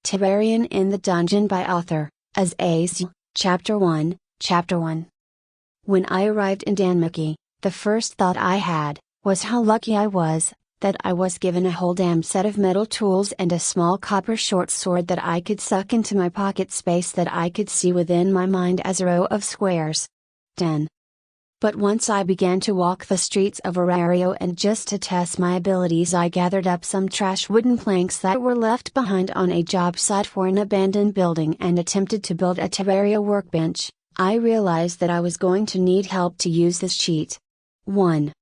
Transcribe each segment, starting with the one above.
Terrarian in the Dungeon by author, as Ace, Chapter 1, Chapter 1. When I arrived in Danmaki, the first thought I had, was how lucky I was, that I was given a whole damn set of metal tools and a small copper short sword that I could suck into my pocket space that I could see within my mind as a row of squares. 10. But once I began to walk the streets of Arario and just to test my abilities I gathered up some trash wooden planks that were left behind on a job site for an abandoned building and attempted to build a Terraria workbench. I realized that I was going to need help to use this cheat. 1.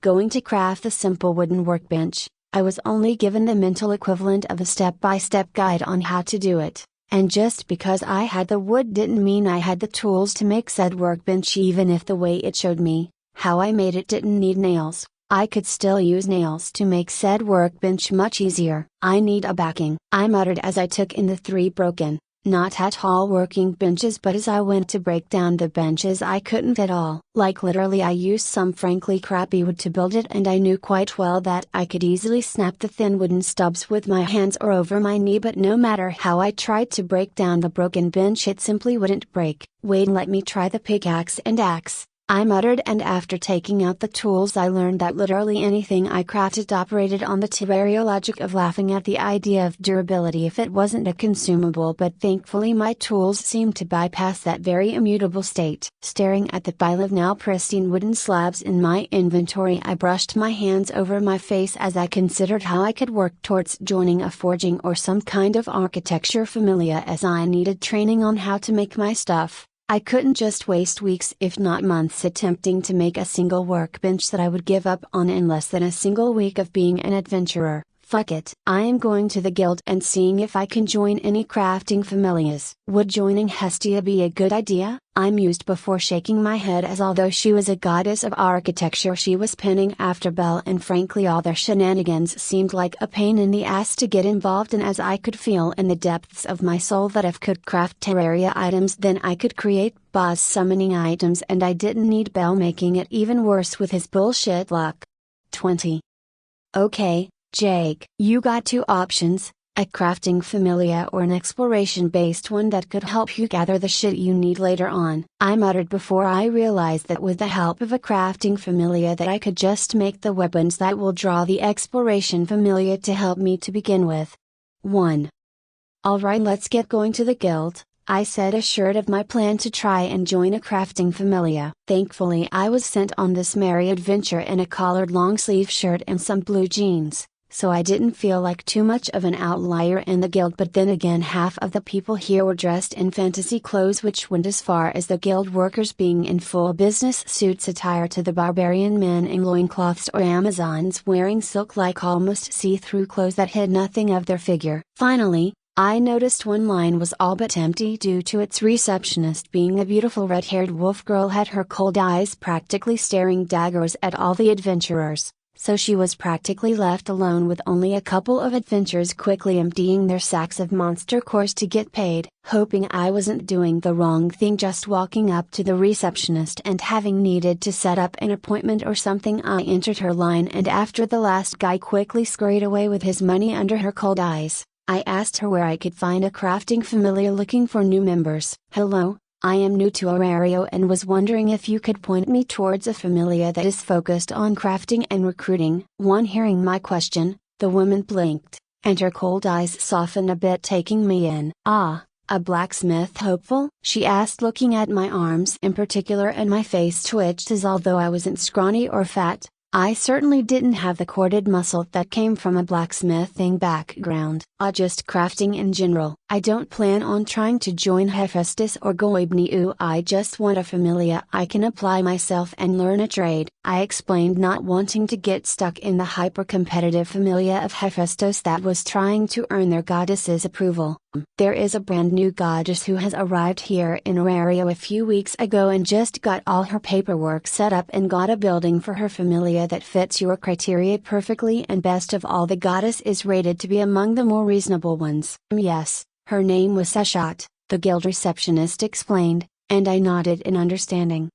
Going to craft the simple wooden workbench, I was only given the mental equivalent of a step-by-step guide on how to do it. And just because I had the wood didn't mean I had the tools to make said workbench, even if the way it showed me, how I made it didn't need nails. I could still use nails to make said workbench much easier. I need a backing, I muttered as I took in the 3 broken, not at all working benches, but as I went to break down the benches I couldn't at all. Like literally I used some frankly crappy wood to build it, and I knew quite well that I could easily snap the thin wooden stubs with my hands or over my knee, but no matter how I tried to break down the broken bench it simply wouldn't break. Wait, let me try the pickaxe and axe, I muttered, and after taking out the tools I learned that literally anything I crafted operated on the Terraria logic of laughing at the idea of durability if it wasn't a consumable, but thankfully my tools seemed to bypass that very immutable state. Staring at the pile of now pristine wooden slabs in my inventory I brushed my hands over my face as I considered how I could work towards joining a forging or some kind of architecture familia, as I needed training on how to make my stuff. I couldn't just waste weeks if not months attempting to make a single workbench that I would give up on in less than a single week of being an adventurer. Fuck it. I am going to the guild and seeing if I can join any crafting familias. Would joining Hestia be a good idea? I mused before shaking my head, as although she was a goddess of architecture she was pinning after Belle, and frankly all their shenanigans seemed like a pain in the ass to get involved in, as I could feel in the depths of my soul that if I could craft Terraria items then I could create boss summoning items, and I didn't need Belle making it even worse with his bullshit luck. 20. Okay, Jake, you got 2 options, a crafting familia or an exploration based one that could help you gather the shit you need later on. I muttered before I realized that with the help of a crafting familia that I could just make the weapons that will draw the exploration familia to help me to begin with. 1. Alright, let's get going to the guild, I said, assured of my plan to try and join a crafting familia. Thankfully I was sent on this merry adventure in a collared long sleeve shirt and some blue jeans, so I didn't feel like too much of an outlier in the guild. But then again, half of the people here were dressed in fantasy clothes, which went as far as the guild workers being in full business suits attire to the barbarian men in loincloths or Amazons wearing silk-like almost see-through clothes that hid nothing of their figure. Finally, I noticed one line was all but empty due to its receptionist being a beautiful red-haired wolf girl, had her cold eyes practically staring daggers at all the adventurers. So she was practically left alone with only a couple of adventurers quickly emptying their sacks of monster cores to get paid. Hoping I wasn't doing the wrong thing just walking up to the receptionist and having needed to set up an appointment or something, I entered her line, and after the last guy quickly scurried away with his money under her cold eyes, I asked her where I could find a crafting familia looking for new members. Hello, I am new to Arario and was wondering if you could point me towards a familia that is focused on crafting and recruiting. One hearing my question, the woman blinked, and her cold eyes softened a bit, taking me in. Ah, a blacksmith hopeful? She asked, looking at my arms in particular, and my face twitched as although I wasn't scrawny or fat, I certainly didn't have the corded muscle that came from a blacksmithing background. Just crafting in general. I don't plan on trying to join Hephaestus or Goibniu, I just want a familia I can apply myself and learn a trade, I explained, not wanting to get stuck in the hyper-competitive familia of Hephaestus that was trying to earn their goddess's approval. There is a brand new goddess who has arrived here in Arario a few weeks ago and just got all her paperwork set up and got a building for her familia that fits your criteria perfectly, and best of all, the goddess is rated to be among the more reasonable ones. Yes, her name was Seshat, the guild receptionist explained, and I nodded in understanding.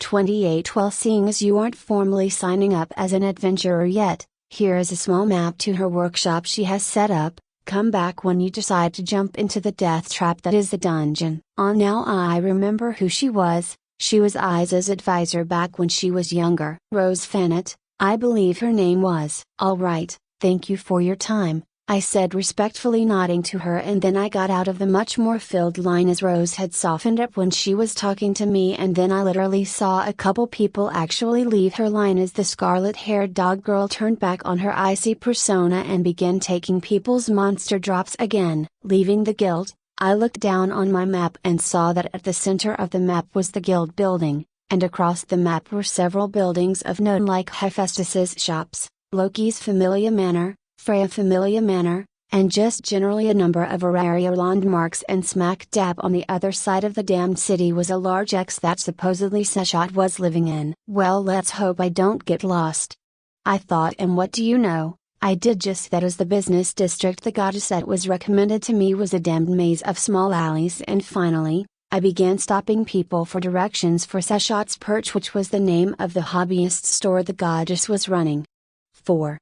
28. Well, seeing as you aren't formally signing up as an adventurer yet, here is a small map to her workshop she has set up. Come back when you decide to jump into the death trap that is the dungeon. Now I remember who she was. She was Isa's advisor back when she was younger. Rose Fennett, I believe her name was. All right, thank you for your time, I said respectfully, nodding to her, and then I got out of the much more filled line as Rose had softened up when she was talking to me, and then I literally saw a couple people actually leave her line as the scarlet-haired dog girl turned back on her icy persona and began taking people's monster drops again. Leaving the guild, I looked down on my map and saw that at the center of the map was the guild building, and across the map were several buildings of note like Hephaestus's shops, Loki's Familia Manor, Freya Familia Manor, and just generally a number of Terrarian landmarks, and smack dab on the other side of the damned city was a large X that supposedly Seshat was living in. Well, let's hope I don't get lost, I thought, and what do you know, I did just that, as the business district the goddess that was recommended to me was a damned maze of small alleys, and finally, I began stopping people for directions for Seshat's Perch, which was the name of the hobbyist store the goddess was running. 4.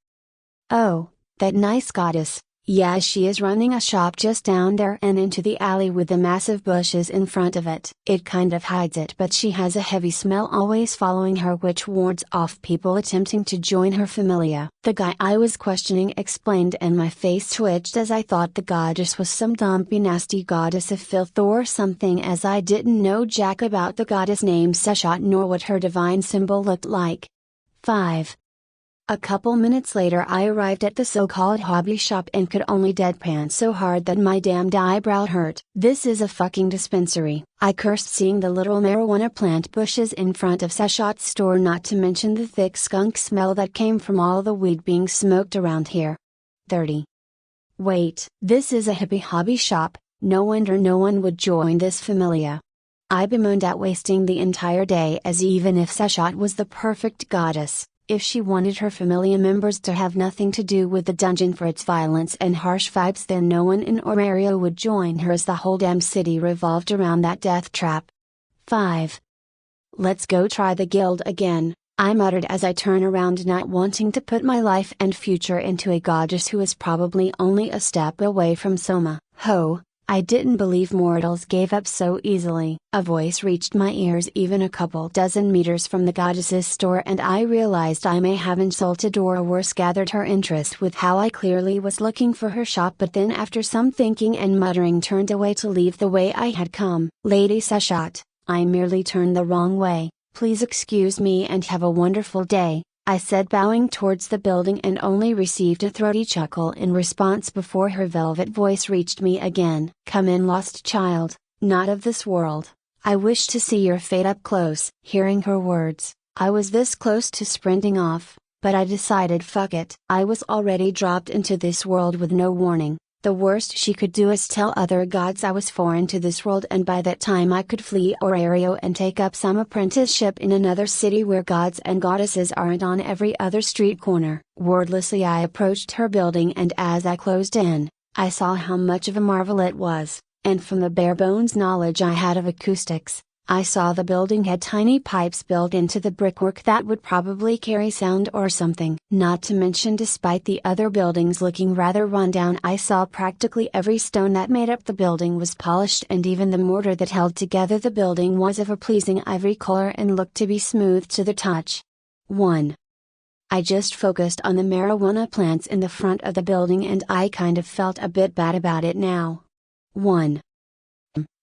Oh, that nice goddess, yeah, she is running a shop just down there and into the alley with the massive bushes in front of it. It kind of hides it, but she has a heavy smell always following her which wards off people attempting to join her familia. The guy I was questioning explained, and my face twitched as I thought the goddess was some dumpy nasty goddess of filth or something, as I didn't know jack about the goddess named Seshat nor what her divine symbol looked like. 5. A couple minutes later I arrived at the so-called hobby shop and could only deadpan so hard that my damned eyebrow hurt. This is a fucking dispensary, I cursed, seeing the little marijuana plant bushes in front of Seshat's store, not to mention the thick skunk smell that came from all the weed being smoked around here. 30. Wait, this is a hippie hobby shop, no wonder no one would join this familia. I bemoaned at wasting the entire day, as even if Seshat was the perfect goddess, if she wanted her familia members to have nothing to do with the dungeon for its violence and harsh vibes, then no one in Orario would join her, as the whole damn city revolved around that death trap. 5. Let's go try the guild again, I muttered as I turned around, not wanting to put my life and future into a goddess who is probably only a step away from Soma. Ho! I didn't believe mortals gave up so easily. A voice reached my ears even a couple dozen meters from the goddess's store, and I realized I may have insulted or worse gathered her interest with how I clearly was looking for her shop, but then after some thinking and muttering turned away to leave the way I had come. Lady Seshat, I merely turned the wrong way, please excuse me and have a wonderful day, I said, bowing towards the building, and only received a throaty chuckle in response before her velvet voice reached me again. Come in, lost child, not of this world, I wish to see your fate up close. Hearing her words, I was this close to sprinting off, but I decided fuck it. I was already dropped into this world with no warning. The worst she could do is tell other gods I was foreign to this world, and by that time I could flee Orario and take up some apprenticeship in another city where gods and goddesses aren't on every other street corner. Wordlessly I approached her building, and as I closed in, I saw how much of a marvel it was, and from the bare bones knowledge I had of acoustics, I saw the building had tiny pipes built into the brickwork that would probably carry sound or something. Not to mention, despite the other buildings looking rather run down, I saw practically every stone that made up the building was polished, and even the mortar that held together the building was of a pleasing ivory color and looked to be smooth to the touch. 1. I just focused on the marijuana plants in the front of the building, and I kind of felt a bit bad about it now. 1.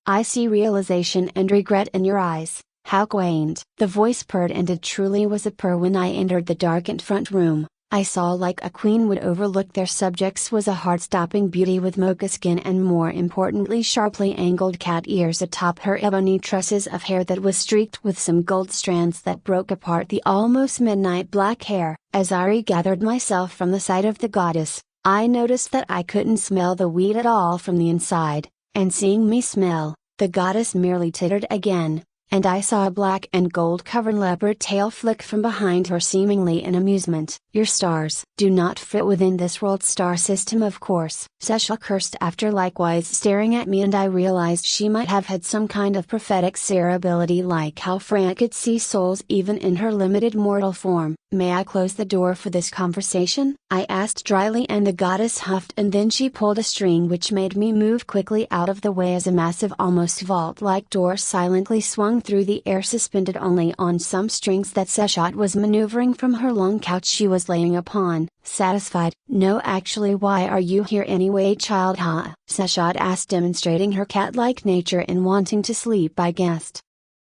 I see realization and regret in your eyes. How quaint. The voice purred, and it truly was a purr. When I entered the darkened front room, I saw, like a queen would overlook their subjects, was a heart-stopping beauty with mocha skin and, more importantly, sharply angled cat ears atop her ebony tresses of hair that was streaked with some gold strands that broke apart the almost midnight black hair. As I regathered myself from the sight of the goddess, I noticed that I couldn't smell the weed at all from the inside. And seeing me smell, the goddess merely tittered again, and I saw a black and gold covered leopard tail flick from behind her seemingly in amusement. Your stars do not fit within this world's star system, of course. Sesha cursed after likewise staring at me, and I realized she might have had some kind of prophetic seer ability, like how Freya could see souls even in her limited mortal form. May I close the door for this conversation? I asked dryly, and the goddess huffed, and then she pulled a string which made me move quickly out of the way as a massive, almost vault-like door silently swung through the air, suspended only on some strings that Seshat was maneuvering from her long couch she was laying upon. Satisfied? No, actually, why are you here anyway, child? Seshat asked, demonstrating her cat-like nature in wanting to sleep, I guessed.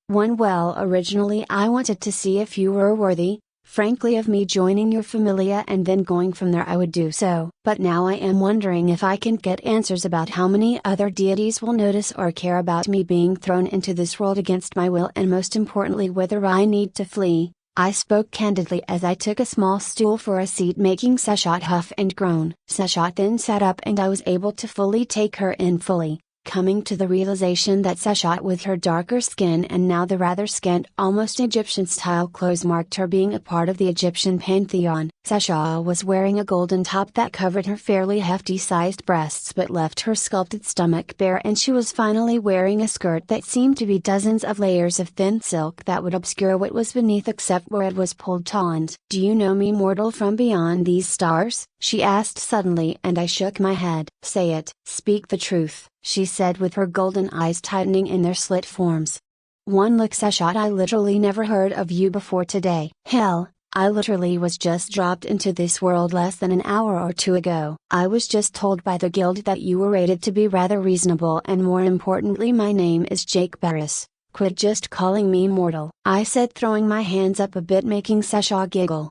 Well, originally I wanted to see if you were worthy, frankly, of me joining your familia, and then going from there I would do so. But now I am wondering if I can get answers about how many other deities will notice or care about me being thrown into this world against my will, and most importantly whether I need to flee. I spoke candidly as I took a small stool for a seat, making Seshat huff and groan. Seshat then sat up, and I was able to fully take her in fully, coming to the realization that Seshat, with her darker skin and now the rather scant, almost Egyptian-style clothes, marked her being a part of the Egyptian pantheon. Sesha was wearing a golden top that covered her fairly hefty-sized breasts but left her sculpted stomach bare, and she was finally wearing a skirt that seemed to be dozens of layers of thin silk that would obscure what was beneath except where it was pulled taut. Do you know me, mortal, from beyond these stars? She asked suddenly, and I shook my head. Say it. Speak the truth, she said, with her golden eyes tightening in their slit forms. One look, Seshat, I literally never heard of you before today. Hell, I literally was just dropped into this world less than an hour or two ago. I was just told by the guild that you were rated to be rather reasonable, and more importantly my name is Jake Barris. Quit just calling me mortal, I said, throwing my hands up a bit, making Sesha giggle.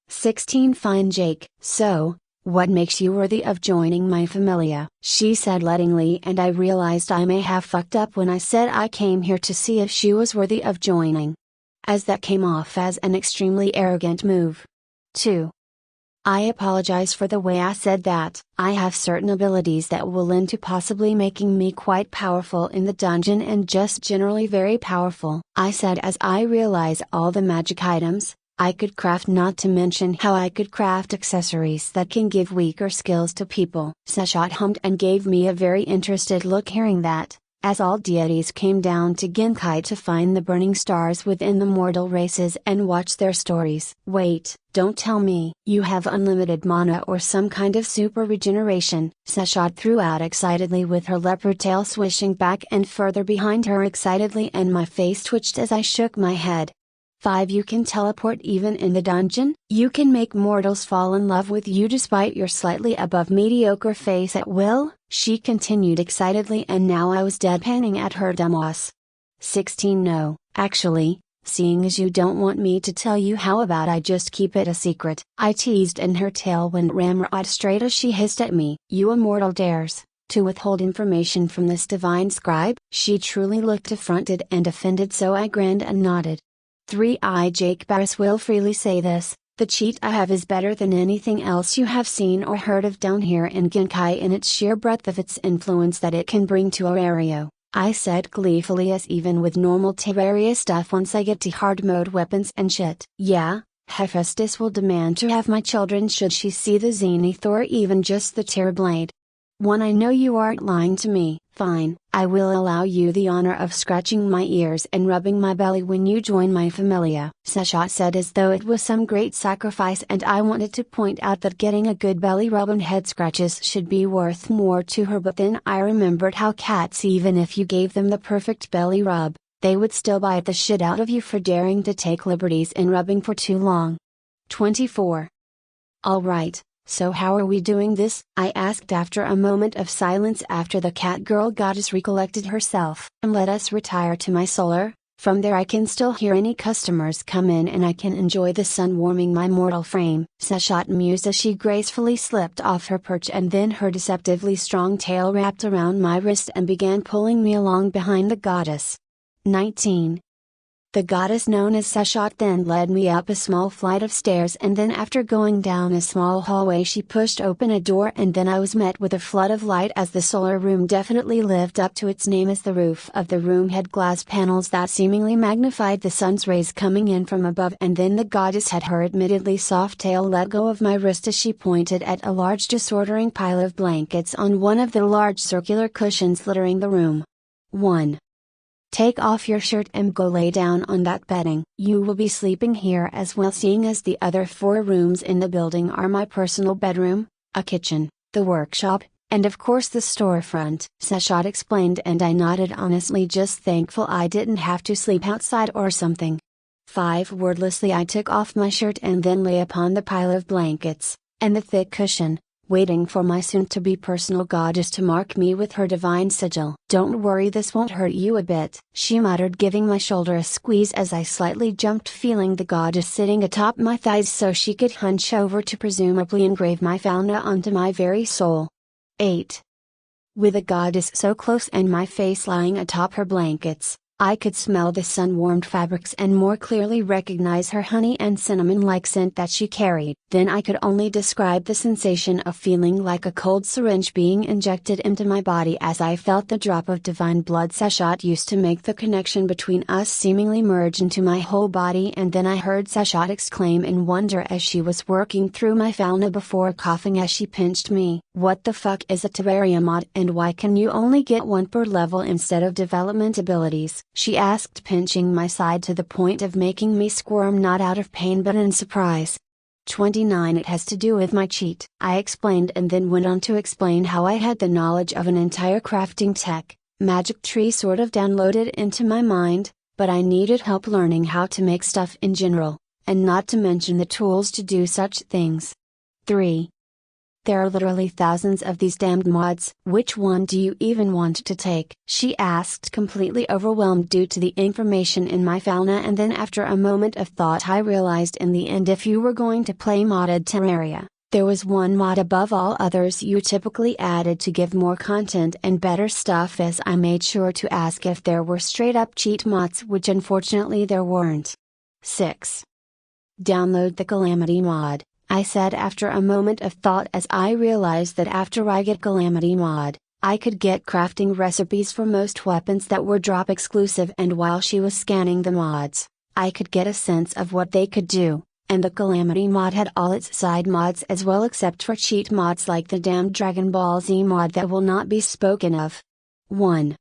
16 Fine, Jake. So, what makes you worthy of joining my familia? She said lettingly, and I realized I may have fucked up when I said I came here to see if she was worthy of joining, as that came off as an extremely arrogant move. 2. I apologize for the way I said that. I have certain abilities that will lend to possibly making me quite powerful in the dungeon, and just generally very powerful, I said as I realize all the magic items I could craft, not to mention how I could craft accessories that can give weaker skills to people. Seshat hummed and gave me a very interested look, hearing that, as all deities came down to Genkai to find the burning stars within the mortal races and watch their stories. Wait, don't tell me you have unlimited mana or some kind of super regeneration, Seshat threw out excitedly, with her leopard tail swishing back and further behind her excitedly, and my face twitched as I shook my head. 5. You can teleport even in the dungeon? You can make mortals fall in love with you despite your slightly above mediocre face at will? She continued excitedly, and now I was deadpanning at her dumbass. 16. No, actually, seeing as you don't want me to tell you, how about I just keep it a secret? I teased, and her tail went ramrod straight as she hissed at me. You immortal dares to withhold information from this divine scribe? She truly looked affronted and offended, so I grinned and nodded. 3. I, Jake Barris, will freely say this, the cheat I have is better than anything else you have seen or heard of down here in Genkai in its sheer breadth of its influence that it can bring to Terrario, I said gleefully, as even with normal Terraria stuff, once I get to hard mode weapons and shit. Yeah, Hephaestus will demand to have my children should she see the Zenith or even just the Terrorblade. 1. I know you aren't lying to me. Fine, I will allow you the honor of scratching my ears and rubbing my belly when you join my familia, Seshat said, as though it was some great sacrifice, and I wanted to point out that getting a good belly rub and head scratches should be worth more to her, but then I remembered how cats, even if you gave them the perfect belly rub, they would still bite the shit out of you for daring to take liberties in rubbing for too long. 24. Alright. So how are we doing this? I asked after a moment of silence, after the cat girl goddess recollected herself. Let us retire to my solar, from there I can still hear any customers come in and I can enjoy the sun warming my mortal frame, Seshat mused as she gracefully slipped off her perch, and then her deceptively strong tail wrapped around my wrist and began pulling me along behind the goddess. 19. The goddess known as Seshot then led me up a small flight of stairs, and then after going down a small hallway she pushed open a door, and then I was met with a flood of light, as the solar room definitely lived up to its name, as the roof of the room had glass panels that seemingly magnified the sun's rays coming in from above, and then the goddess had her admittedly soft tail let go of my wrist as she pointed at a large disordering pile of blankets on one of the large circular cushions littering the room. 1. Take off your shirt and go lay down on that bedding. You will be sleeping here as well, seeing as the other 4 rooms in the building are my personal bedroom, a kitchen, the workshop, and of course the storefront, Seshot explained, and I nodded, honestly just thankful I didn't have to sleep outside or something. 5. Wordlessly I took off my shirt and then lay upon the pile of blankets, and the thick cushion, waiting for my soon-to-be personal goddess to mark me with her divine sigil. Don't worry, this won't hurt you a bit, she muttered, giving my shoulder a squeeze as I slightly jumped, feeling the goddess sitting atop my thighs so she could hunch over to presumably engrave my fauna onto my very soul. 8. With the goddess so close and my face lying atop her blankets, I could smell the sun-warmed fabrics and more clearly recognize her honey and cinnamon-like scent that she carried. Then I could only describe the sensation of feeling like a cold syringe being injected into my body as I felt the drop of divine blood Seshot used to make the connection between us seemingly merge into my whole body, and then I heard Seshot exclaim in wonder as she was working through my fauna before coughing as she pinched me. What the fuck is a Terrarian mod, and why can you only get 1 per level instead of development abilities? She asked, pinching my side to the point of making me squirm, not out of pain but in surprise. 29. It has to do with my cheat, I explained, and then went on to explain how I had the knowledge of an entire crafting tech, magic tree sort of downloaded into my mind, but I needed help learning how to make stuff in general, and not to mention the tools to do such things. 3. There are literally thousands of these damned mods. Which one do you even want to take? She asked, completely overwhelmed due to the information in my fauna, and then after a moment of thought I realized in the end, if you were going to play modded Terraria, there was one mod above all others you typically added to give more content and better stuff, as I made sure to ask if there were straight up cheat mods, which unfortunately there weren't. 6. Download the Calamity mod, I said after a moment of thought, as I realized that after I get Calamity mod, I could get crafting recipes for most weapons that were drop exclusive, and while she was scanning the mods, I could get a sense of what they could do, and the Calamity mod had all its side mods as well, except for cheat mods like the damned Dragon Ball Z mod that will not be spoken of. 1.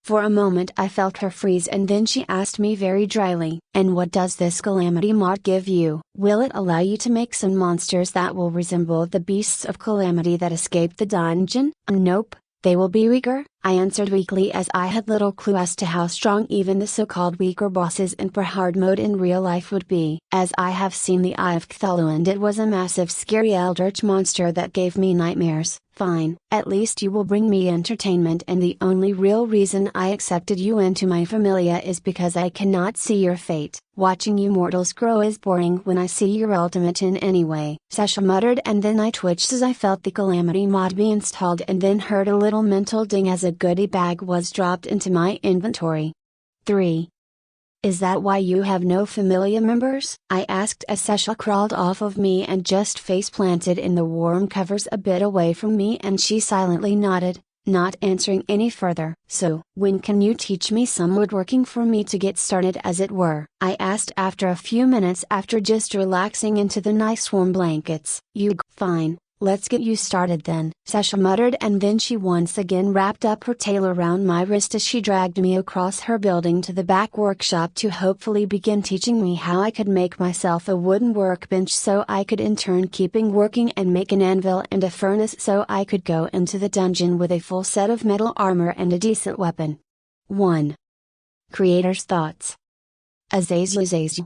For a moment I felt her freeze, and then she asked me very dryly, and what does this Calamity mod give you? Will it allow you to make some monsters that will resemble the beasts of Calamity that escaped the dungeon? Nope, they will be weaker, I answered weakly, as I had little clue as to how strong even the so-called weaker bosses in hard mode in real life would be. As I have seen the Eye of Cthulhu, and it was a massive scary eldritch monster that gave me nightmares. Fine, at least you will bring me entertainment, and the only real reason I accepted you into my familia is because I cannot see your fate. Watching you mortals grow is boring when I see your ultimate in anyway, Sesha muttered, and then I twitched as I felt the Calamity mod be installed, and then heard a little mental ding as a goodie bag was dropped into my inventory. 3. Is that why you have no familia members? I asked as Sesha crawled off of me and just face planted in the warm covers a bit away from me, and she silently nodded, not answering any further. So, when can you teach me some woodworking for me to get started, as it were? I asked after a few minutes, after just relaxing into the nice warm blankets. Fine. Let's get you started then, Sesha muttered, and then she once again wrapped up her tail around my wrist as she dragged me across her building to the back workshop to hopefully begin teaching me how I could make myself a wooden workbench so I could in turn keeping working and make an anvil and a furnace so I could go into the dungeon with a full set of metal armor and a decent weapon. 1. Creator's Thoughts. Azazel.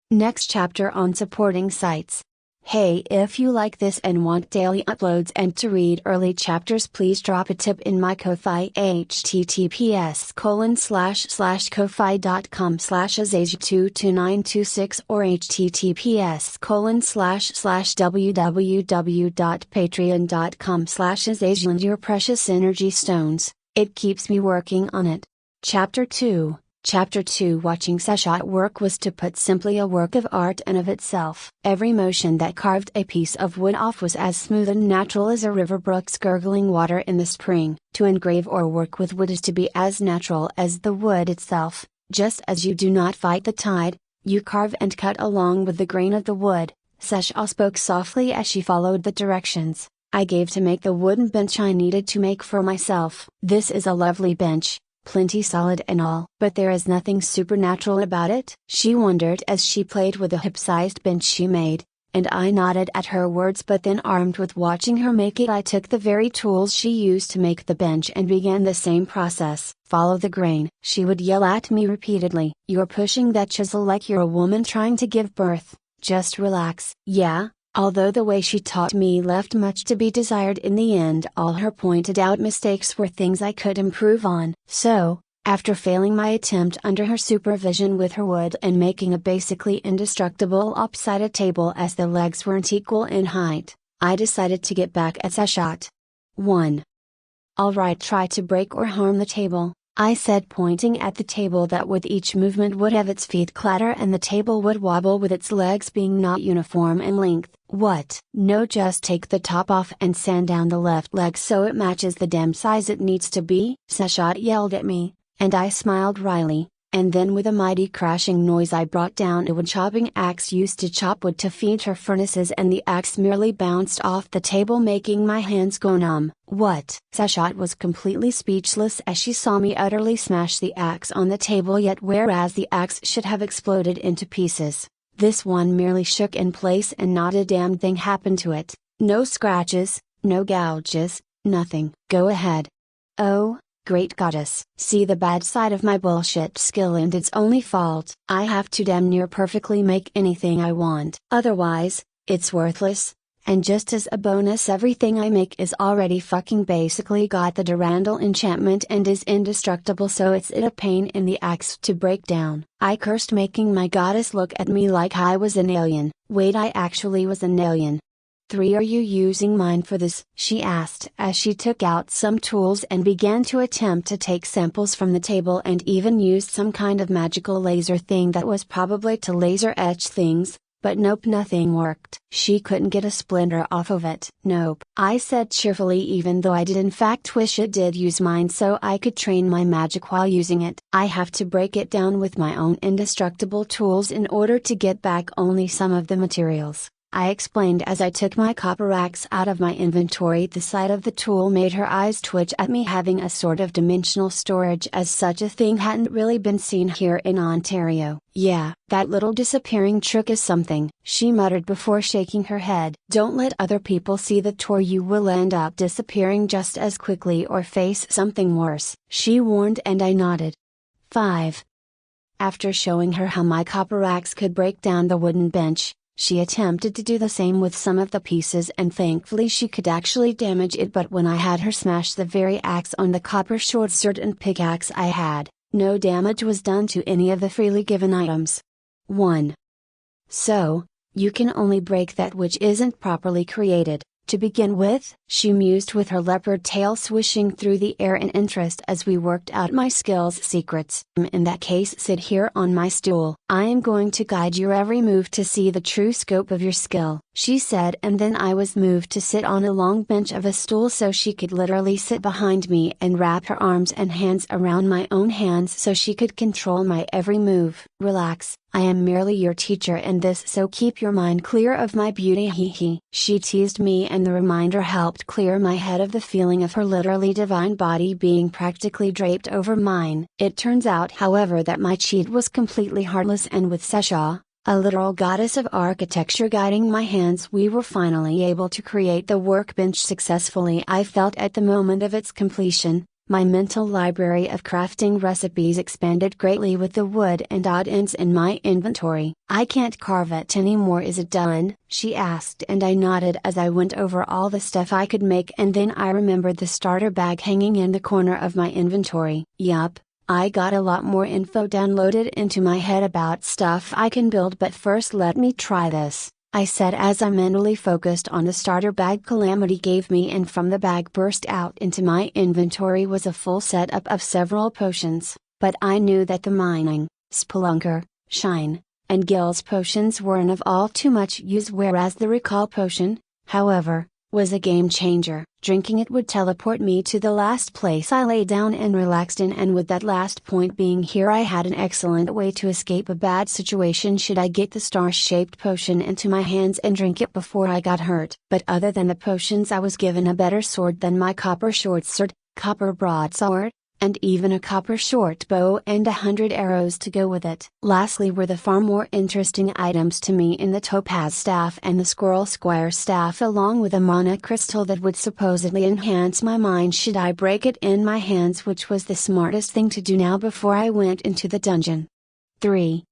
Next chapter on supporting sites. Hey, if you like this and want daily uploads and to read early chapters, please drop a tip in my Ko-Fi, https://ko-fi.com/azazel22926 or https://www.patreon.com/azazel, and your precious energy stones, it keeps me working on it. Chapter 2, Chapter 2. Watching Sasha at work was, to put simply, a work of art and of itself. Every motion that carved a piece of wood off was as smooth and natural as a river brook's gurgling water in the spring. To engrave or work with wood is to be as natural as the wood itself. Just as you do not fight the tide, you carve and cut along with the grain of the wood. Sasha spoke softly as she followed the directions I gave to make the wooden bench I needed to make for myself. This is a lovely bench, plenty solid and all. But there is nothing supernatural about it? She wondered as she played with the hip-sized bench she made, and I nodded at her words. But then, armed with watching her make it, I took the very tools she used to make the bench and began the same process. Follow the grain, she would yell at me repeatedly. You're pushing that chisel like you're a woman trying to give birth. Just relax. Yeah. Although the way she taught me left much to be desired in the end, all her pointed out mistakes were things I could improve on. So, after failing my attempt under her supervision with her wood and making a basically indestructible lopsided table as the legs weren't equal in height, I decided to get back at Sasha. 1. Alright, try to break or harm the table, I said, pointing at the table that with each movement would have its feet clatter and the table would wobble with its legs being not uniform in length. What? No, just take the top off and sand down the left leg so it matches the damn size it needs to be, Sasha yelled at me, and I smiled wryly, and then with a mighty crashing noise I brought down a wood chopping axe used to chop wood to feed her furnaces, and the axe merely bounced off the table making my hands go numb. What? Sasha was completely speechless as she saw me utterly smash the axe on the table, yet whereas the axe should have exploded into pieces, this one merely shook in place and not a damn thing happened to it. No scratches, no gouges, nothing. Go ahead. Oh, great goddess. See the bad side of my bullshit skill and its only fault. I have to damn near perfectly make anything I want. Otherwise, it's worthless. And just as a bonus, everything I make is already fucking basically got the Durandal enchantment and is indestructible, so it's a pain in the axe to break down. I cursed, making my goddess look at me like I was an alien. Wait, I actually was an alien. 3. Are you using mine for this? She asked as she took out some tools and began to attempt to take samples from the table, and even used some kind of magical laser thing that was probably to laser etch things. But nope, nothing worked. She couldn't get a splinter off of it. Nope, I said cheerfully, even though I did in fact wish it did use mine so I could train my magic while using it. I have to break it down with my own indestructible tools in order to get back only some of the materials, I explained as I took my copper axe out of my inventory. The sight of the tool made her eyes twitch at me, having a sort of dimensional storage, as such a thing hadn't really been seen here in Ontario. Yeah, that little disappearing trick is something, she muttered before shaking her head. Don't let other people see the tour, you will end up disappearing just as quickly or face something worse, she warned, and I nodded. 5. After showing her how my copper axe could break down the wooden bench, she attempted to do the same with some of the pieces, and thankfully she could actually damage it. But when I had her smash the very axe on the copper short sword and pickaxe I had, no damage was done to any of the freely given items. 1. So, you can only break that which isn't properly created, to begin with, she mused with her leopard tail swishing through the air in interest as we worked out my skills secrets. In that case, sit here on my stool. I am going to guide your every move to see the true scope of your skill, she said, and then I was moved to sit on a long bench of a stool so she could literally sit behind me and wrap her arms and hands around my own hands so she could control my every move. Relax, I am merely your teacher in this, so keep your mind clear of my beauty, hee hee. She teased me, and the reminder helped clear my head of the feeling of her literally divine body being practically draped over mine. It turns out, however, that my cheat was completely heartless, and with Sasha, a literal goddess of architecture, guiding my hands, we were finally able to create the workbench successfully. I felt at the moment of its completion, my mental library of crafting recipes expanded greatly with the wood and odd ends in my inventory. I can't carve it anymore, is it done? She asked, and I nodded as I went over all the stuff I could make, and then I remembered the starter bag hanging in the corner of my inventory. Yup. I got a lot more info downloaded into my head about stuff I can build, but first let me try this, I said as I mentally focused on the starter bag Calamity gave me, and from the bag burst out into my inventory was a full setup of several potions. but I knew that the mining, spelunker, shine, and gills potions weren't of all too much use, whereas the recall potion, however, was a game changer. Drinking it would teleport me to the last place I lay down and relaxed in, and with that last point being here, I had an excellent way to escape a bad situation should I get the star-shaped potion into my hands and drink it before I got hurt. But other than the potions, I was given a better sword than my copper short sword, copper broadsword, and even a copper short bow and 100 arrows to go with it. Lastly were the far more interesting items to me in the topaz staff and the squirrel squire staff, along with a mana crystal that would supposedly enhance my mind should I break it in my hands, which was the smartest thing to do now before I went into the dungeon. 3.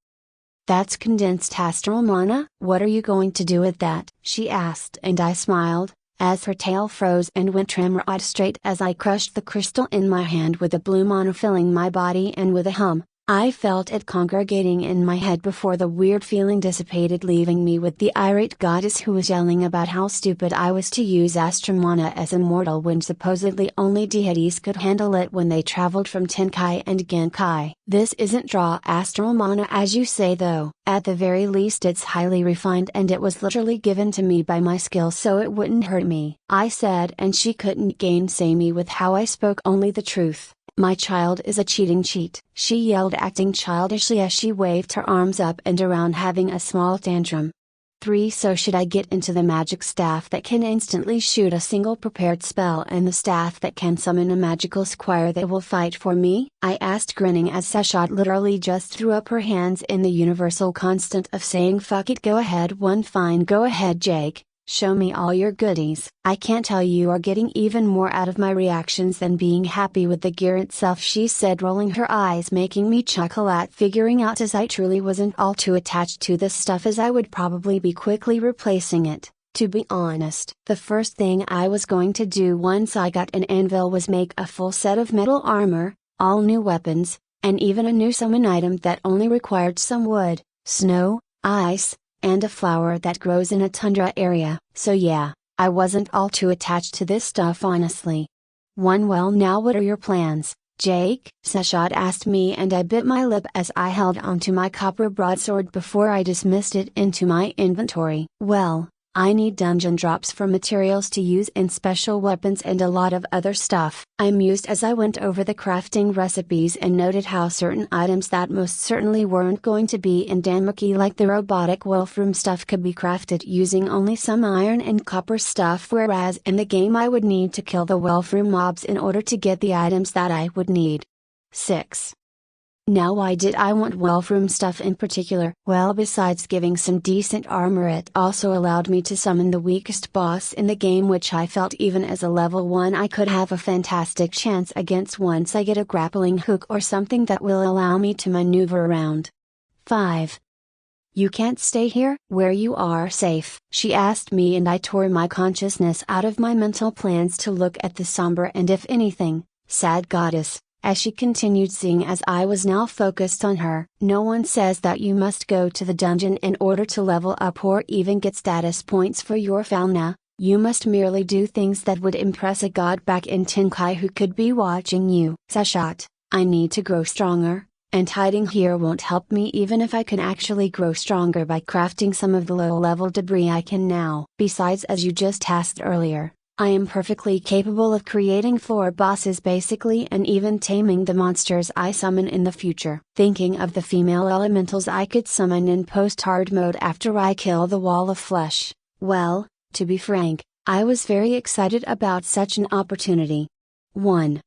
That's condensed astral mana? What are you going to do with that? She asked, and I smiled, as her tail froze and went tremor-eyed straight as I crushed the crystal in my hand, with the blue mana filling my body, and with a hum, I felt it congregating in my head before the weird feeling dissipated, leaving me with the irate goddess who was yelling about how stupid I was to use astral mana as a mortal when supposedly only deities could handle it when they traveled from Tenkai and Genkai. This isn't draw astral mana as you say though. At the very least it's highly refined, and it was literally given to me by my skill so it wouldn't hurt me, I said, and she couldn't gainsay me with how I spoke only the truth. My child is a cheating cheat, she yelled, acting childishly as she waved her arms up and around, having a small tantrum. 3. So should I get into the magic staff that can instantly shoot a single prepared spell, and the staff that can summon a magical squire that will fight for me? I asked, grinning as Seshat literally just threw up her hands in the universal constant of saying fuck it. Go ahead, one fine, go ahead Jake. Show me all your goodies. I can't tell you are getting even more out of my reactions than being happy with the gear itself, she said, rolling her eyes, making me chuckle at figuring out as I truly wasn't all too attached to this stuff, as I would probably be quickly replacing it. To be honest, the first thing I was going to do once I got an anvil was make a full set of metal armor, all new weapons, and even a new summon item that only required some wood, snow, ice, and a flower that grows in a tundra area. So yeah, I wasn't all too attached to this stuff honestly. 1. Well, now what are your plans, Jake? Seshat asked me, and I bit my lip as I held onto my copper broadsword before I dismissed it into my inventory. Well, I need dungeon drops for materials to use in special weapons and a lot of other stuff. I mused as I went over the crafting recipes and noted how certain items that most certainly weren't going to be in Danmuki, like the robotic wolfroom stuff, could be crafted using only some iron and copper stuff, whereas in the game I would need to kill the wolfroom mobs in order to get the items that I would need. 6. Now why did I want wolfroom stuff in particular? Well, besides giving some decent armor, it also allowed me to summon the weakest boss in the game, which I felt even as a level 1 I could have a fantastic chance against once I get a grappling hook or something that will allow me to maneuver around. 5. You can't stay here, where you are safe? She asked me, and I tore my consciousness out of my mental plans to look at the somber and, if anything, sad goddess, as she continued, seeing as I was now focused on her. No one says that you must go to the dungeon in order to level up or even get status points for your fauna. You must merely do things that would impress a god back in Tenkai who could be watching you. Seshat, I need to grow stronger, and hiding here won't help me even if I can actually grow stronger by crafting some of the low-level debris I can now. Besides, as you just asked earlier, I am perfectly capable of creating floor bosses basically, and even taming the monsters I summon in the future. Thinking of the female elementals I could summon in post-hard mode after I kill the wall of flesh, well, to be frank, I was very excited about such an opportunity. 1.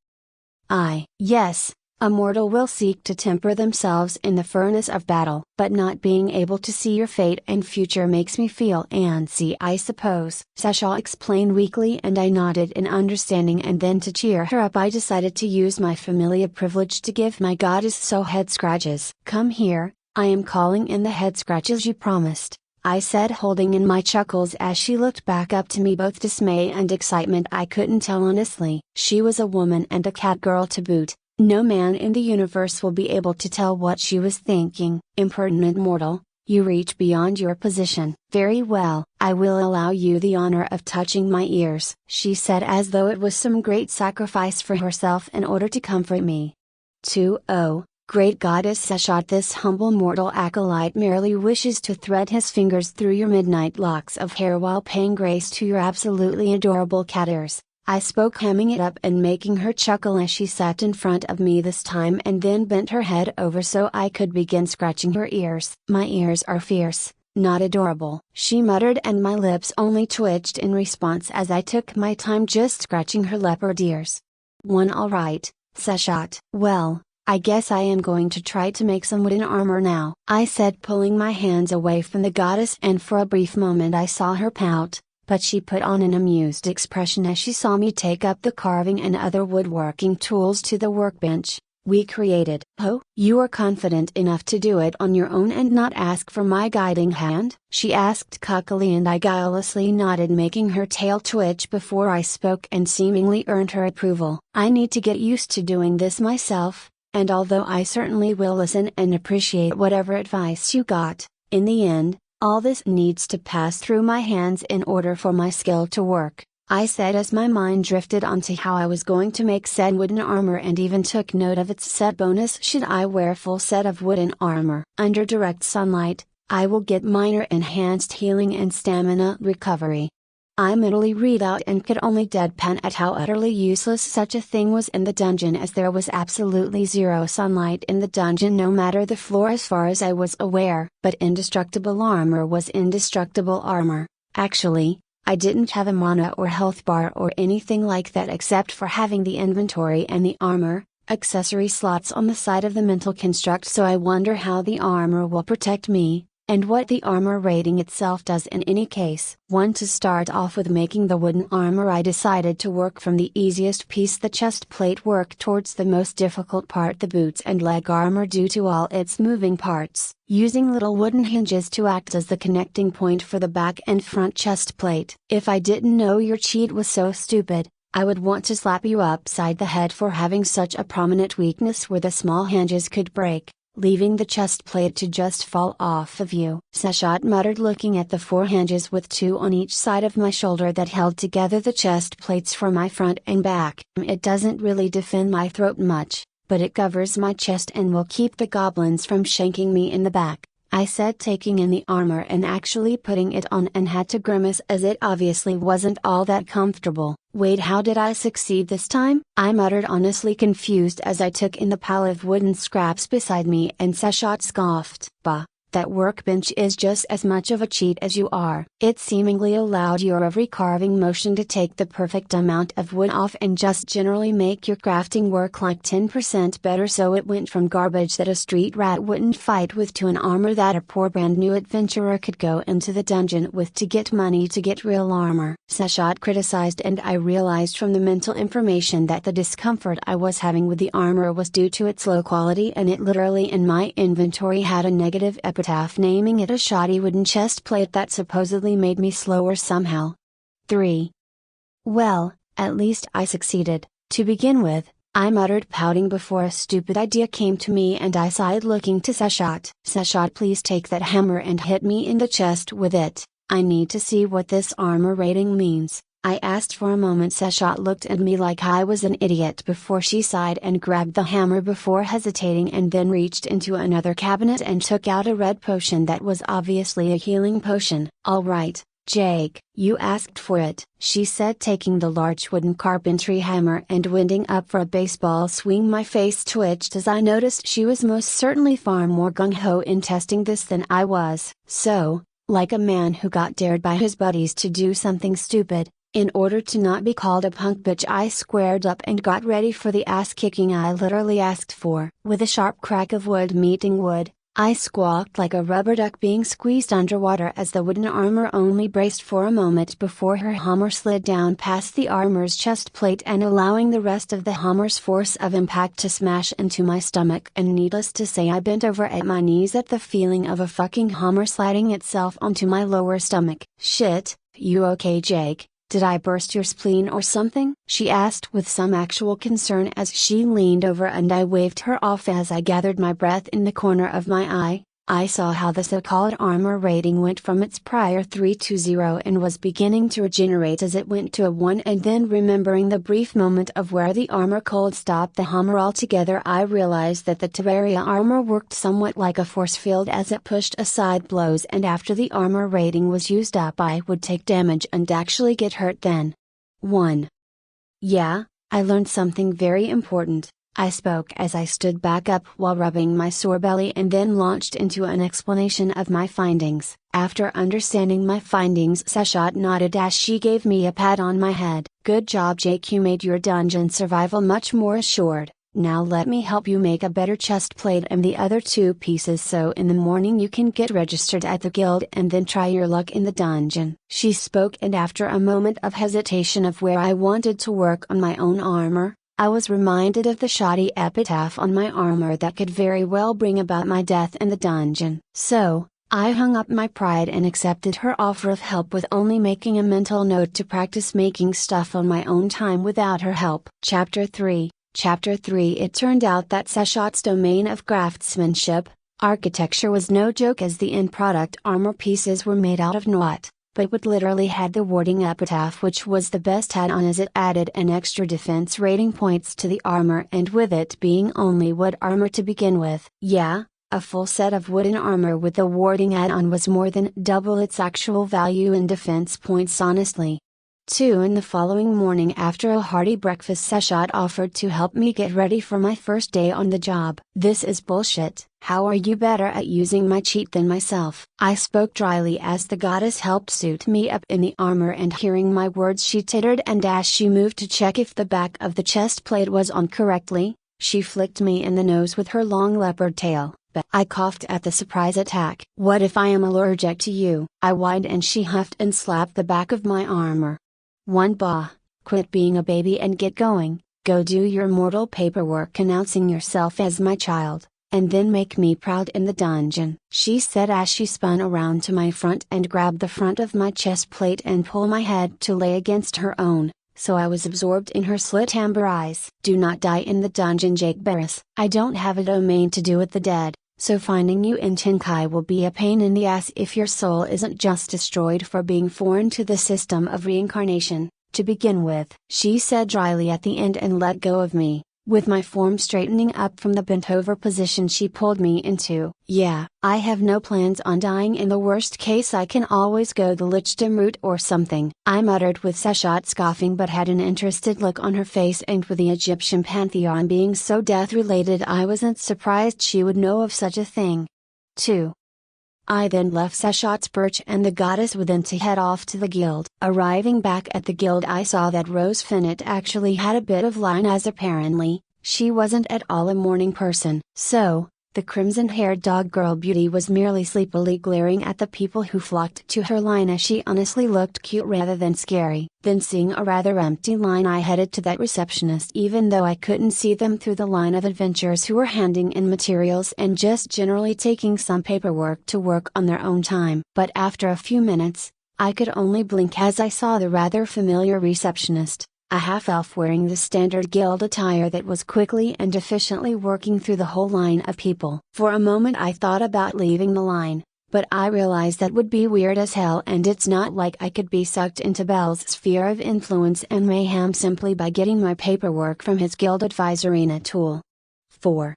Yes, a mortal will seek to temper themselves in the furnace of battle, but not being able to see your fate and future makes me feel antsy, I suppose. Sesha explained weakly, and I nodded in understanding, and then to cheer her up I decided to use my familiar privilege to give my goddess so head scratches. Come here, I am calling in the head scratches you promised, I said, holding in my chuckles as she looked back up to me, both dismay and excitement. I couldn't tell honestly. She was a woman and a cat girl to boot. No man in the universe will be able to tell what she was thinking. Impertinent mortal, you reach beyond your position. Very well, I will allow you the honor of touching my ears, she said, as though it was some great sacrifice for herself in order to comfort me. 2. Oh, Great goddess Seshat, this humble mortal acolyte merely wishes to thread his fingers through your midnight locks of hair while paying grace to your absolutely adorable cat ears. I spoke, hamming it up and making her chuckle as she sat in front of me this time and then bent her head over so I could begin scratching her ears. My ears are fierce, not adorable, she muttered, and my lips only twitched in response as I took my time just scratching her leopard ears. One all right, Seshat. Well, I guess I am going to try to make some wooden armor now, I said, pulling my hands away from the goddess, and for a brief moment I saw her pout, but she put on an amused expression as she saw me take up the carving and other woodworking tools to the workbench we created. Oh, you are confident enough to do it on your own and not ask for my guiding hand? She asked cockily, and I guilelessly nodded, making her tail twitch before I spoke and seemingly earned her approval. I need to get used to doing this myself, and although I certainly will listen and appreciate whatever advice you got, in the end, all this needs to pass through my hands in order for my skill to work, I said as my mind drifted onto how I was going to make said wooden armor and even took note of its set bonus should I wear full set of wooden armor. Under direct sunlight, I will get minor enhanced healing and stamina recovery. I mentally read out and could only deadpan at how utterly useless such a thing was in the dungeon, as there was absolutely zero sunlight in the dungeon no matter the floor as far as I was aware. But indestructible armor was indestructible armor. Actually, I didn't have a mana or health bar or anything like that except for having the inventory and the armor accessory slots on the side of the mental construct, so I wonder how the armor will protect me, and what the armor rating itself does in any case. To start off with making the wooden armor, I decided to work from the easiest piece, the chest plate, work towards the most difficult part, the boots and leg armor, due to all its moving parts, using little wooden hinges to act as the connecting point for the back and front chest plate. If I didn't know your cheat was so stupid, I would want to slap you upside the head for having such a prominent weakness where the small hinges could break, leaving the chest plate to just fall off of you. Seshat muttered, looking at the 4 hinges with 2 on each side of my shoulder that held together the chest plates for my front and back. It doesn't really defend my throat much, but it covers my chest and will keep the goblins from shanking me in the back, I said, taking in the armor and actually putting it on, and had to grimace as it obviously wasn't all that comfortable. Wait, how did I succeed this time? I muttered, honestly confused as I took in the pile of wooden scraps beside me, and Seshat scoffed. Bah, that workbench is just as much of a cheat as you are. It seemingly allowed your every carving motion to take the perfect amount of wood off and just generally make your crafting work like 10% better, so it went from garbage that a street rat wouldn't fight with to an armor that a poor brand new adventurer could go into the dungeon with to get money to get real armor. Seshat criticized, and I realized from the mental information that the discomfort I was having with the armor was due to its low quality, and it literally in my inventory had a negative epitaph naming it a shoddy wooden chest plate that supposedly made me slower somehow. 3. Well, at least I succeeded, to begin with, I muttered, pouting before a stupid idea came to me, and I sighed, looking to Seshat. Seshat, please take that hammer and hit me in the chest with it. I need to see what this armor rating means, I asked. For a moment Seshat looked at me like I was an idiot before she sighed and grabbed the hammer before hesitating, and then reached into another cabinet and took out a red potion that was obviously a healing potion. All right, Jake, you asked for it, she said, taking the large wooden carpentry hammer and winding up for a baseball swing. My face twitched as I noticed she was most certainly far more gung-ho in testing this than I was. So, like a man who got dared by his buddies to do something stupid, in order to not be called a punk bitch, I squared up and got ready for the ass kicking I literally asked for. With a sharp crack of wood meeting wood, I squawked like a rubber duck being squeezed underwater as the wooden armor only braced for a moment before her hammer slid down past the armor's chest plate and allowing the rest of the hammer's force of impact to smash into my stomach. And needless to say, I bent over at my knees at the feeling of a fucking hammer sliding itself onto my lower stomach. Shit, you okay, Jake? Did I burst your spleen or something? She asked with some actual concern as she leaned over, and I waved her off as I gathered my breath in the corner of my eye. I saw how the so-called armor rating went from its prior 3 to 0 and was beginning to regenerate as it went to a 1, and then remembering the brief moment of where the armor cold stopped the hammer altogether, I realized that the Terrarian armor worked somewhat like a force field as it pushed aside blows, and after the armor rating was used up I would take damage and actually get hurt then. 1. Yeah, I learned something very important. I spoke as I stood back up while rubbing my sore belly and then launched into an explanation of my findings. After understanding my findings, Seshat nodded as she gave me a pat on my head. Good job, Jake, you made your dungeon survival much more assured. Now let me help you make a better chest plate and the other 2 pieces so in the morning you can get registered at the guild and then try your luck in the dungeon. She spoke, and after a moment of hesitation of where I wanted to work on my own armor, I was reminded of the shoddy epitaph on my armor that could very well bring about my death in the dungeon. So, I hung up my pride and accepted her offer of help with only making a mental note to practice making stuff on my own time without her help. Chapter 3. It turned out that Seshat's domain of craftsmanship, architecture was no joke, as the end product armor pieces were made out of naught, but would literally had the wording epitaph, which was the best add-on as it added an extra defense rating points to the armor, and with it being only wood armor to begin with. Yeah, a full set of wooden armor with the warding add-on was more than double its actual value in defense points, honestly. 2. In the following morning, after a hearty breakfast, Seshat offered to help me get ready for my first day on the job. This is bullshit. How are you better at using my cheat than myself? I spoke dryly as the goddess helped suit me up in the armor, and hearing my words she tittered, and as she moved to check if the back of the chest plate was on correctly, she flicked me in the nose with her long leopard tail. But I coughed at the surprise attack. What if I am allergic to you? I whined, and she huffed and slapped the back of my armor. 1. Bah, quit being a baby and get going. Go do your mortal paperwork announcing yourself as my child, and then make me proud in the dungeon, she said as she spun around to my front and grabbed the front of my chest plate and pulled my head to lay against her own, so I was absorbed in her slit amber eyes. Do not die in the dungeon, Jake Barris. I don't have a domain to do with the dead, so finding you in Tenkai will be a pain in the ass if your soul isn't just destroyed for being foreign to the system of reincarnation, to begin with, she said dryly at the end, and let go of me. With my form straightening up from the bent over position she pulled me into. Yeah, I have no plans on dying. In the worst case I can always go the lichdom route or something, I muttered with Seshat scoffing, but had an interested look on her face, and with the Egyptian pantheon being so death related I wasn't surprised she would know of such a thing. 2. I then left Seshat's perch and the goddess within to head off to the guild. Arriving back at the guild, I saw that Rose Finnet actually had a bit of line, as apparently, she wasn't at all a morning person. So, the crimson-haired dog girl beauty was merely sleepily glaring at the people who flocked to her line, as she honestly looked cute rather than scary. Then, seeing a rather empty line, I headed to that receptionist, even though I couldn't see them through the line of adventurers who were handing in materials and just generally taking some paperwork to work on their own time. But after a few minutes, I could only blink as I saw the rather familiar receptionist, a half-elf wearing the standard guild attire that was quickly and efficiently working through the whole line of people. For a moment I thought about leaving the line, but I realized that would be weird as hell, and it's not like I could be sucked into Bell's sphere of influence and mayhem simply by getting my paperwork from his guild advisorina tool. 4.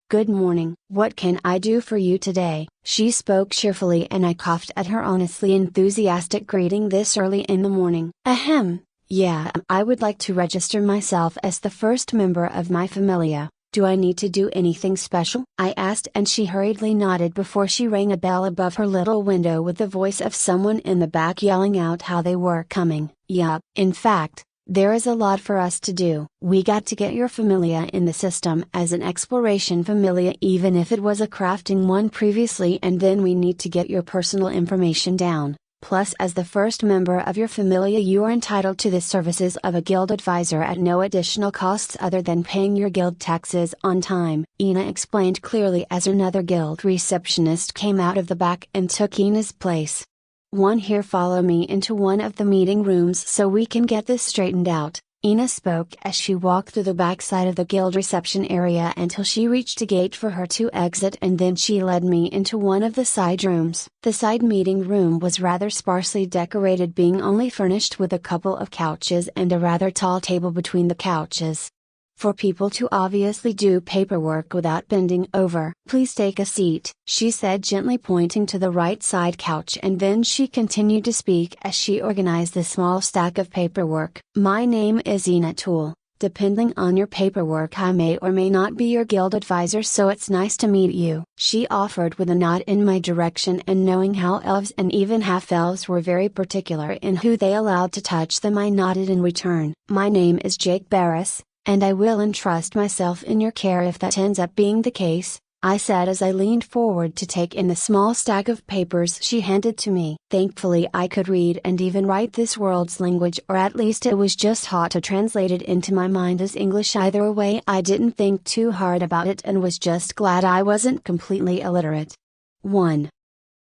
Good morning. What can I do for you today? She spoke cheerfully, and I coughed at her honestly enthusiastic greeting this early in the morning. Ahem. Yeah, I would like to register myself as the first member of my familia. Do I need to do anything special? I asked, and she hurriedly nodded before she rang a bell above her little window with the voice of someone in the back yelling out how they were coming. Yup. In fact, there is a lot for us to do. We got to get your familia in the system as an exploration familia, even if it was a crafting one previously, and then we need to get your personal information down. Plus, as the first member of your familia, you are entitled to the services of a guild advisor at no additional costs other than paying your guild taxes on time, Ina explained clearly as another guild receptionist came out of the back and took Ina's place. One here, follow me into one of the meeting rooms so we can get this straightened out. Ina spoke as she walked through the back side of the guild reception area until she reached a gate for her to exit, and then she led me into one of the side rooms. The side meeting room was rather sparsely decorated, being only furnished with a couple of couches and a rather tall table between the couches. For people to obviously do paperwork without bending over. "Please take a seat," she said, gently pointing to the right side couch, and then she continued to speak as she organized the small stack of paperwork. "My name is Ina Tool. Depending on your paperwork, I may or may not be your guild advisor, so it's nice to meet you," she offered with a nod in my direction, and knowing how elves and even half-elves were very particular in who they allowed to touch them, I nodded in return. "My name is Jake Barris, and I will entrust myself in your care if that ends up being the case," I said as I leaned forward to take in the small stack of papers she handed to me. Thankfully I could read and even write this world's language, or at least it was just hot to translate it into my mind as English. Either way, I didn't think too hard about it and was just glad I wasn't completely illiterate. 1.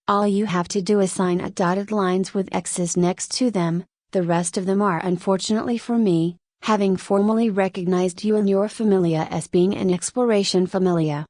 All you have to do is sign at dotted lines with X's next to them. The rest of them are, unfortunately for me, having formally recognized you and your familia as being an exploration familia.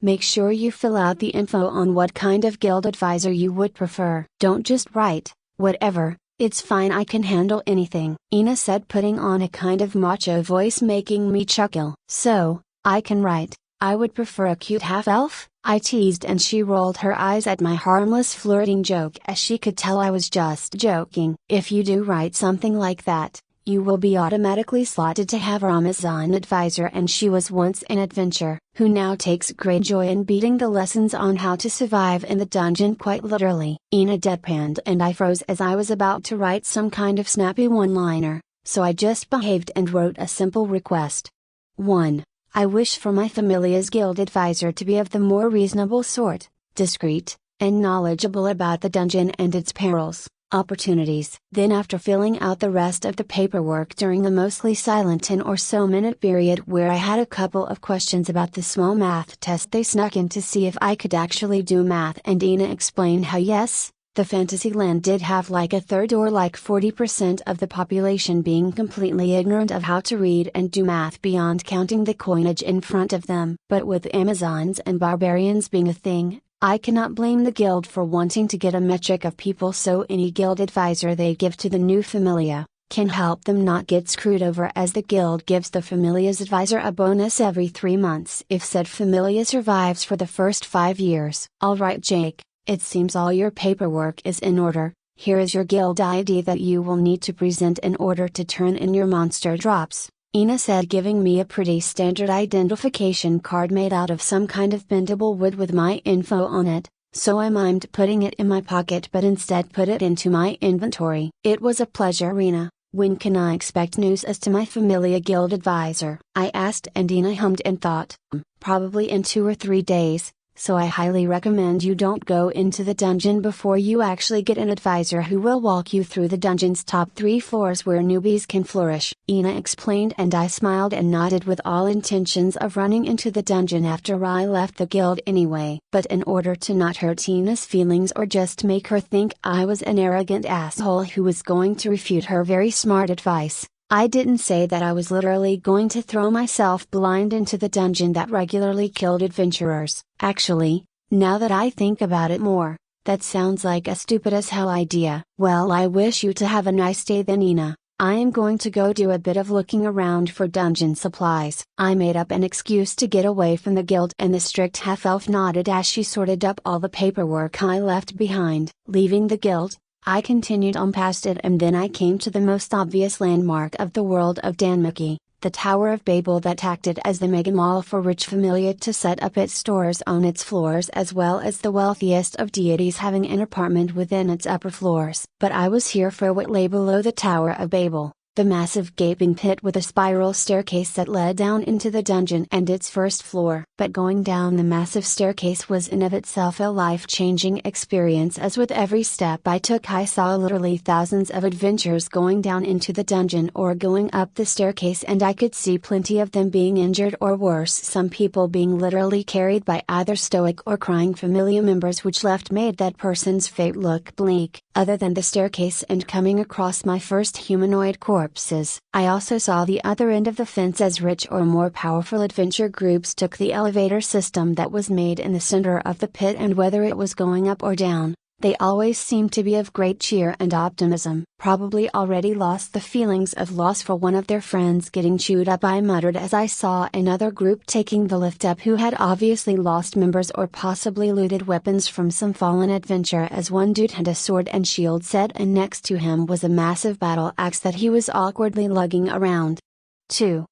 Make sure you fill out the info on what kind of guild advisor you would prefer. Don't just write, "Whatever, it's fine, I can handle anything," Ina said, putting on a kind of macho voice making me chuckle. "So, I can write, I would prefer a cute half-elf?" I teased, and she rolled her eyes at my harmless flirting joke as she could tell I was just joking. "If you do write something like that, you will be automatically slotted to have our Amazon advisor, and she was once an adventurer, who now takes great joy in beating the lessons on how to survive in the dungeon, quite literally." Ina deadpanned, and I froze as I was about to write some kind of snappy one-liner, so I just behaved and wrote a simple request. 1. I wish for my familia's guild advisor to be of the more reasonable sort, discreet, and knowledgeable about the dungeon and its perils, opportunities. Then, after filling out the rest of the paperwork during the mostly silent 10 or so minute period where I had a couple of questions about the small math test they snuck in to see if I could actually do math, and Ina explained how yes, the Fantasyland did have like a third or like 40% of the population being completely ignorant of how to read and do math beyond counting the coinage in front of them. But with Amazons and barbarians being a thing, I cannot blame the guild for wanting to get a metric of people, so any guild advisor they give to the new familia can help them not get screwed over, as the guild gives the familia's advisor a bonus every 3 months if said familia survives for the first 5 years. "Alright Jake, it seems all your paperwork is in order. Here is your guild ID that you will need to present in order to turn in your monster drops," Ina said, giving me a pretty standard identification card made out of some kind of bendable wood with my info on it, so I mimed putting it in my pocket but instead put it into my inventory. "It was a pleasure, Ina. When can I expect news as to my familia guild advisor?" I asked, and Ina hummed and thought, "Probably in 2 or 3 days. So I highly recommend you don't go into the dungeon before you actually get an advisor who will walk you through the dungeon's top 3 floors where newbies can flourish," Ina explained, and I smiled and nodded, with all intentions of running into the dungeon after I left the guild anyway. But in order to not hurt Ina's feelings or just make her think I was an arrogant asshole who was going to refute her very smart advice, I didn't say that I was literally going to throw myself blind into the dungeon that regularly killed adventurers. Actually, now that I think about it more, that sounds like a stupid as hell idea. "Well, I wish you to have a nice day then, Ina. I am going to go do a bit of looking around for dungeon supplies." I made up an excuse to get away from the guild, and the strict half-elf nodded as she sorted up all the paperwork I left behind. Leaving the guild, I continued on past it, and then I came to the most obvious landmark of the world of Danmuki, the Tower of Babel, that acted as the mega mall for rich familia to set up its stores on its floors, as well as the wealthiest of deities having an apartment within its upper floors. But I was here for what lay below the Tower of Babel, the massive gaping pit with a spiral staircase that led down into the dungeon and its first floor. But going down the massive staircase was in of itself a life-changing experience, as with every step I took I saw literally thousands of adventurers going down into the dungeon or going up the staircase, and I could see plenty of them being injured or worse, some people being literally carried by either stoic or crying familia members, which made that person's fate look bleak. Other than the staircase and coming across my first humanoid corpse, corpses. I also saw the other end of the fence as rich or more powerful adventure groups took the elevator system that was made in the center of the pit, and whether it was going up or down, they always seemed to be of great cheer and optimism. Probably already lost the feelings of loss for one of their friends getting chewed up, I muttered as I saw another group taking the lift up who had obviously lost members or possibly looted weapons from some fallen adventure, as one dude had a sword and shield set and next to him was a massive battle axe that he was awkwardly lugging around. 2.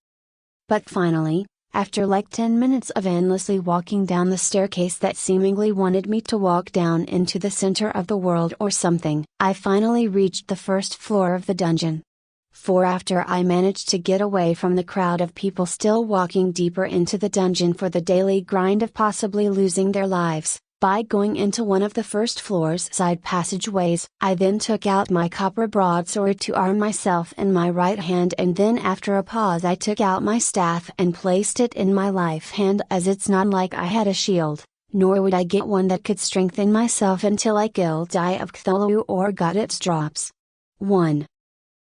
But finally, after like 10 minutes of endlessly walking down the staircase that seemingly wanted me to walk down into the center of the world or something, I finally reached the first floor of the dungeon. For after I managed to get away from the crowd of people still walking deeper into the dungeon for the daily grind of possibly losing their lives, by going into one of the first floor's side passageways, I then took out my copper broadsword to arm myself in my right hand, and then after a pause I took out my staff and placed it in my left hand, as it's not like I had a shield, nor would I get one that could strengthen myself until I killed Eye of Cthulhu or got its drops. 1.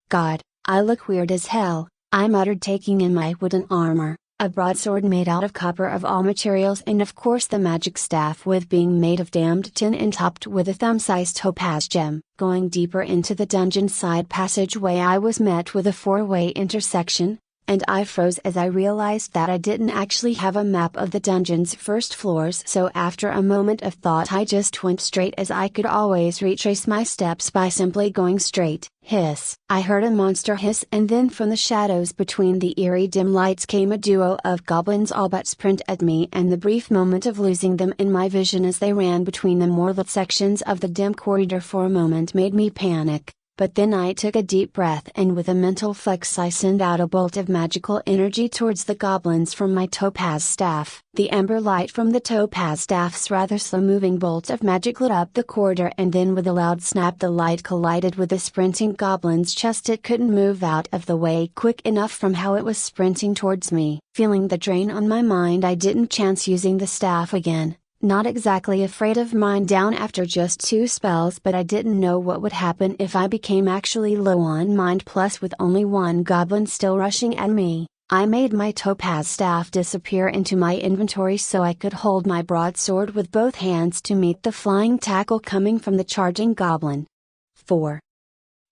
God, I look weird as hell, I muttered, taking in my wooden armor, a broadsword made out of copper of all materials, and of course the magic staff with being made of damned tin and topped with a thumb-sized topaz gem. Going deeper into the dungeon side passageway I was met with a 4-way intersection, and I froze as I realized that I didn't actually have a map of the dungeon's first floors, so after a moment of thought I just went straight, as I could always retrace my steps by simply going straight. Hiss! I heard a monster hiss, and then from the shadows between the eerie dim lights came a duo of goblins all but sprint at me, and the brief moment of losing them in my vision as they ran between the more lit sections of the dim corridor for a moment made me panic. But then I took a deep breath, and with a mental flex I sent out a bolt of magical energy towards the goblins from my topaz staff. The ember light from the topaz staff's rather slow-moving bolt of magic lit up the corridor, and then with a loud snap the light collided with the sprinting goblin's chest. It couldn't move out of the way quick enough from how it was sprinting towards me. Feeling the drain on my mind, I didn't chance using the staff again. Not exactly afraid of mine down after just 2 spells, but I didn't know what would happen if I became actually low on mind, plus with only one goblin still rushing at me. I made my topaz staff disappear into my inventory so I could hold my broadsword with both hands to meet the flying tackle coming from the charging goblin. 4.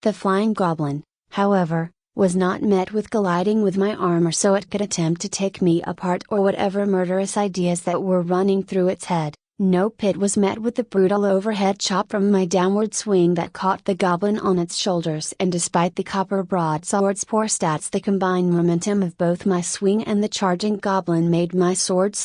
The flying goblin, however, was not met with gliding with my armor so it could attempt to take me apart or whatever murderous ideas that were running through its head. Nope, it was met with the brutal overhead chop from my downward swing that caught the goblin on its shoulders, and despite the copper broadsword's poor stats, the combined momentum of both my swing and the charging goblin made my sword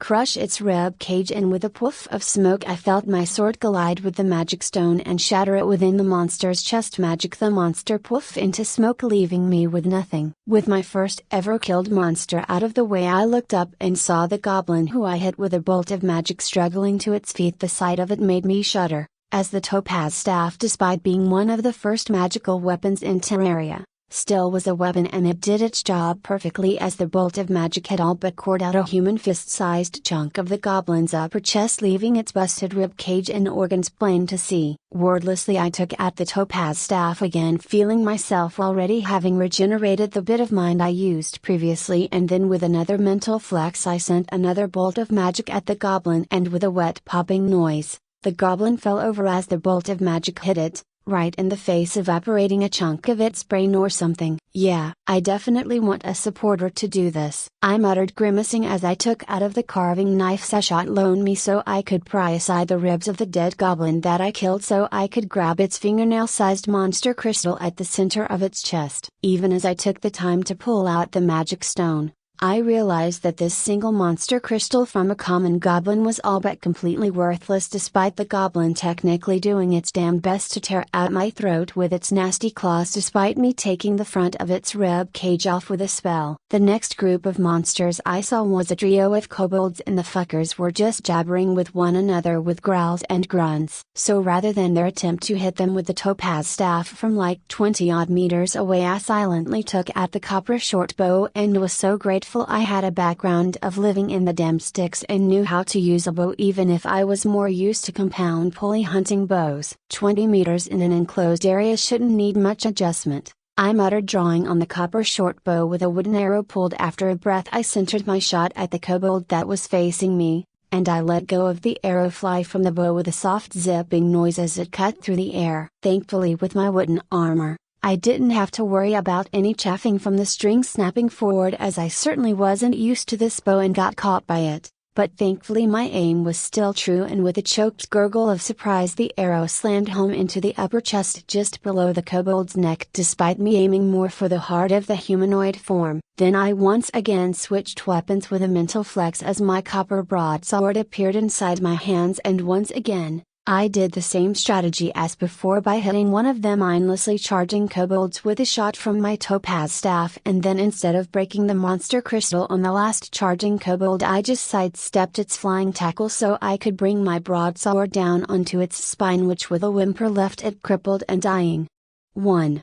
crush its rib cage, and with a puff of smoke I felt my sword collide with the magic stone and shatter it within the monster's chest. Magic, the monster puff into smoke, leaving me with nothing. With my first ever killed monster out of the way, I looked up and saw the goblin who I hit with a bolt of magic struggling to its feet. The sight of it made me shudder, as the topaz staff, despite being one of the first magical weapons in Terraria, still was a weapon, and it did its job perfectly, as the bolt of magic had all but cored out a human fist-sized chunk of the goblin's upper chest, leaving its busted rib cage and organs plain to see. Wordlessly I took at the topaz staff again, feeling myself already having regenerated the bit of mind I used previously, and then with another mental flex I sent another bolt of magic at the goblin, and with a wet popping noise, the goblin fell over as the bolt of magic hit it, right in the face, evaporating a chunk of its brain or something. Yeah, I definitely want a supporter to do this, I muttered, grimacing as I took out of the carving knife Sashot loaned me so I could pry aside the ribs of the dead goblin that I killed, so I could grab its fingernail-sized monster crystal at the center of its chest. Even as I took the time to pull out the magic stone, I realized that this single monster crystal from a common goblin was all but completely worthless, despite the goblin technically doing its damn best to tear out my throat with its nasty claws, despite me taking the front of its rib cage off with a spell. The next group of monsters I saw was a trio of kobolds, and the fuckers were just jabbering with one another with growls and grunts. So rather than their attempt to hit them with the topaz staff from like 20 odd meters away, I silently took at the copper short bow, and was so grateful I had a background of living in the damn sticks and knew how to use a bow, even if I was more used to compound pulley hunting bows. 20 meters in an enclosed area shouldn't need much adjustment, I muttered, drawing on the copper short bow with a wooden arrow pulled. After a breath I centered my shot at the kobold that was facing me, and I let go of the arrow fly from the bow with a soft zipping noise as it cut through the air. Thankfully, with my wooden armor, I didn't have to worry about any chafing from the string snapping forward, as I certainly wasn't used to this bow and got caught by it. But thankfully my aim was still true, and with a choked gurgle of surprise the arrow slammed home into the upper chest just below the kobold's neck, despite me aiming more for the heart of the humanoid form. Then I once again switched weapons with a mental flex as my copper broadsword appeared inside my hands, and once again, I did the same strategy as before by hitting one of them mindlessly charging kobolds with a shot from my topaz staff, and then instead of breaking the monster crystal on the last charging kobold, I just sidestepped its flying tackle so I could bring my broadsword down onto its spine, which with a whimper left it crippled and dying. 1.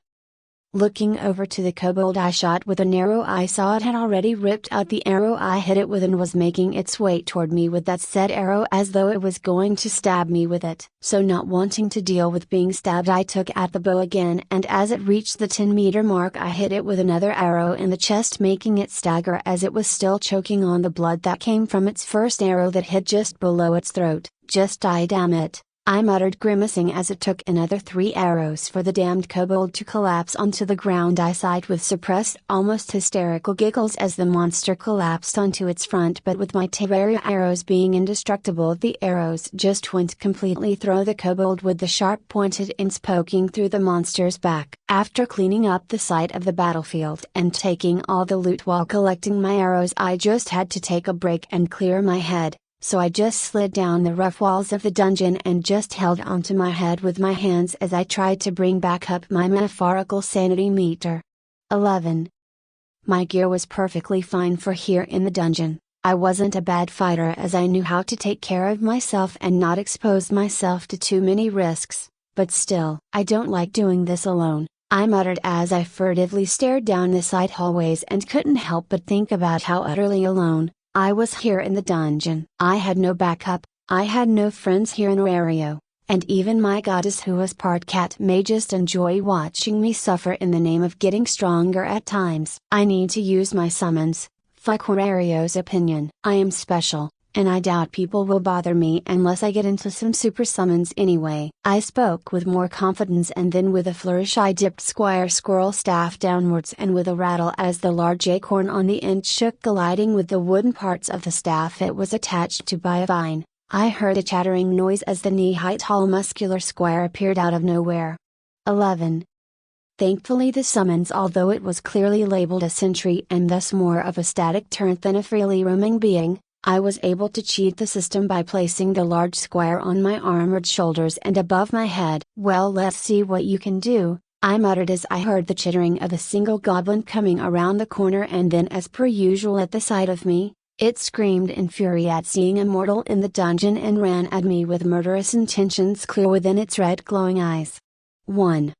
Looking over to the kobold I shot with an arrow, I saw it had already ripped out the arrow I hit it with and was making its way toward me with that said arrow as though it was going to stab me with it. So not wanting to deal with being stabbed, I took at the bow again, and as it reached the 10-meter mark I hit it with another arrow in the chest, making it stagger as it was still choking on the blood that came from its first arrow that hit just below its throat. Just die, damn it, I muttered, grimacing as it took another 3 arrows for the damned kobold to collapse onto the ground. I sighed with suppressed, almost hysterical giggles as the monster collapsed onto its front, but with my Terrarian arrows being indestructible, the arrows just went completely through the kobold, with the sharp pointed ends poking through the monster's back. After cleaning up the site of the battlefield and taking all the loot while collecting my arrows, I just had to take a break and clear my head. So I just slid down the rough walls of the dungeon and just held onto my head with my hands as I tried to bring back up my metaphorical sanity meter. 11. My gear was perfectly fine for here in the dungeon. I wasn't a bad fighter, as I knew how to take care of myself and not expose myself to too many risks, but still, I don't like doing this alone, I muttered as I furtively stared down the side hallways and couldn't help but think about how utterly alone I was here in the dungeon. I had no backup, I had no friends here in Terrarian, and even my goddess, who was part cat, may just enjoy watching me suffer in the name of getting stronger at times. I need to use my summons. Fuck Terrarian's opinion. I am special, and I doubt people will bother me unless I get into some super summons anyway. I spoke with more confidence, and then with a flourish I dipped Squire Squirrel staff downwards, and with a rattle as the large acorn on the end shook, colliding with the wooden parts of the staff it was attached to by a vine, I heard a chattering noise as the knee-high tall muscular squire appeared out of nowhere. 11. Thankfully the summons, although it was clearly labeled a sentry and thus more of a static turret than a freely roaming being, I was able to cheat the system by placing the large squire on my armored shoulders and above my head. Well, let's see what you can do, I muttered as I heard the chittering of a single goblin coming around the corner, and then, as per usual at the sight of me, it screamed in fury at seeing a mortal in the dungeon and ran at me with murderous intentions clear within its red glowing eyes. 1.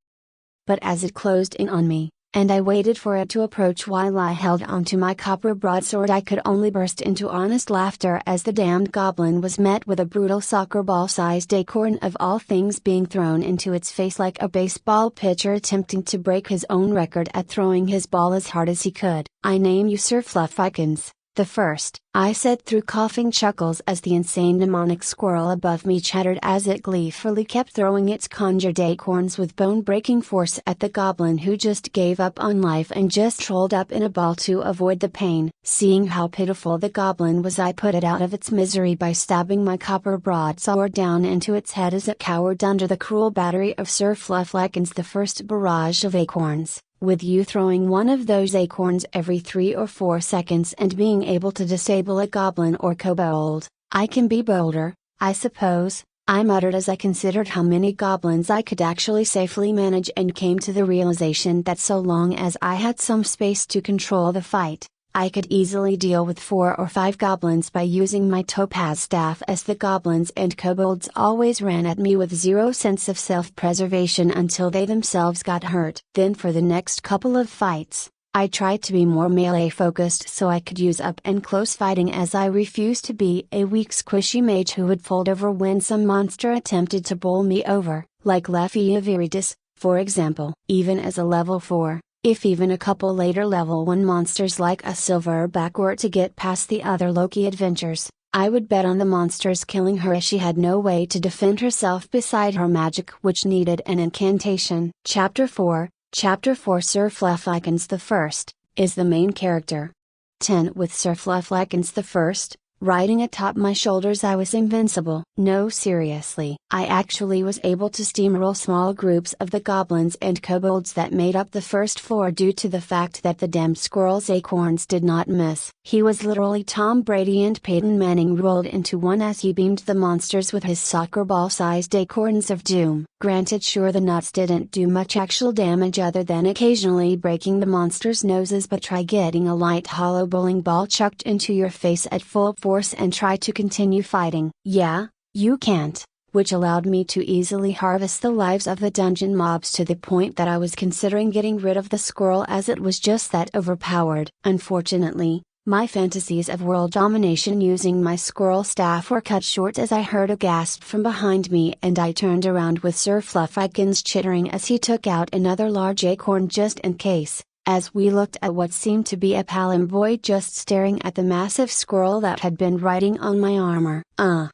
But as it closed in on me, and I waited for it to approach while I held onto my copper broadsword, I could only burst into honest laughter as the damned goblin was met with a brutal soccer ball-sized acorn of all things being thrown into its face like a baseball pitcher attempting to break his own record at throwing his ball as hard as he could. I name you Sir Fluffykins the first, I said through coughing chuckles as the insane demonic squirrel above me chattered as it gleefully kept throwing its conjured acorns with bone-breaking force at the goblin, who just gave up on life and just rolled up in a ball to avoid the pain. Seeing how pitiful the goblin was, I put it out of its misery by stabbing my copper broadsword down into its head as it cowered under the cruel battery of Sir Fluffykins the first barrage of acorns. With you throwing one of those acorns every 3 or 4 seconds and being able to disable a goblin or kobold, I can be bolder, I suppose, I muttered as I considered how many goblins I could actually safely manage, and came to the realization that so long as I had some space to control the fight, I could easily deal with 4 or 5 goblins by using my topaz staff, as the goblins and kobolds always ran at me with zero sense of self-preservation until they themselves got hurt. Then for the next couple of fights, I tried to be more melee focused so I could use up and close fighting, as I refused to be a weak squishy mage who would fold over when some monster attempted to bowl me over, like Lefty Viridis, For example, even as a level 4, if even a couple later level 1 monsters like a silverback were to get past the other Loki adventures, I would bet on the monsters killing her as she had no way to defend herself beside her magic, which needed an incantation. Chapter 4 Sir Fluffykins the First is the main character. 10 With Sir Fluffykins the First riding atop my shoulders, I was invincible. No, seriously. I actually was able to steamroll small groups of the goblins and kobolds that made up the first floor due to the fact that the damned squirrel's acorns did not miss. He was literally Tom Brady and Peyton Manning rolled into one as he beamed the monsters with his soccer ball-sized acorns of doom. Granted, sure, the nuts didn't do much actual damage other than occasionally breaking the monsters' noses, but try getting a light hollow bowling ball chucked into your face at full force and try to continue fighting. Yeah, you can't, which allowed me to easily harvest the lives of the dungeon mobs to the point that I was considering getting rid of the squirrel as it was just that overpowered. Unfortunately, my fantasies of world domination using my squirrel staff were cut short as I heard a gasp from behind me, and I turned around with Sir Fluffykins chittering as he took out another large acorn just in case, as we looked at what seemed to be a Palom boy just staring at the massive squirrel that had been riding on my armor.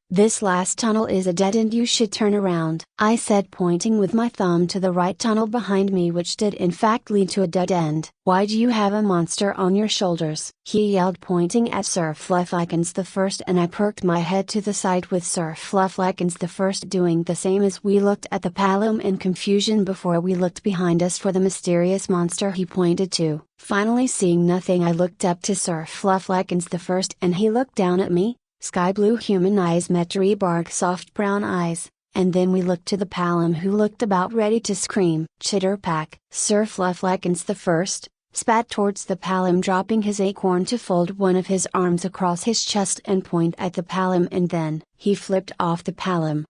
This last tunnel is a dead end, you should turn around," I said, pointing with my thumb to the right tunnel behind me, which did in fact lead to a dead end. "Why do you have a monster on your shoulders?" he yelled, pointing at Sir Fluffykins the First, and I perked my head to the side with Sir Fluffykins the First doing the same as we looked at the Palom in confusion before we looked behind us for the mysterious monster he pointed to. Finally seeing nothing, I looked up to Sir Fluffykins the First and he looked down at me. Sky blue human eyes met rebark soft brown eyes, and then we looked to the Palom, who looked about ready to scream. "Chitterpack!" Sir Fluffykins the First spat towards the Palom, dropping his acorn to fold one of his arms across his chest and point at the Palom, and then he flipped off the Palom.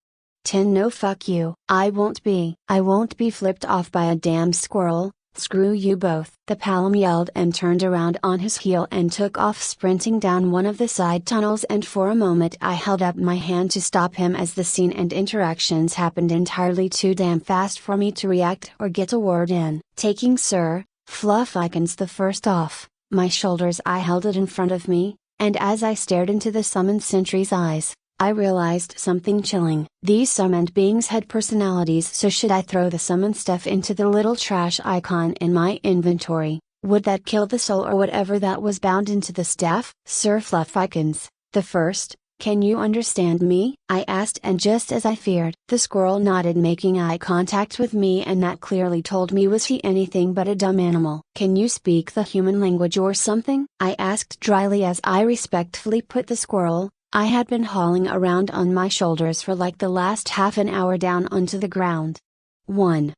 10 No, fuck you. I won't be flipped off by a damn squirrel. Screw you both. The Palom yelled and turned around on his heel and took off sprinting down one of the side tunnels, and for a moment I held up my hand to stop him as the scene and interactions happened entirely too damn fast for me to react or get a word in. Taking Sir Fluffykins the First off my shoulders, I held it in front of me, and as I stared into the summoned sentry's eyes, I realized something chilling. These summoned beings had personalities, so should I throw the summoned stuff into the little trash icon in my inventory, would that kill the soul or whatever that was bound into the staff? "Sir Fluffykins the First, can you understand me?" I asked, and just as I feared, the squirrel nodded, making eye contact with me, and that clearly told me was he anything but a dumb animal. "Can you speak the human language or something?" I asked dryly as I respectfully put the squirrel I had been hauling around on my shoulders for like the last half an hour down onto the ground. 1.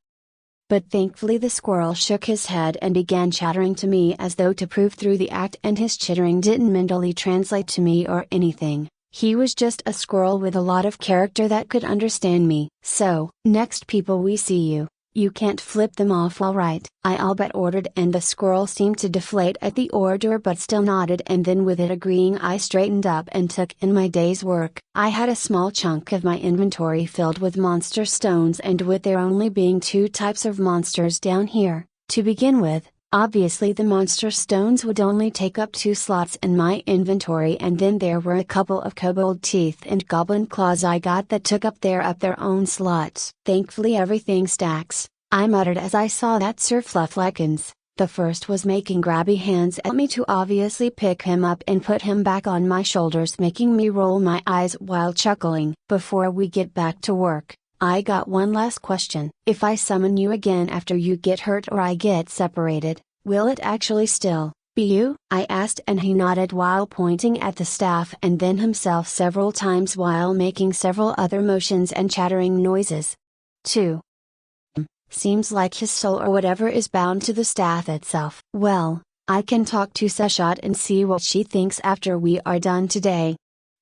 But thankfully the squirrel shook his head and began chattering to me as though to prove through the act, and his chittering didn't mentally translate to me or anything. He was just a squirrel with a lot of character that could understand me. "So, next people we see you can't flip them off, alright?" I all but ordered, and the squirrel seemed to deflate at the order but still nodded, and then with it agreeing I straightened up and took in my day's work. I had a small chunk of my inventory filled with monster stones, and with there only being 2 types of monsters down here, to begin with, obviously the monster stones would only take up 2 slots in my inventory, and then there were a couple of kobold teeth and goblin claws I got that took up their own slots. "Thankfully everything stacks," I muttered as I saw that Sir Fluffykins the First was making grabby hands at me to obviously pick him up and put him back on my shoulders, making me roll my eyes while chuckling. "Before we get back to work, I got one last question. If I summon you again after you get hurt or I get separated, will it actually still be you?" I asked, and he nodded while pointing at the staff and then himself several times while making several other motions and chattering noises. 2. Seems like his soul or whatever is bound to the staff itself. "Well, I can talk to Seshat and see what she thinks after we are done today."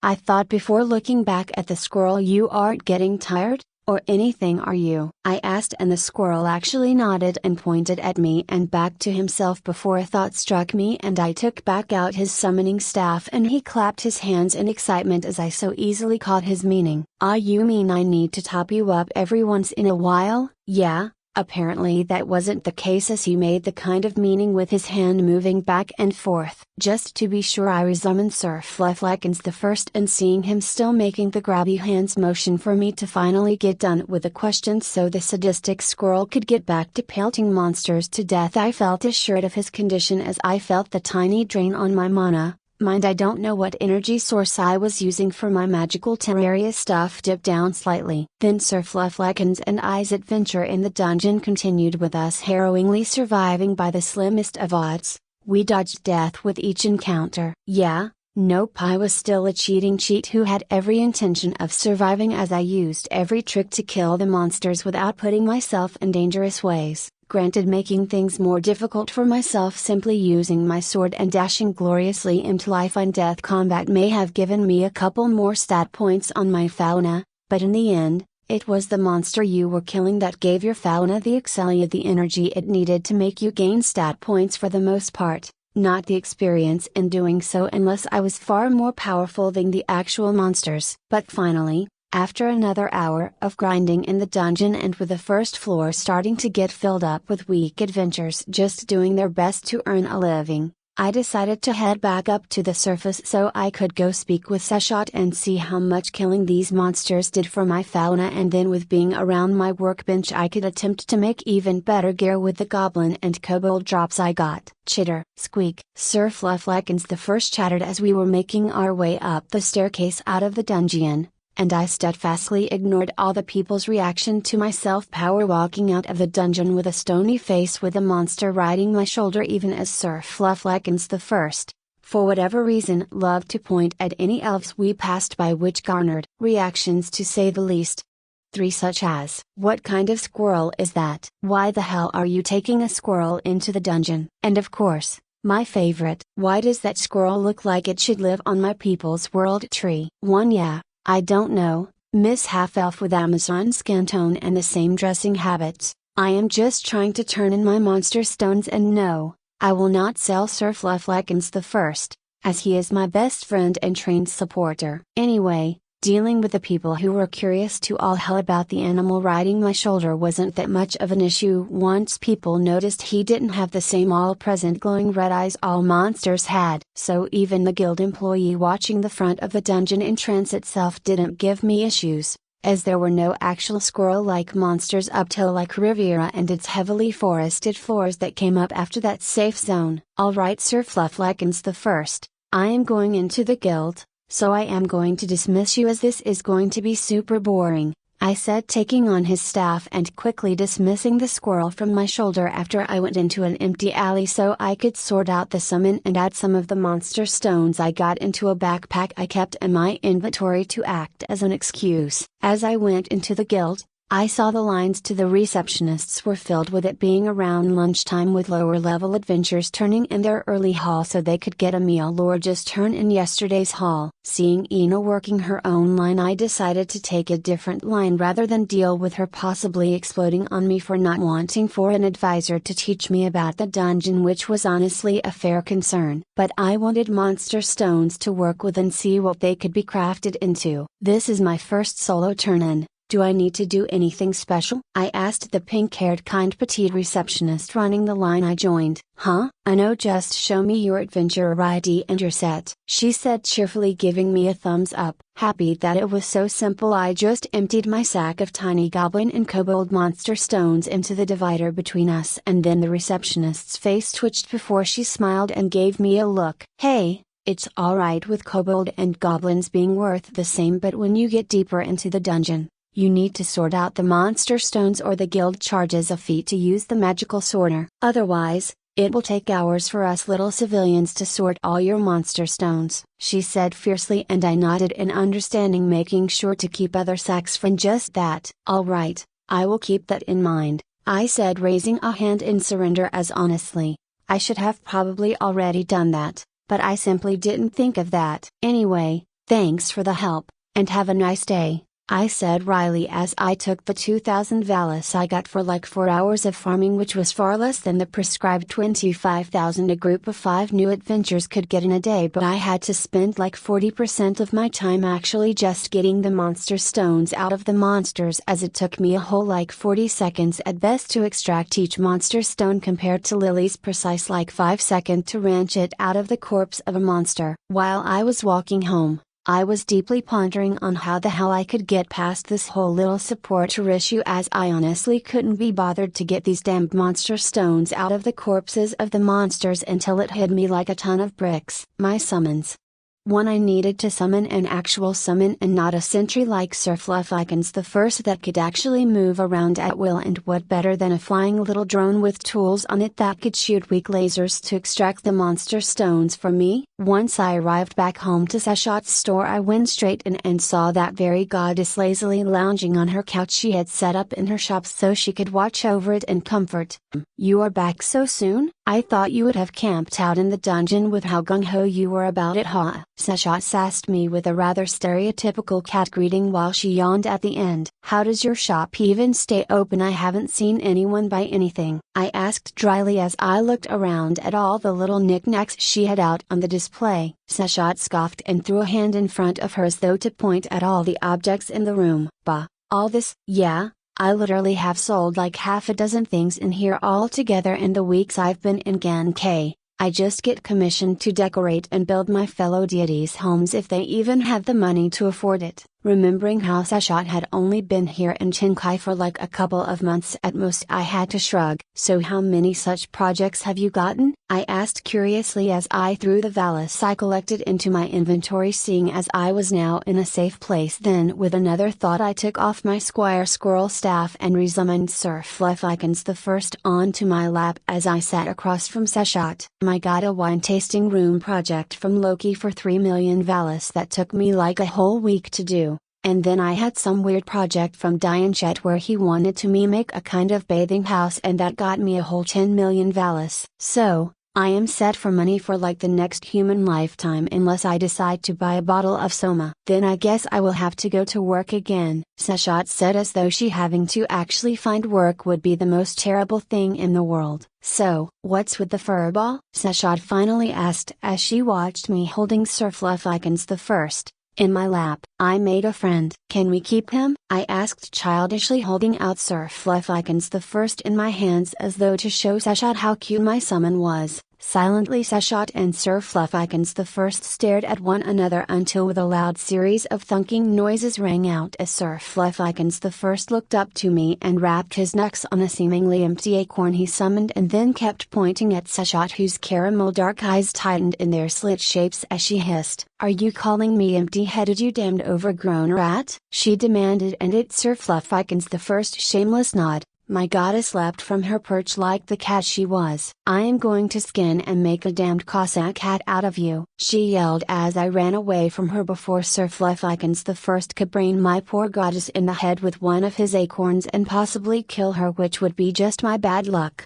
I thought before looking back at the squirrel. "You aren't getting tired, or anything, are you?" I asked, and the squirrel actually nodded and pointed at me and back to himself before a thought struck me, and I took back out his summoning staff and he clapped his hands in excitement as I so easily caught his meaning. "Ah, you mean I need to top you up every once in a while?" "Yeah, Apparently that wasn't the case, as he made the kind of meaning with his hand moving back and forth. Just to be sure, I resummoned Sir Fluffleckins the first, and seeing him still making the grabby hands motion for me to finally get done with the questions so the sadistic squirrel could get back to pelting monsters to death, I felt assured of his condition as I felt the tiny drain on my mana. Mind, I don't know what energy source I was using for my magical Terraria stuff dip down slightly. Then Sir Fluffleckins and I's adventure in the dungeon continued, with us harrowingly surviving by the slimmest of odds. We dodged death with each encounter. Yeah, nope, I was still a cheating cheat who had every intention of surviving, as I used every trick to kill the monsters without putting myself in dangerous ways. Granted, making things more difficult for myself simply using my sword and dashing gloriously into life and death combat may have given me a couple more stat points on my fauna, but in the end, it was the monster you were killing that gave your fauna the excelia, the energy it needed to make you gain stat points for the most part, not the experience in doing so, unless I was far more powerful than the actual monsters. But finally, after another hour of grinding in the dungeon, and with the first floor starting to get filled up with weak adventurers just doing their best to earn a living, I decided to head back up to the surface so I could go speak with Seshot and see how much killing these monsters did for my fauna, and then with being around my workbench I could attempt to make even better gear with the goblin and kobold drops I got. Chitter, squeak. Sir Fluffleckins the first chattered as we were making our way up the staircase out of the dungeon, and I steadfastly ignored all the people's reaction to my self-power walking out of the dungeon with a stony face with a monster riding my shoulder, even as Sir Fluffleckins the first, for whatever reason, loved to point at any elves we passed by, which garnered reactions to say the least. 3 such as, "What kind of squirrel is that? Why the hell are you taking a squirrel into the dungeon?" And of course, my favorite, "Why does that squirrel look like it should live on my people's world tree?" 1 Yeah, I don't know, Miss Half-Elf with Amazon skin tone and the same dressing habits, I am just trying to turn in my monster stones, and no, I will not sell Sir Fluffleckins the first, as he is my best friend and trained supporter. Anyway, dealing with the people who were curious to all hell about the animal riding my shoulder wasn't that much of an issue once people noticed he didn't have the same all-present glowing red eyes all monsters had. So even the guild employee watching the front of the dungeon entrance itself didn't give me issues, as there were no actual squirrel-like monsters up till like Riviera and its heavily forested floors that came up after that safe zone. Alright Sir Fluffleckins the first, I am going into the guild, so I am going to dismiss you as this is going to be super boring, I said, taking on his staff and quickly dismissing the squirrel from my shoulder after I went into an empty alley so I could sort out the summon and add some of the monster stones I got into a backpack I kept in my inventory to act as an excuse. As I went into the guild, I saw the lines to the receptionists were filled, with it being around lunchtime, with lower level adventurers turning in their early haul so they could get a meal or just turn in yesterday's haul. Seeing Ina working her own line, I decided to take a different line rather than deal with her possibly exploding on me for not wanting for an advisor to teach me about the dungeon, which was honestly a fair concern. But I wanted monster stones to work with and see what they could be crafted into. This is my first solo turn-in. Do I need to do anything special? I asked the pink-haired kind petite receptionist running the line I joined. Huh? I know, just show me your adventurer ID and you're set, she said cheerfully, giving me a thumbs up. Happy that it was so simple, I just emptied my sack of tiny goblin and kobold monster stones into the divider between us, and then the receptionist's face twitched before she smiled and gave me a look. Hey, it's alright with kobold and goblins being worth the same, but when you get deeper into the dungeon, you need to sort out the monster stones or the guild charges a fee to use the magical sorter. Otherwise, it will take hours for us little civilians to sort all your monster stones, she said fiercely, and I nodded in understanding, making sure to keep other sacks from just that. Alright, I will keep that in mind, I said, raising a hand in surrender, as honestly, I should have probably already done that, but I simply didn't think of that. Anyway, thanks for the help, and have a nice day. I said wryly as I took the 2,000 valis I got for like 4 hours of farming, which was far less than the prescribed 25,000 a group of 5 new adventures could get in a day, but I had to spend like 40% of my time actually just getting the monster stones out of the monsters, as it took me a whole like 40 seconds at best to extract each monster stone compared to Lily's precise like 5 seconds to wrench it out of the corpse of a monster. While I was walking home, I was deeply pondering on how the hell I could get past this whole little supporter issue, as I honestly couldn't be bothered to get these damned monster stones out of the corpses of the monsters until it hit me like a ton of bricks. My summons. 1. I needed to summon an actual summon and not a sentry like Sir Fluffykins the First that could actually move around at will, and what better than a flying little drone with tools on it that could shoot weak lasers to extract the monster stones for me? Once I arrived back home to Sashot's store, I went straight in and saw that very goddess lazily lounging on her couch she had set up in her shop so she could watch over it and comfort. You are back so soon? I thought you would have camped out in the dungeon with how gung-ho you were about it, huh? Sashot sassed me with a rather stereotypical cat greeting while she yawned at the end. How does your shop even stay open? I haven't seen anyone buy anything, I asked dryly as I looked around at all the little knickknacks she had out on the display. Sashot scoffed and threw a hand in front of her as though to point at all the objects in the room. Bah, all this? Yeah. I literally have sold like half a dozen things in here altogether in the weeks I've been in Gankei. I just get commissioned to decorate and build my fellow deities' homes if they even have the money to afford it. Remembering how Sashot had only been here in Chinkai for like a couple of months at most, I had to shrug. So how many such projects have you gotten? I asked curiously as I threw the valis I collected into my inventory, seeing as I was now in a safe place. Then with another thought I took off my Squire Squirrel staff and resummoned Sir Fluffykins the First onto my lap as I sat across from Sashot. I got a wine tasting room project from Loki for 3 million valis that took me like a whole week to do. And then I had some weird project from Dianchet where he wanted to make a kind of bathing house, and that got me a whole 10 million valis. So, I am set for money for like the next human lifetime unless I decide to buy a bottle of Soma. Then I guess I will have to go to work again, Sashot said, as though she having to actually find work would be the most terrible thing in the world. So, what's with the furball? Sashot finally asked as she watched me holding Sir Fluffykins the First in my lap. I made a friend. Can we keep him? I asked childishly, holding out Sir Fluffykins the First in my hands as though to show Sashot how cute my summon was. Silently Sashot and Sir Fluffykins the First stared at one another until with a loud series of thunking noises rang out as Sir Fluffykins the First looked up to me and rapped his knucks on a seemingly empty acorn he summoned, and then kept pointing at Sashot, whose caramel dark eyes tightened in their slit shapes as she hissed, "Are you calling me empty-headed, you damned overgrown rat?" she demanded, and at Sir Fluffykins the First shameless nod. My goddess leapt from her perch like the cat she was. "I am going to skin and make a damned Cossack cat out of you," she yelled as I ran away from her before Sir Fluffykins the First could brain my poor goddess in the head with one of his acorns and possibly kill her, which would be just my bad luck.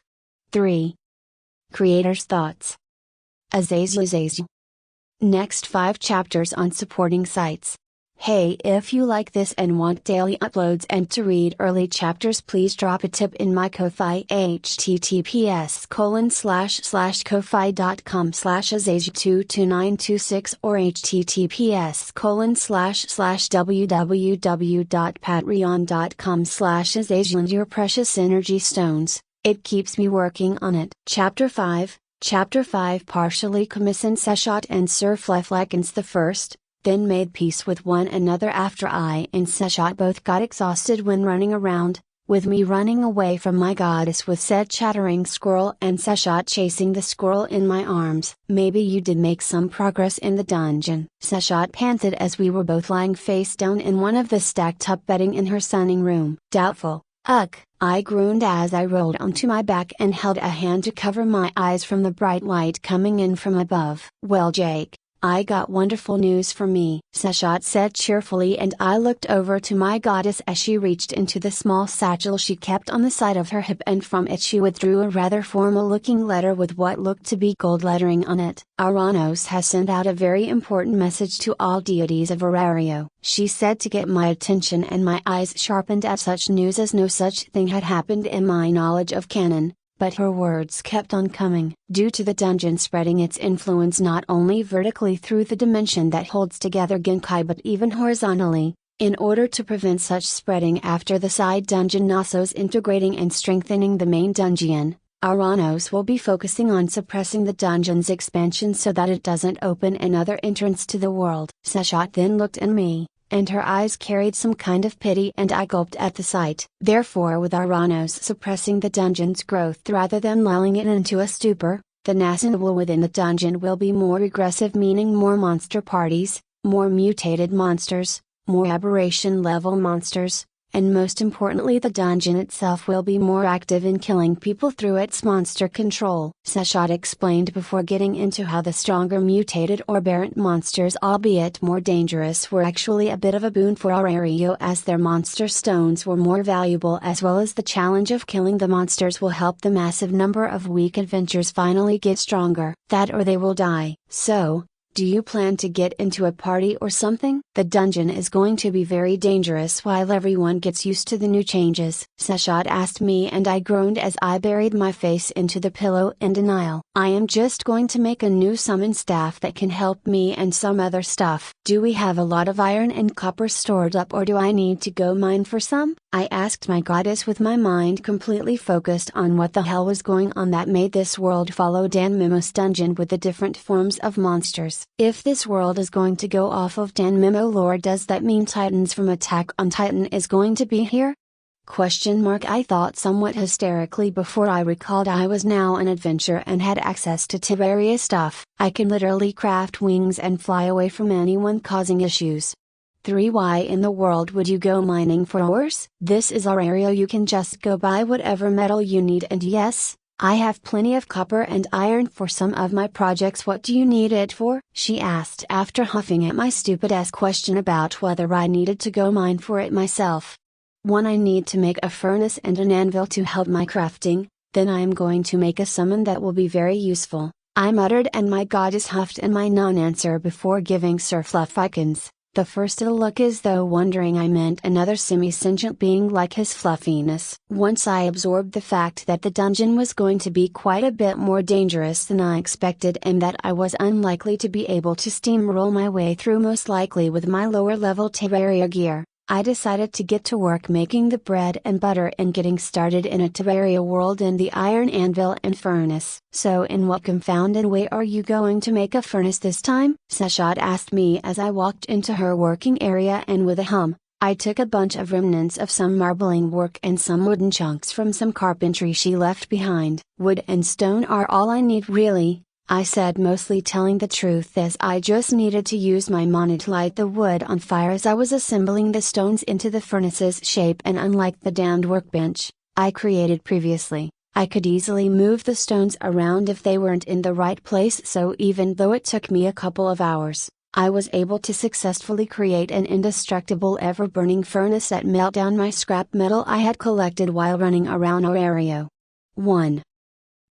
3. Creator's Thoughts. Azazel. Next 5 chapters on supporting sites. Hey, if you like this and want daily uploads and to read early chapters, please drop a tip in my Ko-Fi, https://ko-fi.com/azazel22926 or https://www.patreon.com/azazel, and your precious energy stones. It keeps me working on it. Chapter 5. Chapter 5 partially commissioned Sashot and Sir Fluffykins the First, then made peace with one another after I and Sashot both got exhausted when running around, with me running away from my goddess with said chattering squirrel and Sashot chasing the squirrel in my arms. "Maybe you did make some progress in the dungeon," Sashot panted as we were both lying face down in one of the stacked up bedding in her sunning room. "Doubtful, ugh," I groaned as I rolled onto my back and held a hand to cover my eyes from the bright light coming in from above. "Well, Jake, I got wonderful news for me, Seshat said cheerfully, and I looked over to my goddess as she reached into the small satchel she kept on the side of her hip, and from it she withdrew a rather formal-looking letter with what looked to be gold lettering on it. Aranos has sent out a very important message to all deities of Arario, she said, to get my attention, and my eyes sharpened at such news, as no such thing had happened in my knowledge of canon. But her words kept on coming. Due to the dungeon spreading its influence not only vertically through the dimension that holds together Genkai but even horizontally, in order to prevent such spreading after the side dungeon Nasos integrating and strengthening the main dungeon, Aranos will be focusing on suppressing the dungeon's expansion so that it doesn't open another entrance to the world. Seshat then looked at me, and her eyes carried some kind of pity, and I gulped at the sight. Therefore, with Aranos suppressing the dungeon's growth rather than lulling it into a stupor, the Nasanable within the dungeon will be more regressive, meaning more monster parties, more mutated monsters, more aberration level monsters, and most importantly the dungeon itself will be more active in killing people through its monster control. Seshat explained before getting into how the stronger mutated or aberrant monsters, albeit more dangerous, were actually a bit of a boon for Arario, as their monster stones were more valuable, as well as the challenge of killing the monsters will help the massive number of weak adventurers finally get stronger. That or they will die. So, do you plan to get into a party or something? The dungeon is going to be very dangerous while everyone gets used to the new changes, Seshat asked me, and I groaned as I buried my face into the pillow in denial. I am just going to make a new summon staff that can help me and some other stuff. Do we have a lot of iron and copper stored up, or do I need to go mine for some? I asked my goddess, with my mind completely focused on what the hell was going on that made this world follow Dan Mimo's dungeon with the different forms of monsters. If this world is going to go off of Dan Mimo lore, does that mean Titans from Attack on Titan is going to be here? I thought somewhat hysterically before I recalled I was now an adventurer and had access to Terraria stuff. I can literally craft wings and fly away from anyone causing issues. 3. Why in the world would you go mining for ores? This is Arario, you can just go buy whatever metal you need, and yes, I have plenty of copper and iron for some of my projects. What do you need it for? She asked after huffing at my stupid-ass question about whether I needed to go mine for it myself. 1. I need to make a furnace and an anvil to help my crafting, then I am going to make a summon that will be very useful, I muttered, and my goddess huffed in my non-answer before giving Sir Fluffykins the first look, as though wondering I meant another semi-sentient being like his fluffiness. Once I absorbed the fact that the dungeon was going to be quite a bit more dangerous than I expected, and that I was unlikely to be able to steamroll my way through, most likely with my lower level Terraria gear, I decided to get to work making the bread and butter and getting started in a Terraria world in the iron anvil and furnace. So in what confounded way are you going to make a furnace this time? Seshat asked me as I walked into her working area, and with a hum, I took a bunch of remnants of some marbling work and some wooden chunks from some carpentry she left behind. Wood and stone are all I need, really, I said, mostly telling the truth, as I just needed to use my mana to light the wood on fire as I was assembling the stones into the furnace's shape, and unlike the damned workbench I created previously, I could easily move the stones around if they weren't in the right place, so even though it took me a couple of hours, I was able to successfully create an indestructible ever-burning furnace that melt down my scrap metal I had collected while running around Arario. 1.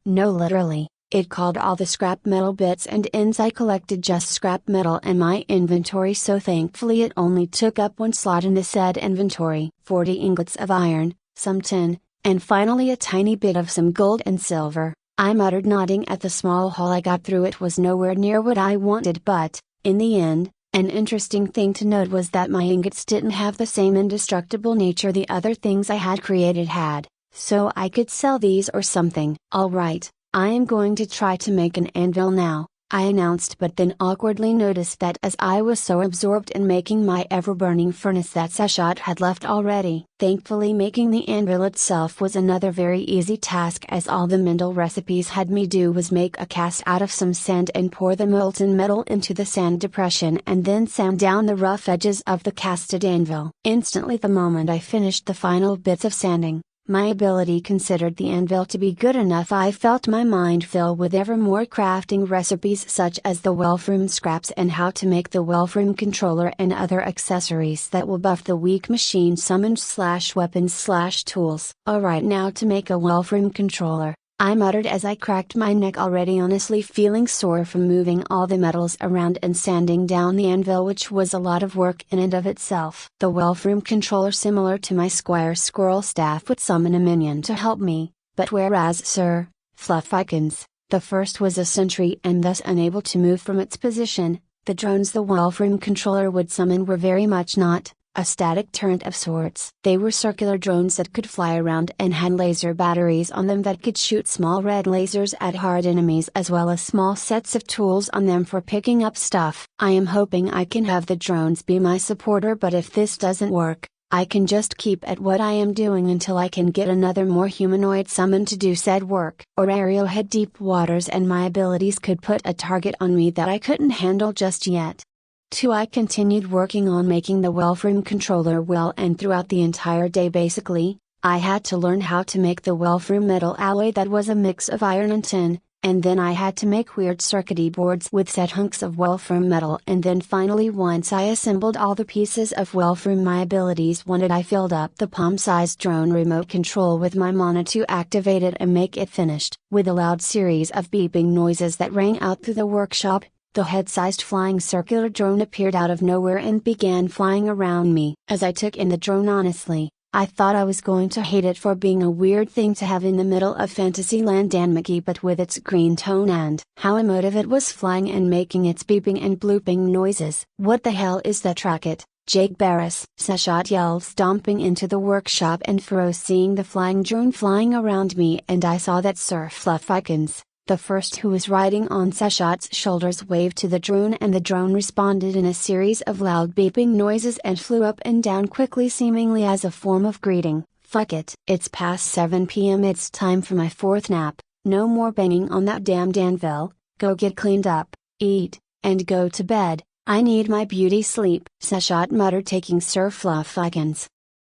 No, literally. It called all the scrap metal bits and ends I collected just scrap metal in my inventory, so thankfully it only took up one slot in the said inventory. 40 ingots of iron, some tin, and finally a tiny bit of some gold and silver, I muttered, nodding at the small haul I got through. It was nowhere near what I wanted, but, in the end, an interesting thing to note was that my ingots didn't have the same indestructible nature the other things I had created had, so I could sell these or something. Alright, I am going to try to make an anvil now, I announced, but then awkwardly noticed that as I was so absorbed in making my ever-burning furnace that Seshat had left already. Thankfully, making the anvil itself was another very easy task, as all the Mendel recipes had me do was make a cast out of some sand and pour the molten metal into the sand depression and then sand down the rough edges of the casted anvil. Instantly, the moment I finished the final bits of sanding, My ability considered the anvil to be good enough. I felt my mind fill with ever more crafting recipes such as the Wolfram scraps and how to make the Wolfram controller and other accessories that will buff the weak machine summons / weapons / tools. Alright, now to make a Wolfram controller, I muttered as I cracked my neck, already honestly feeling sore from moving all the metals around and sanding down the anvil, which was a lot of work in and of itself. The Wolfram controller, similar to my Squire Squirrel staff, would summon a minion to help me, but whereas Sir Fluffykins, the first, was a sentry and thus unable to move from its position, the drones the Wolfram controller would summon were very much not a static turret of sorts. They were circular drones that could fly around and had laser batteries on them that could shoot small red lasers at hard enemies, as well as small sets of tools on them for picking up stuff. I am hoping I can have the drones be my supporter, but if this doesn't work, I can just keep at what I am doing until I can get another more humanoid summoned to do said work. Terrarian had deep waters and my abilities could put a target on me that I couldn't handle just yet. 2. I continued working on making the Wolfram controller well, and throughout the entire day basically, I had to learn how to make the Wolfram metal alloy that was a mix of iron and tin, and then I had to make weird circuity boards with set hunks of Wolfram metal, and then finally once I assembled all the pieces of Wolfram my abilities wanted, I filled up the palm-sized drone remote control with my mana to activate it and make it finished. With a loud series of beeping noises that rang out through the workshop, the head-sized flying circular drone appeared out of nowhere and began flying around me. As I took in the drone honestly, I thought I was going to hate it for being a weird thing to have in the middle of Fantasyland Danmuki, but with its green tone and how emotive it was flying and making its beeping and blooping noises. What the hell is that racket, Jake Barris? Sashot yelled, stomping into the workshop and froze seeing the flying drone flying around me, and I saw that Sir Fluffykins, the first who was riding on Sashot's shoulders, waved to the drone, and the drone responded in a series of loud beeping noises and flew up and down quickly, seemingly as a form of greeting. Fuck it. It's past 7 p.m. It's time for my 4th nap. No more banging on that damned anvil. Go get cleaned up, eat, and go to bed. I need my beauty sleep, Sashot muttered, taking Sir Fluffykins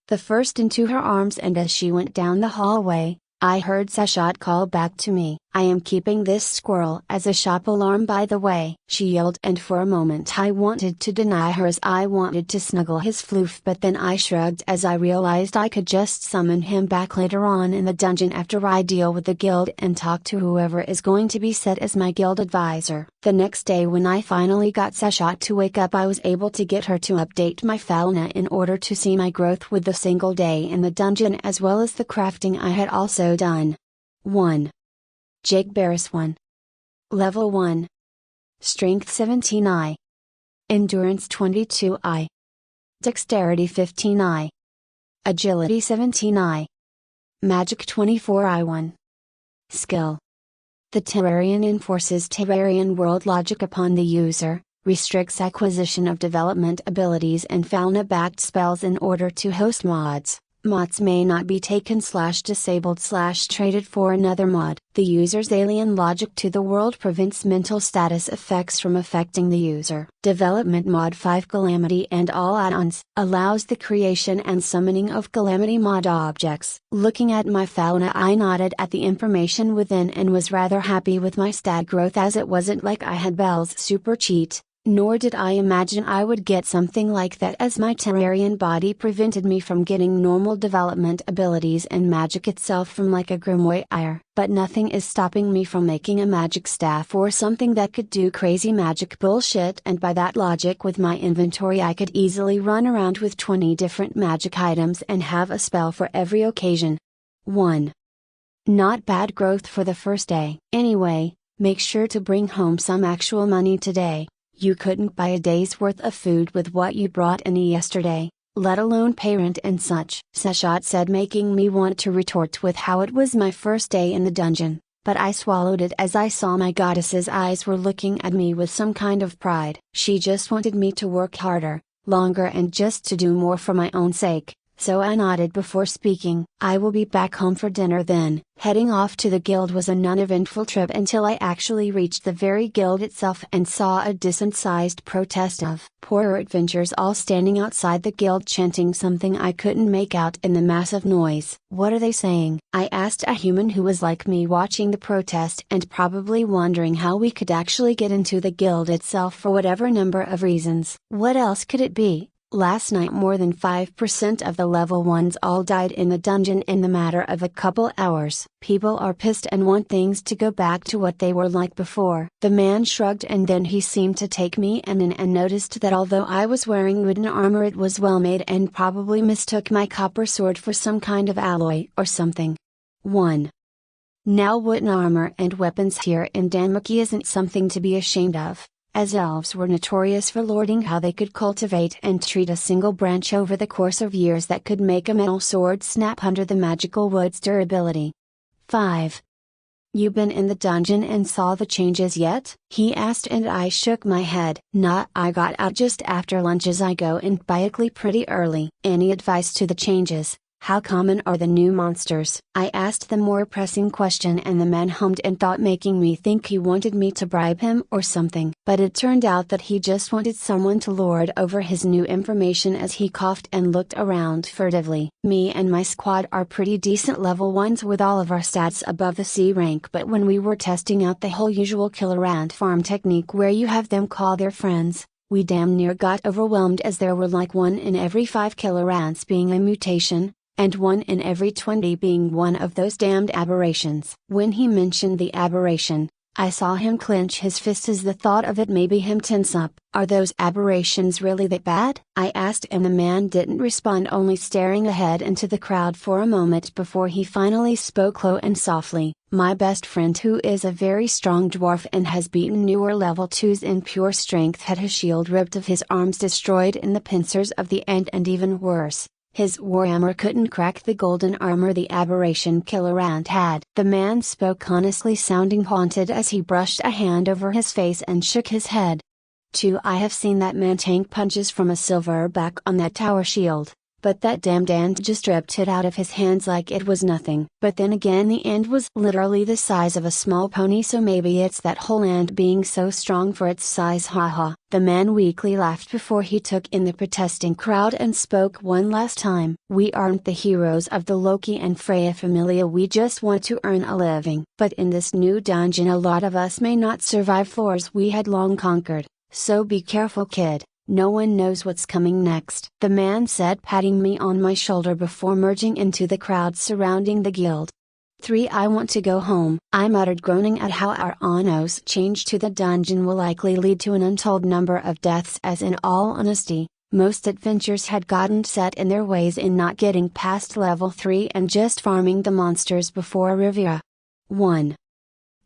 the first into her arms, and as she went down the hallway, I heard Sashot call back to me. I am keeping this squirrel as a shop alarm, by the way, she yelled, and for a moment I wanted to deny her as I wanted to snuggle his floof, but then I shrugged as I realized I could just summon him back later on in the dungeon after I deal with the guild and talk to whoever is going to be set as my guild advisor. The next day when I finally got Sashot to wake up, I was able to get her to update my fauna in order to see my growth with the single day in the dungeon as well as the crafting I had also done. 1. Jake Barris 1. Level 1. Strength 17I. Endurance 22I. Dexterity 15I. Agility 17I. Magic 24I1. Skill. The Terrarian enforces Terrarian world logic upon the user, restricts acquisition of development abilities and fauna-backed spells in order to host mods. Mods may not be taken / disabled / traded for another mod. The user's alien logic to the world prevents mental status effects from affecting the user. Development mod 5 Calamity and all add-ons allows the creation and summoning of Calamity mod objects. Looking at my fauna, I nodded at the information within and was rather happy with my stat growth, as it wasn't like I had Bell's super cheat. Nor did I imagine I would get something like that, as my Terrarian body prevented me from getting normal development abilities and magic itself from like a grimoire. But nothing is stopping me from making a magic staff or something that could do crazy magic bullshit, and by that logic with my inventory I could easily run around with 20 different magic items and have a spell for every occasion. 1. Not bad growth for the first day. Anyway, make sure to bring home some actual money today. You couldn't buy a day's worth of food with what you brought in yesterday, let alone pay rent and such, Sashot said, making me want to retort with how it was my first day in the dungeon, but I swallowed it as I saw my goddess's eyes were looking at me with some kind of pride. She just wanted me to work harder, longer, and just to do more for my own sake. so I nodded before speaking. I will be back home for dinner then. Heading off to the guild was a non-eventful trip until I actually reached the very guild itself and saw a decent-sized protest of poorer adventurers all standing outside the guild chanting something I couldn't make out in the massive noise. What are they saying? I asked a human who was like me watching the protest and probably wondering how we could actually get into the guild itself for whatever number of reasons. What else could it be? Last night more than 5% of the level 1s all died in the dungeon in the matter of a couple hours. People are pissed and want things to go back to what they were like before. The man shrugged and then he seemed to take me in and noticed that although I was wearing wooden armor it was well made and probably mistook my copper sword for some kind of alloy or something. 1. Now wooden armor and weapons here in Danmuki isn't something to be ashamed of, as elves were notorious for lording how they could cultivate and treat a single branch over the course of years that could make a metal sword snap under the magical wood's durability. 5. You been in the dungeon and saw the changes yet? He asked and I shook my head. Nah, I got out just after lunch as I go in bikely pretty early. Any advice to the changes? How common are the new monsters? I asked the more pressing question and the man hummed and thought, making me think he wanted me to bribe him or something. But it turned out that he just wanted someone to lord over his new information as he coughed and looked around furtively. Me and my squad are pretty decent level 1s with all of our stats above the C rank, but when we were testing out the whole usual killer ant farm technique where you have them call their friends, we damn near got overwhelmed as there were like 1 in every 5 killer ants being a mutation, and 1 in every 20 being one of those damned aberrations. When he mentioned the aberration, I saw him clench his fist as the thought of it made him tense up. Are those aberrations really that bad? I asked and the man didn't respond, only staring ahead into the crowd for a moment before he finally spoke low and softly. My best friend, who is a very strong dwarf and has beaten newer level 2s in pure strength, had his shield ripped of his arms destroyed in the pincers of the ant, and even worse, his warhammer couldn't crack the golden armor the aberration killer ant had. The man spoke honestly, sounding haunted as he brushed a hand over his face and shook his head. 2. I have seen that man tank punches from a silverback on that tower shield, but that damned ant just ripped it out of his hands like it was nothing. But then again, the ant was literally the size of a small pony, so maybe it's that whole ant being so strong for its size, haha. The man weakly laughed before he took in the protesting crowd and spoke one last time. We aren't the heroes of the Loki and Freya familia, we just want to earn a living. But in this new dungeon a lot of us may not survive floors we had long conquered, so be careful, kid. No one knows what's coming next, the man said, patting me on my shoulder before merging into the crowd surrounding the guild. 3. I want to go home, I muttered, groaning at how our Ano's change to the dungeon will likely lead to an untold number of deaths, as in all honesty, most adventurers had gotten set in their ways in not getting past level 3 and just farming the monsters before Riviera. 1.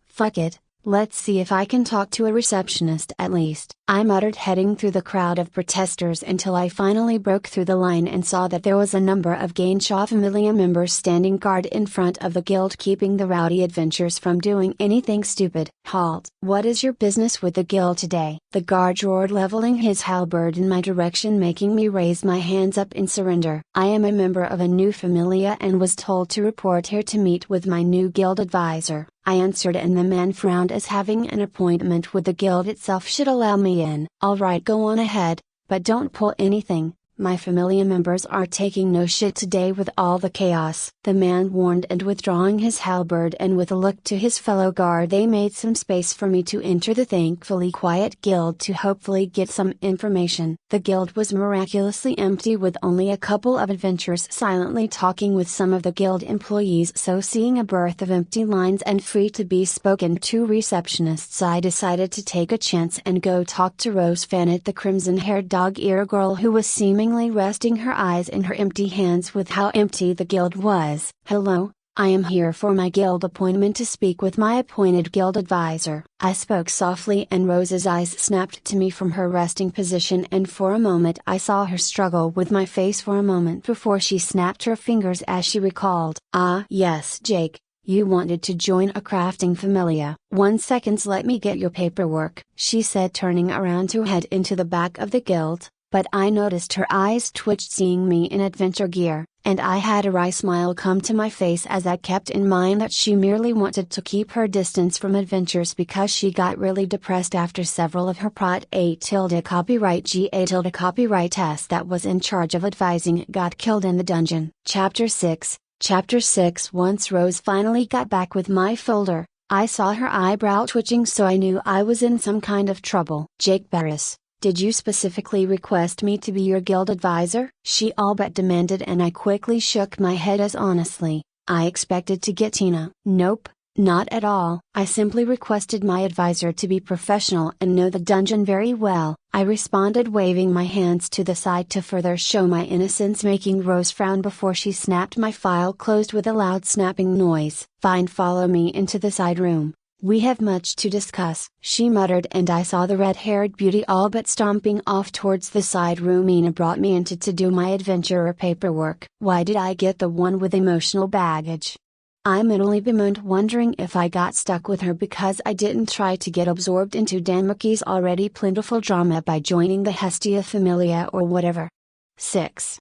Fuck it. Let's see if I can talk to a receptionist at least, I muttered, heading through the crowd of protesters until I finally broke through the line and saw that there was a number of Gainshaw Familia members standing guard in front of the guild, keeping the rowdy adventurers from doing anything stupid. Halt! What is your business with the guild today? The guard roared, leveling his halberd in my direction, making me raise my hands up in surrender. I am a member of a new familia and was told to report here to meet with my new guild advisor, I answered, and the man frowned, as having an appointment with the guild itself should allow me in. Alright, go on ahead, but don't pull anything. My familia members are taking no shit today with all the chaos, the man warned, and withdrawing his halberd and with a look to his fellow guard, they made some space for me to enter the thankfully quiet guild to hopefully get some information. The guild was miraculously empty, with only a couple of adventurers silently talking with some of the guild employees, so seeing a birth of empty lines and free to be spoken to receptionists, I decided to take a chance and go talk to Rose Fannet, the crimson-haired dog-ear girl who was seemingly resting her eyes in her empty hands with how empty the guild was. Hello, I am here for my guild appointment to speak with my appointed guild advisor. I spoke softly and Rose's eyes snapped to me from her resting position, and for a moment I saw her struggle with my face for a moment before she snapped her fingers as she recalled. Ah yes, Jake. You wanted to join a crafting familia. 1 second, let me get your paperwork, she said, turning around to head into the back of the guild. but I noticed her eyes twitched seeing me in adventure gear, and I had a wry smile come to my face as I kept in mind that she merely wanted to keep her distance from adventures because she got really depressed after several of her Prot A tilde copyright GA tilde copyright S that was in charge of advising it got killed in the dungeon. Chapter 6. Chapter 6. Once Rose finally got back with my folder, I saw her eyebrow twitching, so I knew I was in some kind of trouble. Jake Barris, did you specifically request me to be your guild advisor? She all but demanded, and I quickly shook my head as honestly, I expected to get Tina. Nope, not at all. I simply requested my advisor to be professional and know the dungeon very well, I responded, waving my hands to the side to further show my innocence, making Rose frown before she snapped my file closed with a loud snapping noise. Fine, follow me into the side room. We have much to discuss, she muttered, and I saw the red-haired beauty all but stomping off towards the side room Ina brought me into to do my adventurer paperwork. Why did I get the one with emotional baggage? I mentally bemoaned, wondering if I got stuck with her because I didn't try to get absorbed into Danmaki's already plentiful drama by joining the Hestia Familia or whatever. 6.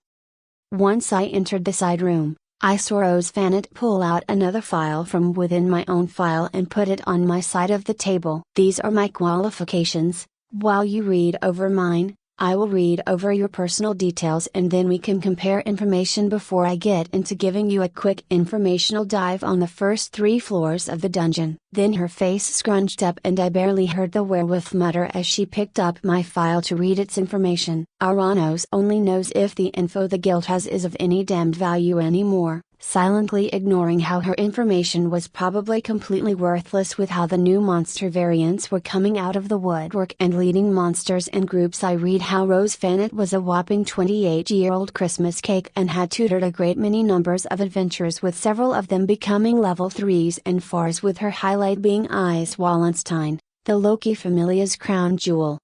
Once I entered the side room, I saw Rose Fannet pull out another file from within my own file and put it on my side of the table. These are my qualifications. While you read over mine, I will read over your personal details and then we can compare information before I get into giving you a quick informational dive on the first 3 floors of the dungeon. Then her face scrunched up and I barely heard the werewolf mutter as she picked up my file to read its information. Aranos only knows if the info the guild has is of any damned value anymore, silently ignoring how her information was probably completely worthless with how the new monster variants were coming out of the woodwork and leading monsters in groups. I read how Rose Fannet was a whopping 28-year-old Christmas cake and had tutored a great many numbers of adventurers, with several of them becoming level 3s and 4s, with her highlight being Ice Wallenstein, the Loki Familia's crown jewel.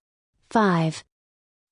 5.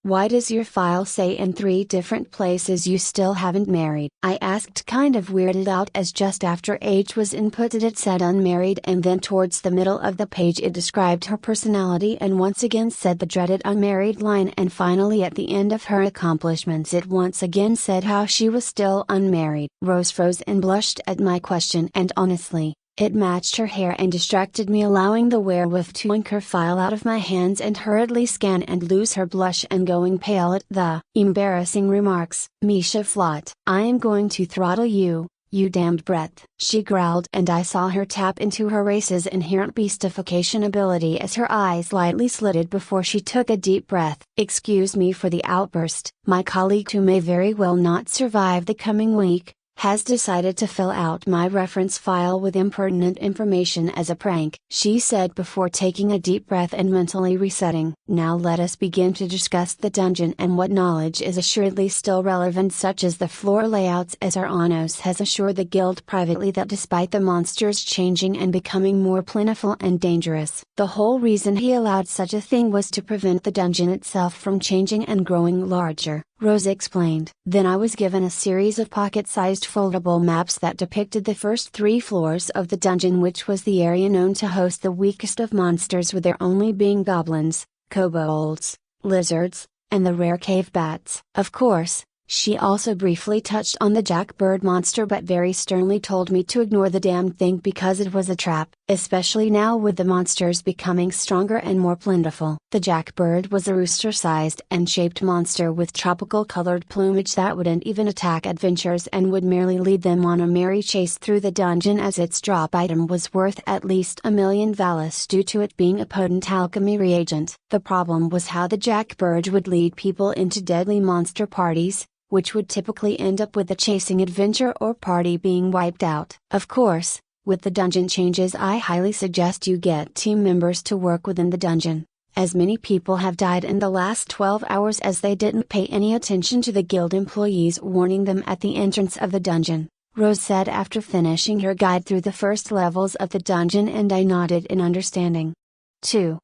Why does your file say in 3 different places you still haven't married? I asked, kind of weirded out, as just after age was inputted it said unmarried, and then towards the middle of the page it described her personality and once again said the dreaded unmarried line, and finally at the end of her accomplishments it once again said how she was still unmarried. Rose froze and blushed at my question, and honestly, it matched her hair and distracted me, allowing the werewolf to yank her file out of my hands and hurriedly scan and lose her blush and going pale at the embarrassing remarks. Misha Flott, I am going to throttle you, you damned brat, she growled, and I saw her tap into her race's inherent beastification ability as her eyes lightly slitted before she took a deep breath. Excuse me for the outburst, my colleague, who may very well not survive the coming week, has decided to fill out my reference file with impertinent information as a prank, she said before taking a deep breath and mentally resetting. Now let us begin to discuss the dungeon and what knowledge is assuredly still relevant, such as the floor layouts, as Aranos has assured the guild privately that despite the monsters changing and becoming more plentiful and dangerous, the whole reason he allowed such a thing was to prevent the dungeon itself from changing and growing larger, Rose explained. Then I was given a series of pocket-sized foldable maps that depicted the first 3 floors of the dungeon, which was the area known to host the weakest of monsters, with there only being goblins, kobolds, lizards, and the rare cave bats. Of course, she also briefly touched on the jackbird monster, but very sternly told me to ignore the damn thing because it was a trap, especially now with the monsters becoming stronger and more plentiful. The jackbird was a rooster-sized and shaped monster with tropical colored plumage that wouldn't even attack adventurers and would merely lead them on a merry chase through the dungeon, as its drop item was worth at least 1,000,000 Valis due to it being a potent alchemy reagent. The problem was how the jackbird would lead people into deadly monster parties, which would typically end up with the chasing adventure or party being wiped out. Of course, with the dungeon changes, I highly suggest you get team members to work within the dungeon, as many people have died in the last 12 hours as they didn't pay any attention to the guild employees warning them at the entrance of the dungeon, Rose said after finishing her guide through the first levels of the dungeon, and I nodded in understanding. 2.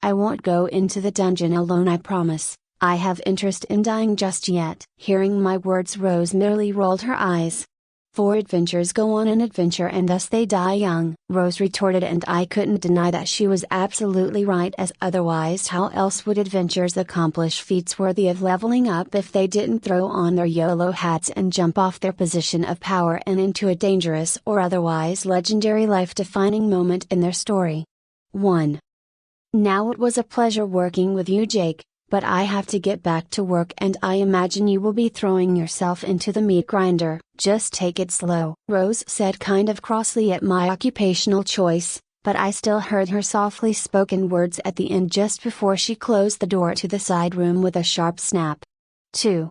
I won't go into the dungeon alone, I promise. I have interest in dying just yet. Hearing my words, Rose merely rolled her eyes. For adventures go on an adventure and thus they die young, Rose retorted, and I couldn't deny that she was absolutely right, as otherwise how else would adventures accomplish feats worthy of leveling up if they didn't throw on their YOLO hats and jump off their position of power and into a dangerous or otherwise legendary life-defining moment in their story. 1. Now it was a pleasure working with you, Jake, but I have to get back to work and I imagine you will be throwing yourself into the meat grinder. Just take it slow, Rose said kind of crossly at my occupational choice, but I still heard her softly spoken words at the end just before she closed the door to the side room with a sharp snap. 2.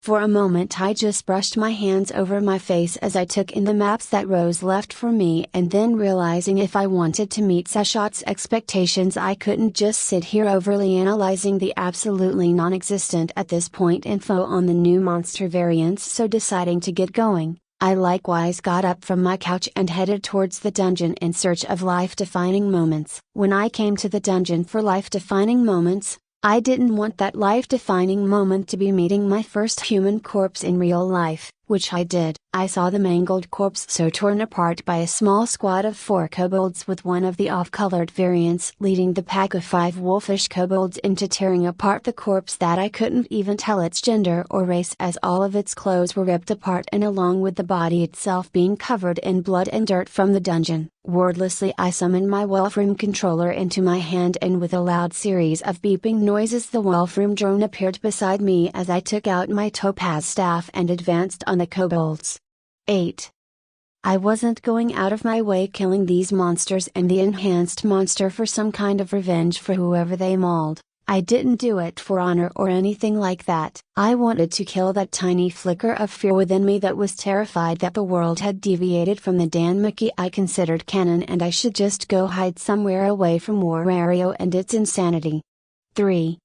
For a moment I just brushed my hands over my face as I took in the maps that Rose left for me, and then realizing if I wanted to meet Sashot's expectations I couldn't just sit here overly analyzing the absolutely non-existent at this point info on the new monster variants, so deciding to get going, I likewise got up from my couch and headed towards the dungeon in search of life-defining moments. When I came to the dungeon for life-defining moments, I didn't want that life-defining moment to be meeting my first human corpse in real life, which I did. I saw the mangled corpse so torn apart by a small squad of 4 kobolds, with one of the off-colored variants leading the pack of 5 wolfish kobolds into tearing apart the corpse that I couldn't even tell its gender or race, as all of its clothes were ripped apart and along with the body itself being covered in blood and dirt from the dungeon. Wordlessly I summoned my Wolfroom controller into my hand, and with a loud series of beeping noises the Wolfroom drone appeared beside me as I took out my topaz staff and advanced on the kobolds. 8. I wasn't going out of my way killing these monsters and the enhanced monster for some kind of revenge for whoever they mauled. I didn't do it for honor or anything like that. I wanted to kill that tiny flicker of fear within me that was terrified that the world had deviated from the Danmuki I considered canon and I should just go hide somewhere away from Warario and its insanity. 3.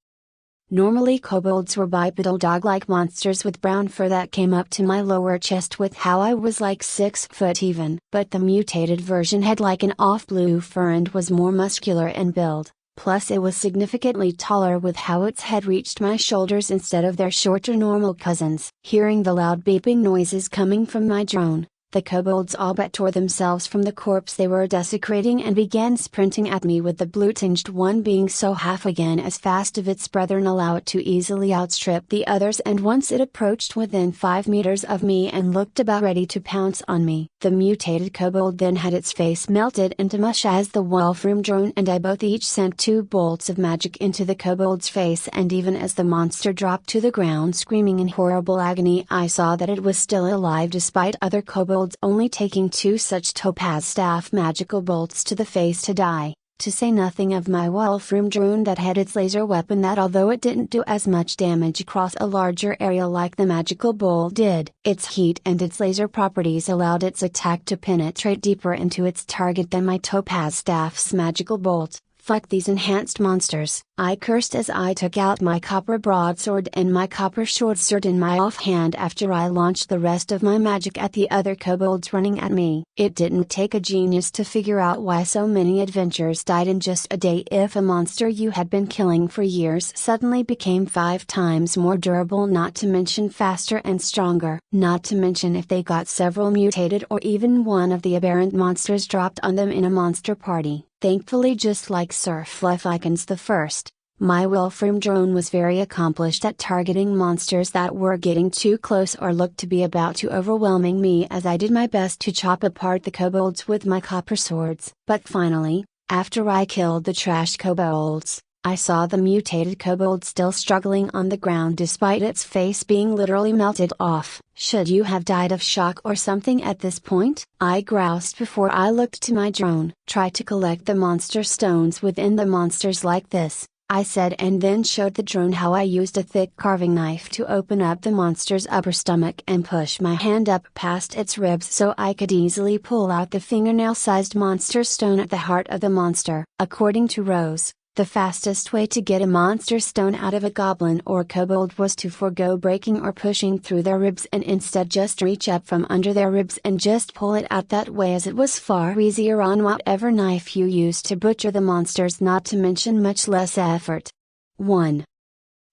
Normally kobolds were bipedal dog-like monsters with brown fur that came up to my lower chest with how I was like 6 foot even. But the mutated version had like an off-blue fur and was more muscular in build, plus it was significantly taller with how its head reached my shoulders instead of their shorter normal cousins. Hearing the loud beeping noises coming from my drone, the kobolds all but tore themselves from the corpse they were desecrating and began sprinting at me, with the blue-tinged one being so half again as fast of its brethren allow it to easily outstrip the others, and once it approached within 5 meters of me and looked about ready to pounce on me. The mutated kobold then had its face melted into mush as the Wolfroom drone and I both each sent 2 bolts of magic into the kobold's face, and even as the monster dropped to the ground screaming in horrible agony I saw that it was still alive despite other kobolds only taking 2 such topaz staff magical bolts to the face to die, to say nothing of my Wolfroom drone that had its laser weapon that, although it didn't do as much damage across a larger area like the magical bolt did, its heat and its laser properties allowed its attack to penetrate deeper into its target than my topaz staff's magical bolt. Fuck these enhanced monsters, I cursed as I took out my copper broadsword and my copper shortsword in my offhand after I launched the rest of my magic at the other kobolds running at me. It didn't take a genius to figure out why so many adventurers died in just a day if a monster you had been killing for years suddenly became 5 times more durable, not to mention faster and stronger. Not to mention if they got several mutated or even one of the aberrant monsters dropped on them in a monster party. Thankfully, just like Sir Fluffykins the First, my Wolfroom drone was very accomplished at targeting monsters that were getting too close or looked to be about to overwhelming me, as I did my best to chop apart the kobolds with my copper swords. But finally, after I killed the trash kobolds, I saw the mutated kobold still struggling on the ground despite its face being literally melted off. Should you have died of shock or something at this point? I groused before I looked to my drone. Try to collect the monster stones within the monsters like this, I said, and then showed the drone how I used a thick carving knife to open up the monster's upper stomach and push my hand up past its ribs so I could easily pull out the fingernail-sized monster stone at the heart of the monster. According to Rose, the fastest way to get a monster stone out of a goblin or kobold was to forego breaking or pushing through their ribs and instead just reach up from under their ribs and just pull it out that way, as it was far easier on whatever knife you used to butcher the monsters, not to mention much less effort. 1.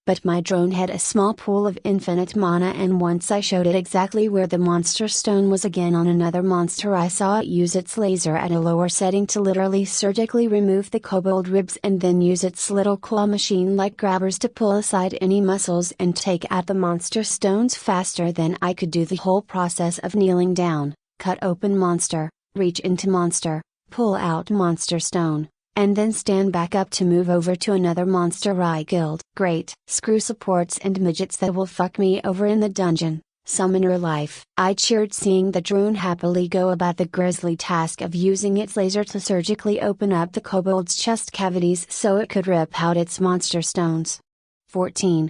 but my drone had a small pool of infinite mana, and once I showed it exactly where the monster stone was again on another monster, I saw it use its laser at a lower setting to literally surgically remove the kobold ribs and then use its little claw machine like grabbers to pull aside any muscles and take out the monster stones faster than I could do the whole process of kneeling down, cut open monster, reach into monster, pull out monster stone, and then stand back up to move over to another monster I killed. Great. Screw supports and midgets that will fuck me over in the dungeon. Summoner life. I cheered seeing the drone happily go about the grisly task of using its laser to surgically open up the kobold's chest cavities so it could rip out its monster stones. 14.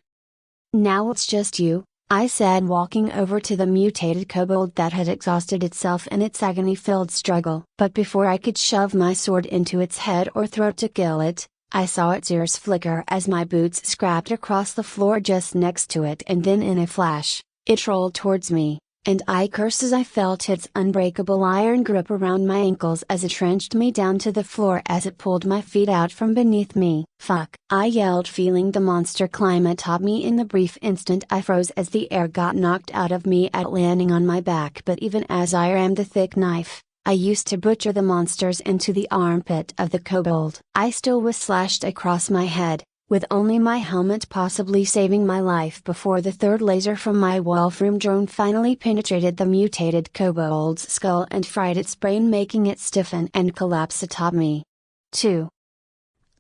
Now it's just you, I said, walking over to the mutated kobold that had exhausted itself in its agony-filled struggle. But before I could shove my sword into its head or throat to kill it, I saw its ears flicker as my boots scraped across the floor just next to it, and then in a flash, it rolled towards me, and I cursed as I felt its unbreakable iron grip around my ankles as it wrenched me down to the floor as it pulled my feet out from beneath me. Fuck! I yelled, feeling the monster climb atop me. In the brief instant I froze as the air got knocked out of me at landing on my back, but even as I rammed the thick knife I used to butcher the monsters into the armpit of the kobold, I still was slashed across my head, with only my helmet possibly saving my life before the third laser from my Wolfram drone finally penetrated the mutated kobold's skull and fried its brain, making it stiffen and collapse atop me. 2.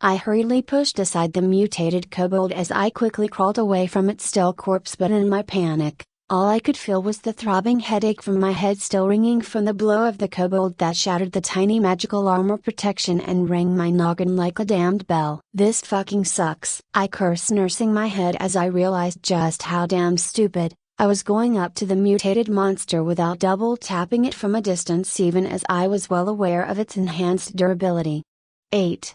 I hurriedly pushed aside the mutated kobold as I quickly crawled away from its still corpse, but in my panic, all I could feel was the throbbing headache from my head still ringing from the blow of the kobold that shattered the tiny magical armor protection and rang my noggin like a damned bell. This fucking sucks, I cursed, nursing my head as I realized just how damn stupid I was going up to the mutated monster without double tapping it from a distance, even as I was well aware of its enhanced durability. 8.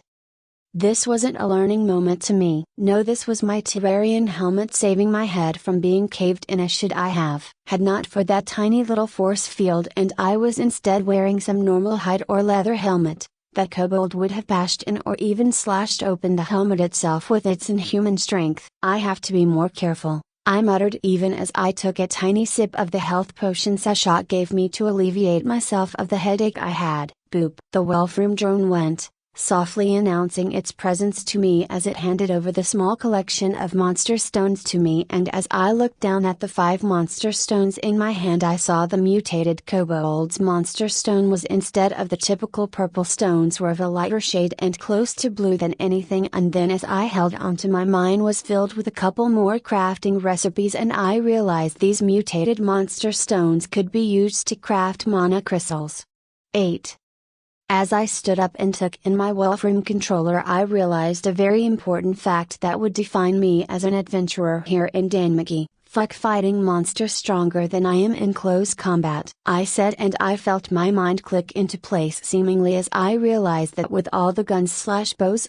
This wasn't a learning moment to me. No, this was my Terrarian helmet saving my head from being caved in. As should I have had not for that tiny little force field and I was instead wearing some normal hide or leather helmet, that kobold would have bashed in or even slashed open the helmet itself with its inhuman strength. I have to be more careful, I muttered even as I took a tiny sip of the health potion Sashot gave me to alleviate myself of the headache I had. Boop. The Wolfram drone went, softly announcing its presence to me as it handed over the small collection of monster stones to me, and as I looked down at the 5 monster stones in my hand, I saw the mutated kobold's monster stone was, instead of the typical purple stones, were of a lighter shade and close to blue than anything, and then as I held onto mine was filled with a couple more crafting recipes, and I realized these mutated monster stones could be used to craft mana crystals. 8. As I stood up and took in my Wolfram controller, I realized a very important fact that would define me as an adventurer here in Danmaki. Fuck fighting monsters stronger than I am in close combat, I said, and I felt my mind click into place seemingly as I realized that with all the guns / bows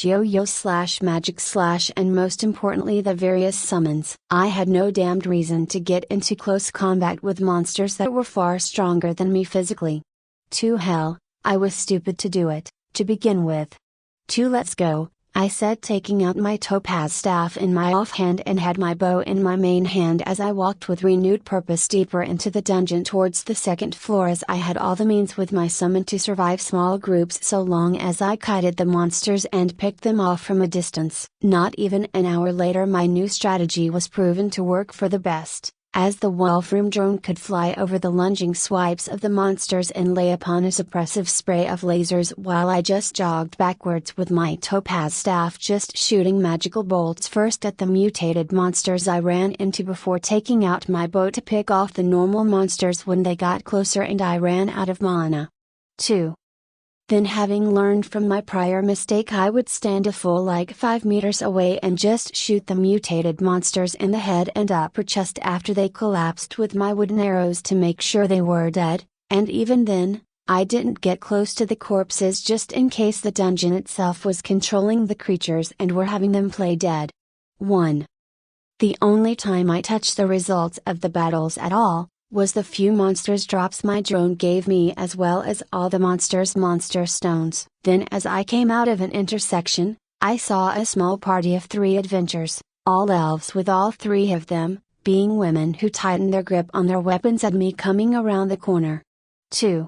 / yo-yo / magic / and most importantly the various summons, I had no damned reason to get into close combat with monsters that were far stronger than me physically. To hell, I was stupid to do it, to begin with. Let's go, I said, taking out my topaz staff in my offhand and had my bow in my main hand as I walked with renewed purpose deeper into the dungeon towards the second floor, as I had all the means with my summon to survive small groups so long as I kited the monsters and picked them off from a distance. Not even an hour later my new strategy was proven to work for the best, as the Wolfram drone could fly over the lunging swipes of the monsters and lay upon a suppressive spray of lasers while I just jogged backwards with my topaz staff, just shooting magical bolts first at the mutated monsters I ran into before taking out my bow to pick off the normal monsters when they got closer and I ran out of mana. 2. Then, having learned from my prior mistake, I would stand a full 5 meters away and just shoot the mutated monsters in the head and upper chest after they collapsed with my wooden arrows to make sure they were dead, and even then, I didn't get close to the corpses just in case the dungeon itself was controlling the creatures and were having them play dead. 1. The only time I touched the results of the battles at all, was the few monsters drops my drone gave me, as well as all the monsters' monster stones. Then as I came out of an intersection, I saw a small party of 3 adventurers, All elves with all three of them, being women who tightened their grip on their weapons at me coming around the corner. 2.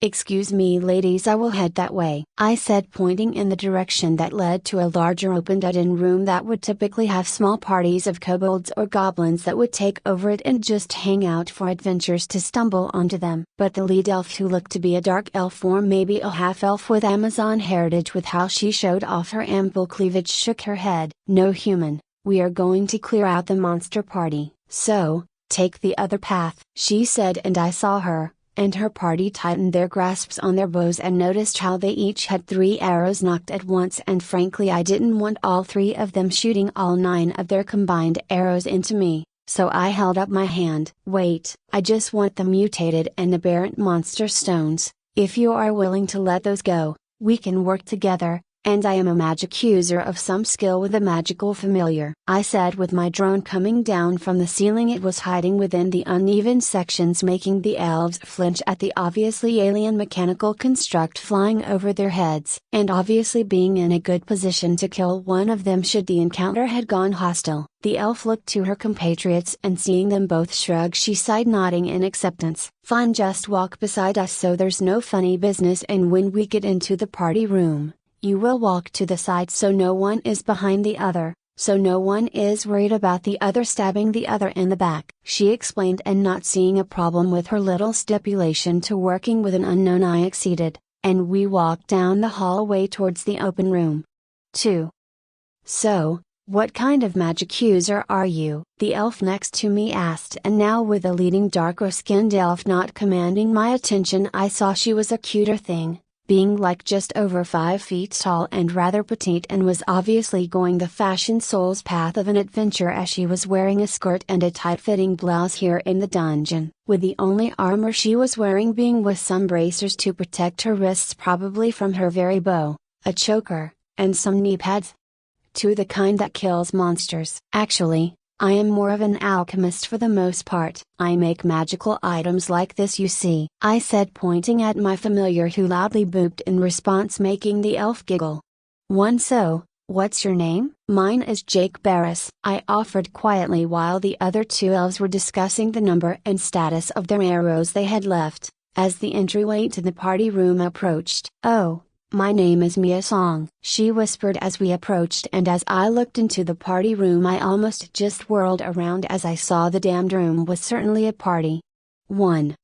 "Excuse me ladies, I will head that way," I said, pointing in the direction that led to a larger open dead-end room that would typically have small parties of kobolds or goblins that would take over it and just hang out for adventurers to stumble onto them. But the lead elf, who looked to be a dark elf or maybe a half-elf with Amazon heritage with how she showed off her ample cleavage, shook her head. "No human, we are going to clear out the monster party, so, take the other path," she said, and I saw her and her party tightened their grasps on their bows and noticed how they each had 3 arrows knocked at once, and frankly I didn't want all 3 of them shooting all 9 of their combined arrows into me, so I held up my hand. "Wait, I just want the mutated and aberrant monster stones. If you are willing to let those go, we can work together, and I am a magic user of some skill with a magical familiar," I said, with my drone coming down from the ceiling. It was hiding within the uneven sections, making the elves flinch at the obviously alien mechanical construct flying over their heads, and obviously being in a good position to kill one of them should the encounter had gone hostile. The elf looked to her compatriots and seeing them both shrug, she sighed, nodding in acceptance. "Fine, just walk beside us so there's no funny business, and when we get into the party room, you will walk to the side so no one is behind the other, so no one is worried about the other stabbing the other in the back," she explained, and not seeing a problem with her little stipulation to working with an unknown, I acceded, and we walked down the hallway towards the open room. 2. "So, what kind of magic user are you?" the elf next to me asked, and now with a leading darker-skinned elf not commanding my attention, I saw she was a cuter thing, being like just over 5 feet tall and rather petite, and was obviously going the fashion soul's path of an adventure, as she was wearing a skirt and a tight-fitting blouse here in the dungeon, with the only armor she was wearing being with some bracers to protect her wrists, probably from her very bow, a choker, and some knee pads. To the kind that kills monsters. Actually, I am more of an alchemist for the most part. I make magical items like this, you see," I said, pointing at my familiar, who loudly booped in response, making the elf giggle. "One, so, what's your name?" "Mine is Jake Barris," I offered quietly while the other 2 elves were discussing the number and status of their arrows they had left, as the entryway to the party room approached. "Oh, my name is Mia Song," she whispered as we approached, and as I looked into the party room I almost just whirled around as I saw the damned room was certainly a party. 1.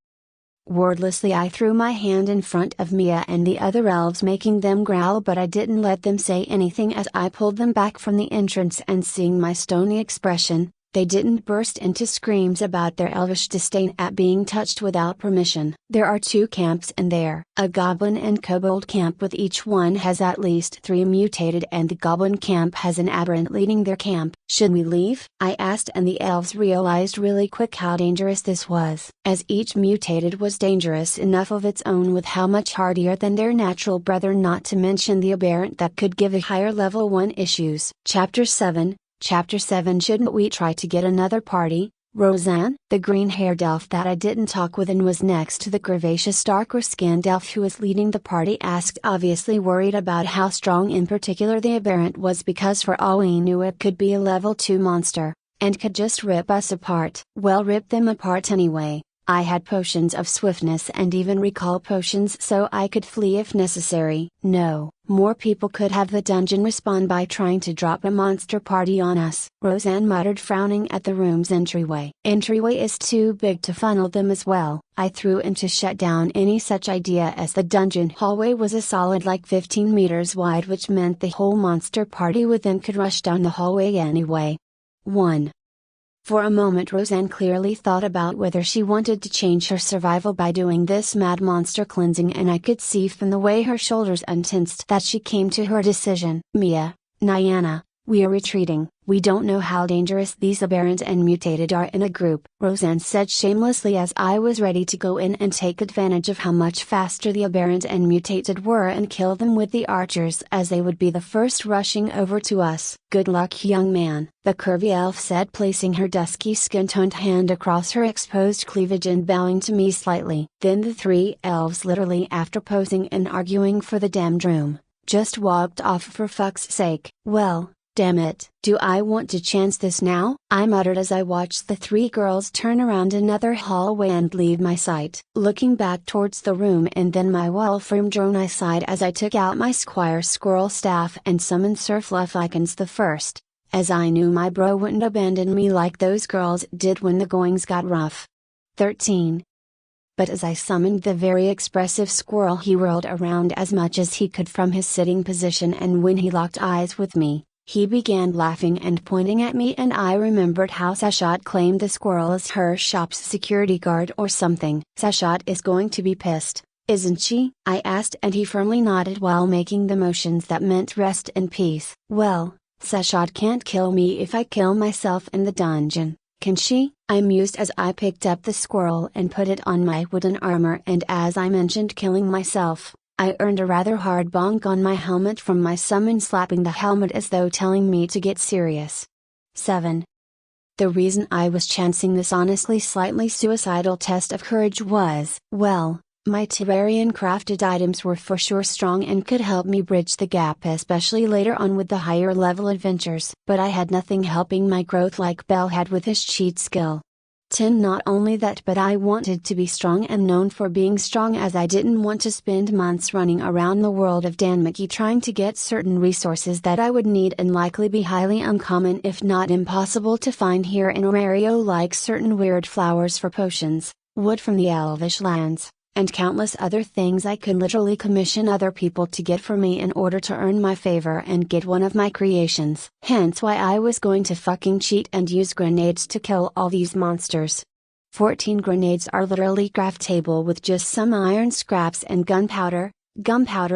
Wordlessly I threw my hand in front of Mia and the other elves, making them growl, but I didn't let them say anything as I pulled them back from the entrance, and seeing my stony expression, they didn't burst into screams about their elvish disdain at being touched without permission. There are 2 camps in there. A goblin and kobold camp, with each one has at least 3 mutated, and the goblin camp has an aberrant leading their camp. "Should we leave?" I asked, and the elves realized really quick how dangerous this was, as each mutated was dangerous enough of its own, with how much hardier than their natural brethren, not to mention the aberrant that could give a higher level 1 issues. Chapter 7. Shouldn't we try to get another party, Roseanne? The green-haired elf that I didn't talk with and was next to the curvaceous darker-skinned elf who was leading the party asked, obviously worried about how strong in particular the aberrant was, because for all we knew it could be a level 2 monster, and could just rip us apart. Well, rip them apart anyway. I had potions of swiftness and even recall potions so I could flee if necessary. No, more people could have the dungeon respawn by trying to drop a monster party on us, Roseanne muttered, frowning at the room's entryway. Entryway is too big to funnel them as well, I threw in to shut down any such idea, as the dungeon hallway was a solid like 15 meters wide, which meant the whole monster party within could rush down the hallway anyway. 1. For a moment Roseanne clearly thought about whether she wanted to change her survival by doing this mad monster cleansing, and I could see from the way her shoulders untensed that she came to her decision. "Mia, Nyana, we are retreating. We don't know how dangerous these aberrant and mutated are in a group," Roseanne said shamelessly, as I was ready to go in and take advantage of how much faster the aberrant and mutated were and kill them with the archers, as they would be the first rushing over to us. "Good luck, young man," the curvy elf said, placing her dusky skin-toned hand across her exposed cleavage and bowing to me slightly. Then the 3 elves, literally after posing and arguing for the damned room, just walked off for fuck's sake. Well, Damn it. Do I want to chance this now? I muttered as I watched the three girls turn around another hallway and leave my sight. Looking back towards the room and then my Wolfram drone, I sighed as I took out my Squire Squirrel staff and summoned Sir Fluffykins the First, as I knew my bro wouldn't abandon me like those girls did when the goings got rough. 13. But as I summoned the very expressive squirrel, he whirled around as much as he could from his sitting position, and when he locked eyes with me, he began laughing and pointing at me, and I remembered how Sashot claimed the squirrel as her shop's security guard or something. Sashot is going to be pissed, isn't she? I asked, and he firmly nodded while making the motions that meant rest in peace. Well, Sashot can't kill me if I kill myself in the dungeon, can she? I mused as I picked up the squirrel and put it on my wooden armor, and as I mentioned killing myself, I earned a rather hard bonk on my helmet from my summon, slapping the helmet as though telling me to get serious. 7. The reason I was chancing this honestly slightly suicidal test of courage was, well, my Terrarian crafted items were for sure strong and could help me bridge the gap, especially later on with the higher level adventures. But I had nothing helping my growth like Bell had with his cheat skill. 10. Not only that, but I wanted to be strong and known for being strong, as I didn't want to spend months running around the world of Danmaki trying to get certain resources that I would need and likely be highly uncommon if not impossible to find here in Orario, like certain weird flowers for potions, wood from the Elvish lands, and countless other things I could literally commission other people to get for me in order to earn my favor and get one of my creations. Hence why I was going to fucking cheat and use grenades to kill all these monsters. 14. Grenades are literally craftable with just some iron scraps and gunpowder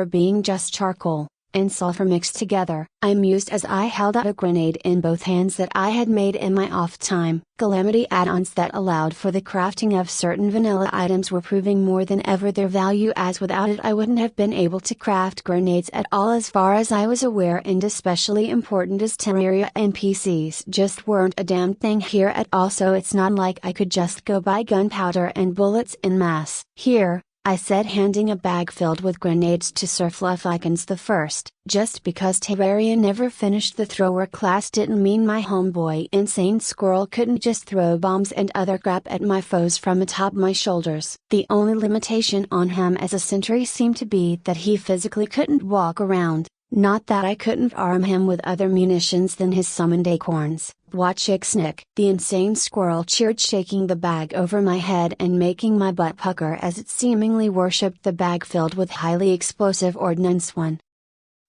being just charcoal and sulfur mixed together. I mused as I held out a grenade in both hands that I had made in my off time. Calamity add-ons that allowed for the crafting of certain vanilla items were proving more than ever their value, as without it I wouldn't have been able to craft grenades at all as far as I was aware, and especially important as Terraria NPCs just weren't a damn thing here at all, so it's not like I could just go buy gunpowder and bullets en masse. Here, I said, handing a bag filled with grenades to Sir Fluffykins the First. Just because Terrarian never finished the thrower class didn't mean my homeboy Insane Squirrel couldn't just throw bombs and other crap at my foes from atop my shoulders. The only limitation on him as a sentry seemed to be that he physically couldn't walk around, not that I couldn't arm him with other munitions than his summoned acorns. Watch Ixnick. The Insane Squirrel cheered, shaking the bag over my head and making my butt pucker as it seemingly worshipped the bag filled with highly explosive ordnance. 1.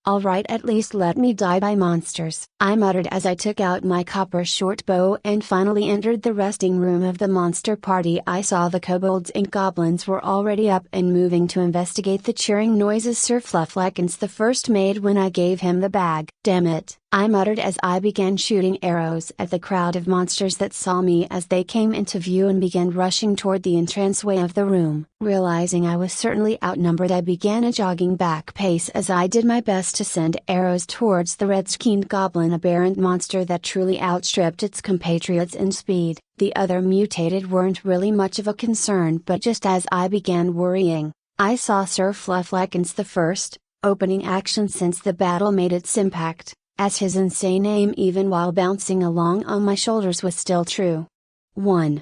Alright, at least let me die by monsters, I muttered as I took out my copper short bow and finally entered the resting room of the monster party. I saw the kobolds and goblins were already up and moving to investigate the cheering noises Sir Fluffykins the First made when I gave him the bag. Damn it, I muttered as I began shooting arrows at the crowd of monsters that saw me as they came into view and began rushing toward the entranceway of the room. Realizing I was certainly outnumbered, I began a jogging back pace as I did my best to send arrows towards the red-skinned goblin aberrant monster that truly outstripped its compatriots in speed. The other mutated weren't really much of a concern, but just as I began worrying, I saw Sir Fluffykins the First, opening action since the battle made its impact, as his insane aim even while bouncing along on my shoulders was still true. 1.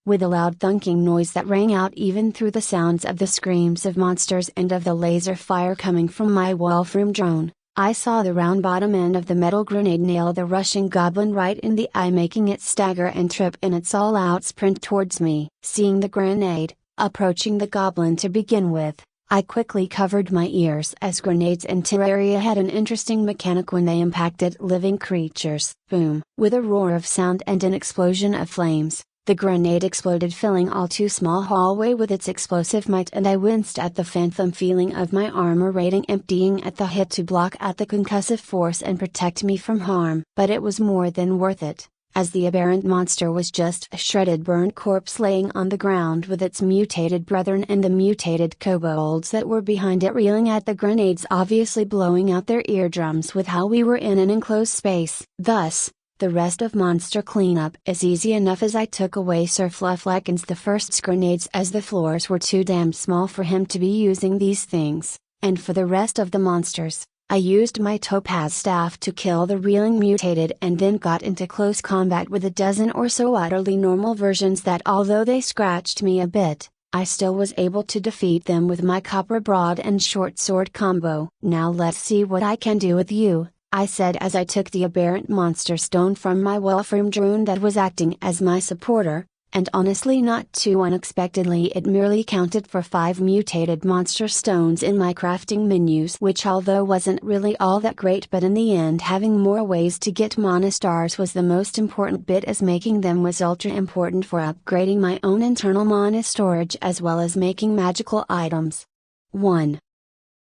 With a loud thunking noise that rang out even through the sounds of the screams of monsters and of the laser fire coming from my Wolfram drone, I saw the round bottom end of the metal grenade nail the rushing goblin right in the eye, making it stagger and trip in its all-out sprint towards me. Seeing the grenade approaching the goblin to begin with, I quickly covered my ears, as grenades in Terraria had an interesting mechanic when they impacted living creatures. Boom! With a roar of sound and an explosion of flames, the grenade exploded, filling all too small hallway with its explosive might, and I winced at the phantom feeling of my armor rating emptying at the hit to block out the concussive force and protect me from harm. But it was more than worth it, as the aberrant monster was just a shredded burned corpse laying on the ground with its mutated brethren and the mutated kobolds that were behind it reeling at the grenades, obviously blowing out their eardrums with how we were in an enclosed space. Thus, the rest of monster cleanup is easy enough as I took away Sir Fluffykins the First's grenades, as the floors were too damn small for him to be using these things, and for the rest of the monsters, I used my topaz staff to kill the reeling mutated and then got into close combat with a dozen or so utterly normal versions that, although they scratched me a bit, I still was able to defeat them with my copper broad and short sword combo. "Now let's see what I can do with you," I said as I took the aberrant monster stone from my Wolfram drone that was acting as my supporter, and honestly not too unexpectedly it merely counted for 5 mutated monster stones in my crafting menus, which although wasn't really all that great, but in the end having more ways to get mana stars was the most important bit, as making them was ultra important for upgrading my own internal mana storage as well as making magical items. 1.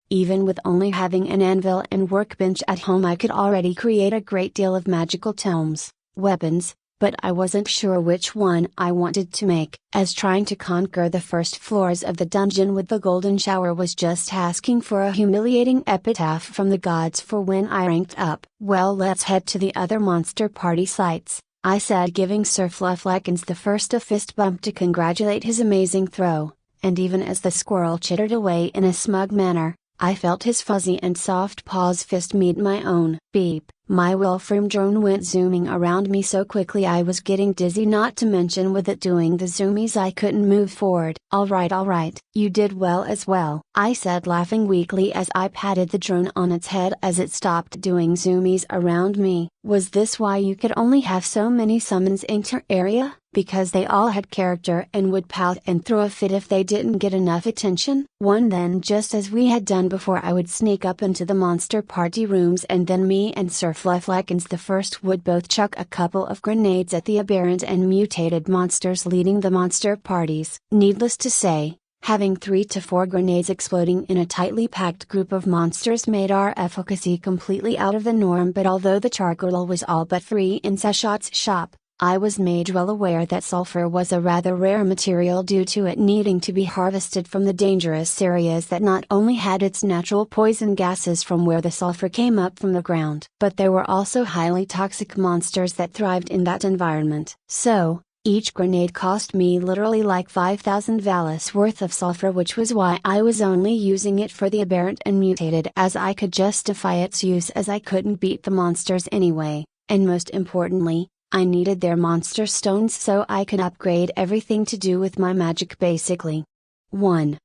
Even with only having an anvil and workbench at home, I could already create a great deal of magical tomes, weapons, but I wasn't sure which one I wanted to make, as trying to conquer the first floors of the dungeon with the golden shower was just asking for a humiliating epitaph from the gods for when I ranked up. "Well, let's head to the other monster party sites," I said, giving Sir Fluffleckins the first a fist bump to congratulate his amazing throw, and even as the squirrel chittered away in a smug manner, I felt his fuzzy and soft paws fist meet my own. Beep. My Wolfram drone went zooming around me so quickly I was getting dizzy, not to mention with it doing the zoomies I couldn't move forward. Alright, you did well as well," I said, laughing weakly as I patted the drone on its head as it stopped doing zoomies around me. "Was this why you could only have so many summons in Terraria? Because they all had character and would pout and throw a fit if they didn't get enough attention?" "One, then just as we had done before I would sneak up into the monster party rooms and then me and Sir Fluffleckins the first would both chuck a couple of grenades at the aberrant and mutated monsters leading the monster parties." Needless to say, having 3 to 4 grenades exploding in a tightly packed group of monsters made our efficacy completely out of the norm, but although the charcoal was all but free in Sashot's shop, I was made well aware that sulfur was a rather rare material due to it needing to be harvested from the dangerous areas that not only had its natural poison gases from where the sulfur came up from the ground, but there were also highly toxic monsters that thrived in that environment. So, each grenade cost me literally like 5,000 Valis worth of sulfur, which was why I was only using it for the aberrant and mutated, as I could justify its use as I couldn't beat the monsters anyway, and most importantly, I needed their monster stones so I could upgrade everything to do with my magic basically. 1.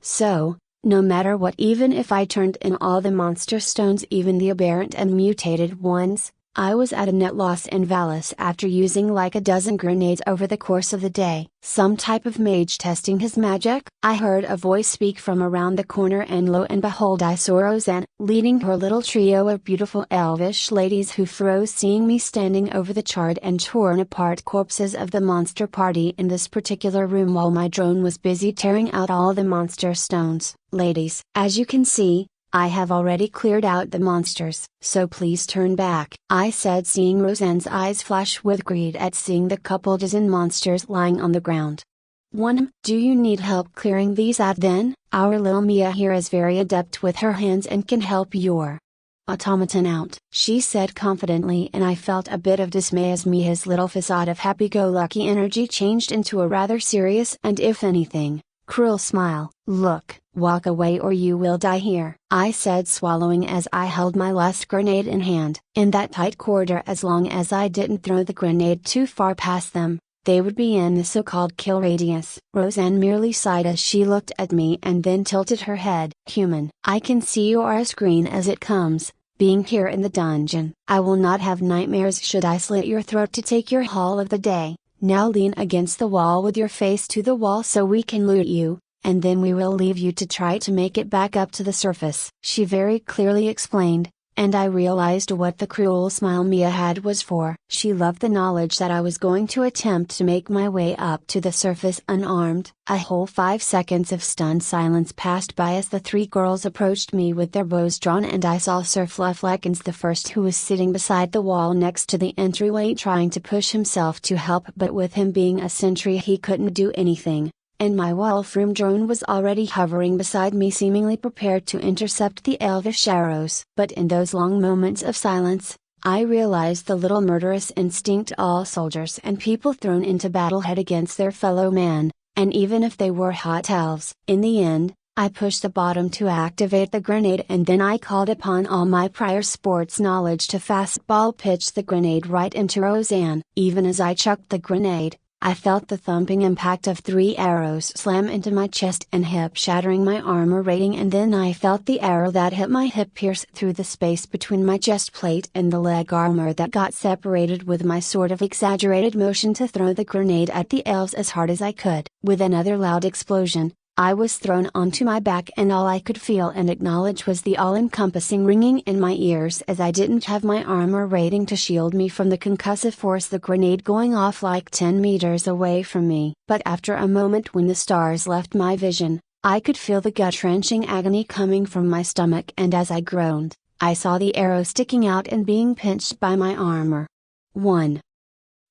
So, no matter what, even if I turned in all the monster stones, even the aberrant and mutated ones, I was at a net loss in Valis after using like a dozen grenades over the course of the day. "Some type of mage testing his magic?" I heard a voice speak from around the corner, and lo and behold I saw Roseanne, leading her little trio of beautiful elvish ladies who froze seeing me standing over the charred and torn apart corpses of the monster party in this particular room while my drone was busy tearing out all the monster stones. "Ladies, as you can see, I have already cleared out the monsters, so please turn back," I said, seeing Roseanne's eyes flash with greed at seeing the couple dozen monsters lying on the ground. 1. Do you need help clearing these out then? Our little Mia here is very adept with her hands and can help your automaton out," she said confidently, and I felt a bit of dismay as Mia's little facade of happy-go-lucky energy changed into a rather serious and, if anything, cruel smile. "Look, walk away or you will die here," I said, swallowing as I held my last grenade in hand. In that tight corridor, as long as I didn't throw the grenade too far past them, they would be in the so-called kill radius. Roseanne merely sighed as she looked at me and then tilted her head. "Human, I can see you are as green as it comes, being here in the dungeon. I will not have nightmares should I slit your throat to take your haul of the day. Now lean against the wall with your face to the wall so we can loot you, and then we will leave you to try to make it back up to the surface," she very clearly explained, and I realized what the cruel smile Mia had was for. She loved the knowledge that I was going to attempt to make my way up to the surface unarmed. A whole 5 seconds of stunned silence passed by as the 3 girls approached me with their bows drawn, and I saw Sir Fluffleckins the first, who was sitting beside the wall next to the entryway trying to push himself to help, but with him being a sentry he couldn't do anything, and my Wolfram drone was already hovering beside me, seemingly prepared to intercept the elvish arrows. But in those long moments of silence, I realized the little murderous instinct all soldiers and people thrown into battle had against their fellow man, and even if they were hot elves. In the end, I pushed the bottom to activate the grenade, and then I called upon all my prior sports knowledge to fastball pitch the grenade right into Roseanne. Even as I chucked the grenade, I felt the thumping impact of 3 arrows slam into my chest and hip, shattering my armor rating, and then I felt the arrow that hit my hip pierce through the space between my chest plate and the leg armor that got separated. With my sort of exaggerated motion to throw the grenade at the elves as hard as I could. With another loud explosion, I was thrown onto my back, and all I could feel and acknowledge was the all-encompassing ringing in my ears, as I didn't have my armor rating to shield me from the concussive force, the grenade going off like 10 meters away from me. But after a moment, when the stars left my vision, I could feel the gut-wrenching agony coming from my stomach, and as I groaned, I saw the arrow sticking out and being pinched by my armor. 1.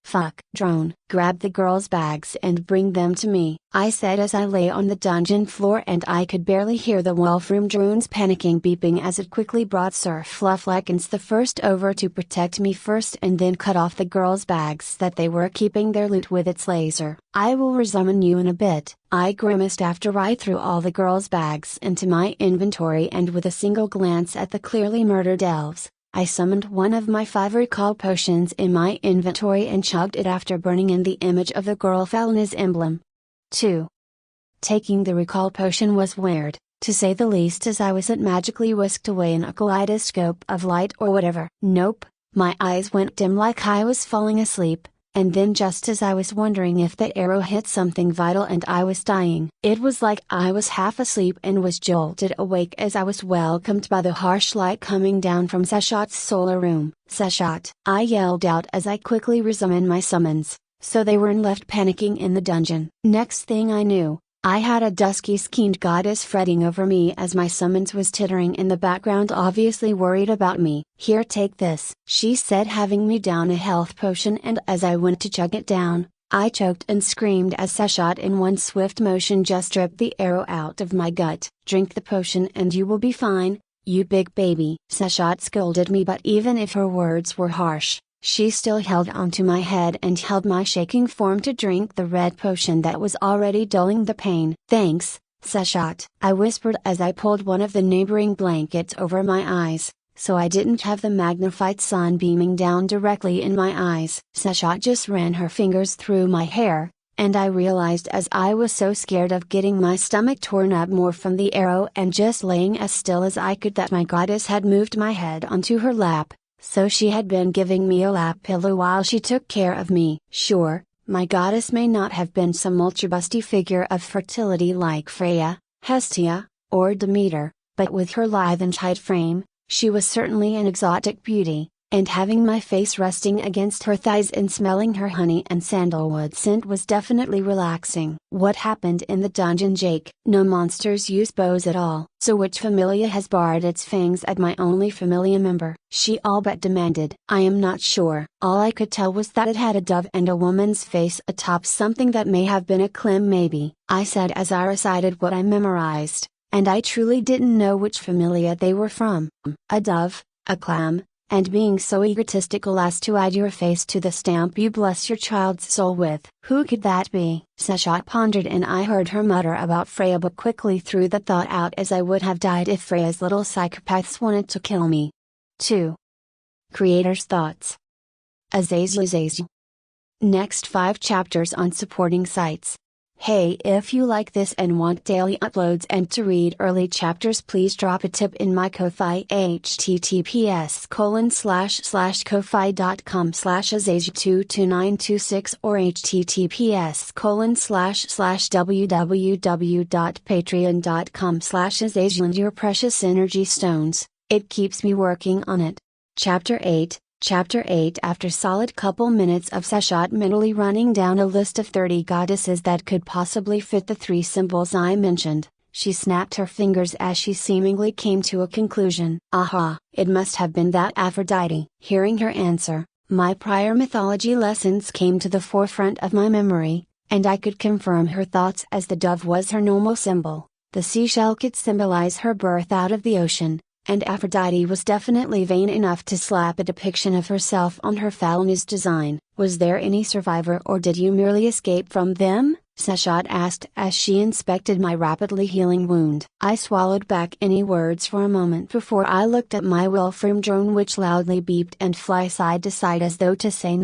Fuck. Drone, grab the girls' bags and bring them to me, I said as I lay on the dungeon floor, and I could barely hear the Wolfroom drone's panicking beeping as it quickly brought Sir Fluffleckins the First over to protect me first, and then cut off the girls' bags that they were keeping their loot with its laser. I will resummon you in a bit, I grimaced after I threw all the girls' bags into my inventory, and with a single glance at the clearly murdered elves, I summoned one of my 5 recall potions in my inventory and chugged it after burning in the image of the girl Felina's emblem. 2. Taking the recall potion was weird, to say the least, as I was magically whisked away in a kaleidoscope of light or whatever. Nope, my eyes went dim like I was falling asleep, and then just as I was wondering if the arrow hit something vital and I was dying, it was like I was half asleep and was jolted awake as I was welcomed by the harsh light coming down from Seshot's solar room. Seshot! I yelled out as I quickly resummoned my summons, so they weren't left panicking in the dungeon. Next thing I knew, I had a dusky-skinned goddess fretting over me as my summons was tittering in the background, obviously worried about me. Here, take this, she said, having me down a health potion, and as I went to chug it down, I choked and screamed as Seshot in one swift motion just ripped the arrow out of my gut. Drink the potion and you will be fine, you big baby. Seshot scolded me, but even if her words were harsh, she still held onto my head and held my shaking form to drink the red potion that was already dulling the pain. Thanks, Seshot, I whispered as I pulled one of the neighboring blankets over my eyes, so I didn't have the magnified sun beaming down directly in my eyes. Seshot just ran her fingers through my hair, and I realized as I was so scared of getting my stomach torn up more from the arrow and just laying as still as I could that my goddess had moved my head onto her lap. So she had been giving me a lap pillow while she took care of me. Sure, my goddess may not have been some ultra-busty figure of fertility like Freya, Hestia, or Demeter, but with her lithe and tight frame, she was certainly an exotic beauty, and having my face resting against her thighs and smelling her honey and sandalwood scent was definitely relaxing. What happened in the dungeon, Jake? No monsters use bows at all. So which familia has barred its fangs at my only familia member? She all but demanded. I am not sure. All I could tell was that it had a dove and a woman's face atop something that may have been a clam maybe, I said as I recited what I memorized, and I truly didn't know which familia they were from. A dove, a clam, and being so egotistical as to add your face to the stamp you bless your child's soul with. Who could that be? Seshot pondered, and I heard her mutter about Freya, but quickly threw the thought out as I would have died if Freya's little psychopaths wanted to kill me. 2. Creator's thoughts. Azazel. Next 5 chapters on supporting sites. Hey, if you like this and want daily uploads and to read early chapters, please drop a tip in my Ko-Fi, https://ko-fi.com/azazel22926 or https://www.patreon.com/azazel, and your precious energy stones, it keeps me working on it. Chapter 8. Chapter 8. After solid couple minutes of Seshot mentally running down a list of 30 goddesses that could possibly fit the 3 symbols I mentioned, she snapped her fingers as she seemingly came to a conclusion. Aha, it must have been that Aphrodite. Hearing her answer, my prior mythology lessons came to the forefront of my memory, and I could confirm her thoughts as the dove was her normal symbol, the seashell could symbolize her birth out of the ocean, and Aphrodite was definitely vain enough to slap a depiction of herself on her Felina's design. Was there any survivor, or did you merely escape from them? Seshat asked as she inspected my rapidly healing wound. I swallowed back any words for a moment before I looked at my Wolfram drone, which loudly beeped and fly side to side as though to say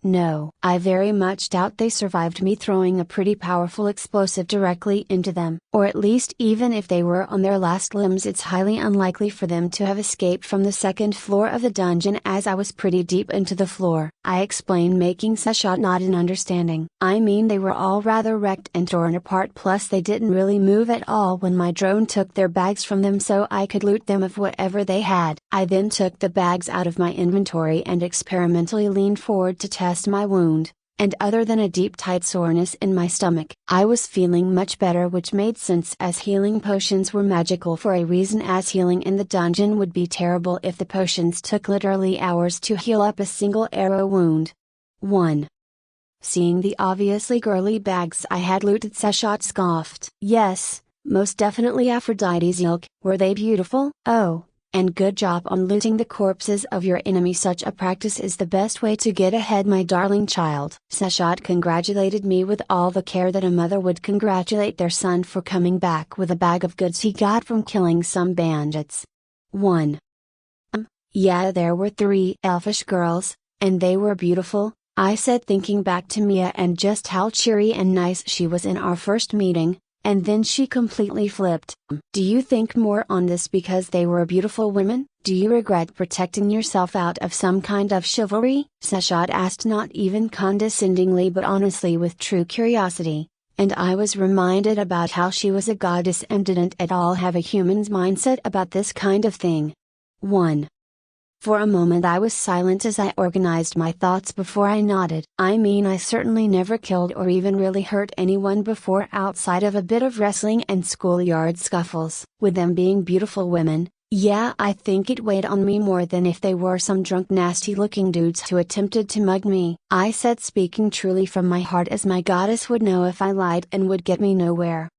no. I very much doubt they survived me throwing a pretty powerful explosive directly into them. Or at least even if they were on their last limbs, it's highly unlikely for them to have escaped from the second floor of the dungeon, as I was pretty deep into the floor. I explained, making Seshat nod in understanding. I mean, they were all rather wrecked and torn apart, plus they didn't really move at all when my drone took their bags from them, so I could loot them of whatever they had. I then took the bags out of my inventory and experimentally leaned forward to test my wound, and other than a deep tight soreness in my stomach, I was feeling much better, which made sense as healing potions were magical for a reason, as healing in the dungeon would be terrible if the potions took literally hours to heal up a single arrow wound. 1. Seeing the obviously girly bags I had looted, Seshat scoffed. Yes, most definitely Aphrodite's ilk. Were they beautiful? Oh, and good job on looting the corpses of your enemy. Such a practice is the best way to get ahead, my darling child. Seshat congratulated me with all the care that a mother would congratulate their son for coming back with a bag of goods he got from killing some bandits. 1. Yeah, there were 3 elfish girls, and they were beautiful, I said, thinking back to Mia and just how cheery and nice she was in our first meeting. And then she completely flipped. Do you think more on this because they were beautiful women? Do you regret protecting yourself out of some kind of chivalry? Seshat asked, not even condescendingly but honestly, with true curiosity, and I was reminded about how she was a goddess and didn't at all have a human's mindset about this kind of thing. 1. For a moment I was silent as I organized my thoughts before I nodded. I mean, I certainly never killed or even really hurt anyone before outside of a bit of wrestling and schoolyard scuffles. With them being beautiful women, yeah, I think it weighed on me more than if they were some drunk nasty looking dudes who attempted to mug me. I said, speaking truly from my heart, as my goddess would know if I lied and would get me nowhere.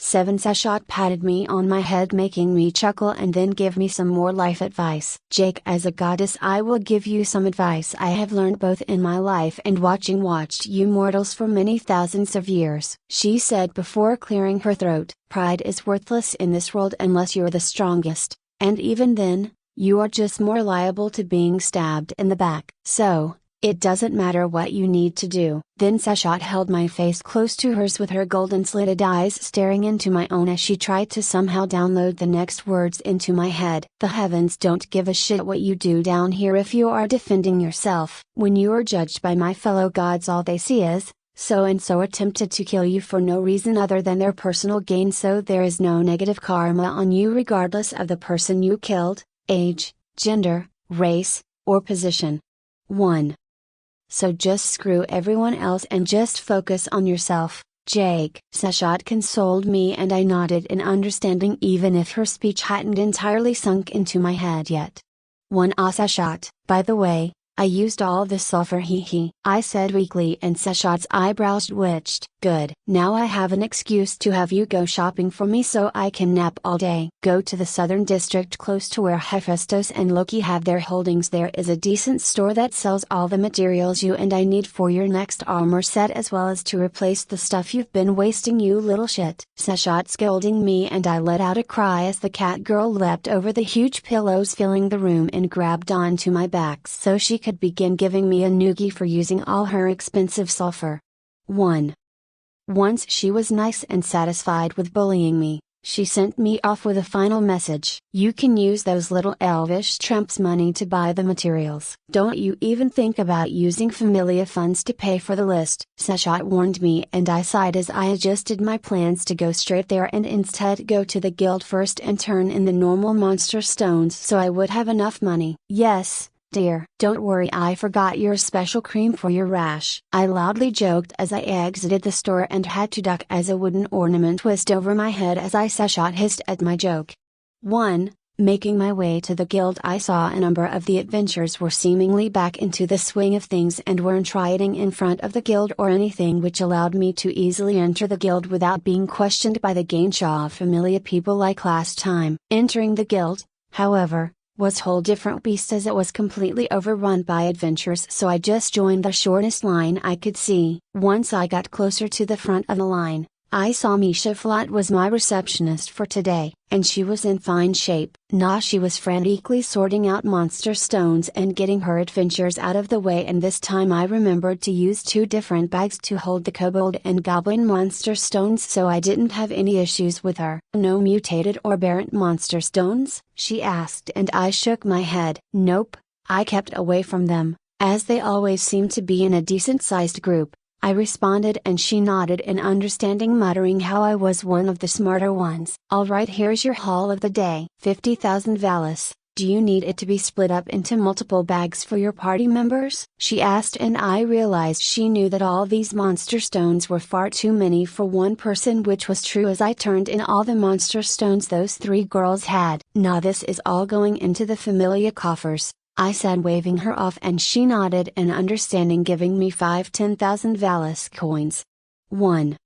7. Seshat patted me on my head, making me chuckle, and then give me some more life advice. Jake, as a goddess I will give you some advice I have learned both in my life and watched you mortals for many thousands of years, she said before clearing her throat. Pride is worthless in this world unless you're the strongest, and even then, you are just more liable to being stabbed in the back. So, it doesn't matter what you need to do. Then Seshat held my face close to hers with her golden slitted eyes staring into my own as she tried to somehow download the next words into my head. The heavens don't give a shit what you do down here if you are defending yourself. When you are judged by my fellow gods, all they see is, so and so attempted to kill you for no reason other than their personal gain, so there is no negative karma on you regardless of the person you killed, age, gender, race, or position. 1. So just screw everyone else and just focus on yourself, Jake. Seshat consoled me and I nodded in understanding, even if her speech hadn't entirely sunk into my head yet. 1. Seshat, by the way, I used all the sulfur, I said weakly, and Seshat's eyebrows twitched. Good. Now I have an excuse to have you go shopping for me so I can nap all day. Go to the southern district close to where Hephaestus and Loki have their holdings. There is a decent store that sells all the materials you and I need for your next armor set, as well as to replace the stuff you've been wasting, you little shit. Seshat scolding me, and I let out a cry as the cat girl leapt over the huge pillows filling the room and grabbed onto my back so she could begin giving me a noogie for using all her expensive sulfur. 1. Once she was nice and satisfied with bullying me, she sent me off with a final message. You can use those little elvish tramps' money to buy the materials. Don't you even think about using familia funds to pay for the list. Seshat warned me, and I sighed as I adjusted my plans to go straight there and instead go to the guild first and turn in the normal monster stones so I would have enough money. Yes, dear, don't worry, I forgot your special cream for your rash, I loudly joked as I exited the store and had to duck as a wooden ornament whizzed over my head as Seshat hissed at my joke. 1. Making my way to the guild, I saw a number of the adventurers were seemingly back into the swing of things and weren't riding in front of the guild or anything, which allowed me to easily enter the guild without being questioned by the Gainshaw familia people like last time. Entering the guild, however, was whole different beast as it was completely overrun by adventurers, so I just joined the shortest line I could see. Once I got closer to the front of the line, I saw Misha Flat was my receptionist for today, and she was in fine shape. She was frantically sorting out monster stones and getting her adventures out of the way, and this time I remembered to use 2 different bags to hold the kobold and goblin monster stones, so I didn't have any issues with her. "No mutated or aberrant monster stones?" she asked, and I shook my head. "Nope, I kept away from them, as they always seem to be in a decent-sized group," I responded, and she nodded in understanding, muttering how I was one of the smarter ones. "Alright, here's your haul of the day. 50,000 Valis. Do you need it to be split up into multiple bags for your party members?" she asked, and I realized she knew that all these monster stones were far too many for one person, which was true as I turned in all the monster stones those 3 girls had. This is all going into the familiar coffers," I said, waving her off, and she nodded in understanding, giving me 10,000 Valis coins. 1.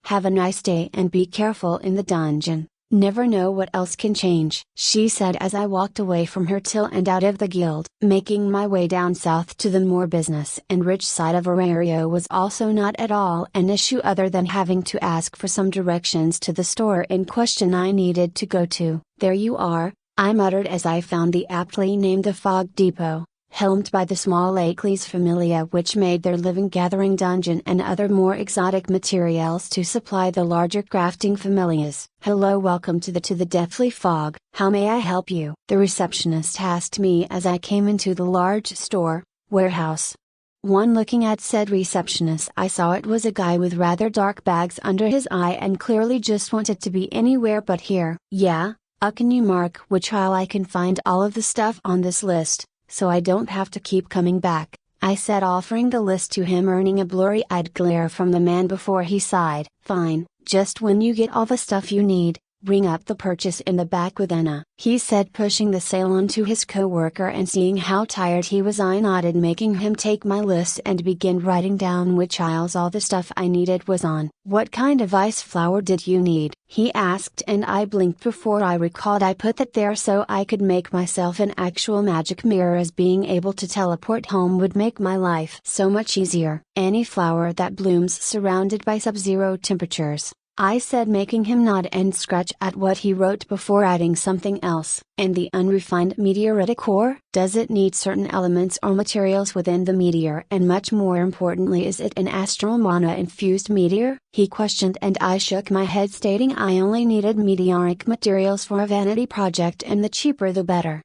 "Have a nice day and be careful in the dungeon, never know what else can change," she said as I walked away from her till and out of the guild. Making my way down south to the more business and rich side of Terraria was also not at all an issue, other than having to ask for some directions to the store in question I needed to go to. "There you are," I muttered as I found the aptly named the Fog Depot, helmed by the small Acles familia, which made their living gathering dungeon and other more exotic materials to supply the larger crafting familias. "Hello, welcome to the Deathly Fog. How may I help you?" the receptionist asked me as I came into the large store, warehouse. One looking at said receptionist, I saw it was a guy with rather dark bags under his eye and clearly just wanted to be anywhere but here. "Yeah? Can you mark which aisle I can find all of the stuff on this list, so I don't have to keep coming back?" I said, offering the list to him, earning a blurry-eyed glare from the man before he sighed. "Fine, just when you get all the stuff you need, bring up the purchase in the back with Anna," he said, pushing the sale onto his co-worker, and seeing how tired he was I nodded, making him take my list and begin writing down which aisles all the stuff I needed was on. "What kind of ice flower did you need?" he asked, and I blinked before I recalled I put that there so I could make myself an actual magic mirror, as being able to teleport home would make my life so much easier. "Any flower that blooms surrounded by sub-zero temperatures," I said, making him nod and scratch at what he wrote before adding something else. "And the unrefined meteoritic core? Does it need certain elements or materials within the meteor, and much more importantly, is it an astral mana infused meteor?" he questioned, and I shook my head, stating I only needed meteoric materials for a vanity project, and the cheaper the better.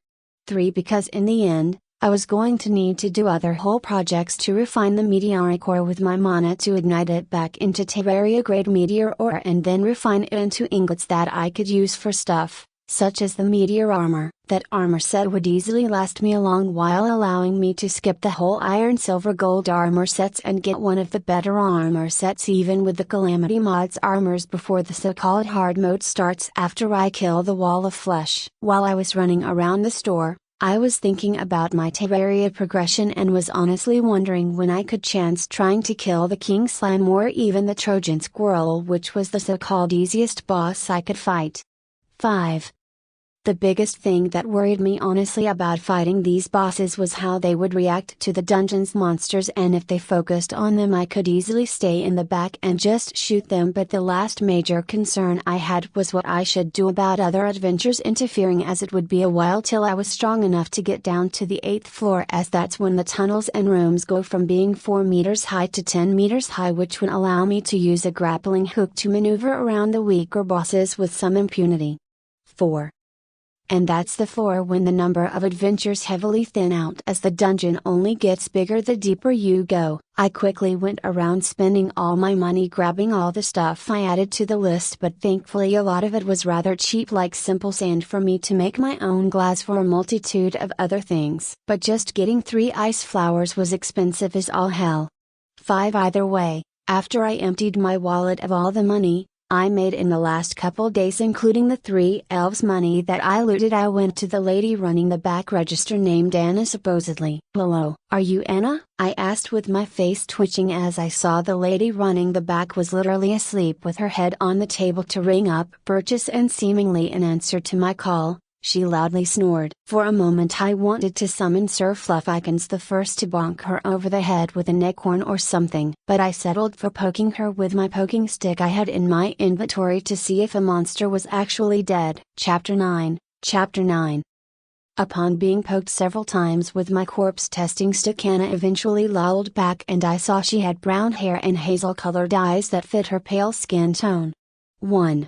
3. Because in the end, I was going to need to do other whole projects to refine the meteoric core with my mana to ignite it back into Terraria grade meteor ore, and then refine it into ingots that I could use for stuff, such as the meteor armor. That armor set would easily last me a long while, allowing me to skip the whole iron, silver, gold armor sets and get one of the better armor sets, even with the Calamity mods armors, before the so-called hard mode starts after I kill the wall of flesh. While I was running around the store, I was thinking about my Terraria progression and was honestly wondering when I could chance trying to kill the King Slime or even the Trojan Squirrel, which was the so-called easiest boss I could fight. 5. The biggest thing that worried me honestly about fighting these bosses was how they would react to the dungeon's monsters, and if they focused on them I could easily stay in the back and just shoot them, but the last major concern I had was what I should do about other adventurers interfering, as it would be a while till I was strong enough to get down to the 8th floor, as that's when the tunnels and rooms go from being 4 meters high to 10 meters high, which would allow me to use a grappling hook to maneuver around the weaker bosses with some impunity. 4. And that's the floor when the number of adventures heavily thin out, as the dungeon only gets bigger the deeper you go. I quickly went around spending all my money grabbing all the stuff I added to the list, but thankfully a lot of it was rather cheap, like simple sand for me to make my own glass for a multitude of other things. But just getting 3 ice flowers was expensive as all hell. 5. Either way, after I emptied my wallet of all the money I made in the last couple days, including the 3 elves' money that I looted, I went to the lady running the back register named Anna supposedly. "Hello, are you Anna?" I asked with my face twitching as I saw the lady running the back was literally asleep with her head on the table to ring up purchase, and seemingly in answer to my call, she loudly snored. For a moment I wanted to summon Sir Fluffykins the First to bonk her over the head with an acorn or something. But I settled for poking her with my poking stick I had in my inventory to see if a monster was actually dead. Chapter 9. Upon being poked several times with my corpse testing stick, Anna eventually lolled back and I saw she had brown hair and hazel-colored eyes that fit her pale skin tone. 1.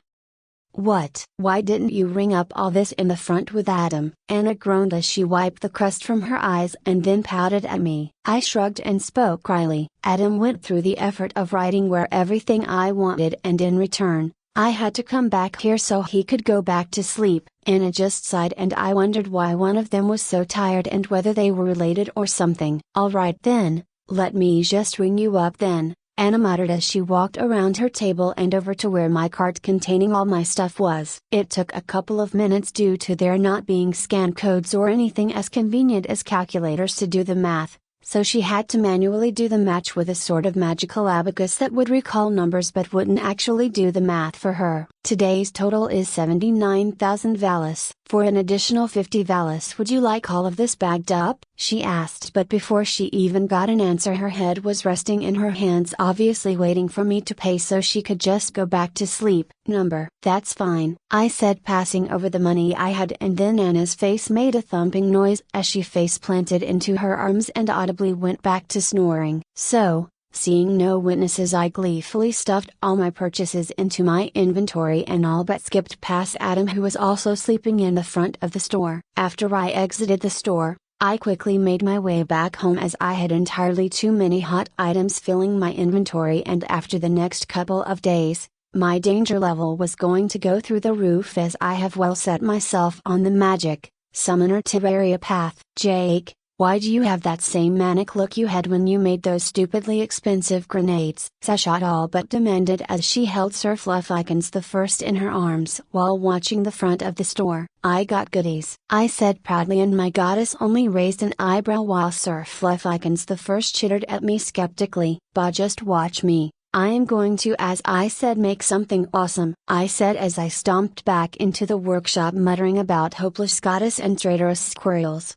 What? Why didn't you ring up all this in the front with Adam? Anna groaned as she wiped the crust from her eyes and then pouted at me. I shrugged and spoke wryly. Adam went through the effort of writing where everything I wanted, and in return, I had to come back here so he could go back to sleep. Anna just sighed and I wondered why one of them was so tired and whether they were related or something. Alright then, let me just ring you up then, Anna muttered as she walked around her table and over to where my cart containing all my stuff was. It took a couple of minutes due to there not being scan codes or anything as convenient as calculators to do the math, so she had to manually do the match with a sort of magical abacus that would recall numbers but wouldn't actually do the math for her. Today's total is 79,000 Valis. For an additional 50 Valis, would you like all of this bagged up? She asked, but before she even got an answer her head was resting in her hands, obviously waiting for me to pay so she could just go back to sleep. Number. That's fine, I said, passing over the money I had, and then Anna's face made a thumping noise as she face planted into her arms and audibly went back to snoring. So, seeing no witnesses, I gleefully stuffed all my purchases into my inventory and all but skipped past Adam, who was also sleeping in the front of the store. After I exited the store, I quickly made my way back home as I had entirely too many hot items filling my inventory, and after the next couple of days, my danger level was going to go through the roof as I have well set myself on the magic summoner Terraria path. Jake, why do you have that same manic look you had when you made those stupidly expensive grenades? Sasha all but demanded as she held Sir Fluffykins the First in her arms while watching the front of the store. I got goodies, I said proudly, and my goddess only raised an eyebrow while Sir Fluffykins the First chittered at me skeptically. Bah, just watch me. I am going to, as I said, make something awesome, I said as I stomped back into the workshop muttering about hopeless goddess and traitorous squirrels.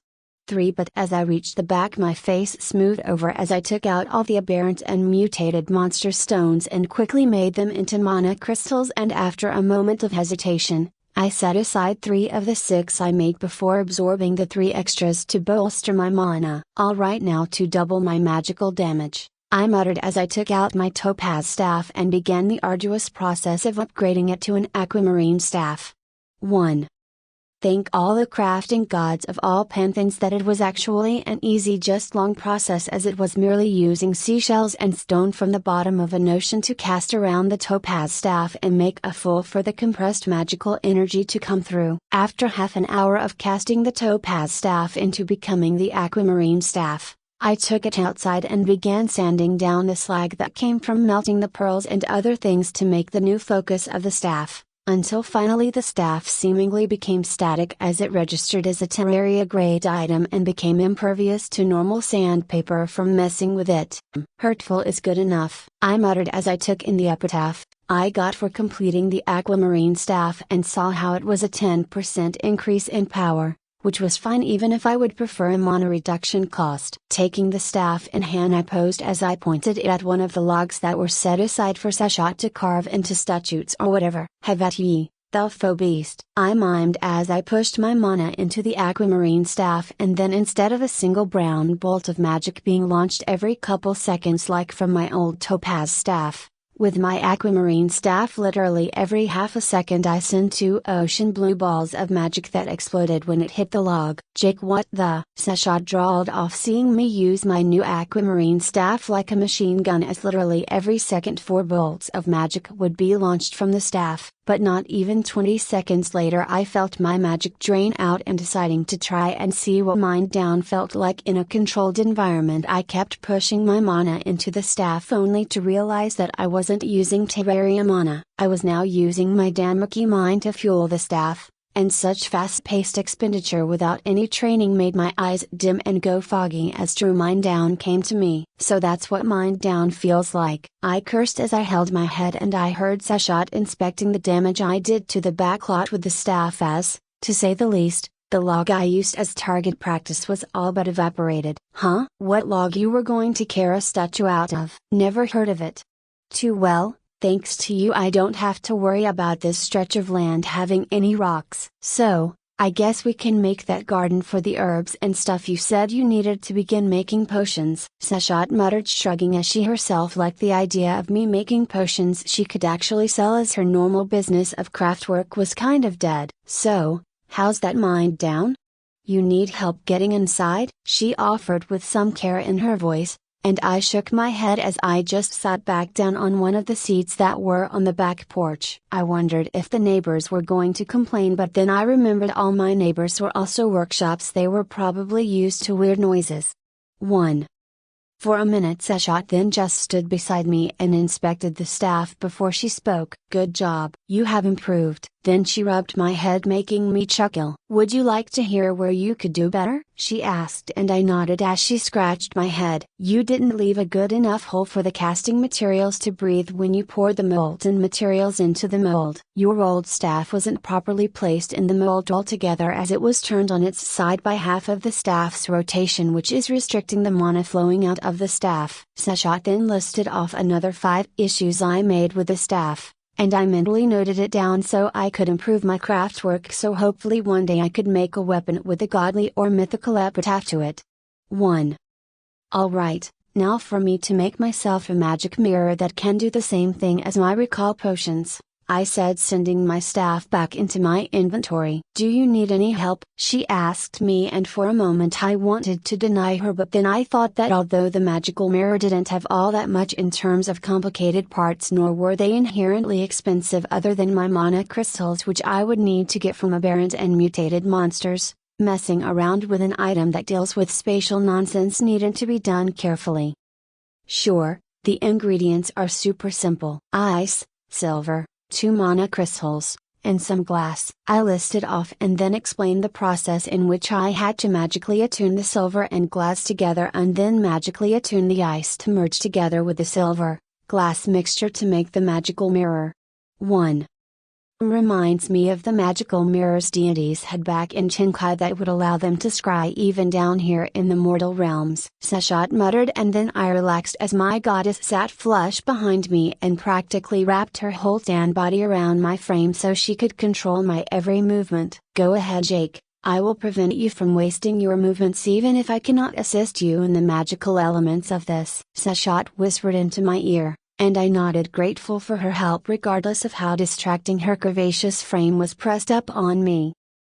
3. But as I reached the back, my face smoothed over as I took out all the aberrant and mutated monster stones and quickly made them into mana crystals, and after a moment of hesitation, I set aside 3 of the 6 I made before absorbing the 3 extras to bolster my mana. Alright, now to double my magical damage, I muttered as I took out my topaz staff and began the arduous process of upgrading it to an aquamarine staff. 1. Thank all the crafting gods of all pantheons that it was actually an easy, just long process, as it was merely using seashells and stone from the bottom of an ocean to cast around the topaz staff and make a full for the compressed magical energy to come through. After half an hour of casting the topaz staff into becoming the aquamarine staff, I took it outside and began sanding down the slag that came from melting the pearls and other things to make the new focus of the staff, until finally the staff seemingly became static as it registered as a Terraria grade item and became impervious to normal sandpaper from messing with it. Hurtful is good enough, I muttered as I took in the epitaph I got for completing the aquamarine staff and saw how it was a 10% increase in power, which was fine even if I would prefer a mana reduction cost. Taking the staff in hand, I posed as I pointed it at one of the logs that were set aside for Sasha to carve into statues or whatever. Have at ye, thou foe beast, I mimed as I pushed my mana into the aquamarine staff, and then instead of a single brown bolt of magic being launched every couple seconds like from my old topaz staff, with my aquamarine staff literally every half a second I sent 2 ocean blue balls of magic that exploded when it hit the log. Jake, what the? Sasha drawled off, seeing me use my new aquamarine staff like a machine gun, as literally every second 4 bolts of magic would be launched from the staff. But not even 20 seconds later I felt my magic drain out, and deciding to try and see what mind down felt like in a controlled environment, I kept pushing my mana into the staff only to realize that I wasn't using Terraria mana. I was now using my Danmuki mind to fuel the staff, and such fast-paced expenditure without any training made my eyes dim and go foggy as true mind down came to me. So that's what mind down feels like. I cursed as I held my head, and I heard Sasha inspecting the damage I did to the backlot with the staff as, To say the least, the log I used as target practice was all but evaporated. Huh? What log you were going to carve a statue out of? Never heard of it. Too well, thanks to you I don't have to worry about this stretch of land having any rocks. So, I guess we can make that garden for the herbs and stuff you said you needed to begin making potions. Sashat muttered, shrugging, as she herself liked the idea of me making potions she could actually sell, as her normal business of craftwork was kind of dead. So, how's that mind down? You need help getting inside? She offered with some care in her voice, and I shook my head as I just sat back down on one of the seats that were on the back porch. I wondered if the neighbors were going to complain, but then I remembered all my neighbors were also workshops. They were probably used to weird noises. 1. For a minute Sashat then just stood beside me and inspected the staff before she spoke. Good job. You have improved. Then she rubbed my head, making me chuckle. Would you like to hear where you could do better? She asked, and I nodded as she scratched my head. You didn't leave a good enough hole for the casting materials to breathe when you poured the molten materials into the mold. Your old staff wasn't properly placed in the mold altogether, as it was turned on its side by half of the staff's rotation, which is restricting the mana flowing out of the staff. Sashat then listed off another 5 issues I made with the staff, and I mentally noted it down so I could improve my craftwork, so hopefully one day I could make a weapon with a godly or mythical epitaph to it. 1. Alright, now for me to make myself a magic mirror that can do the same thing as my recall potions, I said, sending my staff back into my inventory. Do you need any help? She asked me, and for a moment I wanted to deny her, but then I thought that although the magical mirror didn't have all that much in terms of complicated parts, nor were they inherently expensive other than my mana crystals, which I would need to get from aberrant and mutated monsters, messing around with an item that deals with spatial nonsense needed to be done carefully. Sure, the ingredients are super simple. Ice, silver, 2 mana crystals, and some glass. I listed off and then explained the process in which I had to magically attune the silver and glass together, and then magically attune the ice to merge together with the silver, glass mixture to make the magical mirror. 1. Reminds me of the magical mirrors deities had back in Chinkai that would allow them to scry even down here in the mortal realms. Sashat muttered, and then I relaxed as my goddess sat flush behind me and practically wrapped her whole tan body around my frame so she could control my every movement. Go ahead, Jake. I will prevent you from wasting your movements even if I cannot assist you in the magical elements of this, Sashat whispered into my ear, and I nodded, grateful for her help regardless of how distracting her curvaceous frame was pressed up on me.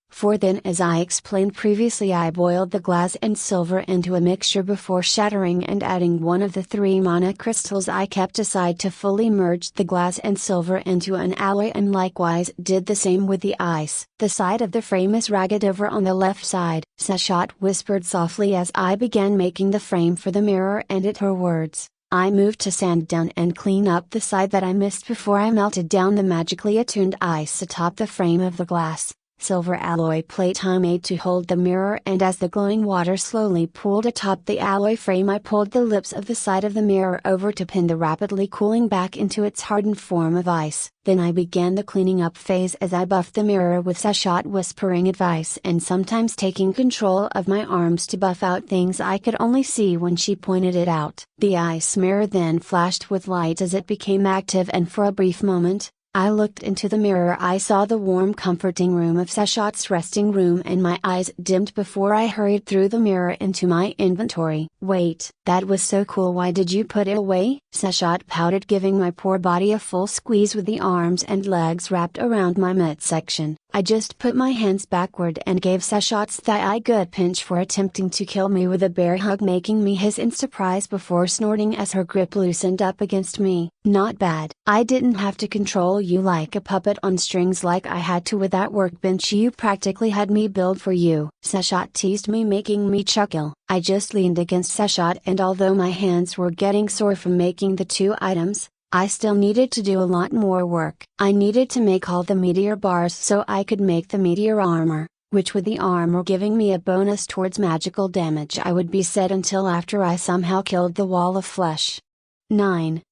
For then, as I explained previously, I boiled the glass and silver into a mixture before shattering and adding one of the 3 mana crystals I kept aside to fully merge the glass and silver into an alloy, and likewise did the same with the ice. The side of the frame is ragged over on the left side, Sashat whispered softly as I began making the frame for the mirror, and at her words, I moved to sand down and clean up the side that I missed before I melted down the magically attuned ice atop the frame of the glass, silver alloy plate I made to hold the mirror, and as the glowing water slowly pooled atop the alloy frame, I pulled the lips of the side of the mirror over to pin the rapidly cooling back into its hardened form of ice. Then I began the cleaning up phase as I buffed the mirror with Sashat whispering advice and sometimes taking control of my arms to buff out things I could only see when she pointed it out. The ice mirror then flashed with light as it became active, and for a brief moment, I looked into the mirror. I saw the warm, comforting room of Sashat's resting room, and my eyes dimmed before I hurried through the mirror into my inventory. Wait, that was so cool. Why did you put it away? Sashat pouted, giving my poor body a full squeeze with the arms and legs wrapped around my midsection. I just put my hands backward and gave Sashat's thigh a good pinch for attempting to kill me with a bear hug, making me hiss in surprise before snorting as her grip loosened up against me. Not bad. I didn't have to control you like a puppet on strings like I had to with that workbench you practically had me build for you, Sashat teased me, making me chuckle. I just leaned against Sashat, and although my hands were getting sore from making the 2 items, I still needed to do a lot more work. I needed to make all the meteor bars so I could make the meteor armor, which with the armor giving me a bonus towards magical damage I would be set until after I somehow killed the wall of flesh. 9.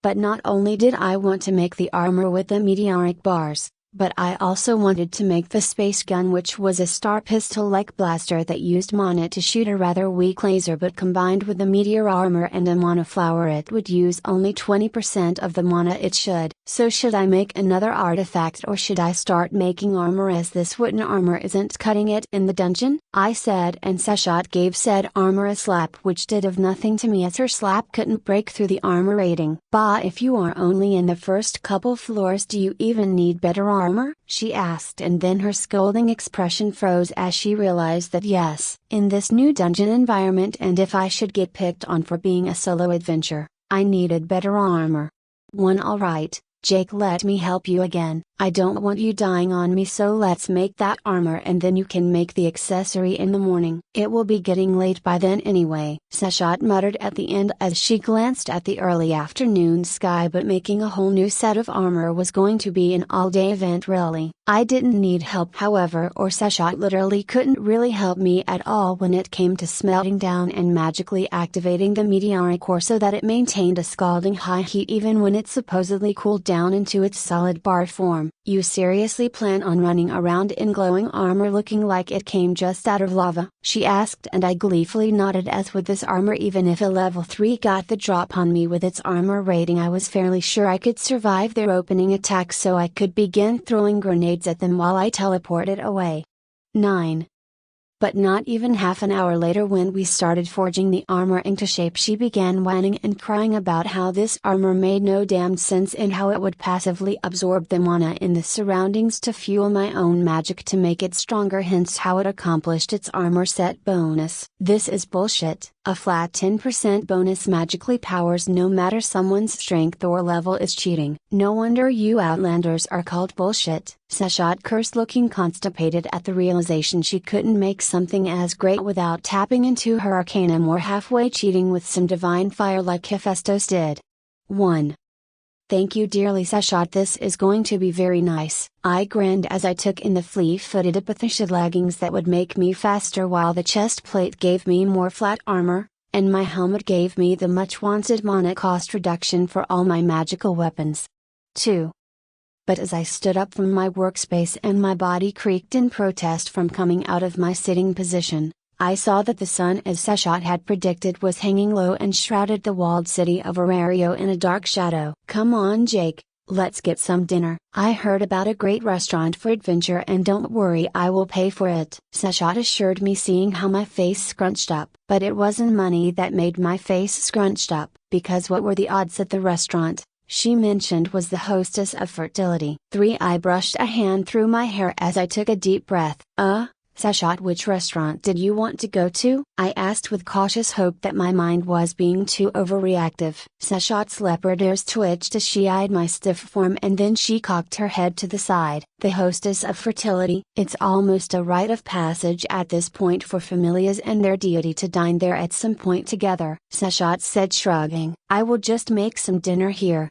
But not only did I want to make the armor with the meteoric bars, But I also wanted to make the space gun, which was a star pistol-like blaster that used mana to shoot a rather weak laser, but combined with the meteor armor and a mana flower it would use only 20% of the mana it should. So should I make another artifact, or should I start making armor, as this wooden armor isn't cutting it in the dungeon? I said, and Seshat gave said armor a slap, which did of nothing to me as her slap couldn't break through the armor rating. Bah, if you are only in the first couple floors, do you even need better armor? She asked, and then her scolding expression froze as she realized that yes, in this new dungeon environment, and if I should get picked on for being a solo adventure, I needed better armor. Alright, Jake, let me help you again. I don't want you dying on me, so let's make that armor and then you can make the accessory in the morning. It will be getting late by then anyway, Seshat muttered at the end as she glanced at the early afternoon sky. But making a whole new set of armor was going to be an all-day event really. I didn't need help, however, or Seshat literally couldn't really help me at all when it came to smelting down and magically activating the meteoric core so that it maintained a scalding high heat even when it supposedly cooled down into its solid bar form. You seriously plan on running around in glowing armor looking like it came just out of lava? She asked, and I gleefully nodded, as with this armor, even if a level 3 got the drop on me with its armor rating, I was fairly sure I could survive their opening attack, so I could begin throwing grenades at them while I teleported away. 9. But not even half an hour later, when we started forging the armor into shape, she began whining and crying about how this armor made no damn sense and how it would passively absorb the mana in the surroundings to fuel my own magic to make it stronger, hence how it accomplished its armor set bonus. This is bullshit. A flat 10% bonus magically powers no matter someone's strength or level is cheating. No wonder you Outlanders are called bullshit. Seshat cursed, looking constipated at the realization she couldn't make something as great without tapping into her arcanum or halfway cheating with some divine fire like Hephaestus did. 1. Thank you dearly, Seshat, this is going to be very nice. I grinned as I took in the flea-footed epithetial leggings that would make me faster, while the chest plate gave me more flat armor, and my helmet gave me the much wanted mana cost reduction for all my magical weapons. 2. But as I stood up from my workspace and my body creaked in protest from coming out of my sitting position, I saw that the sun, as Seshat had predicted, was hanging low and shrouded the walled city of Arario in a dark shadow. Come on, Jake, let's get some dinner. I heard about a great restaurant for adventure, and don't worry, I will pay for it, Seshat assured me, seeing how my face scrunched up. But it wasn't money that made my face scrunched up, because what were the odds at the restaurant she mentioned was the hostess of fertility. 3. I brushed a hand through my hair as I took a deep breath. Seshat, which restaurant did you want to go to? I asked with cautious hope that my mind was being too overreactive. Seshat's leopard ears twitched as she eyed my stiff form, and then she cocked her head to the side. The hostess of fertility. It's almost a rite of passage at this point for familias and their deity to dine there at some point together, Seshat said, shrugging. I will just make some dinner here.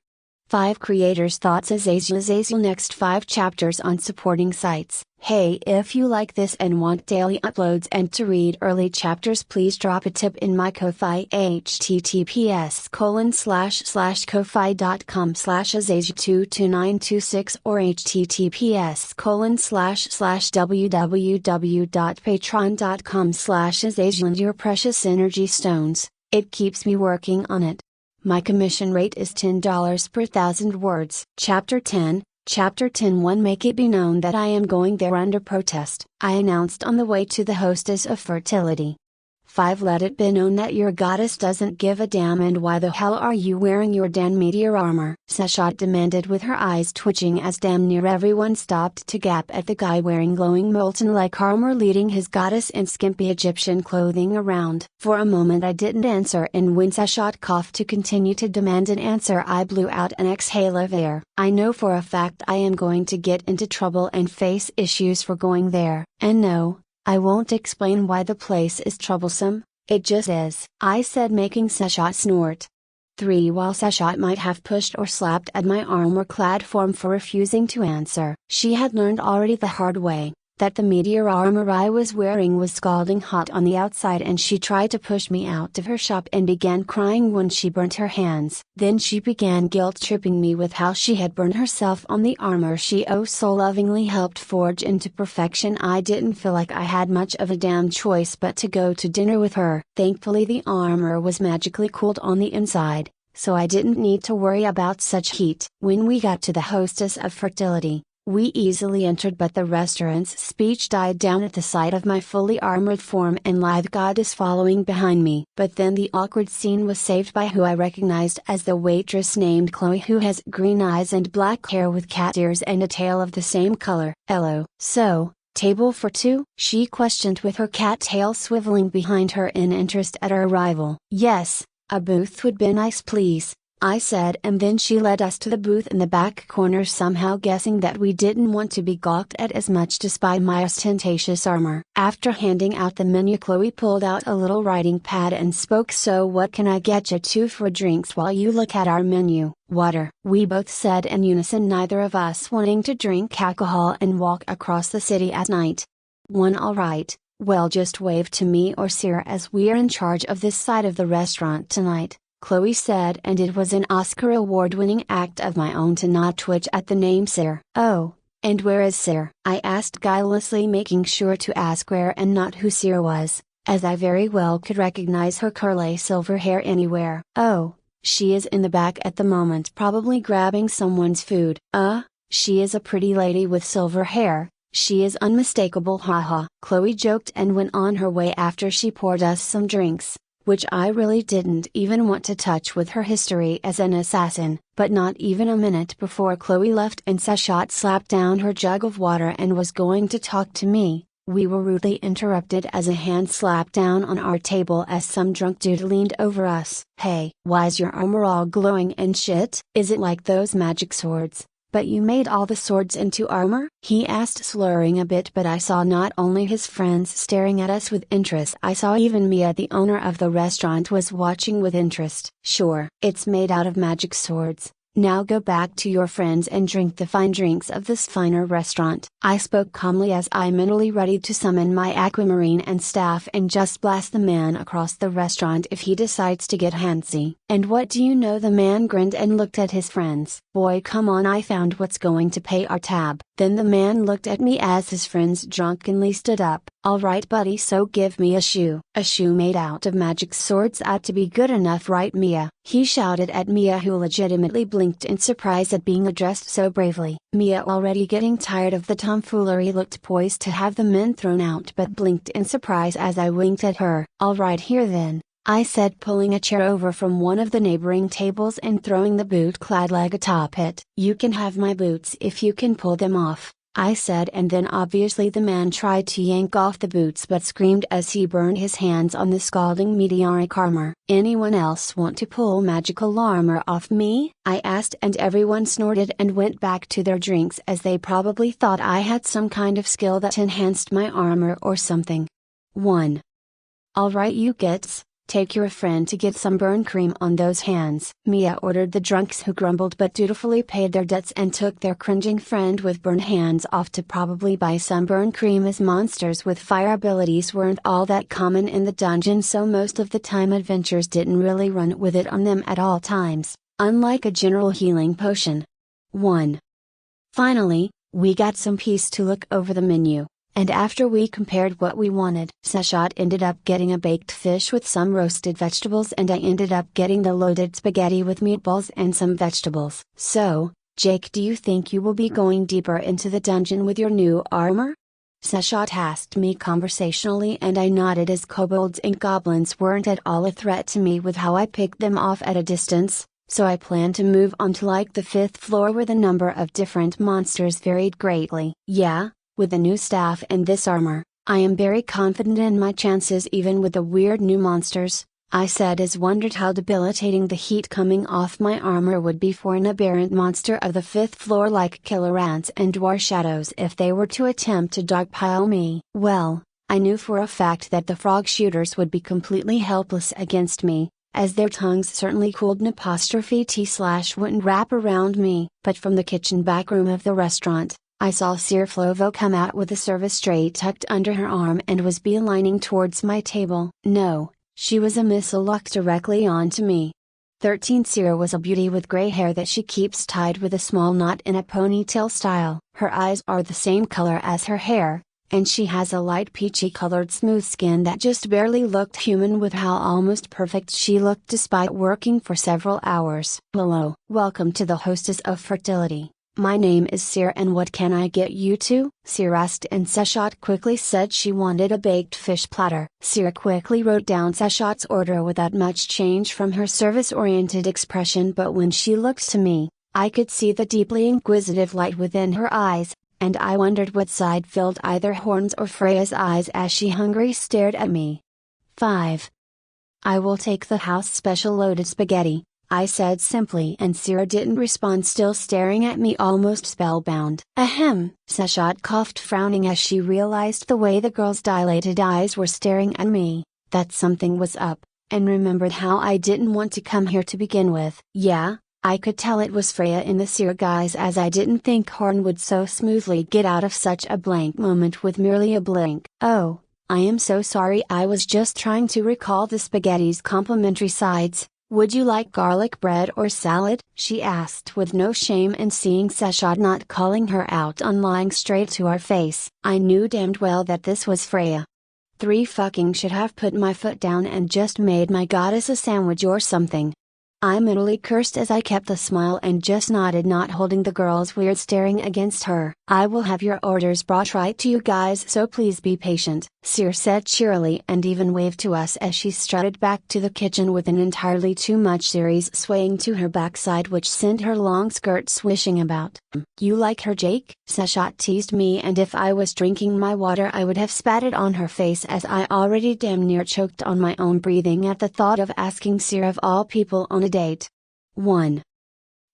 5 Creators' Thoughts. Azazel next 5 chapters on supporting sites. Hey, if you like this and want daily uploads and to read early chapters, please drop a tip in my Ko-Fi, https://ko-fi.com/azazel22926 or https://www.patreon.com/azazel. And your precious energy stones, it keeps me working on it. My commission rate is $10 per 1,000 words. Chapter 10. Chapter 10. 1. Make it be known that I am going there under protest, I announced on the way to the hostess of fertility. 5. Let it be known that your goddess doesn't give a damn. And why the hell are you wearing your damn meteor armor? Seshat demanded, with her eyes twitching as damn near everyone stopped to gap at the guy wearing glowing molten-like armor leading his goddess in skimpy Egyptian clothing around. For a moment I didn't answer, and when Seshat coughed to continue to demand an answer, I blew out an exhale of air. I know for a fact I am going to get into trouble and face issues for going there, and no, I won't explain why the place is troublesome, it just is, I said, making Seshat snort. 3. While Seshat might have pushed or slapped at my armor-clad form for refusing to answer, she had learned already the hard way that the meteor armor I was wearing was scalding hot on the outside, and she tried to push me out of her shop and began crying when she burnt her hands. Then she began guilt-tripping me with how she had burned herself on the armor she oh so lovingly helped forge into perfection. I didn't feel like I had much of a damn choice but to go to dinner with her. Thankfully the armor was magically cooled on the inside, so I didn't need to worry about such heat. When we got to the hostess of fertility, we easily entered, but the restaurant's speech died down at the sight of my fully armored form and lithe goddess following behind me. But then the awkward scene was saved by who I recognized as the waitress named Chloe, who has green eyes and black hair with cat ears and a tail of the same color. "Hello. So, table for two?" she questioned with her cat tail swiveling behind her in interest at our arrival. "Yes, a booth would be nice please," I said, and then she led us to the booth in the back corner, somehow guessing that we didn't want to be gawked at as much despite my ostentatious armor. After handing out the menu, Chloe pulled out a little writing pad and spoke, "So what can I get you two for drinks while you look at our menu?" "Water," we both said in unison, neither of us wanting to drink alcohol and walk across the city at night. "One all right, well just wave to me or Sir as we're in charge of this side of the restaurant tonight," Chloe said, and it was an Oscar award-winning act of my own to not twitch at the name Sir. "Oh, and where is Sir?" I asked guilelessly, making sure to ask where and not who Sir was, as I very well could recognize her curly silver hair anywhere. "Oh, she is in the back at the moment, probably grabbing someone's food." She is a pretty lady with silver hair, she is unmistakable, haha," Chloe joked and went on her way after she poured us some drinks, which I really didn't even want to touch with her history as an assassin. But not even a minute before Chloe left and Sashat slapped down her jug of water and was going to talk to me, we were rudely interrupted as a hand slapped down on our table as some drunk dude leaned over us. "Hey, why's your armor all glowing and shit? Is it like those magic swords? But you made all the swords into armor?" he asked, slurring a bit, but I saw not only his friends staring at us with interest, I saw even Mia, the owner of the restaurant, was watching with interest. "Sure, it's made out of magic swords. Now go back to your friends and drink the fine drinks of this finer restaurant," I spoke calmly as I mentally readied to summon my aquamarine and staff and just blast the man across the restaurant if he decides to get handsy. "And what do you know?" The man grinned and looked at his friends. "Boy, come on, I found what's going to pay our tab." Then the man looked at me as his friends drunkenly stood up. "All right buddy, so give me a shoe." "A shoe made out of magic swords ought to be good enough, right Mia?" he shouted at Mia, who legitimately blinked in surprise at being addressed so bravely. Mia, already getting tired of the tomfoolery, looked poised to have the men thrown out but blinked in surprise as I winked at her. "All right here then," I said, pulling a chair over from one of the neighboring tables and throwing the boot-clad leg atop it. "You can have my boots if you can pull them off," I said, and then obviously the man tried to yank off the boots but screamed as he burned his hands on the scalding meteoric armor. "Anyone else want to pull magical armor off me?" I asked, and everyone snorted and went back to their drinks as they probably thought I had some kind of skill that enhanced my armor or something. 1. "All right you gets. Take your friend to get some burn cream on those hands," Mia ordered the drunks, who grumbled but dutifully paid their debts and took their cringing friend with burned hands off to probably buy some burn cream, as monsters with fire abilities weren't all that common in the dungeon, so most of the time adventurers didn't really run with it on them at all times, unlike a general healing potion. 1. Finally, we got some peace to look over the menu. And after we compared what we wanted, Sashat ended up getting a baked fish with some roasted vegetables, and I ended up getting the loaded spaghetti with meatballs and some vegetables. "So, Jake, do you think you will be going deeper into the dungeon with your new armor?" Sashat asked me conversationally, and I nodded, as kobolds and goblins weren't at all a threat to me with how I picked them off at a distance, so I planned to move on to like the 5th floor where the number of different monsters varied greatly. "Yeah. With the new staff and this armor, I am very confident in my chances even with the weird new monsters," I said, as wondered how debilitating the heat coming off my armor would be for an aberrant monster of the 5th floor like killer ants and dwarf shadows if they were to attempt to dogpile me. Well, I knew for a fact that the frog shooters would be completely helpless against me, as their tongues certainly cooled n''t/wouldn't wrap around me. But from the kitchen back room of the restaurant, I saw Sir Flovo come out with a service tray tucked under her arm and was beelining towards my table. No, she was a missile locked directly onto me. 13 Sir was a beauty with grey hair that she keeps tied with a small knot in a ponytail style. Her eyes are the same color as her hair, and she has a light peachy colored smooth skin that just barely looked human with how almost perfect she looked despite working for several hours. Hello, welcome to the Hostess of Fertility. My name is Sir and what can I get you to? Sir asked and Seshat quickly said she wanted a baked fish platter. Sir quickly wrote down Seshat's order without much change from her service-oriented expression, but when she looked to me, I could see the deeply inquisitive light within her eyes, and I wondered what side filled either Horn's or Freya's eyes as she hungrily stared at me. 5. I will take the house special loaded spaghetti, I said simply, and Sir didn't respond, still staring at me almost spellbound. Ahem, Seshat coughed, frowning as she realized the way the girl's dilated eyes were staring at me, that something was up, and remembered how I didn't want to come here to begin with. Yeah, I could tell it was Freya in the Sir guise, as I didn't think Horn would so smoothly get out of such a blank moment with merely a blink. Oh, I am so sorry, I was just trying to recall the spaghetti's complimentary sides. Would you like garlic bread or salad? She asked with no shame, and seeing Seshat not calling her out on lying straight to our face, I knew damned well that this was Freya. 3 fucking should have put my foot down and just made my goddess a sandwich or something. I mentally cursed as I kept a smile and just nodded, not holding the girl's weird staring against her. I will have your orders brought right to you guys, so please be patient, Sir said cheerily, and even waved to us as she strutted back to the kitchen with an entirely too much series swaying to her backside, which sent her long skirt swishing about. You like her, Jake? Seshat teased me, and if I was drinking my water I would have spat it on her face, as I already damn near choked on my own breathing at the thought of asking Sir of all people on a date. 1.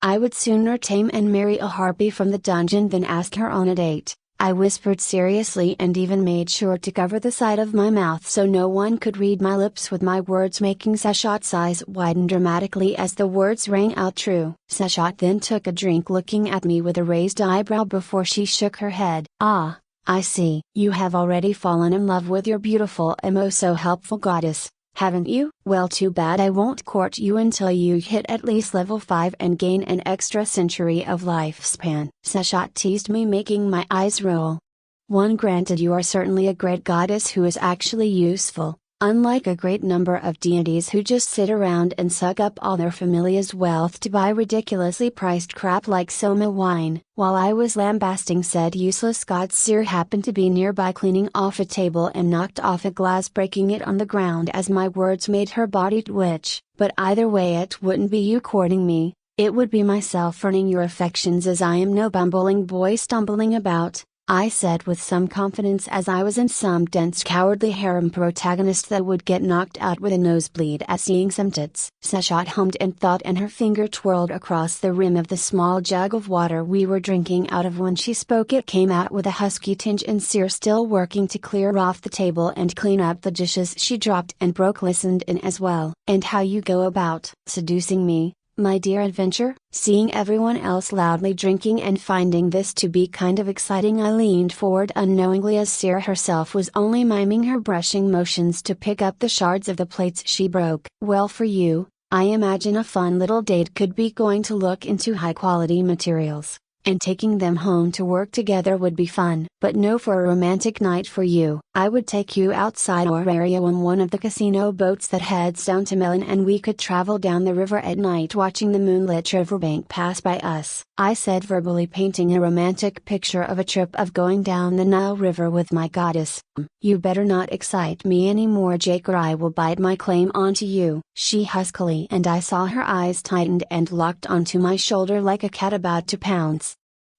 I would sooner tame and marry a harpy from the dungeon than ask her on a date, I whispered seriously, and even made sure to cover the side of my mouth so no one could read my lips with my words, making Seshat's eyes widen dramatically as the words rang out true. Seshat then took a drink, looking at me with a raised eyebrow before she shook her head. Ah, I see. You have already fallen in love with your beautiful and oh so helpful goddess, haven't you? Well, too bad. I won't court you until you hit at least level 5 and gain an extra century of lifespan. Seshat teased me, making my eyes roll. 1. Granted, you are certainly a great goddess who is actually useful, unlike a great number of deities who just sit around and suck up all their familia's wealth to buy ridiculously priced crap like Soma wine. While I was lambasting said useless god, Sir happened to be nearby cleaning off a table and knocked off a glass, breaking it on the ground as my words made her body twitch. But either way, it wouldn't be you courting me, it would be myself earning your affections, as I am no bumbling boy stumbling about, I said with some confidence, as I was in some dense cowardly harem protagonist that would get knocked out with a nosebleed at seeing some tits. Seshat hummed and thought, and her finger twirled across the rim of the small jug of water we were drinking out of. When she spoke it came out with a husky tinge, and Sir, still working to clear off the table and clean up the dishes she dropped and broke, listened in as well. And how you go about seducing me, my dear adventure? Seeing everyone else loudly drinking and finding this to be kind of exciting, I leaned forward unknowingly, as Sir herself was only miming her brushing motions to pick up the shards of the plates she broke. Well, for you, I imagine a fun little date could be going to look into high quality materials, and taking them home to work together would be fun. But no, for a romantic night for you, I would take you outside our area on one of the casino boats that heads down to Melon, and we could travel down the river at night watching the moonlit riverbank pass by us, I said, verbally painting a romantic picture of a trip of going down the Nile River with my goddess. You better not excite me anymore, Jake, or I will bite my claim onto you, she huskily, and I saw her eyes tightened and locked onto my shoulder like a cat about to pounce.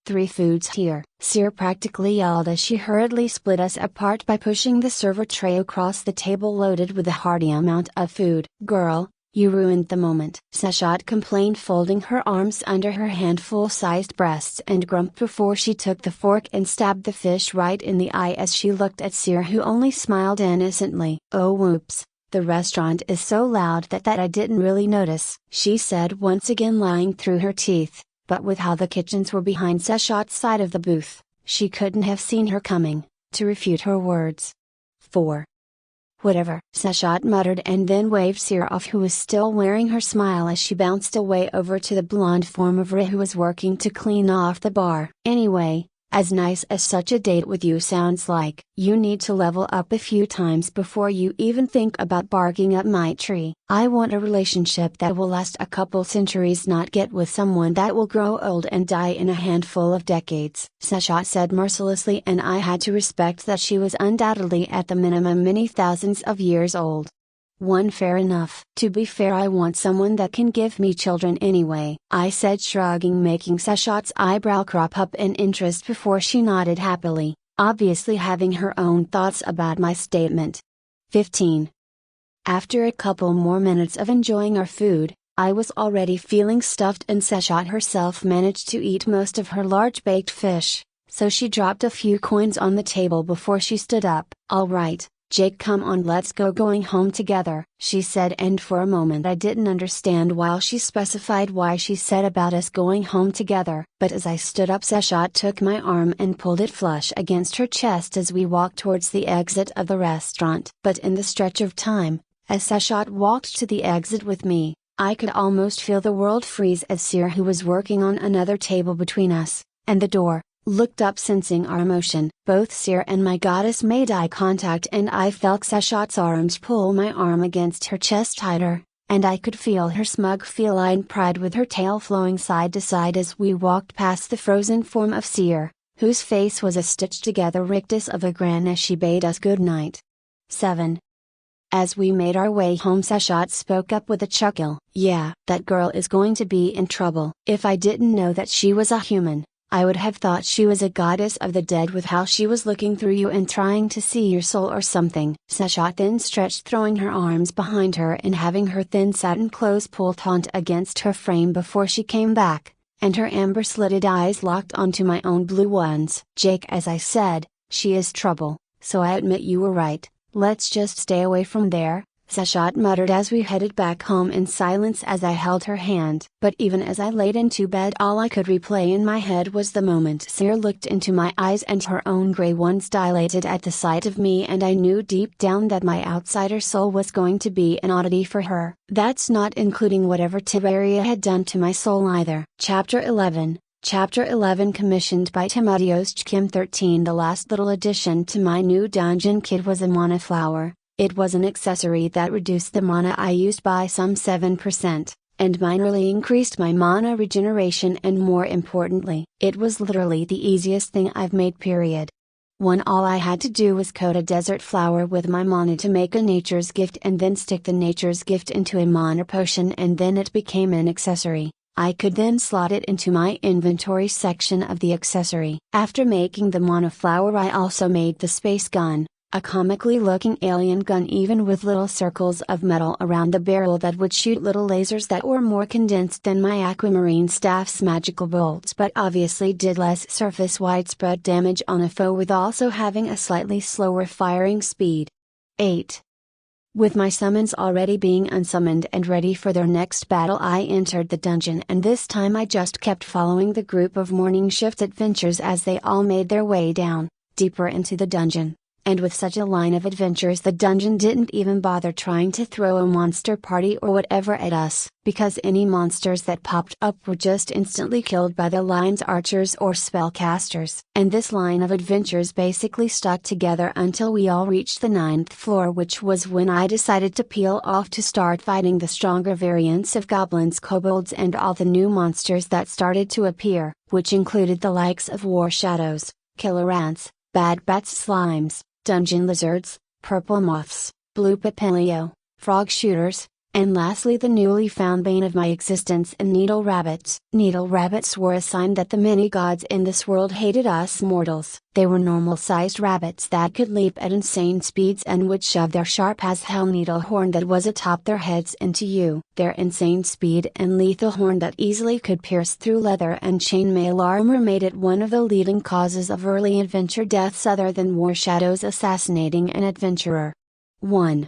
3 foods here, Sir practically yelled as she hurriedly split us apart by pushing the server tray across the table loaded with a hearty amount of food. Girl, you ruined the moment, Seshat complained, folding her arms under her handful-sized breasts, and grumped before she took the fork and stabbed the fish right in the eye as she looked at Sir, who only smiled innocently. Oh whoops, the restaurant is so loud that I didn't really notice, she said, once again lying through her teeth. But with how the kitchens were behind Seshat's side of the booth, she couldn't have seen her coming, to refute her words. 4. Whatever, Seshat muttered and then waved Seer off, who was still wearing her smile as she bounced away over to the blonde form of Ri, who was working to clean off the bar. Anyway, as nice as such a date with you sounds like, you need to level up a few times before you even think about barking up my tree. I want a relationship that will last a couple centuries, not get with someone that will grow old and die in a handful of decades, Seshat said mercilessly, and I had to respect that she was undoubtedly at the minimum many thousands of years old. Fair enough. To be fair, I want someone that can give me children anyway, I said, shrugging, making Seshat's eyebrow crop up in interest before she nodded happily, obviously having her own thoughts about my statement. 15. After a couple more minutes of enjoying our food, I was already feeling stuffed, and Seshat herself managed to eat most of her large baked fish, so she dropped a few coins on the table before she stood up. All right, Jake, come on, let's go going home together, she said, and for a moment I didn't understand why she specified why she said about us going home together, but as I stood up, Seshat took my arm and pulled it flush against her chest as we walked towards the exit of the restaurant. But in the stretch of time, as Seshat walked to the exit with me, I could almost feel the world freeze as Seer, who was working on another table between us and the door, looked up, sensing our emotion. Both Seer and my goddess made eye contact, and I felt Seshat's arms pull my arm against her chest tighter, and I could feel her smug feline pride with her tail flowing side to side as we walked past the frozen form of Seer, whose face was a stitched together rictus of a grin as she bade us good night. 7. As we made our way home, Seshat spoke up with a chuckle. Yeah, that girl is going to be in trouble. If I didn't know that she was a human, I would have thought she was a goddess of the dead with how she was looking through you and trying to see your soul or something. Seshat then stretched, throwing her arms behind her and having her thin satin clothes pulled taut against her frame before she came back, and her amber-slitted eyes locked onto my own blue ones. Jake, as I said, she is trouble, so I admit you were right. Let's just stay away from there, Seshat muttered as we headed back home in silence as I held her hand. But even as I laid into bed, all I could replay in my head was the moment Seer looked into my eyes and her own gray ones dilated at the sight of me, and I knew deep down that my outsider soul was going to be an oddity for her. That's not including whatever Terraria had done to my soul either. Chapter 11. Chapter 11, commissioned by KUMO-AUDIOBOOK 13. The last little addition to my new dungeon kit was a mana flower. It was an accessory that reduced the mana I used by some 7%, and minorly increased my mana regeneration, and more importantly, it was literally the easiest thing I've made, period. All I had to do was coat a desert flower with my mana to make a nature's gift, and then stick the nature's gift into a mana potion, and then it became an accessory. I could then slot it into my inventory section of the accessory. After making the mana flower, I also made the space gun, a comically looking alien gun, even with little circles of metal around the barrel that would shoot little lasers that were more condensed than my aquamarine staff's magical bolts, but obviously did less surface widespread damage on a foe, with also having a slightly slower firing speed. 8. With my summons already being unsummoned and ready for their next battle, I entered the dungeon, and this time I just kept following the group of morning shift adventurers as they all made their way down, deeper into the dungeon. And with such a line of adventures, the dungeon didn't even bother trying to throw a monster party or whatever at us, because any monsters that popped up were just instantly killed by the line's archers or spellcasters. And this line of adventures basically stuck together until we all reached the 9th floor, which was when I decided to peel off to start fighting the stronger variants of goblins, kobolds, and all the new monsters that started to appear, which included the likes of war shadows, killer ants, bad bats, slimes, dungeon lizards, purple moths, blue papilio, frog shooters, and lastly the newly found bane of my existence, and needle rabbits. Needle rabbits were a sign that the many gods in this world hated us mortals. They were normal-sized rabbits that could leap at insane speeds and would shove their sharp-as-hell needle horn that was atop their heads into you. Their insane speed and lethal horn that easily could pierce through leather and chainmail armor made it one of the leading causes of early adventure deaths, other than war shadows assassinating an adventurer. 1.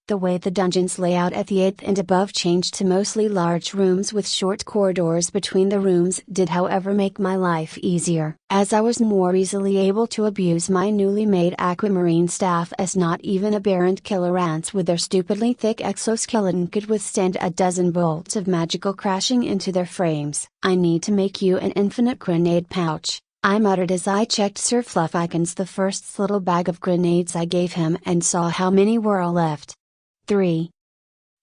The way the dungeon's layout at the 8th and above changed to mostly large rooms with short corridors between the rooms did however make my life easier, as I was more easily able to abuse my newly made aquamarine staff, as not even aberrant killer ants with their stupidly thick exoskeleton could withstand a dozen bolts of magical crashing into their frames. "I need to make you an infinite grenade pouch," I muttered as I checked Sir Fluffykins the First's little bag of grenades I gave him and saw how many were left. 3.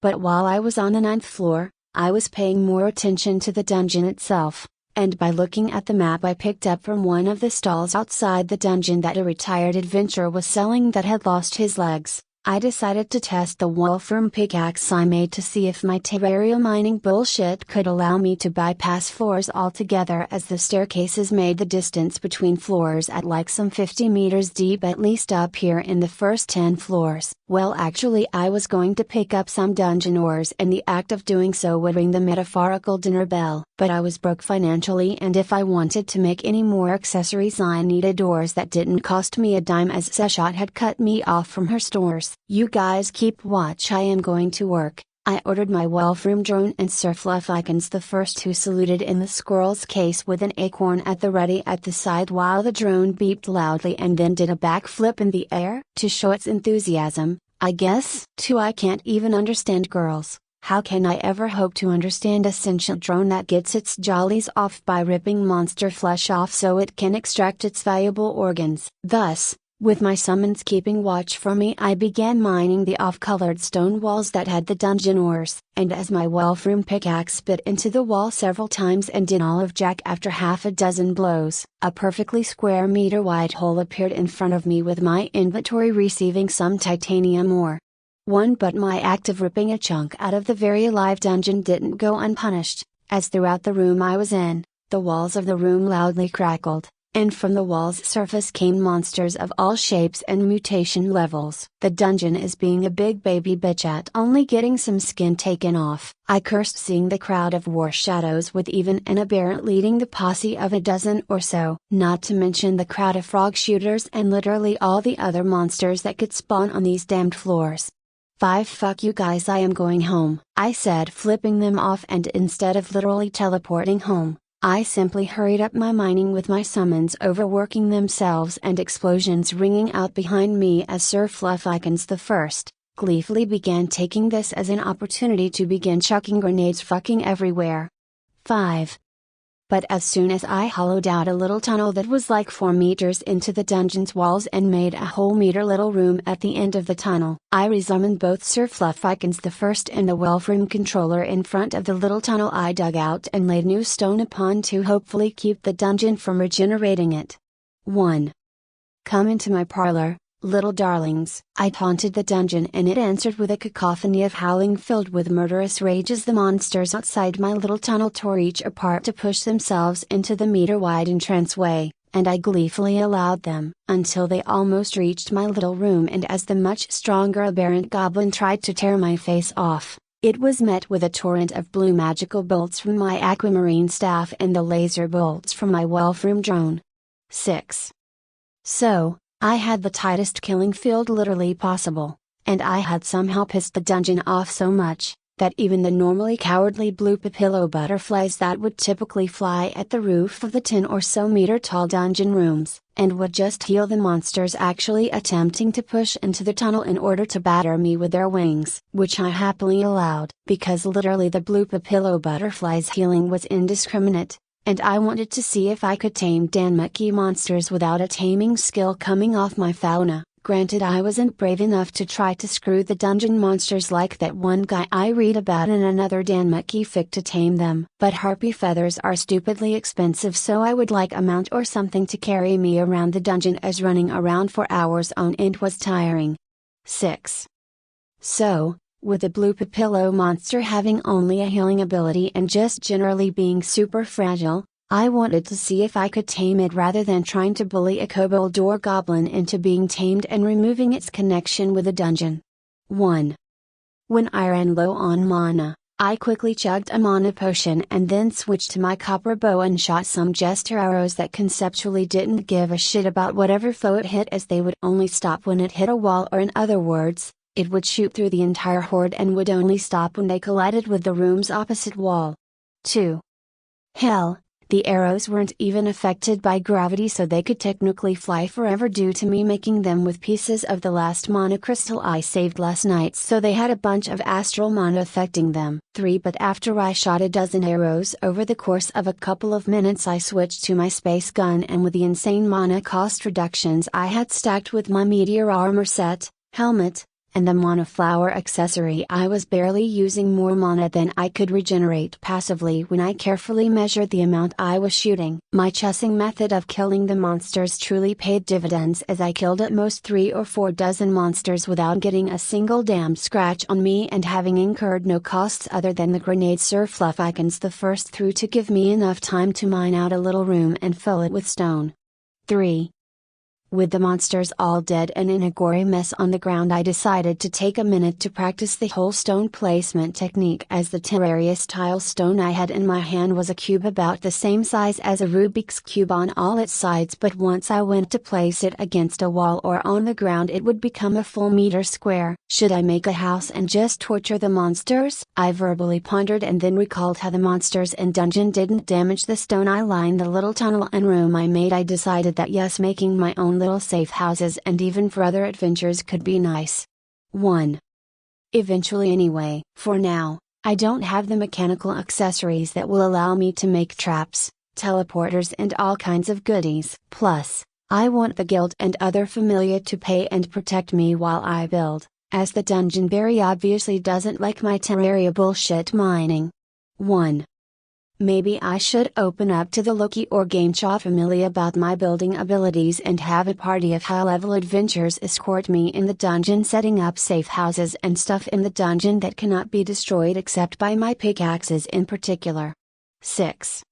But while I was on the 9th floor, I was paying more attention to the dungeon itself, and by looking at the map I picked up from one of the stalls outside the dungeon that a retired adventurer was selling that had lost his legs, I decided to test the Wolfram pickaxe I made to see if my terrarium mining bullshit could allow me to bypass floors altogether, as the staircases made the distance between floors at like some 50 meters deep, at least up here in the first 10 floors. Well, actually I was going to pick up some dungeon ores, and the act of doing so would ring the metaphorical dinner bell, but I was broke financially, and if I wanted to make any more accessories I needed ores that didn't cost me a dime, as Seshot had cut me off from her stores. "You guys keep watch, I am going to work," I ordered my Wolfram drone, and Sir Fluffykins the First, who saluted in the squirrel's case with an acorn at the ready at the side while the drone beeped loudly and then did a backflip in the air to show its enthusiasm, I guess. 2. I can't even understand girls. How can I ever hope to understand a sentient drone that gets its jollies off by ripping monster flesh off so it can extract its valuable organs? Thus, with my summons keeping watch for me, I began mining the off-colored stone walls that had the dungeon ores, and as my Wolfram pickaxe bit into the wall several times and did all of jack after half a dozen blows, a perfectly square meter-wide hole appeared in front of me, with my inventory receiving some titanium ore. 1. But my act of ripping a chunk out of the very alive dungeon didn't go unpunished, as throughout the room I was in, the walls of the room loudly crackled, and from the wall's surface came monsters of all shapes and mutation levels. "The dungeon is being a big baby bitch at only getting some skin taken off," I cursed, seeing the crowd of war shadows with even an aberrant leading the posse of a dozen or so, not to mention the crowd of frog shooters and literally all the other monsters that could spawn on these damned floors. 5. "Fuck you guys, I am going home," I said, flipping them off, and instead of literally teleporting home, I simply hurried up my mining with my summons overworking themselves and explosions ringing out behind me as Sir Fluffykins the First gleefully began taking this as an opportunity to begin chucking grenades fucking everywhere. 5. But as soon as I hollowed out a little tunnel that was like 4 meters into the dungeon's walls and made a whole meter little room at the end of the tunnel, I resummoned both Sir Fluffykins the First and the Wolfram controller in front of the little tunnel I dug out and laid new stone upon to hopefully keep the dungeon from regenerating it. 1. "Come into my parlor, little darlings," I taunted the dungeon, and it answered with a cacophony of howling filled with murderous rage as the monsters outside my little tunnel tore each apart to push themselves into the meter-wide entranceway, and I gleefully allowed them, until they almost reached my little room, and as the much stronger aberrant goblin tried to tear my face off, it was met with a torrent of blue magical bolts from my aquamarine staff and the laser bolts from my Wolfram drone. 6. So, I had the tightest killing field literally possible, and I had somehow pissed the dungeon off so much, that even the normally cowardly blue papillo butterflies that would typically fly at the roof of the 10 or so meter tall dungeon rooms, and would just heal the monsters actually attempting to push into the tunnel in order to batter me with their wings, which I happily allowed, because literally the blue papillo butterflies' healing was indiscriminate, and I wanted to see if I could tame Danmuki monsters without a taming skill coming off my fauna. Granted, I wasn't brave enough to try to screw the dungeon monsters like that one guy I read about in another Danmuki fic to tame them, but harpy feathers are stupidly expensive, so I would like a mount or something to carry me around the dungeon, as running around for hours on end was tiring. 6. So, with the blue papillo monster having only a healing ability and just generally being super fragile, I wanted to see if I could tame it rather than trying to bully a kobold or goblin into being tamed and removing its connection with the dungeon. 1. When I ran low on mana, I quickly chugged a mana potion and then switched to my copper bow and shot some jester arrows that conceptually didn't give a shit about whatever foe it hit, as they would only stop when it hit a wall, or in other words, it would shoot through the entire horde and would only stop when they collided with the room's opposite wall. 2. Hell, the arrows weren't even affected by gravity, so they could technically fly forever due to me making them with pieces of the last mana crystal I saved last night, so they had a bunch of astral mana affecting them. 3. But after I shot a dozen arrows over the course of a couple of minutes, I switched to my space gun, and with the insane mana cost reductions I had stacked with my meteor armor set, helmet, and the mana flower accessory, I was barely using more mana than I could regenerate passively when I carefully measured the amount I was shooting. My chessing method of killing the monsters truly paid dividends, as I killed at most 3 or 4 dozen monsters without getting a single damn scratch on me and having incurred no costs other than the grenade Sir Fluffykins the first threw to give me enough time to mine out a little room and fill it with stone. 3. With the monsters all dead and in a gory mess on the ground, I decided to take a minute to practice the whole stone placement technique, as the Terraria style stone I had in my hand was a cube about the same size as a Rubik's Cube on all its sides, but once I went to place it against a wall or on the ground it would become a full meter square. Should I make a house and just torture the monsters? I verbally pondered and then recalled how the monsters in dungeon didn't damage the stone I lined the little tunnel and room I made. I decided that yes, making my own little safe houses and even for other adventures could be nice. 1. Eventually anyway. For now, I don't have the mechanical accessories that will allow me to make traps, teleporters and all kinds of goodies. Plus, I want the guild and other familia to pay and protect me while I build, as the dungeon very obviously doesn't like my Terraria bullshit mining. 1. Maybe I should open up to the Loki or Gamechaw familia about my building abilities and have a party of high-level adventurers escort me in the dungeon, setting up safe houses and stuff in the dungeon that cannot be destroyed except by my pickaxes in particular. 6.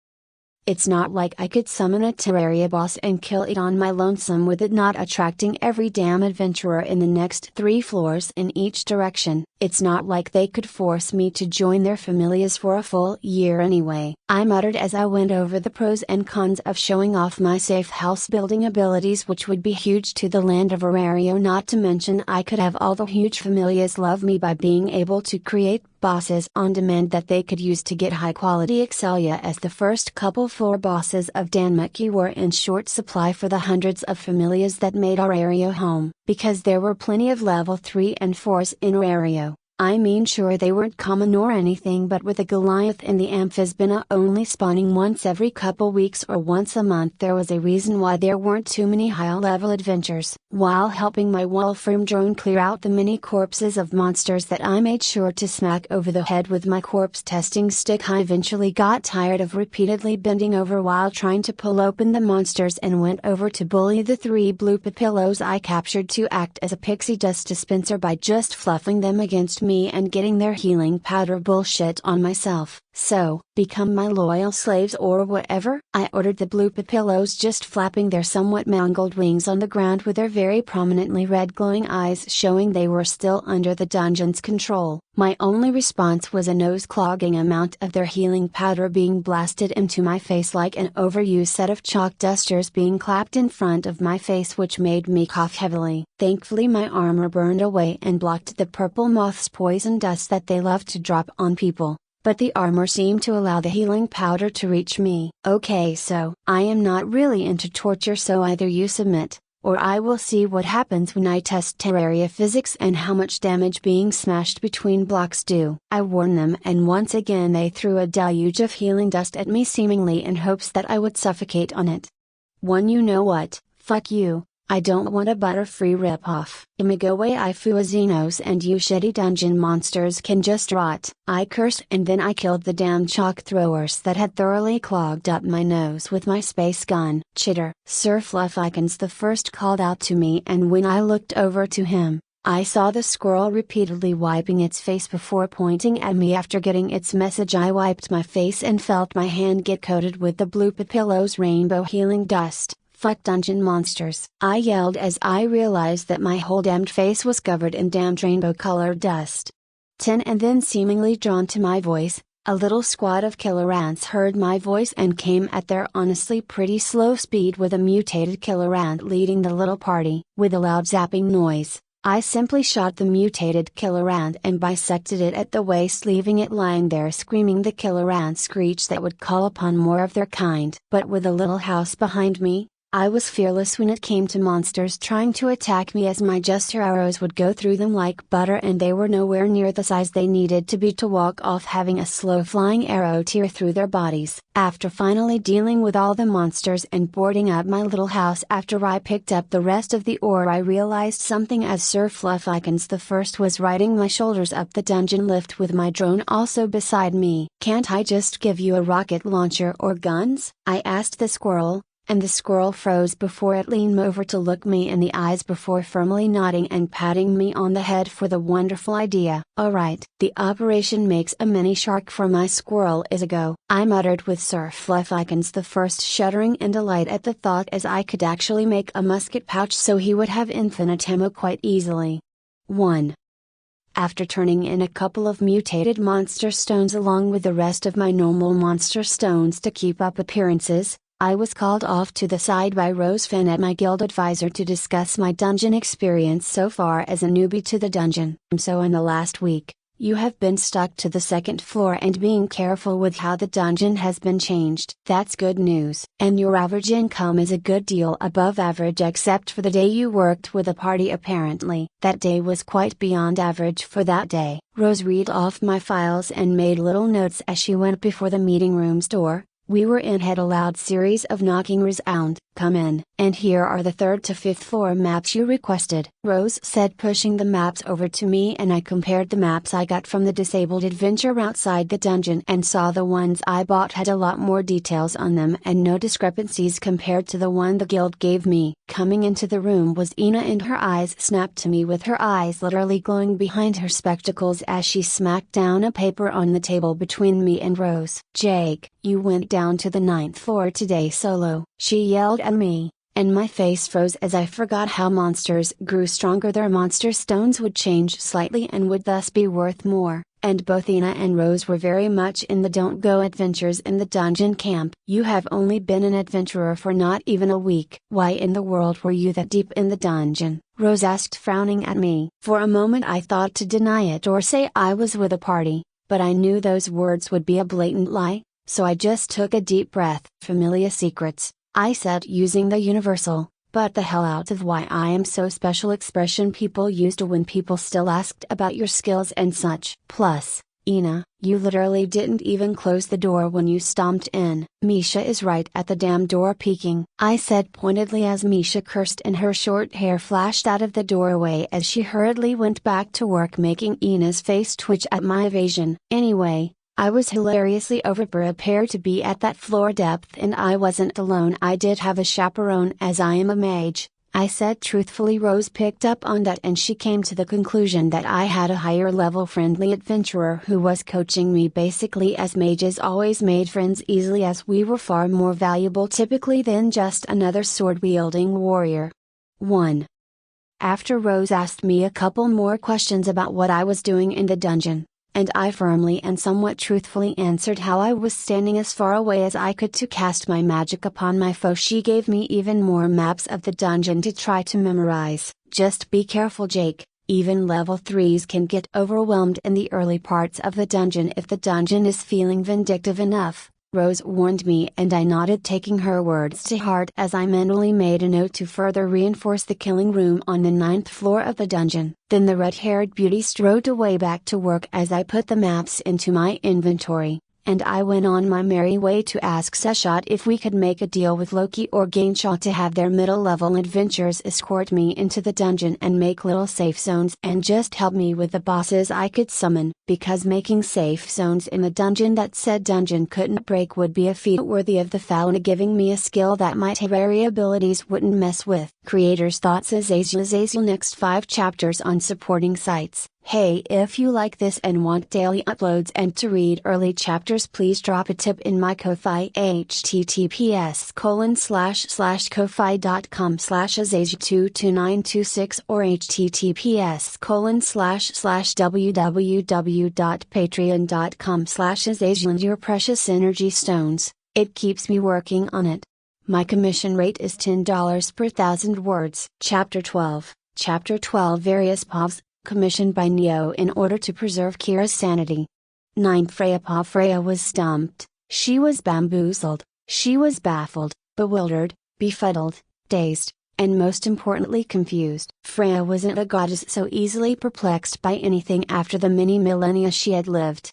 It's not like I could summon a Terraria boss and kill it on my lonesome with it not attracting every damn adventurer in the next 3 floors in each direction. It's not like they could force me to join their familias for a full year anyway. I muttered as I went over the pros and cons of showing off my safe house building abilities, which would be huge to the land of Terraria, not to mention I could have all the huge familias love me by being able to create bosses on demand that they could use to get high quality Excelia, as the first couple floor bosses of Danmuki were in short supply for the hundreds of familias that made Terraria home. Because there were plenty of level 3 and 4s in Terraria. I mean, sure, they weren't common or anything, but with a Goliath in the Amphisbena only spawning once every couple weeks or once a month, there was a reason why there weren't too many high-level adventures. While helping my Wolfram drone clear out the many corpses of monsters that I made sure to smack over the head with my corpse testing stick, I eventually got tired of repeatedly bending over while trying to pull open the monsters and went over to bully the 3 blue papillos I captured to act as a pixie dust dispenser by just fluffing them against me and getting their healing powder bullshit on myself. So, become my loyal slaves or whatever? I ordered the blue papillos, just flapping their somewhat mangled wings on the ground with their very prominently red glowing eyes showing they were still under the dungeon's control. My only response was a nose-clogging amount of their healing powder being blasted into my face like an overused set of chalk dusters being clapped in front of my face, which made me cough heavily. Thankfully my armor burned away and blocked the purple moth's poison dust that they love to drop on people. But the armor seemed to allow the healing powder to reach me. Okay, so I am not really into torture, so either you submit, or I will see what happens when I test Terraria physics and how much damage being smashed between blocks do. I warned them, and once again they threw a deluge of healing dust at me, seemingly in hopes that I would suffocate on it. 1. You know what, fuck you. I don't want a Butterfree ripoff. Imigowe Ifuazinos and you shitty dungeon monsters can just rot. I cursed, and then I killed the damn chalk throwers that had thoroughly clogged up my nose with my space gun. Chitter. Sir Fluffykins the first called out to me, and when I looked over to him, I saw the squirrel repeatedly wiping its face before pointing at me. After getting its message, I wiped my face and felt my hand get coated with the blue papillo's rainbow healing dust. Fuck dungeon monsters, I yelled as I realized that my whole damned face was covered in damned rainbow colored dust. 10. And then, seemingly drawn to my voice, a little squad of killer ants heard my voice and came at their honestly pretty slow speed, with a mutated killer ant leading the little party. With a loud zapping noise, I simply shot the mutated killer ant and bisected it at the waist, leaving it lying there screaming the killer ant screech that would call upon more of their kind. But with a little house behind me, I was fearless when it came to monsters trying to attack me, as my Jester arrows would go through them like butter, and they were nowhere near the size they needed to be to walk off having a slow flying arrow tear through their bodies. After finally dealing with all the monsters and boarding up my little house after I picked up the rest of the ore, I realized something as Sir Fluffykins the First was riding my shoulders up the dungeon lift with my drone also beside me. "Can't I just give you a rocket launcher or guns?" I asked the squirrel. And the squirrel froze before it leaned over to look me in the eyes before firmly nodding and patting me on the head for the wonderful idea. "Alright, the operation makes a mini shark for my squirrel is a go," I muttered, with Sir Fluffykins the First shuddering in delight at the thought, as I could actually make a musket pouch so he would have infinite ammo quite easily. 1. After turning in a couple of mutated monster stones along with the rest of my normal monster stones to keep up appearances, I was called off to the side by Rose Fennett, my guild advisor, to discuss my dungeon experience so far as a newbie to the dungeon. "So in the last week, you have been stuck to the second floor and being careful with how the dungeon has been changed. That's good news. And your average income is a good deal above average, except for the day you worked with a party apparently. That day was quite beyond average for that day." Rose read off my files and made little notes as she went before the meeting room's door. We were in had a loud series of knocking resound. "Come in. And here are the 3rd to 5th floor maps you requested," Rose said, pushing the maps over to me, and I compared the maps I got from the disabled adventure outside the dungeon and saw the ones I bought had a lot more details on them and no discrepancies compared to the one the guild gave me. Coming into the room was Ina, and her eyes snapped to me, with her eyes literally glowing behind her spectacles as she smacked down a paper on the table between me and Rose. "Jake, you went down to the 9th floor today solo," she yelled at me, and my face froze as I forgot how monsters grew stronger. Their monster stones would change slightly and would thus be worth more, and both Ina and Rose were very much in the don't go adventures in the dungeon camp. "You have only been an adventurer for not even a week. Why in the world were you that deep in the dungeon?" Rose asked, frowning at me. For a moment I thought to deny it or say I was with a party, but I knew those words would be a blatant lie, so I just took a deep breath. "Familiar secrets," I said, using the universal, "but the hell out of why I am so special" expression people used when people still asked about your skills and such. "Plus, Ina, you literally didn't even close the door when you stomped in." "Misha is right at the damn door peeking," I said pointedly as Misha cursed and her short hair flashed out of the doorway as she hurriedly went back to work, making Ina's face twitch at my evasion. Anyway, I was hilariously overprepared to be at that floor depth, and I wasn't alone. "I did have a chaperone, as I am a mage," I said truthfully. Rose picked up on that and she came to the conclusion that I had a higher level friendly adventurer who was coaching me. Basically, as mages always made friends easily, as we were far more valuable typically than just another sword wielding warrior. 1. After Rose asked me a couple more questions about what I was doing in the dungeon, and I firmly and somewhat truthfully answered how I was standing as far away as I could to cast my magic upon my foe, she gave me even more maps of the dungeon to try to memorize. "Just be careful, Jake, even level 3s can get overwhelmed in the early parts of the dungeon if the dungeon is feeling vindictive enough," Rose warned me, and I nodded, taking her words to heart as I mentally made a note to further reinforce the killing room on the 9th floor of the dungeon. Then the red-haired beauty strode away back to work as I put the maps into my inventory, and I went on my merry way to ask Seshat if we could make a deal with Loki or Gainshaw to have their middle-level adventurers escort me into the dungeon and make little safe zones and just help me with the bosses I could summon, because making safe zones in a dungeon that said dungeon couldn't break would be a feat worthy of the Fauna, giving me a skill that my Terraria abilities wouldn't mess with. Creator's thoughts. Azazel next 5 chapters on supporting sites. Hey, if you like this and want daily uploads and to read early chapters, please drop a tip in my Ko-Fi, https://ko-fi.com/azazel22926 or https://www.patreon.com/azazel, and your precious energy stones. It keeps me working on it. My commission rate is $10 per 1,000 words. Chapter 12. Chapter 12 Various POVs, commissioned by Neo in order to preserve Kira's sanity. 9 Freya POV. Freya was stumped, she was bamboozled, she was baffled, bewildered, befuddled, dazed, and most importantly confused. Freya wasn't a goddess so easily perplexed by anything after the many millennia she had lived.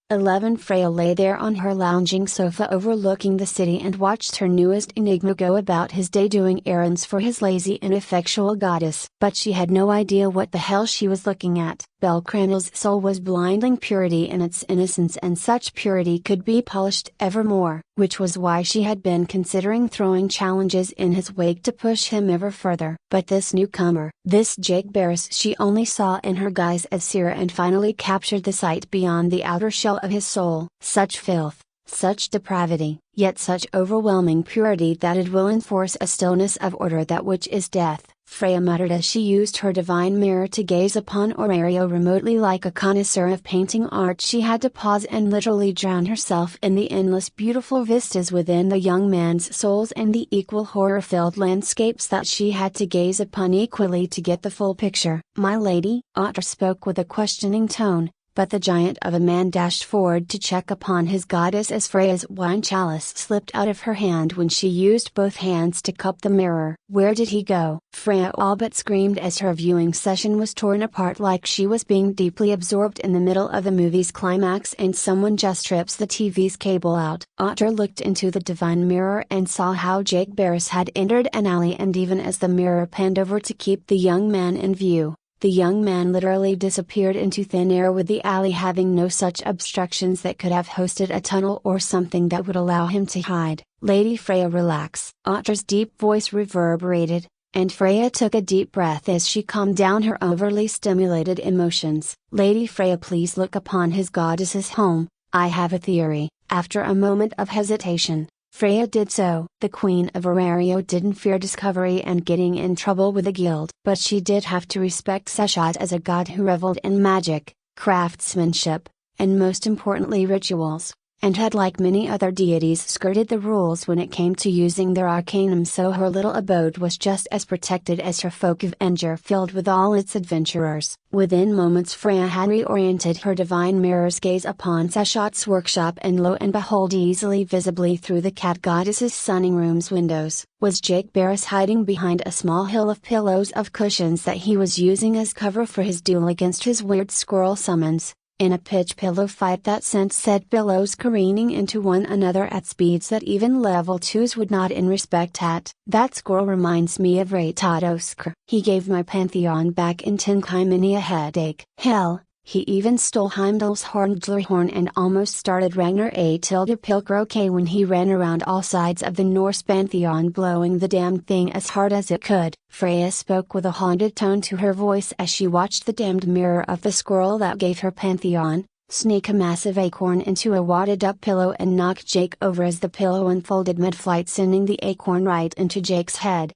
11 Freya lay there on her lounging sofa overlooking the city and watched her newest enigma go about his day doing errands for his lazy ineffectual goddess. But she had no idea what the hell she was looking at. Belcranel's soul was blinding purity in its innocence, and such purity could be polished evermore, which was why she had been considering throwing challenges in his wake to push him ever further. But this newcomer, this Jake Barris, she only saw in her guise as Sira, and finally captured the sight beyond the outer shell of his soul. Such filth, such depravity, yet such overwhelming purity that it will enforce a stillness of order that which is death, Freya muttered as she used her divine mirror to gaze upon Aurario remotely. Like a connoisseur of painting art, she had to pause and literally drown herself in the endless beautiful vistas within the young man's souls and the equal horror-filled landscapes that she had to gaze upon equally to get the full picture. "My lady?" Otter spoke with a questioning tone, but the giant of a man dashed forward to check upon his goddess as Freya's wine chalice slipped out of her hand when she used both hands to cup the mirror. "Where did he go?" Freya all but screamed as her viewing session was torn apart like she was being deeply absorbed in the middle of the movie's climax and someone just strips the TV's cable out. Otter looked into the divine mirror and saw how Jake Barris had entered an alley, and even as the mirror panned over to keep the young man in view, the young man literally disappeared into thin air, with the alley having no such obstructions that could have hosted a tunnel or something that would allow him to hide. "Lady Freya, relax." Otter's deep voice reverberated, and Freya took a deep breath as she calmed down her overly stimulated emotions. "Lady Freya, please look upon his goddess's home. I have a theory." After a moment of hesitation, Freya did so. The Queen of Aurario didn't fear discovery and getting in trouble with the guild, but she did have to respect Seshat as a god who reveled in magic, craftsmanship, and most importantly rituals, and had, like many other deities, skirted the rules when it came to using their arcanum, so her little abode was just as protected as her folk of Endure, filled with all its adventurers. Within moments Freya had reoriented her divine mirror's gaze upon Seshat's workshop, and lo and behold, easily visibly through the cat goddess's sunning room's windows, was Jake Barris hiding behind a small hill of pillows of cushions that he was using as cover for his duel against his weird squirrel summons. In a pitch pillow fight that sent said pillows careening into one another at speeds that even level 2s would not in respect at. "That squirrel reminds me of Ratatoskr. He gave my pantheon back in Tenkimini a headache. Hell, he even stole Heimdall's Horndlerhorn and almost started Ragnar A tilde Pilkroke when he ran around all sides of the Norse pantheon blowing the damned thing as hard as it could." Freya spoke with a haunted tone to her voice as she watched the damned mirror of the squirrel that gave her pantheon sneak a massive acorn into a wadded up pillow and knock Jake over as the pillow unfolded mid-flight, sending the acorn right into Jake's head.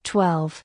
12.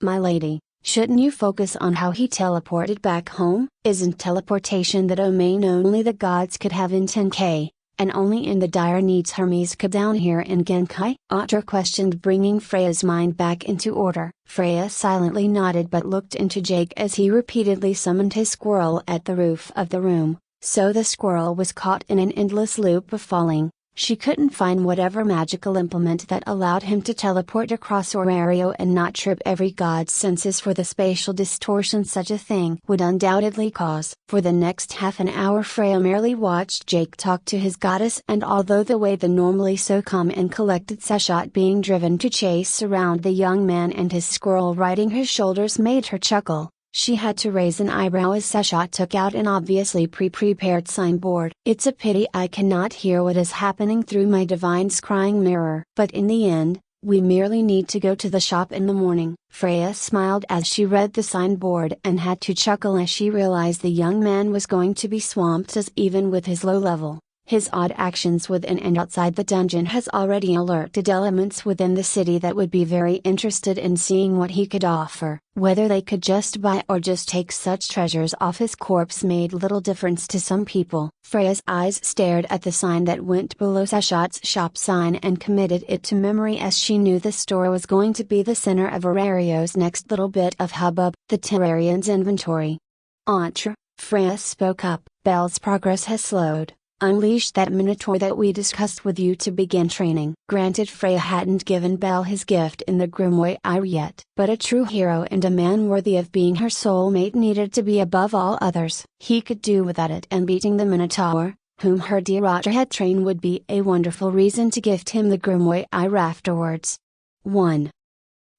"My lady, shouldn't you focus on how he teleported back home? Isn't teleportation the domain only the gods could have in 10K, and only in the dire needs Hermes could down here in Genkai?" Otter questioned, bringing Freya's mind back into order. Freya silently nodded but looked into Jake as he repeatedly summoned his squirrel at the roof of the room, so the squirrel was caught in an endless loop of falling. She couldn't find whatever magical implement that allowed him to teleport across Aurario and not trip every god's senses for the spatial distortion such a thing would undoubtedly cause. For the next half an hour Freya merely watched Jake talk to his goddess, and although the way the normally so calm and collected Seshat being driven to chase around the young man and his squirrel riding his shoulders made her chuckle, she had to raise an eyebrow as Seshat took out an obviously pre-prepared signboard. "It's a pity I cannot hear what is happening through my divine scrying mirror. But in the end, we merely need to go to the shop in the morning." Freya smiled as she read the signboard and had to chuckle as she realized the young man was going to be swamped, as even with his low level, His odd actions within and outside the dungeon has already alerted elements within the city that would be very interested in seeing what he could offer. Whether they could just buy or just take such treasures off his corpse made little difference to some people. Freya's eyes stared at the sign that went below Sashot's shop sign and committed it to memory as she knew the store was going to be the center of Arario's next little bit of hubbub, the Terrarian's inventory. Entre, Freya spoke up, Belle's progress has slowed. Unleash that minotaur that we discussed with you to begin training. Granted, Freya hadn't given Belle his gift in the Grimoire yet, but a true hero and a man worthy of being her soulmate needed to be above all others. He could do without it, and beating the minotaur, whom her dear Otter had trained, would be a wonderful reason to gift him the Grimoire afterwards. 1.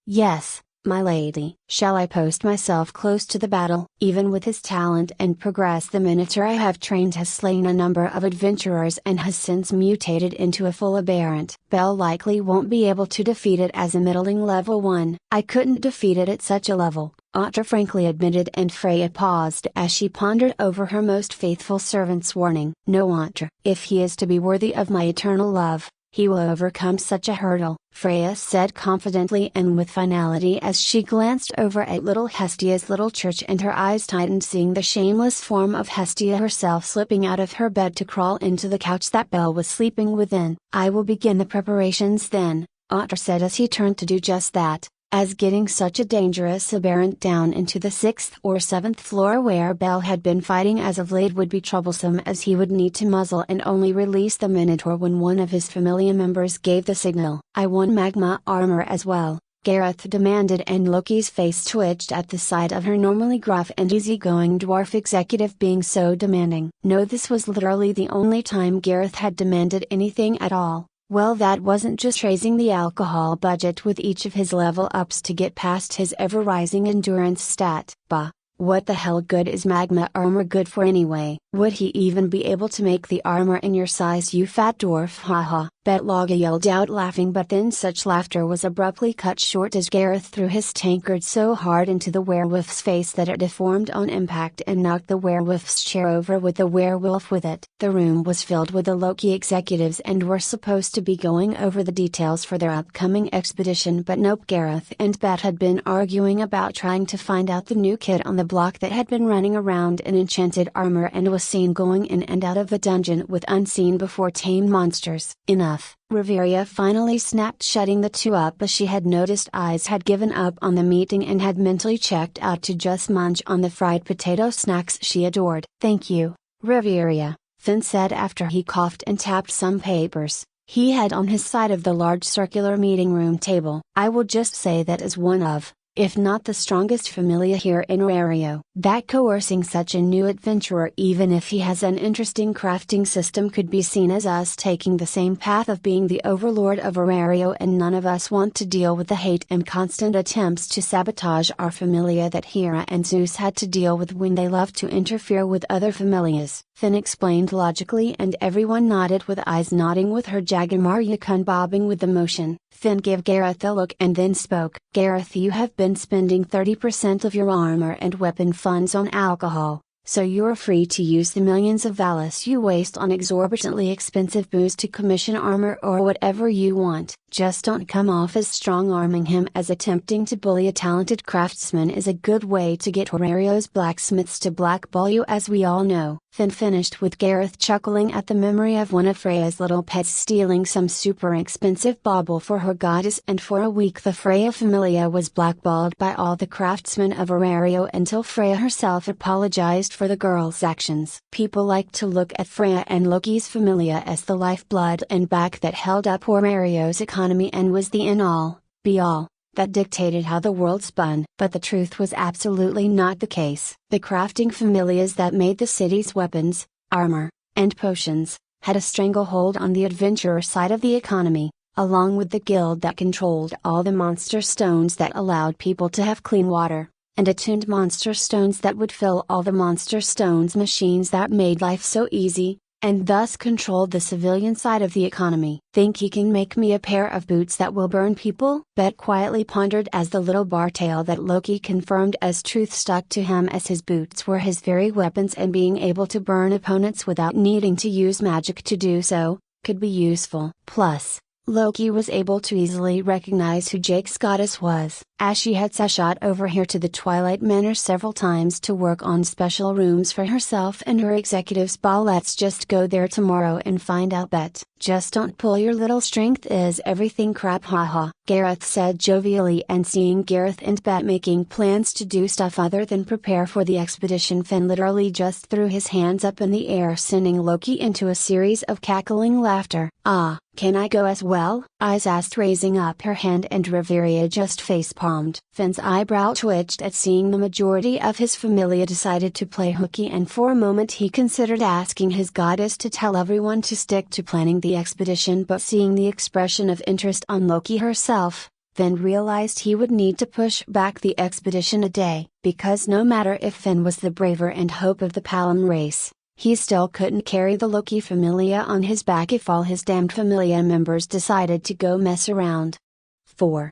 Yes, my lady. Shall I post myself close to the battle? Even with his talent and progress, the Minotaur I have trained has slain a number of adventurers and has since mutated into a full aberrant. Belle likely won't be able to defeat it as a middling level 1. I couldn't defeat it at such a level, Otter frankly admitted, and Freya paused as she pondered over her most faithful servant's warning. No, Otter, if he is to be worthy of my eternal love, he will overcome such a hurdle, Freya said confidently and with finality as she glanced over at little Hestia's little church, and her eyes tightened seeing the shameless form of Hestia herself slipping out of her bed to crawl into the couch that Belle was sleeping within. I will begin the preparations then, Otter said as he turned to do just that, as getting such a dangerous aberrant down into the 6th or 7th floor where Belle had been fighting as of late would be troublesome, as he would need to muzzle and only release the Minotaur when one of his familia members gave the signal. I want magma armor as well, Gareth demanded, and Loki's face twitched at the sight of her normally gruff and easygoing dwarf executive being so demanding. No, this was literally the only time Gareth had demanded anything at all. Well, that wasn't just raising the alcohol budget with each of his level ups to get past his ever-rising endurance stat. Bah, what the hell good is magma armor good for anyway? Would he even be able to make the armor in your size, you fat dwarf? Haha, Betlaga yelled out laughing, but then such laughter was abruptly cut short as Gareth threw his tankard so hard into the werewolf's face that it deformed on impact and knocked the werewolf's chair over with the werewolf with it. The room was filled with the Loki executives and were supposed to be going over the details for their upcoming expedition, but nope, Gareth and Bet had been arguing about trying to find out the new kid on the block that had been running around in enchanted armor and was seen going in and out of the dungeon with unseen before tamed monsters. Enough. Riveria finally snapped, shutting the two up as she had noticed eyes had given up on the meeting and had mentally checked out to just munch on the fried potato snacks she adored. Thank you, Riveria, Finn said after he coughed and tapped some papers he had on his side of the large circular meeting room table. I will just say that as one of, if not the strongest familia here in Arario, that coercing such a new adventurer, even if he has an interesting crafting system, could be seen as us taking the same path of being the overlord of Arario, and none of us want to deal with the hate and constant attempts to sabotage our familia that Hera and Zeus had to deal with when they loved to interfere with other familias, Finn explained logically, and everyone nodded with eyes nodding with her Jagamar Yukon bobbing with the motion. Finn gave Gareth a look and then spoke. Gareth, you have been spending 30% of your armor and weapon funds on alcohol, so you're free to use the millions of Valis you waste on exorbitantly expensive booze to commission armor or whatever you want. Just don't come off as strong-arming him, as attempting to bully a talented craftsman is a good way to get Horario's blacksmiths to blackball you, as we all know. Finn finished with Gareth chuckling at the memory of one of Freya's little pets stealing some super expensive bauble for her goddess, and for a week the Freya familia was blackballed by all the craftsmen of Horario until Freya herself apologized for the girl's actions. People like to look at Freya and Loki's familia as the lifeblood and back that held up Horario's economy and was the end-all, be-all, that dictated how the world spun. But the truth was absolutely not the case. The crafting familias that made the city's weapons, armor, and potions, had a stranglehold on the adventurer side of the economy, along with the guild that controlled all the monster stones that allowed people to have clean water, and attuned monster stones that would fill all the monster stones machines that made life so easy. and thus controlled the civilian side of the economy. Think he can make me a pair of boots that will burn people? Bet quietly pondered as the little bar tale that Loki confirmed as truth stuck to him, as his boots were his very weapons, and being able to burn opponents without needing to use magic to do so, could be useful. Plus, Loki was able to easily recognize who Jake's goddess was, as she had shot over here to the Twilight Manor several times to work on special rooms for herself and her executives' ball. Let's just go there tomorrow and find out. Bet. Just don't pull your little strength is everything crap, haha, Gareth said jovially, and seeing Gareth and Bet making plans to do stuff other than prepare for the expedition, Finn literally just threw his hands up in the air, sending Loki into a series of cackling laughter. Ah, can I go as well? Ice asked, raising up her hand, and Riveria just face-palmed. Finn's eyebrow twitched at seeing the majority of his familia decided to play hooky, and for a moment he considered asking his goddess to tell everyone to stick to planning the expedition, but seeing the expression of interest on Loki herself, Finn realized he would need to push back the expedition a day, because no matter if Finn was the braver and hope of the Palom race, he still couldn't carry the Loki familia on his back if all his damned familia members decided to go mess around. 4.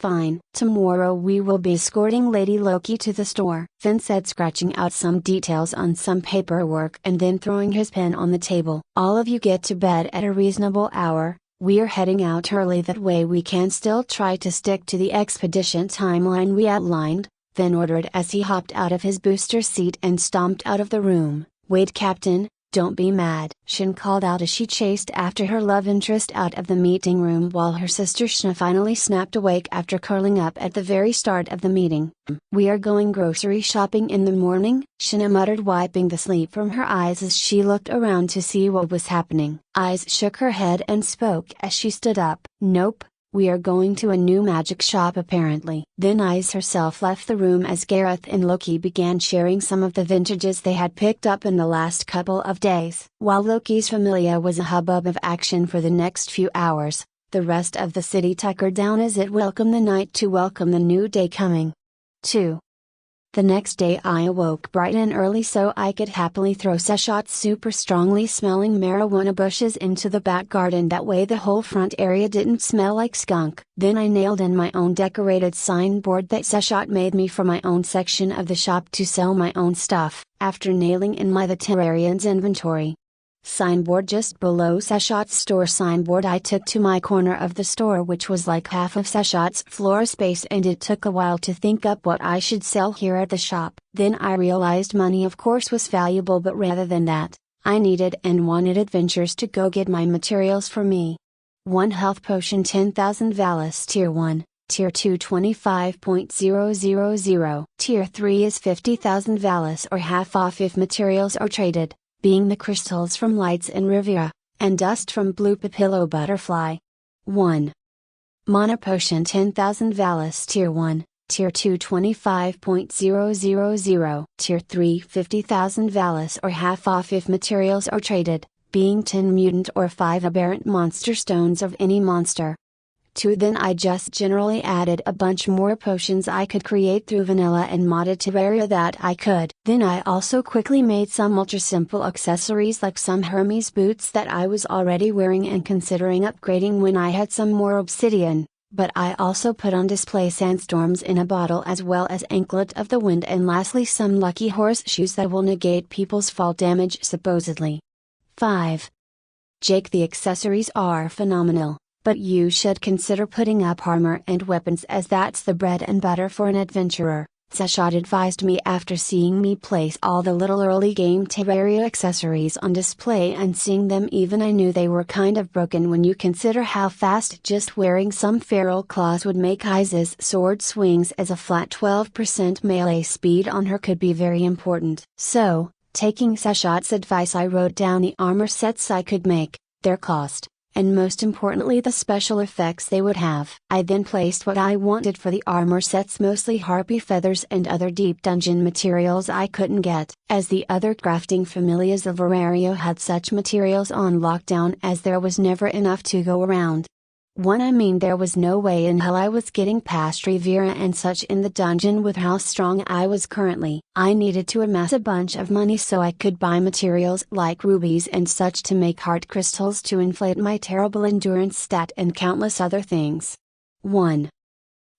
Fine. Tomorrow we will be escorting Lady Loki to the store, Finn said, scratching out some details on some paperwork and then throwing his pen on the table. All of you get to bed at a reasonable hour. We're heading out early, that way we can still try to stick to the expedition timeline we outlined, Finn ordered as he hopped out of his booster seat and stomped out of the room. Wait, Captain, don't be mad, Shin called out as she chased after her love interest out of the meeting room, while her sister Shna finally snapped awake after curling up at the very start of the meeting. We are going grocery shopping in the morning, Shna muttered, wiping the sleep from her eyes as she looked around to see what was happening. Ice shook her head and spoke as she stood up. Nope. We are going to a new magic shop apparently. Then Ice herself left the room as Gareth and Loki began sharing some of the vintages they had picked up in the last couple of days. While Loki's familia was a hubbub of action for the next few hours, the rest of the city tuckered down as it welcomed the night to welcome the new day coming. 2. The next day I awoke bright and early so I could happily throw Seshot's super strongly smelling marijuana bushes into the back garden, that way the whole front area didn't smell like skunk. Then I nailed in my own decorated signboard that Seshot made me for my own section of the shop to sell my own stuff, after nailing in the Terrarian's inventory signboard just below Seshot's store signboard. I took to my corner of the store, which was like half of Seshot's floor space, and it took a while to think up what I should sell here at the shop. Then I realized money of course was valuable, but rather than that, I needed and wanted adventures to go get my materials for me. 1 health potion 10,000 Valis Tier 1, Tier 2 25.000, Tier 3 is 50,000 Valis or half off if materials are traded, being the crystals from Lights in Riviera, and dust from Blue Papillo Butterfly. 1. Mana Potion 10,000 Valis Tier 1, Tier 2 25.000, Tier 3 50,000 Valis or half off if materials are traded, being 10 mutant or 5 aberrant monster stones of any monster. 2. Then I just generally added a bunch more potions I could create through vanilla and modded Terraria that I could. Then I also quickly made some ultra simple accessories like some Hermes boots that I was already wearing and considering upgrading when I had some more obsidian, but I also put on display sandstorms in a bottle as well as Anklet of the Wind, and lastly some lucky horseshoes that will negate people's fall damage supposedly. 5. Jake, the accessories are phenomenal, but you should consider putting up armor and weapons, as that's the bread and butter for an adventurer, Seshot advised me after seeing me place all the little early game Terraria accessories on display and seeing them even I knew they were kind of broken when you consider how fast just wearing some feral claws would make Ice's sword swings, as a flat 12% melee speed on her could be very important. So, taking Seshot's advice, I wrote down the armor sets I could make, their cost, and most importantly the special effects they would have. I then placed what I wanted for the armor sets, mostly harpy feathers and other deep dungeon materials I couldn't get, as the other crafting familias of Terraria had such materials on lockdown as there was never enough to go around. 1. I mean, there was no way in hell I was getting past Rivera and such in the dungeon with how strong I was currently. I needed to amass a bunch of money so I could buy materials like rubies and such to make heart crystals to inflate my terrible endurance stat and countless other things. 1.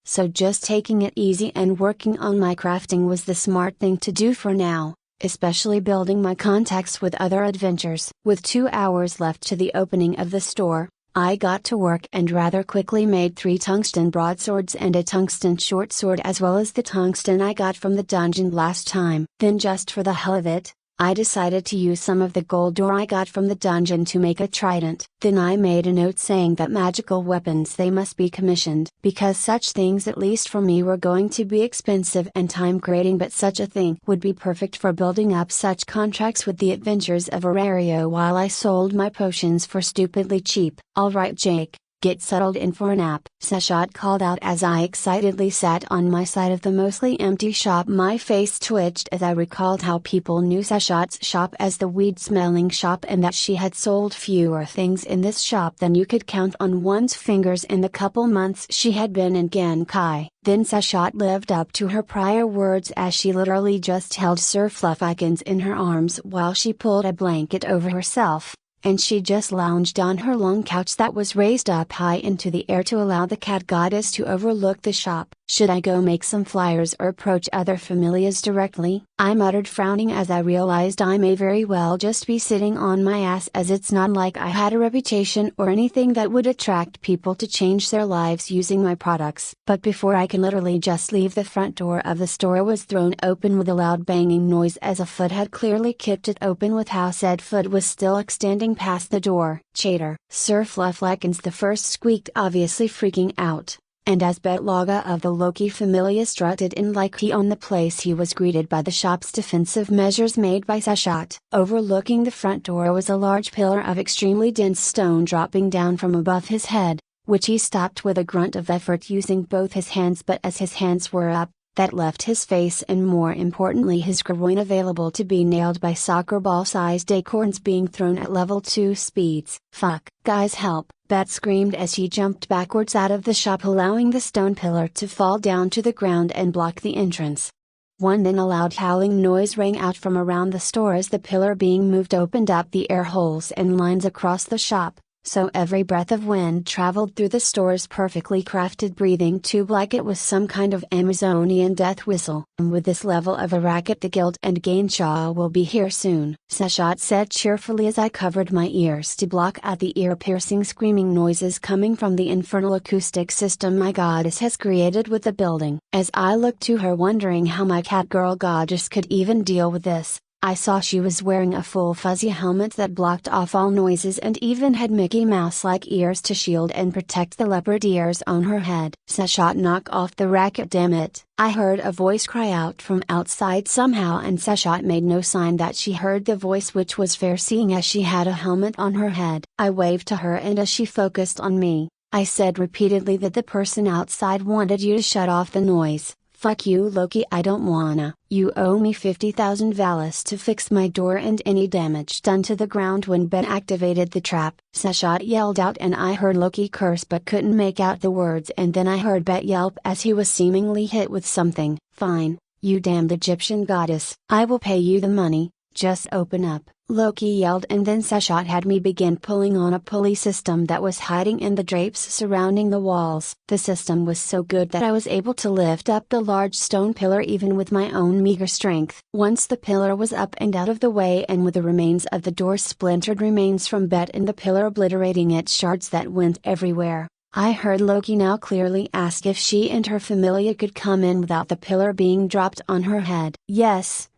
So just taking it easy and working on my crafting was the smart thing to do for now, especially building my contacts with other adventures. With 2 hours left to the opening of the store, I got to work and rather quickly made 3 tungsten broadswords and a tungsten short sword as well as the tungsten I got from the dungeon last time. Then just for the hell of it, I decided to use some of the gold ore I got from the dungeon to make a trident. Then I made a note saying that magical weapons they must be commissioned, because such things at least for me were going to be expensive and time grating, but such a thing would be perfect for building up such contracts with the adventures of Terraria while I sold my potions for stupidly cheap. Alright Jake, get settled in for a nap, Sashat called out as I excitedly sat on my side of the mostly empty shop. My face twitched as I recalled how people knew Sashat's shop as the weed-smelling shop and that she had sold fewer things in this shop than you could count on one's fingers in the couple months she had been in Genkai. Then Sashat lived up to her prior words as she literally just held Sir Fluffykins in her arms while she pulled a blanket over herself, and she just lounged on her long couch that was raised up high into the air to allow the cat goddess to overlook the shop. Should I go make some flyers or approach other familiars directly? I muttered, frowning as I realized I may very well just be sitting on my ass, as it's not like I had a reputation or anything that would attract people to change their lives using my products. But before I can literally just leave, the front door of the store was thrown open with a loud banging noise as a foot had clearly kicked it open, with how said foot was still extending past the door. Chater! Sir Fluffykins the first squeaked, obviously freaking out. And as Betlaga of the Loki Familia strutted in like he owned the place, he was greeted by the shop's defensive measures made by Sashat. Overlooking the front door was a large pillar of extremely dense stone dropping down from above his head, which he stopped with a grunt of effort using both his hands, but as his hands were up, that left his face and more importantly his groin available to be nailed by soccer ball sized acorns being thrown at level 2 speeds. Fuck, guys help, Bet screamed as he jumped backwards out of the shop, allowing the stone pillar to fall down to the ground and block the entrance. Then a loud howling noise rang out from around the store as the pillar being moved opened up the air holes and lines across the shop, so every breath of wind traveled through the store's perfectly crafted breathing tube like it was some kind of Amazonian death whistle. And with this level of a racket, the guild and Gainshaw will be here soon, Sashat said cheerfully as I covered my ears to block out the ear-piercing screaming noises coming from the infernal acoustic system my goddess has created with the building. As I looked to her, wondering how my catgirl goddess could even deal with this, I saw she was wearing a full fuzzy helmet that blocked off all noises and even had Mickey Mouse-like ears to shield and protect the leopard ears on her head. Sashat, knock off the racket, damn it! I heard a voice cry out from outside somehow, and Sashat made no sign that she heard the voice, which was fair seeing as she had a helmet on her head. I waved to her, and as she focused on me, I said repeatedly that the person outside wanted you to shut off the noise. Fuck you, Loki, I don't wanna. You owe me 50,000 Valis to fix my door and any damage done to the ground when Ben activated the trap, Sashat yelled out, and I heard Loki curse but couldn't make out the words, and then I heard Bet yelp as he was seemingly hit with something. Fine, you damned Egyptian goddess. I will pay you the money, just open up, Loki yelled, and then Sashat had me begin pulling on a pulley system that was hiding in the drapes surrounding the walls. The system was so good that I was able to lift up the large stone pillar even with my own meager strength. Once the pillar was up and out of the way, and with the remains of the door splintered remains from Bet in the pillar obliterating its shards that went everywhere, I heard Loki now clearly ask if she and her familia could come in without the pillar being dropped on her head. Yes,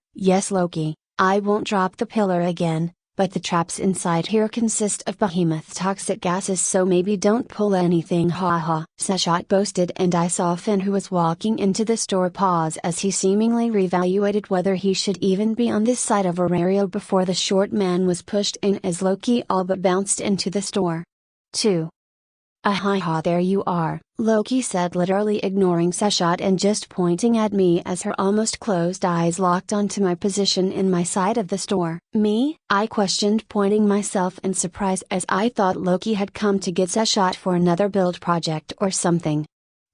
Loki. I won't drop the pillar again, but the traps inside here consist of behemoth toxic gases, so maybe don't pull anything, haha, Sashat boasted, and I saw Finn, who was walking into the store, pause as he seemingly reevaluated whether he should even be on this side of Aurario before the short man was pushed in as Loki all but bounced into the store. 2. "Ahaha, there you are," Loki said, literally ignoring Seshot and just pointing at me as her almost closed eyes locked onto my position in my side of the store. "Me?" I questioned, pointing myself in surprise as I thought Loki had come to get Seshot for another build project or something.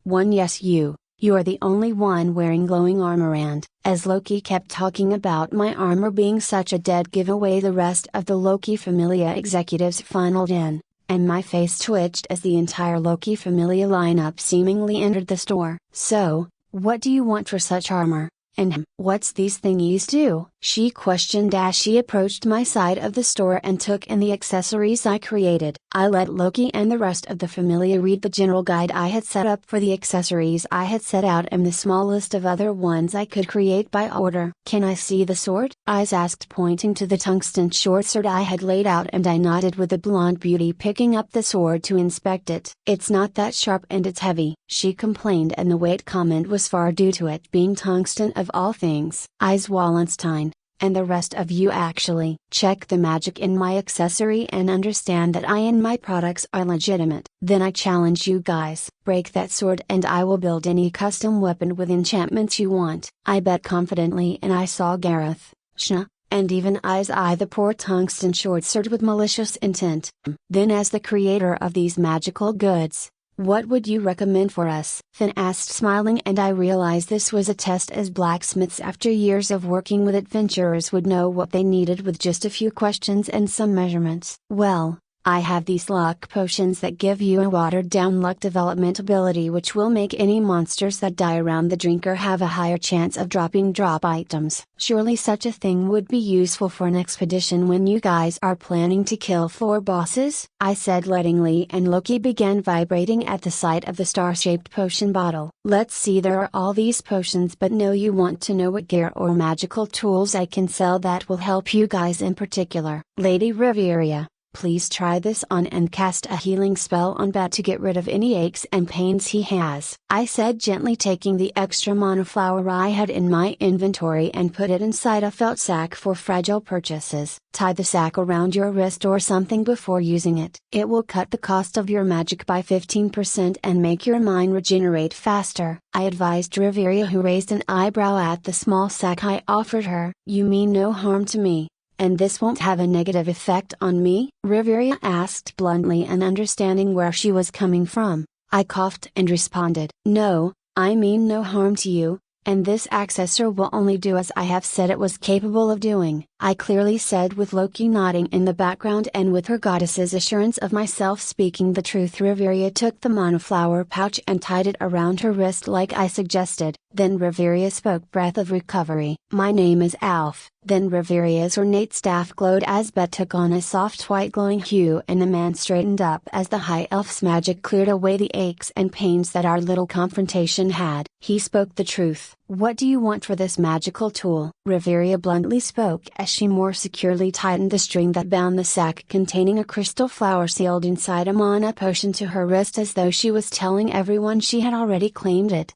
"Yes, you. You're the only one wearing glowing armor, and," as Loki kept talking about my armor being such a dead giveaway, the rest of the Loki Familia executives funneled in, and my face twitched as the entire Loki Familia lineup seemingly entered the store. "So, what do you want for such armor? And what's these thingies do?" she questioned as she approached my side of the store and took in the accessories I created. I let Loki and the rest of the Familia read the general guide I had set up for the accessories I had set out and the small list of other ones I could create by order. "Can I see the sword?" I asked, pointing to the tungsten short sword I had laid out, and I nodded, with the blonde beauty picking up the sword to inspect it. "It's not that sharp and it's heavy," she complained, and the weight comment was far due to it being tungsten of all things. Wallenstein, and the rest of you actually check the magic in my accessory and understand that I and my products are legitimate. Then I challenge you guys, break that sword and I will build any custom weapon with enchantments you want. I bet confidently, and I saw Gareth, Shna, and even eyes eye the poor tungsten short sword with malicious intent. "Then, as the creator of these magical goods, what would you recommend for us?" Finn asked, smiling, and I realized this was a test, as blacksmiths after years of working with adventurers would know what they needed with just a few questions and some measurements. "Well, I have these luck potions that give you a watered down luck development ability which will make any monsters that die around the drinker have a higher chance of dropping drop items. Surely such a thing would be useful for an expedition when you guys are planning to kill floor bosses," I said lettingly, and Loki began vibrating at the sight of the star-shaped potion bottle. "Let's see, there are all these potions, but no, you want to know what gear or magical tools I can sell that will help you guys in particular. Lady Riveria, please try this on and cast a healing spell on Bat to get rid of any aches and pains he has," I said, gently taking the extra mana flower I had in my inventory and put it inside a felt sack for fragile purchases. "Tie the sack around your wrist or something before using it. It will cut the cost of your magic by 15% and make your mind regenerate faster," I advised Riveria, who raised an eyebrow at the small sack I offered her. "You mean no harm to me? And this won't have a negative effect on me?" Riveria asked bluntly, and understanding where she was coming from, I coughed and responded, "No, I mean no harm to you, and this accessor will only do as I have said it was capable of doing," I clearly said, with Loki nodding in the background, and with her goddess's assurance of myself speaking the truth. Riveria took the monoflower pouch and tied it around her wrist like I suggested. Then Riveria spoke, breath of recovery. "My name is Alf." Then Riveria's ornate staff glowed as Bet took on a soft white glowing hue, and the man straightened up as the high elf's magic cleared away the aches and pains that our little confrontation had. He spoke the truth. "What do you want for this magical tool?" Riveria bluntly spoke as she more securely tightened the string that bound the sack containing a crystal flower sealed inside a mana potion to her wrist, as though she was telling everyone she had already claimed it.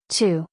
2.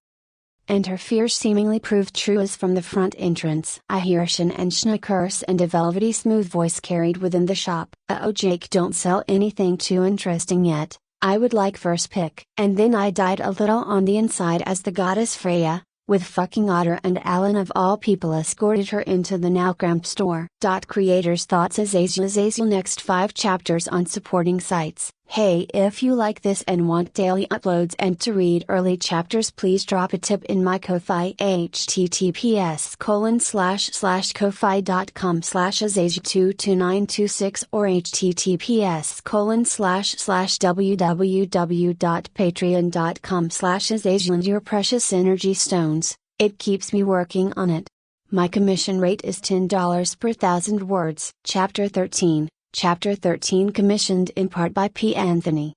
And her fears seemingly proved true, as from the front entrance I hear Shin and Shna curse, and a velvety smooth voice carried within the shop, "Oh Jake, don't sell anything too interesting yet, I would like first pick." And then I died a little on the inside as the goddess Freya, with fucking Otter and Alan of all people, escorted her into the now cramped store. Creators thoughts Azazel next 5 chapters on supporting sites. Hey, if you like this and want daily uploads and to read early chapters, please drop a tip in my Ko-Fi, https://ko-fi.com/azazel22926 or https://www.patreon.com/azazel, and your precious energy stones. It keeps me working on it. My commission rate is $10 per 1,000 words. Chapter 13. Chapter 13, commissioned in part by P. Anthony.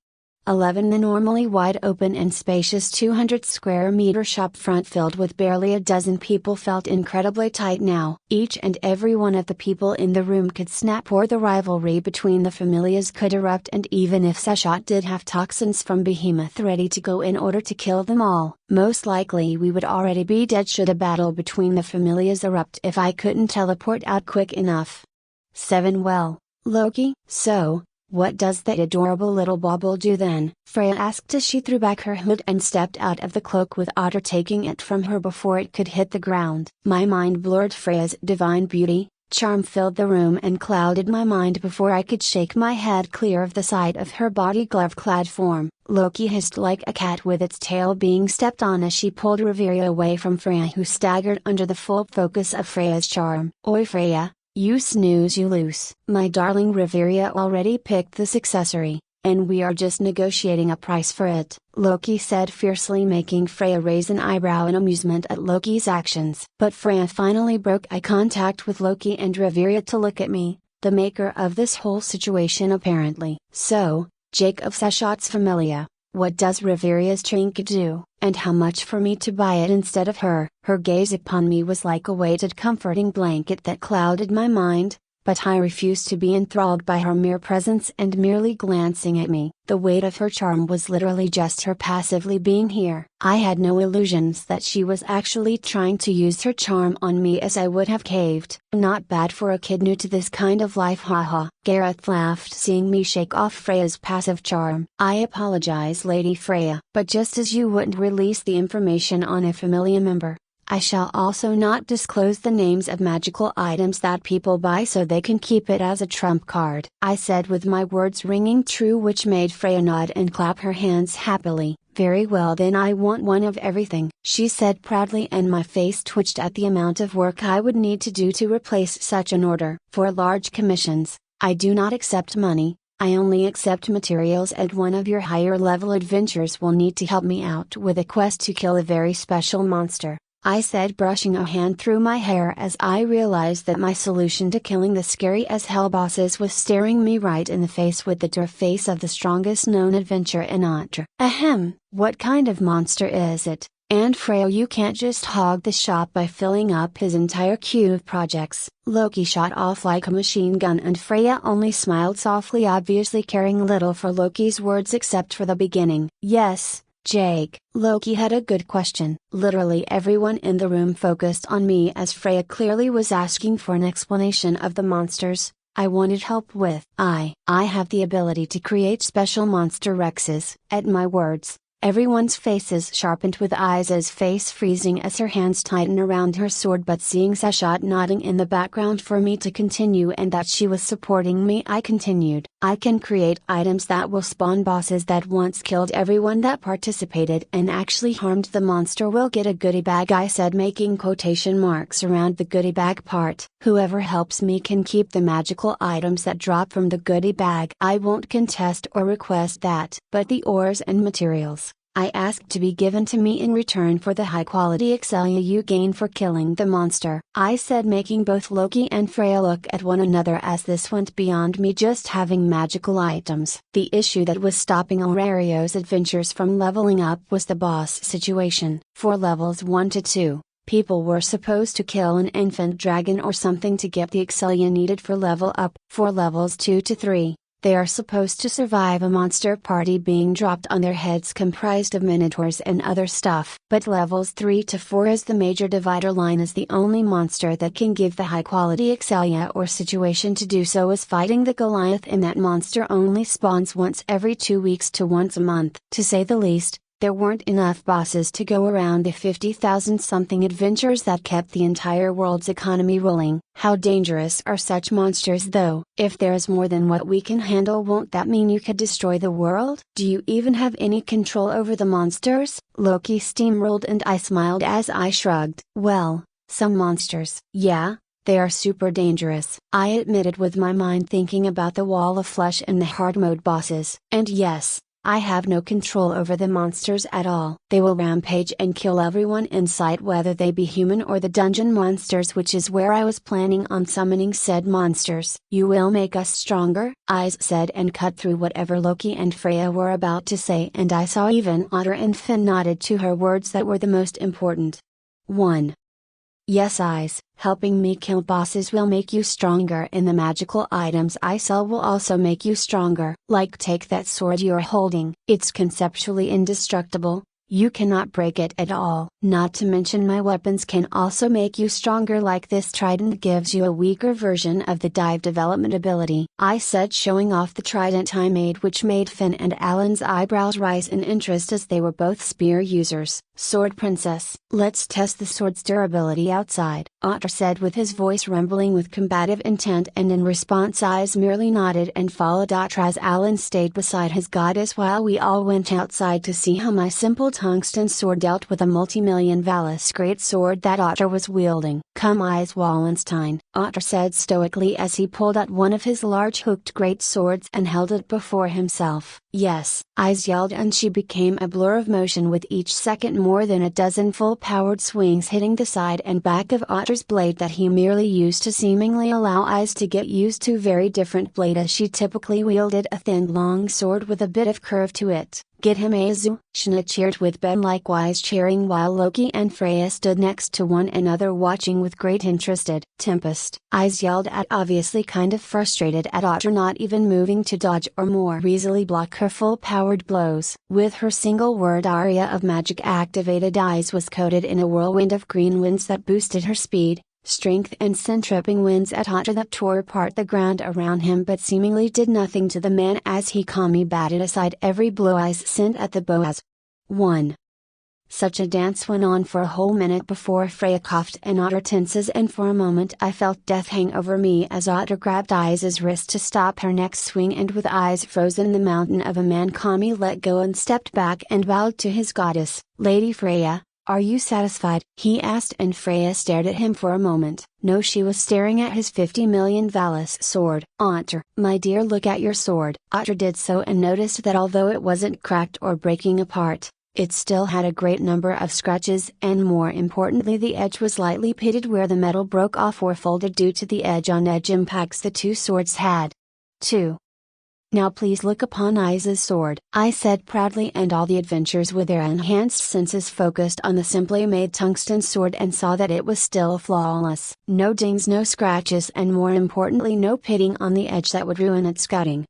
11. The normally wide open and spacious 200 square meter shop front, filled with barely a dozen people, felt incredibly tight now. Each and every one of the people in the room could snap, or the rivalry between the familias could erupt, and even if Seshot did have toxins from Behemoth ready to go in order to kill them all, most likely we would already be dead should a battle between the familias erupt if I couldn't teleport out quick enough. 7. Well, Loki, so, What does that adorable little bauble do then? Freya asked as she threw back her hood and stepped out of the cloak with Otter taking it from her before it could hit the ground. My mind blurred. Freya's divine beauty, charm filled the room and clouded my mind before I could shake my head clear of the sight of her body glove-clad form. Loki hissed like a cat with its tail being stepped on as she pulled Reveria away from Freya, who staggered under the full focus of Freya's charm. Oi Freya, you snooze you lose. My darling, Reveria already picked this accessory, and we are just negotiating a price for it, Loki said fiercely, making Freya raise an eyebrow in amusement at Loki's actions. But Freya finally broke eye contact with Loki and Reveria to look at me, the maker of this whole situation apparently. So, Jacob Sashot's familia, what does Reveria's trinket do, and how much for me to buy it instead of her? Her gaze upon me was like a weighted comforting blanket that clouded my mind, but I refused to be enthralled by her mere presence and merely glancing at me. The weight of her charm was literally just her passively being here. I had no illusions that she was actually trying to use her charm on me, as I would have caved. Not bad for a kid new to this kind of life, haha. Gareth laughed, seeing me shake off Freya's passive charm. I apologize, Lady Freya, but just as you wouldn't release the information on a familia member, I shall also not disclose the names of magical items that people buy so they can keep it as a trump card, I said with my words ringing true, which made Freya nod and clap her hands happily. Very well then, I want one of everything, she said proudly, and my face twitched at the amount of work I would need to do to replace such an order. For large commissions, I do not accept money, I only accept materials, and one of your higher level adventures will need to help me out with a quest to kill a very special monster, I said, brushing a hand through my hair as I realized that my solution to killing the scary as hell bosses was staring me right in the face with the dwarf face of the strongest known adventurer in Otter. Ahem, what kind of monster is it? And Freya, you can't just hog the shop by filling up his entire queue of projects. Loki shot off like a machine gun, and Freya only smiled softly, obviously caring little for Loki's words except for the beginning. Yes, Jake, Loki had a good question. Literally everyone in the room focused on me as Freya clearly was asking for an explanation of the monsters I wanted help with. I have the ability to create special monster rexes. At my words, everyone's faces sharpened with eyes as face freezing as her hands tighten around her sword, but seeing Sashot nodding in the background for me to continue and that she was supporting me, I continued. I can create items that will spawn bosses that once killed everyone that participated and actually harmed the monster will get a goodie bag, I said, making quotation marks around the goodie bag part. Whoever helps me can keep the magical items that drop from the goodie bag. I won't contest or request that, but the ores and materials I asked to be given to me in return for the high quality excelia you gain for killing the monster, I said, making both Loki and Freya look at one another, as this went beyond me just having magical items. The issue that was stopping Aurelio's adventures from leveling up was the boss situation. For levels 1 to 2, people were supposed to kill an infant dragon or something to get the excelia needed for level up. For levels 2 to 3, they are supposed to survive a monster party being dropped on their heads comprised of minotaurs and other stuff. But levels 3 to 4 is the major divider line, is the only monster that can give the high quality excelia or situation to do so is fighting the Goliath, and that monster only spawns once every 2 weeks to once a month. To say the least, there weren't enough bosses to go around the 50,000 something adventures that kept the entire world's economy rolling. How dangerous are such monsters though? If there is more than what we can handle, won't that mean you could destroy the world? Do you even have any control over the monsters? Loki steamrolled, and I smiled as I shrugged. Well, some monsters, yeah, they are super dangerous, I admitted, with my mind thinking about the wall of flesh and the hard mode bosses. And yes, I have no control over the monsters at all. They will rampage and kill everyone in sight, whether they be human or the dungeon monsters, which is where I was planning on summoning said monsters. You will make us stronger, I said, and cut through whatever Loki and Freya were about to say, and I saw even Otter and Finn nodded to her words that were the most important. 1. Yes, eyes. Helping me kill bosses will make you stronger, and the magical items I sell will also make you stronger. Like, take that sword you're holding. It's conceptually indestructible, You cannot break it at all. Not to mention my weapons can also make you stronger, like this trident gives you a weaker version of the dive development ability," I said, showing off the trident I made, which made Finn and Alan's eyebrows rise in interest as they were both spear users. "Sword Princess, let's test the sword's durability outside," Otter said with his voice rumbling with combative intent, and in response eyes merely nodded and followed Otter as Alan stayed beside his goddess while we all went outside to see how my simple tungsten sword dealt with a multi-million Valis great sword that Otter was wielding. "Come, Eyes Wallenstein," Otter said stoically as he pulled out one of his large hooked great swords and held it before himself. "Yes," Eyes yelled, and she became a blur of motion with each second more than a dozen full-powered swings hitting the side and back of Otter's blade that he merely used to seemingly allow Eyes to get used to very different blade, as she typically wielded a thin long sword with a bit of curve to it. "Get him, Azu!" Shana cheered, with Ben likewise cheering, while Loki and Freya stood next to one another watching with great interest. "Tempest!" Eyes yelled at, obviously kind of frustrated at Otter not even moving to dodge or more easily block her full-powered blows. With her single-word aria of magic activated, Eyes was coated in a whirlwind of green winds that boosted her speed, strength and sent tripping winds at Otter that tore apart the ground around him but seemingly did nothing to the man as he calmly batted aside every blow Eyes sent at the bow as 1. Such a dance went on for a whole minute before Freya coughed and Otter tenses, and for a moment I felt death hang over me as Otter grabbed Eyes' wrist to stop her next swing, and with Eyes frozen the mountain of a man calmly let go and stepped back and bowed to his goddess. "Lady Freya, are you satisfied?" he asked, and Freya stared at him for a moment. No, she was staring at his 50 million Valis sword. "Otter, my dear, look at your sword." Otter did so and noticed that although it wasn't cracked or breaking apart, it still had a great number of scratches, and more importantly the edge was lightly pitted where the metal broke off or folded due to the edge-on-edge impacts the two swords had. 2. "Now please look upon Eyes' sword," I said proudly, and all the adventurers with their enhanced senses focused on the simply made tungsten sword and saw that it was still flawless. No dings, no scratches, and more importantly no pitting on the edge that would ruin its cutting.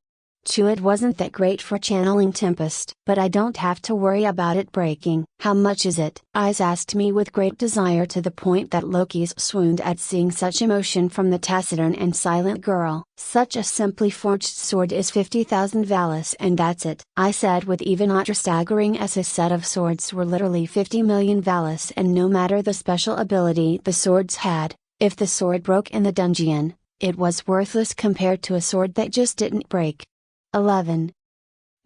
2. It wasn't that great for channeling Tempest, but I don't have to worry about it breaking. "How much is it?" Eyes asked me with great desire, to the point that Loki's swooned at seeing such emotion from the taciturn and silent girl. "Such a simply forged sword is 50,000 Valis, and that's it," I said, with even Otter staggering, as his set of swords were literally 50 million Valis, and no matter the special ability the swords had, if the sword broke in the dungeon, it was worthless compared to a sword that just didn't break. 11.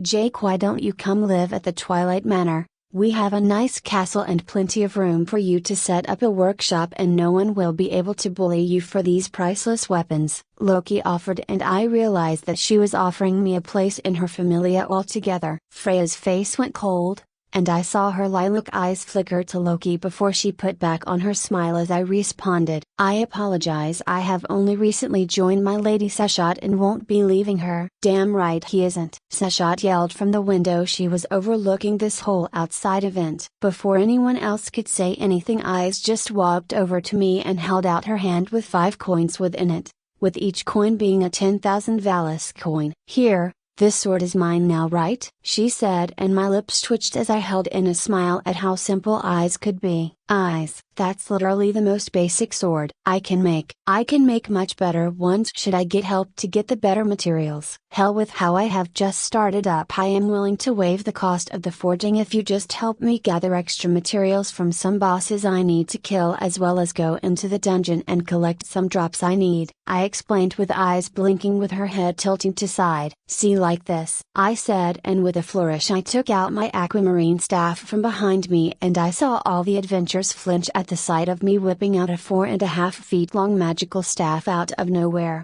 "Jake, why don't you come live at the Twilight Manor? We have a nice castle and plenty of room for you to set up a workshop, and no one will be able to bully you for these priceless weapons," Loki offered, and I realized that she was offering me a place in her familia altogether. Freya's face went cold, and I saw her lilac eyes flicker to Loki before she put back on her smile as I responded, "I apologize, I have only recently joined my lady Seshat and won't be leaving her." "Damn right he isn't," Seshat yelled from the window she was overlooking this whole outside event. Before anyone else could say anything, Eyes just walked over to me and held out her hand with 5 coins within it, with each coin being a 10,000 Valis coin. "Here, this sword is mine now, right?" she said, and my lips twitched as I held in a smile at how simple Eyes could be. "Eyes, that's literally the most basic sword I can make. I can make much better ones should I get help to get the better materials. Hell with how I have just started up. I am willing to waive the cost of the forging if you just help me gather extra materials from some bosses I need to kill, as well as go into the dungeon and collect some drops I need," I explained, with Eyes blinking with her head tilting to side. "See, like this," I said, and with a flourish I took out my aquamarine staff from behind me, and I saw all the adventurers flinch at the sight of me whipping out a 4.5 feet long magical staff out of nowhere.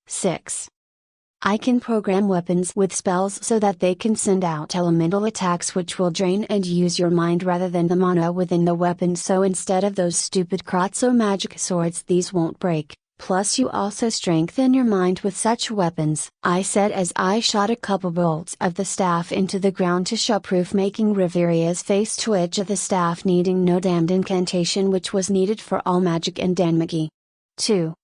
6. I can program weapons with spells so that they can send out elemental attacks which will drain and use your mind rather than the mana within the weapon, so instead of those stupid Kratzo magic swords, these won't break. Plus you also strengthen your mind with such weapons," I said as I shot a couple bolts of the staff into the ground to show proof, making Riveria's face twitch at the staff needing no damned incantation, which was needed for all magic and Danmagi. 2.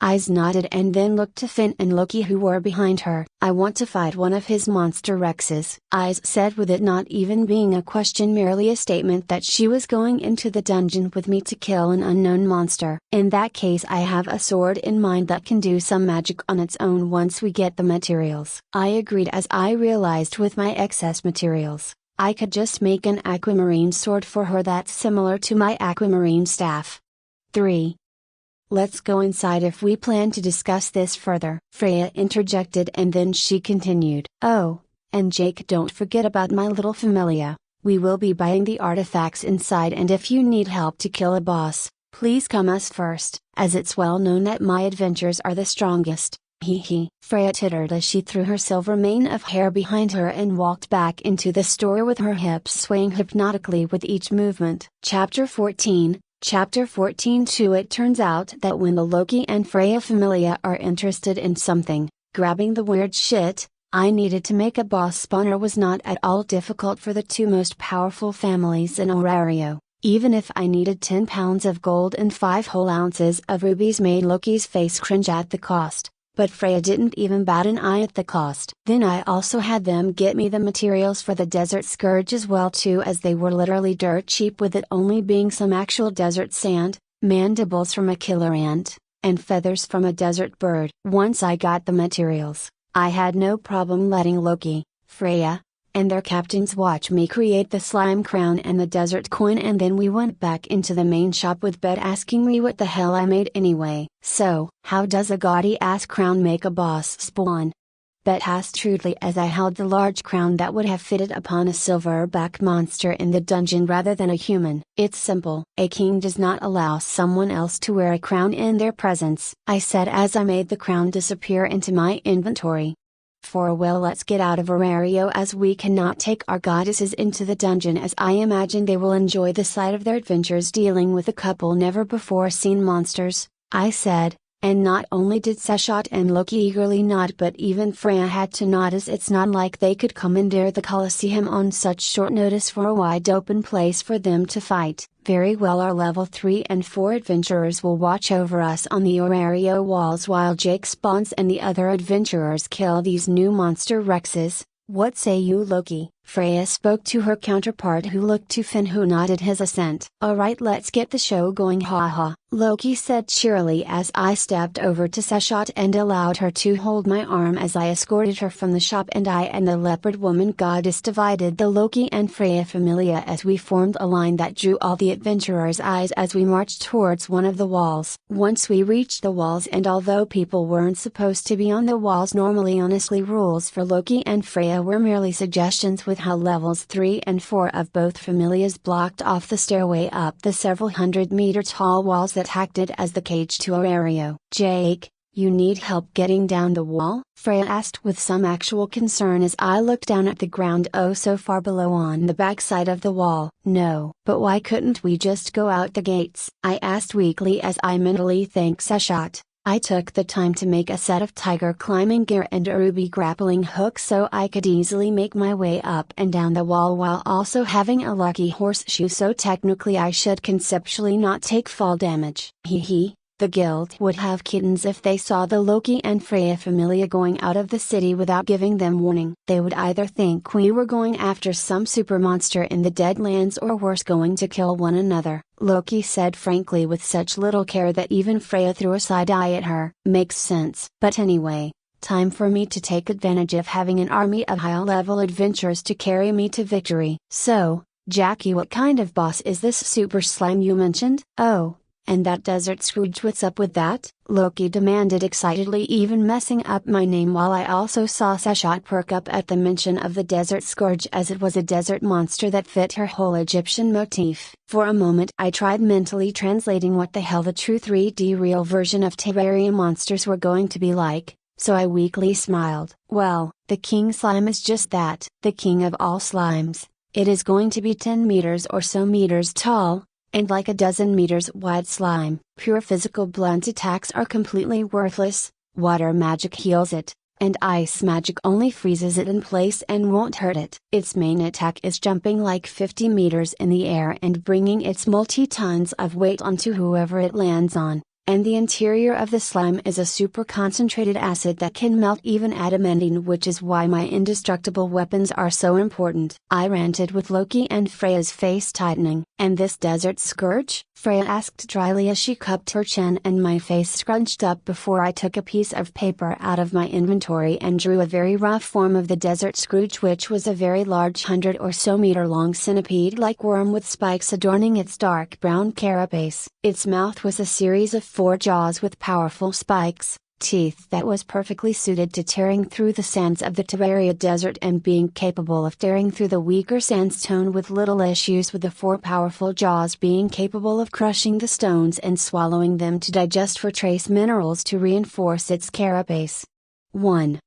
Eyes nodded and then looked to Finn and Loki who were behind her. I want to fight one of his monster Rexes. Eyes said, with it not even being a question, merely a statement, that she was going into the dungeon with me to kill an unknown monster. In that case I have a sword in mind that can do some magic on its own once we get the materials. I agreed, as I realized with my excess materials, I could just make an aquamarine sword for her that's similar to my aquamarine staff. 3. Let's go inside if we plan to discuss this further, Freya interjected, and then she continued. Oh, and Jake, don't forget about my little familia. We will be buying the artifacts inside, and if you need help to kill a boss, please come us first, as it's well known that my adventures are the strongest. Hee hee. Freya tittered as she threw her silver mane of hair behind her and walked back into the store with her hips swaying hypnotically with each movement. Chapter 14. Chapter 14-2. It turns out that when the Loki and Freya familia are interested in something, grabbing the weird shit I needed to make a boss spawner was not at all difficult for the two most powerful families in Orario. Even if I needed 10 pounds of gold and 5 whole ounces of rubies made Loki's face cringe at the cost, but Freya didn't even bat an eye at the cost. Then I also had them get me the materials for the desert scourge as well too, as they were literally dirt cheap, with it only being some actual desert sand, mandibles from a killer ant, and feathers from a desert bird. Once I got the materials, I had no problem letting Loki, Freya, and their captains watch me create the slime crown and the desert coin, and then we went back into the main shop with Bet asking me what the hell I made anyway. So, how does a gaudy ass crown make a boss spawn? Bet asked shrewdly as I held the large crown that would have fitted upon a silverback monster in the dungeon rather than a human. It's simple. A king does not allow someone else to wear a crown in their presence, I said as I made the crown disappear into my inventory. For well, let's get out of Orario, as we cannot take our goddesses into the dungeon, as I imagine they will enjoy the sight of their adventures dealing with a couple never before seen monsters, I said, and not only did Seshot and Loki eagerly nod, but even Freya had to nod, as it's not like they could commandeer the Colosseum on such short notice for a wide open place for them to fight. Very well, our level 3 and 4 adventurers will watch over us on the Orario walls while Jake spawns and the other adventurers kill these new monster Rexes. What say you, Loki? Freya spoke to her counterpart, who looked to Finn, who nodded his assent. Alright, let's get the show going, haha, Loki said cheerily as I stepped over to Seshot and allowed her to hold my arm as I escorted her from the shop, and I and the leopard woman goddess divided the Loki and Freya familia as we formed a line that drew all the adventurers' eyes as we marched towards one of the walls. Once we reached the walls, and although people weren't supposed to be on the walls normally, honestly rules for Loki and Freya were merely suggestions, with how levels 3 and 4 of both familias blocked off the stairway up the several 100-meter tall walls that acted as the cage to Orario. Jake, you need help getting down the wall? Freya asked with some actual concern as I looked down at the ground oh so far below on the backside of the wall. No. But why couldn't we just go out the gates? I asked weakly as I mentally thanked Seshot. I took the time to make a set of tiger climbing gear and a ruby grappling hook so I could easily make my way up and down the wall, while also having a lucky horseshoe, so technically I should conceptually not take fall damage. Hee hee. The guild would have kittens if they saw the Loki and Freya familia going out of the city without giving them warning. They would either think we were going after some super monster in the Deadlands, or worse, going to kill one another, Loki said frankly with such little care that even Freya threw a side eye at her. Makes sense. But anyway, time for me to take advantage of having an army of high-level adventurers to carry me to victory. So, Jackie, what kind of boss is this super slime you mentioned? Oh. And that desert Scrooge, what's up with that? Loki demanded excitedly, even messing up my name, while I also saw Seshot perk up at the mention of the desert scourge, as it was a desert monster that fit her whole Egyptian motif. For a moment I tried mentally translating what the hell the true 3D real version of Terrarian monsters were going to be like, so I weakly smiled. Well, the king slime is just that, the king of all slimes. It is going to be 10 meters or so meters tall, and like a dozen meters wide slime. Pure physical blunt attacks are completely worthless, water magic heals it, and ice magic only freezes it in place and won't hurt it. Its main attack is jumping like 50 meters in the air and bringing its multi-tons of weight onto whoever it lands on, and the interior of the slime is a super concentrated acid that can melt even adamantine, which is why my indestructible weapons are so important. I ranted with Loki and Freya's face tightening. "And this desert scourge?" Freya asked dryly as she cupped her chin and my face scrunched up before I took a piece of paper out of my inventory and drew a very rough form of the desert scourge, which was a very large 100 or so meter long centipede-like worm with spikes adorning its dark brown carapace. Its mouth was a series of 4 jaws with powerful spikes, teeth that was perfectly suited to tearing through the sands of the Terrarian desert and being capable of tearing through the weaker sandstone with little issues, with the 4 powerful jaws being capable of crushing the stones and swallowing them to digest for trace minerals to reinforce its carapace. 1.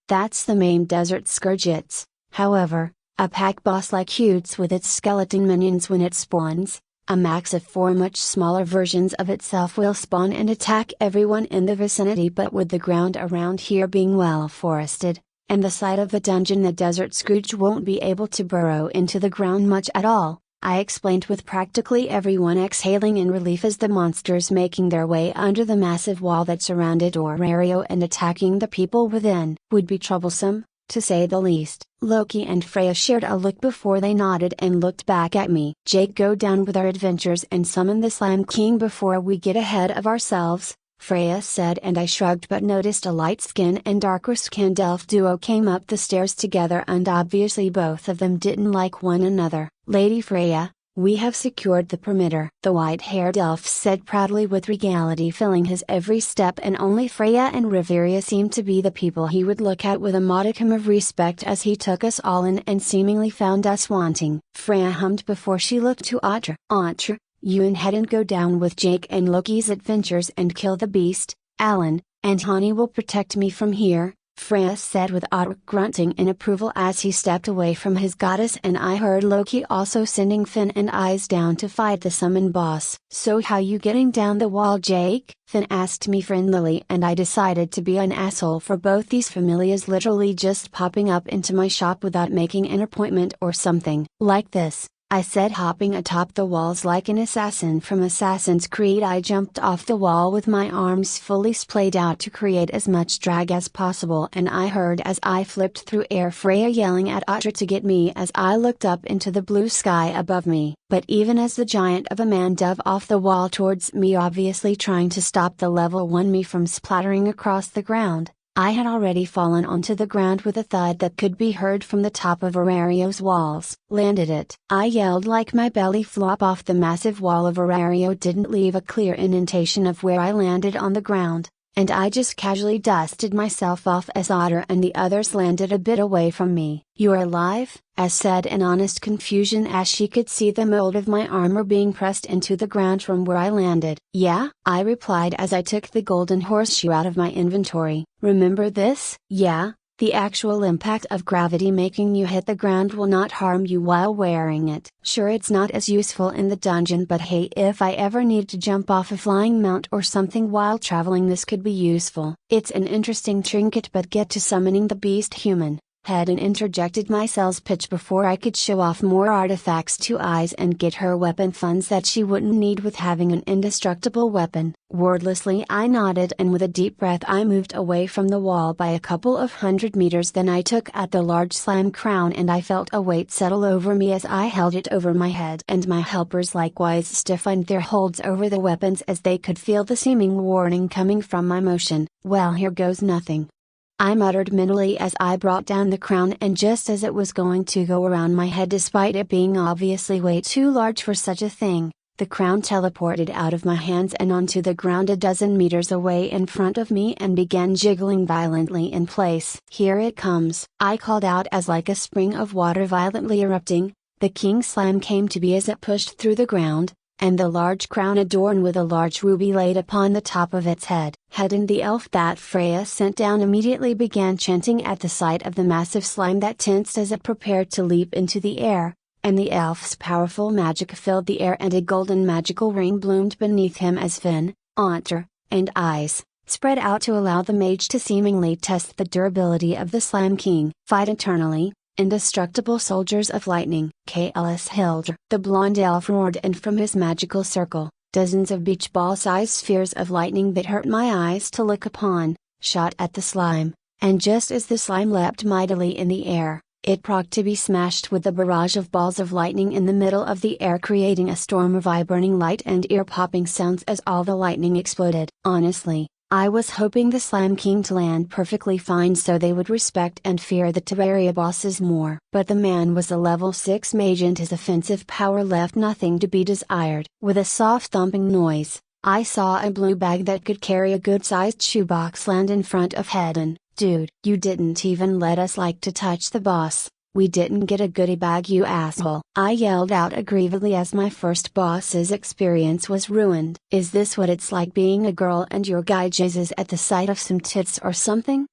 That's the main desert scourge. It's, however, a pack boss like Hoots with its skeleton minions when it spawns. A max of 4 much smaller versions of itself will spawn and attack everyone in the vicinity, but with the ground around here being well forested, and the side of the dungeon, the desert scourge won't be able to burrow into the ground much at all, I explained, with practically everyone exhaling in relief as the monsters making their way under the massive wall that surrounded Terraria and attacking the people within would be troublesome, to say the least. Loki and Freya shared a look before they nodded and looked back at me. "Jake, go down with our adventures and summon the Slime King before we get ahead of ourselves," Freya said, and I shrugged but noticed a light-skinned and darker-skinned elf duo came up the stairs together, and obviously both of them didn't like one another. "Lady Freya, we have secured the perimeter," the white-haired elf said proudly, with regality filling his every step, and only Freya and Riveria seemed to be the people he would look at with a modicum of respect as he took us all in and seemingly found us wanting. Freya hummed before she looked to Audra. "Audra, you and Hedden go down with Jake and Loki's adventures and kill the beast. Alan and Honey will protect me from here," Freya said, with Audra grunting in approval as he stepped away from his goddess, and I heard Loki also sending Finn and Eyes down to fight the summon boss. "So how you getting down the wall, Jake?" Finn asked me friendlily, and I decided to be an asshole for both these familias literally just popping up into my shop without making an appointment or something. "Like this," I said, hopping atop the walls like an assassin from Assassin's Creed. I jumped off the wall with my arms fully splayed out to create as much drag as possible, and I heard as I flipped through air Freya yelling at Audra to get me as I looked up into the blue sky above me. But even as the giant of a man dove off the wall towards me, obviously trying to stop the level 1 me from splattering across the ground, I had already fallen onto the ground with a thud that could be heard from the top of Terraria's walls. "Landed it!" I yelled like my belly flop off the massive wall of Terraria didn't leave a clear indentation of where I landed on the ground, and I just casually dusted myself off as Otter and the others landed a bit away from me. "You're alive?" I said in honest confusion as she could see the mold of my armor being pressed into the ground from where I landed. "Yeah," I replied as I took the golden horseshoe out of my inventory. "Remember this?" "Yeah, the actual impact of gravity making you hit the ground will not harm you while wearing it. Sure, it's not as useful in the dungeon, but hey, if I ever need to jump off a flying mount or something while traveling, this could be useful. It's an interesting trinket, but get to summoning the beast human." Hedden interjected my sales pitch before I could show off more artifacts to Eyes and get her weapon funds that she wouldn't need with having an indestructible weapon. Wordlessly I nodded, and with a deep breath I moved away from the wall by a couple of 100 meters. Then I took out the large slime crown and I felt a weight settle over me as I held it over my head, and my helpers likewise stiffened their holds over the weapons as they could feel the seeming warning coming from my motion. "Well, here goes nothing," I muttered mentally as I brought down the crown, and just as it was going to go around my head, despite it being obviously way too large for such a thing, the crown teleported out of my hands and onto the ground a dozen meters away in front of me and began jiggling violently in place. "Here it comes," I called out as, like a spring of water violently erupting, the king slime came to be as it pushed through the ground, and the large crown adorned with a large ruby laid upon the top of its head. Hedden, the elf that Freya sent down, immediately began chanting at the sight of the massive slime that tensed as it prepared to leap into the air, and the elf's powerful magic filled the air and a golden magical ring bloomed beneath him as Finn, Aunter, and Eyes spread out to allow the mage to seemingly test the durability of the Slime King. "Fight eternally, indestructible soldiers of lightning." KLS Hilder. The blonde elf roared, and from his magical circle, Dozens of beach ball-sized spheres of lightning that hurt my eyes to look upon, shot at the slime, and just as the slime leapt mightily in the air, it procked to be smashed with a barrage of balls of lightning in the middle of the air, creating a storm of eye-burning light and ear-popping sounds as all the lightning exploded. Honestly, I was hoping the Slime King to land perfectly fine so they would respect and fear the Terraria bosses more. But the man was a level 6 mage and his offensive power left nothing to be desired. With a soft thumping noise, I saw a blue bag that could carry a good-sized shoebox land in front of Hedon. Dude, you didn't even let us to touch the boss. We didn't get a goodie bag, you asshole. I yelled out aggrievedly as my first boss's experience was ruined. Is this what it's like being a girl and your guy jizzes at the sight of some tits or something?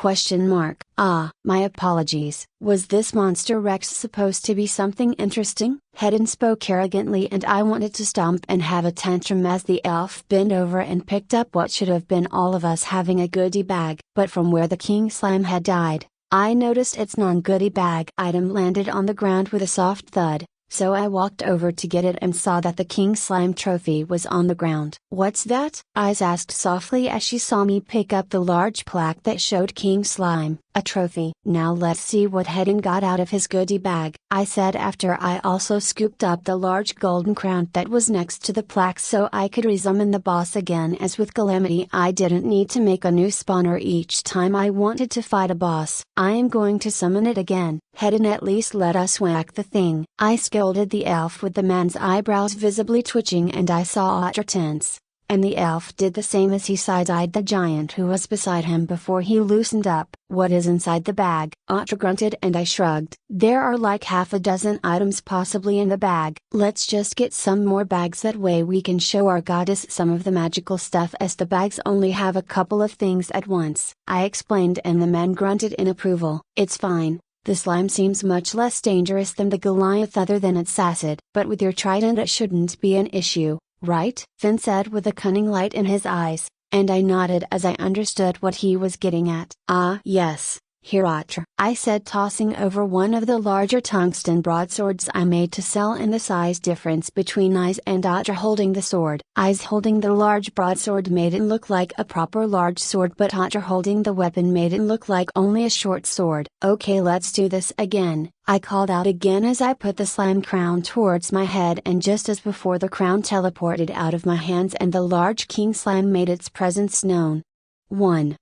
My apologies. Was this Monster Rex supposed to be something interesting? Hedon spoke arrogantly and I wanted to stomp and have a tantrum as the elf bent over and picked up what should have been all of us having a goodie bag. But from where the King Slime had died, I noticed its non-goodie bag item landed on the ground with a soft thud. So I walked over to get it and saw that the King Slime trophy was on the ground. What's that? Ize asked softly as she saw me pick up the large plaque that showed King Slime, a trophy. Now let's see what Hedon got out of his goodie bag, I said after I also scooped up the large golden crown that was next to the plaque so I could resummon the boss again. As with Calamity, I didn't need to make a new spawner each time I wanted to fight a boss. I am going to summon it again. Hedon, at least let us whack the thing. I scolded the elf with the man's eyebrows visibly twitching and I saw Otter tense. And the elf did the same as he side-eyed the giant who was beside him before he loosened up. What is inside the bag? Otter grunted and I shrugged. There are like half a dozen items possibly in the bag. Let's just get some more bags, that way we can show our goddess some of the magical stuff, as the bags only have a couple of things at once, I explained, and the man grunted in approval. It's fine. The slime seems much less dangerous than the Goliath other than its acid. But with your trident it shouldn't be an issue, right? Finn said with a cunning light in his eyes, and I nodded as I understood what he was getting at. Ah yes, here Otter, I said, tossing over one of the larger tungsten broadswords I made to sell, in the size difference between Ize and Otter holding the sword. Ize holding the large broadsword made it look like a proper large sword, but Otter holding the weapon made it look like only a short sword. Okay, let's do this again, I called out again as I put the slime crown towards my head, and just as before, the crown teleported out of my hands and the large king slime made its presence known. 1.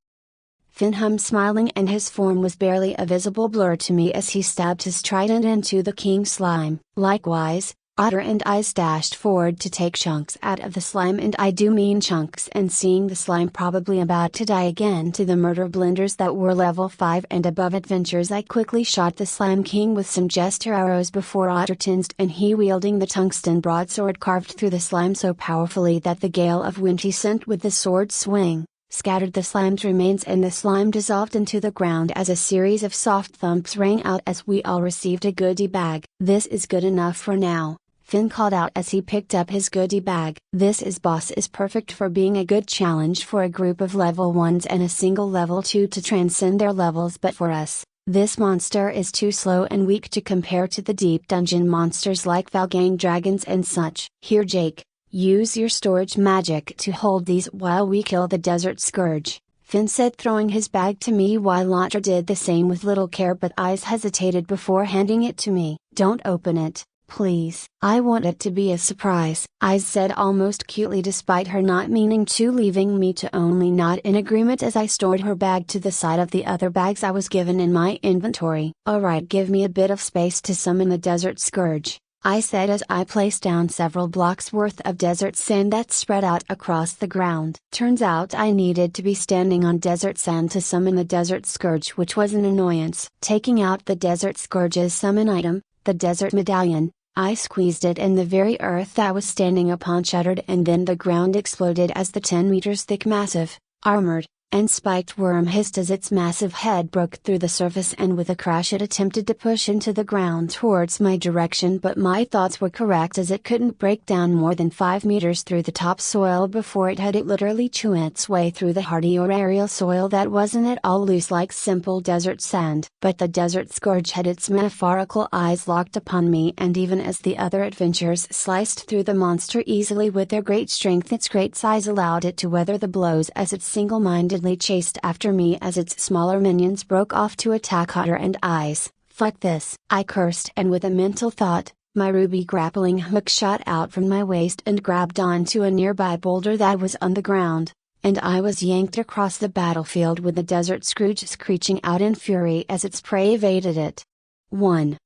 Finn hummed, smiling, and his form was barely a visible blur to me as he stabbed his trident into the king slime. Likewise, Otter and Ize dashed forward to take chunks out of the slime, and I do mean chunks, and seeing the slime probably about to die again to the murder blenders that were level 5 and above adventures, I quickly shot the slime king with some jester arrows before Otter tensed, and he, wielding the tungsten broadsword, carved through the slime so powerfully that the gale of wind he sent with the sword swing scattered the slime's remains, and the slime dissolved into the ground as a series of soft thumps rang out as we all received a goodie bag. This is good enough for now, Finn called out as he picked up his goodie bag. This boss is perfect for being a good challenge for a group of level 1s and a single level 2 to transcend their levels, but for us, this monster is too slow and weak to compare to the deep dungeon monsters like Valgang dragons and such. Here Jake, use your storage magic to hold these while we kill the desert scourge, Finn said, throwing his bag to me while Otter did the same with little care, but Ize hesitated before handing it to me. Don't open it, please. I want it to be a surprise, Ize said almost cutely, despite her not meaning to, leaving me to only nod in agreement as I stored her bag to the side of the other bags I was given in my inventory. Alright, give me a bit of space to summon the desert scourge, I said as I placed down several blocks worth of desert sand that spread out across the ground. Turns out I needed to be standing on desert sand to summon the desert scourge, which was an annoyance. Taking out the desert scourge's summon item, the desert medallion, I squeezed it, and the very earth I was standing upon shuddered, and then the ground exploded as the 10 meters thick, massive, armored, and spiked worm hissed as its massive head broke through the surface, and with a crash it attempted to push into the ground towards my direction, but my thoughts were correct, as it couldn't break down more than 5 meters through the topsoil before it literally chew its way through the hardy aerial soil that wasn't at all loose like simple desert sand. But the desert scourge had its metaphorical eyes locked upon me, and even as the other adventurers sliced through the monster easily with their great strength, its great size allowed it to weather the blows as it single-mindedly chased after me as its smaller minions broke off to attack Otter and Eyes. "Fuck this," I cursed, and with a mental thought, my ruby grappling hook shot out from my waist and grabbed onto a nearby boulder that was on the ground, and I was yanked across the battlefield with the desert scourge screeching out in fury as its prey evaded it. 1.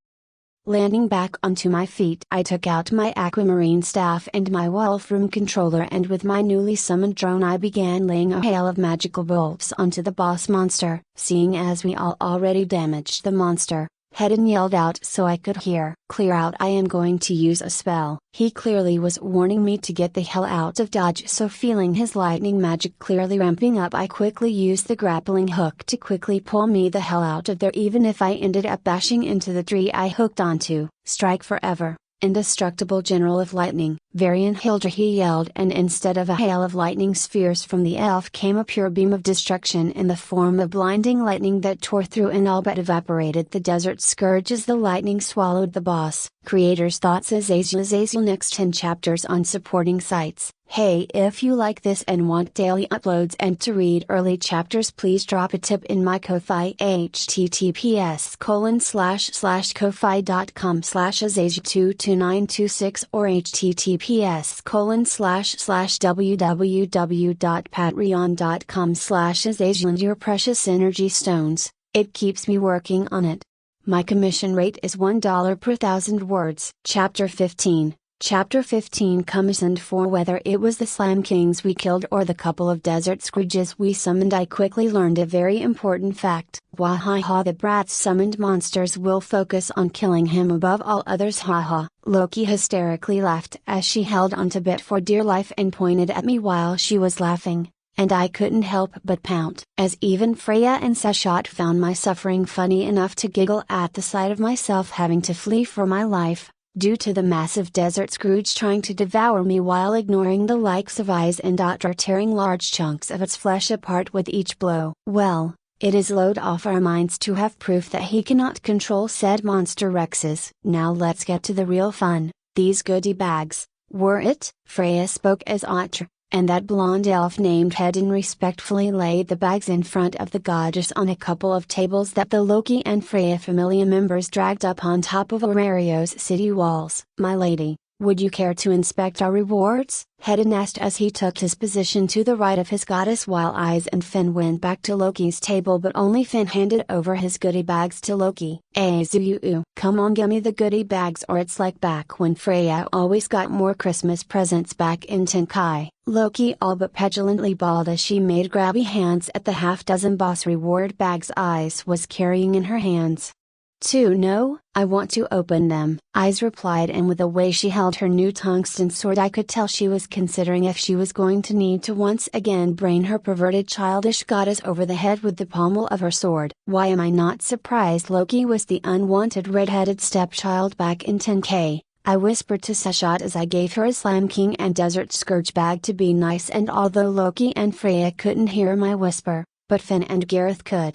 Landing back onto my feet, I took out my aquamarine staff and my Wolfram controller, and with my newly summoned drone I began laying a hail of magical bolts onto the boss monster. Seeing as we all already damaged the monster, Hedon yelled out so I could hear, "Clear out, I am going to use a spell." He clearly was warning me to get the hell out of dodge, so feeling his lightning magic clearly ramping up, I quickly used the grappling hook to quickly pull me the hell out of there, even if I ended up bashing into the tree I hooked onto. "Strike forever, indestructible general of lightning, Varian Hilder," he yelled, and instead of a hail of lightning spheres from the elf came a pure beam of destruction in the form of blinding lightning that tore through and all but evaporated the desert scourge as the lightning swallowed the boss. Creators Thoughts. Azazel next 10 chapters on supporting sites. Hey, if you like this and want daily uploads and to read early chapters, please drop a tip in my Ko-Fi, https://ko-fi.com/azazel22926 or https://www.patreon.com/azazel, and your precious energy stones. It keeps me working on it. My commission rate is $1 per 1,000 words. Chapter 15. Chapter 15 commissioned for whether it was the Slime Kings we killed or the couple of desert scourges we summoned, I quickly learned a very important fact. Wahaha, the brat's summoned monsters will focus on killing him above all others, haha. Loki hysterically laughed as she held on to Bit for dear life and pointed at me while she was laughing, and I couldn't help but pout, as even Freya and Sashot found my suffering funny enough to giggle at the sight of myself having to flee for my life, due to the massive desert scourge trying to devour me while ignoring the likes of Eyes and Otter tearing large chunks of its flesh apart with each blow. Well, it is load off our minds to have proof that he cannot control said monster Rexes. Now let's get to the real fun. These goodie bags, were it? Freya spoke as Otter, and that blonde elf named Hedon respectfully laid the bags in front of the goddess on a couple of tables that the Loki and Freya Familia members dragged up on top of Aurario's city walls. "My lady, would you care to inspect our rewards?" Hedon asked as he took his position to the right of his goddess, while Eyes and Finn went back to Loki's table, but only Finn handed over his goodie bags to Loki. "Azuu, come on, gimme the goodie bags, or it's like back when Freya always got more Christmas presents back in Tenkai." Loki all but petulantly bawled as she made grabby hands at the half-dozen boss reward bags Eyes was carrying in her hands. "2 No, I want to open them," Eyes replied, and with the way she held her new tungsten sword I could tell she was considering if she was going to need to once again brain her perverted childish goddess over the head with the pommel of her sword. "Why am I not surprised Loki was the unwanted red-headed stepchild back in 10K, I whispered to Sashot as I gave her a Slime King and Desert Scourge bag to be nice, and although Loki and Freya couldn't hear my whisper, but Finn and Gareth could.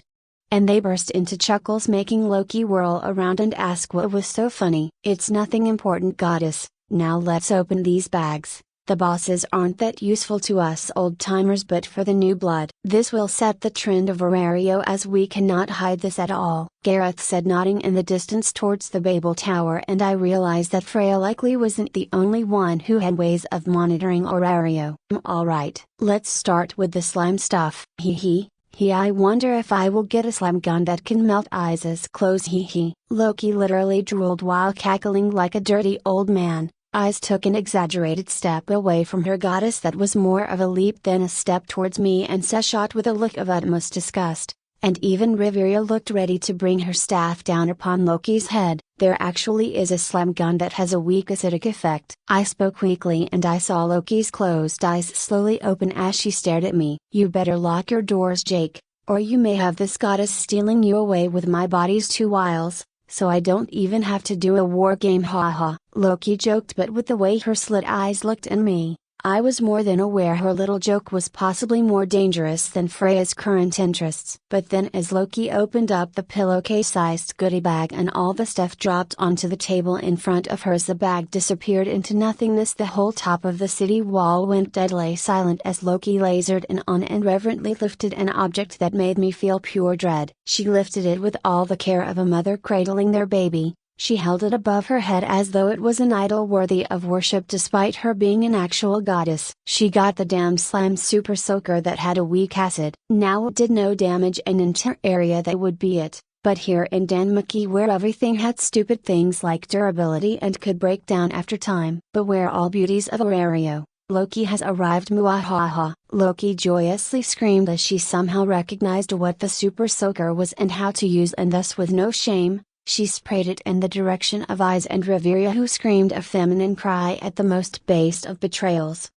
And they burst into chuckles, making Loki whirl around and ask what was so funny. "It's nothing important, goddess, now let's open these bags. The bosses aren't that useful to us old-timers, but for the new blood, this will set the trend of Aurario, as we cannot hide this at all," Gareth said, nodding in the distance towards the Babel Tower, and I realized that Freya likely wasn't the only one who had ways of monitoring Aurario. "Alright, let's start with the slime stuff. Hee, I wonder if I will get a slime gun that can melt Eyes' clothes. Hee. Loki literally drooled while cackling like a dirty old man. Eyes took an exaggerated step away from her goddess that was more of a leap than a step towards me, and Sashot with a look of utmost disgust, and even Riveria looked ready to bring her staff down upon Loki's head. There actually is a slime gun that has a weak acidic effect. I spoke weakly and I saw Loki's closed eyes slowly open as she stared at me. You better lock your doors, Jake, or you may have this goddess stealing you away with my body's 2 wiles, so I don't even have to do a war game, haha. Loki joked, but with the way her slit eyes looked at me, I was more than aware her little joke was possibly more dangerous than Freya's current interests. But then as Loki opened up the pillowcase-sized goodie bag and all the stuff dropped onto the table in front of her as the bag disappeared into nothingness, the whole top of the city wall went deadly silent as Loki lasered in on and reverently lifted an object that made me feel pure dread. She lifted it with all the care of a mother cradling their baby. She held it above her head as though it was an idol worthy of worship despite her being an actual goddess. She got the damn slime super soaker that had a weak acid. Now it did no damage, and in Terraria that would be it, but here in Danmuki where everything had stupid things like durability and could break down after time. Beware all beauties of Terraria, Loki has arrived, muahaha. Loki joyously screamed as she somehow recognized what the super soaker was and how to use, and thus with no shame, she sprayed it in the direction of Eyes and Riveria, who screamed a feminine cry at the most based of betrayals.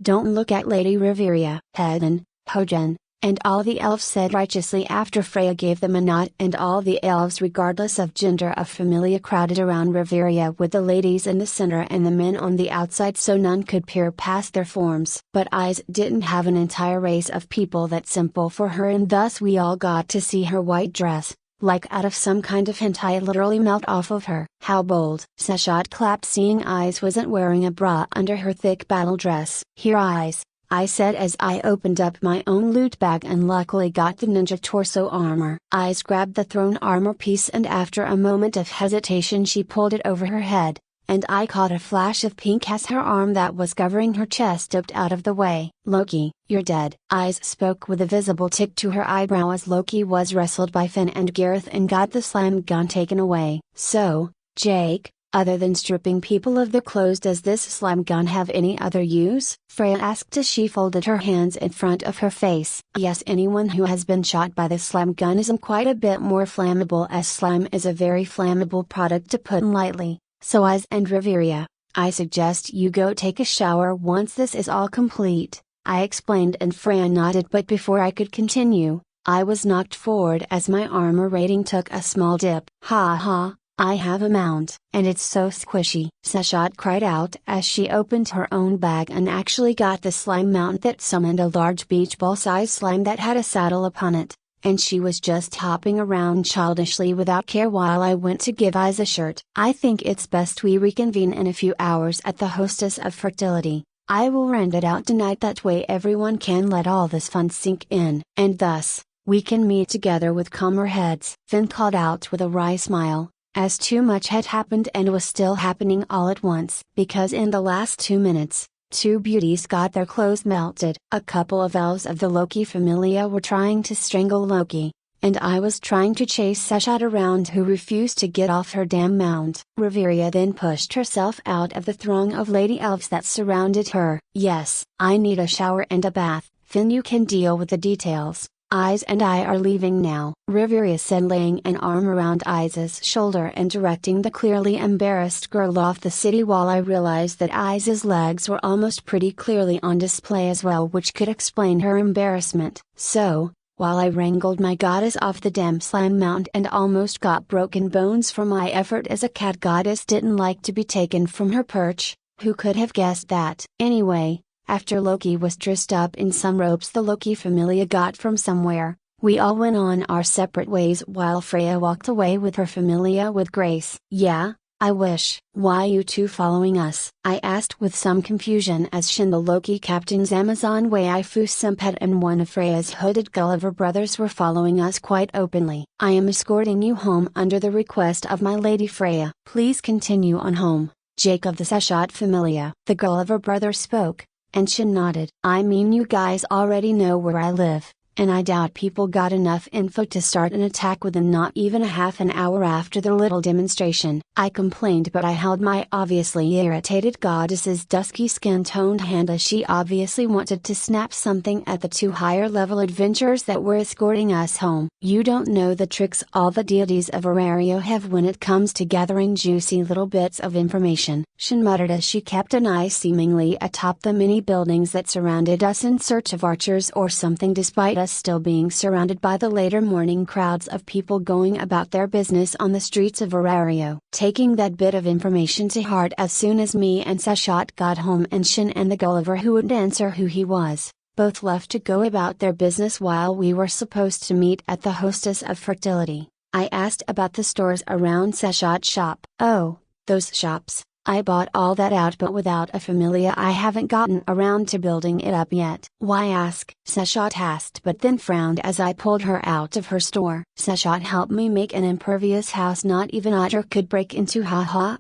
Don't look at Lady Riveria, Hedin, Hojan, and all the elves said righteously after Freya gave them a nod, and all the elves regardless of gender of familia crowded around Riveria with the ladies in the center and the men on the outside so none could peer past their forms. But Eyes didn't have an entire race of people that simple for her, and thus we all got to see her white dress, like out of some kind of hentai, literally melt off of her. How bold! Seshat clapped, seeing Eyes wasn't wearing a bra under her thick battle dress. Here, Eyes, I said as I opened up my own loot bag and luckily got the ninja torso armor. Eyes grabbed the thrown armor piece and after a moment of hesitation she pulled it over her head, and I caught a flash of pink as her arm that was covering her chest dipped out of the way. Loki, you're dead. Eyes spoke with a visible tick to her eyebrow as Loki was wrestled by Finn and Gareth and got the slime gun taken away. So, Jake, other than stripping people of their clothes, does this slime gun have any other use? Freya asked as she folded her hands in front of her face. Yes, anyone who has been shot by the slime gun is quite a bit more flammable, as slime is a very flammable product to put lightly. So Eyes and Riveria, I suggest you go take a shower once this is all complete, I explained, and Freya nodded, but before I could continue, I was knocked forward as my armor rating took a small dip. Ha ha, I have a mount, and it's so squishy. Seshat cried out as she opened her own bag and actually got the slime mount that summoned a large beach ball sized slime that had a saddle upon it, and she was just hopping around childishly without care while I went to give Eyes a shirt. I think it's best we reconvene in a few hours at the Hostess of Fertility. I will rent it out tonight, that way everyone can let all this fun sink in, and thus, we can meet together with calmer heads. Finn called out with a wry smile, as too much had happened and was still happening all at once. Because in the last 2 minutes, 2 beauties got their clothes melted. A couple of elves of the Loki familia were trying to strangle Loki, and I was trying to chase Seshat around, who refused to get off her damn mount. Riveria then pushed herself out of the throng of lady elves that surrounded her. Yes, I need a shower and a bath. Finn, you can deal with the details. Eyes and I are leaving now, Riveria said, laying an arm around Eyes' shoulder and directing the clearly embarrassed girl off the city, while I realized that Eyes' legs were almost pretty clearly on display as well, which could explain her embarrassment. So, while I wrangled my goddess off the damn slime mount and almost got broken bones for my effort, as a cat goddess didn't like to be taken from her perch, who could have guessed that? Anyway, after Loki was dressed up in some ropes the Loki familia got from somewhere, we all went on our separate ways while Freya walked away with her familia with grace. Yeah, I wish. Why you two following us? I asked with some confusion as Shin, the Loki captain's Amazon Waifu Simpet, and one of Freya's hooded Gulliver brothers were following us quite openly. I am escorting you home under the request of my lady Freya. Please continue on home, Jake of the Seshat familia. The Gulliver brother spoke, and Shin nodded. I mean, you guys already know where I live, and I doubt people got enough info to start an attack within not even a half an hour after the little demonstration. I complained, but I held my obviously irritated goddess's dusky skin-toned hand as she obviously wanted to snap something at the two higher-level adventurers that were escorting us home. You don't know the tricks all the deities of Terraria have when it comes to gathering juicy little bits of information, she muttered as she kept an eye seemingly atop the many buildings that surrounded us in search of archers or something, despite us still being surrounded by the later morning crowds of people going about their business on the streets of Terraria. Taking that bit of information to heart as soon as me and Sashat got home, and Shin and the Gulliver, who would answer who he was, both left to go about their business while we were supposed to meet at the Hostess of Fertility. I asked about the stores around Sashat's shop. Oh, those shops. I bought all that out, but without a familia I haven't gotten around to building it up yet. Why ask? Sashat asked, but then frowned as I pulled her out of her store. Sashat helped me make an impervious house not even Otter could break into, haha.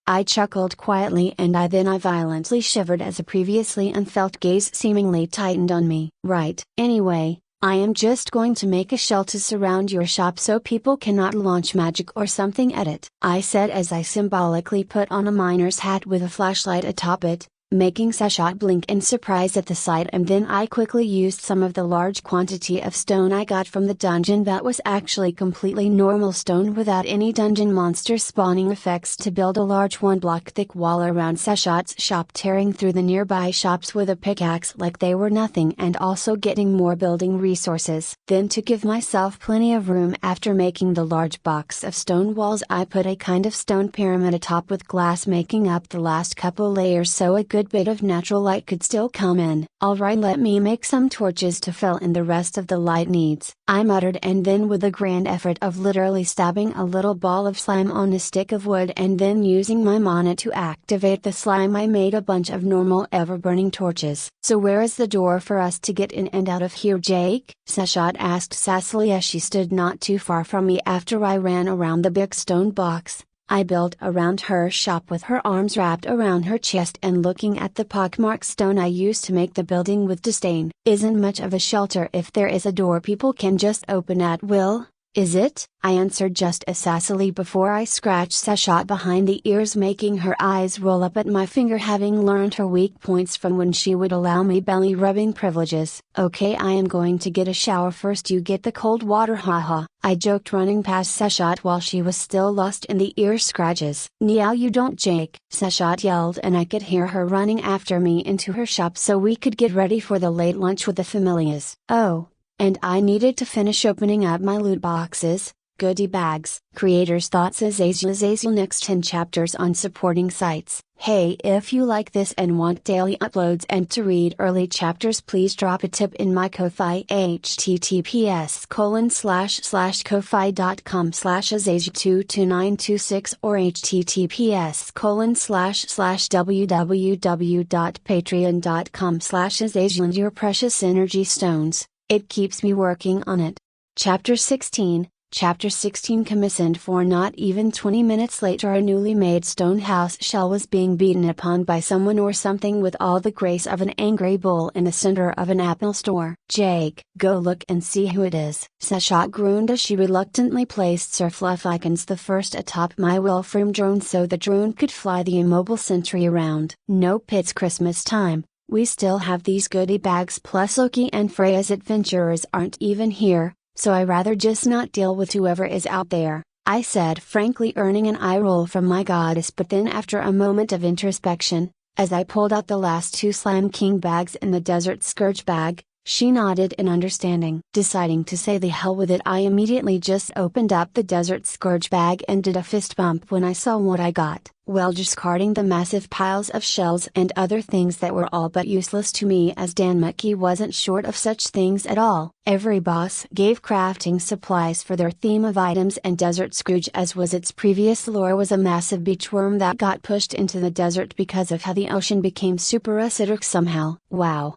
I chuckled quietly, and I violently shivered as a previously unfelt gaze seemingly tightened on me. Right. Anyway, I am just going to make a shell to surround your shop so people cannot launch magic or something at it, I said as I symbolically put on a miner's hat with a flashlight atop it, making Sashat blink in surprise at the sight, and then I quickly used some of the large quantity of stone I got from the dungeon that was actually completely normal stone without any dungeon monster spawning effects to build a large 1-block thick wall around Sashat's shop, tearing through the nearby shops with a pickaxe like they were nothing and also getting more building resources. Then, to give myself plenty of room after making the large box of stone walls, I put a kind of stone pyramid atop with glass making up the last couple layers so a good bit of natural light could still come in. Alright, let me make some torches to fill in the rest of the light needs, I muttered, and then with a grand effort of literally stabbing a little ball of slime on a stick of wood and then using my mana to activate the slime, I made a bunch of normal ever-burning torches. So where is the door for us to get in and out of here, Jake? Sashat asked sassily as she stood not too far from me after I ran around the big stone box I built around her shop, with her arms wrapped around her chest and looking at the pockmarked stone I used to make the building with disdain. Isn't much of a shelter if there is a door people can just open at will, is it? I answered just as sassily before I scratched Sashat behind the ears, making her eyes roll up at my finger, having learned her weak points from when she would allow me belly rubbing privileges. Okay, I am going to get a shower first, you get the cold water, haha, I joked, running past Sashat while she was still lost in the ear scratches. Now you don't, Jake, Sashat yelled, and I could hear her running after me into her shop so we could get ready for the late lunch with the familias. Oh, and I needed to finish opening up my loot boxes, goodie bags. Creators Thoughts. Azazel next 10 chapters on supporting sites. Hey, if you like this and want daily uploads and to read early chapters, please drop a tip in my Ko-Fi, https://ko-fi.com/azazel22926 or https://www.patreon.com/azazel, and your precious energy stones. It keeps me working on it. Chapter 16. Chapter 16 commissioned for not even 20 minutes later, a newly made stone house shell was being beaten upon by someone or something with all the grace of an angry bull in the center of an Apple store. Jake, go look and see who it is, Sashat groaned as she reluctantly placed Sir Fluff Icons the first atop my Wolfram drone so the drone could fly the immobile sentry around. Nope, it's Christmas time. We still have these goodie bags, plus Loki and Freya's adventurers aren't even here, so I rather just not deal with whoever is out there, I said, frankly earning an eye roll from my goddess. But then, after a moment of introspection, as I pulled out the last 2 Slime King bags in the Desert Scourge bag, she nodded in understanding. Deciding to say the hell with it, I immediately just opened up the Desert Scourge bag and did a fist bump when I saw what I got. Well, discarding the massive piles of shells and other things that were all but useless to me, as Danmuki wasn't short of such things at all. Every boss gave crafting supplies for their theme of items, and Desert Scourge, as was its previous lore, was a massive beachworm that got pushed into the desert because of how the ocean became super acidic somehow. Wow.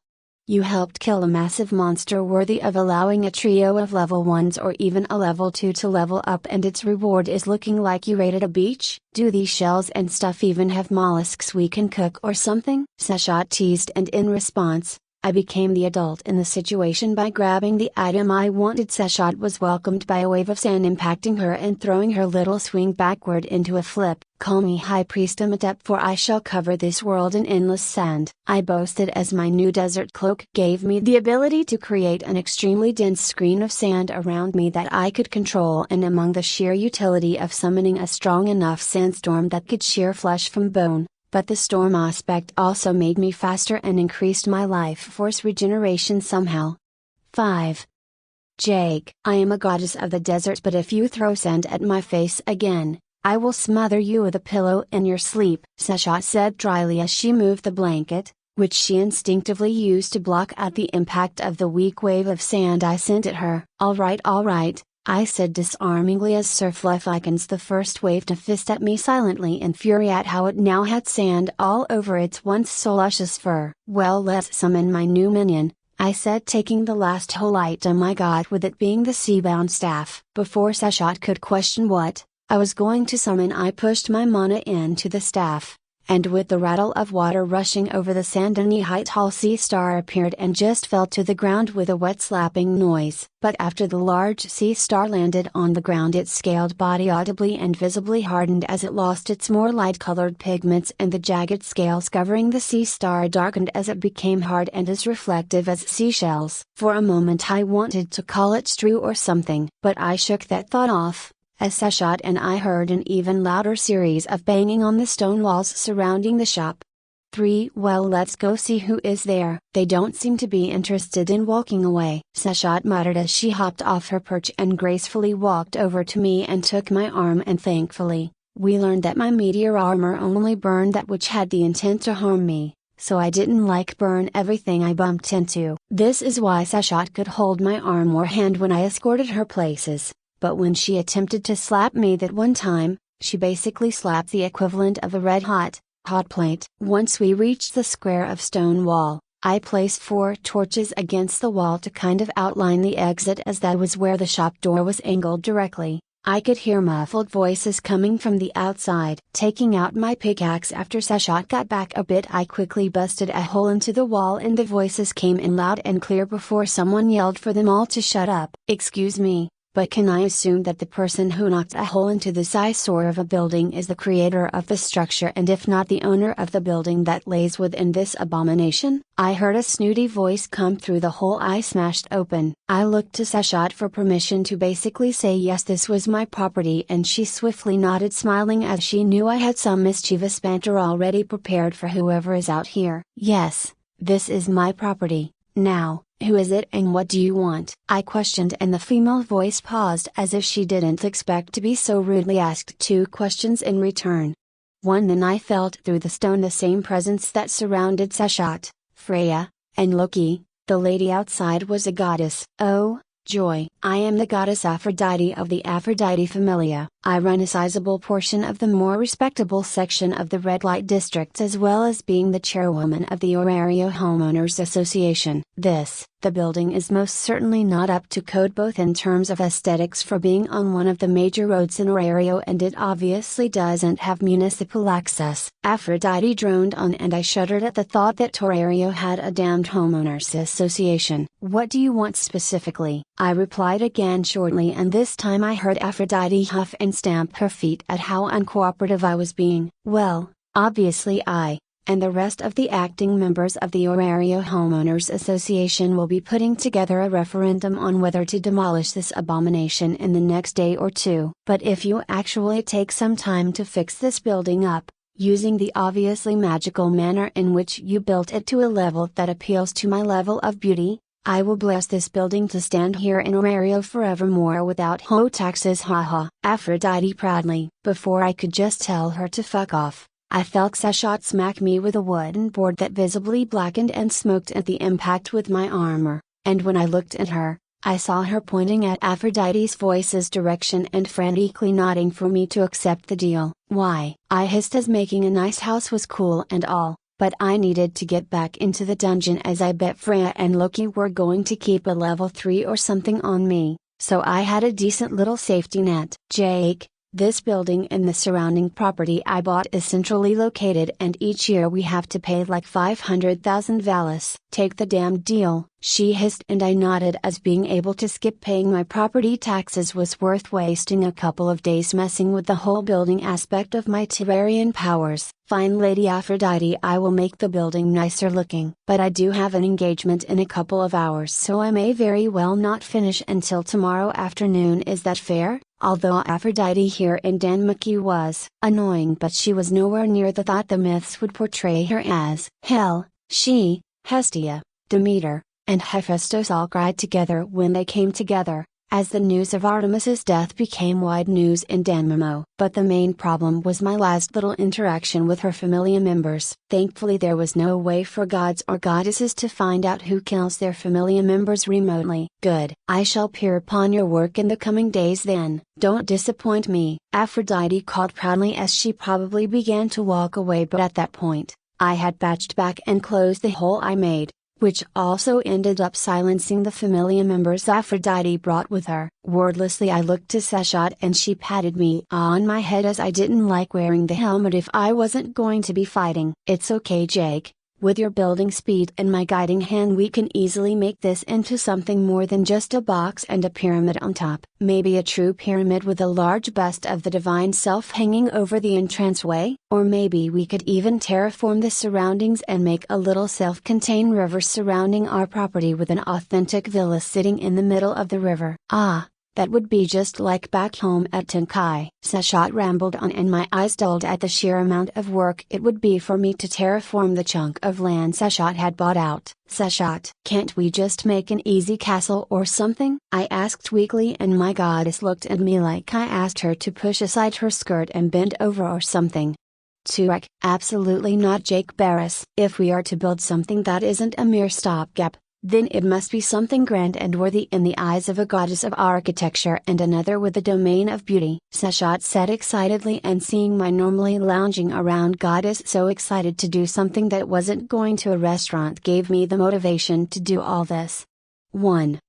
You helped kill a massive monster worthy of allowing a trio of level 1s or even a level 2 to level up, and its reward is looking like you raided a beach? Do these shells and stuff even have mollusks we can cook or something? Sashat teased, and in response, I became the adult in the situation by grabbing the item I wanted. Seshat was welcomed by a wave of sand impacting her and throwing her little swing backward into a flip. "Call me High Priest Amenhotep, for I shall cover this world in endless sand," I boasted as my new desert cloak gave me the ability to create an extremely dense screen of sand around me that I could control, and among the sheer utility of summoning a strong enough sandstorm that could shear flesh from bone. But the storm aspect also made me faster and increased my life force regeneration somehow. 5. Jake. I am a goddess of the desert, but if you throw sand at my face again, I will smother you with a pillow in your sleep, Seshat said dryly as she moved the blanket, which she instinctively used to block out the impact of the weak wave of sand I sent at her. All right, I said disarmingly as Sir Fluff likens the first wave to fist at me silently in fury at how it now had sand all over its once so luscious fur. "Well, let's summon my new minion," I said, taking the last whole item I got, with it being the Seabound Staff. Before Seshat could question what I was going to summon, I pushed my mana into the staff, and with the rattle of water rushing over the sand, a knee-height tall sea star appeared and just fell to the ground with a wet slapping noise. But after the large sea star landed on the ground, its scaled body audibly and visibly hardened as it lost its more light-colored pigments, and the jagged scales covering the sea star darkened as it became hard and as reflective as seashells. For a moment I wanted to call it Stru or something, but I shook that thought off, as Seshat and I heard an even louder series of banging on the stone walls surrounding the shop. 3. Well, let's go see who is there. They don't seem to be interested in walking away, Seshat muttered as she hopped off her perch and gracefully walked over to me and took my arm, and thankfully, we learned that my meteor armor only burned that which had the intent to harm me, so I didn't burn everything I bumped into. This is why Seshat could hold my arm or hand when I escorted her places. But when she attempted to slap me that one time, she basically slapped the equivalent of a red-hot hot plate. Once we reached the square of stone wall, I placed 4 torches against the wall to kind of outline the exit, as that was where the shop door was angled directly. I could hear muffled voices coming from the outside. Taking out my pickaxe after Seshat got back a bit, I quickly busted a hole into the wall, and the voices came in loud and clear before someone yelled for them all to shut up. "Excuse me, but can I assume that the person who knocked a hole into this eyesore of a building is the creator of the structure, and if not, the owner of the building that lays within this abomination?" I heard a snooty voice come through the hole I smashed open. I looked to Seshat for permission to basically say yes, this was my property, and she swiftly nodded, smiling as she knew I had some mischievous banter already prepared for whoever is out here. "Yes, this is my property. Now, who is it and what do you want?" I questioned, and the female voice paused as if she didn't expect to be so rudely asked 2 questions in return. Then I felt through the stone the same presence that surrounded Seshat, Freya, and Loki. The lady outside was a goddess. Oh, joy! I am the goddess Aphrodite of the Aphrodite Familia. I run a sizable portion of the more respectable section of the red light districts, as well as being the chairwoman of the Orario Homeowners Association. The building is most certainly not up to code, both in terms of aesthetics for being on one of the major roads in Orario, and it obviously doesn't have municipal access. Aphrodite droned on, and I shuddered at the thought that Terraria had a damned homeowners association. "What do you want specifically?" I replied again shortly, and this time I heard Aphrodite huff and stamp her feet at how uncooperative I was being. "Well, obviously I, and the rest of the acting members of the Orario Homeowners Association will be putting together a referendum on whether to demolish this abomination in the next day or 2. But if you actually take some time to fix this building up, using the obviously magical manner in which you built it to a level that appeals to my level of beauty, I will bless this building to stand here in Orario forevermore without taxes, haha." Aphrodite proudly. Before I could just tell her to fuck off, I felt Seshat smack me with a wooden board that visibly blackened and smoked at the impact with my armor, and when I looked at her, I saw her pointing at Aphrodite's voice's direction and frantically nodding for me to accept the deal. "Why?" I hissed, as making a nice house was cool and all, but I needed to get back into the dungeon, as I bet Freya and Loki were going to keep a level 3 or something on me, so I had a decent little safety net. "Jake, This building and the surrounding property I bought is centrally located and each year we have to pay like 500,000 valis. Take the damn deal, she hissed and I nodded as being able to skip paying my property taxes was worth wasting a couple of days messing with the whole building aspect of my Terrarian powers. Fine Lady Aphrodite, I will make the building nicer looking. But I do have an engagement in a couple of hours so I may very well not finish until tomorrow afternoon, is that fair? Although Aphrodite here in Danmuki was annoying, but she was nowhere near the thought the myths would portray her as. Hell, she, Hestia, Demeter, and Hephaestus all cried together when they came together, as the news of Artemis's death became wide news in Danmomo. But the main problem was my last little interaction with her familia members. Thankfully there was no way for gods or goddesses to find out who kills their familia members remotely. Good. I shall peer upon your work in the coming days then. Don't disappoint me, Aphrodite called proudly as she probably began to walk away, but at that point, I had patched back and closed the hole I made, which also ended up silencing the familia members Aphrodite brought with her. Wordlessly I looked to Seshat and she patted me on my head as I didn't like wearing the helmet if I wasn't going to be fighting. It's okay Jake, with your building speed and my guiding hand we can easily make this into something more than just a box and a pyramid on top. Maybe a true pyramid with a large bust of the divine self hanging over the entranceway? Or maybe we could even terraform the surroundings and make a little self-contained river surrounding our property with an authentic villa sitting in the middle of the river. Ah! That would be just like back home at Tenkai. Seshat rambled on and my eyes dulled at the sheer amount of work it would be for me to terraform the chunk of land Seshat had bought out. Seshat, can't we just make an easy castle or something? I asked weakly and my goddess looked at me like I asked her to push aside her skirt and bend over or something. Turek, absolutely not Jake Barris. If we are to build something that isn't a mere stopgap, then it must be something grand and worthy in the eyes of a goddess of architecture and another with the domain of beauty, Seshat said excitedly, and seeing my normally lounging around goddess so excited to do something that wasn't going to a restaurant gave me the motivation to do all this. 1.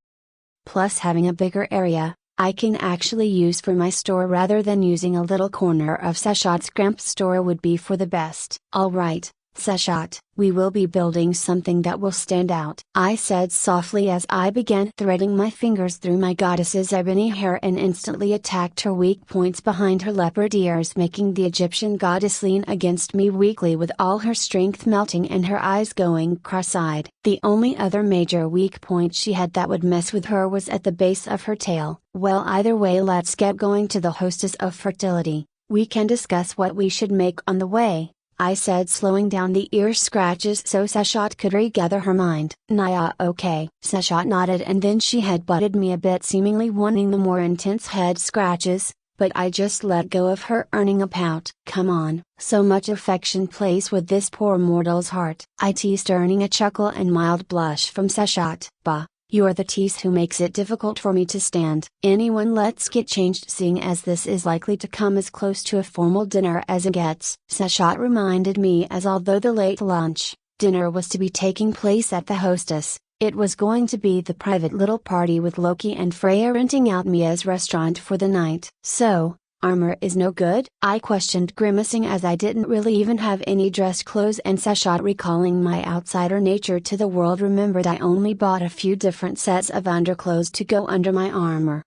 Plus having a bigger area, I can actually use for my store rather than using a little corner of Seshat's cramped store would be for the best. Alright, Seshat, we will be building something that will stand out, I said softly as I began threading my fingers through my goddess's ebony hair and instantly attacked her weak points behind her leopard ears, making the Egyptian goddess lean against me weakly with all her strength melting and her eyes going cross-eyed. The only other major weak point she had that would mess with her was at the base of her tail. Well, either way, let's get going to the hostess of fertility. We can discuss what we should make on the way, I said, slowing down the ear scratches so Seshat could regather her mind. Naya, okay. Seshat nodded and then she headbutted me a bit, seemingly wanting the more intense head scratches, but I just let go of her, earning a pout. Come on, so much affection plays with this poor mortal's heart, I teased, earning a chuckle and mild blush from Seshat. Bah. You're the tease who makes it difficult for me to stand. Anyone, let's get changed, seeing as this is likely to come as close to a formal dinner as it gets, Seshat reminded me, as although the late lunch, dinner was to be taking place at the hostess, it was going to be the private little party with Loki and Freya renting out Mia's restaurant for the night. So, armor is no good? I questioned, grimacing as I didn't really even have any dress clothes, and Seshat, recalling my outsider nature to the world, remembered I only bought a few different sets of underclothes to go under my armor.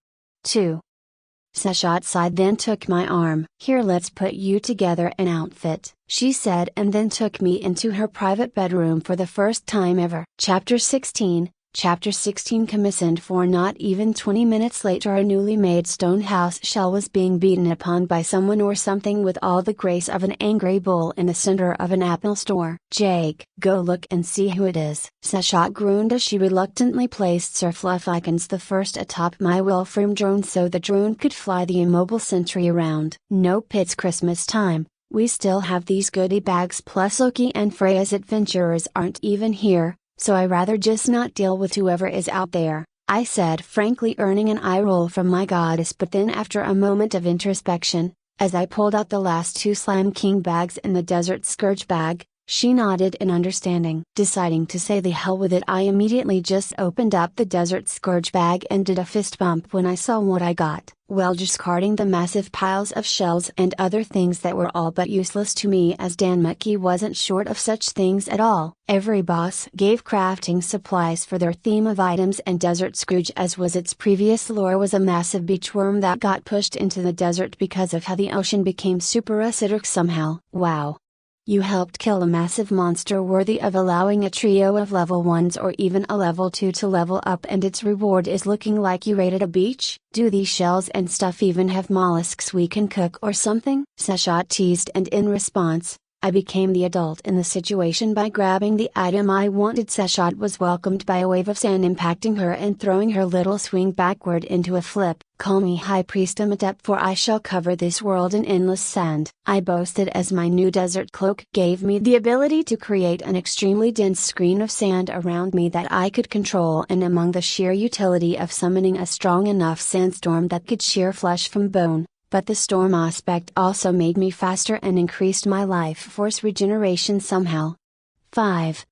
2. Seshat sighed, then took my arm. Here, let's put you together an outfit, she said, and then took me into her private bedroom for the first time ever. Chapter 16. Chapter 16. Commissioned for. Not even 20 minutes later, a newly made stone house shell was being beaten upon by someone or something with all the grace of an angry bull in the center of an Apple store. Jake, go look and see who it is, Seshat groaned as she reluctantly placed Sir Fluff Icons the first atop my Wilfram drone so the drone could fly the immobile sentry around. Nope, it's Christmas time. We still have these goodie bags, plus Loki and Freya's adventurers aren't even here, so I rather just not deal with whoever is out there, I said frankly, earning an eye roll from my goddess. But then, after a moment of introspection, as I pulled out the last 2 Slime King bags and the Desert Scourge bag, She nodded in understanding. Deciding to say the hell with it, I immediately just opened up the Desert Scourge bag and did a fist bump when I saw what I got. Well, discarding the massive piles of shells and other things that were all but useless to me, as Danmuki wasn't short of such things at all. Every boss gave crafting supplies for their theme of items, and Desert Scourge, as was its previous lore, was a massive beachworm that got pushed into the desert because of how the ocean became super acidic somehow. Wow. You helped kill a massive monster worthy of allowing a trio of level 1s or even a level 2 to level up, and its reward is looking like you raided a beach? Do these shells and stuff even have mollusks we can cook or something? Sashat teased, and in response, I became the adult in the situation by grabbing the item I wanted. Sashat was welcomed by a wave of sand impacting her and throwing her little swing backward into a flip. Call me High Priest Amatep, for I shall cover this world in endless sand, I boasted, as my new desert cloak gave me the ability to create an extremely dense screen of sand around me that I could control, and among the sheer utility of summoning a strong enough sandstorm that could shear flesh from bone. But the storm aspect also made me faster and increased my life force regeneration somehow. 5.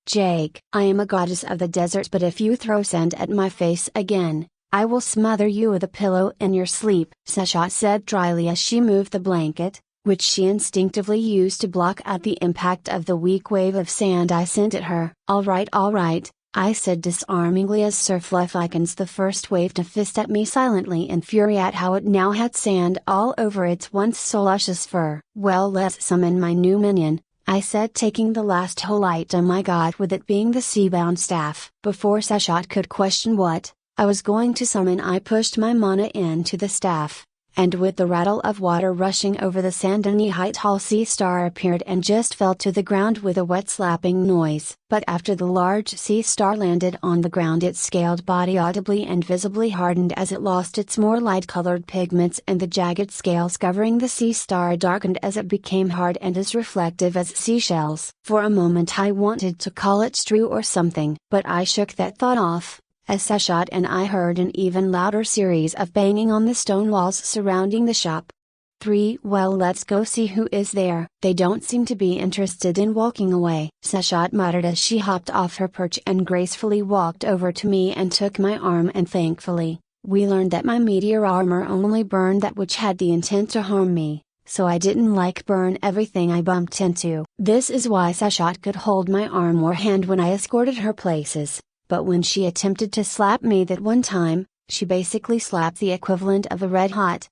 Jake, I am a goddess of the desert, but if you throw sand at my face again, I will smother you with a pillow in your sleep, Sashat said dryly as she moved the blanket, which she instinctively used to block out the impact of the weak wave of sand I sent at her. All right, I said disarmingly as Sir Fluff likens the first wave to fist at me, silently in fury at how it now had sand all over its once so luscious fur. Well, let's summon my new minion, I said, taking the last whole item I got, with it being the Seabound Staff. Before Sashat could question what I was going to summon, I pushed my mana into the staff, and with the rattle of water rushing over the sand, a knee-high tall sea star appeared and just fell to the ground with a wet slapping noise. But after the large sea star landed on the ground, its scaled body audibly and visibly hardened as it lost its more light-colored pigments, and the jagged scales covering the sea star darkened as it became hard and as reflective as seashells. For a moment I wanted to call it Stru or something, but I shook that thought off, as Sashat and I heard an even louder series of banging on the stone walls surrounding the shop. 3. Well, let's go see who is there. They don't seem to be interested in walking away, Sashat muttered as she hopped off her perch and gracefully walked over to me and took my arm, and thankfully, we learned that my meteor armor only burned that which had the intent to harm me, so I didn't burn everything I bumped into. This is why Sashat could hold my arm or hand when I escorted her places. But when she attempted to slap me that one time, she basically slapped the equivalent of a red hot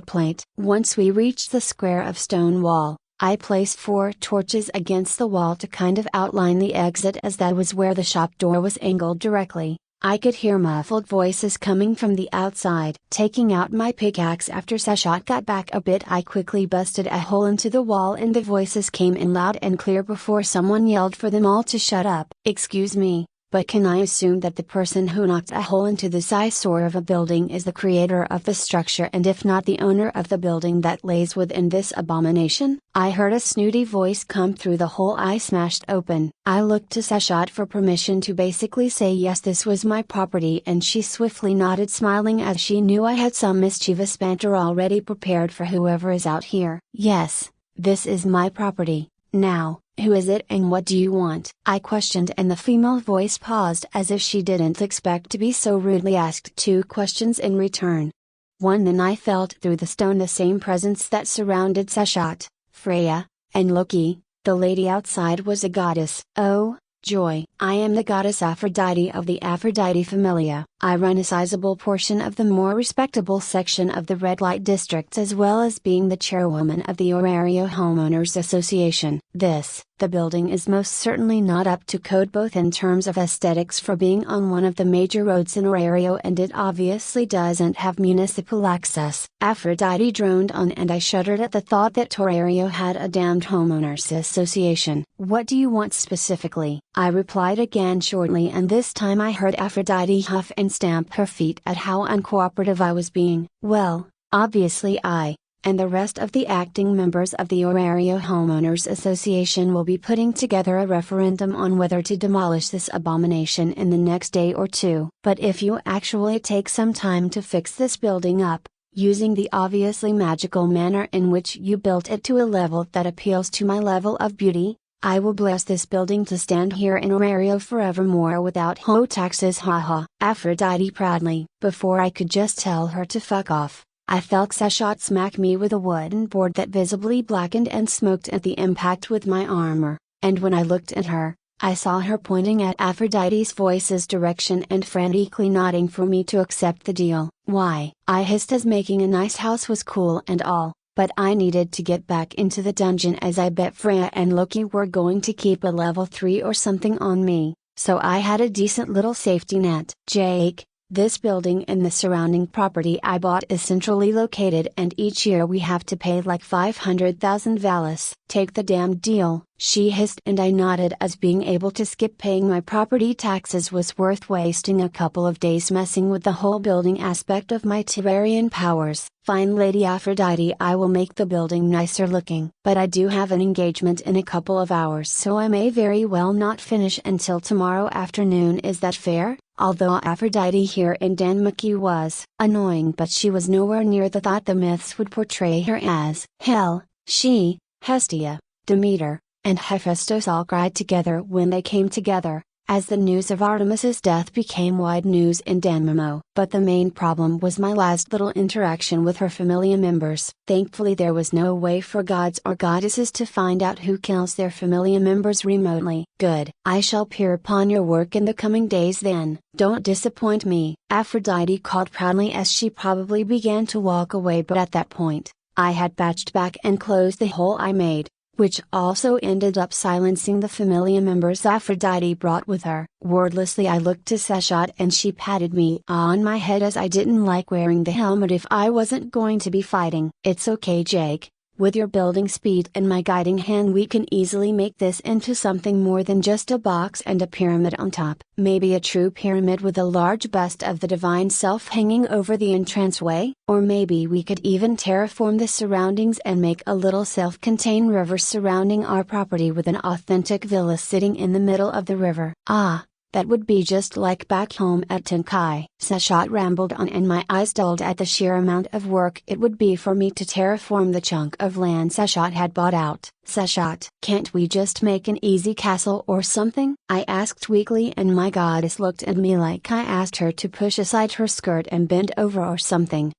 plate. Once we reached the square of stone wall, I placed 4 torches against the wall to kind of outline the exit, as that was where the shop door was angled directly. I could hear muffled voices coming from the outside. Taking out my pickaxe after Sashat got back a bit, I quickly busted a hole into the wall, and the voices came in loud and clear before someone yelled for them all to shut up. Excuse me, but can I assume that the person who knocked a hole into this eyesore of a building is the creator of the structure, and if not, the owner of the building that lays within this abomination? I heard a snooty voice come through the hole I smashed open. I looked to Sashat for permission to basically say yes, this was my property, and she swiftly nodded, smiling as she knew I had some mischievous banter already prepared for whoever is out here. Yes, this is my property. Now, who is it and what do you want? I questioned, and the female voice paused as if she didn't expect to be so rudely asked 2 questions in return. 1. Then I felt through the stone the same presence that surrounded Sashat, Freya, and Loki. The lady outside was a goddess. Oh, joy! I am the goddess Aphrodite of the Aphrodite Familia. I run a sizable portion of the more respectable section of the red light districts, as well as being the chairwoman of the Orario Homeowners Association. The building is most certainly not up to code, both in terms of aesthetics for being on one of the major roads in Orario, and it obviously doesn't have municipal access. Aphrodite droned on, and I shuddered at the thought that Terrarian had a damned homeowners association. What do you want specifically? I replied again shortly, and this time I heard Aphrodite huff and stamp her feet at how uncooperative I was being. Well, obviously I, and the rest of the acting members of the Orario Homeowners Association will be putting together a referendum on whether to demolish this abomination in the next day or 2. But if you actually take some time to fix this building up, using the obviously magical manner in which you built it to a level that appeals to my level of beauty, I will bless this building to stand here in Orario forevermore without taxes, haha. Aphrodite proudly. Before I could just tell her to fuck off, I felt Seshat smack me with a wooden board that visibly blackened and smoked at the impact with my armor, and when I looked at her, I saw her pointing at Aphrodite's voice's direction and frantically nodding for me to accept the deal. Why? I hissed as making a nice house was cool and all, but I needed to get back into the dungeon as I bet Freya and Loki were going to keep a level 3 or something on me, so I had a decent little safety net. Jake, this building and the surrounding property I bought is centrally located and each year we have to pay like 500,000 Valis. Take the damn deal, she hissed, and I nodded as being able to skip paying my property taxes was worth wasting a couple of days messing with the whole building aspect of my Terrarian powers. Fine Lady Aphrodite, I will make the building nicer looking. But I do have an engagement in a couple of hours, so I may very well not finish until tomorrow afternoon. Is that fair? Although Aphrodite here in Danmuki was annoying, but she was nowhere near the thought the myths would portray her as. Hell, she, Hestia, Demeter, and Hephaestus all cried together when they came together, as the news of Artemis's death became wide news in Danmamo. But the main problem was my last little interaction with her familia members. Thankfully there was no way for gods or goddesses to find out who kills their familia members remotely. Good. I shall peer upon your work in the coming days then. Don't disappoint me, Aphrodite called proudly as she probably began to walk away, but at that point, I had patched back and closed the hole I made, which also ended up silencing the familia members Aphrodite brought with her. Wordlessly I looked to Seshat and she patted me on my head as I didn't like wearing the helmet if I wasn't going to be fighting. It's okay, Jake. With your building speed and my guiding hand we can easily make this into something more than just a box and a pyramid on top. Maybe a true pyramid with a large bust of the divine self hanging over the entranceway? Or maybe we could even terraform the surroundings and make a little self-contained river surrounding our property with an authentic villa sitting in the middle of the river. Ah! That would be just like back home at Tenkai. Seshat rambled on and my eyes dulled at the sheer amount of work it would be for me to terraform the chunk of land Seshat had bought out. Seshat, can't we just make an easy castle or something? I asked weakly, and my goddess looked at me like I asked her to push aside her skirt and bend over or something.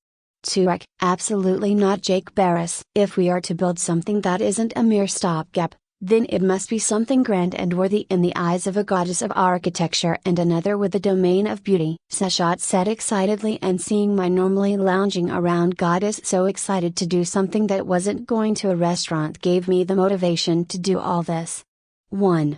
Turek, absolutely not, Jake Barris. If we are to build something that isn't a mere stopgap, then it must be something grand and worthy in the eyes of a goddess of architecture and another with the domain of beauty, Seshat said excitedly, and seeing my normally lounging around goddess so excited to do something that wasn't going to a restaurant gave me the motivation to do all this. 1.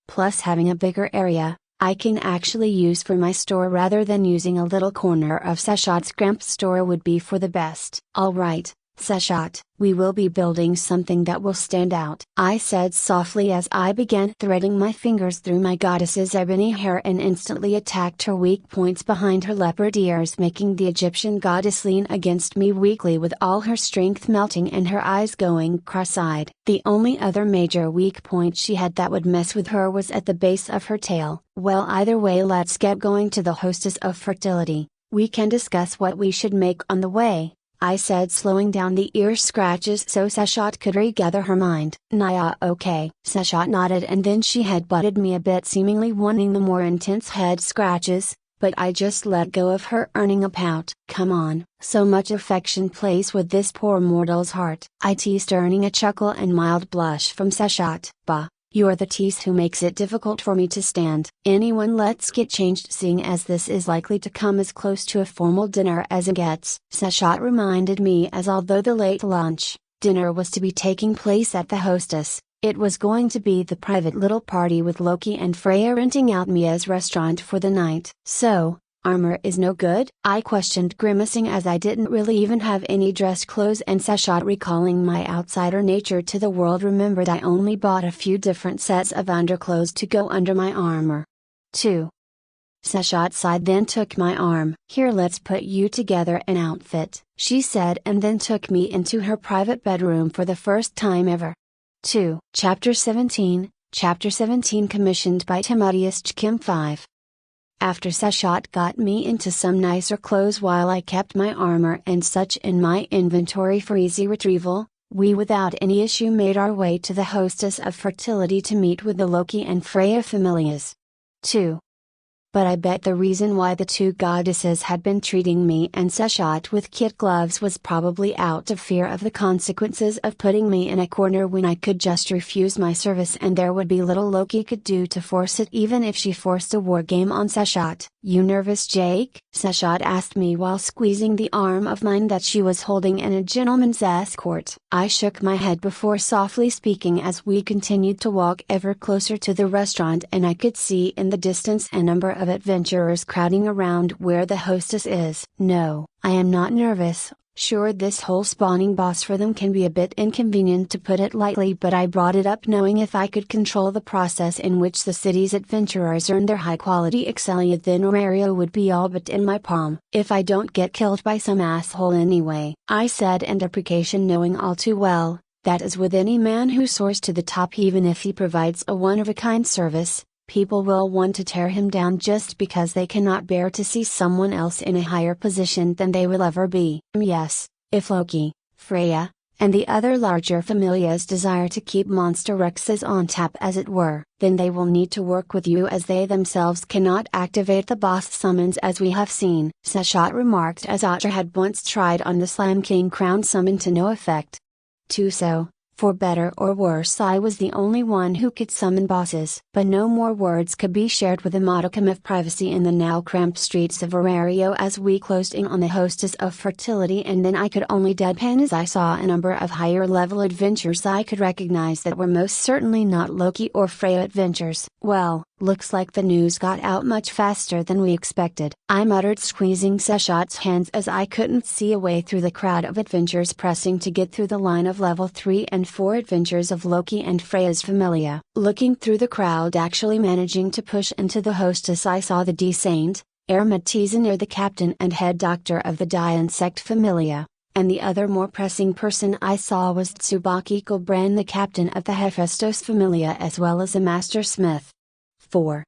Plus having a bigger area, I can actually use for my store rather than using a little corner of Seshat's cramped store would be for the best. Alright, Seshat, we will be building something that will stand out, I said softly as I began threading my fingers through my goddess's ebony hair and instantly attacked her weak points behind her leopard ears, making the Egyptian goddess lean against me weakly with all her strength melting and her eyes going cross-eyed. The only other major weak point she had that would mess with her was at the base of her tail. Well, either way, let's get going to the hostess of fertility. We can discuss what we should make on the way, I said, slowing down the ear scratches so Seshat could regather her mind. Naya, okay. Seshat nodded and then she headbutted me a bit, seemingly wanting the more intense head scratches, but I just let go of her, earning a pout. Come on, so much affection plays with this poor mortal's heart, I teased, earning a chuckle and mild blush from Seshat. Bah. You're the tease who makes it difficult for me to stand. Anyone, let's get changed, seeing as this is likely to come as close to a formal dinner as it gets. Seshat reminded me as although the late lunch, dinner was to be taking place at the hostess, it was going to be the private little party with Loki and Freya renting out Mia's restaurant for the night. So, armor is no good? I questioned, grimacing as I didn't really even have any dress clothes, and Seshat, recalling my outsider nature to the world, remembered I only bought a few different sets of underclothes to go under my armor. 2. Seshat sighed, then took my arm. Here, let's put you together an outfit, she said, and then took me into her private bedroom for the first time ever. 2. Chapter 17, commissioned by Timotheus Kim 5. After Seshat got me into some nicer clothes while I kept my armor and such in my inventory for easy retrieval, We without any issue made our way to the hostess of fertility to meet with the Loki and Freya familias. 2. But I bet the reason why the two goddesses had been treating me and Seshat with kid gloves was probably out of fear of the consequences of putting me in a corner when I could just refuse my service and there would be little Loki could do to force it even if she forced a war game on Seshat. You nervous, Jake? Seshat asked me while squeezing the arm of mine that she was holding in a gentleman's escort. I shook my head before softly speaking as we continued to walk ever closer to the restaurant and I could see in the distance a number of adventurers crowding around where the hostess is. No, I am not nervous. Sure, this whole spawning boss for them can be a bit inconvenient to put it lightly, but I brought it up knowing if I could control the process in which the city's adventurers earn their high quality excelia then Orario would be all but in my palm. If I don't get killed by some asshole anyway, I said in deprecation knowing all too well, that is with any man who soars to the top even if he provides a one-of-a-kind service. People will want to tear him down just because they cannot bear to see someone else in a higher position than they will ever be. Yes, if Loki, Freya, and the other larger familias desire to keep monster Rexes on tap as it were, then they will need to work with you as they themselves cannot activate the boss summons as we have seen. Seshat remarked as Otter had once tried on the Slam King crown summon to no effect. So, for better or worse I was the only one who could summon bosses. But no more words could be shared with a modicum of privacy in the now cramped streets of Orario as we closed in on the hostess of fertility and then I could only deadpan as I saw a number of higher level adventures I could recognize that were most certainly not Loki or Freya adventures. Well, looks like the news got out much faster than we expected, I muttered squeezing Seshat's hands as I couldn't see a way through the crowd of adventurers pressing to get through the line of level 3 and 4 adventures of Loki and Freya's familia. Looking through the crowd actually managing to push into the hostess I saw the D-Saint, Ermatizanir the captain and head doctor of the Die-Insect familia, and the other more pressing person I saw was Tsubaki Kobran the captain of the Hephaestus familia as well as a master smith. 4.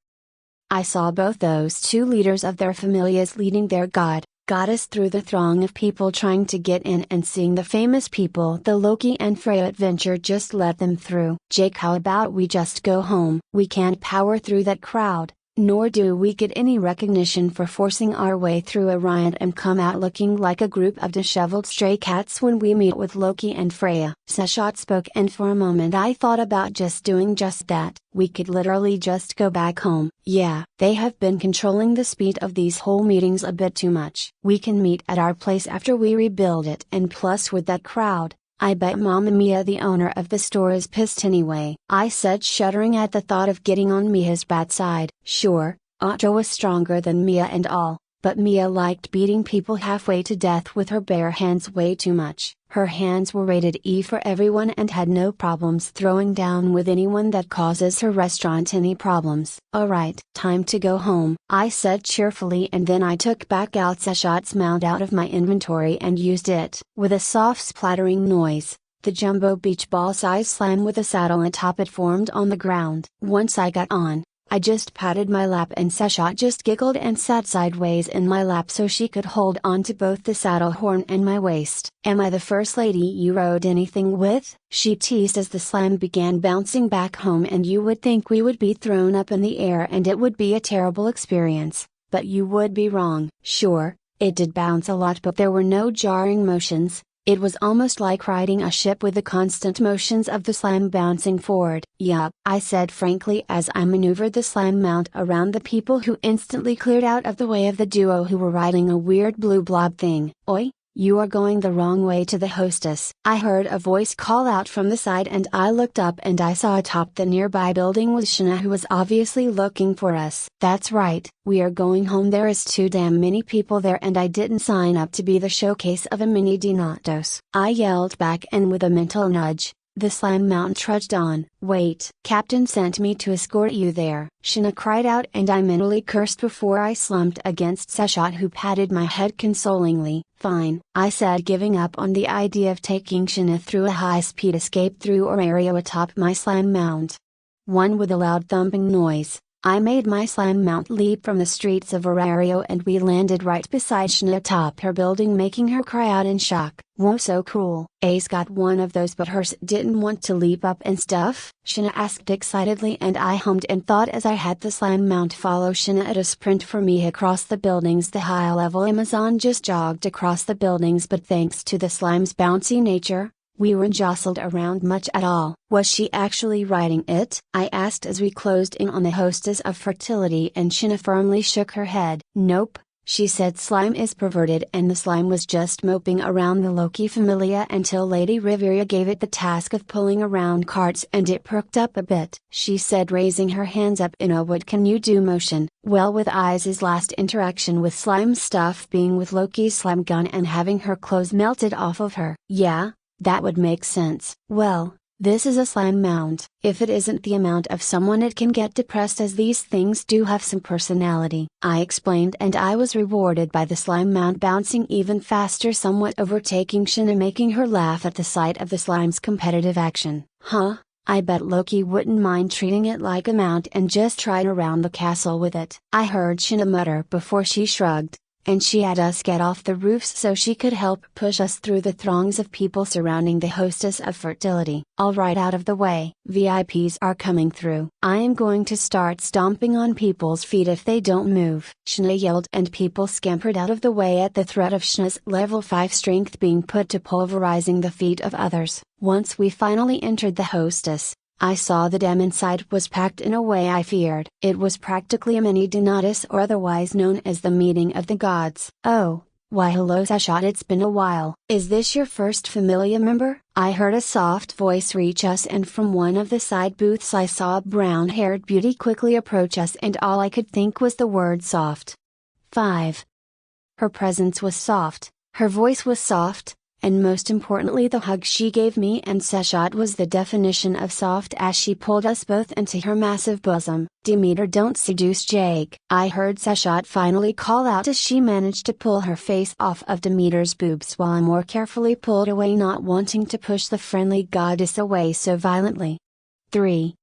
I saw both those two leaders of their familias leading their goddess through the throng of people trying to get in and seeing the famous people the Loki and Freya adventure just let them through. Jake, how about we just go home? We can't power through that crowd, nor do we get any recognition for forcing our way through a riot and come out looking like a group of disheveled stray cats when we meet with Loki and Freya. Seshat spoke and for a moment I thought about just doing just that. We could literally just go back home. Yeah, they have been controlling the speed of these whole meetings a bit too much. We can meet at our place after we rebuild it and plus with that crowd, I bet Mama Mia the owner of the store is pissed anyway, I said shuddering at the thought of getting on Mia's bad side. Sure, Otto was stronger than Mia and all, but Mia liked beating people halfway to death with her bare hands way too much. Her hands were rated E for everyone and had no problems throwing down with anyone that causes her restaurant any problems. Alright, time to go home, I said cheerfully and then I took back out Seshat's mount out of my inventory and used it. With a soft splattering noise, the jumbo beach ball size slam with a saddle atop it formed on the ground. Once I got on, I just patted my lap and Seshat just giggled and sat sideways in my lap so she could hold on to both the saddle horn and my waist. Am I the first lady you rode anything with? She teased as the slam began bouncing back home and you would think we would be thrown up in the air and it would be a terrible experience, but you would be wrong. Sure, it did bounce a lot but there were no jarring motions. It was almost like riding a ship with the constant motions of the slam bouncing forward. Yup, I said frankly as I maneuvered the slam mount around the people who instantly cleared out of the way of the duo who were riding a weird blue blob thing. Oi, you are going the wrong way to the hostess. I heard a voice call out from the side and I looked up and I saw atop the nearby building was Shana who was obviously looking for us. That's right, we are going home. There is too damn many people there and I didn't sign up to be the showcase of a mini Donatos. I yelled back and with a mental nudge, the slam mount trudged on. Wait, Captain sent me to escort you there, Shana cried out and I mentally cursed before I slumped against Seshat who patted my head consolingly. Fine, I said giving up on the idea of taking Shana through a high-speed escape through Orario atop my slam mount. One with a loud thumping noise, I made my slime mount leap from the streets of Terrario and we landed right beside Shana atop her building, making her cry out in shock. "Whoa, so cool. Ace got one of those but hers didn't want to leap up and stuff?" Shana asked excitedly, and I hummed and thought as I had the slime mount follow Shana at a sprint for me across the buildings. The high-level Amazon just jogged across the buildings, but thanks to the slime's bouncy nature, we weren't jostled around much at all. "Was she actually riding it?" I asked as we closed in on the hostess of fertility, and Shana firmly shook her head. "Nope," she said. "Slime is perverted and the slime was just moping around the Loki Familia until Lady Riveria gave it the task of pulling around carts and it perked up a bit," she said, raising her hands up in a "what can you do" motion. "Well, with I's last interaction with slime stuff being with Loki's slime gun and having her clothes melted off of her." "Yeah, that would make sense." "Well, this is a slime mount. If it isn't the amount of someone it can get depressed, as these things do have some personality," I explained, and I was rewarded by the slime mount bouncing even faster, somewhat overtaking Shana, making her laugh at the sight of the slime's competitive action. "Huh, I bet Loki wouldn't mind treating it like a mount and just trying around the castle with it," I heard Shana mutter before she shrugged. "And she had us get off the roofs so she could help push us through the throngs of people surrounding the hostess of fertility." "All right, out of the way. VIPs are coming through. I am going to start stomping on people's feet if they don't move," Shana yelled, and people scampered out of the way at the threat of Shana's level 5 strength being put to pulverizing the feet of others. Once we finally entered the hostess, I saw the dam inside was packed in a way I feared. It was practically a mini Donatus, or otherwise known as the meeting of the gods. "Oh, why hello Sashot, it's been a while. Is this your first Familia member?" I heard a soft voice reach us, and from one of the side booths I saw a brown-haired beauty quickly approach us, and all I could think was the word soft. 5. Her presence was soft, her voice was soft, and most importantly the hug she gave me and Sashot was the definition of soft as she pulled us both into her massive bosom. "Demeter, don't seduce Jake," I heard Sashot finally call out as she managed to pull her face off of Demeter's boobs while I more carefully pulled away, not wanting to push the friendly goddess away so violently. 3.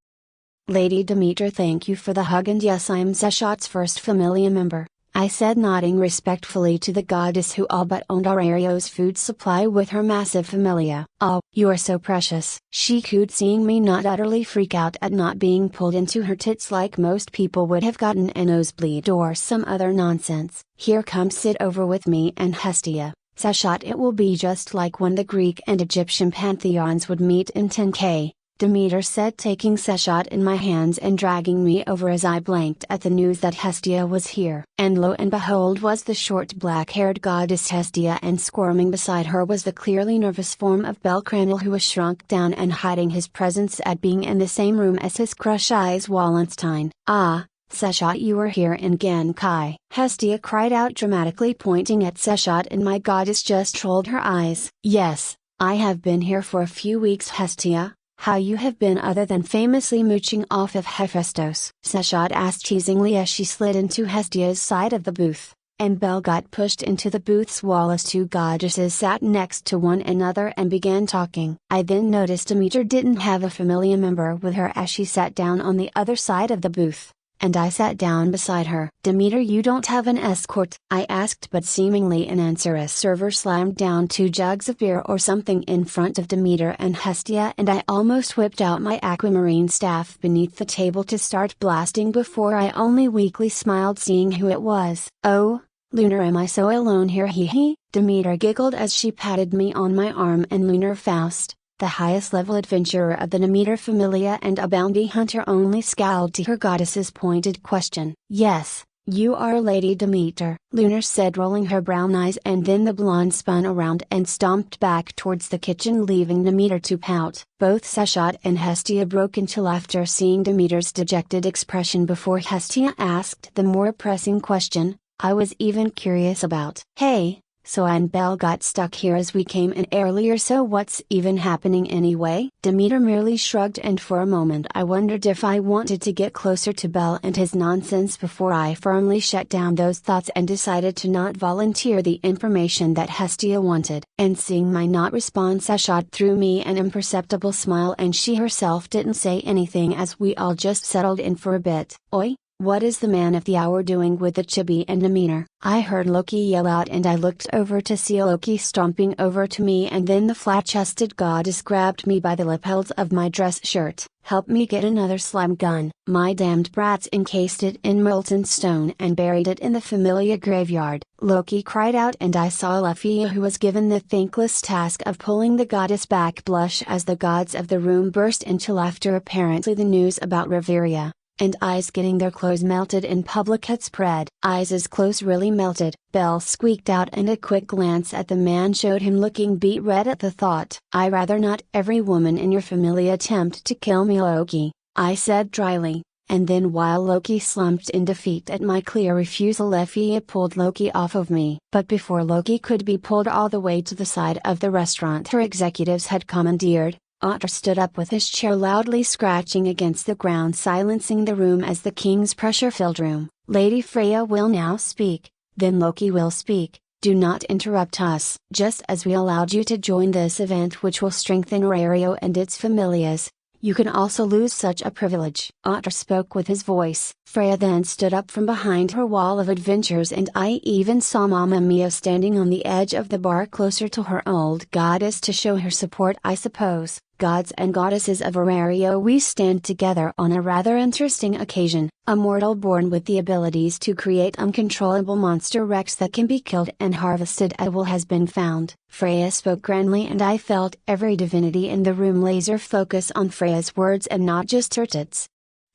"Lady Demeter, thank you for the hug, and yes, I am Sashot's first Familia member," I said, nodding respectfully to the goddess who all but owned Aurario's food supply with her massive Familia. "Oh, you are so precious," she cooed, seeing me not utterly freak out at not being pulled into her tits like most people would have gotten a nosebleed or some other nonsense. "Here, come sit over with me and Hestia, Sashot. It will be just like when the Greek and Egyptian pantheons would meet in 10K. Demeter said, taking Sashot in my hands and dragging me over as I blanked at the news that Hestia was here. And lo and behold was the short black-haired goddess Hestia, and squirming beside her was the clearly nervous form of Belcrandal, who was shrunk down and hiding his presence at being in the same room as his crush Eyes Wallenstein. "Ah, Sashot, you are here in Genkai," Hestia cried out dramatically, pointing at Sashot, and my goddess just rolled her eyes. "Yes, I have been here for a few weeks, Hestia. How you have been other than famously mooching off of Hephaestus?" Sashot asked teasingly as she slid into Hestia's side of the booth, and Belle got pushed into the booth's wall as two goddesses sat next to one another and began talking. I then noticed Demeter didn't have a Familia member with her as she sat down on the other side of the booth, and I sat down beside her. "Demeter, you don't have an escort?" I asked, but seemingly in answer a server slammed down 2 jugs of beer or something in front of Demeter and Hestia, and I almost whipped out my aquamarine staff beneath the table to start blasting before I only weakly smiled, seeing who it was. "Oh, Lunar, am I so alone here, hee hee?" Demeter giggled as she patted me on my arm, and Lunar Faust, the highest level adventurer of the Demeter Familia and a bounty hunter, only scowled to her goddess's pointed question. "Yes, you are Lady Demeter," Lunar said, rolling her brown eyes, and then the blonde spun around and stomped back towards the kitchen, leaving Demeter to pout. Both Sashot and Hestia broke into laughter, seeing Demeter's dejected expression before Hestia asked the more pressing question I was even curious about. "Hey, so I and Belle got stuck here as we came in earlier, so what's even happening anyway?" Demeter merely shrugged, and for a moment I wondered if I wanted to get closer to Belle and his nonsense before I firmly shut down those thoughts and decided to not volunteer the information that Hestia wanted. And seeing my not response, Sashot threw me an imperceptible smile, and she herself didn't say anything as we all just settled in for a bit. "Oi, What is the man of the hour doing with the chibi and demeanor? I heard Loki yell out and I looked over to see Loki stomping over to me, and then the flat-chested goddess grabbed me by the lapels of my dress shirt. Help me get another slime gun. My damned brats encased it in molten stone and buried it in the familiar graveyard. Loki cried out and I saw Luffy, who was given the thankless task of pulling the goddess back, blush as the gods of the room burst into laughter. Apparently the news about Reveria and Eyes getting their clothes melted in public had spread. Eyes' clothes really melted, Belle squeaked out, and a quick glance at the man showed him looking beet red at the thought. I rather not every woman in your family attempt to kill me, Loki, I said dryly, and then while Loki slumped in defeat at my clear refusal, Luffy pulled Loki off of me. But before Loki could be pulled all the way to the side of the restaurant her executives had commandeered, Otter stood up with his chair loudly scratching against the ground, silencing the room as the king's pressure-filled room. Lady Freya will now speak, then Loki will speak. Do not interrupt us. Just as we allowed you to join this event which will strengthen Orario and its familias, you can also lose such a privilege. Otter spoke with his voice. Freya then stood up from behind her wall of adventures, and I even saw Mamma Mia standing on the edge of the bar closer to her old goddess to show her support. I suppose, gods and goddesses of Orario, we stand together on a rather interesting occasion. A mortal born with the abilities to create uncontrollable monster wrecks that can be killed and harvested at will has been found. Freya spoke grandly, and I felt every divinity in the room laser focus on Freya's words and not just her tits.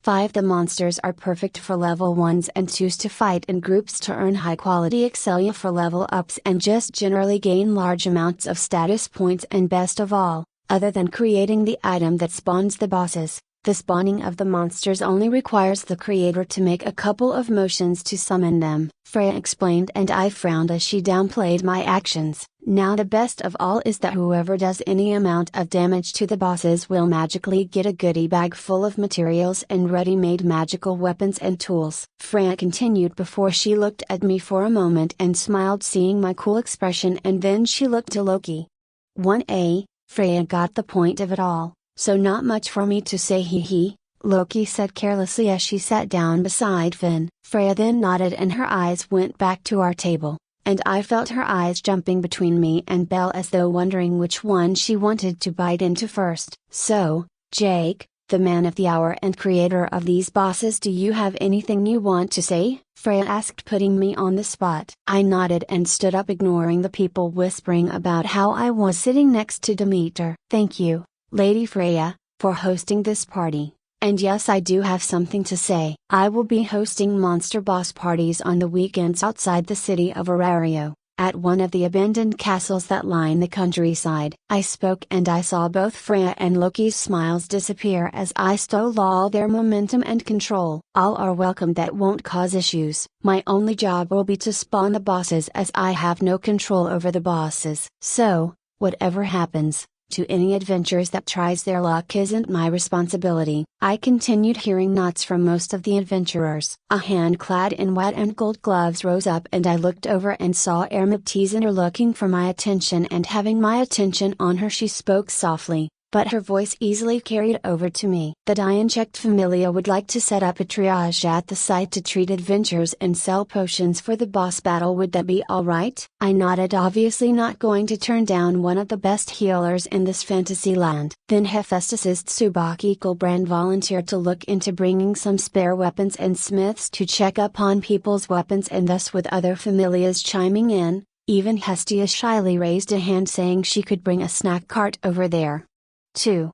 5. The monsters are perfect for level 1s and 2s to fight in groups to earn high quality Excelia for level ups and just generally gain large amounts of status points. And best of all, other than creating the item that spawns the bosses, the spawning of the monsters only requires the creator to make a couple of motions to summon them, Freya explained, and I frowned as she downplayed my actions. Now the best of all is that whoever does any amount of damage to the bosses will magically get a goodie bag full of materials and ready-made magical weapons and tools. Freya continued before she looked at me for a moment and smiled, seeing my cool expression, and then she looked to Loki. 1A, Freya got the point of it all. So not much for me to say, hee, Loki said carelessly as she sat down beside Finn. Freya then nodded and her eyes went back to our table, and I felt her eyes jumping between me and Belle as though wondering which one she wanted to bite into first. So, Jake, the man of the hour and creator of these bosses, do you have anything you want to say? Freya asked, putting me on the spot. I nodded and stood up, ignoring the people whispering about how I was sitting next to Demeter. Thank you, Lady Freya, for hosting this party. And yes, I do have something to say. I will be hosting monster boss parties on the weekends outside the city of Orario, at one of the abandoned castles that line the countryside. I spoke and I saw both Freya and Loki's smiles disappear as I stole all their momentum and control. All are welcome, that won't cause issues. My only job will be to spawn the bosses, as I have no control over the bosses. So, whatever happens to any adventurers that tries their luck isn't my responsibility. I continued hearing nods from most of the adventurers. A hand clad in white and gold gloves rose up, and I looked over and saw Ermaptiziner looking for my attention and having my attention on her. She spoke softly, but her voice easily carried over to me. The die-unchecked Familia would like to set up a triage at the site to treat adventurers and sell potions for the boss battle. Would that be alright? I nodded, obviously not going to turn down one of the best healers in this fantasy land. Then Hephaestus's Tsubaki Brand volunteered to look into bringing some spare weapons and smiths to check up on people's weapons, and thus with other Familias chiming in, even Hestia shyly raised a hand saying she could bring a snack cart over there. 2.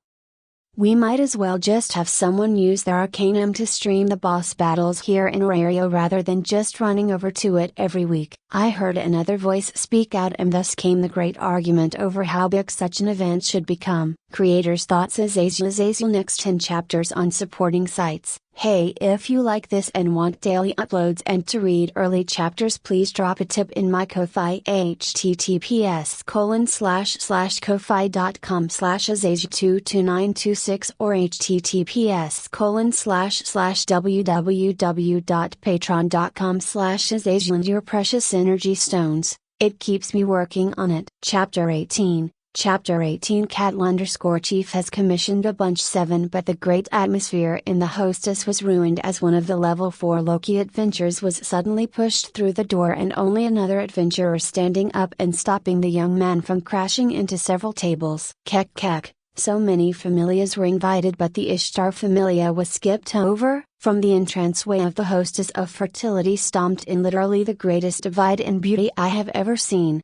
We might as well just have someone use their Arcanum to stream the boss battles here in Orario rather than just running over to it every week. I heard another voice speak out, and thus came the great argument over how big such an event should become. Creators' thoughts. Azazel next 10 chapters on supporting sites. Hey, if you like this and want daily uploads and to read early chapters, please drop a tip in my Ko-Fi, https://ko-fi.com/azazel22926 or https://www.patreon.com/azazel. And your precious energy stones, it keeps me working on it. Chapter 18, Chapter 18 Cat_Chief has commissioned a bunch 7, but the great atmosphere in the hostess was ruined as one of the level 4 Loki adventures was suddenly pushed through the door and only another adventurer standing up and stopping the young man from crashing into several tables. Kek kek. So many familias were invited, but the Ishtar familia was skipped over. From the entranceway of the hostess of fertility stomped in literally the greatest divide in beauty I have ever seen.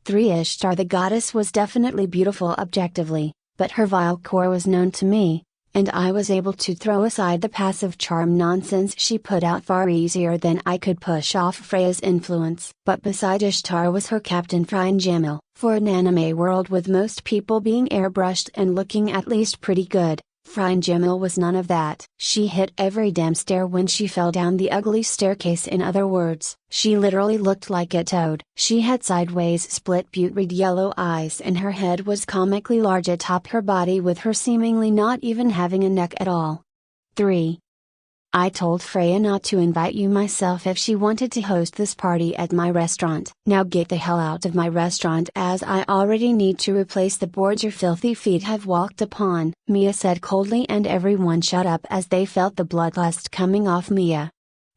3 Ishtar the goddess was definitely beautiful objectively, but her vile core was known to me, and I was able to throw aside the passive charm nonsense she put out far easier than I could push off Freya's influence. But beside Ishtar was her captain Frian Jamil. For an anime world with most people being airbrushed and looking at least pretty good, Frian Jamil was none of that. She hit every damn stair when she fell down the ugly staircase. In other words, she literally looked like a toad. She had sideways split putrid yellow eyes and her head was comically large atop her body, with her seemingly not even having a neck at all. 3. I told Freya not to invite you myself if she wanted to host this party at my restaurant. Now get the hell out of my restaurant, as I already need to replace the boards your filthy feet have walked upon, Mia said coldly, and everyone shut up as they felt the bloodlust coming off Mia.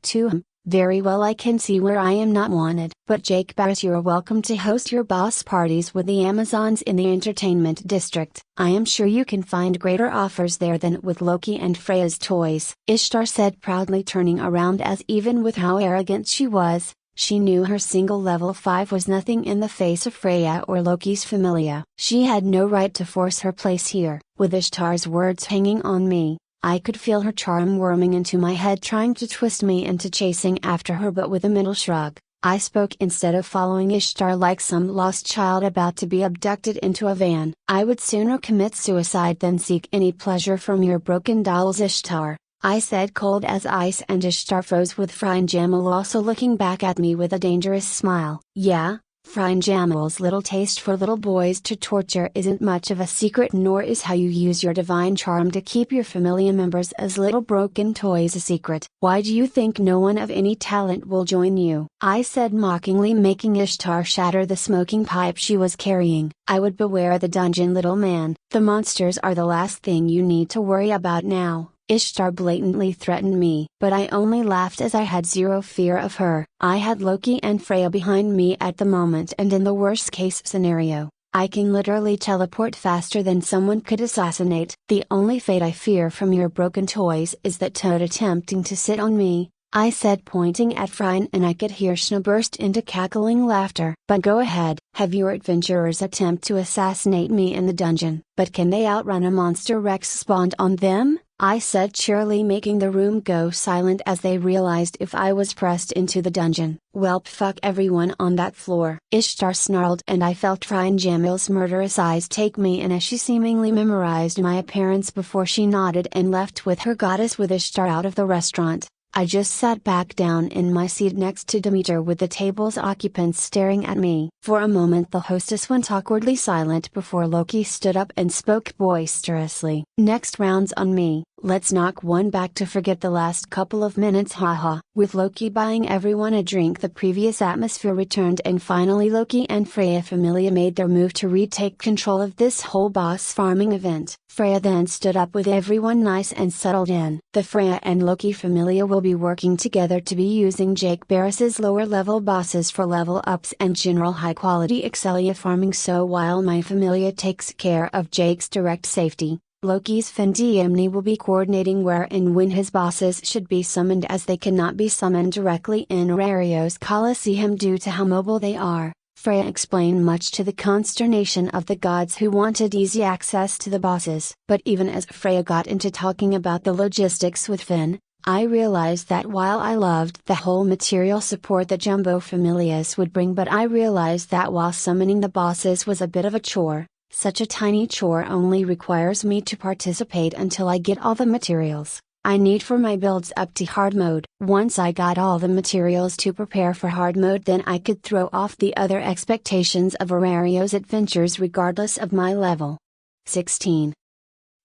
2. Very well, I can see where I am not wanted. But Jake Barris, you're welcome to host your boss parties with the Amazons in the entertainment district. I am sure you can find greater offers there than with Loki and Freya's toys, Ishtar said proudly, turning around, as even with how arrogant she was, she knew her single level 5 was nothing in the face of Freya or Loki's familia. She had no right to force her place here. With Ishtar's words hanging on me, I could feel her charm worming into my head, trying to twist me into chasing after her, but with a mental shrug, I spoke instead of following Ishtar like some lost child about to be abducted into a van. I would sooner commit suicide than seek any pleasure from your broken dolls, Ishtar, I said cold as ice, and Ishtar froze, with Frian Jamil also looking back at me with a dangerous smile. Yeah, Frian Jamil's little taste for little boys to torture isn't much of a secret, nor is how you use your divine charm to keep your familia members as little broken toys a secret. Why do you think no one of any talent will join you? I said mockingly, making Ishtar shatter the smoking pipe she was carrying. I would beware the dungeon, little man. The monsters are the last thing you need to worry about now, Ishtar blatantly threatened me. But I only laughed, as I had zero fear of her. I had Loki and Freya behind me at the moment, and in the worst case scenario, I can literally teleport faster than someone could assassinate. The only fate I fear from your broken toys is that toad attempting to sit on me, I said, pointing at Frian, and I could hear Shna burst into cackling laughter. But go ahead, have your adventurers attempt to assassinate me in the dungeon. But can they outrun a monster Rex spawned on them? I said cheerily, making the room go silent as they realized if I was pressed into the dungeon. Welp, fuck everyone on that floor, Ishtar snarled, and I felt Frian Jamil's murderous eyes take me in as she seemingly memorized my appearance before she nodded and left with her goddess. With Ishtar out of the restaurant, I just sat back down in my seat next to Demeter, with the table's occupants staring at me. For a moment the hostess went awkwardly silent before Loki stood up and spoke boisterously. Next round's on me. Let's knock one back to forget the last couple of minutes, haha. With Loki buying everyone a drink, the previous atmosphere returned, and finally Loki and Freya familia made their move to retake control of this whole boss farming event. Freya then stood up with everyone nice and settled in. The Freya and Loki familia will be working together to be using Jake Barris's lower level bosses for level ups and general high quality Excelia farming, so while my familia takes care of Jake's direct safety, Loki's Fendiemni will be coordinating where and when his bosses should be summoned, as they cannot be summoned directly in Rario's Coliseum due to how mobile they are, Freya explained, much to the consternation of the gods who wanted easy access to the bosses. But even as Freya got into talking about the logistics with Finn, I realized that while I loved the whole material support that Jumbo Familias would bring, but I realized that while summoning the bosses was a bit of a chore, such a tiny chore only requires me to participate until I get all the materials I need for my builds up to hard mode. Once I got all the materials to prepare for hard mode, then I could throw off the other expectations of Aurario's adventures regardless of my level. 16.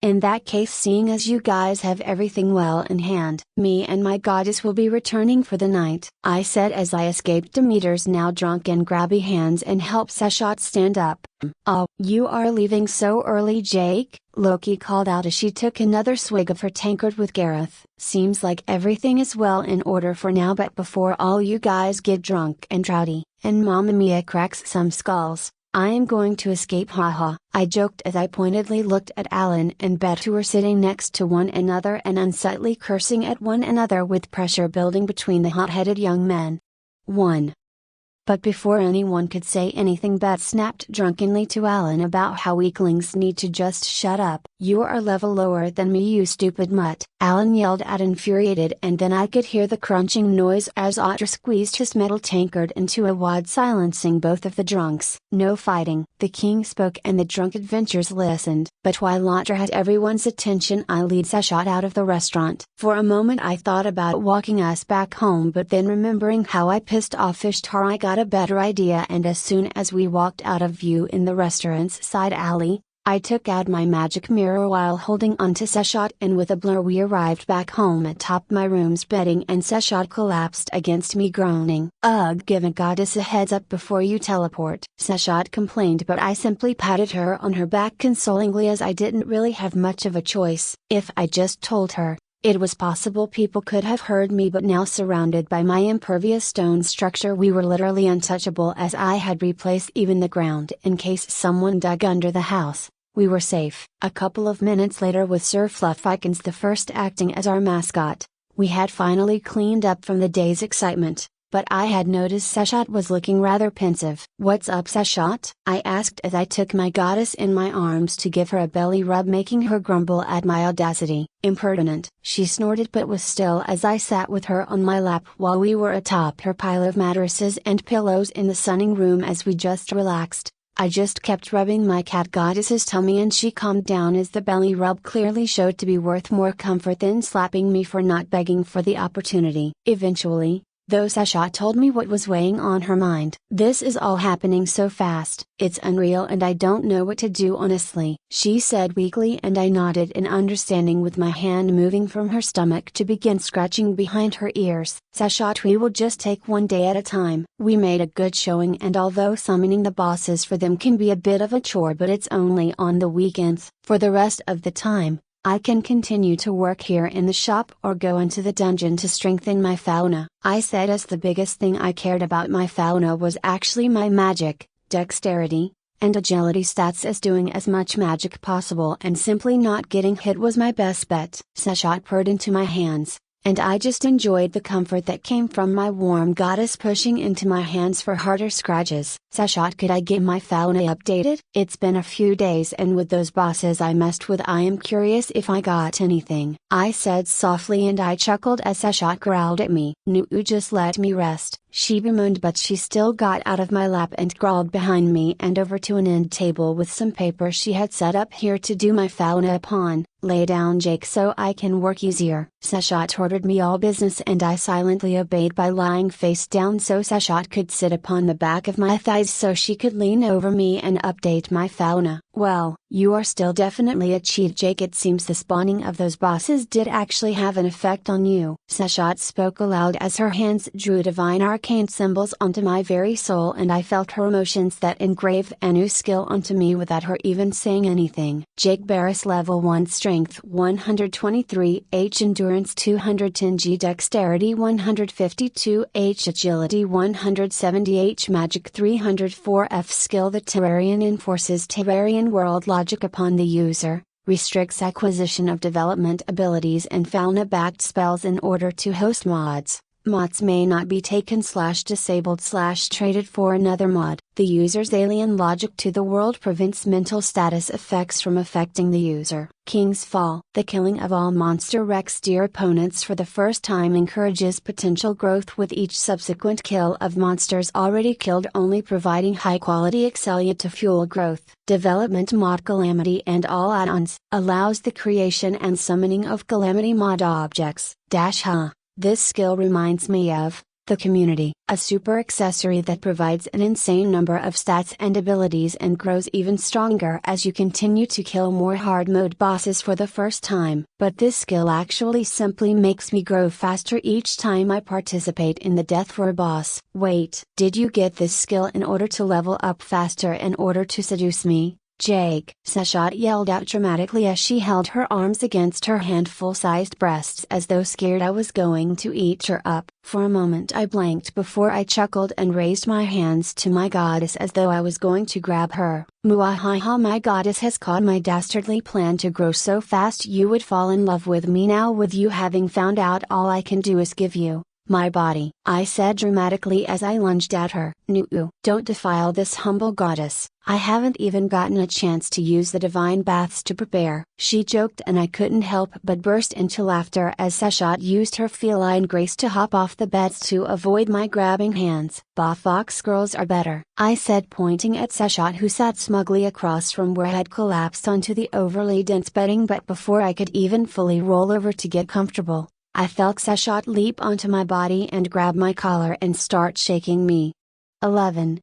In that case, seeing as you guys have everything well in hand, me and my goddess will be returning for the night, I said as I escaped Demeter's now drunk and grabby hands and helped Seshat stand up. Oh, you are leaving so early, Jake? Loki called out as she took another swig of her tankard with Gareth. Seems like everything is well in order for now, but before all you guys get drunk and rowdy, and Mamma Mia cracks some skulls, I am going to escape, haha. I joked as I pointedly looked at Alan and Bet, who were sitting next to one another and unsubtly cursing at one another with pressure building between the hot-headed young men. 1. But before anyone could say anything, Bet snapped drunkenly to Alan about how weaklings need to just shut up. You are a level lower than me, you stupid mutt, Alan yelled out, infuriated, and then I could hear the crunching noise as Otter squeezed his metal tankard into a wad, silencing both of the drunks. No fighting, the king spoke, and the drunk adventurers listened. But while Otter had everyone's attention, I lead Seshat out of the restaurant. For a moment I thought about walking us back home, but then remembering how I pissed off Ishtar, I got a better idea, and as soon as we walked out of view in the restaurant's side alley, I took out my magic mirror while holding onto Seshat, and with a blur we arrived back home atop my room's bedding, and Seshat collapsed against me groaning. Ugh, give a goddess a heads up before you teleport, Seshat complained, but I simply patted her on her back consolingly, as I didn't really have much of a choice. If I just told her, it was possible people could have heard me, but now surrounded by my impervious stone structure we were literally untouchable, as I had replaced even the ground in case someone dug under the house. We were safe. A couple of minutes later, with Sir Fluffykins the First acting as our mascot, we had finally cleaned up from the day's excitement. But I had noticed Seshat was looking rather pensive. What's up, Seshat? I asked as I took my goddess in my arms to give her a belly rub, making her grumble at my audacity. Impertinent, she snorted, but was still as I sat with her on my lap while we were atop her pile of mattresses and pillows in the sunning room as we just relaxed. I just kept rubbing my cat goddess's tummy, and she calmed down as the belly rub clearly showed to be worth more comfort than slapping me for not begging for the opportunity. Eventually, though, Seshat told me what was weighing on her mind. This is all happening so fast, it's unreal, and I don't know what to do honestly, she said weakly, and I nodded in understanding with my hand moving from her stomach to begin scratching behind her ears. Seshat, we will just take one day at a time. We made a good showing, and although summoning the bosses for them can be a bit of a chore, but it's only on the weekends. For the rest of the time, I can continue to work here in the shop or go into the dungeon to strengthen my fauna, I said, as the biggest thing I cared about my fauna was actually my magic, dexterity, and agility stats, as doing as much magic possible and simply not getting hit was my best bet. Seshat purred into my hands, and I just enjoyed the comfort that came from my warm goddess pushing into my hands for harder scratches. Seshat, could I get my fauna updated? It's been a few days, and with those bosses I messed with, I am curious if I got anything, I said softly, and I chuckled as Seshat growled at me. "No, just let me rest," she bemoaned, but she still got out of my lap and crawled behind me and over to an end table with some paper she had set up here to do my fauna upon. "Lay down, Jake, so I can work easier." Seshat ordered me all business, and I silently obeyed by lying face down so Seshat could sit upon the back of my thighs so she could lean over me and update my fauna. "Well, you are still definitely a cheat, Jake. It seems the spawning of those bosses did actually have an effect on you." Seshat spoke aloud as her hands drew divine arcane symbols onto my very soul, and I felt her emotions that engraved a new skill onto me without her even saying anything. Jake Barris, level 1 strength 123 H, endurance 210 G, dexterity 152 H, agility 170 H, magic 304 F. Skill: the Terrarian enforces Terrarian world logic upon the user, restricts acquisition of development abilities and fauna-backed spells in order to host mods. Mods may not be taken/disabled/traded for another mod. The user's alien logic to the world prevents mental status effects from affecting the user. King's Fall: the killing of all monster wrecks dear opponents for the first time, encourages potential growth with each subsequent kill of monsters already killed, only providing high quality excelia to fuel growth. Development mod: Calamity and all add-ons, allows the creation and summoning of Calamity mod objects. This skill reminds me of The community, a super accessory that provides an insane number of stats and abilities and grows even stronger as you continue to kill more hard mode bosses for the first time. But this skill actually simply makes me grow faster each time I participate in the death for a boss. Wait, did you get this skill in order to level up faster in order to seduce me, Jake? Sashat yelled out dramatically as she held her arms against her handful-sized breasts as though scared I was going to eat her up. For a moment I blanked before I chuckled and raised my hands to my goddess as though I was going to grab her. Muahaha, my goddess has caught my dastardly plan to grow so fast you would fall in love with me now, with you having found out all I can do is give you my body, I said dramatically as I lunged at her. Nuu, don't defile this humble goddess. I haven't even gotten a chance to use the divine baths to prepare. She joked and I couldn't help but burst into laughter as Sashat used her feline grace to hop off the beds to avoid my grabbing hands. Bah, fox girls are better, I said, pointing at Sashat, who sat smugly across from where I had collapsed onto the overly dense bedding. But before I could even fully roll over to get comfortable, I felt Sashat leap onto my body and grab my collar and start shaking me. 11.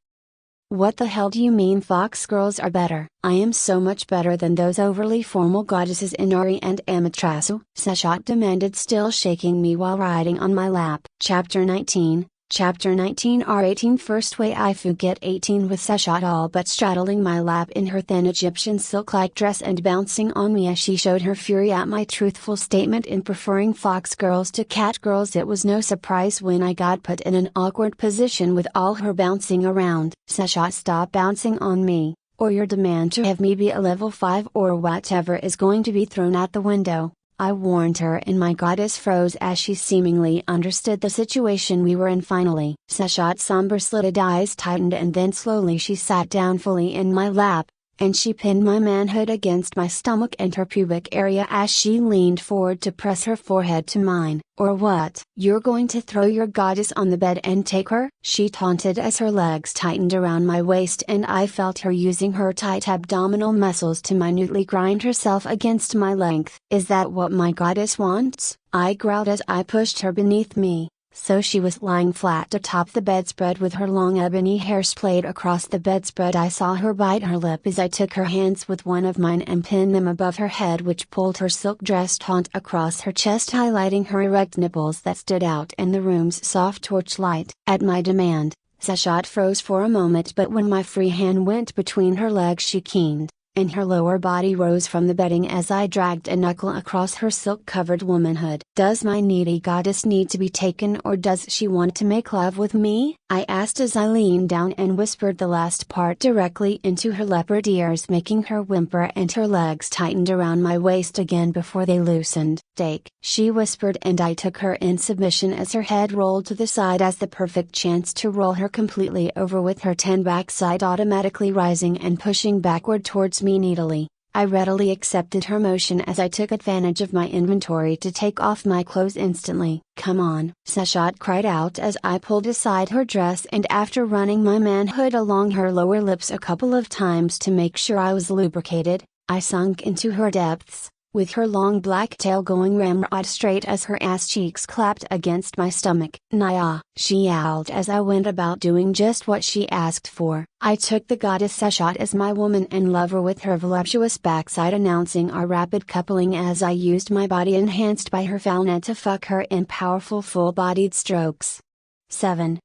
What the hell do you mean fox girls are better? I am so much better than those overly formal goddesses Inari and Amaterasu, Sashat demanded, still shaking me while riding on my lap. Chapter 19. Chapter 19 R18 First way I forget 18 with Sashat all but straddling my lap in her thin Egyptian silk-like dress and bouncing on me as she showed her fury at my truthful statement in preferring fox girls to cat girls. It was no surprise when I got put in an awkward position with all her bouncing around. Sashat, stop bouncing on me, or your demand to have me be a level 5 or whatever is going to be thrown out the window, I warned her, and my goddess froze as she seemingly understood the situation we were in. Finally, Sashat's somber slitted eyes tightened and then slowly she sat down fully in my lap, and she pinned my manhood against my stomach and her pubic area as she leaned forward to press her forehead to mine. Or what? You're going to throw your goddess on the bed and take her? She taunted as her legs tightened around my waist and I felt her using her tight abdominal muscles to minutely grind herself against my length. Is that what my goddess wants? I growled as I pushed her beneath me. So she was lying flat atop the bedspread with her long ebony hair splayed across the bedspread. I saw her bite her lip as I took her hands with one of mine and pinned them above her head, which pulled her silk dress taut across her chest, highlighting her erect nipples that stood out in the room's soft torchlight. At my demand, Sashat froze for a moment, but when my free hand went between her legs she keened, and her lower body rose from the bedding as I dragged a knuckle across her silk-covered womanhood. Does my needy goddess need to be taken, or does she want to make love with me? I asked as I leaned down and whispered the last part directly into her leopard ears, making her whimper, and her legs tightened around my waist again before they loosened. Take, she whispered, and I took her in submission as her head rolled to the side as the perfect chance to roll her completely over, with her tan backside automatically rising and pushing backward towards me needily. I readily accepted her motion as I took advantage of my inventory to take off my clothes instantly. Come on, Sashat cried out as I pulled aside her dress, and after running my manhood along her lower lips a couple of times to make sure I was lubricated, I sunk into her depths, with her long black tail going ramrod straight as her ass cheeks clapped against my stomach. Naya, she yowled as I went about doing just what she asked for. I took the goddess Sashat as my woman and lover with her voluptuous backside, announcing our rapid coupling as I used my body enhanced by her fauna to fuck her in powerful full-bodied strokes. 7.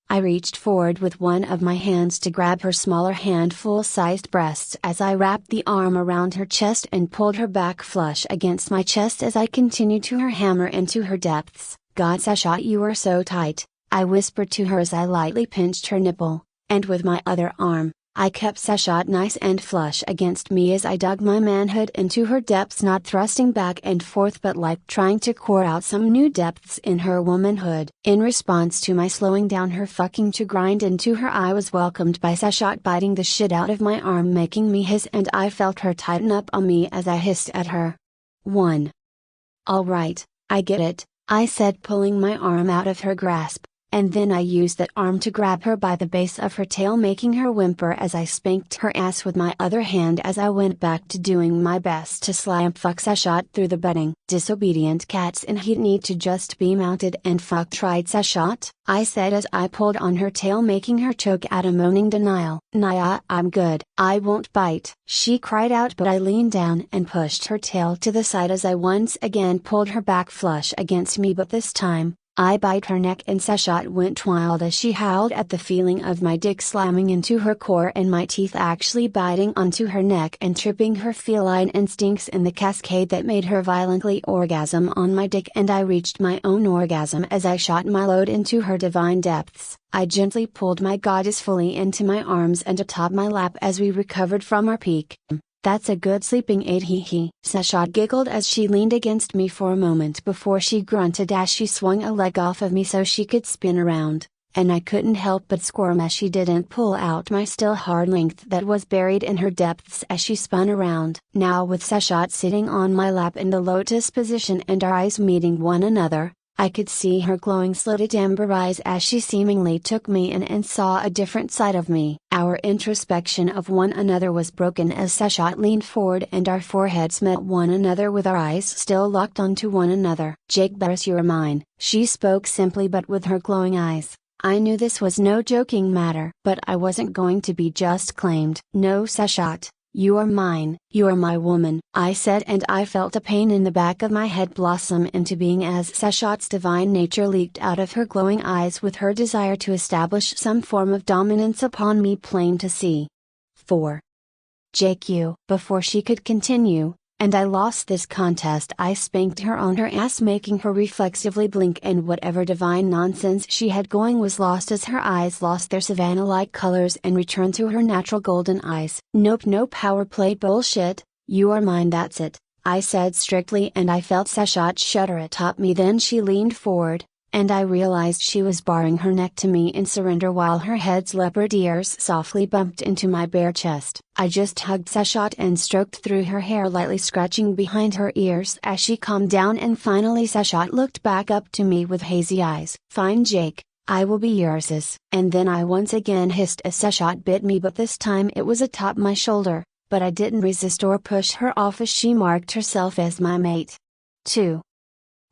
I reached forward with one of my hands to grab her smaller handful-sized breasts as I wrapped the arm around her chest and pulled her back flush against my chest as I continued to hammer into her depths. God, Sashat, you are so tight, I whispered to her as I lightly pinched her nipple, and with my other arm, I kept Sashat nice and flush against me as I dug my manhood into her depths, not thrusting back and forth but like trying to core out some new depths in her womanhood. In response to my slowing down her fucking to grind into her, I was welcomed by Sashat biting the shit out of my arm, making me hiss, and I felt her tighten up on me as I hissed at her. 1. Alright, I get it, I said, pulling my arm out of her grasp. and then I used that arm to grab her by the base of her tail, making her whimper as I spanked her ass with my other hand as I went back to doing my best to slap fuck Sashot through the bedding. Disobedient cats in heat need to just be mounted and fucked, right Sashot? I said as I pulled on her tail, making her choke out a moaning denial. Naya, I'm good, I won't bite, she cried out, but I leaned down and pushed her tail to the side as I once again pulled her back flush against me, but this time, I bite her neck and Sashot went wild as she howled at the feeling of my dick slamming into her core and my teeth actually biting onto her neck and tripping her feline instincts in the cascade that made her violently orgasm on my dick, and I reached my own orgasm as I shot my load into her divine depths. I gently pulled my goddess fully into my arms and atop my lap as we recovered from our peak. That's a good sleeping aid, hee hee. Sashot giggled as she leaned against me for a moment before she grunted as she swung a leg off of me so she could spin around, and I couldn't help but squirm as she didn't pull out my still hard length that was buried in her depths as she spun around. Now with Sashot sitting on my lap in the lotus position and our eyes meeting one another, I could see her glowing slitted amber eyes as she seemingly took me in and saw a different side of me. Our introspection of one another was broken as Sashot leaned forward and our foreheads met one another with our eyes still locked onto one another. Jake Barris, you're mine, she spoke simply but with her glowing eyes. I knew this was no joking matter, but I wasn't going to be just claimed. No Sashot, you are mine, you are my woman, I said, and I felt a pain in the back of my head blossom into being as Sashot's divine nature leaked out of her glowing eyes with her desire to establish some form of dominance upon me plain to see. 4. Jake, you. Before she could continue, and I lost this contest, I spanked her on her ass, making her reflexively blink, and whatever divine nonsense she had going was lost as her eyes lost their savannah-like colors and returned to her natural golden eyes. Nope, no power play bullshit, you are mine, that's it, I said strictly, and I felt Sashot shudder atop me. Then she leaned forward, and I realized she was baring her neck to me in surrender while her head's leopard ears softly bumped into my bare chest. I just hugged Sashot and stroked through her hair, lightly scratching behind her ears as she calmed down, and finally Sashot looked back up to me with hazy eyes. Fine Jake, I will be yours. And then I once again hissed as Sashot bit me, but this time it was atop my shoulder, but I didn't resist or push her off as she marked herself as my mate. 2.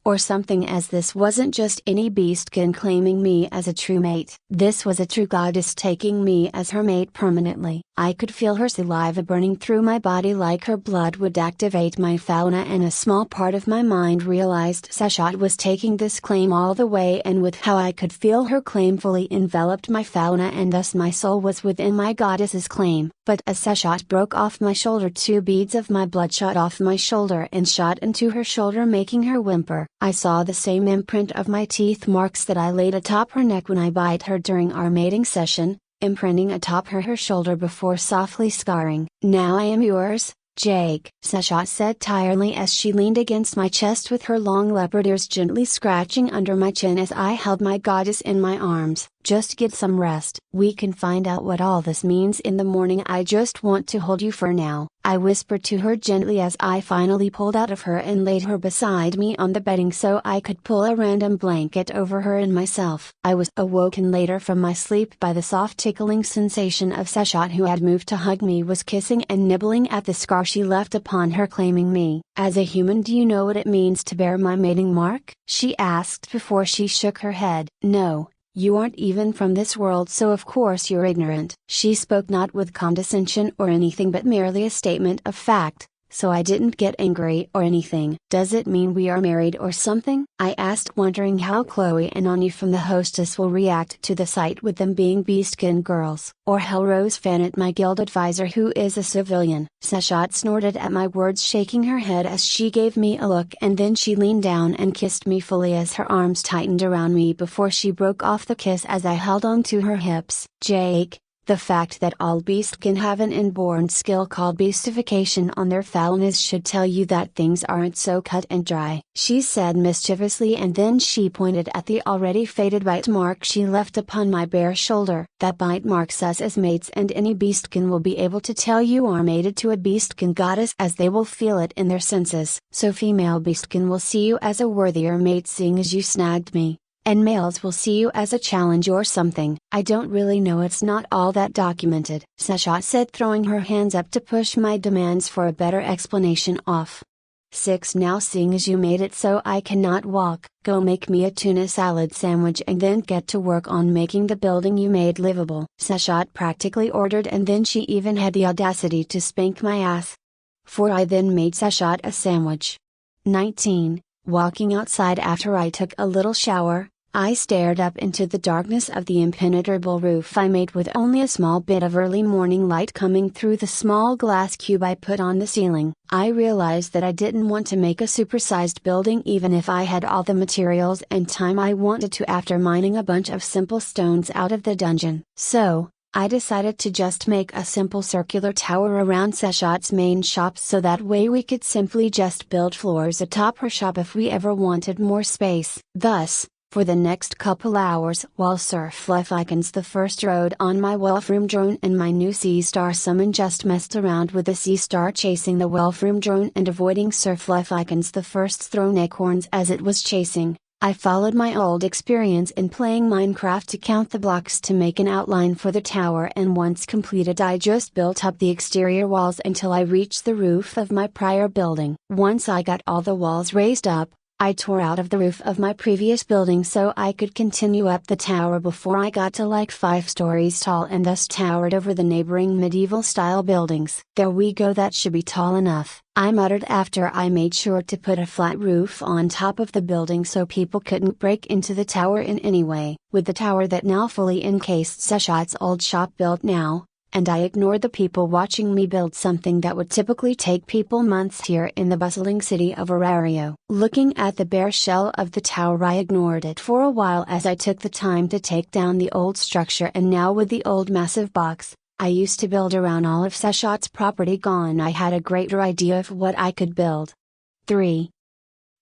Or something, as this wasn't just any beastkin claiming me as a true mate. This was a true goddess taking me as her mate permanently. I could feel her saliva burning through my body like her blood would activate my fauna, and a small part of my mind realized Sashot was taking this claim all the way, and with how I could feel her claim fully enveloped my fauna, and thus my soul was within my goddess's claim. But as Sashot broke off my shoulder, 2 beads of my blood shot off my shoulder and shot into her shoulder, making her whimper. I saw the same imprint of my teeth marks that I laid atop her neck when I bite her during our mating session, imprinting atop her shoulder before softly scarring. Now I am yours, Jake, Sashot said tiredly as she leaned against my chest with her long leopard ears gently scratching under my chin as I held my goddess in my arms. Just get some rest. We can find out what all this means in the morning. I just want to hold you for now, I whispered to her gently as I finally pulled out of her and laid her beside me on the bedding so I could pull a random blanket over her and myself. I was awoken later from my sleep by the soft tickling sensation of Sashot, who had moved to hug me, was kissing and nibbling at the scar she left upon her, claiming me. As a human, do you know what it means to bear my mating mark? She asked before she shook her head. No. You aren't even from this world, so of course you're ignorant. She spoke not with condescension or anything, but merely a statement of fact, so I didn't get angry or anything. Does it mean we are married or something? I asked, wondering how Chloe and Anya from the hostess will react to the sight, with them being beastkin girls. Or Hellrose Fannet, my guild advisor, who is a civilian. Sashot snorted at my words, shaking her head as she gave me a look, and then she leaned down and kissed me fully as her arms tightened around me before she broke off the kiss as I held on to her hips. Jake, the fact that all beastkin have an inborn skill called beastification on their phalanges should tell you that things aren't so cut and dry, she said mischievously, and then she pointed at the already faded bite mark she left upon my bare shoulder. That bite marks us as mates, and any beastkin will be able to tell you are mated to a beastkin goddess, as they will feel it in their senses. So female beastkin will see you as a worthier mate, seeing as you snagged me. and males will see you as a challenge or something. I don't really know, it's not all that documented, Sashat said, throwing her hands up to push my demands for a better explanation off. 6. Now seeing as you made it so I cannot walk, go make me a tuna salad sandwich and then get to work on making the building you made livable, Sashat practically ordered, and then she even had the audacity to spank my ass. 4. I then made Sashat a sandwich. 19. Walking outside after I took a little shower, I stared up into the darkness of the impenetrable roof I made with only a small bit of early morning light coming through the small glass cube I put on the ceiling. I realized that I didn't want to make a supersized building even if I had all the materials and time I wanted to after mining a bunch of simple stones out of the dungeon. So, I decided to just make a simple circular tower around Sashat's main shop so that way we could simply just build floors atop her shop if we ever wanted more space. Thus, for the next couple hours while Sir Fluffykins the First rode on my Wolfroom drone and my new Sea Star summon just messed around with the Sea Star chasing the Wolfroom drone and avoiding Sir Fluffykins the First's thrown acorns as it was chasing, I followed my old experience in playing Minecraft to count the blocks to make an outline for the tower, and once completed I just built up the exterior walls until I reached the roof of my prior building. Once I got all the walls raised up, I tore out of the roof of my previous building so I could continue up the tower before I got to like 5 stories tall and thus towered over the neighboring medieval style buildings. There we go, that should be tall enough, I muttered after I made sure to put a flat roof on top of the building so people couldn't break into the tower in any way. With the tower that now fully encased Sashat's old shop built now, and I ignored the people watching me build something that would typically take people months here in the bustling city of Arario. Looking at the bare shell of the tower, I ignored it for a while as I took the time to take down the old structure, and now with the old massive box I used to build around all of Sashat's property gone, I had a greater idea of what I could build. 3.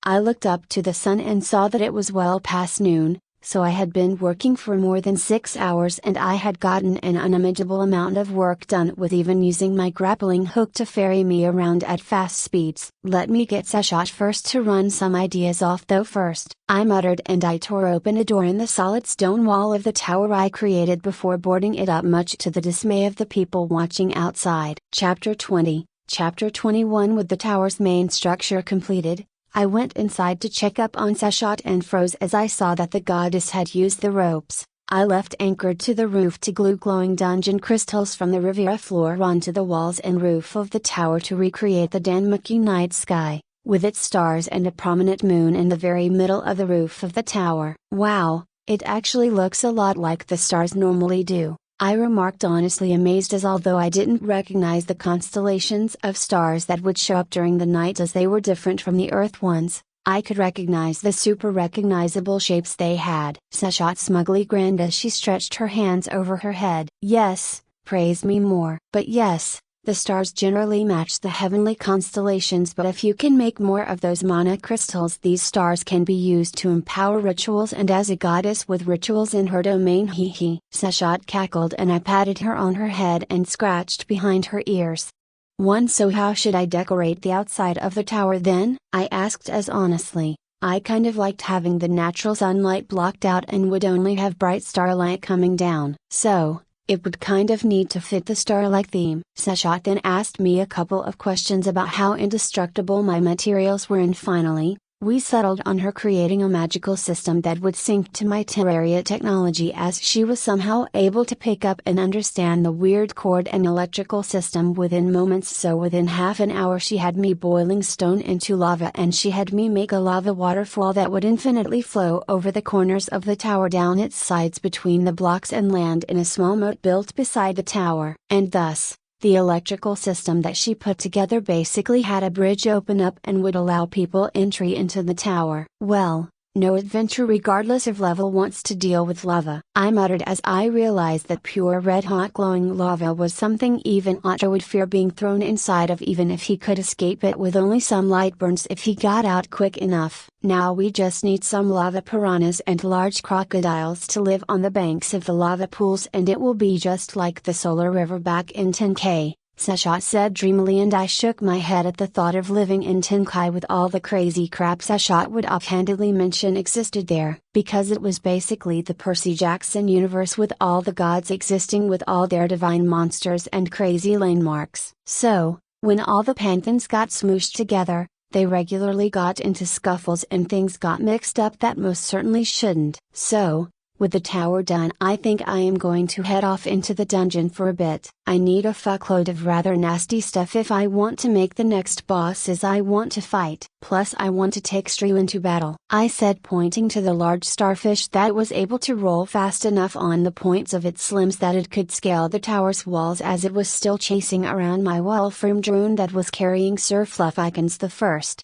I looked up to the sun and saw that it was well past noon. So I had been working for more than 6 hours and I had gotten an unimaginable amount of work done with even using my grappling hook to ferry me around at fast speeds. Let me get Sashat first to run some ideas off though first, I muttered, and I tore open a door in the solid stone wall of the tower I created before boarding it up, much to the dismay of the people watching outside. Chapter 20, Chapter 21. With the tower's main structure completed, I went inside to check up on Sashat and froze as I saw that the goddess had used the ropes I left anchored to the roof to glue glowing dungeon crystals from the Riviera floor onto the walls and roof of the tower to recreate the Danmuki night sky, with its stars and a prominent moon in the very middle of the roof of the tower. Wow, it actually looks a lot like the stars normally do, I remarked, honestly amazed, as although I didn't recognize the constellations of stars that would show up during the night as they were different from the Earth ones, I could recognize the super recognizable shapes they had. Sashat smugly grinned as she stretched her hands over her head. Yes, praise me more. But yes, the stars generally match the heavenly constellations, but if you can make more of those mana crystals, these stars can be used to empower rituals, and as a goddess with rituals in her domain, hee hee. Sashat cackled and I patted her on her head and scratched behind her ears. 1. So how should I decorate the outside of the tower then? I asked as honestly. I kind of liked having the natural sunlight blocked out and would only have bright starlight coming down. So, it would kind of need to fit the starlight theme. Sashat then asked me a couple of questions about how indestructible my materials were, and finally, we settled on her creating a magical system that would sync to my Terraria technology, as she was somehow able to pick up and understand the weird cord and electrical system within moments. So within half an hour she had me boiling stone into lava, and she had me make a lava waterfall that would infinitely flow over the corners of the tower, down its sides between the blocks, and land in a small moat built beside the tower. And thus, the electrical system that she put together basically had a bridge open up and would allow people entry into the tower. Well, no adventure regardless of level wants to deal with lava, I muttered as I realized that pure red hot glowing lava was something even Otto would fear being thrown inside of, even if he could escape it with only some light burns if he got out quick enough. Now we just need some lava piranhas and large crocodiles to live on the banks of the lava pools, and it will be just like the Solar River back in 10K. Seshat said dreamily, and I shook my head at the thought of living in Tenkai with all the crazy crap Seshat would offhandedly mention existed there, because it was basically the Percy Jackson universe with all the gods existing with all their divine monsters and crazy landmarks. So, when all the pantheons got smooshed together, they regularly got into scuffles and things got mixed up that most certainly shouldn't. So, with the tower done, I think I am going to head off into the dungeon for a bit. I need a fuckload of rather nasty stuff if I want to make the next bosses I want to fight. Plus I want to take Stru into battle, I said, pointing to the large starfish that was able to roll fast enough on the points of its limbs that it could scale the tower's walls as it was still chasing around my Wolfram drone that was carrying Sir Fluffykins the First.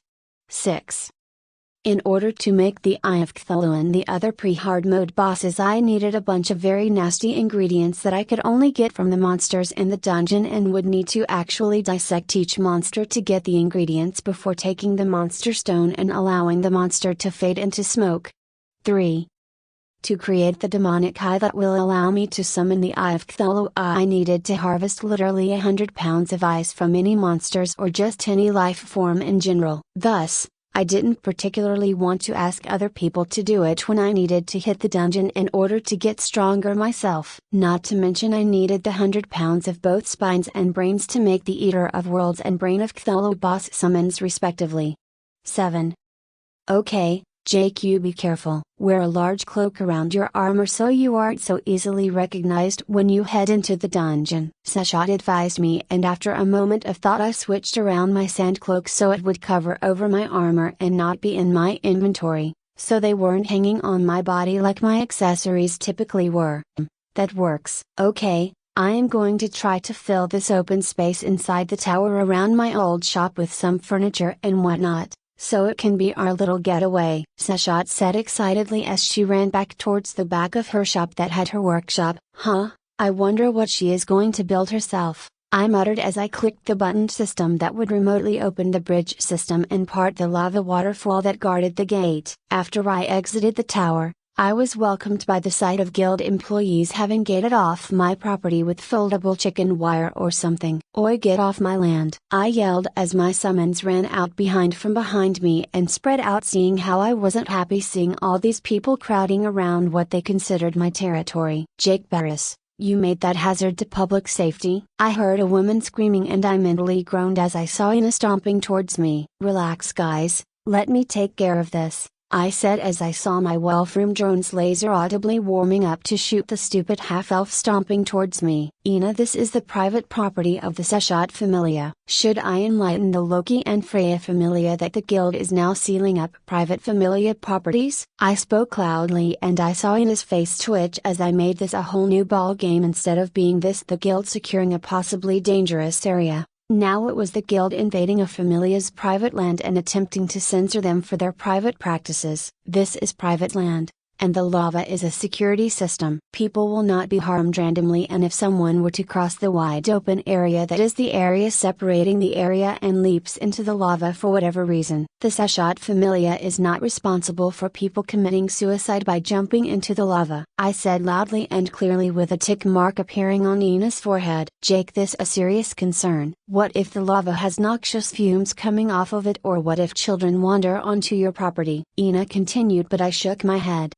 6. In order to make the Eye of Cthulhu and the other pre-hard mode bosses, I needed a bunch of very nasty ingredients that I could only get from the monsters in the dungeon and would need to actually dissect each monster to get the ingredients before taking the monster stone and allowing the monster to fade into smoke. 3. To create the demonic eye that will allow me to summon the Eye of Cthulhu, I needed to harvest literally 100 pounds of ice from any monsters or just any life form in general. Thus, I didn't particularly want to ask other people to do it when I needed to hit the dungeon in order to get stronger myself. Not to mention I needed the 100 pounds of both spines and brains to make the Eater of Worlds and Brain of Cthulhu boss summons respectively. 7. Okay, Jake, you be careful. Wear a large cloak around your armor so you aren't so easily recognized when you head into the dungeon, Seshat advised me, and after a moment of thought I switched around my sand cloak so it would cover over my armor and not be in my inventory, so they weren't hanging on my body like my accessories typically were. That works. Okay, I am going to try to fill this open space inside the tower around my old shop with some furniture and whatnot, so it can be our little getaway, Seshat said excitedly as she ran back towards the back of her shop that had her workshop. Huh, I wonder what she is going to build herself, I muttered as I clicked the button system that would remotely open the bridge system and part the lava waterfall that guarded the gate. After I exited the tower, I was welcomed by the sight of guild employees having gated off my property with foldable chicken wire or something. Oi, get off my land, I yelled as my summons ran out from behind me and spread out, seeing how I wasn't happy seeing all these people crowding around what they considered my territory. Jake Barris, you made that hazard to public safety? I heard a woman screaming and I mentally groaned as I saw Ina stomping towards me. Relax guys, let me take care of this, I said as I saw my Wolfram drone's laser audibly warming up to shoot the stupid half-elf stomping towards me. Ina, this is the private property of the Seshat Familia. Should I enlighten the Loki and Freya Familia that the guild is now sealing up private Familia properties? I spoke loudly and I saw Ina's face twitch as I made this a whole new ball game instead of being this the guild securing a possibly dangerous area. Now it was the guild invading a familia's private land and attempting to censor them for their private practices. This is private land, and the lava is a security system. People will not be harmed randomly, and if someone were to cross the wide open area that is the area separating the area and leaps into the lava for whatever reason, the Seshat Familia is not responsible for people committing suicide by jumping into the lava, I said loudly and clearly with a tick mark appearing on Ina's forehead. Jake, this a serious concern. What if the lava has noxious fumes coming off of it, or what if children wander onto your property? Ina continued, but I shook my head.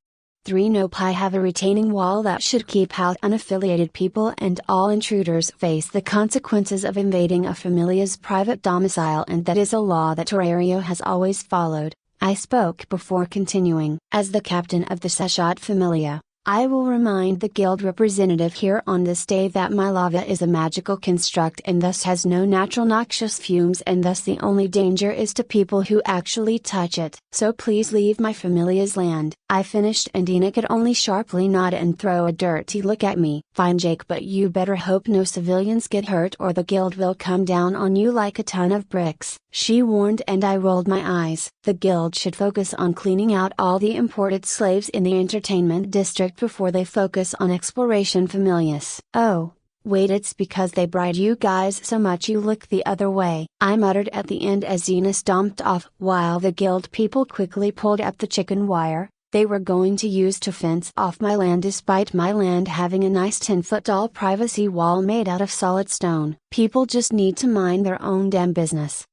3. Nope, I have a retaining wall that should keep out unaffiliated people, and all intruders face the consequences of invading a familia's private domicile, and that is a law that Terraria has always followed, I spoke before continuing. As the captain of the Seshat Familia, I will remind the guild representative here on this day that my lava is a magical construct and thus has no natural noxious fumes, and thus the only danger is to people who actually touch it. So please leave my familia's land. I finished and Ina could only sharply nod and throw a dirty look at me. Fine Jake, but you better hope no civilians get hurt or the guild will come down on you like a ton of bricks, she warned, and I rolled my eyes. The guild should focus on cleaning out all the imported slaves in the entertainment district before they focus on exploration familias. Oh, wait, it's because they bribe you guys so much you look the other way, I muttered at the end as Ina stomped off, while the guild people quickly pulled up the chicken wire, they were going to use to fence off my land despite my land having a nice 10-foot tall privacy wall made out of solid stone. People just need to mind their own damn business.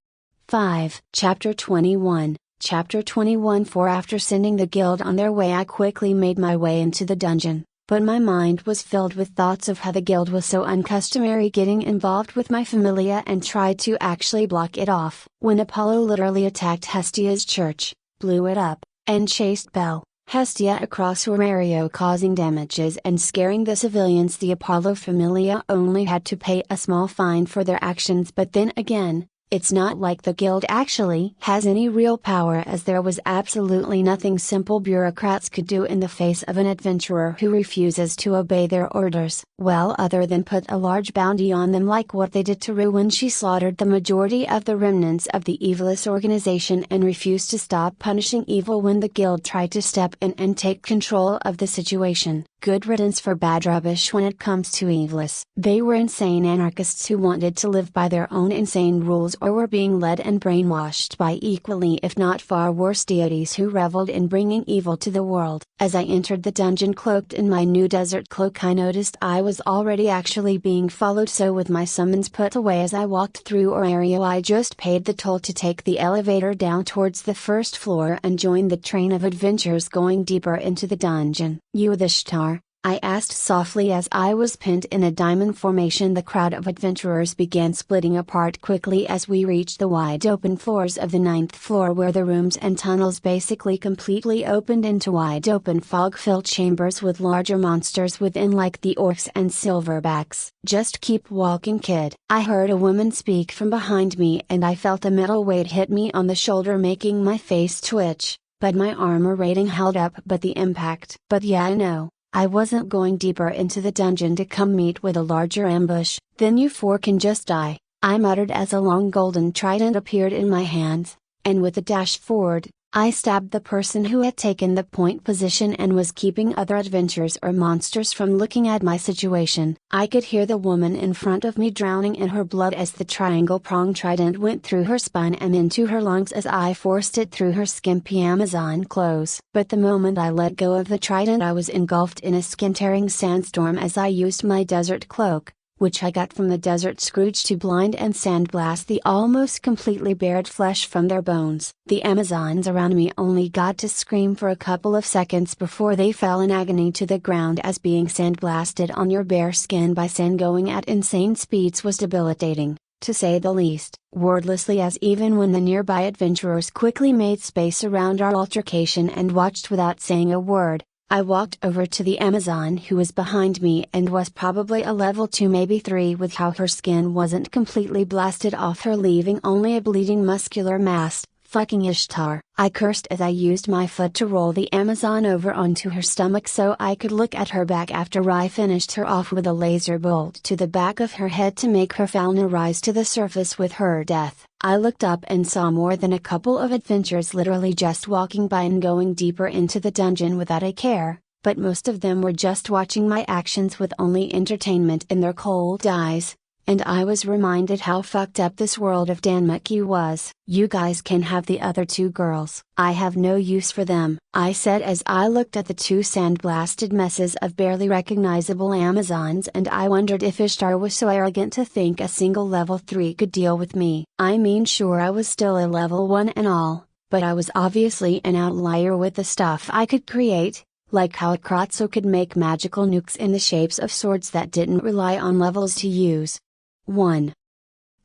5. Chapter 21. Chapter 21. For after sending the guild on their way, I quickly made my way into the dungeon, but my mind was filled with thoughts of how the guild was so uncustomary getting involved with my familia and tried to actually block it off. When Apollo literally attacked Hestia's church, blew it up, and chased Bel, Hestia across her area causing damages and scaring the civilians, the Apollo familia only had to pay a small fine for their actions. But then again, it's not like the guild actually has any real power, as there was absolutely nothing simple bureaucrats could do in the face of an adventurer who refuses to obey their orders. Well, other than put a large bounty on them like what they did to Rue when she slaughtered the majority of the remnants of the evilest organization and refused to stop punishing evil when the guild tried to step in and take control of the situation. Good riddance for bad rubbish when it comes to evilists. They were insane anarchists who wanted to live by their own insane rules or were being led and brainwashed by equally if not far worse deities who reveled in bringing evil to the world. As I entered the dungeon cloaked in my new desert cloak, I noticed I was already actually being followed, so with my summons put away as I walked through our area, I just paid the toll to take the elevator down towards the first floor and join the train of adventurers going deeper into the dungeon. "You the Ishtar?" I asked softly as I was pinned in a diamond formation. The crowd of adventurers began splitting apart quickly as we reached the wide open floors of the 9th floor, where the rooms and tunnels basically completely opened into wide open fog-filled chambers with larger monsters within like the orcs and silverbacks. "Just keep walking, kid," I heard a woman speak from behind me, and I felt a metal weight hit me on the shoulder, making my face twitch, but my armor rating held up but the impact. But yeah, I know, I wasn't going deeper into the dungeon to come meet with a larger ambush. "Then you four can just die," I muttered as a long golden trident appeared in my hands, and with a dash forward, I stabbed the person who had taken the point position and was keeping other adventurers or monsters from looking at my situation. I could hear the woman in front of me drowning in her blood as the triangle-pronged trident went through her spine and into her lungs as I forced it through her skimpy Amazon clothes. But the moment I let go of the trident, I was engulfed in a skin-tearing sandstorm as I used my desert cloak, which I got from the Desert Scrooge, to blind and sandblast the almost completely bared flesh from their bones. The Amazons around me only got to scream for a couple of seconds before they fell in agony to the ground, as being sandblasted on your bare skin by sand going at insane speeds was debilitating, to say the least. Wordlessly, as even when the nearby adventurers quickly made space around our altercation and watched without saying a word, I walked over to the Amazon who was behind me and was probably a level 2 maybe 3 with how her skin wasn't completely blasted off her, leaving only a bleeding muscular mass. "Fucking Ishtar," I cursed as I used my foot to roll the Amazon over onto her stomach so I could look at her back after I finished her off with a laser bolt to the back of her head to make her fauna rise to the surface with her death. I looked up and saw more than a couple of adventurers literally just walking by and going deeper into the dungeon without a care, but most of them were just watching my actions with only entertainment in their cold eyes. And I was reminded how fucked up this world of Danmuki was. "You guys can have the other 2 girls. I have no use for them," I said as I looked at the 2 sandblasted messes of barely recognizable Amazons, and I wondered if Ishtar was so arrogant to think a single level 3 could deal with me. I mean, sure, I was still a level 1 and all, but I was obviously an outlier with the stuff I could create, like how Kratzo could make magical nukes in the shapes of swords that didn't rely on levels to use. 1.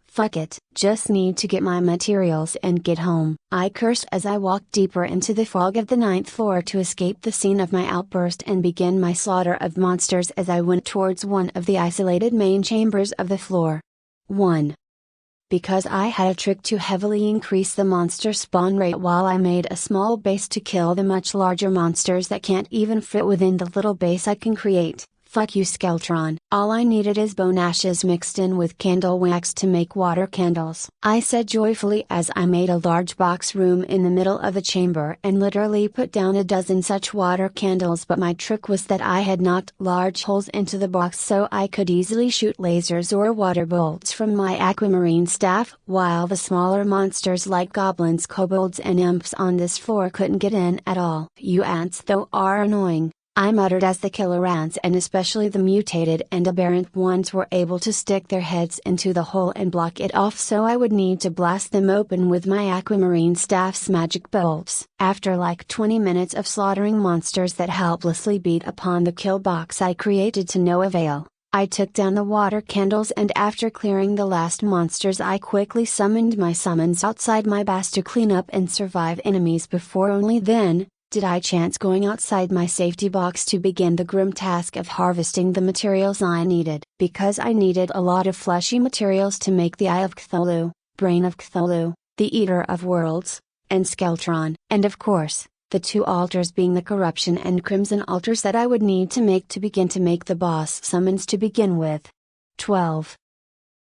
Fuck it, just need to get my materials and get home, I cursed as I walked deeper into the fog of the 9th floor to escape the scene of my outburst and begin my slaughter of monsters as I went towards one of the isolated main chambers of the floor. 1. Because I had a trick to heavily increase the monster spawn rate while I made a small base to kill the much larger monsters that can't even fit within the little base I can create. Fuck you, Skeltron. All I needed is bone ashes mixed in with candle wax to make water candles, I said joyfully as I made a large box room in the middle of the chamber and literally put down a dozen such water candles. But my trick was that I had knocked large holes into the box so I could easily shoot lasers or water bolts from my aquamarine staff, while the smaller monsters like goblins, kobolds and imps on this floor couldn't get in at all. You ants though are annoying, I muttered as the killer ants and especially the mutated and aberrant ones were able to stick their heads into the hole and block it off, so I would need to blast them open with my aquamarine staff's magic bolts. After like 20 minutes of slaughtering monsters that helplessly beat upon the kill box I created to no avail, I took down the water candles, and after clearing the last monsters I quickly summoned my summons outside my base to clean up and survive enemies before only then did I chance going outside my safety box to begin the grim task of harvesting the materials I needed. Because I needed a lot of fleshy materials to make the Eye of Cthulhu, Brain of Cthulhu, the Eater of Worlds, and Skeltron, and of course, the two altars being the Corruption and Crimson altars that I would need to begin to make the boss summons to begin with. 12.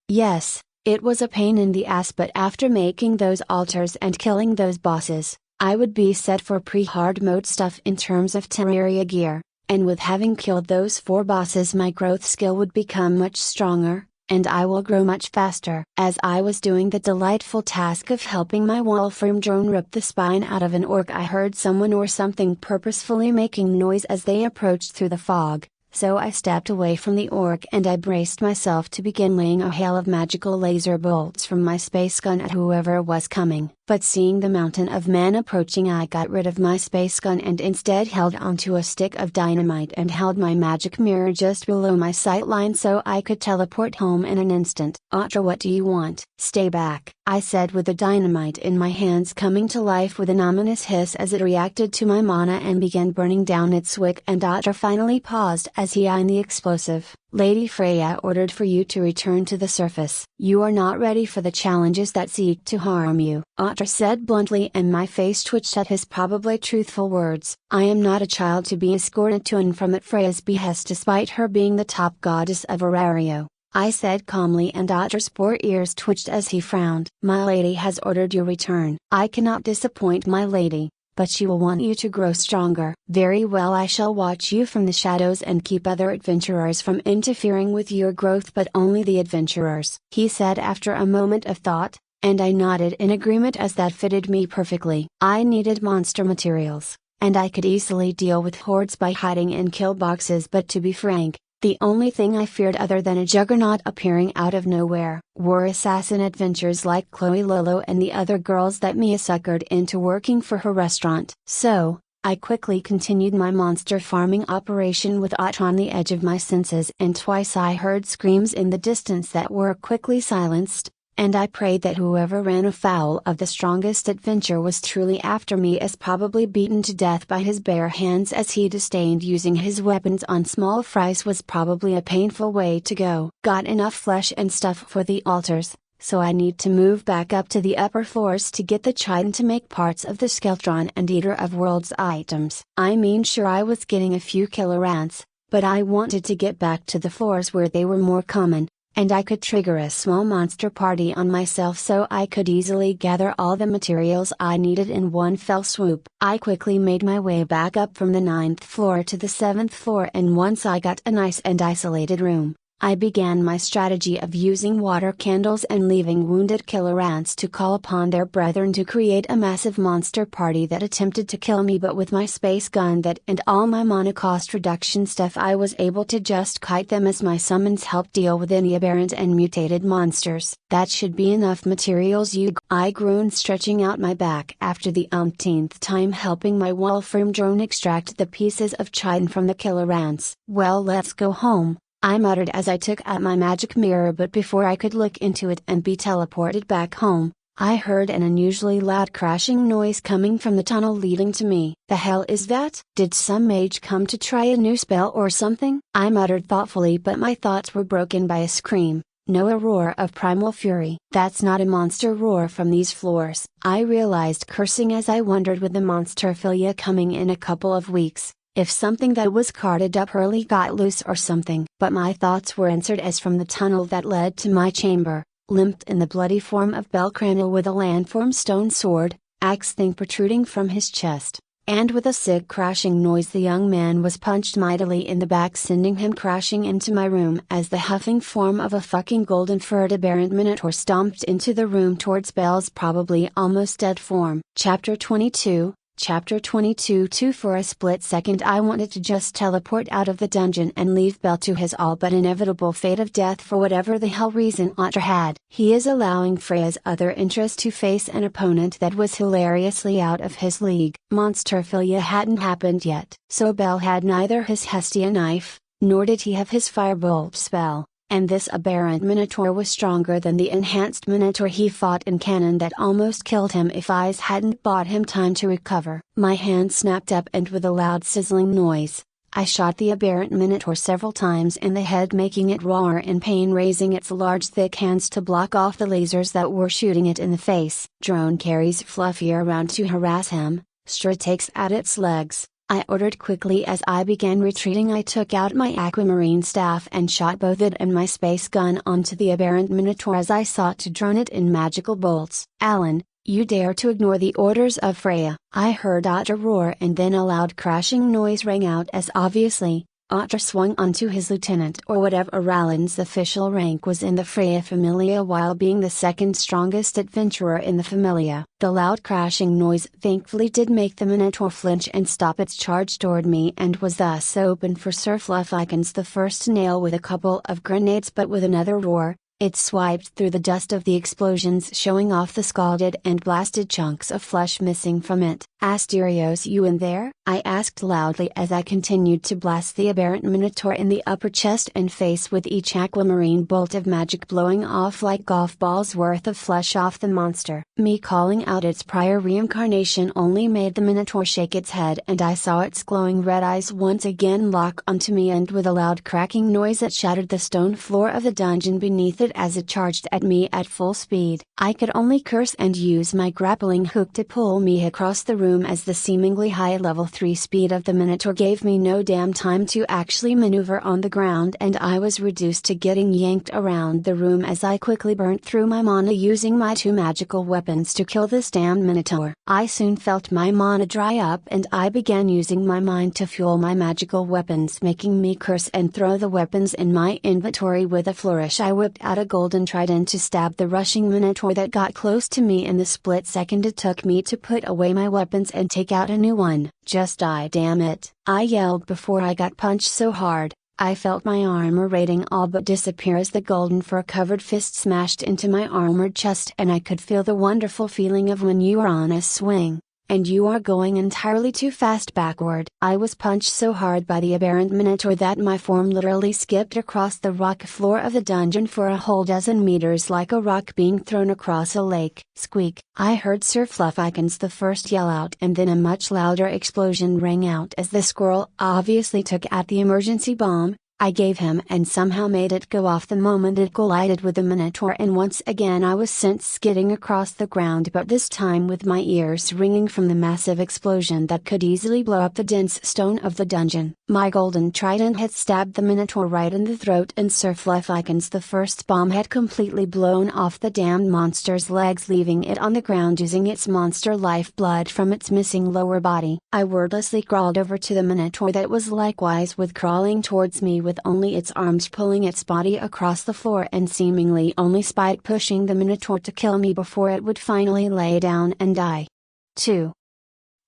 Yes, it was a pain in the ass, but after making those altars and killing those bosses, I would be set for pre-hard mode stuff in terms of Terraria gear, and with having killed those 4 bosses my growth skill would become much stronger, and I will grow much faster. As I was doing the delightful task of helping my wolfram drone rip the spine out of an orc, I heard someone or something purposefully making noise as they approached through the fog. So I stepped away from the orc and I braced myself to begin laying a hail of magical laser bolts from my space gun at whoever was coming. But seeing the mountain of men approaching, I got rid of my space gun and instead held onto a stick of dynamite and held my magic mirror just below my sight line so I could teleport home in an instant. Otra, what do you want? Stay back, I said with the dynamite in my hands coming to life with an ominous hiss as it reacted to my mana and began burning down its wick, and Otra finally paused as he eyed the explosive. Lady Freya ordered for you to return to the surface. You are not ready for the challenges that seek to harm you, Otter said bluntly, and my face twitched at his probably truthful words. I am not a child to be escorted to and from at Freya's behest despite her being the top goddess of Arario, I said calmly, and Otter's poor ears twitched as he frowned. My lady has ordered your return. I cannot disappoint my lady, but she will want you to grow stronger. Very well, I shall watch you from the shadows and keep other adventurers from interfering with your growth, but only the adventurers, he said after a moment of thought, and I nodded in agreement as that fitted me perfectly. I needed monster materials, and I could easily deal with hordes by hiding in kill boxes, but to be frank, the only thing I feared other than a juggernaut appearing out of nowhere were assassin adventures like Chloe Lolo and the other girls that Mia suckered into working for her restaurant. So, I quickly continued my monster farming operation with Otter on the edge of my senses, and twice I heard screams in the distance that were quickly silenced, and I prayed that whoever ran afoul of the strongest adventure was truly after me, as probably beaten to death by his bare hands as he disdained using his weapons on small fries was probably a painful way to go. Got enough flesh and stuff for the altars, so I need to move back up to the upper floors to get the Chitin to make parts of the Skeltron and Eater of Worlds items. I mean, sure, I was getting a few killer ants, but I wanted to get back to the floors where they were more common, and I could trigger a small monster party on myself so I could easily gather all the materials I needed in one fell swoop. I quickly made my way back up from the 9th floor to the 7th floor, and once I got a nice and isolated room, I began my strategy of using water candles and leaving wounded killer ants to call upon their brethren to create a massive monster party that attempted to kill me, but with my space gun that and all my mana cost reduction stuff I was able to just kite them as my summons helped deal with any aberrant and mutated monsters. That should be enough materials, I groaned, stretching out my back after the umpteenth time helping my wolfram drone extract the pieces of chitin from the killer ants. Well, let's go home, I muttered as I took out my magic mirror, but before I could look into it and be teleported back home, I heard an unusually loud crashing noise coming from the tunnel leading to me. The hell is that? Did some mage come to try a new spell or something? I muttered thoughtfully, but my thoughts were broken by a scream. No, a roar of primal fury. That's not a monster roar from these floors, I realized, cursing as I wondered, with the monsterphilia coming in a couple of weeks, if something that was carted up early got loose or something. But my thoughts were answered as from the tunnel that led to my chamber, limped in the bloody form of Belcraniel with a landform stone sword, axe thing protruding from his chest, and with a sick crashing noise the young man was punched mightily in the back, sending him crashing into my room as the huffing form of a fucking golden-furred aberrant minotaur stomped into the room towards Belle's probably almost dead form. Chapter 22. Chapter 22. 2. For a split second I wanted to just teleport out of the dungeon and leave Belle to his all but inevitable fate of death for whatever the hell reason Otter had. He is allowing Freya's other interest to face an opponent that was hilariously out of his league. Monsterphilia hadn't happened yet. So Belle had neither his Hestia knife, nor did he have his firebolt spell. And this aberrant minotaur was stronger than the enhanced minotaur he fought in canon that almost killed him if eyes hadn't bought him time to recover. My hand snapped up and with a loud sizzling noise, I shot the aberrant minotaur several times in the head, making it roar in pain, raising its large thick hands to block off the lasers that were shooting it in the face. Drone carries Fluffy around to harass him, Stra takes at its legs. I ordered quickly as I began retreating. I took out my aquamarine staff and shot both it and my space gun onto the aberrant minotaur as I sought to drone it in magical bolts. Alan, you dare to ignore the orders of Freya! I heard Otter roar, and then a loud crashing noise rang out as obviously, Otter swung onto his lieutenant or whatever Alan's official rank was in the Freya Familia while being the second strongest adventurer in the Familia. The loud crashing noise thankfully did make the minotaur flinch and stop its charge toward me, and was thus open for Sir Fluffykins the first to nail with a couple of grenades. But with another roar, it swiped through the dust of the explosions, showing off the scalded and blasted chunks of flesh missing from it. Asterios, you in there? I asked loudly as I continued to blast the aberrant minotaur in the upper chest and face with each aquamarine bolt of magic, blowing off like golf balls worth of flesh off the monster. Me calling out its prior reincarnation only made the minotaur shake its head, and I saw its glowing red eyes once again lock onto me, and with a loud cracking noise it shattered the stone floor of the dungeon beneath it as it charged at me at full speed. I could only curse and use my grappling hook to pull me across the room, as the seemingly high level 3 speed of the minotaur gave me no damn time to actually maneuver on the ground, and I was reduced to getting yanked around the room as I quickly burnt through my mana using my 2 magical weapons to kill this damn minotaur. I soon felt my mana dry up, and I began using my mind to fuel my magical weapons, making me curse and throw the weapons in my inventory. With a flourish I whipped out a golden trident to stab the rushing minotaur that got close to me. In the split second it took me to put away my weapons and take out a new one. Just die, damn it! I yelled before I got punched so hard, I felt my armor rating all but disappear as the golden fur-covered fist smashed into my armored chest, and I could feel the wonderful feeling of when you are on a swing, and you are going entirely too fast backward. I was punched so hard by the aberrant minotaur that my form literally skipped across the rock floor of the dungeon for a whole dozen meters like a rock being thrown across a lake. Squeak! I heard Sir Fluffykins the first yell out, and then a much louder explosion rang out as the squirrel obviously took out the emergency bomb I gave him and somehow made it go off the moment it collided with the minotaur, and once again I was sent skidding across the ground, but this time with my ears ringing from the massive explosion that could easily blow up the dense stone of the dungeon. My golden trident had stabbed the minotaur right in the throat, and Sir Fluffykins the first bomb had completely blown off the damned monster's legs, leaving it on the ground using its monster lifeblood from its missing lower body. I wordlessly crawled over to the minotaur that was likewise crawling towards me with only its arms pulling its body across the floor, and seemingly only spite pushing the minotaur to kill me before it would finally lay down and die. 2.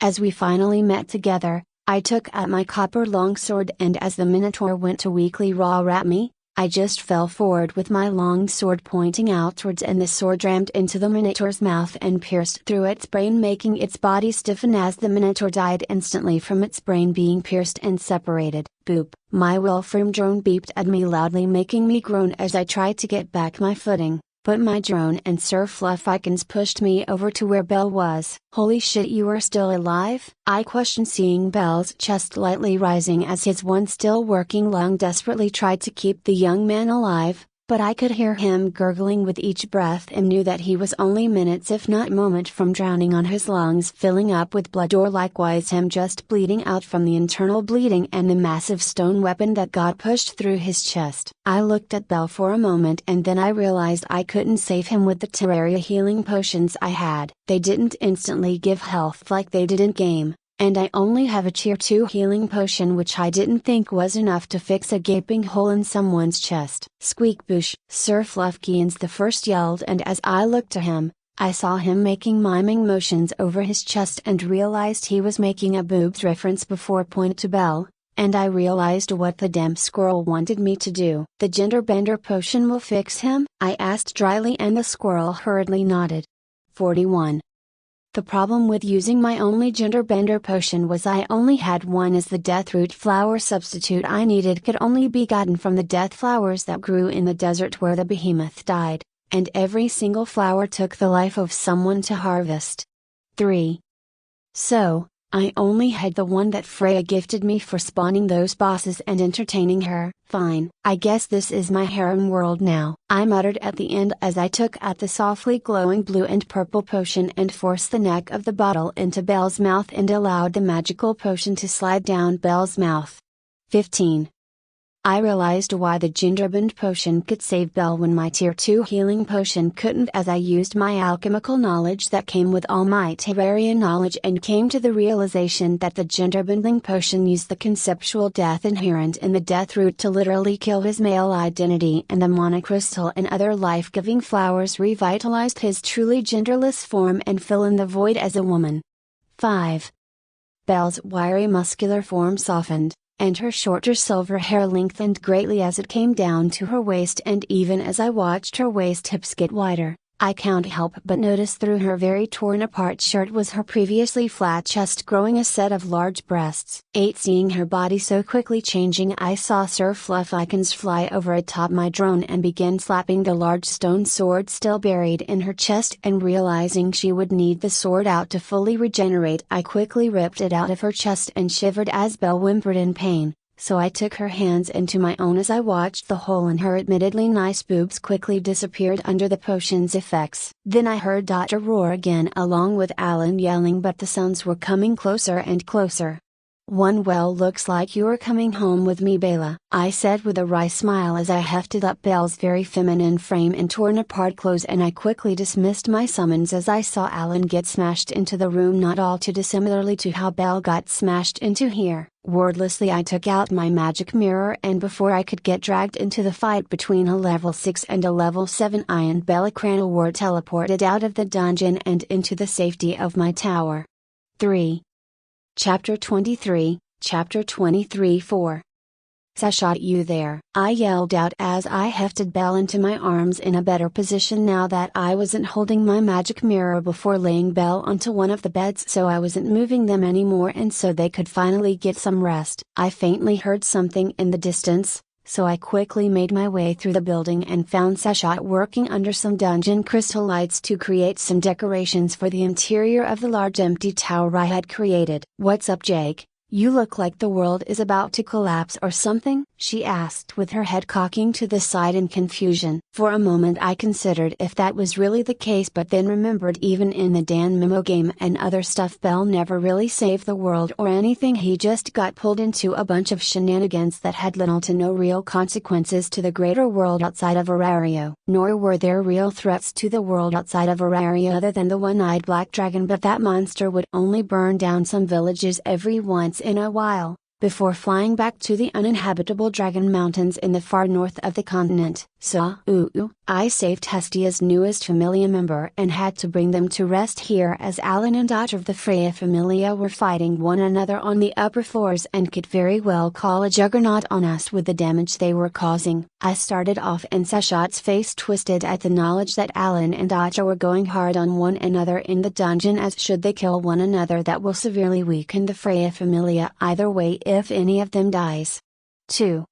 As we finally met together, I took out my copper longsword, and as the minotaur went to weakly roar at me, I just fell forward with my long sword pointing outwards, and the sword rammed into the minotaur's mouth and pierced through its brain, making its body stiffen as the minotaur died instantly from its brain being pierced and separated. Boop! My Wolfram drone beeped at me loudly, making me groan as I tried to get back my footing, but my drone and Sir Fluffykins pushed me over to where Belle was. Holy shit, you are still alive? I questioned, seeing Belle's chest lightly rising as his one still working lung desperately tried to keep the young man alive, but I could hear him gurgling with each breath and knew that he was only minutes if not moment from drowning on his lungs filling up with blood, or likewise him just bleeding out from the internal bleeding and the massive stone weapon that got pushed through his chest. I looked at Belle for a moment and then I realized I couldn't save him with the Terraria healing potions I had. They didn't instantly give health like they did in game. And I only have a tier 2 healing potion, which I didn't think was enough to fix a gaping hole in someone's chest. Squeak boosh! Sir Fluffkins the first yelled, and as I looked to him, I saw him making miming motions over his chest and realized he was making a boobs reference before pointed to Belle, and I realized what the damn squirrel wanted me to do. The gender bender potion will fix him? I asked dryly, and the squirrel hurriedly nodded. 41. The problem with using my only gender bender potion was I only had one, as the deathroot flower substitute I needed could only be gotten from the death flowers that grew in the desert where the behemoth died, and every single flower took the life of someone to harvest. 3. So, I only had the one that Freya gifted me for spawning those bosses and entertaining her. Fine, I guess this is my harem world now, I muttered at the end as I took out the softly glowing blue and purple potion and forced the neck of the bottle into Belle's mouth and allowed the magical potion to slide down Belle's mouth. 15. I realized why the gingerbend potion could save Belle when my tier 2 healing potion couldn't, as I used my alchemical knowledge that came with all my Terrarian knowledge and came to the realization that the gingerbending potion used the conceptual death inherent in the death root to literally kill his male identity, and the monocrystal and other life-giving flowers revitalized his truly genderless form and fill in the void as a woman. 5. Belle's wiry muscular form softened, and her shorter silver hair lengthened greatly as it came down to her waist, and even as I watched her waist hips get wider, I can't help but notice through her very torn apart shirt was her previously flat chest growing a set of large breasts. 8. Seeing her body so quickly changing, I saw Sir Fluffkins fly over atop my drone and begin slapping the large stone sword still buried in her chest, and realizing she would need the sword out to fully regenerate, I quickly ripped it out of her chest and shivered as Belle whimpered in pain. So I took her hands into my own as I watched the hole in her admittedly nice boobs quickly disappeared under the potion's effects. Then I heard Dr. roar again along with Alan yelling, but the sounds were coming closer and closer. One. Well, looks like you're coming home with me, Bella, I said with a wry smile as I hefted up Belle's very feminine frame and torn apart clothes, and I quickly dismissed my summons as I saw Alan get smashed into the room, not all too dissimilarly to how Belle got smashed into here. Wordlessly I took out my magic mirror, and before I could get dragged into the fight between a level 6 and a level 7, I and Bella Crannel were teleported out of the dungeon and into the safety of my tower. 3. Chapter 23, Chapter 23. 4. Sasha, you there? I yelled out as I hefted Belle into my arms in a better position now that I wasn't holding my magic mirror before laying Belle onto one of the beds, so I wasn't moving them anymore and so they could finally get some rest. I faintly heard something in the distance, so I quickly made my way through the building and found Sasha working under some dungeon crystal lights to create some decorations for the interior of the large empty tower I had created. What's up, Jake? You look like the world is about to collapse or something, she asked with her head cocking to the side in confusion. For a moment I considered if that was really the case, but then remembered even in the Dan Memo game and other stuff, Belle never really saved the world or anything. He just got pulled into a bunch of shenanigans that had little to no real consequences to the greater world outside of Arario. Nor were there real threats to the world outside of Arario other than the one-eyed black dragon, but that monster would only burn down some villages every once in a while, before flying back to the uninhabitable Dragon Mountains in the far north of the continent. So, I saved Hestia's newest Familia member and had to bring them to rest here as Alan and Dot of the Freya Familia were fighting one another on the upper floors and could very well call a juggernaut on us with the damage they were causing. I started off and Sashat's face twisted at the knowledge that Alan and Dot were going hard on one another in the dungeon, as should they kill one another that will severely weaken the Freya Familia either way if any of them dies. 2.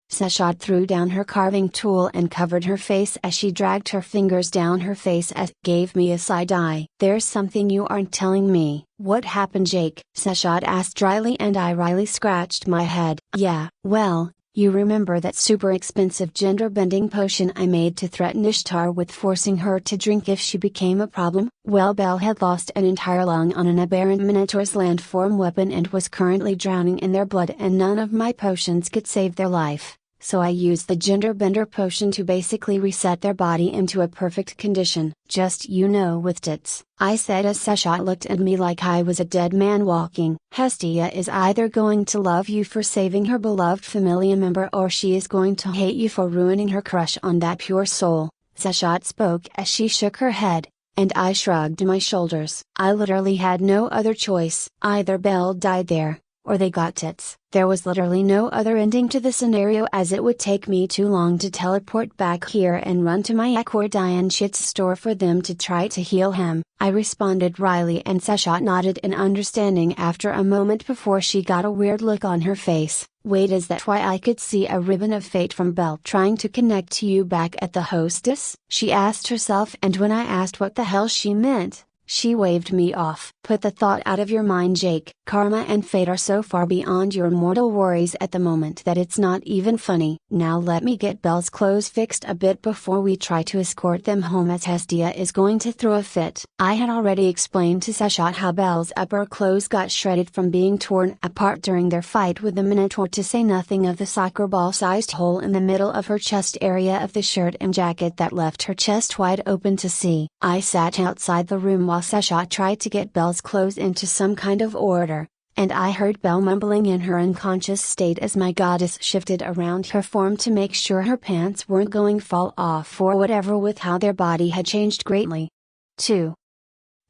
Sashat threw down her carving tool and covered her face as she dragged her fingers down her face as gave me a side eye. There's something you aren't telling me. What happened, Jake? Sashat asked dryly, and I wryly scratched my head. Yeah, well, You remember that super expensive gender-bending potion I made to threaten Ishtar with forcing her to drink if she became a problem? Well, Belle had lost an entire lung on an aberrant Minotaur's landform weapon and was currently drowning in their blood, and none of my potions could save their life. So I used the gender bender potion to basically reset their body into a perfect condition. Just with tits, I said as Seshat looked at me like I was a dead man walking. Hestia is either going to love you for saving her beloved familia member, or she is going to hate you for ruining her crush on that pure soul. Seshat spoke as she shook her head, and I shrugged my shoulders. I literally had no other choice. Either Belle died there, or they got tits. There was literally no other ending to the scenario, as it would take me too long to teleport back here and run to my accordion shit's store for them to try to heal him. I responded wryly, and Seshat nodded in understanding after a moment before she got a weird look on her face. Wait, is that why I could see a ribbon of fate from Belle trying to connect you back at the hostess? She asked herself, and when I asked what the hell she meant, she waved me off. Put the thought out of your mind, Jake. Karma and fate are so far beyond your mortal worries at the moment that it's not even funny. Now let me get Belle's clothes fixed a bit before we try to escort them home, as Hestia is going to throw a fit. I had already explained to Seshat how Belle's upper clothes got shredded from being torn apart during their fight with the Minotaur, to say nothing of the soccer ball-sized hole in the middle of her chest area of the shirt and jacket that left her chest wide open to see. I sat outside the room while Seshat tried to get Belle's clothes into some kind of order, and I heard Belle mumbling in her unconscious state as my goddess shifted around her form to make sure her pants weren't going to fall off or whatever, with how their body had changed greatly. 2.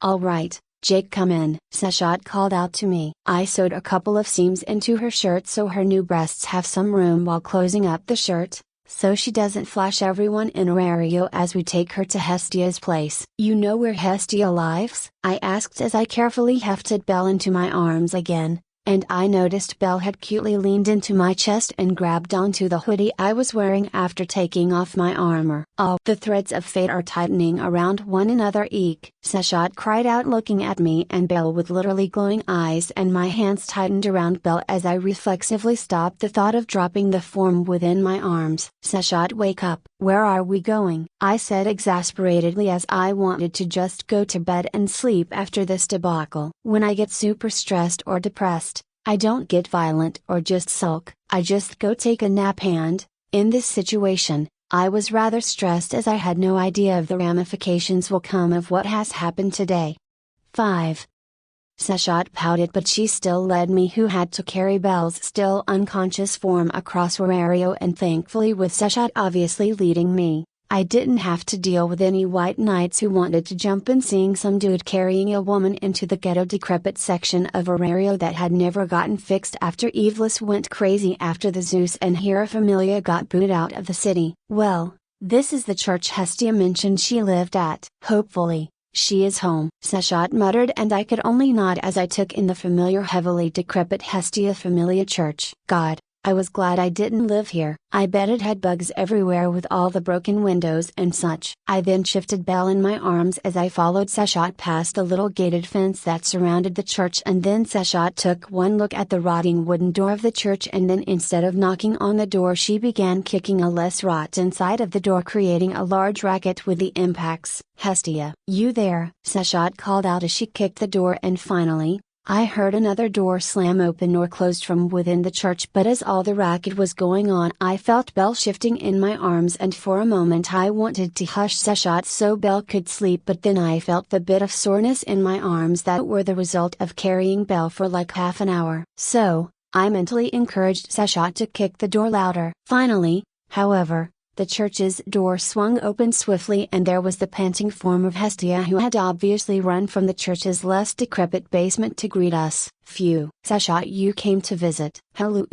All right, Jake, come in, Seshat called out to me. I sewed a couple of seams into her shirt so her new breasts have some room while closing up the shirt, so she doesn't flash everyone in Terrarian as we take her to Hestia's place. You know where Hestia lives? I asked as I carefully hefted Belle into my arms again, and I noticed Belle had cutely leaned into my chest and grabbed onto the hoodie I was wearing after taking off my armor. Oh, the threads of fate are tightening around one another. Eek! Seshat cried out, looking at me and Belle with literally glowing eyes, and my hands tightened around Belle as I reflexively stopped the thought of dropping the form within my arms. Seshat, wake up! Where are we going? I said exasperatedly, as I wanted to just go to bed and sleep after this debacle. When I get super stressed or depressed, I don't get violent or just sulk, I just go take a nap, and, in this situation, I was rather stressed as I had no idea of the ramifications will come of what has happened today. 5. Seshat pouted, but she still led me, who had to carry Belle's still unconscious form across Terrarian, and thankfully with Seshat obviously leading me, I didn't have to deal with any white knights who wanted to jump in seeing some dude carrying a woman into the ghetto decrepit section of Terrarian that had never gotten fixed after Evelys went crazy after the Zeus and Hera familia got booted out of the city. Well, this is the church Hestia mentioned she lived at. Hopefully, she is home, Seshat muttered, and I could only nod as I took in the familiar heavily decrepit Hestia Familia church. God, I was glad I didn't live here. I bet it had bugs everywhere with all the broken windows and such. I then shifted Belle in my arms as I followed Seshat past the little gated fence that surrounded the church, and then Seshat took one look at the rotting wooden door of the church, and then instead of knocking on the door she began kicking a less rotten side of the door, creating a large racket with the impacts. Hestia, you there? Seshat called out as she kicked the door, and finally, I heard another door slam open or closed from within the church, but as all the racket was going on I felt Belle shifting in my arms, and for a moment I wanted to hush Seshat so Belle could sleep, but then I felt the bit of soreness in my arms that were the result of carrying Belle for like half an hour. So, I mentally encouraged Seshat to kick the door louder. Finally, however, the church's door swung open swiftly, and there was the panting form of Hestia, who had obviously run from the church's less decrepit basement to greet us. Phew. Seshat, you came to visit. Hello.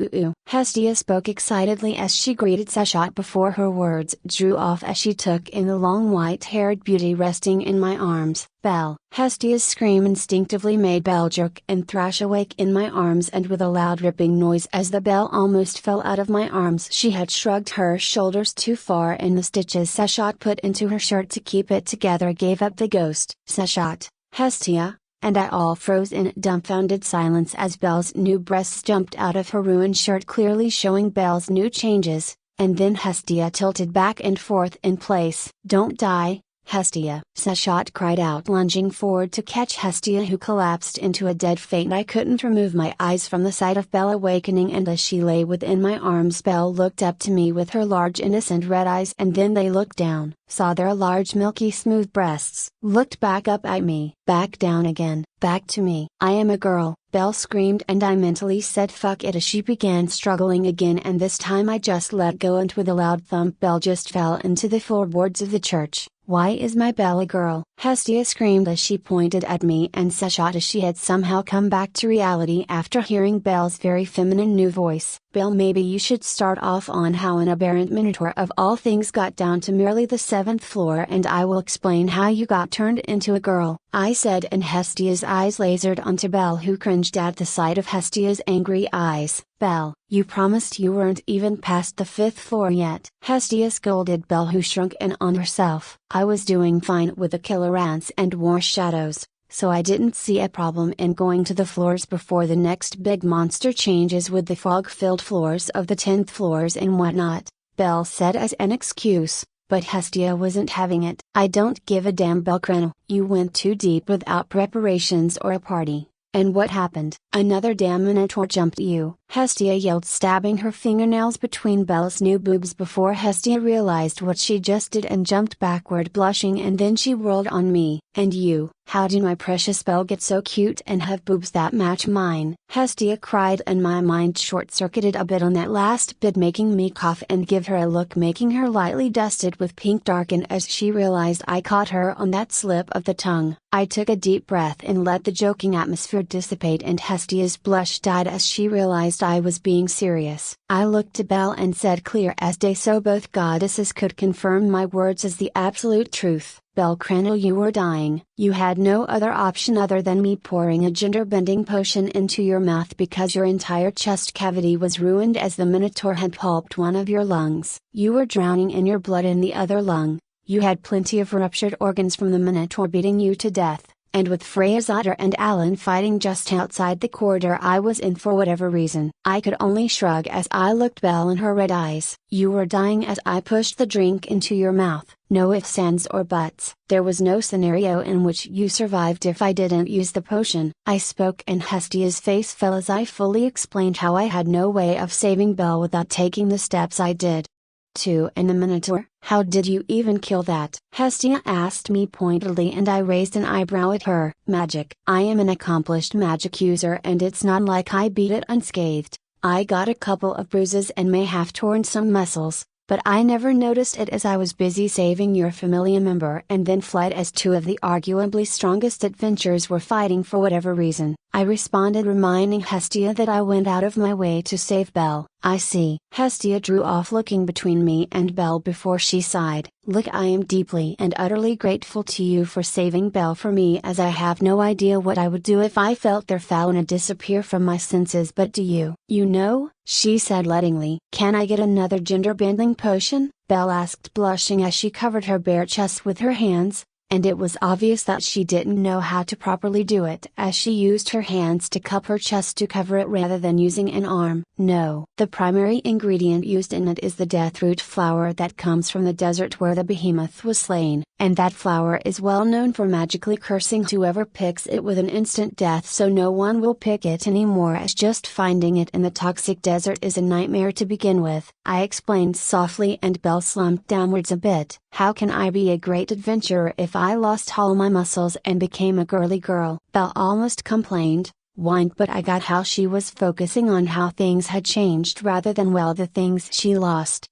Hestia spoke excitedly as she greeted Seshat before her words drew off as she took in the long white-haired beauty resting in my arms. Belle. Hestia's scream instinctively made Belle jerk and thrash awake in my arms, and with a loud ripping noise as the Belle almost fell out of my arms, she had shrugged her shoulders too far, and the stitches Seshat put into her shirt to keep it together gave up the ghost. Seshat. Hestia, and I all froze in dumbfounded silence as Belle's new breasts jumped out of her ruined shirt, clearly showing Belle's new changes, and then Hestia tilted back and forth in place. "Don't die, Hestia!" Sashat cried out, lunging forward to catch Hestia, who collapsed into a dead faint. I couldn't remove my eyes from the sight of Belle awakening, and as she lay within my arms, Belle looked up to me with her large innocent red eyes, and then they looked down, saw their large milky smooth breasts, looked back up at me, back down again, back to me. "I am a girl," Belle screamed, and I mentally said fuck it as she began struggling again, and this time I just let go, and with a loud thump Belle just fell into the floorboards of the church. "Why is my Belle a girl?" Hestia screamed as she pointed at me, and Sashat as she had somehow come back to reality after hearing Belle's very feminine new voice. "Belle, maybe you should start off on how an aberrant minotaur of all things got down to merely the 7th floor, and I will explain how you got turned into a girl," I said, and Hestia's eyes lasered onto Belle, who cringed at the sight of Hestia's angry eyes. "Belle, you promised you weren't even past the 5th floor yet," Hestia scolded Belle, who shrunk in on herself. "I was doing fine with the killer ants and war shadows, so I didn't see a problem in going to the floors before the next big monster changes with the fog-filled floors of the 10th floors and whatnot," Belle said as an excuse. But Hestia wasn't having it. "I don't give a damn, Belle Crennel. You went too deep without preparations or a party. And what happened? Another damn minotaur jumped you," Hestia yelled, stabbing her fingernails between Belle's new boobs before Hestia realized what she just did and jumped backward blushing, and then she whirled on me. "And you, how did my precious Belle get so cute and have boobs that match mine?" Hestia cried, and my mind short-circuited a bit on that last bit, making me cough and give her a look, making her lightly dusted with pink darken as she realized I caught her on that slip of the tongue. I took a deep breath and let the joking atmosphere dissipate, and Hestia's blush died as she realized I was being serious. I looked to Belle and said clear as day, so both goddesses could confirm my words as the absolute truth. "Belle Crennel, you were dying. You had no other option other than me pouring a gender-bending potion into your mouth because your entire chest cavity was ruined as the minotaur had pulped one of your lungs. You were drowning in your blood in the other lung. You had plenty of ruptured organs from the minotaur beating you to death. And with Freya's otter and Alan fighting just outside the corridor I was in for whatever reason, I could only shrug as I looked Belle in her red eyes. You were dying as I pushed the drink into your mouth. No ifs, ands, or buts. There was no scenario in which you survived if I didn't use the potion." I spoke, and Hestia's face fell as I fully explained how I had no way of saving Belle without taking the steps I did. "Two and the minotaur? How did you even kill that?" Hestia asked me pointedly, and I raised an eyebrow at her. "Magic. I am an accomplished magic user, and it's not like I beat it unscathed. I got a couple of bruises and may have torn some muscles, but I never noticed it as I was busy saving your familia member and then fled as two of the arguably strongest adventurers were fighting for whatever reason," I responded, reminding Hestia that I went out of my way to save Belle. "I see." Hestia drew off, looking between me and Belle before she sighed. "Look, I am deeply and utterly grateful to you for saving Belle for me, as I have no idea what I would do if I felt their fauna disappear from my senses, but do you?" "You know," she said lettingly. "Can I get another gender-bending potion?" Belle asked, blushing as she covered her bare chest with her hands. And it was obvious that she didn't know how to properly do it, as she used her hands to cup her chest to cover it rather than using an arm. "No. The primary ingredient used in it is the deathroot flower that comes from the desert where the behemoth was slain, and that flower is well known for magically cursing whoever picks it with an instant death, so no one will pick it anymore, as just finding it in the toxic desert is a nightmare to begin with," I explained softly, and Belle slumped downwards a bit. "How can I be a great adventurer if I lost all my muscles and became a girly girl?" Belle almost complained, whined, but I got how she was focusing on how things had changed rather than the things she lost.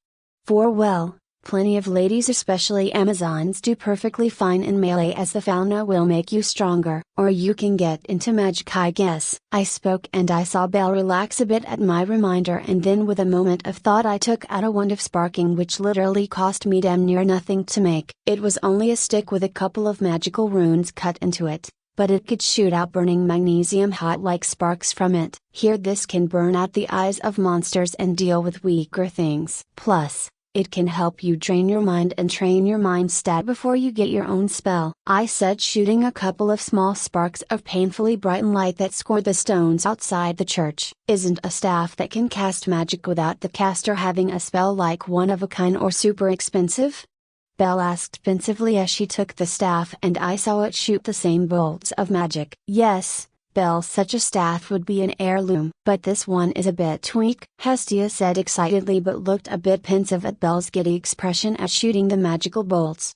For plenty of ladies, especially Amazons, do perfectly fine in melee, as the fauna will make you stronger. Or you can get into magic, I guess. I spoke, and I saw Belle relax a bit at my reminder, and then with a moment of thought I took out a wand of sparking, which literally cost me damn near nothing to make. It was only a stick with a couple of magical runes cut into it, but it could shoot out burning magnesium hot like sparks from it. Here, this can burn out the eyes of monsters and deal with weaker things. Plus, It can help you train your mind and train your mind stat before you get your own spell, I said, shooting a couple of small sparks of painfully bright light that scored the stones outside the church. Isn't a staff that can cast magic without the caster having a spell like one of a kind or super expensive? Belle asked pensively as she took the staff and I saw it shoot the same bolts of magic. Yes, Belle, such a staff would be an heirloom. But this one is a bit weak, Hestia said excitedly, but looked a bit pensive at Belle's giddy expression at shooting the magical bolts.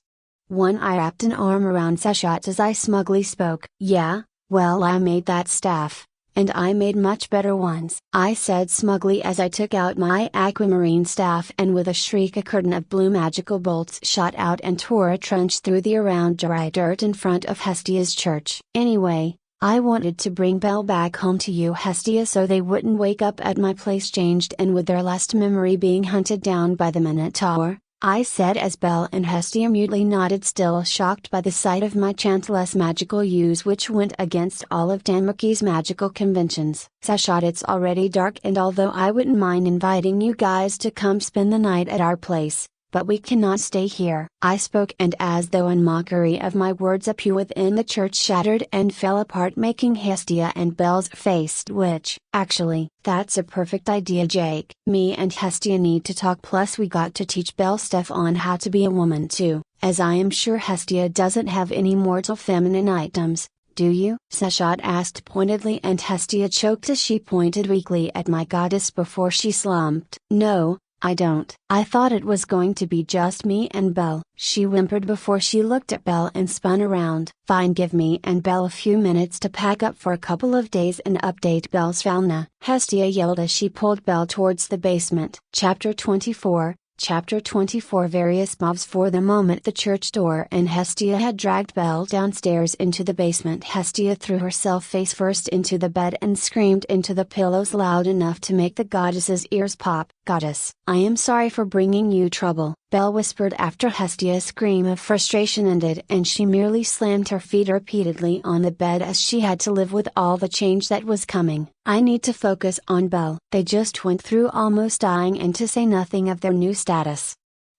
One eye wrapped an arm around Seshat as I smugly spoke. Yeah, well, I made that staff. And I made much better ones, I said smugly as I took out my aquamarine staff, and with a shriek a curtain of blue magical bolts shot out and tore a trench through the around dry dirt in front of Hestia's church. Anyway, I wanted to bring Belle back home to you, Hestia, so they wouldn't wake up at my place changed and with their last memory being hunted down by the Minotaur, I said as Belle and Hestia mutely nodded, still shocked by the sight of my chanceless magical use which went against all of Damaki's magical conventions. Seshat, it's already dark, and although I wouldn't mind inviting you guys to come spend the night at our place, but we cannot stay here, I spoke, and as though in mockery of my words a pew within the church shattered and fell apart, making Hestia and Belle's face twitch. Actually, that's a perfect idea, Jake. Me and Hestia need to talk, plus we got to teach Belle stuff on how to be a woman too, as I am sure Hestia doesn't have any mortal feminine items. Do you? Seshat asked pointedly, and Hestia choked as she pointed weakly at my goddess before she slumped. No, I don't. I thought it was going to be just me and Belle, she whimpered before she looked at Belle and spun around. Fine, give me and Belle a few minutes to pack up for a couple of days and update Belle's fauna, Hestia yelled as she pulled Belle towards the basement. Chapter 24. Chapter 24. Various mobs. For the moment the church door and Hestia had dragged Belle downstairs into the basement. Hestia threw herself face first into the bed and screamed into the pillows loud enough to make the goddess's ears pop. Goddess, I am sorry for bringing you trouble, Belle whispered after Hestia's scream of frustration ended, and she merely slammed her feet repeatedly on the bed as she had to live with all the change that was coming. I need to focus on Belle. They just went through almost dying, and to say nothing of their new status,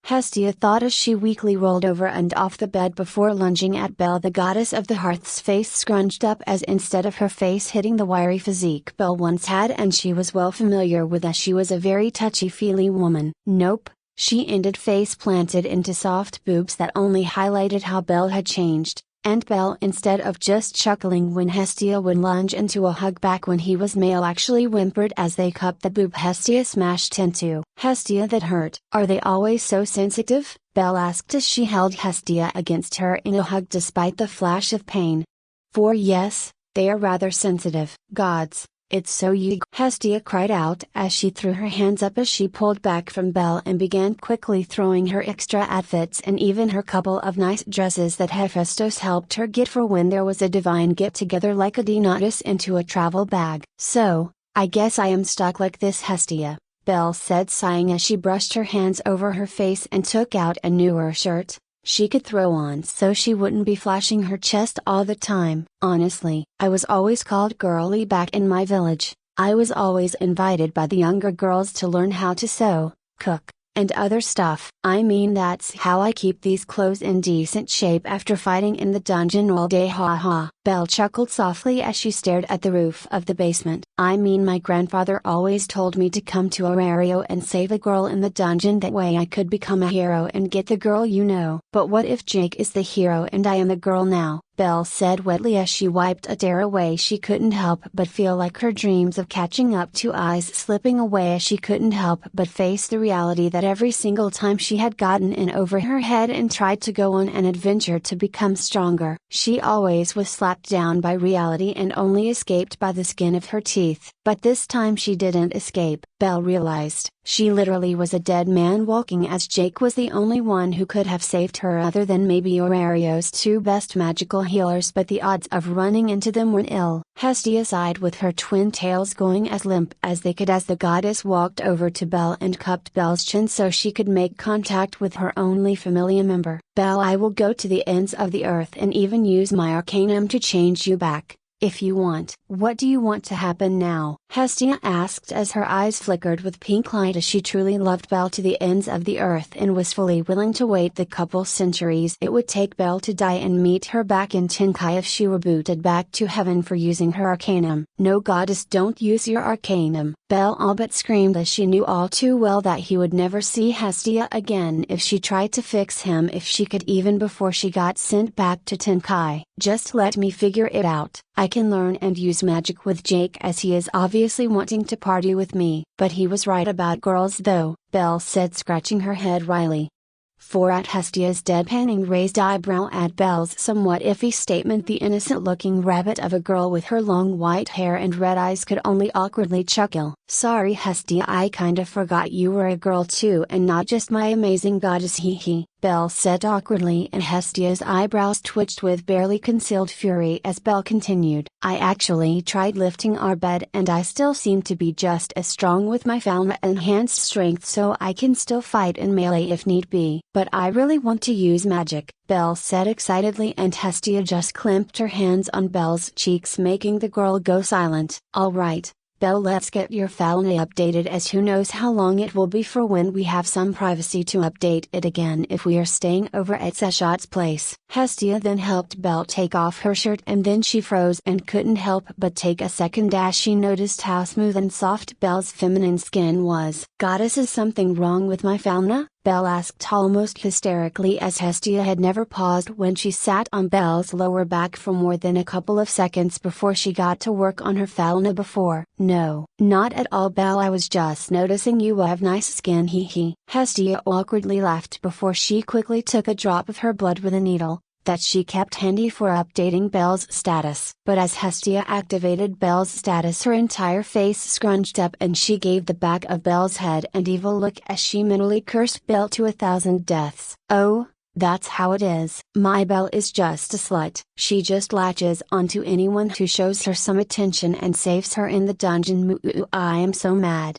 Hestia thought as she weakly rolled over and off the bed before lunging at Belle. The goddess of the hearth's face scrunched up as instead of her face hitting the wiry physique Belle once had and she was well familiar with, as she was a very touchy-feely woman. Nope, she ended face planted into soft boobs that only highlighted how Belle had changed. And Belle, instead of just chuckling when Hestia would lunge into a hug back when he was male, actually whimpered as they cupped the boob Hestia smashed into. Hestia, that hurt. Are they always so sensitive? Belle asked as she held Hestia against her in a hug despite the flash of pain. For yes, they are rather sensitive. Gods, it's so you, Hestia cried out as she threw her hands up as she pulled back from Belle and began quickly throwing her extra outfits and even her couple of nice dresses that Hephaestus helped her get for when there was a divine get-together like a Donatus into a travel bag. So, I guess I am stuck like this, Hestia, Belle said sighing as she brushed her hands over her face and took out a newer shirt she could throw on so she wouldn't be flashing her chest all the time. Honestly, I was always called girly back in my village. I was always invited by the younger girls to learn how to sew, cook, and other stuff. I mean, that's how I keep these clothes in decent shape after fighting in the dungeon all day, ha ha. Belle chuckled softly as she stared at the roof of the basement. I mean, my grandfather always told me to come to Arario and save a girl in the dungeon, that way I could become a hero and get the girl, you know. But what if Jake is the hero and I am the girl now? Belle said wetly as she wiped a tear away. She couldn't help but feel like her dreams of catching up to eyes slipping away as she couldn't help but face the reality that every single time she had gotten in over her head and tried to go on an adventure to become stronger, she always was slapped down by reality and only escaped by the skin of her teeth. But this time she didn't escape, Belle realized. She literally was a dead man walking, as Jake was the only one who could have saved her other than maybe Aurario's two best magical healers, but the odds of running into them were nil. Hestia sighed with her twin tails going as limp as they could as the goddess walked over to Belle and cupped Belle's chin so she could make contact with her only familiar member. Belle, I will go to the ends of the earth and even use my arcanum to change you back. if you want. What do you want to happen now? Hestia asked as her eyes flickered with pink light as she truly loved Belle to the ends of the earth and was fully willing to wait the couple centuries it would take Belle to die and meet her back in Tenkai if she were booted back to heaven for using her arcanum. No goddess, don't use your arcanum, Belle all but screamed as she knew all too well that he would never see Hestia again if she tried to fix him if she could, even before she got sent back to Tenkai. Just let me figure it out. I can learn and use magic with Jake as he is obviously wanting to party with me. But he was right about girls though, Belle said, scratching her head wryly. For at Hestia's deadpanning raised eyebrow at Belle's somewhat iffy statement, the innocent-looking rabbit of a girl with her long white hair and red eyes could only awkwardly chuckle. Sorry Hestia, I kinda forgot you were a girl too and not just my amazing goddess, hee hee, Belle said awkwardly, and Hestia's eyebrows twitched with barely concealed fury as Belle continued. I actually tried lifting our bed and I still seem to be just as strong with my Falma enhanced strength, so I can still fight in melee if need be. But I really want to use magic, Belle said excitedly, and Hestia just clamped her hands on Belle's cheeks, making the girl go silent. Alright, Belle, let's get your Falna updated, as who knows how long it will be for when we have some privacy to update it again if we are staying over at Seshot's place. Hestia then helped Belle take off her shirt and then she froze and couldn't help but take a second as she noticed how smooth and soft Belle's feminine skin was. Goddess, is something wrong with my Falna? Belle asked almost hysterically, as Hestia had never paused when she sat on Belle's lower back for more than a couple of seconds before she got to work on her Falna before. No, not at all Belle, I was just noticing you have nice skin, hee hee. Hestia awkwardly laughed before she quickly took a drop of her blood with a needle that she kept handy for updating Belle's status. But as Hestia activated Belle's status, her entire face scrunched up and she gave the back of Belle's head an evil look as she mentally cursed Belle to 1,000 deaths. Oh, that's how it is. My Belle is just a slut. She just latches onto anyone who shows her some attention and saves her in the dungeon. Moo, I am so mad.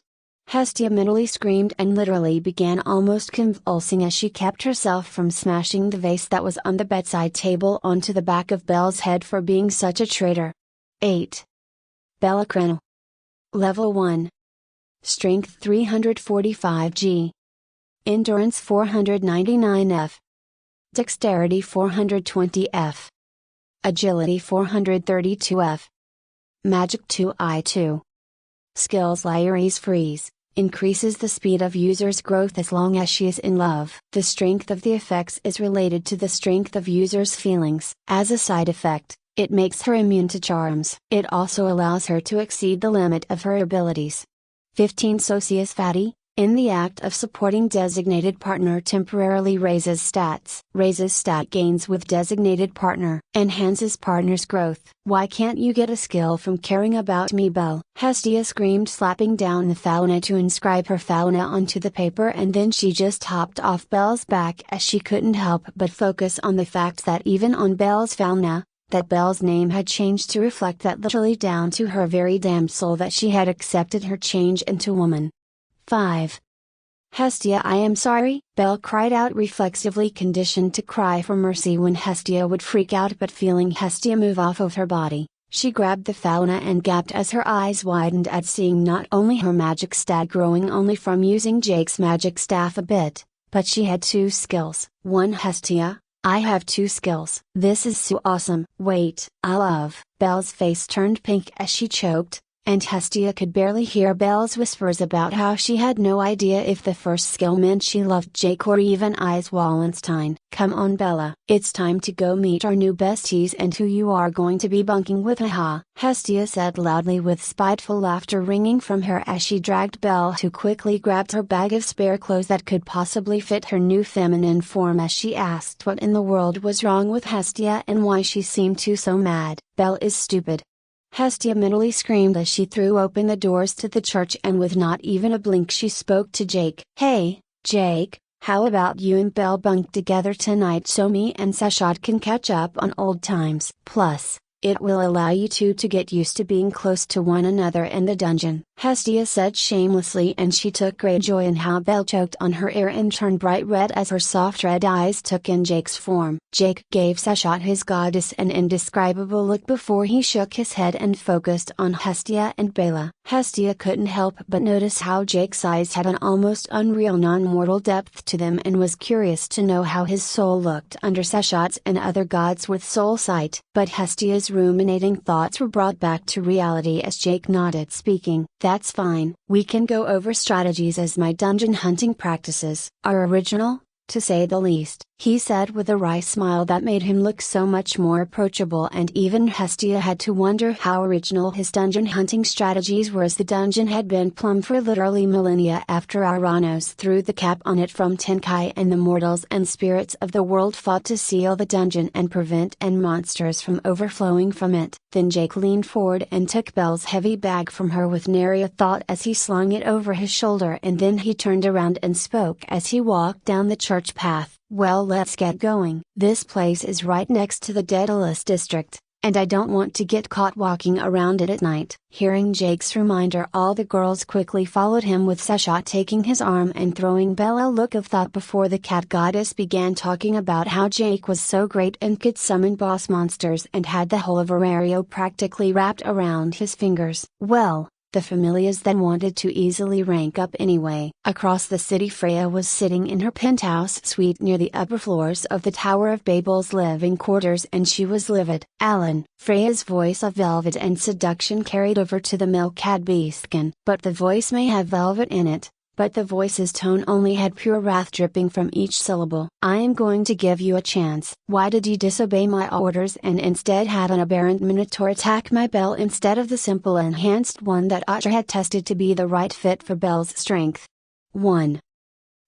Hestia mentally screamed and literally began almost convulsing as she kept herself from smashing the vase that was on the bedside table onto the back of Belle's head for being such a traitor. 8. Bella Crenel. Level 1. Strength 345G. Endurance 499F. Dexterity 420F. Agility 432F. Magic 2I2. Skills Lyres Freeze. Increases the speed of user's growth as long as she is in love. The strength of the effects is related to the strength of user's feelings. As a side effect, it makes her immune to charms. It also allows her to exceed the limit of her abilities. 15 Socius Fatty. In the act of supporting designated partner, temporarily raises stats. Raises stat gains with designated partner. Enhances partner's growth. Why can't you get a skill from caring about me, Belle? Hestia screamed, slapping down the Falna to inscribe her Falna onto the paper, and then she just hopped off Belle's back as she couldn't help but focus on the fact that even on Belle's Falna, that Belle's name had changed to reflect that literally down to her very damned soul that she had accepted her change into woman. 5. Hestia, I am sorry, Belle cried out reflexively, conditioned to cry for mercy when Hestia would freak out, but feeling Hestia move off of her body, she grabbed the Falna and gasped as her eyes widened at seeing not only her magic stat growing only from using Jake's magic staff a bit, but she had 2 skills. 1 Hestia, I have 2 skills. This is so awesome. Wait, I love. Belle's face turned pink as she choked, and Hestia could barely hear Belle's whispers about how she had no idea if the first skill meant she loved Jake or even Ice Wallenstein. Come on Bella, it's time to go meet our new besties and who you are going to be bunking with, haha, Hestia said loudly with spiteful laughter ringing from her as she dragged Belle, who quickly grabbed her bag of spare clothes that could possibly fit her new feminine form as she asked what in the world was wrong with Hestia and why she seemed to so mad. Belle is stupid. Hestia mentally screamed as she threw open the doors to the church, and with not even a blink she spoke to Jake. Hey, Jake, how about you and Belle bunk together tonight so me and Seshot can catch up on old times? Plus, it will allow you two to get used to being close to one another in the dungeon. Hestia said shamelessly, and she took great joy in how Belle choked on her ear and turned bright red as her soft red eyes took in Jake's form. Jake gave Seshat his goddess an indescribable look before he shook his head and focused on Hestia and Bela. Hestia couldn't help but notice how Jake's eyes had an almost unreal non-mortal depth to them and was curious to know how his soul looked under Seshat's and other gods with soul sight. But Hestia's ruminating thoughts were brought back to reality as Jake nodded, speaking. That's fine, we can go over strategies as my dungeon hunting practices are original, to say the least, he said with a wry smile that made him look so much more approachable, and even Hestia had to wonder how original his dungeon hunting strategies were, as the dungeon had been plumb for literally millennia after Aranos threw the cap on it from Tenkai and the mortals and spirits of the world fought to seal the dungeon and prevent monsters from overflowing from it. Then Jake leaned forward and took Belle's heavy bag from her with nary a thought as he slung it over his shoulder, and then he turned around and spoke as he walked down the church path. Well, let's get going. This place is right next to the Daedalus district, and I don't want to get caught walking around it at night. Hearing Jake's reminder, all the girls quickly followed him, with Seshat taking his arm and throwing Belle a look of thought before the cat goddess began talking about how Jake was so great and could summon boss monsters and had the whole of Arario practically wrapped around his fingers. Well, the familias then wanted to easily rank up anyway. Across the city, Freya was sitting in her penthouse suite near the upper floors of the Tower of Babel's living quarters, and she was livid. Alan, Freya's voice of velvet and seduction carried over to the male cat Beastkin. But the voice may have velvet in it, but the voice's tone only had pure wrath dripping from each syllable. I am going to give you a chance. Why did you disobey my orders and instead have an aberrant minotaur attack my Belle instead of the simple enhanced one that Otter had tested to be the right fit for Belle's strength? 1.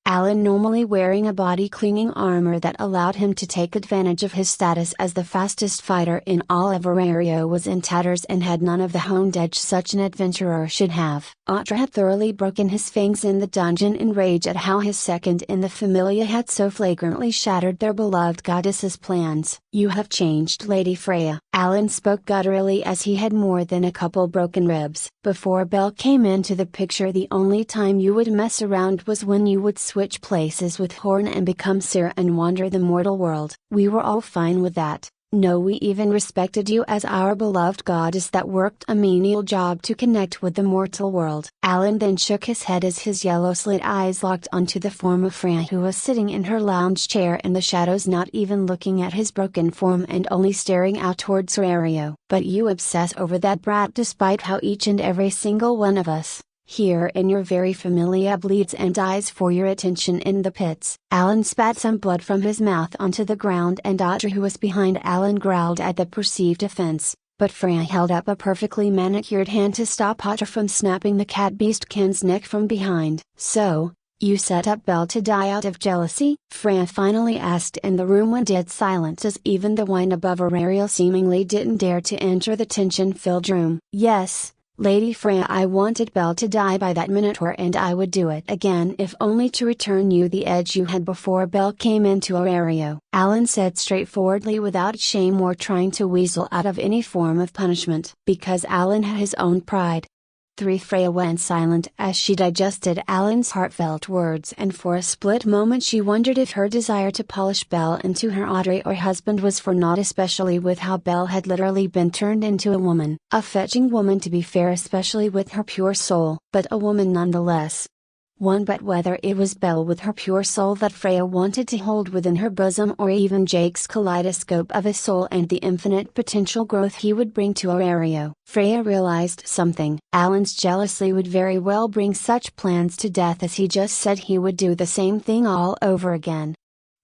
Alan, normally wearing a body-clinging armor that allowed him to take advantage of his status as the fastest fighter in all of Arario, was in tatters and had none of the honed edge such an adventurer should have. Otter had thoroughly broken his fangs in the dungeon in rage at how his second in the Familia had so flagrantly shattered their beloved goddess's plans. You have changed, Lady Freya. Alan spoke gutturally as he had more than a couple broken ribs. Before Belle came into the picture, the only time you would mess around was when you would switch places with Horn and become Seer and wander the mortal world. We were all fine with that. No, we even respected you as our beloved goddess that worked a menial job to connect with the mortal world. Alan then shook his head as his yellow slit eyes locked onto the form of Freya, who was sitting in her lounge chair in the shadows, not even looking at his broken form and only staring out towards Terrarian. But you obsess over that brat despite how each and every single one of us here in your very Familia bleeds and dies for your attention in the pits. Alan spat some blood from his mouth onto the ground, and Otter, who was behind Alan, growled at the perceived offense, but Freya held up a perfectly manicured hand to stop Otter from snapping the cat beastkin's neck from behind. So, you set up Belle to die out of jealousy? Freya finally asked, and the room went dead silent as even the wine above Arario seemingly didn't dare to enter the tension-filled room. Yes, Lady Freya, I wanted Belle to die by that minotaur, and I would do it again if only to return you the edge you had before Belle came into Arario, Alan said straightforwardly without shame or trying to weasel out of any form of punishment. Because Alan had his own pride. 3. Freya went silent as she digested Alan's heartfelt words, and for a split moment she wondered if her desire to polish Belle into her Audrey or husband was for naught, especially with how Belle had literally been turned into a woman. A fetching woman, to be fair, especially with her pure soul, but a woman nonetheless. But whether it was Belle with her pure soul that Freya wanted to hold within her bosom, or even Jake's kaleidoscope of a soul and the infinite potential growth he would bring to Arario, Freya realized something. Alan's jealousy would very well bring such plans to death, as he just said he would do the same thing all over again.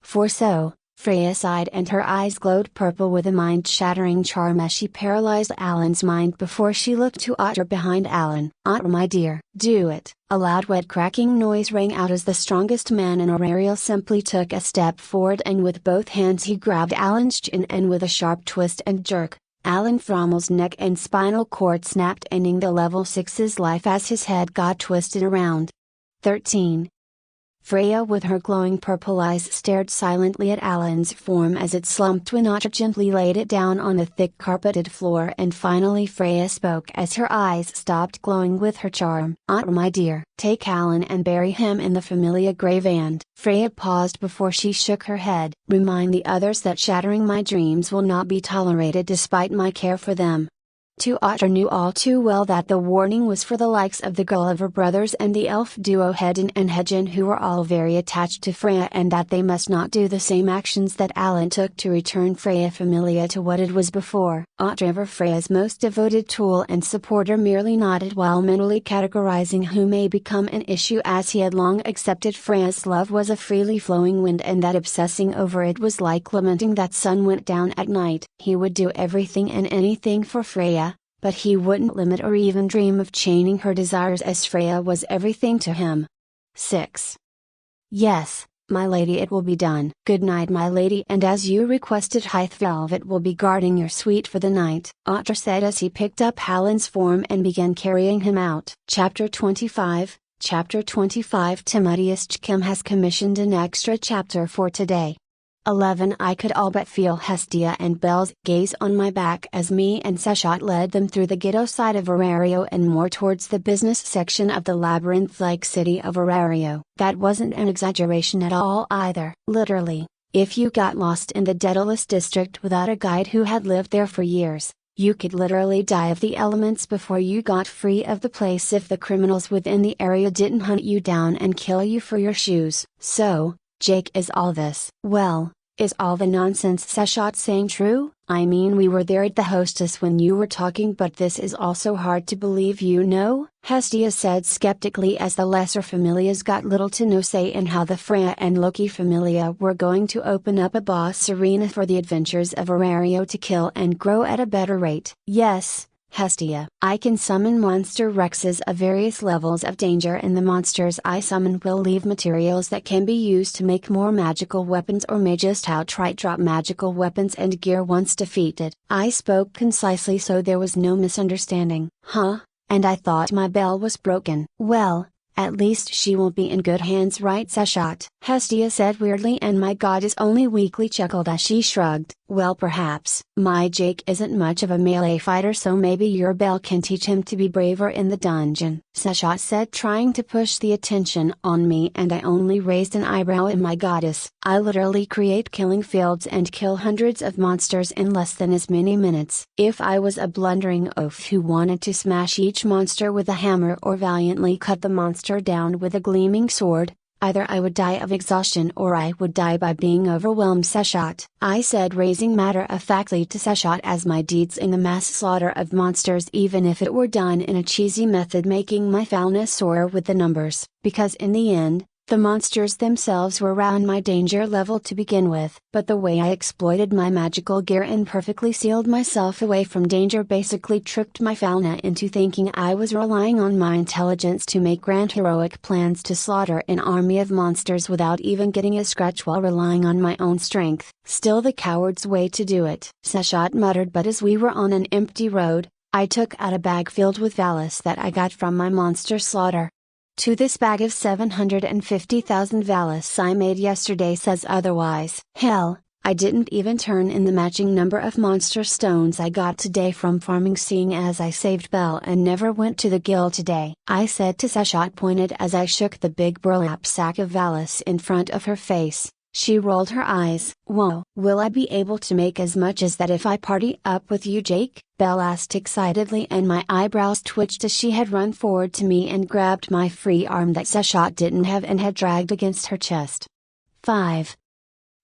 For so, Freya sighed, and her eyes glowed purple with a mind-shattering charm as she paralyzed Alan's mind before she looked to Otter behind Alan. Otter, my dear, do it. A loud wet cracking noise rang out as the strongest man in Arario simply took a step forward, and with both hands he grabbed Alan's chin, and with a sharp twist and jerk, Alan Frommel's neck and spinal cord snapped, ending the level 6's life as his head got twisted around. 13. Freya with her glowing purple eyes stared silently at Alan's form as it slumped when Otter gently laid it down on the thick carpeted floor, and finally Freya spoke as her eyes stopped glowing with her charm. Otter my dear, take Alan and bury him in the familiar grave and… Freya paused before she shook her head. Remind the others that shattering my dreams will not be tolerated despite my care for them. Otter knew all too well that the warning was for the likes of the Gulliver brothers and the elf duo Hedin and Hedgen, who were all very attached to Freya, and that they must not do the same actions that Alan took to return Freya Familia to what it was before. Otter, ever Freya's most devoted tool and supporter, merely nodded while mentally categorizing who may become an issue, as he had long accepted Freya's love was a freely flowing wind, and that obsessing over it was like lamenting that sun went down at night. He would do everything and anything for Freya, but he wouldn't limit or even dream of chaining her desires, as Freya was everything to him. 6. Yes, my lady, it will be done. Good night, my lady, and as you requested, Hythe Velvet will be guarding your suite for the night, Otter said as he picked up Alan's form and began carrying him out. Chapter 25. Timotheus Chkim has commissioned an extra chapter for today. 11. I could all but feel Hestia and Belle's gaze on my back as me and Seshat led them through the ghetto side of Arario and more towards the business section of the labyrinth-like city of Arario. That wasn't an exaggeration at all either. Literally, if you got lost in the Daedalus district without a guide who had lived there for years, you could literally die of the elements before you got free of the place if the criminals within the area didn't hunt you down and kill you for your shoes. So, Jake, is all this… Well, is all the nonsense Seshat saying true? I mean, we were there at the hostess when you were talking, but this is also hard to believe, you know, Hestia said skeptically as the lesser familias got little to no say in how the Freya and Loki familia were going to open up a boss arena for the adventures of Arario to kill and grow at a better rate. Yes, Hestia, I can summon monster Rexes of various levels of danger, and the monsters I summon will leave materials that can be used to make more magical weapons, or may just outright drop magical weapons and gear once defeated. I spoke concisely so there was no misunderstanding. Huh? And I thought my bell was broken. Well, at least she will be in good hands, right, Seshat? Hestia said weirdly, and my goddess only weakly chuckled as she shrugged. Well, perhaps. My Jake isn't much of a melee fighter, so maybe your bell can teach him to be braver in the dungeon, Seshat said, trying to push the attention on me, and I only raised an eyebrow at my goddess. I literally create killing fields and kill hundreds of monsters in less than as many minutes. If I was a blundering oaf who wanted to smash each monster with a hammer or valiantly cut the monster down with a gleaming sword, either I would die of exhaustion or I would die by being overwhelmed, Seshat, I said, raising matter-of-factly to Seshat as my deeds in the mass slaughter of monsters, even if it were done in a cheesy method, making my foulness soar with the numbers, because in the end, the monsters themselves were around my danger level to begin with. But the way I exploited my magical gear and perfectly sealed myself away from danger basically tricked my fauna into thinking I was relying on my intelligence to make grand heroic plans to slaughter an army of monsters without even getting a scratch while relying on my own strength. Still the coward's way to do it, Seshat muttered, but as we were on an empty road, I took out a bag filled with Valis that I got from my monster slaughter. To this bag of 750,000 Valis I made yesterday says otherwise. Hell, I didn't even turn in the matching number of monster stones I got today from farming, seeing as I saved Belle and never went to the guild today, I said to Seshat, pointed as I shook the big burlap sack of Valis in front of her face. She rolled her eyes. Whoa. Will I be able to make as much as that if I party up with you, Jake? Belle asked excitedly, and my eyebrows twitched as she had run forward to me and grabbed my free arm that Seshat didn't have and had dragged against her chest. 5.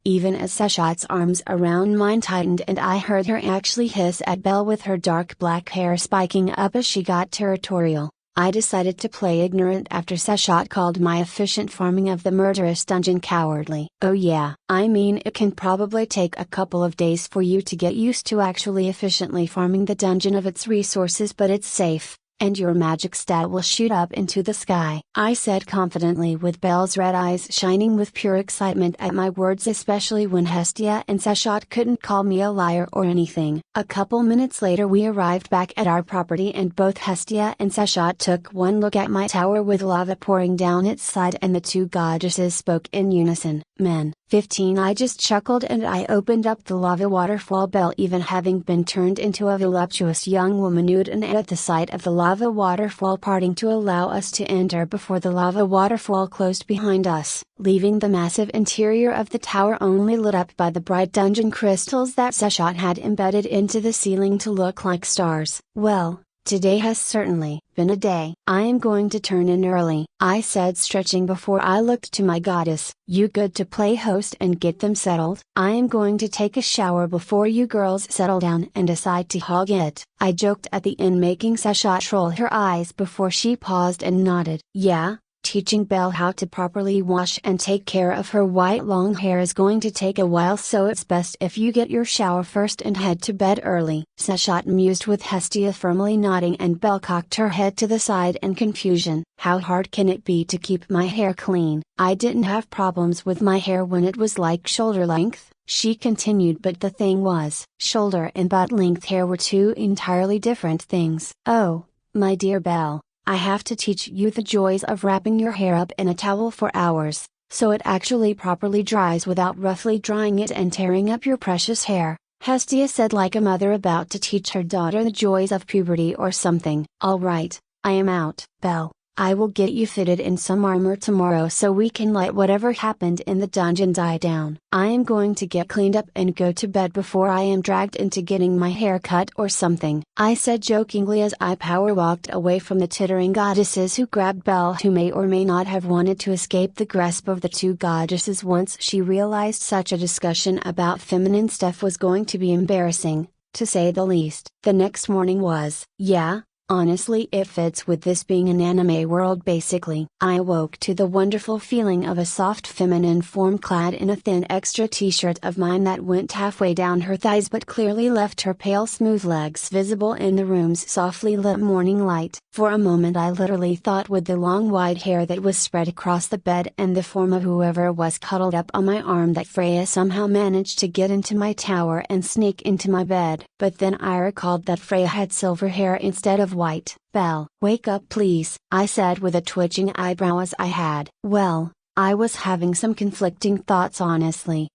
Even as Seshat's arms around mine tightened and I heard her actually hiss at Belle with her dark black hair spiking up as she got territorial, I decided to play ignorant after Seshat called my efficient farming of the murderous dungeon cowardly. Oh yeah, I mean, it can probably take a couple of days for you to get used to actually efficiently farming the dungeon of its resources, but it's safe, and your magic stat will shoot up into the sky," I said confidently, with Belle's red eyes shining with pure excitement at my words, especially when Hestia and Sashot couldn't call me a liar or anything. A couple minutes later we arrived back at our property, and both Hestia and Sashot took one look at my tower with lava pouring down its side, and the two goddesses spoke in unison. "Men, 15." I just chuckled and I opened up the lava waterfall, Belle even having been turned into a voluptuous young woman nude and at the sight of the lava waterfall parting to allow us to enter before the lava waterfall closed behind us, leaving the massive interior of the tower only lit up by the bright dungeon crystals that Sashot had embedded into the ceiling to look like stars. "Well, today has certainly been a day. I am going to turn in early," I said, stretching before I looked to my goddess. "You good to play host and get them settled? I am going to take a shower before you girls settle down and decide to hog it," I joked at the end, making Sashot roll her eyes before she paused and nodded. "Yeah, teaching Belle how to properly wash and take care of her white long hair is going to take a while, so it's best if you get your shower first and head to bed early," Sashot mused, with Hestia firmly nodding and Belle cocked her head to the side in confusion. "How hard can it be to keep my hair clean? I didn't have problems with my hair when it was like shoulder length," she continued, "but the thing was, shoulder and butt length hair were two entirely different things." "Oh, my dear Belle, I have to teach you the joys of wrapping your hair up in a towel for hours, so it actually properly dries without roughly drying it and tearing up your precious hair," Hestia said, like a mother about to teach her daughter the joys of puberty or something. "All right, I am out." "Belle, I will get you fitted in some armor tomorrow so we can let whatever happened in the dungeon die down. I am going to get cleaned up and go to bed before I am dragged into getting my hair cut or something," I said jokingly as I power walked away from the tittering goddesses, who grabbed Belle, who may or may not have wanted to escape the grasp of the two goddesses once she realized such a discussion about feminine stuff was going to be embarrassing, to say the least. The next morning was, yeah, honestly it fits with this being an anime world basically. I awoke to the wonderful feeling of a soft feminine form clad in a thin extra t-shirt of mine that went halfway down her thighs but clearly left her pale smooth legs visible in the room's softly lit morning light. For a moment I literally thought, with the long wide hair that was spread across the bed and the form of whoever was cuddled up on my arm, that Freya somehow managed to get into my tower and sneak into my bed. But then I recalled that Freya had silver hair instead of white. "Belle, wake up please," I said with a twitching eyebrow as I had. Well, I was having some conflicting thoughts honestly.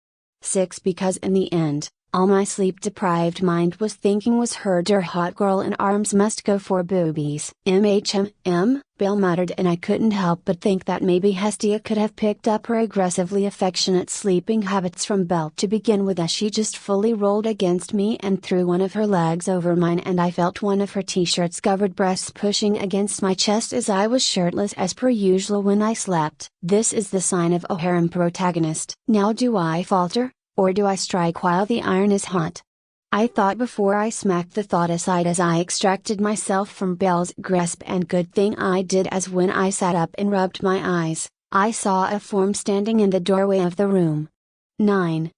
6 because in the end, all my sleep-deprived mind was thinking was her dear hot girl in arms must go for boobies. Belle muttered, and I couldn't help but think that maybe Hestia could have picked up her aggressively affectionate sleeping habits from Belle to begin with, as she just fully rolled against me and threw one of her legs over mine, and I felt one of her t-shirt's covered breasts pushing against my chest as I was shirtless as per usual when I slept. This is the sign of a harem protagonist. Now do I falter, or do I strike while the iron is hot? I thought before I smacked the thought aside as I extracted myself from Belle's grasp, and good thing I did, as when I sat up and rubbed my eyes, I saw a form standing in the doorway of the room. 9.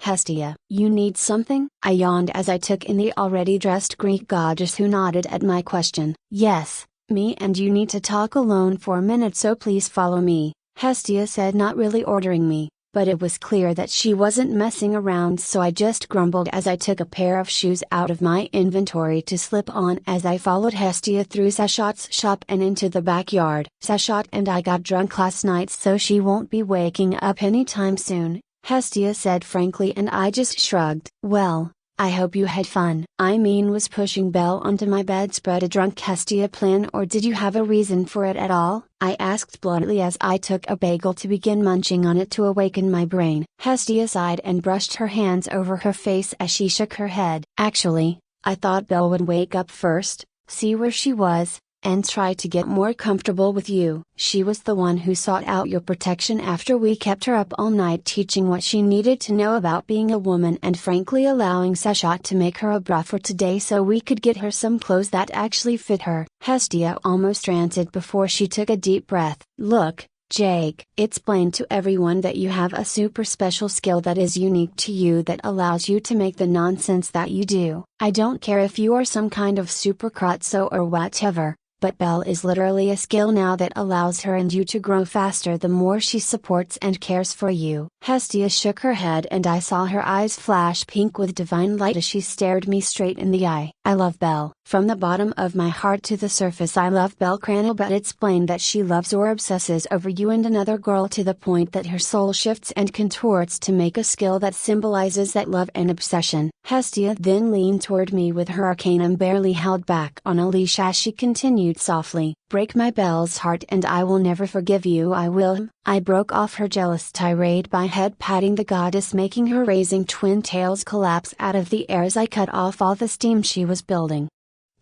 Hestia. "You need something?" I yawned as I took in the already dressed Greek goddess, who nodded at my question. "Yes, me and you need to talk alone for a minute, so please follow me," Hestia said, not really ordering me. But it was clear that she wasn't messing around, so I just grumbled as I took a pair of shoes out of my inventory to slip on as I followed Hestia through Sashot's shop and into the backyard. "Sashot and I got drunk last night, so she won't be waking up anytime soon," Hestia said frankly, and I just shrugged. "Well, I hope you had fun." I mean, was pushing Belle onto my bedspread a drunk Hestia plan, or did you have a reason for it at all? I asked bluntly as I took a bagel to begin munching on it to awaken my brain. Hestia sighed and brushed her hands over her face as she shook her head. "Actually, I thought Belle would wake up first, see where she was, and try to get more comfortable with you. She was the one who sought out your protection after we kept her up all night teaching what she needed to know about being a woman, and frankly allowing Sashot to make her a bra for today so we could get her some clothes that actually fit her," Hestia almost ranted before she took a deep breath. "Look, Jake. It's plain to everyone that you have a super special skill that is unique to you that allows you to make the nonsense that you do. I don't care if you are some kind of super crotzo or whatever. But Belle is literally a skill now that allows her and you to grow faster the more she supports and cares for you. Hestia shook her head and I saw her eyes flash pink with divine light as she stared me straight in the eye. I love Belle. From the bottom of my heart to the surface I love Belle Crannel, but it's plain that she loves or obsesses over you and another girl to the point that her soul shifts and contorts to make a skill that symbolizes that love and obsession. Hestia then leaned toward me with her arcanum barely held back on a leash as she continued softly, "Break my Belle's heart and I will never forgive you, I will." I broke off her jealous tirade by head patting the goddess, making her raising twin tails collapse out of the air as I cut off all the steam she was building.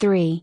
3.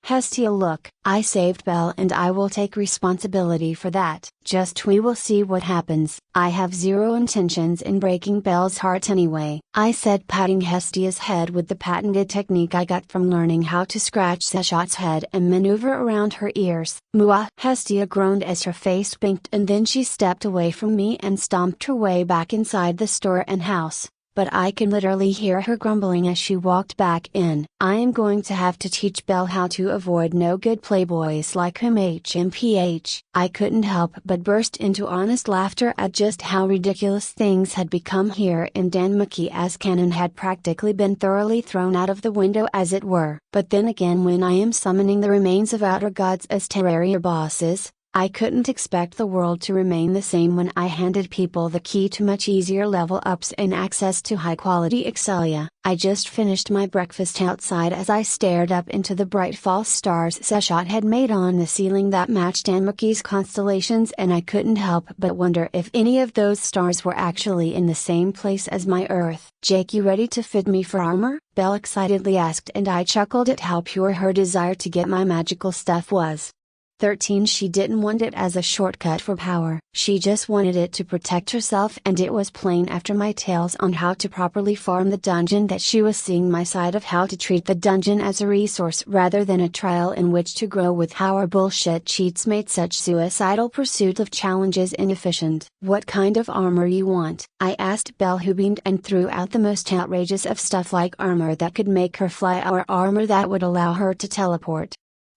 Hestia, look, I saved Belle and I will take responsibility for that. Just we will see what happens. I have zero intentions in breaking Belle's heart anyway, I said, patting Hestia's head with the patented technique I got from learning how to scratch Seshot's head and maneuver around her ears. Mwah! Hestia groaned as her face pinked and then she stepped away from me and stomped her way back inside the store and house. But I can literally hear her grumbling as she walked back in. I am going to have to teach Belle how to avoid no good playboys like him. HMPH. I couldn't help but burst into honest laughter at just how ridiculous things had become here in Danmuki, as canon had practically been thoroughly thrown out of the window as it were. But then again, when I am summoning the remains of outer gods as Terraria bosses, I couldn't expect the world to remain the same when I handed people the key to much easier level ups and access to high quality Excelia. I just finished my breakfast outside as I stared up into the bright false stars Seshot had made on the ceiling that matched Danmuki's constellations, and I couldn't help but wonder if any of those stars were actually in the same place as my Earth. "Jake, you ready to fit me for armor?" Belle excitedly asked, and I chuckled at how pure her desire to get my magical stuff was. 13. She didn't want it as a shortcut for power. She just wanted it to protect herself, and it was plain after my tales on how to properly farm the dungeon that she was seeing my side of how to treat the dungeon as a resource rather than a trial in which to grow, with how our bullshit cheats made such suicidal pursuit of challenges inefficient. "What kind of armor you want?" I asked Belle, who beamed and threw out the most outrageous of stuff like armor that could make her fly or armor that would allow her to teleport.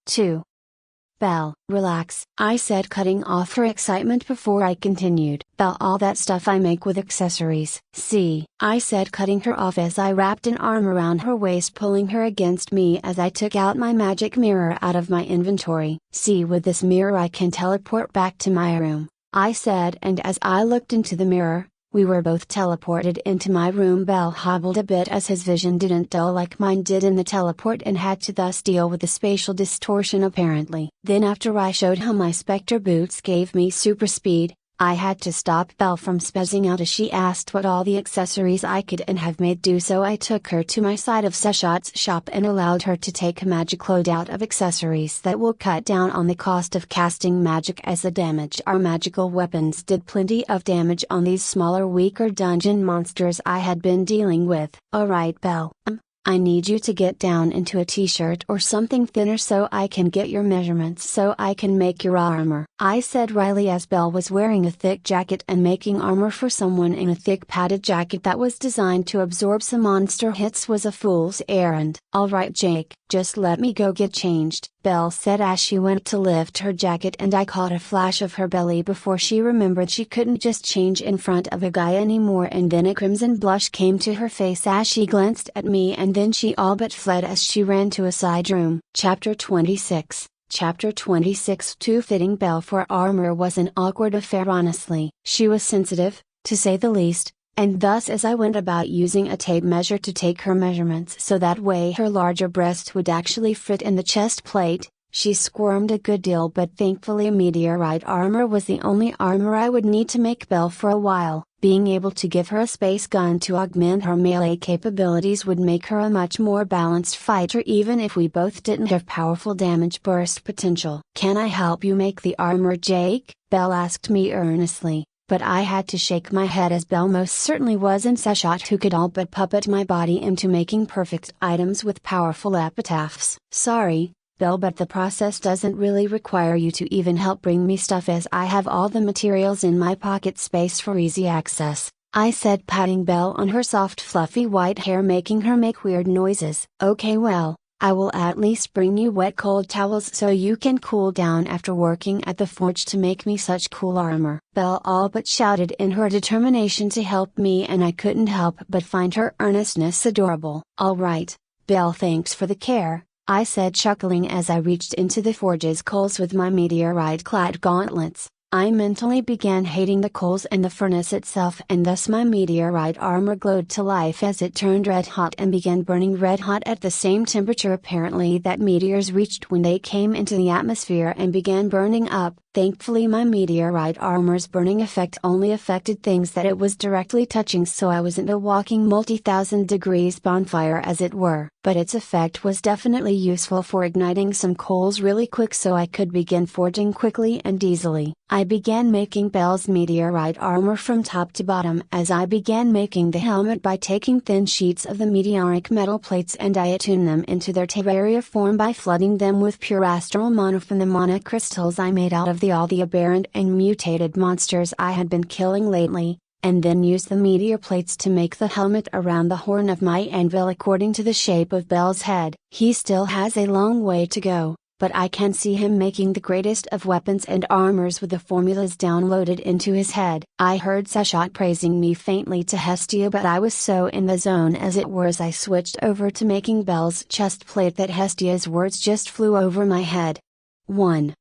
2. "Belle, relax," I said, cutting off her excitement before I continued. "Belle, all that stuff I make with accessories." "See," I said, cutting her off as I wrapped an arm around her waist, pulling her against me as I took out my magic mirror out of my inventory. "See, with this mirror I can teleport back to my room," I said, and as I looked into the mirror, we were both teleported into my room. Belle hobbled a bit as his vision didn't dull like mine did in the teleport and had to thus deal with the spatial distortion apparently. Then after I showed how my Spectre boots gave me super speed, I had to stop Belle from spazzing out as she asked what all the accessories I could and have made do, so I took her to my side of Seshot's shop and allowed her to take a magic loadout of accessories that will cut down on the cost of casting magic, as the damage our magical weapons did plenty of damage on these smaller, weaker dungeon monsters I had been dealing with. "Alright Belle, I need you to get down into a t-shirt or something thinner so I can get your measurements so I can make your armor," I said wryly, as Belle was wearing a thick jacket, and making armor for someone in a thick padded jacket that was designed to absorb some monster hits was a fool's errand. "Alright Jake, just let me go get changed," Belle said as she went to lift her jacket, and I caught a flash of her belly before she remembered she couldn't just change in front of a guy anymore, and then a crimson blush came to her face as she glanced at me, and then she all but fled as she ran to a side room. Chapter 26. Chapter 26. Fitting Belle for armor was an awkward affair, honestly. She was sensitive, to say the least, and thus as I went about using a tape measure to take her measurements so that way her larger breast would actually fit in the chest plate, she squirmed a good deal. But thankfully meteorite armor was the only armor I would need to make Belle for a while. Being able to give her a space gun to augment her melee capabilities would make her a much more balanced fighter, even if we both didn't have powerful damage burst potential. "Can I help you make the armor, Jake?" Belle asked me earnestly, but I had to shake my head, as Belle most certainly wasn't Seshot, who could all but puppet my body into making perfect items with powerful epitaphs. "Sorry, Belle, but the process doesn't really require you to even help bring me stuff as I have all the materials in my pocket space for easy access," I said, patting Belle on her soft fluffy white hair, making her make weird noises. "Okay, well, I will at least bring you wet cold towels so you can cool down after working at the forge to make me such cool armor." Belle all but shouted in her determination to help me, and I couldn't help but find her earnestness adorable. "All right, Belle, thanks for the care," I said, chuckling as I reached into the forge's coals with my meteorite-clad gauntlets. I mentally began hating the coals and the furnace itself, and thus my meteorite armor glowed to life as it turned red hot and began burning red hot at the same temperature apparently that meteors reached when they came into the atmosphere and began burning up. Thankfully my meteorite armor's burning effect only affected things that it was directly touching, so I wasn't a walking multi-thousand degrees bonfire as it were, but its effect was definitely useful for igniting some coals really quick so I could begin forging quickly and easily. I began making Belle's meteorite armor from top to bottom as I began making the helmet by taking thin sheets of the meteoric metal plates, and I attuned them into their Terraria form by flooding them with pure astral mana from the mana crystals I made out of all the aberrant and mutated monsters I had been killing lately, and then used the meteor plates to make the helmet around the horn of my anvil according to the shape of Belle's head. He still has a long way to go, but I can see him making the greatest of weapons and armors with the formulas downloaded into his head. I heard Sashat praising me faintly to Hestia, but I was so in the zone as it were as I switched over to making Belle's chest plate that Hestia's words just flew over my head. 1.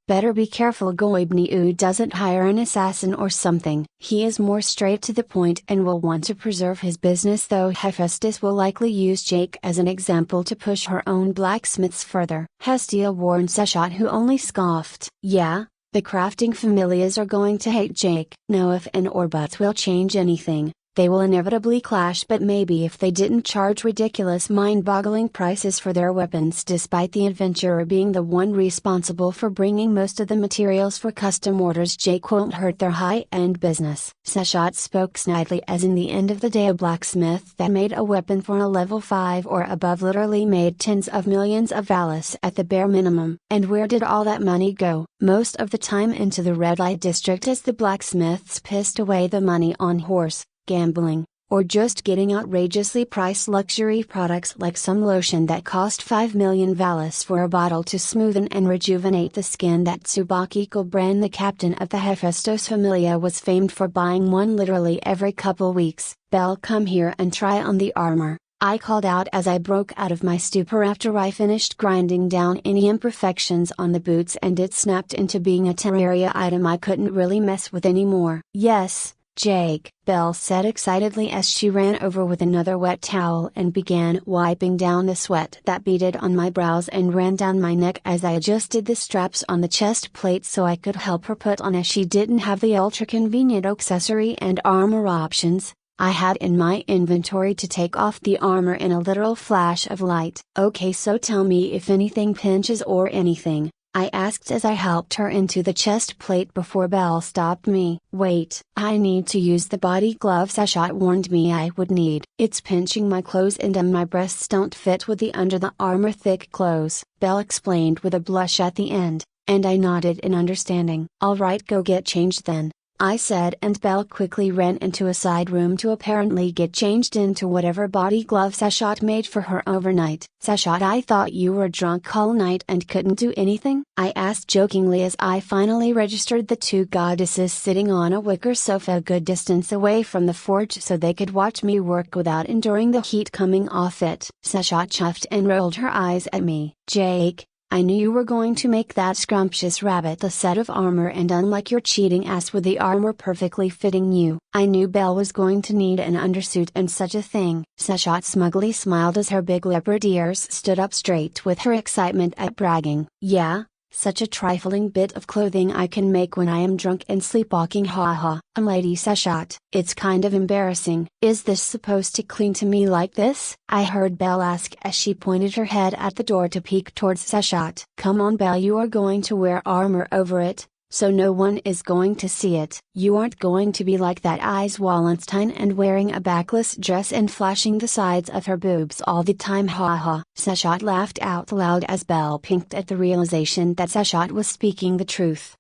Better be careful Goibniu doesn't hire an assassin or something. He is more straight to the point and will want to preserve his business, though Hephaestus will likely use Jake as an example to push her own blacksmiths further. Hestia warned Sashat, who only scoffed. Yeah, the crafting familias are going to hate Jake. No if and or buts will change anything. They will inevitably clash, but maybe if they didn't charge ridiculous mind-boggling prices for their weapons despite the adventurer being the one responsible for bringing most of the materials for custom orders, Jake won't hurt their high-end business. Sashat spoke snidely, as in the end of the day a blacksmith that made a weapon for a level 5 or above literally made tens of millions of valis at the bare minimum. And where did all that money go? Most of the time into the red light district, as the blacksmiths pissed away the money on horse, gambling, or just getting outrageously priced luxury products like some lotion that cost 5 million valis for a bottle to smoothen and rejuvenate the skin that Tsubaki Brand, the captain of the Hephaestos Familia, was famed for buying one literally every couple weeks. "Belle, come here and try on the armor," I called out as I broke out of my stupor after I finished grinding down any imperfections on the boots and it snapped into being a Terraria item I couldn't really mess with anymore. "Yes, Jake," Belle said excitedly as she ran over with another wet towel and began wiping down the sweat that beaded on my brows and ran down my neck as I adjusted the straps on the chest plate so I could help her put on, as she didn't have the ultra convenient accessory and armor options I had in my inventory to take off the armor in a literal flash of light. "Okay, so tell me if anything pinches or anything," I asked as I helped her into the chest plate before Belle stopped me. "Wait, I need to use the body glove Sashat warned me I would need. It's pinching my clothes and my breasts don't fit with the under the armor thick clothes," Belle explained with a blush at the end, and I nodded in understanding. "Alright, go get changed then," I said, and Belle quickly ran into a side room to apparently get changed into whatever body glove Sashat made for her overnight. "Sashat, I thought you were drunk all night and couldn't do anything?" I asked jokingly as I finally registered the two goddesses sitting on a wicker sofa a good distance away from the forge so they could watch me work without enduring the heat coming off it. Sashat chuffed and rolled her eyes at me. "Jake, I knew you were going to make that scrumptious rabbit a set of armor, and unlike your cheating ass with the armor perfectly fitting you, I knew Belle was going to need an undersuit and such a thing." Sashat smugly smiled as her big leopard ears stood up straight with her excitement at bragging. "Yeah, such a trifling bit of clothing I can make when I am drunk and sleepwalking, haha." "Lady Sashat, it's kind of embarrassing. Is this supposed to cling to me like this?" I heard Belle ask as she pointed her head at the door to peek towards Sashat. "Come on Belle, you are going to wear armor over it, so no one is going to see it. You aren't going to be like that Is Wallenstein and wearing a backless dress and flashing the sides of her boobs all the time, haha. Seshat laughed out loud as Belle pinked at the realization that Seshat was speaking the truth.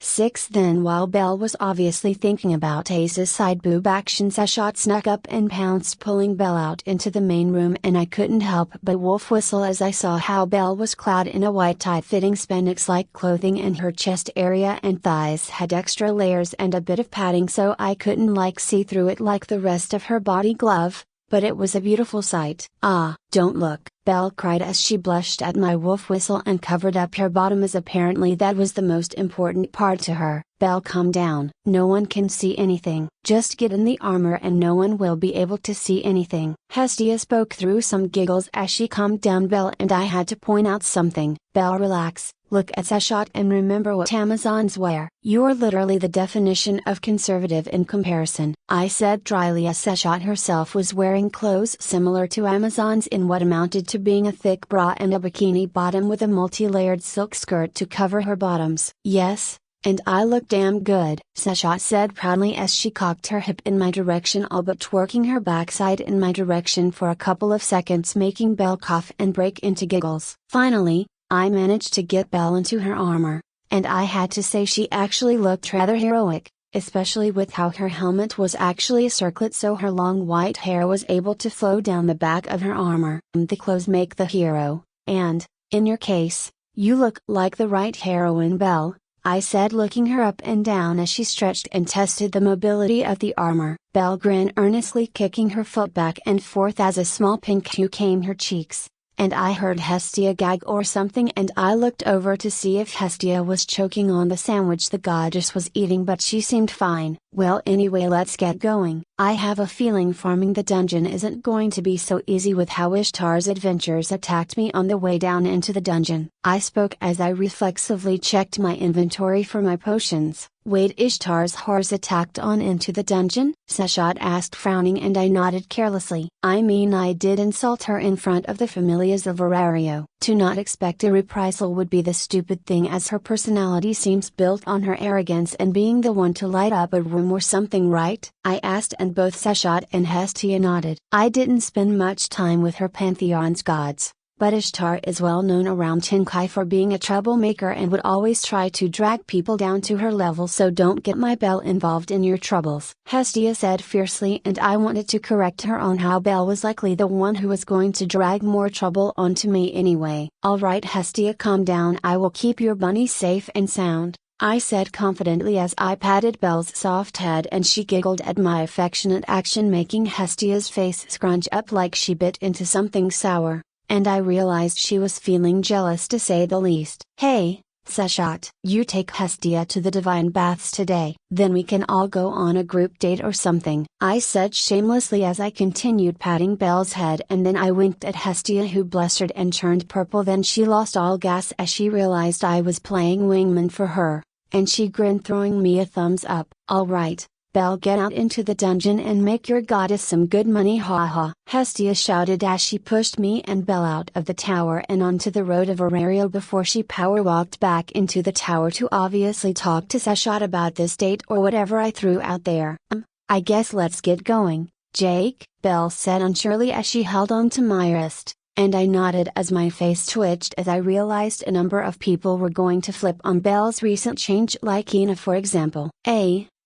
6. Then while Belle was obviously thinking about Ace's side boob action, Seshat snuck up and pounced, pulling Belle out into the main room, and I couldn't help but wolf whistle as I saw how Belle was clad in a white tight-fitting spandex-like clothing, and her chest area and thighs had extra layers and a bit of padding, so I couldn't see through it like the rest of her body glove, but it was a beautiful sight. Ah, don't look, Belle cried as she blushed at my wolf whistle and covered up her bottom, as apparently that was the most important part to her. Belle, calm down. No one can see anything. Just get in the armor and no one will be able to see anything. Hestia spoke through some giggles as she calmed down Belle, and I had to point out something. Belle, relax. Look at Seshat and remember what Amazons wear. You're literally the definition of conservative in comparison, I said dryly, as Seshat herself was wearing clothes similar to Amazons in what amounted to being a thick bra and a bikini bottom with a multi-layered silk skirt to cover her bottoms. Yes, and I look damn good, Seshat said proudly as she cocked her hip in my direction, all but twerking her backside in my direction for a couple of seconds, making Belle cough and break into giggles. Finally, I managed to get Belle into her armor, and I had to say she actually looked rather heroic, especially with how her helmet was actually a circlet, so her long white hair was able to flow down the back of her armor. The clothes make the hero, and, in your case, you look like the right heroine, Belle, I said, looking her up and down as she stretched and tested the mobility of the armor. Belle grinned earnestly, kicking her foot back and forth as a small pink hue came her cheeks. And I heard Hestia gag or something, and I looked over to see if Hestia was choking on the sandwich the goddess was eating, but she seemed fine. Well, anyway, let's get going. I have a feeling farming the dungeon isn't going to be so easy with how Ishtar's adventures attacked me on the way down into the dungeon. I spoke as I reflexively checked my inventory for my potions. Wait, Ishtar's horrors attacked on into the dungeon? Seshat asked, frowning, and I nodded carelessly. I mean, I did insult her in front of the familias of Terrario. To not expect a reprisal would be the stupid thing, as her personality seems built on her arrogance and being the one to light up a room or something, right? I asked, and both Seshat and Hestia nodded. I didn't spend much time with her pantheon's gods, but Ishtar is well known around Tenkai for being a troublemaker and would always try to drag people down to her level, so don't get my Belle involved in your troubles, Hestia said fiercely, and I wanted to correct her on how Belle was likely the one who was going to drag more trouble onto me anyway. Alright Hestia, calm down, I will keep your bunny safe and sound, I said confidently as I patted Belle's soft head, and she giggled at my affectionate action, making Hestia's face scrunch up like she bit into something sour. And I realized she was feeling jealous, to say the least. Hey, Seshat, you take Hestia to the divine baths today. Then we can all go on a group date or something, I said shamelessly as I continued patting Belle's head, and then I winked at Hestia, who blustered and turned purple. Then she lost all gas as she realized I was playing wingman for her, and she grinned, throwing me a thumbs up. Alright, Belle, get out into the dungeon and make your goddess some good money, haha, Hestia shouted as she pushed me and Belle out of the tower and onto the road of Aurario before she power walked back into the tower to obviously talk to Seshat about this date or whatever I threw out there. I guess let's get going, Jake, Belle said unsurely as she held on to my wrist, and I nodded as my face twitched as I realized a number of people were going to flip on Belle's recent change, like Ina for example.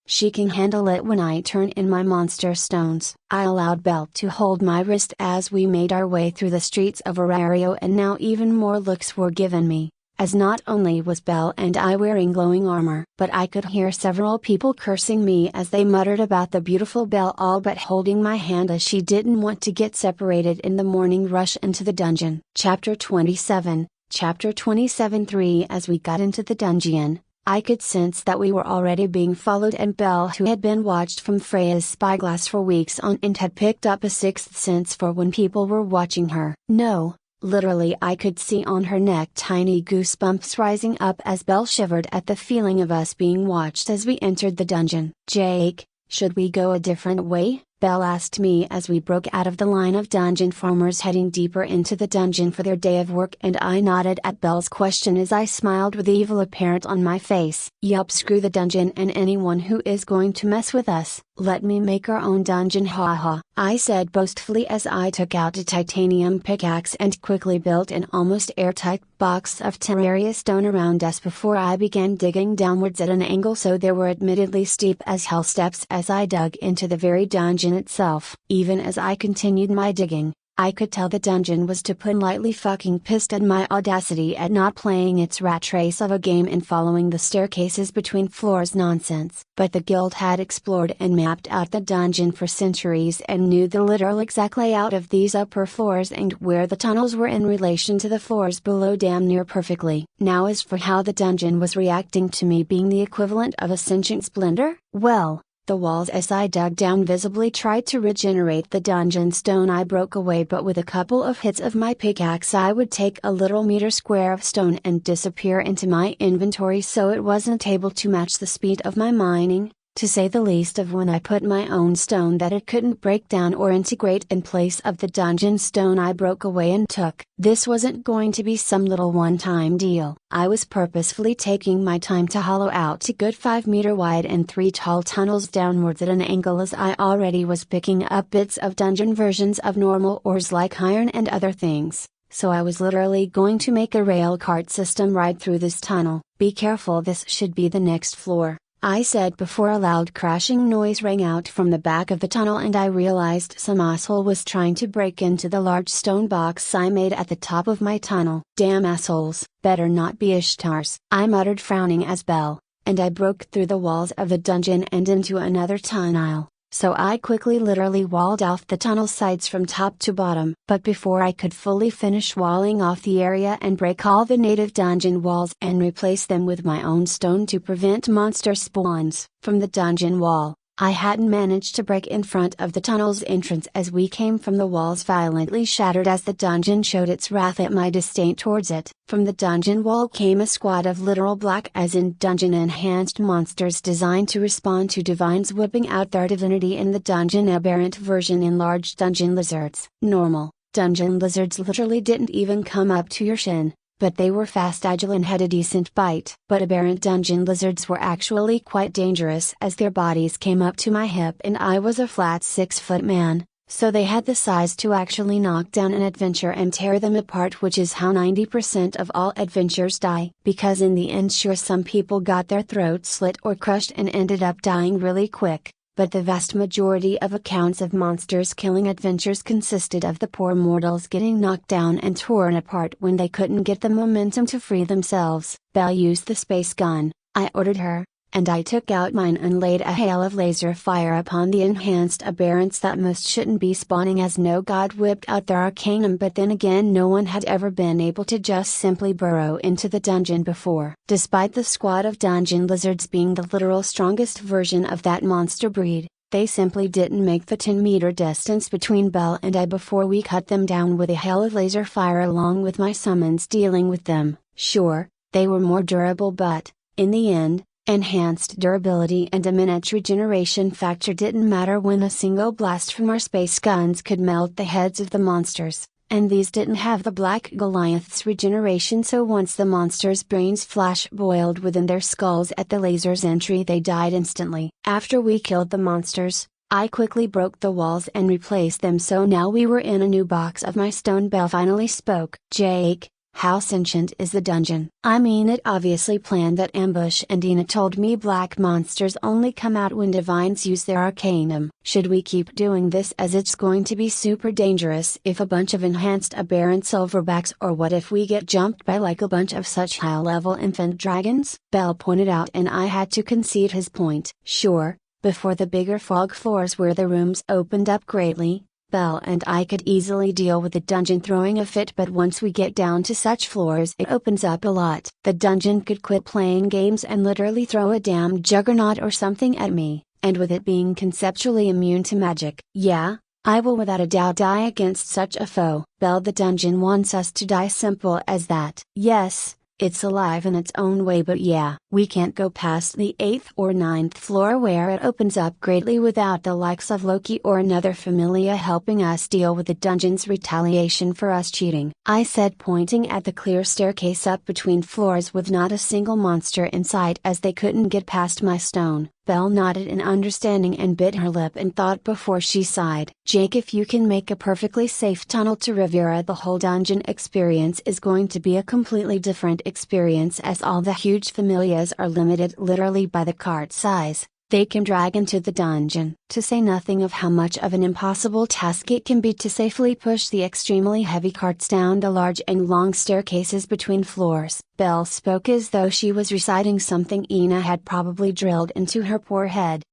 She can handle it when I turn in my monster stones. I allowed Belle to hold my wrist as we made our way through the streets of Aurario, and now even more looks were given me, as not only was Belle and I wearing glowing armor, but I could hear several people cursing me as they muttered about the beautiful Belle, all but holding my hand as she didn't want to get separated in the morning rush into the dungeon. Chapter 27, 3. As we got into the dungeon, I could sense that we were already being followed, and Belle, who had been watched from Freya's spyglass for weeks on end, had picked up a sixth sense for when people were watching her. No, literally I could see on her neck tiny goosebumps rising up as Belle shivered at the feeling of us being watched as we entered the dungeon. Jake, should we go a different way? Belle asked me as we broke out of the line of dungeon farmers heading deeper into the dungeon for their day of work, and I nodded at Belle's question as I smiled with evil apparent on my face. Yup, screw the dungeon and anyone who is going to mess with us. Let me make our own dungeon, haha, I said boastfully as I took out a titanium pickaxe and quickly built an almost airtight box of Terraria stone around us before I began digging downwards at an angle, so there were admittedly steep as hell steps as I dug into the very dungeon itself. Even as I continued my digging, I could tell the dungeon was to put lightly fucking pissed at my audacity at not playing its rat race of a game and following the staircases between floors nonsense. But the guild had explored and mapped out the dungeon for centuries and knew the literal exact layout of these upper floors and where the tunnels were in relation to the floors below damn near perfectly. Now as for how the dungeon was reacting to me being the equivalent of a sentient splendor, well, the walls as I dug down visibly tried to regenerate the dungeon stone I broke away, but with a couple of hits of my pickaxe I would take a little meter square of stone and disappear into my inventory, so it wasn't able to match the speed of my mining, to say the least of when I put my own stone that it couldn't break down or integrate in place of the dungeon stone I broke away and took. This wasn't going to be some little one-time deal. I was purposefully taking my time to hollow out a good 5-meter wide and 3 tall tunnels downwards at an angle, as I already was picking up bits of dungeon versions of normal ores like iron and other things. So I was literally going to make a rail cart system right through this tunnel. Be careful, this should be the next floor, I said before a loud crashing noise rang out from the back of the tunnel and I realized some asshole was trying to break into the large stone box I made at the top of my tunnel. Damn assholes, better not be Ishtars, I muttered frowning as Belle, and I broke through the walls of the dungeon and into another tunnel. So I quickly literally walled off the tunnel sides from top to bottom. But before I could fully finish walling off the area and break all the native dungeon walls and replace them with my own stone to prevent monster spawns from the dungeon wall, I hadn't managed to break in front of the tunnel's entrance as we came from the walls violently shattered as the dungeon showed its wrath at my disdain towards it. From the dungeon wall came a squad of literal black as in dungeon enhanced monsters designed to respond to divines whipping out their divinity in the dungeon aberrant version in large dungeon lizards. Normal dungeon lizards literally didn't even come up to your shin, but they were fast, agile and had a decent bite. But aberrant dungeon lizards were actually quite dangerous as their bodies came up to my hip and I was a flat 6-foot man, so they had the size to actually knock down an adventurer and tear them apart, which is how 90% of all adventurers die. Because in the end sure some people got their throats slit or crushed and ended up dying really quick. But the vast majority of accounts of monsters killing adventures consisted of the poor mortals getting knocked down and torn apart when they couldn't get the momentum to free themselves. Belle used the space gun, I ordered her, and I took out mine and laid a hail of laser fire upon the enhanced aberrants that most shouldn't be spawning, as no god whipped out their arcanum. But then again, no one had ever been able to just simply burrow into the dungeon before. Despite the squad of dungeon lizards being the literal strongest version of that monster breed, they simply didn't make the 10-meter distance between Belle and I before we cut them down with a hail of laser fire along with my summons dealing with them. Sure, they were more durable, but, in the end, enhanced durability and a minute's regeneration factor didn't matter when a single blast from our space guns could melt the heads of the monsters, and these didn't have the Black Goliath's regeneration, so once the monsters' brains flash boiled within their skulls at the laser's entry, they died instantly. After we killed the monsters, I quickly broke the walls and replaced them, so now we were in a new box of my stone. Belle finally spoke. Jake, how sentient is the dungeon? I mean, it obviously planned that ambush, and Dina told me black monsters only come out when divines use their arcanum. Should we keep doing this, as it's going to be super dangerous if a bunch of enhanced aberrant silverbacks, or what if we get jumped by like a bunch of such high-level infant dragons? Belle pointed out, and I had to concede his point. Sure, before the bigger fog floors where the rooms opened up greatly, Belle and I could easily deal with the dungeon throwing a fit, but once we get down to such floors it opens up a lot. The dungeon could quit playing games and literally throw a damn juggernaut or something at me, and with it being conceptually immune to magic. Yeah, I will without a doubt die against such a foe. Belle, the dungeon wants us to die, simple as that. Yes, It's alive in its own way, but yeah, we can't go past the 8th or 9th floor where it opens up greatly without the likes of Loki or another Familia helping us deal with the dungeon's retaliation for us cheating," I said, pointing at the clear staircase up between floors with not a single monster in sight as they couldn't get past my stone. Belle nodded in understanding and bit her lip in thought before she sighed. "Jake, if you can make a perfectly safe tunnel to Riviera, the whole dungeon experience is going to be a completely different experience, as all the huge Familias are limited literally by the cart size they can drag into the dungeon. To say nothing of how much of an impossible task it can be to safely push the extremely heavy carts down the large and long staircases between floors." Belle spoke as though she was reciting something Ina had probably drilled into her poor head.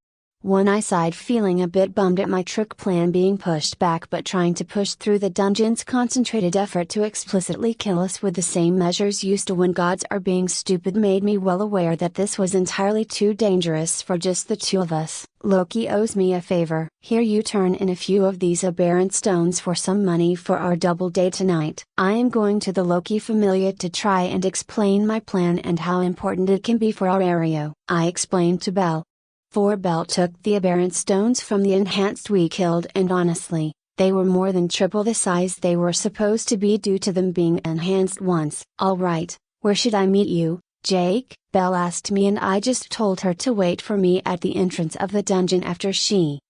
I sighed, feeling a bit bummed at my trick plan being pushed back, but trying to push through the dungeon's concentrated effort to explicitly kill us with the same measures used to when gods are being stupid made me well aware that this was entirely too dangerous for just the two of us. "Loki owes me a favor. Here, you turn in a few of these aberrant stones for some money for our double day tonight. I am going to the Loki Familia to try and explain my plan and how important it can be for our area," I explained to Belle. For Belle took the aberrant stones from the enhanced we killed, and honestly, they were more than triple the size they were supposed to be due to them being enhanced ones. "All right, where should I meet you, Jake?" Belle asked me, and I just told her to wait for me at the entrance of the dungeon after she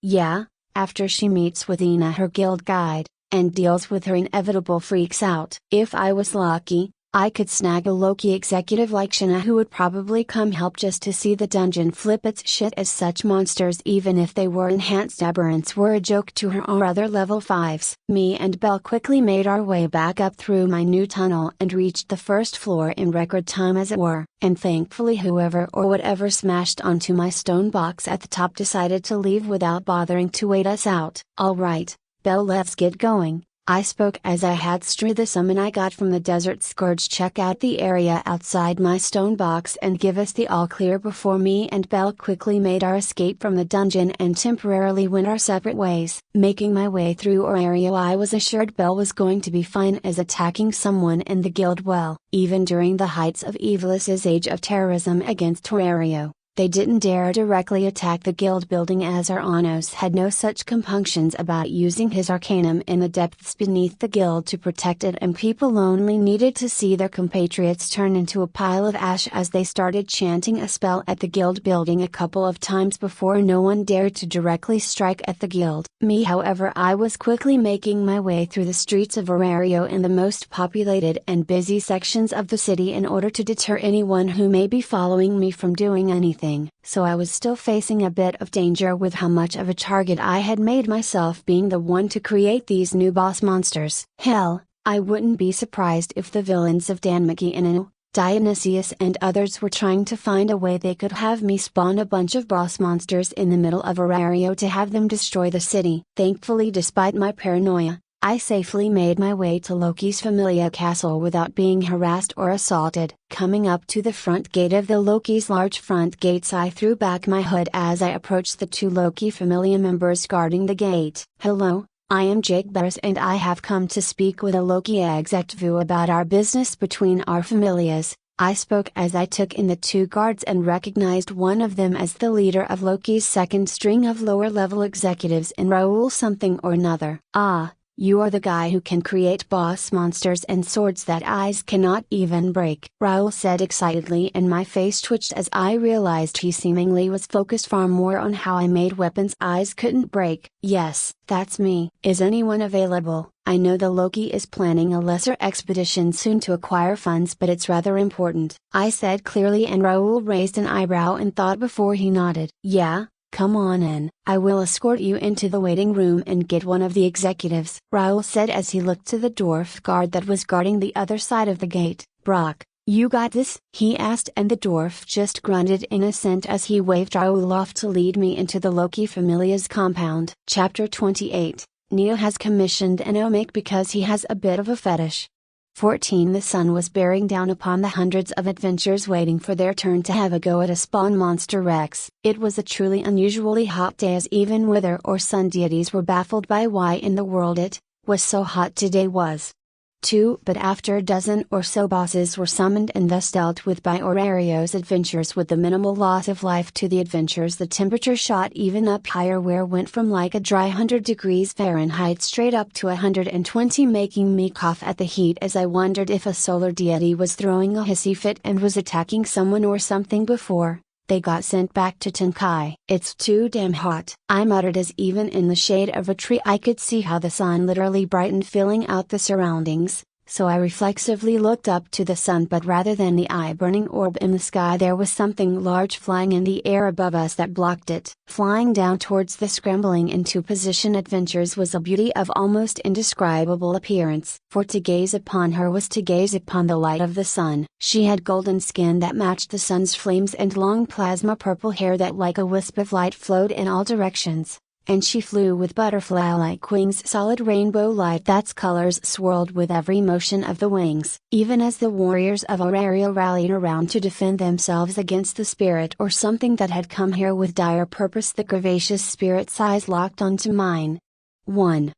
meets with Ina, her guild guide, and deals with her inevitable freaks out. If I was lucky, I could snag a Loki executive like Shanna who would probably come help just to see the dungeon flip its shit, as such monsters, even if they were enhanced aberrants, were a joke to her or other level 5s. Me and Belle quickly made our way back up through my new tunnel and reached the first floor in record time, as it were, and thankfully whoever or whatever smashed onto my stone box at the top decided to leave without bothering to wait us out. "All right, Belle, let's get going," I spoke as I had strewed the summon I got from the Desert Scourge. "Check out the area outside my stone box and give us the all clear before me and Belle quickly made our escape from the dungeon and temporarily went our separate ways." Making my way through our area, I was assured Belle was going to be fine, as attacking someone in the guild, well, even during the heights of Evilus's age of terrorism against Terrario, they didn't dare directly attack the guild building, as our Anos had no such compunctions about using his arcanum in the depths beneath the guild to protect it, and people only needed to see their compatriots turn into a pile of ash as they started chanting a spell at the guild building a couple of times before no one dared to directly strike at the guild. Me, however, I was quickly making my way through the streets of Arario in the most populated and busy sections of the city in order to deter anyone who may be following me from doing anything. So I was still facing a bit of danger with how much of a target I had made myself, being the one to create these new boss monsters. Hell, I wouldn't be surprised if the villains of Danmaki and Inu, Dionysius and others were trying to find a way they could have me spawn a bunch of boss monsters in the middle of Arario to have them destroy the city. Thankfully, despite my paranoia, I safely made my way to Loki's Familia castle without being harassed or assaulted. Coming up to the front gate of the Loki's large front gates, I threw back my hood as I approached the two Loki Familia members guarding the gate. "Hello, I am Jake Bears and I have come to speak with a Loki executive about our business between our familias," I spoke as I took in the two guards and recognized one of them as the leader of Loki's second string of lower level executives in Raoul something or another. "Ah, you are the guy who can create boss monsters and swords that eyes cannot even break," Raoul said excitedly, and my face twitched as I realized he seemingly was focused far more on how I made weapons eyes couldn't break. "Yes, that's me. Is anyone available? I know the Loki is planning a lesser expedition soon to acquire funds, but it's rather important," I said clearly, and Raoul raised an eyebrow in thought before he nodded. "Yeah, come on in. I will escort you into the waiting room and get one of the executives," Raoul said as he looked to the dwarf guard that was guarding the other side of the gate. "Brock, you got this?" he asked, and the dwarf just grunted in assent as he waved Raoul off to lead me into the Loki Familia's compound. Chapter 28, Neo has commissioned an Omic because he has a bit of a fetish. 14. The sun was bearing down upon the hundreds of adventurers waiting for their turn to have a go at a spawn monster Rex. It was a truly unusually hot day, as even weather or sun deities were baffled by why in the world it was so hot today was. 2. But after a dozen or so bosses were summoned and thus dealt with by Aurario's adventures with the minimal loss of life to the adventures, the temperature shot even up higher, where went from like a dry 100 degrees Fahrenheit straight up to 120, making me cough at the heat as I wondered if a solar deity was throwing a hissy fit and was attacking someone or something before they got sent back to Tenkai. "It's too damn hot," I muttered, as even in the shade of a tree I could see how the sun literally brightened, filling out the surroundings. So I reflexively looked up to the sun, but rather than the eye-burning orb in the sky, there was something large flying in the air above us that blocked it. Flying down towards the scrambling into position adventures was a beauty of almost indescribable appearance, for to gaze upon her was to gaze upon the light of the sun. She had golden skin that matched the sun's flames and long plasma purple hair that like a wisp of light flowed in all directions. And she flew with butterfly-like wings, solid rainbow light that's colors swirled with every motion of the wings. Even as the warriors of Auraria rallied around to defend themselves against the spirit or something that had come here with dire purpose, the curvaceous spirit's eyes locked onto mine. 1.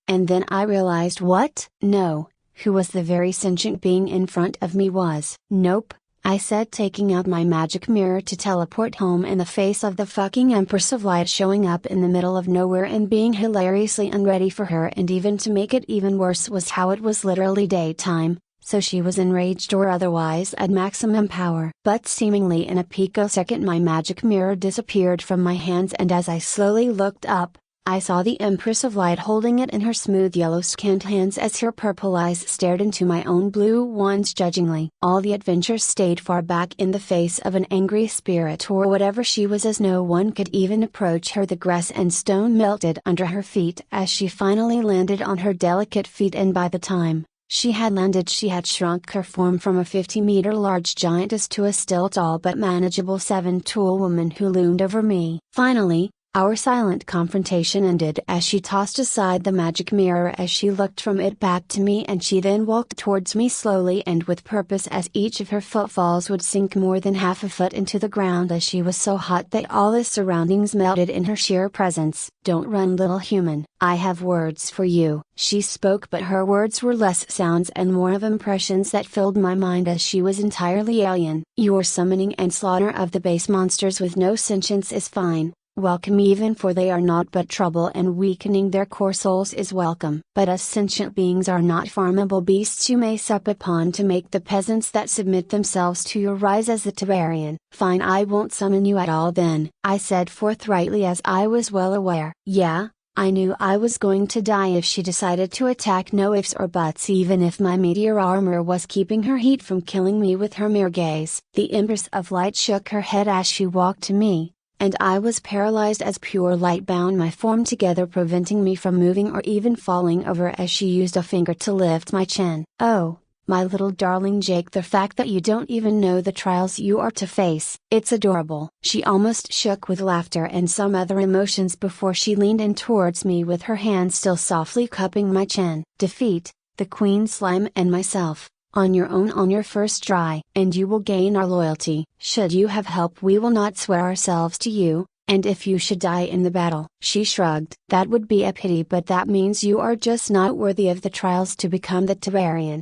And then I realized what? No, who was the very sentient being in front of me was. "Nope," I said, taking out my magic mirror to teleport home in the face of the fucking Empress of Light showing up in the middle of nowhere and being hilariously unready for her. And even to make it even worse was how it was literally daytime, so she was enraged or otherwise at maximum power. But seemingly in a picosecond my magic mirror disappeared from my hands, and as I slowly looked up, I saw the Empress of Light holding it in her smooth yellow-skinned hands as her purple eyes stared into my own blue ones judgingly. All the adventures stayed far back in the face of an angry spirit or whatever she was, as no one could even approach her. The grass and stone melted under her feet as she finally landed on her delicate feet, and by the time she had landed she had shrunk her form from a 50-meter large giantess to a still tall but manageable 7-tool woman who loomed over me. Finally, our silent confrontation ended as she tossed aside the magic mirror as she looked from it back to me, and she then walked towards me slowly and with purpose, as each of her footfalls would sink more than half a foot into the ground as she was so hot that all the surroundings melted in her sheer presence. "Don't run, little human, I have words for you." She spoke, but her words were less sounds and more of impressions that filled my mind, as she was entirely alien. "Your summoning and slaughter of the base monsters with no sentience is fine. Welcome, even for they are naught but trouble, and weakening their core souls is welcome. But us sentient beings are not farmable beasts you may sup upon to make the peasants that submit themselves to your rise as the Terrarian." "Fine, I won't summon you at all then," I said forthrightly, as I was well aware. Yeah, I knew I was going to die if she decided to attack, no ifs or buts, even if my meteor armor was keeping her heat from killing me with her mere gaze. The Empress of Light shook her head as she walked to me, and I was paralyzed as pure light bound my form together, preventing me from moving or even falling over as she used a finger to lift my chin. "Oh, my little darling Jake, the fact that you don't even know the trials you are to face, it's adorable." She almost shook with laughter and some other emotions before she leaned in towards me with her hand still softly cupping my chin. "Defeat the Queen Slime and myself on your own on your first try, and you will gain our loyalty. Should you have help, we will not swear ourselves to you, and if you should die in the battle," she shrugged, "that would be a pity, but that means you are just not worthy of the trials to become the Terrarian."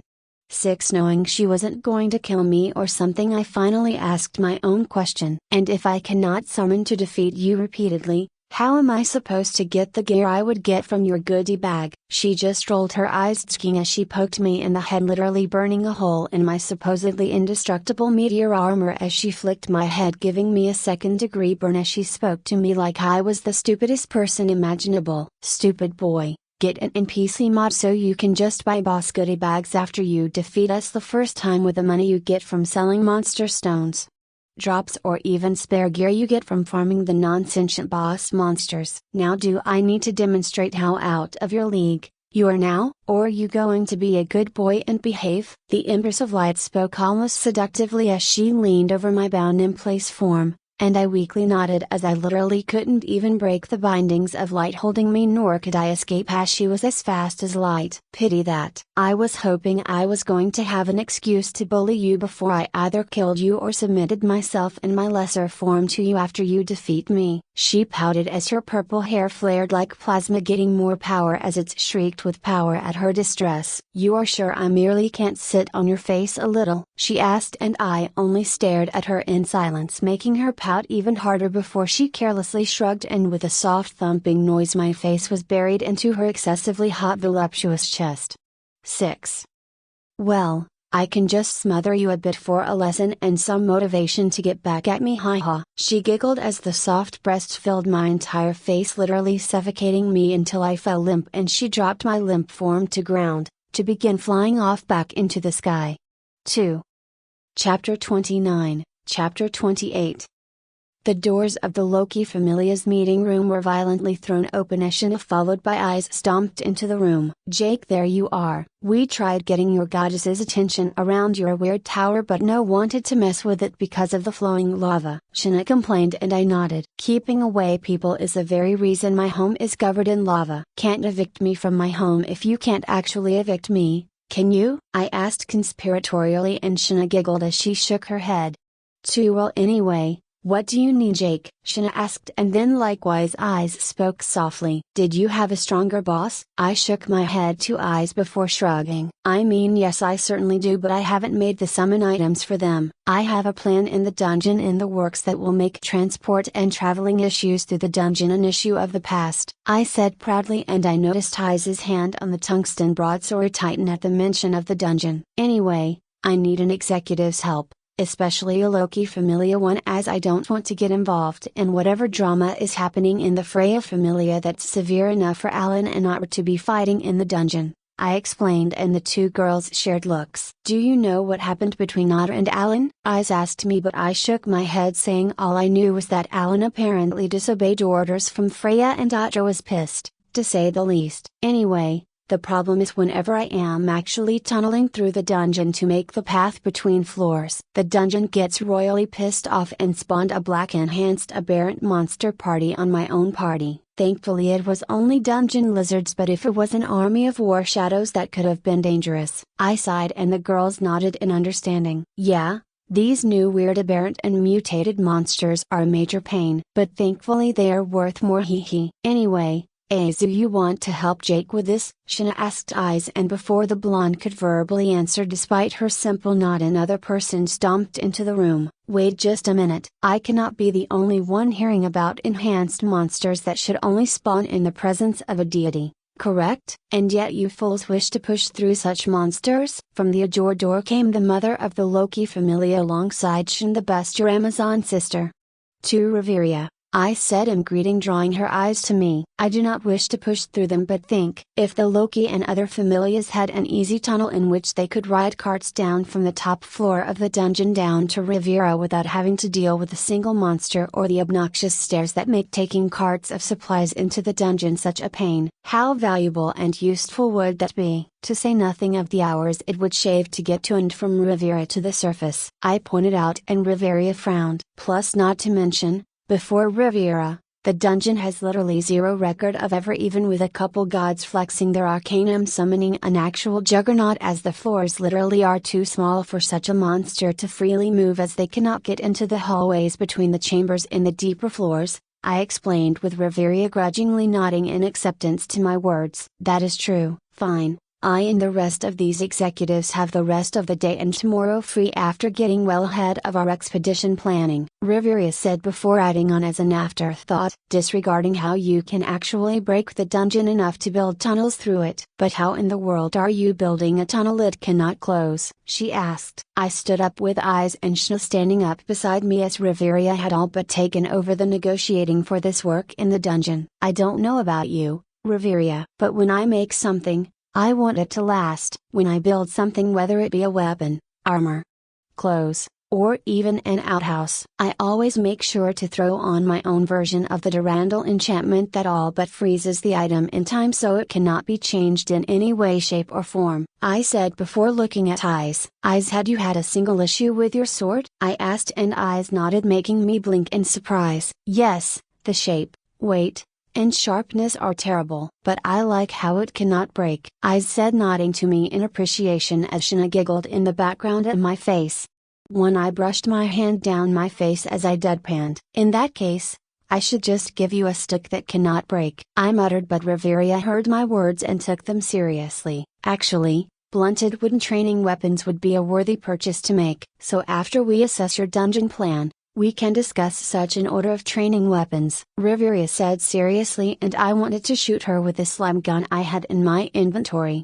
6. Knowing she wasn't going to kill me or something, I finally asked my own question. "And if I cannot summon to defeat you repeatedly, how am I supposed to get the gear I would get from your goodie bag?" She just rolled her eyes thinking as she poked me in the head, literally burning a hole in my supposedly indestructible meteor armor as she flicked my head, giving me a second-degree burn as she spoke to me like I was the stupidest person imaginable. "Stupid boy, get an NPC mod so you can just buy boss goodie bags after you defeat us the first time with the money you get from selling monster stones, drops, or even spare gear you get from farming the non-sentient boss monsters. Now do I need to demonstrate how out of your league you are now, or are you going to be a good boy and behave?" The Empress of Light spoke almost seductively as she leaned over my bound in place form, and I weakly nodded as I literally couldn't even break the bindings of light holding me, nor could I escape as she was as fast as light. Pity that. I was hoping I was going to have an excuse to bully you before I either killed you or submitted myself in my lesser form to you after you defeat me. She pouted as her purple hair flared like plasma, getting more power as it shrieked with power at her distress. You are sure I merely can't sit on your face a little? She asked, and I only stared at her in silence, making her pout even harder before she carelessly shrugged, and with a soft thumping noise my face was buried into her excessively hot voluptuous chest. 6. Well, I can just smother you a bit for a lesson and some motivation to get back at me, haha. She giggled as the soft breast filled my entire face, literally suffocating me until I fell limp, and she dropped my limp form to ground, to begin flying off back into the sky. 2. Chapter 29, Chapter 28. The doors of the Loki Familia's meeting room were violently thrown open as Shina, followed by eyes, stomped into the room. Jake, there you are. We tried getting your goddess's attention around your weird tower, but no wanted to mess with it because of the flowing lava, Shina complained, and I nodded. Keeping away people is the very reason my home is covered in lava. Can't evict me from my home if you can't actually evict me, can you? I asked conspiratorially, and Shina giggled as she shook her head. Too well anyway. What do you need, Jake? Shina asked, and then likewise eyes spoke softly. Did you have a stronger boss? I shook my head to eyes before shrugging. I mean, yes, I certainly do, but I haven't made the summon items for them. I have a plan in the dungeon in the works that will make transport and traveling issues through the dungeon an issue of the past, I said proudly, and I noticed Heis's hand on the tungsten broadsword tighten at the mention of the dungeon. Anyway, I need an executive's help. Especially a Loki Familia one, as I don't want to get involved in whatever drama is happening in the Freya Familia that's severe enough for Alan and Otter to be fighting in the dungeon, I explained, and the two girls shared looks. Do you know what happened between Otter and Alan? Eyes asked me, but I shook my head, saying all I knew was that Alan apparently disobeyed orders from Freya and Otter was pissed, to say the least. Anyway, the problem is whenever I am actually tunneling through the dungeon to make the path between floors, the dungeon gets royally pissed off and spawned a black enhanced aberrant monster party on my own party. Thankfully it was only dungeon lizards, but if it was an army of war shadows that could have been dangerous. I sighed, and the girls nodded in understanding. Yeah, these new weird aberrant and mutated monsters are a major pain, but thankfully they are worth more, hee. Anyway, Azu, you want to help Jake with this? Shina asked Eyes, and before the blonde could verbally answer despite her simple nod, another person stomped into the room. Wait just a minute. I cannot be the only one hearing about enhanced monsters that should only spawn in the presence of a deity, correct? And yet you fools wish to push through such monsters? From the Ajor door came the mother of the Loki Familia alongside Shin, the best, your Amazon sister. To Reveria, I said in greeting, drawing her eyes to me. I do not wish to push through them, but think, if the Loki and other familias had an easy tunnel in which they could ride carts down from the top floor of the dungeon down to Riviera without having to deal with a single monster or the obnoxious stairs that make taking carts of supplies into the dungeon such a pain, how valuable and useful would that be, to say nothing of the hours it would shave to get to and from Riviera to the surface, I pointed out, and Riviera frowned. Plus, not to mention, before Riviera, the dungeon has literally zero record of ever even with a couple gods flexing their arcanum summoning an actual juggernaut, as the floors literally are too small for such a monster to freely move, as they cannot get into the hallways between the chambers in the deeper floors, I explained, with Riviera grudgingly nodding in acceptance to my words. That is true. Fine. I and the rest of these executives have the rest of the day and tomorrow free after getting well ahead of our expedition planning, Riviera said before adding on as an afterthought, disregarding how you can actually break the dungeon enough to build tunnels through it. But how in the world are you building a tunnel it cannot close? She asked. I stood up with Eyes and Shna standing up beside me, as Riviera had all but taken over the negotiating for this work in the dungeon. I don't know about you, Riviera, but when I make something, I want it to last. When I build something, whether it be a weapon, armor, clothes, or even an outhouse. I always make sure to throw on my own version of the Durandal enchantment that all but freezes the item in time so it cannot be changed in any way, shape or form, I said before looking at Eyes. Eyes, had you had a single issue with your sword? I asked, and Eyes nodded, making me blink in surprise. Yes, the shape, weight, and sharpness are terrible, but I like how it cannot break, Eyes said, nodding to me in appreciation as Shana giggled in the background at my face. When I brushed my hand down my face as I deadpanned. In that case, I should just give you a stick that cannot break, I muttered, but Riveria heard my words and took them seriously. Actually, blunted wooden training weapons would be a worthy purchase to make. So after we assess your dungeon plan, we can discuss such an order of training weapons, Riveria said seriously, and I wanted to shoot her with the slime gun I had in my inventory.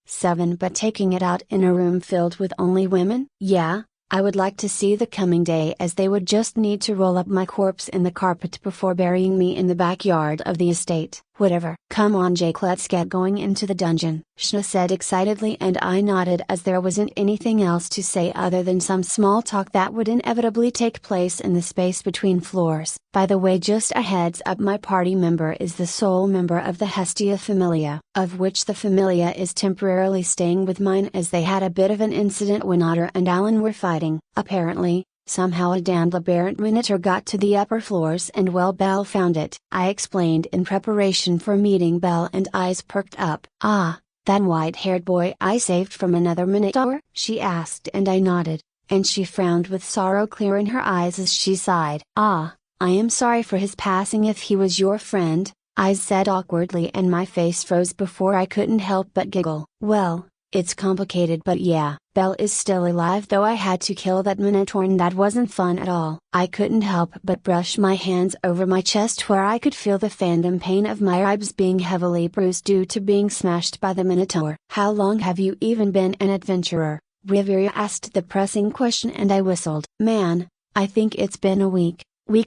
7. But taking it out in a room filled with only women? Yeah, I would like to see the coming day, as they would just need to roll up my corpse in the carpet before burying me in the backyard of the estate. Whatever. Come on, Jake, let's get going into the dungeon, Shna said excitedly, and I nodded as there wasn't anything else to say other than some small talk that would inevitably take place in the space between floors. By the way, just a heads up, my party member is the sole member of the Hestia Familia, of which the Familia is temporarily staying with mine as they had a bit of an incident when Otter and Alan were fighting. Apparently, somehow a damned aberrant minotaur got to the upper floors, and well, Belle found it, I explained in preparation for meeting Belle, and Eyes perked up. Ah, that white-haired boy I saved from another minotaur? She asked, and I nodded, and she frowned with sorrow clear in her eyes as she sighed. Ah, I am sorry for his passing if he was your friend, Eyes said awkwardly, and my face froze before I couldn't help but giggle. Well, it's complicated, but yeah, Belle is still alive, though I had to kill that minotaur and that wasn't fun at all. I couldn't help but brush my hands over my chest where I could feel the phantom pain of my ribs being heavily bruised due to being smashed by the minotaur. How long have you even been an adventurer? Riveria asked the pressing question, and I whistled. Man, I think it's been a week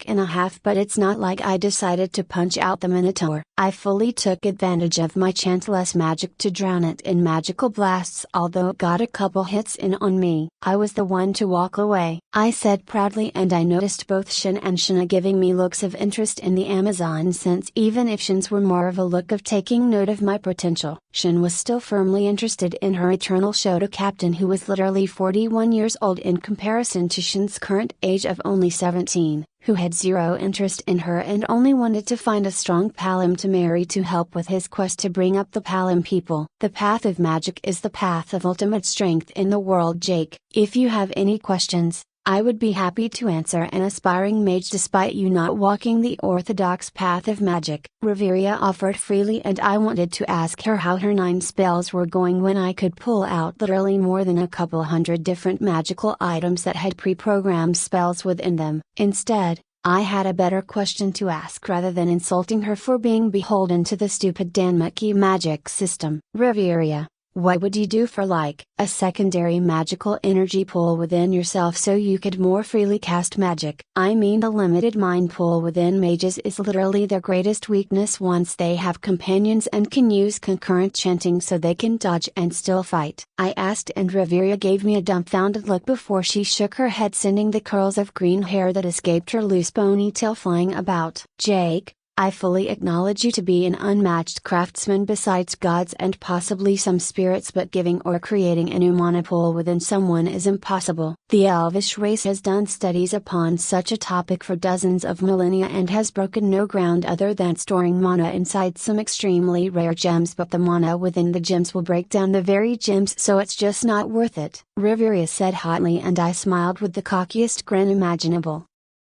and a half, but it's not like I decided to punch out the minotaur. I fully took advantage of my chanceless magic to drown it in magical blasts, although it got a couple hits in on me. I was the one to walk away, I said proudly, and I noticed both Shin and Shana giving me looks of interest in the Amazon sense, even if Shin's were more of a look of taking note of my potential. Shin was still firmly interested in her eternal Shoto captain, who was literally 41 years old in comparison to Shin's current age of only 17. Who had zero interest in her and only wanted to find a strong Palim to marry to help with his quest to bring up the Palim people. The path of magic is the path of ultimate strength in the world, Jake. If you have any questions, I would be happy to answer. An aspiring mage despite you not walking the orthodox path of magic, Riveria offered freely, and I wanted to ask her how her 9 spells were going when I could pull out literally more than a couple hundred different magical items that had pre-programmed spells within them. Instead, I had a better question to ask rather than insulting her for being beholden to the stupid Danmuki magic system. Riveria, what would you do for a secondary magical energy pool within yourself so you could more freely cast magic? I mean, the limited mind pool within mages is literally their greatest weakness once they have companions and can use concurrent chanting so they can dodge and still fight, I asked, and Riveria gave me a dumbfounded look before she shook her head, sending the curls of green hair that escaped her loose ponytail flying about. Jake, I fully acknowledge you to be an unmatched craftsman besides gods and possibly some spirits, but giving or creating a new mana pool within someone is impossible. The Elvish race has done studies upon such a topic for dozens of millennia and has broken no ground other than storing mana inside some extremely rare gems, but the mana within the gems will break down the very gems, so it's just not worth it, Riveria said hotly, and I smiled with the cockiest grin imaginable.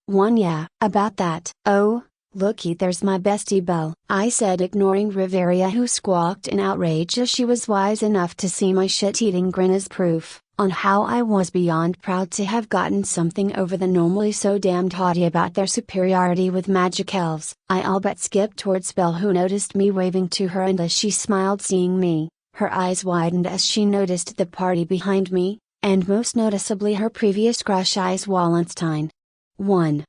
Yeah, about that. Oh, looky, there's my bestie Belle, I said, ignoring Riveria, who squawked in outrage as she was wise enough to see my shit-eating grin as proof on how I was beyond proud to have gotten something over the normally so damned haughty about their superiority with magic elves. I all but skipped towards Belle, who noticed me waving to her, and as she smiled seeing me, her eyes widened as she noticed the party behind me, and most noticeably her previous crush Eyes Wallenstein. 1.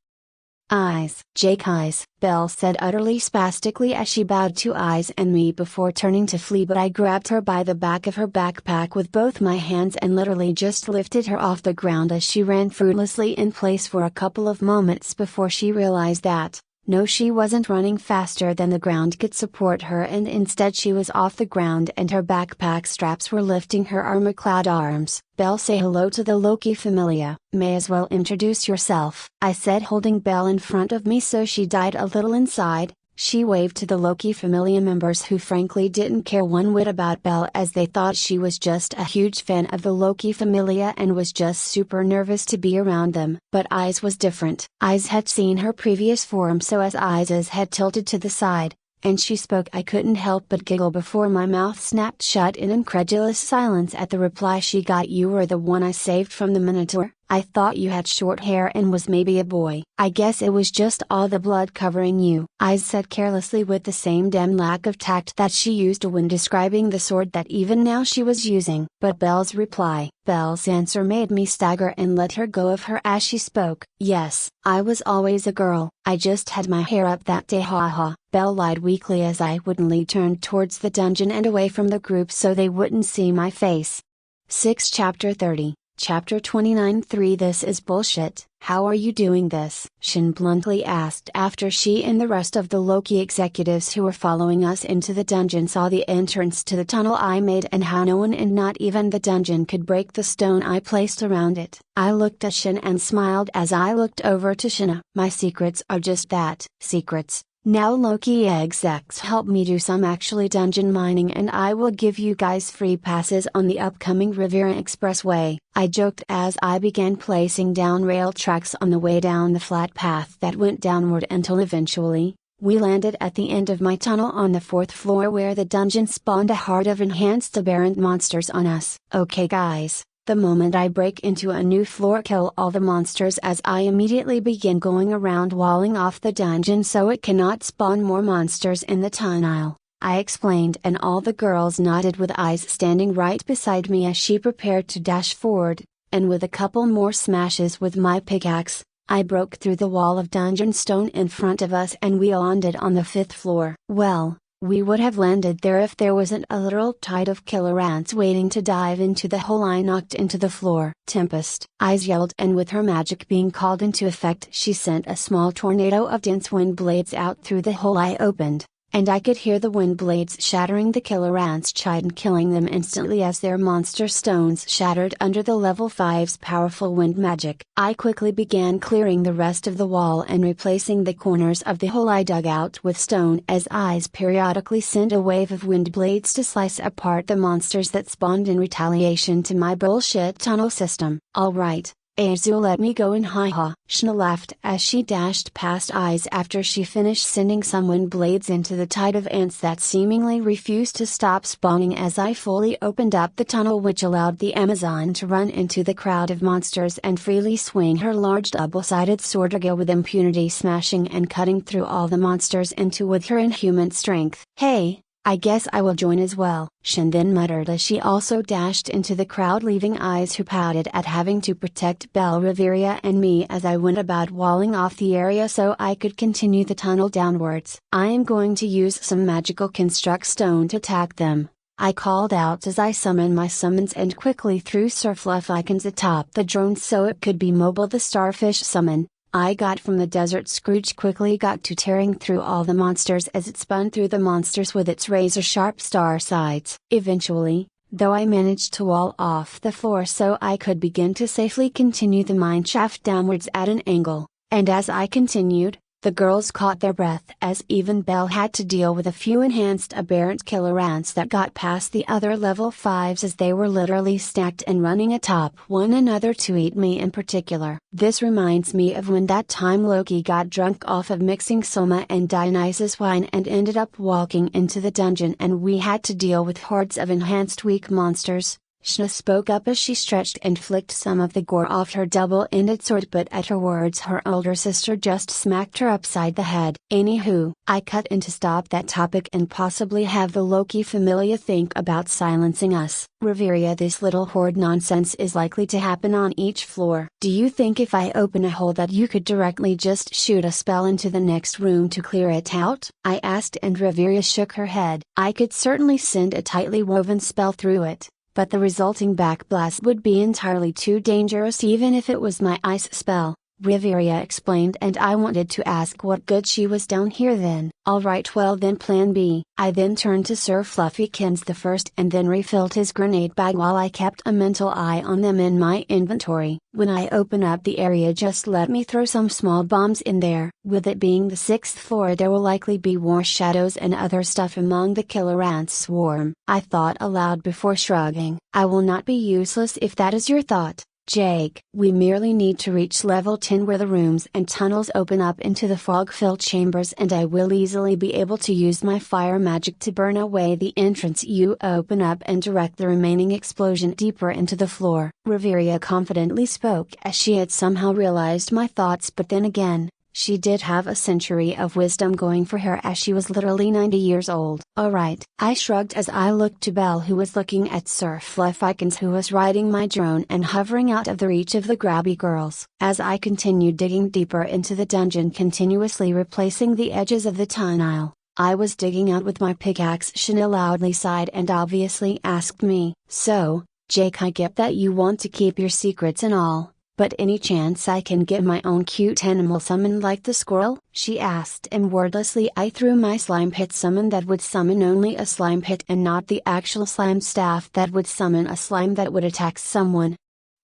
Eyes. Jake eyes, Belle said utterly spastically as she bowed to Eyes and me before turning to flee, but I grabbed her by the back of her backpack with both my hands and literally just lifted her off the ground as she ran fruitlessly in place for a couple of moments before she realized that, no, she wasn't running faster than the ground could support her, and instead she was off the ground and her backpack straps were lifting her armor-clad arms. Belle, say hello to the Loki Familia. May as well introduce yourself, I said, holding Belle in front of me so she died a little inside. She waved to the Loki Familia members who frankly didn't care one whit about Belle, as they thought she was just a huge fan of the Loki Familia and was just super nervous to be around them. But Eyes was different. Eyes had seen her previous form, so as Eyes' head tilted to the side, and she spoke, I couldn't help but giggle before my mouth snapped shut in incredulous silence at the reply she got. You were the one I saved from the Minotaur? I thought you had short hair and was maybe a boy. I guess it was just all the blood covering you, Eyes said carelessly with the same damn lack of tact that she used when describing the sword that even now she was using. But Belle's answer made me stagger and let her go of her as she spoke. Yes, I was always a girl, I just had my hair up that day, haha. Belle lied weakly as I woodenly turned towards the dungeon and away from the group so they wouldn't see my face. 6 Chapter 30 Chapter 29 3 This is bullshit. How are you doing this? Shin bluntly asked after she and the rest of the Loki executives who were following us into the dungeon saw the entrance to the tunnel I made and how no one and not even the dungeon could break the stone I placed around it. I looked at Shin and smiled as I looked over to Shina. My secrets are just that, secrets. Now Loki execs help me do some actually dungeon mining and I will give you guys free passes on the upcoming Riviera Expressway, I joked as I began placing down rail tracks on the way down the flat path that went downward until eventually, we landed at the end of my tunnel on the 4th floor where the dungeon spawned a horde of enhanced aberrant monsters on us. Okay guys. The moment I break into a new floor, kill all the monsters as I immediately begin going around walling off the dungeon so it cannot spawn more monsters in the tunnel, I explained, and all the girls nodded with Eyes standing right beside me as she prepared to dash forward, and with a couple more smashes with my pickaxe, I broke through the wall of dungeon stone in front of us and we landed on the 5th floor. Well, we would have landed there if there wasn't a literal tide of killer ants waiting to dive into the hole I knocked into the floor. Tempest, Eyes yelled, and with her magic being called into effect she sent a small tornado of dense wind blades out through the hole I opened, and I could hear the wind blades shattering the killer ants chide and killing them instantly as their monster stones shattered under the level 5's powerful wind magic. I quickly began clearing the rest of the wall and replacing the corners of the hole I dug out with stone as Eyes periodically sent a wave of wind blades to slice apart the monsters that spawned in retaliation to my bullshit tunnel system. Alright, Azu, let me go in, haha. Shna laughed as she dashed past Eyes after she finished sending some wind blades into the tide of ants that seemingly refused to stop spawning as I fully opened up the tunnel, which allowed the Amazon to run into the crowd of monsters and freely swing her large double-sided sword with impunity, smashing and cutting through all the monsters into with her inhuman strength. Hey, I guess I will join as well, Shin then muttered as she also dashed into the crowd, leaving Eyes, who pouted at having to protect Belle Riviera and me as I went about walling off the area so I could continue the tunnel downwards. I am going to use some magical construct stone to attack them, I called out as I summoned my summons and quickly threw surfluff icons atop the drone so it could be mobile. The starfish summon I got from the desert Scrooge quickly got to tearing through all the monsters as it spun through the monsters with its razor-sharp star sides. Eventually, though, I managed to wall off the floor so I could begin to safely continue the mine shaft downwards at an angle, and as I continued, the girls caught their breath as even Belle had to deal with a few enhanced aberrant killer ants that got past the other level 5s as they were literally stacked and running atop one another to eat me in particular. This reminds me of when that time Loki got drunk off of mixing Soma and Dionysus wine and ended up walking into the dungeon and we had to deal with hordes of enhanced weak monsters. Shna spoke up as she stretched and flicked some of the gore off her double-ended sword, but at her words her older sister just smacked her upside the head. Anywho, I cut in to stop that topic and possibly have the Loki Familia think about silencing us. Reveria, this little horde nonsense is likely to happen on each floor. Do you think if I open a hole that you could directly just shoot a spell into the next room to clear it out? I asked, and Reveria shook her head. I could certainly send a tightly woven spell through it, but the resulting backblast would be entirely too dangerous even if it was my ice spell, Reveria explained, and I wanted to ask what good she was down here then. Alright, well then plan B. I then turned to Sir Fluffykins the first and then refilled his grenade bag while I kept a mental eye on them in my inventory. When I open up the area, just let me throw some small bombs in there. With it being the 6th floor, there will likely be war shadows and other stuff among the killer ant swarm. I thought aloud before shrugging. I will not be useless if that is your thought, Jake. We merely need to reach level 10 where the rooms and tunnels open up into the fog-filled chambers, and I will easily be able to use my fire magic to burn away the entrance you open up and direct the remaining explosion deeper into the floor. Reveria confidently spoke as she had somehow realized my thoughts, but then again, she did have a century of wisdom going for her as she was literally 90 years old. Alright, I shrugged as I looked to Belle, who was looking at Sir Fluffykins, who was riding my drone and hovering out of the reach of the grabby girls. As I continued digging deeper into the dungeon, continuously replacing the edges of the tunnel, I was digging out with my pickaxe. Shana loudly sighed and obviously asked me, "So, Jake, I get that you want to keep your secrets and all, but any chance I can get my own cute animal summon like the squirrel?" she asked, and wordlessly I threw my slime pit summon that would summon only a slime pit and not the actual slime staff that would summon a slime that would attack someone.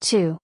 2.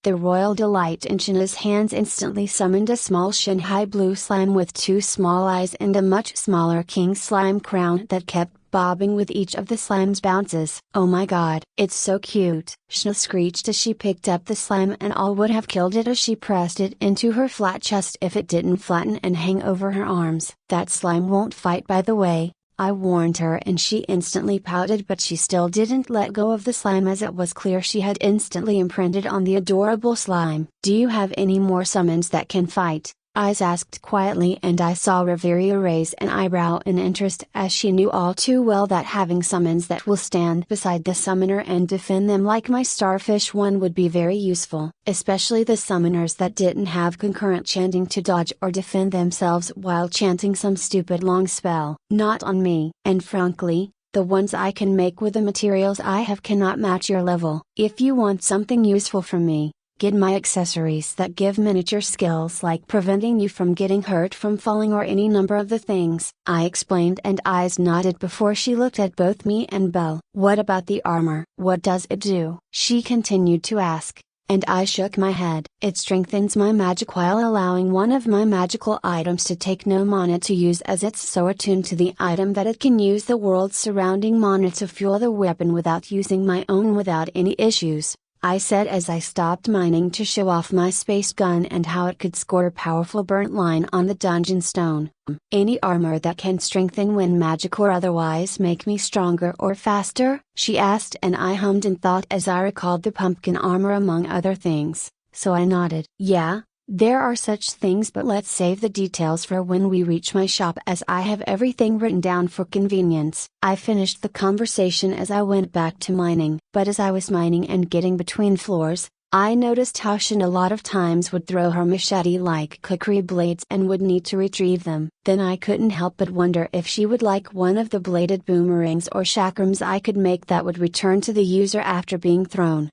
The royal delight in Shana's hands instantly summoned a small Shanghai blue slime with 2 small eyes and a much smaller king slime crown that kept bobbing with each of the slime's bounces. "Oh my god, it's so cute!" Shana screeched as she picked up the slime, and all would have killed it as she pressed it into her flat chest if it didn't flatten and hang over her arms. "That slime won't fight, by the way," I warned her, and she instantly pouted, but she still didn't let go of the slime as it was clear she had instantly imprinted on the adorable slime. "Do you have any more summons that can fight?" I asked quietly, and I saw Reveria raise an eyebrow in interest, as she knew all too well that having summons that will stand beside the summoner and defend them like my starfish one would be very useful, especially the summoners that didn't have concurrent chanting to dodge or defend themselves while chanting some stupid long spell. Not on me. And frankly, the ones I can make with the materials I have cannot match your level. If you want something useful from me, get my accessories that give miniature skills like preventing you from getting hurt from falling or any number of the things, I explained, and eyes nodded before she looked at both me and Belle. "What about the armor? What does it do?" she continued to ask, and I shook my head. "It strengthens my magic while allowing one of my magical items to take no mana to use, as it's so attuned to the item that it can use the world's surrounding mana to fuel the weapon without using my own without any issues," I said as I stopped mining to show off my space gun and how it could score a powerful burnt line on the dungeon stone. "Any armor that can strengthen when magic or otherwise make me stronger or faster?" she asked, and I hummed and thought as I recalled the pumpkin armor among other things, so I nodded. "Yeah, there are such things, but let's save the details for when we reach my shop, as I have everything written down for convenience." I finished the conversation as I went back to mining, but as I was mining and getting between floors, I noticed how Shin a lot of times would throw her machete like kukri blades and would need to retrieve them. Then I couldn't help but wonder if she would like one of the bladed boomerangs or chakrams I could make that would return to the user after being thrown.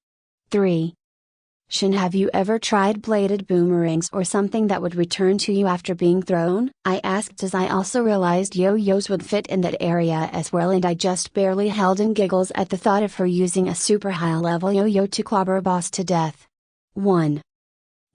3. Shin, have you ever tried bladed boomerangs or something that would return to you after being thrown? I asked as I also realized yo-yos would fit in that area as well, and I just barely held in giggles at the thought of her using a super high level yo-yo to clobber a boss to death. 1.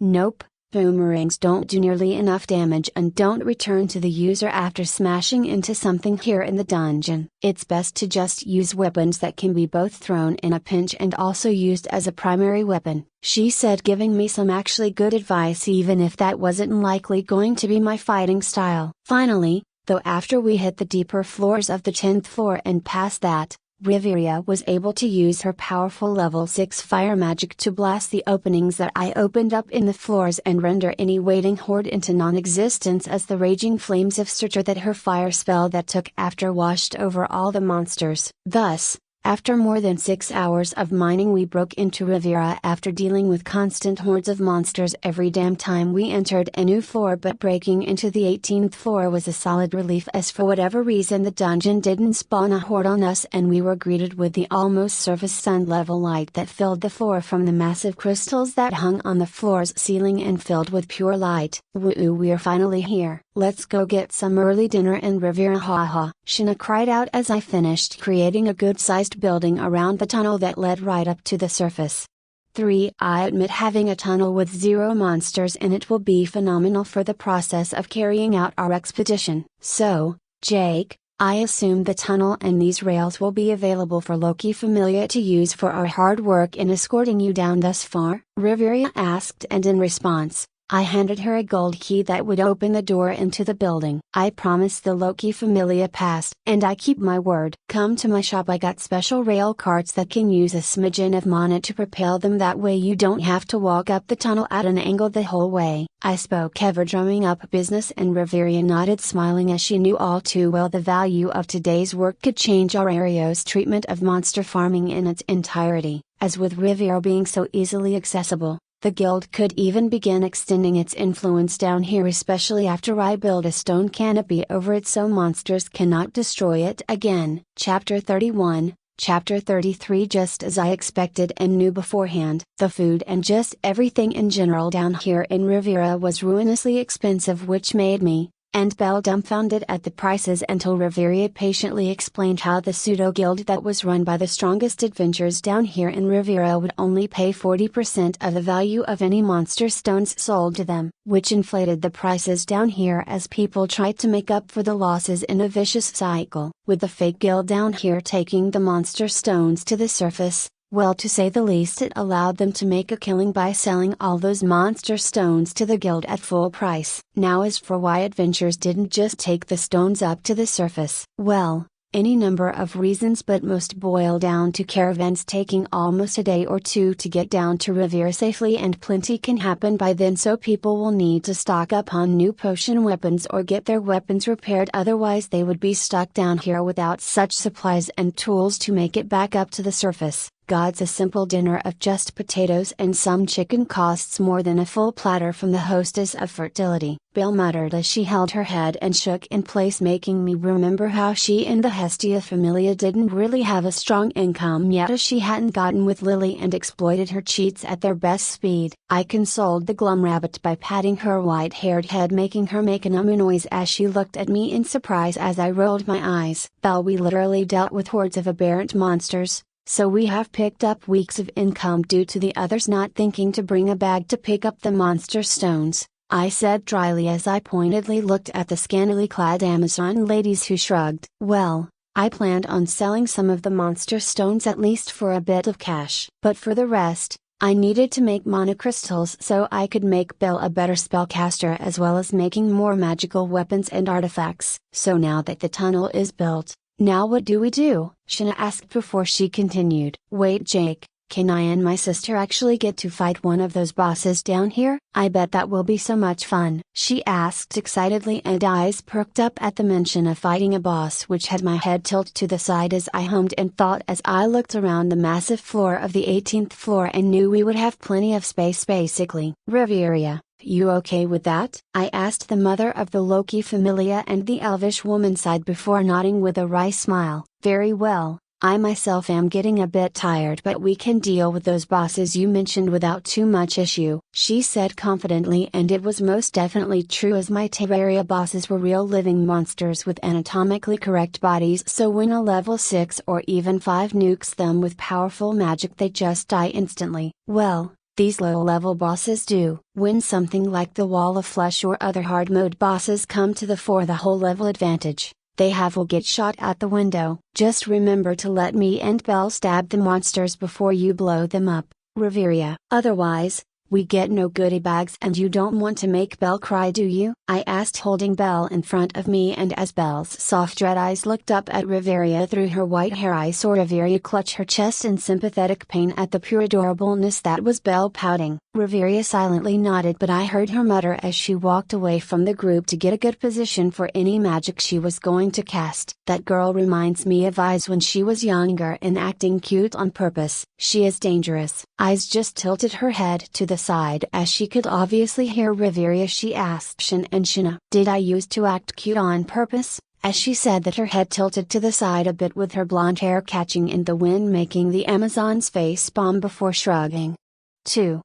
Nope. Boomerangs don't do nearly enough damage and don't return to the user after smashing into something here in the dungeon. It's best to just use weapons that can be both thrown in a pinch and also used as a primary weapon, she said, giving me some actually good advice even if that wasn't likely going to be my fighting style. Finally, though, after we hit the deeper floors of the 10th floor and past that, Riveria was able to use her powerful level 6 fire magic to blast the openings that I opened up in the floors and render any waiting horde into non-existence as the raging flames of Surtur that her fire spell that took after washed over all the monsters. Thus, after more than 6 hours of mining, we broke into Riviera after dealing with constant hordes of monsters every damn time we entered a new floor, but breaking into the 18th floor was a solid relief, as for whatever reason the dungeon didn't spawn a horde on us and we were greeted with the almost surface sun level light that filled the floor from the massive crystals that hung on the floor's ceiling and filled with pure light. Woo, we're finally here. Let's go get some early dinner in Riviera, haha, Shana cried out as I finished creating a good-sized building around the tunnel that led right up to the surface. 3. I admit having a tunnel with 0 monsters in it will be phenomenal for the process of carrying out our expedition. So, Jake, I assume the tunnel and these rails will be available for Loki Familia to use for our hard work in escorting you down thus far? Riveria asked, and in response, I handed her a gold key that would open the door into the building. I promised the Loki Familia pass, and I keep my word. Come to my shop, I got special rail carts that can use a smidgen of mana to propel them, that way you don't have to walk up the tunnel at an angle the whole way. I spoke, ever drumming up business, and Riveria nodded, smiling as she knew all too well the value of today's work could change our area's treatment of monster farming in its entirety. As with Riviera being so easily accessible, the guild could even begin extending its influence down here, especially after I build a stone canopy over it so monsters cannot destroy it again. Chapter 31, Chapter 33. Just as I expected and knew beforehand, the food and just everything in general down here in Riviera was ruinously expensive, which made me and Belle dumbfounded at the prices until Riviera patiently explained how the pseudo-guild that was run by the strongest adventurers down here in Riviera would only pay 40% of the value of any monster stones sold to them, which inflated the prices down here as people tried to make up for the losses in a vicious cycle. With the fake guild down here taking the monster stones to the surface, well, to say the least, it allowed them to make a killing by selling all those monster stones to the guild at full price. Now as for why adventurers didn't just take the stones up to the surface, well, any number of reasons, but most boil down to caravans taking almost a day or two to get down to Riviera safely, and plenty can happen by then, so people will need to stock up on new potion weapons or get their weapons repaired, otherwise they would be stuck down here without such supplies and tools to make it back up to the surface. God's, a simple dinner of just potatoes and some chicken costs more than a full platter from the hostess of fertility, Bill muttered as she held her head and shook in place, making me remember how she and the Hestia Familia didn't really have a strong income yet, as she hadn't gotten with Lily and exploited her cheats at their best speed. I consoled the glum rabbit by patting her white-haired head, making her make an noise as she looked at me in surprise as I rolled my eyes. Belle, we literally dealt with hordes of aberrant monsters, so we have picked up weeks of income due to the others not thinking to bring a bag to pick up the monster stones, I said dryly as I pointedly looked at the scantily clad Amazon ladies, who shrugged. Well, I planned on selling some of the monster stones at least for a bit of cash, but for the rest, I needed to make mana crystals so I could make Bill a better spellcaster, as well as making more magical weapons and artifacts. So now that the tunnel is built, now what do we do? Shana asked before she continued. Wait, Jake, can I and my sister actually get to fight one of those bosses down here? I bet that will be so much fun, she asked excitedly, and eyes perked up at the mention of fighting a boss, which had my head tilted to the side as I hummed and thought as I looked around the massive floor of the 18th floor and knew we would have plenty of space basically. Riviera, you okay with that? I asked the mother of the Loki Familia, and the elvish woman sighed before nodding with a wry smile. Very well, I myself am getting a bit tired, but we can deal with those bosses you mentioned without too much issue, she said confidently, and it was most definitely true, as my Terraria bosses were real living monsters with anatomically correct bodies, so when a level 6 or even 5 nukes them with powerful magic they just die instantly. Well, these low-level bosses do. When something like the Wall of Flesh or other hard-mode bosses come to the fore, the whole level advantage they have will get shot out the window. Just remember to let me and Belle stab the monsters before you blow them up, Riveria. Otherwise, We get no goodie bags and you don't want to make Belle cry, do you? I asked, holding Belle in front of me, and as Belle's soft red eyes looked up at Riveria through her white hair, I saw Riveria clutch her chest in sympathetic pain at the pure adorableness that was Belle pouting. Riveria silently nodded, but I heard her mutter as she walked away from the group to get a good position for any magic she was going to cast. That girl reminds me of Eyes when she was younger and acting cute on purpose. She is dangerous. Eyes just tilted her head to the side as she could obviously hear Riveria. She asked Shin and Shina, "Did I used to act cute on purpose?" As she said that, her head tilted to the side a bit, with her blonde hair catching in the wind, making the Amazon's face palm before shrugging. 2.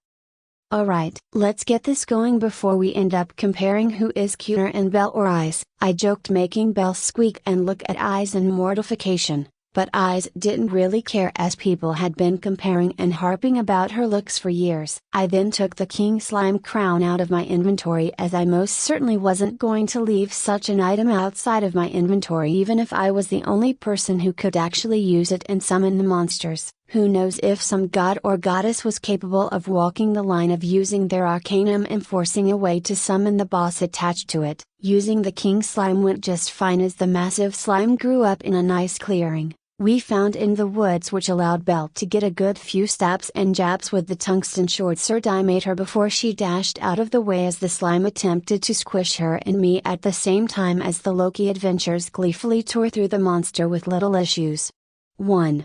Alright, let's get this going before we end up comparing who is cuter in Belle or Eyes, I joked, making Belle squeak and look at Eyes in mortification. But Eyes didn't really care, as people had been comparing and harping about her looks for years. I then took the King Slime crown out of my inventory, as I most certainly wasn't going to leave such an item outside of my inventory even if I was the only person who could actually use it and summon the monsters. Who knows if some god or goddess was capable of walking the line of using their arcanum and forcing a way to summon the boss attached to it. Using the King Slime went just fine, as the massive slime grew up in a nice clearing we found in the woods, which allowed Belle to get a good few stabs and jabs with the tungsten short sword I made her before she dashed out of the way as the slime attempted to squish her and me at the same time as the Loki adventures gleefully tore through the monster with little issues. 1.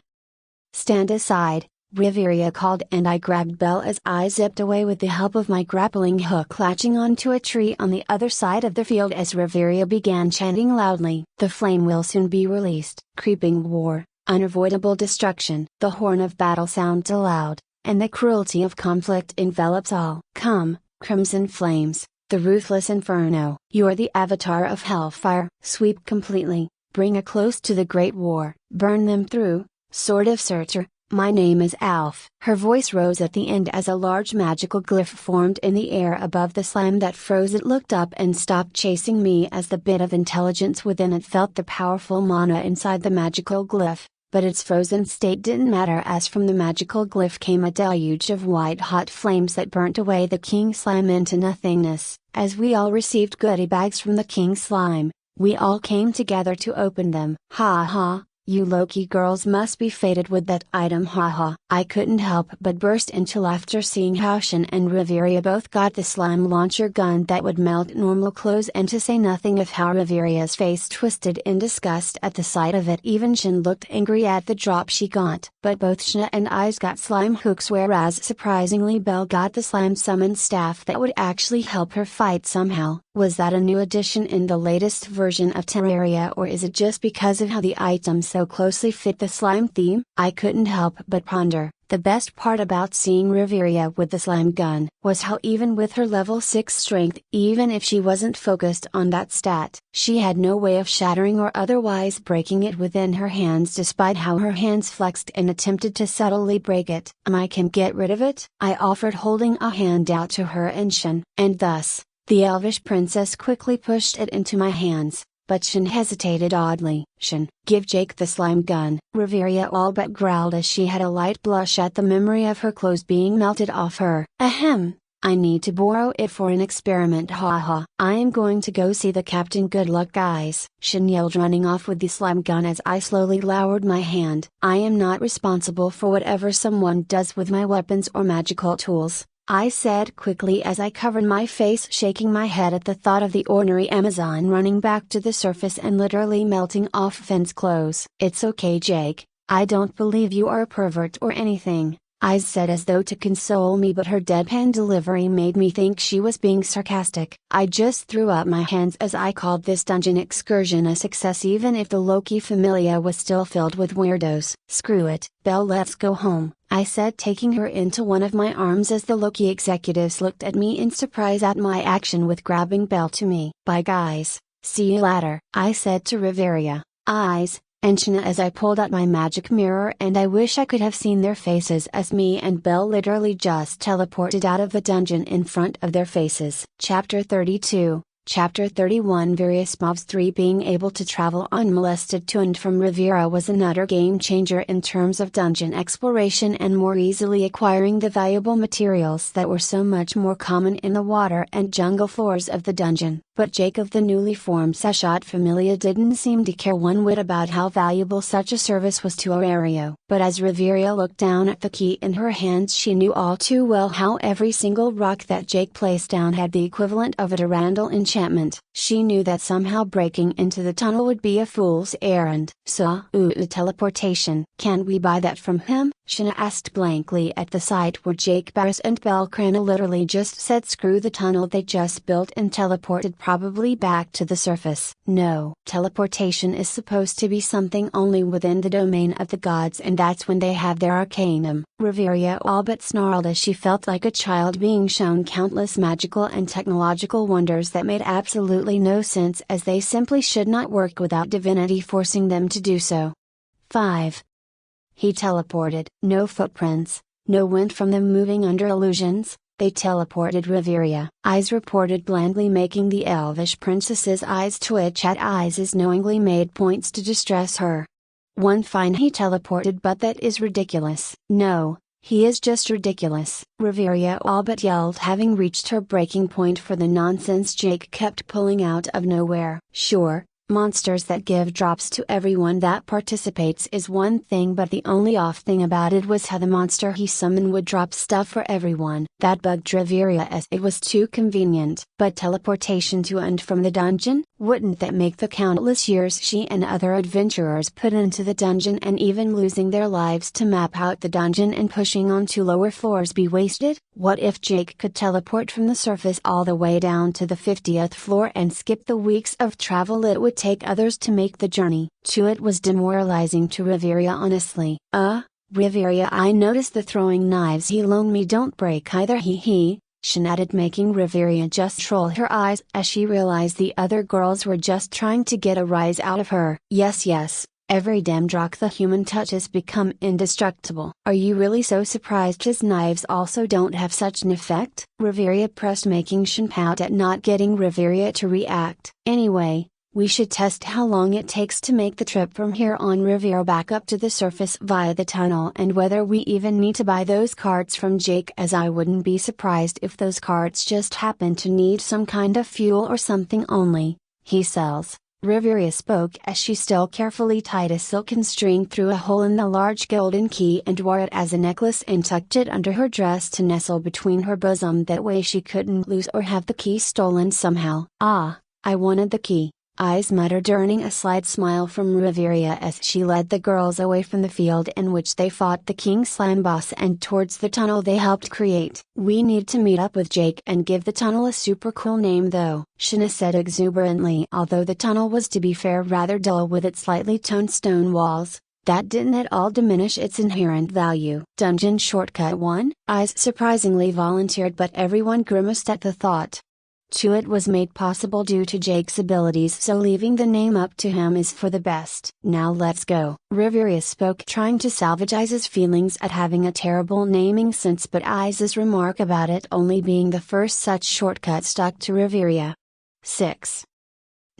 Stand aside, Riveria called, and I grabbed Belle as I zipped away with the help of my grappling hook, latching onto a tree on the other side of the field as Riveria began chanting loudly, "The flame will soon be released, creeping war, unavoidable destruction." The horn of battle sounds aloud, and the cruelty of conflict envelops all. Come, crimson flames, the ruthless inferno. You're the avatar of hellfire. Sweep completely, bring a close to the great war, burn them through, sword of searcher. My name is Alf. Her voice rose at the end as a large magical glyph formed in the air above the slime that froze. It looked up and stopped chasing me as the bit of intelligence within it felt the powerful mana inside the magical glyph, but its frozen state didn't matter, as from the magical glyph came a deluge of white hot flames that burnt away the King Slime into nothingness. As we all received goodie bags from the King Slime, we all came together to open them. Ha ha! You Loki girls must be fated with that item, haha. I couldn't help but burst into laughter seeing how Shin and Riveria both got the slime launcher gun that would melt normal clothes, and to say nothing of how Riveria's face twisted in disgust at the sight of it. Even Shin looked angry at the drop she got. But both Shina and Eyes got slime hooks, whereas surprisingly Belle got the slime summon staff that would actually help her fight somehow. Was that a new addition in the latest version of Terraria, or is it just because of how the items so closely fit the slime theme? I couldn't help but ponder. The best part about seeing Riveria with the slime gun was how even with her level 6 strength, even if she wasn't focused on that stat, she had no way of shattering or otherwise breaking it within her hands, despite how her hands flexed and attempted to subtly break it. I can get rid of it, I offered, holding a hand out to her and Shin, and thus, the elvish princess quickly pushed it into my hands. But Shin hesitated oddly. Shin, give Jake the slime gun. Riveria all but growled as she had a light blush at the memory of her clothes being melted off her. Ahem, I need to borrow it for an experiment, haha. I am going to go see the captain, good luck guys. Shin yelled, running off with the slime gun as I slowly lowered my hand. I am not responsible for whatever someone does with my weapons or magical tools, I said quickly as I covered my face, shaking my head at the thought of the ordinary Amazon running back to the surface and literally melting off Finn's clothes. It's okay, Jake, I don't believe you are a pervert or anything, I said as though to console me, but her deadpan delivery made me think she was being sarcastic. I just threw up my hands as I called this dungeon excursion a success, even if the Loki Familia was still filled with weirdos. Screw it, Belle, let's go home, I said, taking her into one of my arms as the Loki executives looked at me in surprise at my action with grabbing Belle to me. Bye guys, see you later, I said to Riveria, Eyes, and Shina as I pulled out my magic mirror, and I wish I could have seen their faces as me and Belle literally just teleported out of the dungeon in front of their faces. Chapter 32, Chapter 31 Various mobs 3 Being able to travel unmolested to and from Riviera was an utter game changer in terms of dungeon exploration and more easily acquiring the valuable materials that were so much more common in the water and jungle floors of the dungeon. But Jake of the newly formed Seshat Familia didn't seem to care one whit about how valuable such a service was to Aurelio. But as Riviera looked down at the key in her hands, she knew all too well how every single rock that Jake placed down had the equivalent of a Durandal enchantment. She knew that somehow breaking into the tunnel would be a fool's errand. So, teleportation. Can we buy that from him? Shana asked blankly at the site where Jake Barris and Belcrana literally just said screw the tunnel they just built and teleported probably back to the surface. No. Teleportation is supposed to be something only within the domain of the gods, and that's when they have their arcanum. Riviera all but snarled as she felt like a child being shown countless magical and technological wonders that made absolutely no sense, as they simply should not work without divinity forcing them to do so. 5. He teleported. No footprints, no wind from them moving under illusions, they teleported Riviera. Eyes reported blandly, making the elvish princess's eyes twitch at Eyes knowingly made points to distress her. One fine he teleported, but that is ridiculous. No, he is just ridiculous, Riviera all but yelled, having reached her breaking point for the nonsense Jake kept pulling out of nowhere. Sure, monsters that give drops to everyone that participates is one thing, but the only off thing about it was how the monster he summoned would drop stuff for everyone. That bugged Riviera as it was too convenient. But teleportation to and from the dungeon? Wouldn't that make the countless years she and other adventurers put into the dungeon, and even losing their lives to map out the dungeon and pushing on to lower floors, be wasted? What if Jake could teleport from the surface all the way down to the 50th floor and skip the weeks of travel it would take others to make the journey? It was demoralizing to Riviera, honestly. Riviera, I noticed the throwing knives he loaned me don't break either, he. Shan added, making Riviera just roll her eyes as she realized the other girls were just trying to get a rise out of her. Yes, every damn rock the human touches become indestructible. Are you really so surprised his knives also don't have such an effect? Riviera pressed, making Shan pout at not getting Riviera to react. Anyway, we should test how long it takes to make the trip from here on Riviera back up to the surface via the tunnel, and whether we even need to buy those carts from Jake, as I wouldn't be surprised if those carts just happen to need some kind of fuel or something only he sells. Riviera spoke as she still carefully tied a silken string through a hole in the large golden key and wore it as a necklace and tucked it under her dress to nestle between her bosom, that way she couldn't lose or have the key stolen somehow. I wanted the key, Eyes muttered, earning a slight smile from Riviera as she led the girls away from the field in which they fought the King Slime boss and towards the tunnel they helped create. We need to meet up with Jake and give the tunnel a super cool name though, Shana said exuberantly. Although the tunnel was, to be fair, rather dull with its slightly toned stone walls, that didn't at all diminish its inherent value. Dungeon Shortcut 1? Eyes surprisingly volunteered, but everyone grimaced at the thought. It was made possible due to Jake's abilities, so leaving the name up to him is for the best. Now let's go. Riviera spoke, trying to salvage Ice's feelings at having a terrible naming sense, but Ice's remark about it only being the first such shortcut stuck to Riviera. 6.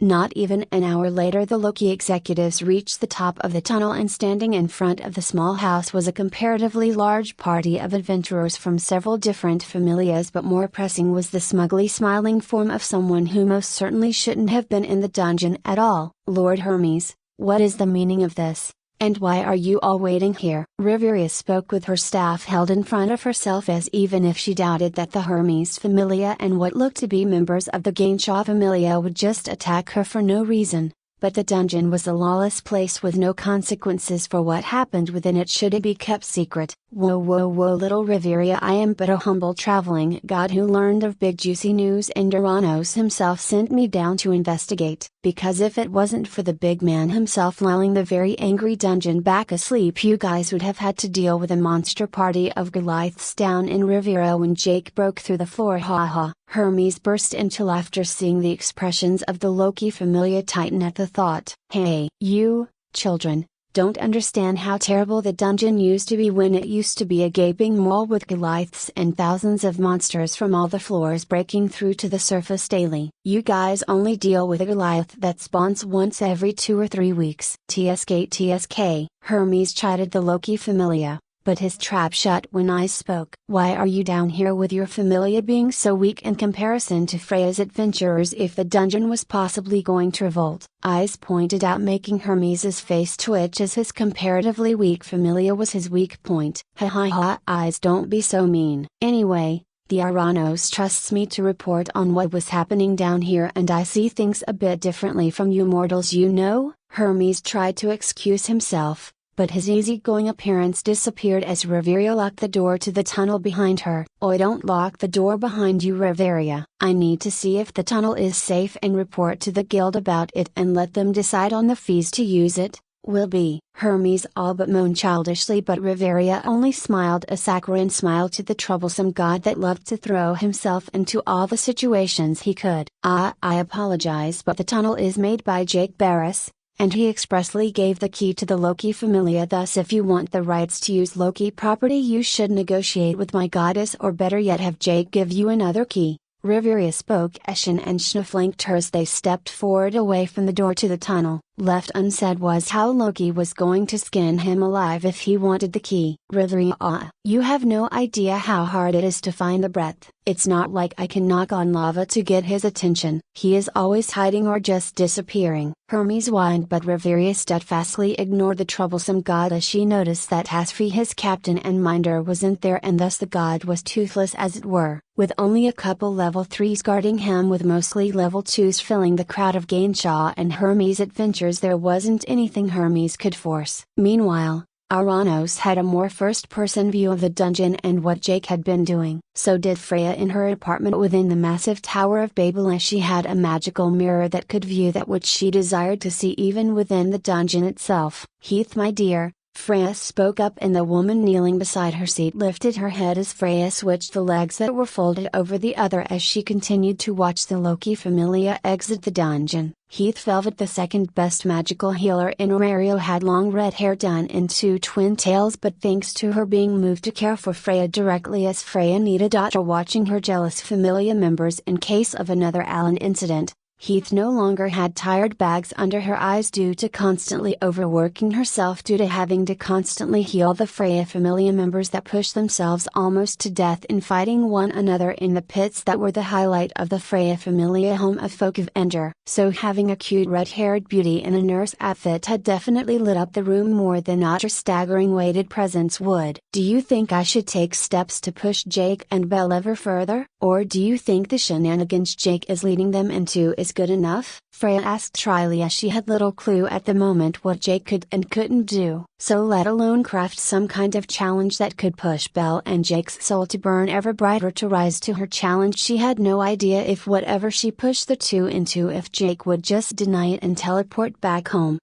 Not even an hour later, the Loki executives reached the top of the tunnel, and standing in front of the small house was a comparatively large party of adventurers from several different familias, but more pressing was the smugly smiling form of someone who most certainly shouldn't have been in the dungeon at all. Lord Hermes, what is the meaning of this? And why are you all waiting here? Riviera spoke with her staff held in front of herself, as even if she doubted that the Hermes Familia and what looked to be members of the Gainshaw Familia would just attack her for no reason. But the dungeon was a lawless place with no consequences for what happened within it should it be kept secret. Whoa, little Riviera, I am but a humble traveling god who learned of big juicy news, and Uranus himself sent me down to investigate. Because if it wasn't for the big man himself lulling the very angry dungeon back asleep, you guys would have had to deal with a monster party of Goliaths down in Riviera when Jake broke through the floor. Ha. Hermes burst into laughter, seeing the expressions of the Loki Familia tighten at the thought. Hey, you, children, Don't understand how terrible the dungeon used to be when it used to be a gaping maw with Goliaths and thousands of monsters from all the floors breaking through to the surface daily. You guys only deal with a Goliath that spawns once every 2 or 3 weeks. TSK, Hermes chided the Loki familia, but his trap shut when I spoke. Why are you down here with your familia being so weak in comparison to Freya's adventurers if the dungeon was possibly going to revolt? Eyes pointed out, making Hermes's face twitch as his comparatively weak familia was his weak point. Ha ha ha, Eyes, don't be so mean. Anyway, the Aranos trusts me to report on what was happening down here, and I see things a bit differently from you mortals, you know. Hermes tried to excuse himself, but his easygoing appearance disappeared as Riveria locked the door to the tunnel behind her. Oi, don't lock the door behind you, Riveria. I need to see if the tunnel is safe and report to the guild about it and let them decide on the fees to use it. Will be. Hermes all but moaned childishly, but Riveria only smiled a saccharine smile to the troublesome god that loved to throw himself into all the situations he could. I apologize, but the tunnel is made by Jake Barris, and he expressly gave the key to the Loki familia. Thus, if you want the rights to use Loki property, you should negotiate with my goddess, or better yet have Jake give you another key. Riveria spoke Eshin and Shna flanked her as they stepped forward away from the door to the tunnel. Left unsaid was how Loki was going to skin him alive if he wanted the key. Riveria, you have no idea how hard it is to find the breath. It's not like I can knock on lava to get his attention. He is always hiding or just disappearing. Hermes whined, but Riveria steadfastly ignored the troublesome god as she noticed that Hasfi, his captain and minder, wasn't there, and thus the god was toothless as it were, with only a couple level 3s guarding him, with mostly level 2s filling the crowd of Gainshaw and Hermes adventures. There wasn't anything Hermes could force. Meanwhile, Aranos had a more first-person view of the dungeon and what Jake had been doing. So did Freya in her apartment within the massive Tower of Babel, as she had a magical mirror that could view that which she desired to see even within the dungeon itself. Heath, my dear, Freya spoke up, and the woman kneeling beside her seat lifted her head as Freya switched the legs that were folded over the other as she continued to watch the Loki familia exit the dungeon. Heath Velvet, the second best magical healer in Orario, had long red hair done into twin tails, but thanks to her being moved to care for Freya directly as Freya needed after watching her jealous familia members in case of another Alan incident, Heath no longer had tired bags under her eyes due to constantly overworking herself due to having to constantly heal the Freya familia members that pushed themselves almost to death in fighting one another in the pits that were the highlight of the Freya familia home of Folk of Ender. So having a cute red-haired beauty in a nurse outfit had definitely lit up the room more than Otter's staggering weighted presence would. Do you think I should take steps to push Jake and Belle ever further? Or do you think the shenanigans Jake is leading them into is good enough? Freya asked shyly, as she had little clue at the moment what Jake could and couldn't do, so let alone craft some kind of challenge that could push Belle and Jake's soul to burn ever brighter to rise to her challenge. She had no idea if whatever she pushed the two into, if Jake would just deny it and teleport back home.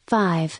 5.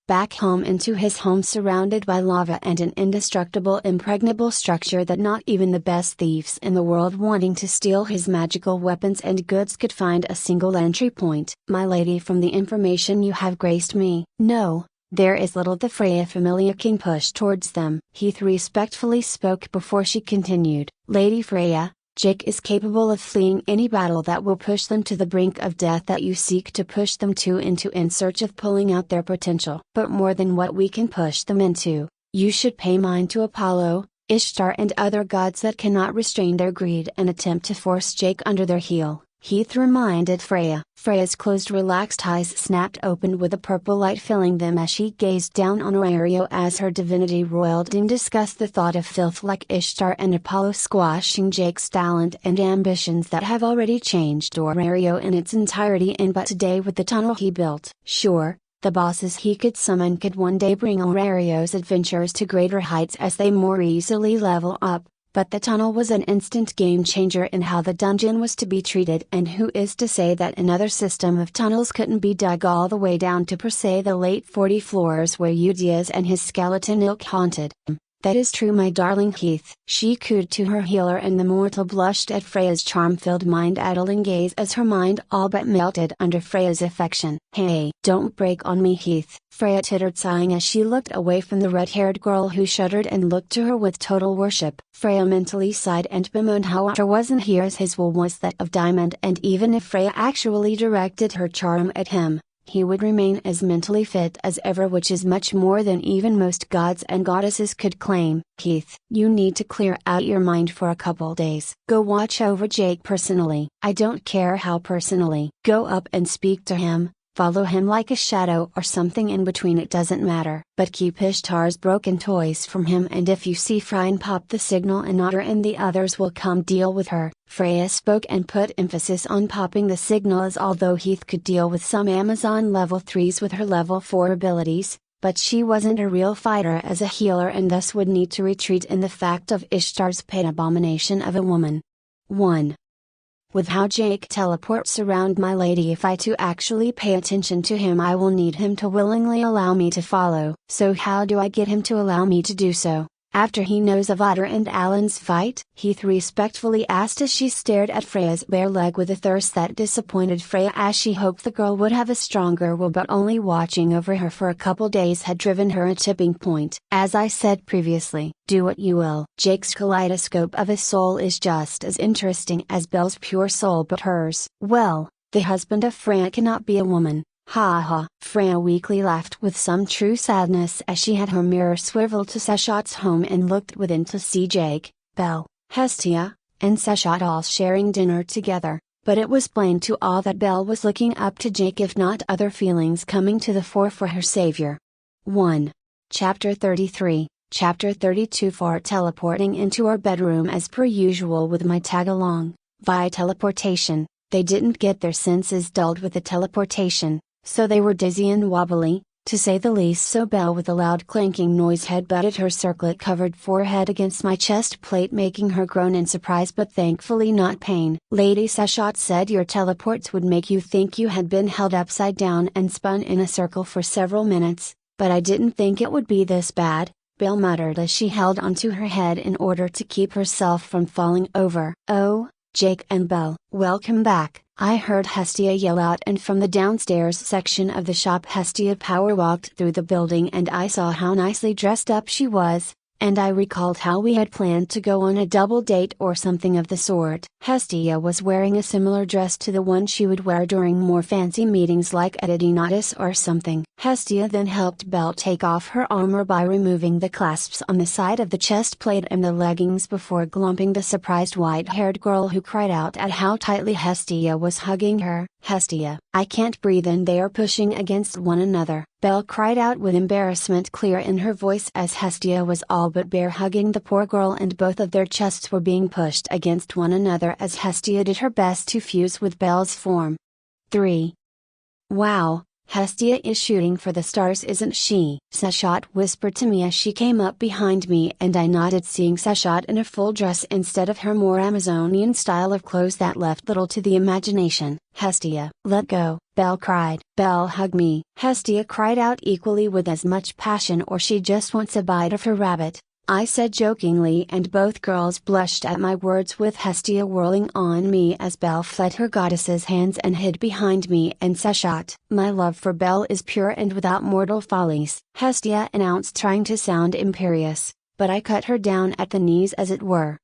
Back home into his home, surrounded by lava and an indestructible impregnable structure that not even the best thieves in the world wanting to steal his magical weapons and goods could find a single entry point. My lady, from the information you have graced me, no, there is little the Freya familia can push towards them. Heath respectfully spoke before she continued. Lady Freya, Jake is capable of fleeing any battle that will push them to the brink of death that you seek to push them to into in search of pulling out their potential. But more than what we can push them into, you should pay mind to Apollo, Ishtar and other gods that cannot restrain their greed and attempt to force Jake under their heel. Heath reminded Freya. Freya's closed relaxed eyes snapped open with a purple light filling them as she gazed down on Orario as her divinity roiled and discussed the thought of filth like Ishtar and Apollo squashing Jake's talent and ambitions that have already changed Orario in its entirety, and but today with the tunnel he built. Sure, the bosses he could summon could one day bring Orario's adventurers to greater heights as they more easily level up, but the tunnel was an instant game changer in how the dungeon was to be treated, and who is to say that another system of tunnels couldn't be dug all the way down to per se the late 40 floors where Udias and his skeleton ilk haunted. "That is true, my darling Heath," she cooed to her healer, and the mortal blushed at Freya's charm-filled mind-addling gaze as her mind all but melted under Freya's affection. "Hey, don't break on me, Heath," Freya tittered, sighing as she looked away from the red-haired girl who shuddered and looked to her with total worship. Freya mentally sighed and bemoaned how Otter wasn't here, as his will was that of diamond, and even if Freya actually directed her charm at him, he would remain as mentally fit as ever, which is much more than even most gods and goddesses could claim. "Heath, you need to clear out your mind for a couple days. Go watch over Jake personally. I don't care how personally. Go up and speak to him, follow him like a shadow or something in between, it doesn't matter. But keep Ishtar's broken toys from him, and if you see Fryn, pop the signal and Otter and the others will come deal with her." Freya spoke and put emphasis on popping the signal, as although Heath could deal with some Amazon level 3s with her level 4 abilities, but she wasn't a real fighter as a healer and thus would need to retreat in the fact of Ishtar's pet abomination of a woman. 1. With how Jake teleports around my lady, if I to actually pay attention to him, I will need him to willingly allow me to follow. So how do I get him to allow me to do so? After he knows of Otter and Alan's fight? Heath respectfully asked as she stared at Freya's bare leg with a thirst that disappointed Freya, as she hoped the girl would have a stronger will, but only watching over her for a couple days had driven her a tipping point. "As I said previously, do what you will. Jake's kaleidoscope of a soul is just as interesting as Belle's pure soul, but hers, well, the husband of Freya cannot be a woman. Ha ha." Freya weakly laughed with some true sadness as she had her mirror swiveled to Seshot's home and looked within to see Jake, Belle, Hestia, and Seshot all sharing dinner together, but it was plain to all that Belle was looking up to Jake, if not other feelings coming to the fore for her savior. 1. Chapter 33, Chapter 32. For teleporting into our bedroom as per usual with my tag-along, via teleportation, they didn't get their senses dulled with the teleportation, so they were dizzy and wobbly, to say the least, so Belle with a loud clanking noise head-butted her circlet-covered forehead against my chest plate, making her groan in surprise but thankfully not pain. Lady Seshot said your teleports would make you think you had been held upside down and spun in a circle for several minutes, but I didn't think it would be this bad, Belle muttered as she held onto her head in order to keep herself from falling over. "Oh, Jake and Belle, welcome back," I heard Hestia yell out, and from the downstairs section of the shop Hestia power walked through the building, and I saw how nicely dressed up she was, and I recalled how we had planned to go on a double date or something of the sort. Hestia was wearing a similar dress to the one she would wear during more fancy meetings like at Adinatus or something. Hestia then helped Belle take off her armor by removing the clasps on the side of the chest plate and the leggings before glomping the surprised white-haired girl, who cried out at how tightly Hestia was hugging her. "Hestia, I can't breathe and they are pushing against one another," Belle cried out with embarrassment clear in her voice as Hestia was all but bear hugging the poor girl and both of their chests were being pushed against one another as Hestia did her best to fuse with Belle's form. 3. "Wow, Hestia is shooting for the stars, isn't she?" Seshot whispered to me as she came up behind me, and I nodded, seeing Seshot in a full dress instead of her more Amazonian style of clothes that left little to the imagination. "Hestia, let go," Belle cried. "Belle, hug me," Hestia cried out equally with as much passion, "or she just wants a bite of her rabbit," I said jokingly, and both girls blushed at my words, with Hestia whirling on me as Belle fled her goddess's hands and hid behind me and Seshot. "My love for Belle is pure and without mortal follies," Hestia announced, trying to sound imperious, but I cut her down at the knees as it were.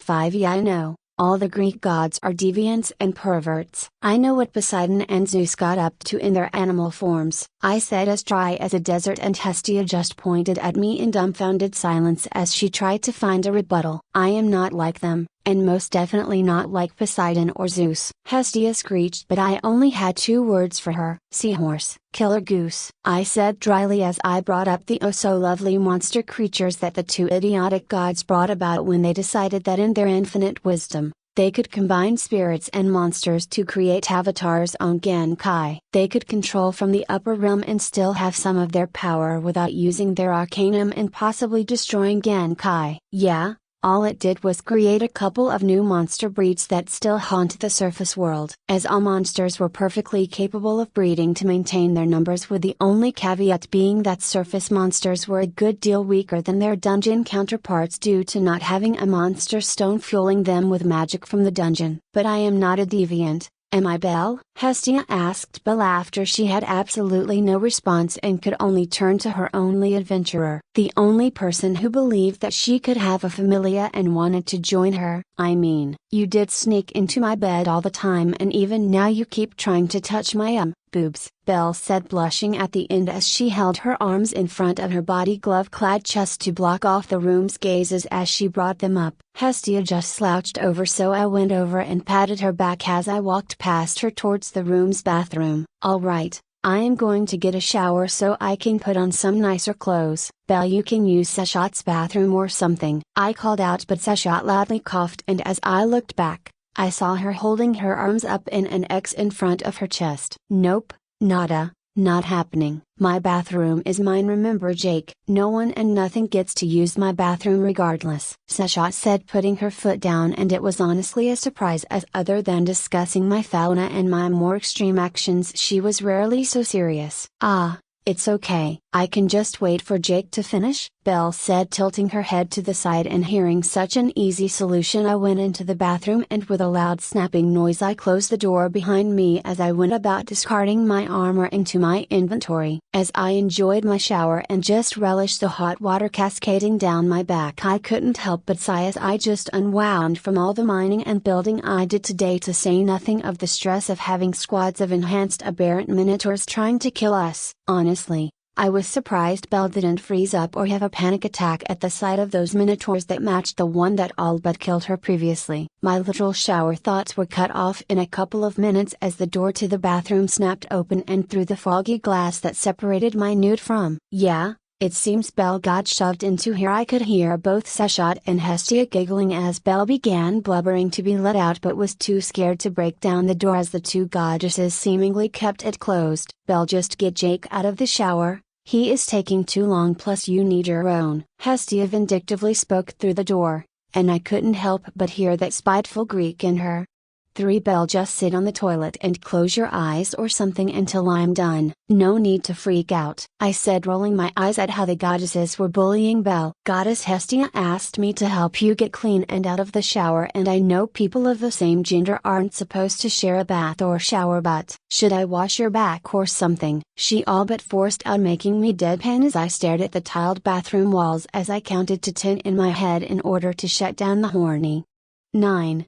5. Yeah, I know. All the Greek gods are deviants and perverts. I know what Poseidon and Zeus got up to in their animal forms, I said as dry as a desert, and Hestia just pointed at me in dumbfounded silence as she tried to find a rebuttal. "I am not like them, and most definitely not like Poseidon or Zeus," Hestia screeched, but I only had 2 words for her. "Seahorse, killer goose," I said dryly as I brought up the oh-so-lovely monster creatures that the 2 idiotic gods brought about when they decided that in their infinite wisdom, they could combine spirits and monsters to create avatars on Genkai. They could control from the upper realm and still have some of their power without using their arcanum and possibly destroying Genkai. Yeah, All it did was create a couple of new monster breeds that still haunt the surface world. As all monsters were perfectly capable of breeding to maintain their numbers, with the only caveat being that surface monsters were a good deal weaker than their dungeon counterparts due to not having a monster stone fueling them with magic from the dungeon. But I am not a deviant, am I, Belle? Hestia asked Belle after she had absolutely no response and could only turn to her only adventurer. The only person who believed that she could have a familia and wanted to join her. I mean, you did sneak into my bed all the time, and even now you keep trying to touch my boobs, Belle said, blushing at the end as she held her arms in front of her body glove-clad chest to block off the room's gazes as she brought them up. Hestia just slouched over, so I went over and patted her back as I walked past her towards the room's bathroom. Alright, I am going to get a shower so I can put on some nicer clothes. Belle, you can use Sashat's bathroom or something, I called out, but Sashat loudly coughed, and as I looked back, I saw her holding her arms up in an X in front of her chest. Nope, nada, not happening. My bathroom is mine, remember, Jake? No one and nothing gets to use my bathroom regardless, Sashat said, putting her foot down, and it was honestly a surprise, as other than discussing my fauna and my more extreme actions, she was rarely so serious. Ah, it's okay, I can just wait for Jake to finish, Belle said, tilting her head to the side, and hearing such an easy solution I went into the bathroom, and with a loud snapping noise I closed the door behind me as I went about discarding my armor into my inventory. As I enjoyed my shower and just relished the hot water cascading down my back, I couldn't help but sigh as I just unwound from all the mining and building I did today, to say nothing of the stress of having squads of enhanced aberrant minotaurs trying to kill us. Honestly, I was surprised Belle didn't freeze up or have a panic attack at the sight of those minotaurs that matched the one that all but killed her previously. My literal shower thoughts were cut off in a couple of minutes as the door to the bathroom snapped open, and through the foggy glass that separated my nude from, it seems Belle got shoved into here. I could hear both Sashat and Hestia giggling as Belle began blubbering to be let out, but was too scared to break down the door as the two goddesses seemingly kept it closed. Belle, just get Jake out of the shower, he is taking too long, plus you need your own. Hestia vindictively spoke through the door, and I couldn't help but hear that spiteful Greek in her. 3 Belle, just sit on the toilet and close your eyes or something until I'm done. No need to freak out, I said, rolling my eyes at how the goddesses were bullying Belle. Goddess Hestia asked me to help you get clean and out of the shower, and I know people of the same gender aren't supposed to share a bath or shower, but should I wash your back or something? She all but forced out, making me deadpan as I stared at the tiled bathroom walls as I counted to 10 in my head in order to shut down the horny. 9.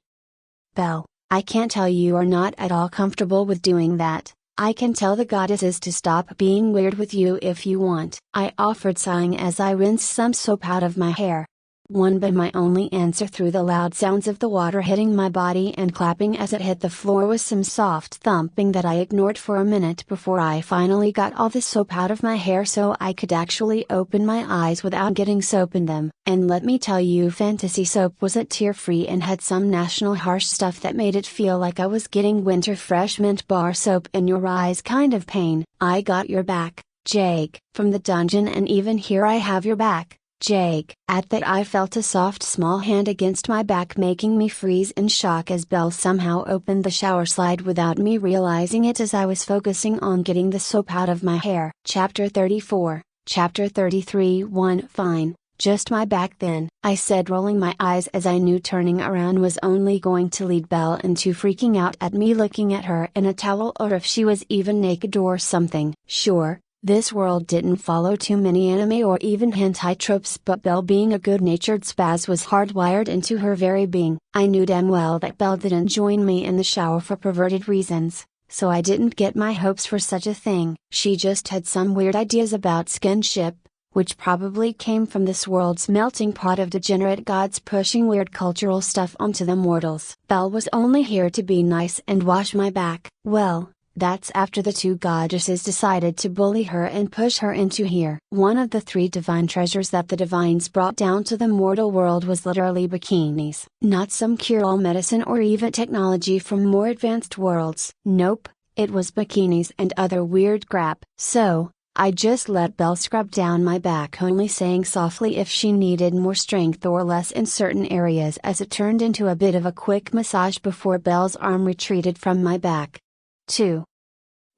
Belle, I can't tell you are not at all comfortable with doing that. I can tell the goddesses to stop being weird with you if you want, I offered, sighing as I rinsed some soap out of my hair. 1 But my only answer through the loud sounds of the water hitting my body and clapping as it hit the floor was some soft thumping that I ignored for a minute before I finally got all the soap out of my hair so I could actually open my eyes without getting soap in them. And let me tell you, fantasy soap wasn't tear-free and had some national harsh stuff that made it feel like I was getting winter fresh mint bar soap in your eyes kind of pain. I got your back, Jake, from the dungeon, and even here I have your back, Jake. At that I felt a soft small hand against my back, making me freeze in shock as Belle somehow opened the shower slide without me realizing it as I was focusing on getting the soap out of my hair. Chapter 34, Chapter 33. 1 Fine, just my back then, I said, rolling my eyes as I knew turning around was only going to lead Belle into freaking out at me looking at her in a towel, or if she was even naked or something. Sure, this world didn't follow too many anime or even hentai tropes, but Belle being a good-natured spaz was hardwired into her very being. I knew damn well that Belle didn't join me in the shower for perverted reasons, so I didn't get my hopes for such a thing. She just had some weird ideas about skinship, which probably came from this world's melting pot of degenerate gods pushing weird cultural stuff onto the mortals. Belle was only here to be nice and wash my back. Well, that's after the two goddesses decided to bully her and push her into here. One of the 3 divine treasures that the divines brought down to the mortal world was literally bikinis. Not some cure-all medicine or even technology from more advanced worlds. Nope, it was bikinis and other weird crap. So, I just let Belle scrub down my back, only saying softly if she needed more strength or less in certain areas, as it turned into a bit of a quick massage before Belle's arm retreated from my back. 2.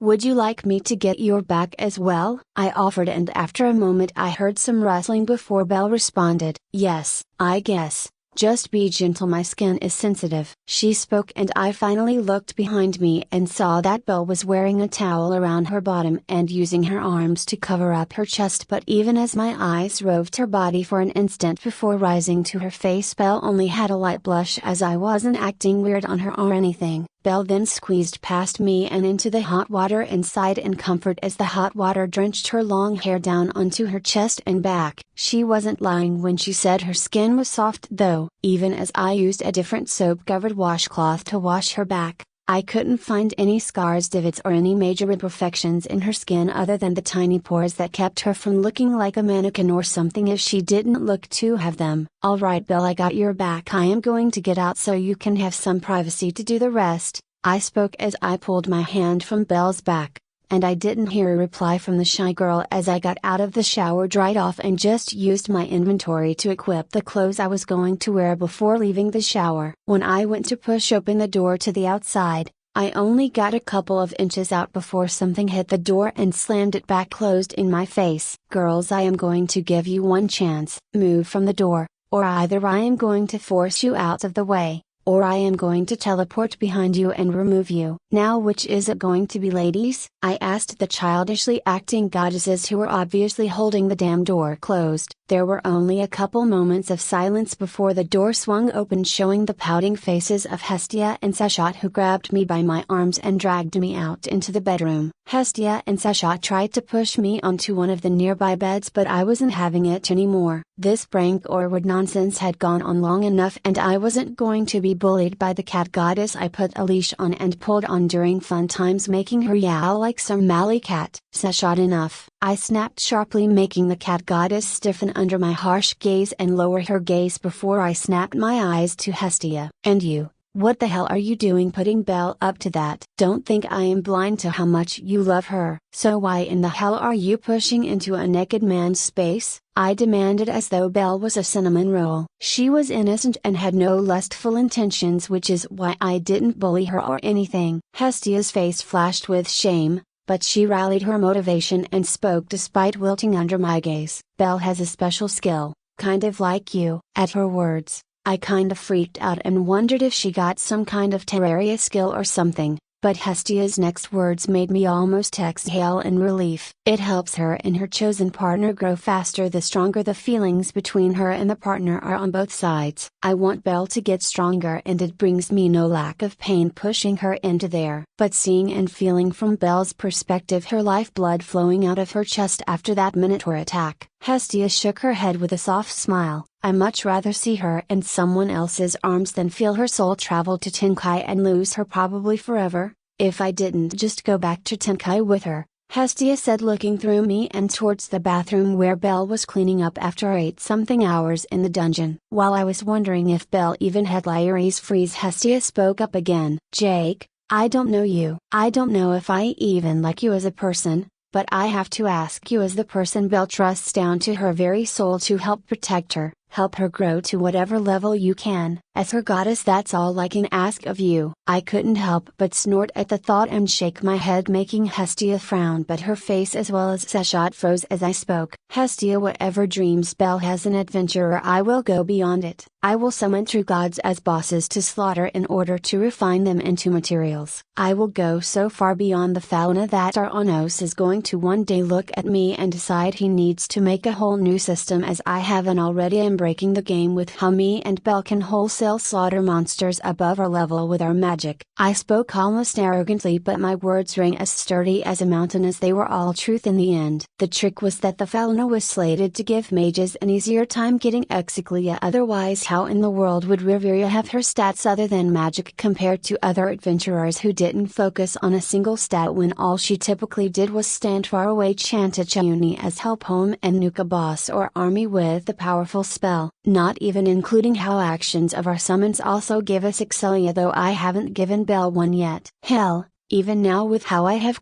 Would you like me to get your back as well? I offered, and after a moment I heard some rustling before Belle responded, yes, I guess. Just be gentle, my skin is sensitive. She spoke, and I finally looked behind me and saw that Belle was wearing a towel around her bottom and using her arms to cover up her chest, but even as my eyes roved her body for an instant before rising to her face, Belle only had a light blush, as I wasn't acting weird on her or anything. Belle then squeezed past me and into the hot water and sighed in comfort as the hot water drenched her long hair down onto her chest and back. She wasn't lying when she said her skin was soft, though. Even as I used a different soap-covered washcloth to wash her back, I couldn't find any scars, divots, or any major imperfections in her skin other than the tiny pores that kept her from looking like a mannequin or something if she didn't look to have them. Alright Belle, I got your back. I am going to get out so you can have some privacy to do the rest, I spoke as I pulled my hand from Belle's back, and I didn't hear a reply from the shy girl as I got out of the shower, dried off, and just used my inventory to equip the clothes I was going to wear before leaving the shower. When I went to push open the door to the outside, I only got a couple of inches out before something hit the door and slammed it back closed in my face. Girls, I am going to give you one chance. Move from the door, or either I am going to force you out of the way, or I am going to teleport behind you and remove you. Now which is it going to be, ladies? I asked the childishly acting goddesses who were obviously holding the damn door closed. There were only a couple moments of silence before the door swung open, showing the pouting faces of Hestia and Seshat, who grabbed me by my arms and dragged me out into the bedroom. Hestia and Seshat tried to push me onto one of the nearby beds, but I wasn't having it anymore. This prank or wood nonsense had gone on long enough, and I wasn't going to be bullied by the cat goddess I put a leash on and pulled on during fun times, making her yowl like some Mally cat. Seshat, enough, I snapped sharply, making the cat goddess stiffen under my harsh gaze and lower her gaze before I snapped my eyes to Hestia. And you, what the hell are you doing putting Belle up to that? Don't think I am blind to how much you love her. So why in the hell are you pushing into a naked man's space? I demanded, as though Belle was a cinnamon roll. She was innocent and had no lustful intentions, which is why I didn't bully her or anything. Hestia's face flashed with shame, but she rallied her motivation and spoke despite wilting under my gaze. Belle has a special skill, kind of like you. At her words, I kind of freaked out and wondered if she got some kind of Terraria skill or something, but Hestia's next words made me almost exhale in relief. It helps her and her chosen partner grow faster the stronger the feelings between her and the partner are on both sides. I want Belle to get stronger, and it brings me no lack of pain pushing her into there. But seeing and feeling from Belle's perspective her lifeblood flowing out of her chest after that Minotaur attack, Hestia shook her head with a soft smile. I much rather see her in someone else's arms than feel her soul travel to Tenkai and lose her probably forever, if I didn't just go back to Tenkai with her, Hestia said, looking through me and towards the bathroom where Belle was cleaning up after 8-something hours in the dungeon. While I was wondering if Belle even had Lyri's freeze, Hestia spoke up again. Jake, I don't know you. I don't know if I even like you as a person, but I have to ask you, as the person Belle trusts down to her very soul, to help protect her, help her grow to whatever level you can. As her goddess, that's all I can ask of you. I couldn't help but snort at the thought and shake my head, making Hestia frown, but her face as well as Seshat froze as I spoke. Hestia, whatever dreams Belle has an adventurer, I will go beyond it. I will summon true gods as bosses to slaughter in order to refine them into materials. I will go so far beyond the fauna that our Onos is going to one day look at me and decide he needs to make a whole new system, as I haven't already. I'm breaking the game with how me and Belle can wholesale slaughter monsters above our level with our magic. I spoke almost arrogantly, but my words rang as sturdy as a mountain, as they were all truth in the end. The trick was that the fauna was slated to give mages an easier time getting Exiglia, otherwise how in the world would Riveria have her stats other than magic compared to other adventurers who didn't focus on a single stat, when all she typically did was stand far away, chant a Chayuni as help home, and nuke a boss or army with a powerful spell, not even including how actions of our summons also give us Exiglia, though I haven't given Belle one yet. Hell, even now with how I have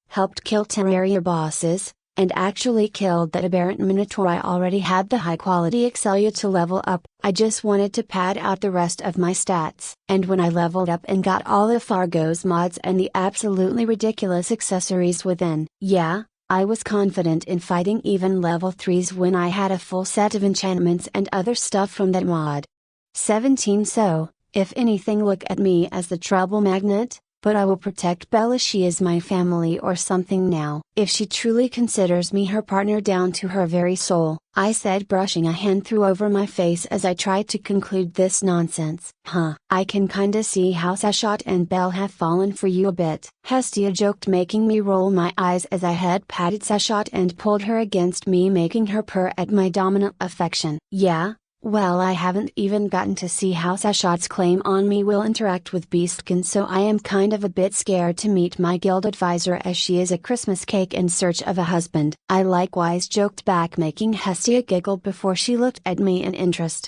helped kill Terraria bosses, and actually killed that aberrant minotaur. I already had the high quality Excelia to level up, I just wanted to pad out the rest of my stats. And when I leveled up and got all of Fargo's mods and the absolutely ridiculous accessories within, yeah, I was confident in fighting even level 3s when I had a full set of enchantments and other stuff from that mod. 17. So, if anything, look at me as the trouble magnet, but I will protect Bella. She is my family or something now. If she truly considers me her partner down to her very soul, I said, brushing a hand through over my face as I tried to conclude this nonsense. I can kinda see how Sashot and Belle have fallen for you a bit, Hestia joked, making me roll my eyes as I had patted Sashot and pulled her against me, making her purr at my dominant affection. Yeah? Well, I haven't even gotten to see how Sashot's claim on me will interact with Beastkin, so I am kind of a bit scared to meet my guild advisor, as she is a Christmas cake in search of a husband. I likewise joked back, making Hestia giggle before she looked at me in interest.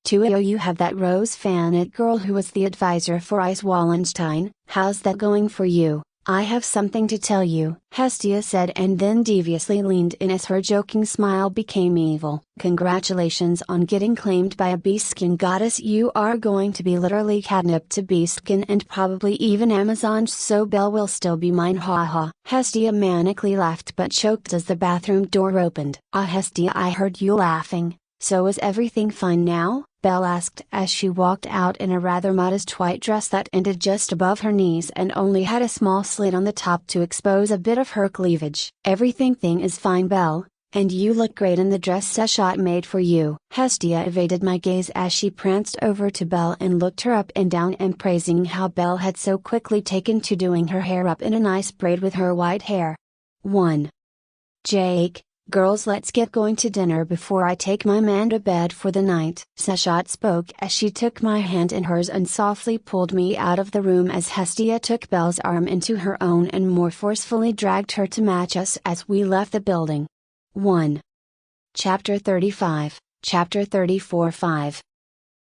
2. You have that Rose Fanet girl who was the advisor for Ice Wallenstein. How's that going for you? I have something to tell you, Hestia said, and then deviously leaned in as her joking smile became evil. Congratulations on getting claimed by a Beastkin goddess. You are going to be literally catnip to Beastkin and probably even Amazon, so Belle will still be mine, haha. Hestia manically laughed but choked as the bathroom door opened. Hestia, I heard you laughing. So is everything fine now? Belle asked as she walked out in a rather modest white dress that ended just above her knees and only had a small slit on the top to expose a bit of her cleavage. Everything is fine, Belle, and you look great in the dress Sashot made for you. Hestia evaded my gaze as she pranced over to Belle and looked her up and down and praising how Belle had so quickly taken to doing her hair up in a nice braid with her white hair. 1. Jake. Girls, let's get going to dinner before I take my man to bed for the night. Sashot spoke as she took my hand in hers and softly pulled me out of the room as Hestia took Belle's arm into her own and more forcefully dragged her to match us as we left the building. 1. Chapter 35, Chapter 34-5.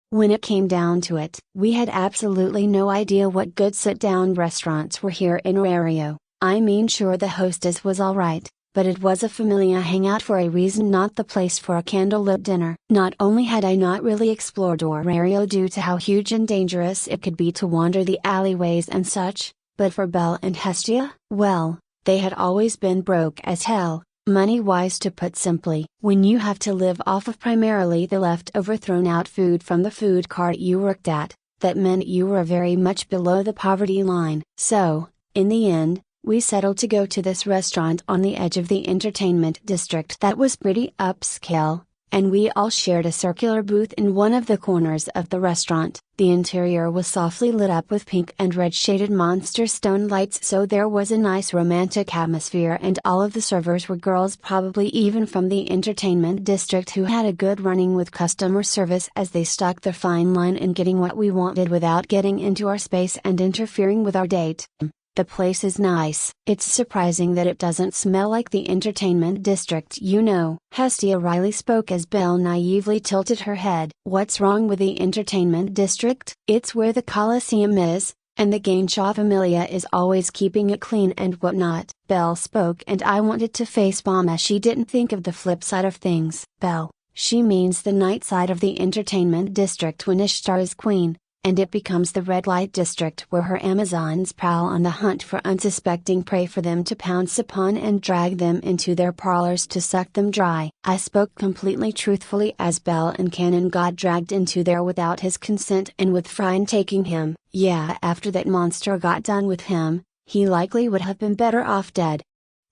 When it came down to it, we had absolutely no idea what good sit-down restaurants were here in Orario. I mean, sure, the hostess was alright, but it was a familia hangout for a reason, not the place for a candlelit dinner. Not only had I not really explored Orario due to how huge and dangerous it could be to wander the alleyways and such, but for Belle and Hestia, well, they had always been broke as hell, money-wise to put simply. When you have to live off of primarily the leftover thrown-out food from the food cart you worked at, that meant you were very much below the poverty line. So, in the end, we settled to go to this restaurant on the edge of the entertainment district that was pretty upscale, and we all shared a circular booth in one of the corners of the restaurant. The interior was softly lit up with pink and red shaded monster stone lights, so there was a nice romantic atmosphere, and all of the servers were girls, probably even from the entertainment district, who had a good running with customer service as they stuck the fine line in getting what we wanted without getting into our space and interfering with our date. The place is nice. It's surprising that it doesn't smell like the entertainment district, you know. Hestia wryly spoke as Belle naively tilted her head. What's wrong with the entertainment district? It's where the Coliseum is, and the Gainshaw familia is always keeping it clean and whatnot. Belle spoke, and I wanted to facepalm as she didn't think of the flip side of things. Belle, she means the night side of the entertainment district when Ishtar is queen, and it becomes the red light district where her Amazons prowl on the hunt for unsuspecting prey for them to pounce upon and drag them into their parlors to suck them dry. I spoke completely truthfully as Belle and Cannon got dragged into there without his consent, and with Fryn taking him. Yeah, after that monster got done with him, he likely would have been better off dead.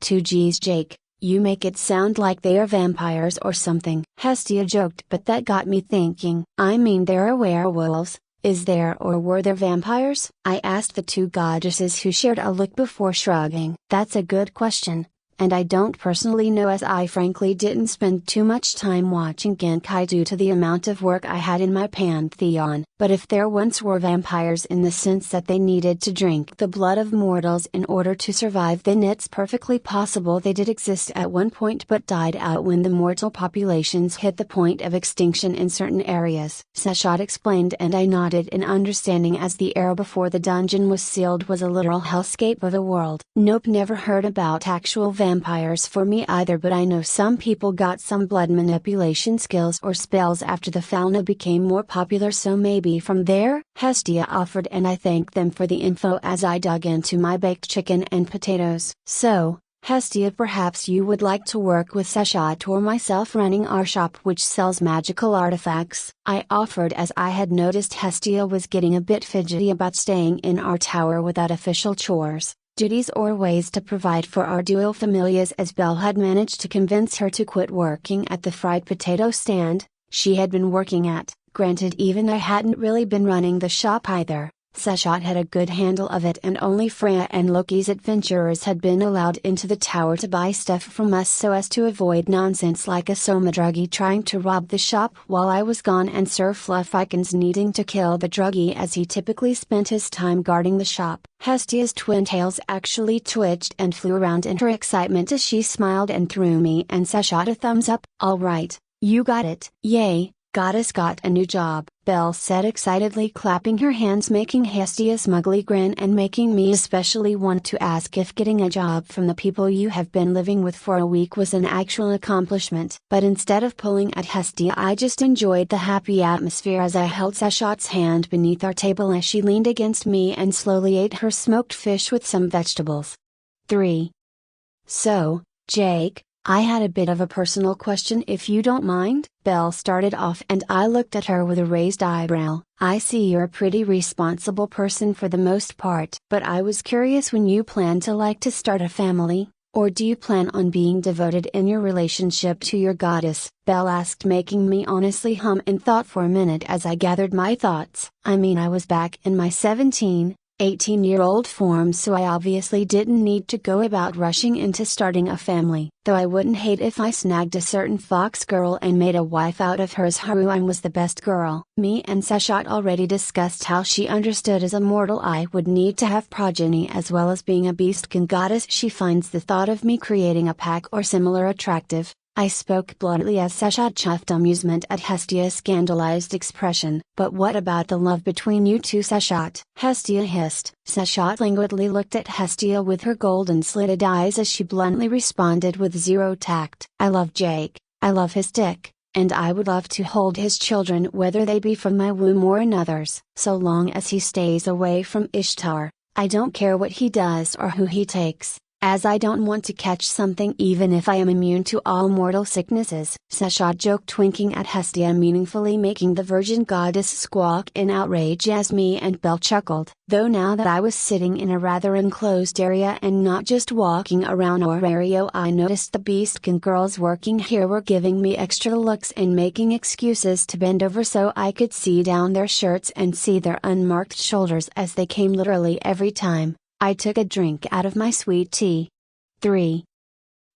2Gs, Jake, you make it sound like they are vampires or something, Hestia joked, but that got me thinking. I mean, there are werewolves. Is there, or were there vampires? I asked the two goddesses, who shared a look before shrugging. That's a good question, and I don't personally know, as I frankly didn't spend too much time watching Genkai due to the amount of work I had in my pantheon. but if there once were vampires in the sense that they needed to drink the blood of mortals in order to survive, then it's perfectly possible they did exist at one point but died out when the mortal populations hit the point of extinction in certain areas. Seshat explained, and I nodded in understanding, as the era before the dungeon was sealed was a literal hellscape of a world. Nope, never heard about actual vampires for me either, but I know some people got some blood manipulation skills or spells after the fauna became more popular, so maybe from there, Hestia offered, and I thanked them for the info as I dug into my baked chicken and potatoes. So, Hestia, perhaps you would like to work with Seshat or myself running our shop which sells magical artifacts, I offered, as I had noticed Hestia was getting a bit fidgety about staying in our tower without official chores, duties or ways to provide for our dual familias, as Belle had managed to convince her to quit working at the fried potato stand she had been working at. Granted, even I hadn't really been running the shop either. Seshat had a good handle of it, and only Freya and Loki's adventurers had been allowed into the tower to buy stuff from us so as to avoid nonsense like a Soma druggie trying to rob the shop while I was gone, and Sir Fluffykins needing to kill the druggie as he typically spent his time guarding the shop. Hestia's twin tails actually twitched and flew around in her excitement as she smiled and threw me and Seshat a thumbs up. "All right, you got it." "Yay, Goddess got a new job," Belle said excitedly, clapping her hands, making Hestia smugly grin and making me especially want to ask if getting a job from the people you have been living with for a week was an actual accomplishment. But instead of pulling at Hestia, I just enjoyed the happy atmosphere as I held Seshat's hand beneath our table as she leaned against me and slowly ate her smoked fish with some vegetables. 3. "So, Jake, I had a bit of a personal question if you don't mind," Belle started off, and I looked at her with a raised eyebrow. "I see you're a pretty responsible person for the most part, but I was curious when you plan to start a family, or do you plan on being devoted in your relationship to your goddess?" Belle asked, making me honestly hum in thought for a minute as I gathered my thoughts. I mean, I was back in my 18-year-old form, so I obviously didn't need to go about rushing into starting a family. Though I wouldn't hate if I snagged a certain fox girl and made a wife out of her, as Haruan was the best girl. Me and Seshat already discussed how she understood as a mortal I would need to have progeny, as well as being a beastkin goddess. She finds the thought of me creating a pack or similar attractive. I spoke bluntly as Seshat chuffed amusement at Hestia's scandalized expression. "But what about the love between you two, Seshat?" Hestia hissed. Seshat languidly looked at Hestia with her golden slitted eyes as she bluntly responded with zero tact. "I love Jake, I love his dick, and I would love to hold his children whether they be from my womb or another's, so long as he stays away from Ishtar. I don't care what he does or who he takes, as I don't want to catch something even if I am immune to all mortal sicknesses." Seshat joked, winking at Hestia meaningfully, making the virgin goddess squawk in outrage as me and Belle chuckled. Though now that I was sitting in a rather enclosed area and not just walking around our area, I noticed the beastkin girls working here were giving me extra looks and making excuses to bend over so I could see down their shirts and see their unmarked shoulders, as they came literally every time I took a drink out of my sweet tea. 3.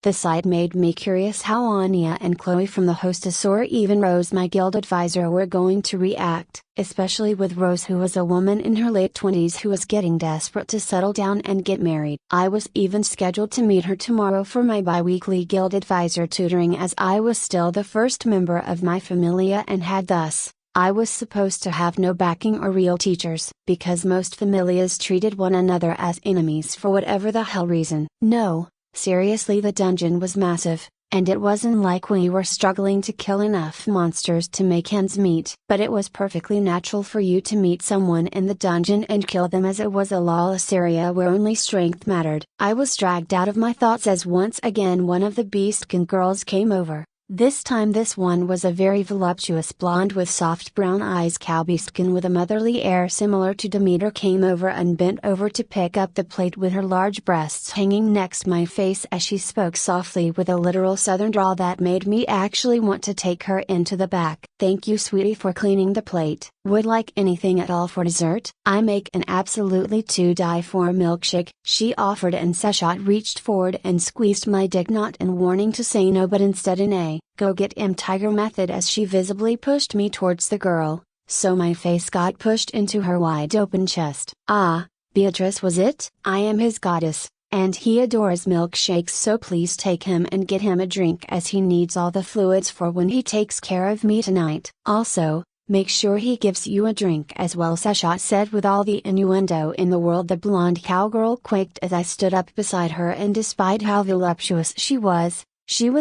The sight made me curious how Anya and Chloe from the hostess, or even Rose, my guild advisor, were going to react, especially with Rose, who was a woman in her late 20s who was getting desperate to settle down and get married. I was even scheduled to meet her tomorrow for my bi-weekly guild advisor tutoring, as I was still the first member of my familia and had thus, I was supposed to have no backing or real teachers, because most familias treated one another as enemies for whatever the hell reason. No, seriously, the dungeon was massive, and it wasn't like we were struggling to kill enough monsters to make ends meet. But it was perfectly natural for you to meet someone in the dungeon and kill them, as it was a lawless area where only strength mattered. I was dragged out of my thoughts as once again one of the beastkin girls came over. This time this one was a very voluptuous blonde with soft brown eyes. Cow beastkin with a motherly air similar to Demeter came over and bent over to pick up the plate with her large breasts hanging next my face as she spoke softly with a literal southern drawl that made me actually want to take her into the back. "Thank you, sweetie, for cleaning the plate. Would like anything at all for dessert?" "I make an absolutely to die for milkshake," she offered, and Seshat reached forward and squeezed my dick, not in warning to say no but instead in a "go get 'em tiger" method, as she visibly pushed me towards the girl, so my face got pushed into her wide open chest. "Ah, Beatrice was it? I am his goddess, and he adores milkshakes, so please take him and get him a drink as he needs all the fluids for when he takes care of me tonight. Also, make sure he gives you a drink as well," Sasha said with all the innuendo in the world. The blonde cowgirl quaked as I stood up beside her, and despite how voluptuous she was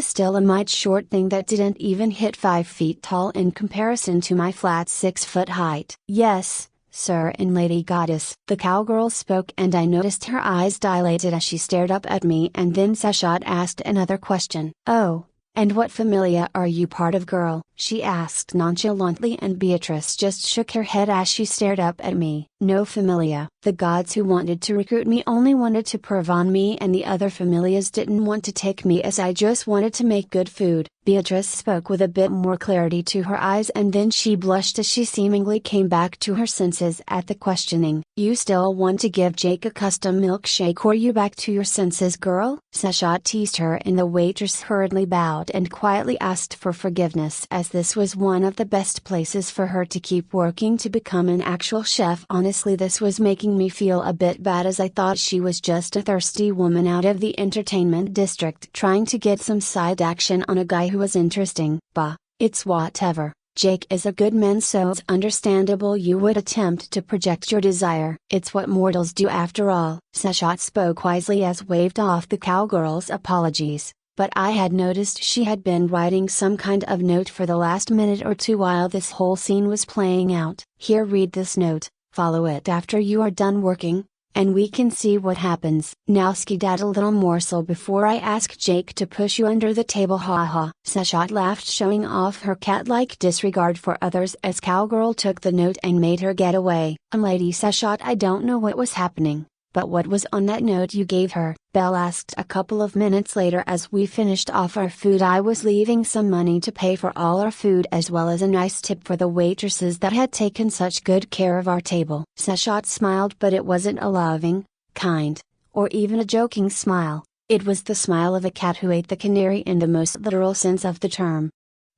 still a mite short thing that didn't even hit 5 feet tall in comparison to my flat 6-foot height. "Yes, sir and lady goddess," the cowgirl spoke, and I noticed her eyes dilated as she stared up at me, and then Sasha asked another question. "Oh, and what familia are you part of, girl?" she asked nonchalantly, and Beatrice just shook her head as she stared up at me. "No familia. The gods who wanted to recruit me only wanted to perv on me, and the other familias didn't want to take me as I just wanted to make good food." Beatrice spoke with a bit more clarity to her eyes, and then she blushed as she seemingly came back to her senses at the questioning. "You still want to give Jake a custom milkshake, or you back to your senses, girl?" Sasha teased her, and the waitress hurriedly bowed and quietly asked for forgiveness, as this was one of the best places for her to keep working to become an actual chef. Honestly, this was making me feel a bit bad, as I thought she was just a thirsty woman out of the entertainment district trying to get some side action on a guy who was interesting. Bah, it's whatever. Jake is a good man, so it's understandable you would attempt to project your desire. It's what mortals do after all. Sasha spoke wisely as waved off the cowgirl's apologies, but I had noticed she had been writing some kind of note for the last minute or two while this whole scene was playing out. "Here, read this note, follow it after you are done working, and we can see what happens. Now skedaddle, little morsel, before I ask Jake to push you under the table." "Ha." Sasha laughed, showing off her cat-like disregard for others as cowgirl took the note and made her get away. "Lady Sasha, I don't know what was happening, but what was on that note you gave her?" Belle asked a couple of minutes later as we finished off our food. "I was leaving some money to pay for all our food, as well as a nice tip for the waitresses that had taken such good care of our table." Sasha smiled, but it wasn't a loving, kind, or even a joking smile. It was the smile of a cat who ate the canary in the most literal sense of the term.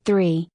3.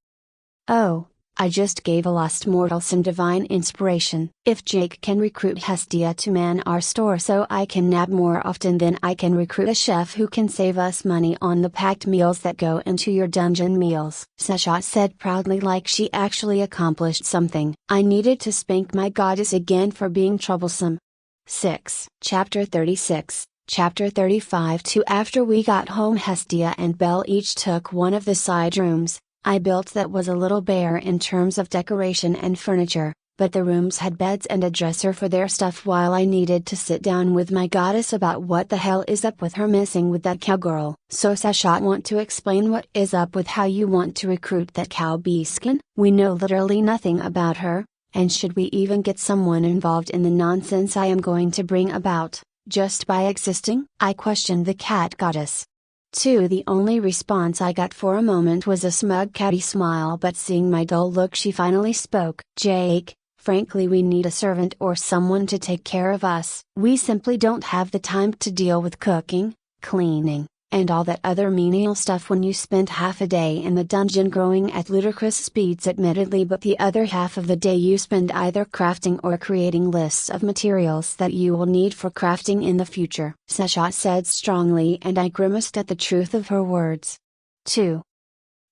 "Oh, I just gave a lost mortal some divine inspiration. If Jake can recruit Hestia to man our store so I can nap more often, then I can recruit a chef who can save us money on the packed meals that go into your dungeon meals," Sasha said proudly, like she actually accomplished something. I needed to spank my goddess again for being troublesome. 6. Chapter 36. Chapter 35. After we got home, Hestia and Belle each took one of the side rooms I built that was a little bare in terms of decoration and furniture, but the rooms had beds and a dresser for their stuff, while I needed to sit down with my goddess about what the hell is up with her messing with that cowgirl. "So Sasha, want to explain what is up with how you want to recruit that cow beaskin? We know literally nothing about her, and should we even get someone involved in the nonsense I am going to bring about, just by existing?" I questioned the cat goddess. 2. The only response I got for a moment was a smug catty smile, but seeing my dull look, she finally spoke. "Jake, frankly, we need a servant or someone to take care of us. We simply don't have the time to deal with cooking, cleaning, and all that other menial stuff when you spend half a day in the dungeon growing at ludicrous speeds admittedly, but the other half of the day you spend either crafting or creating lists of materials that you will need for crafting in the future," Sasha said strongly, and I grimaced at the truth of her words. 2.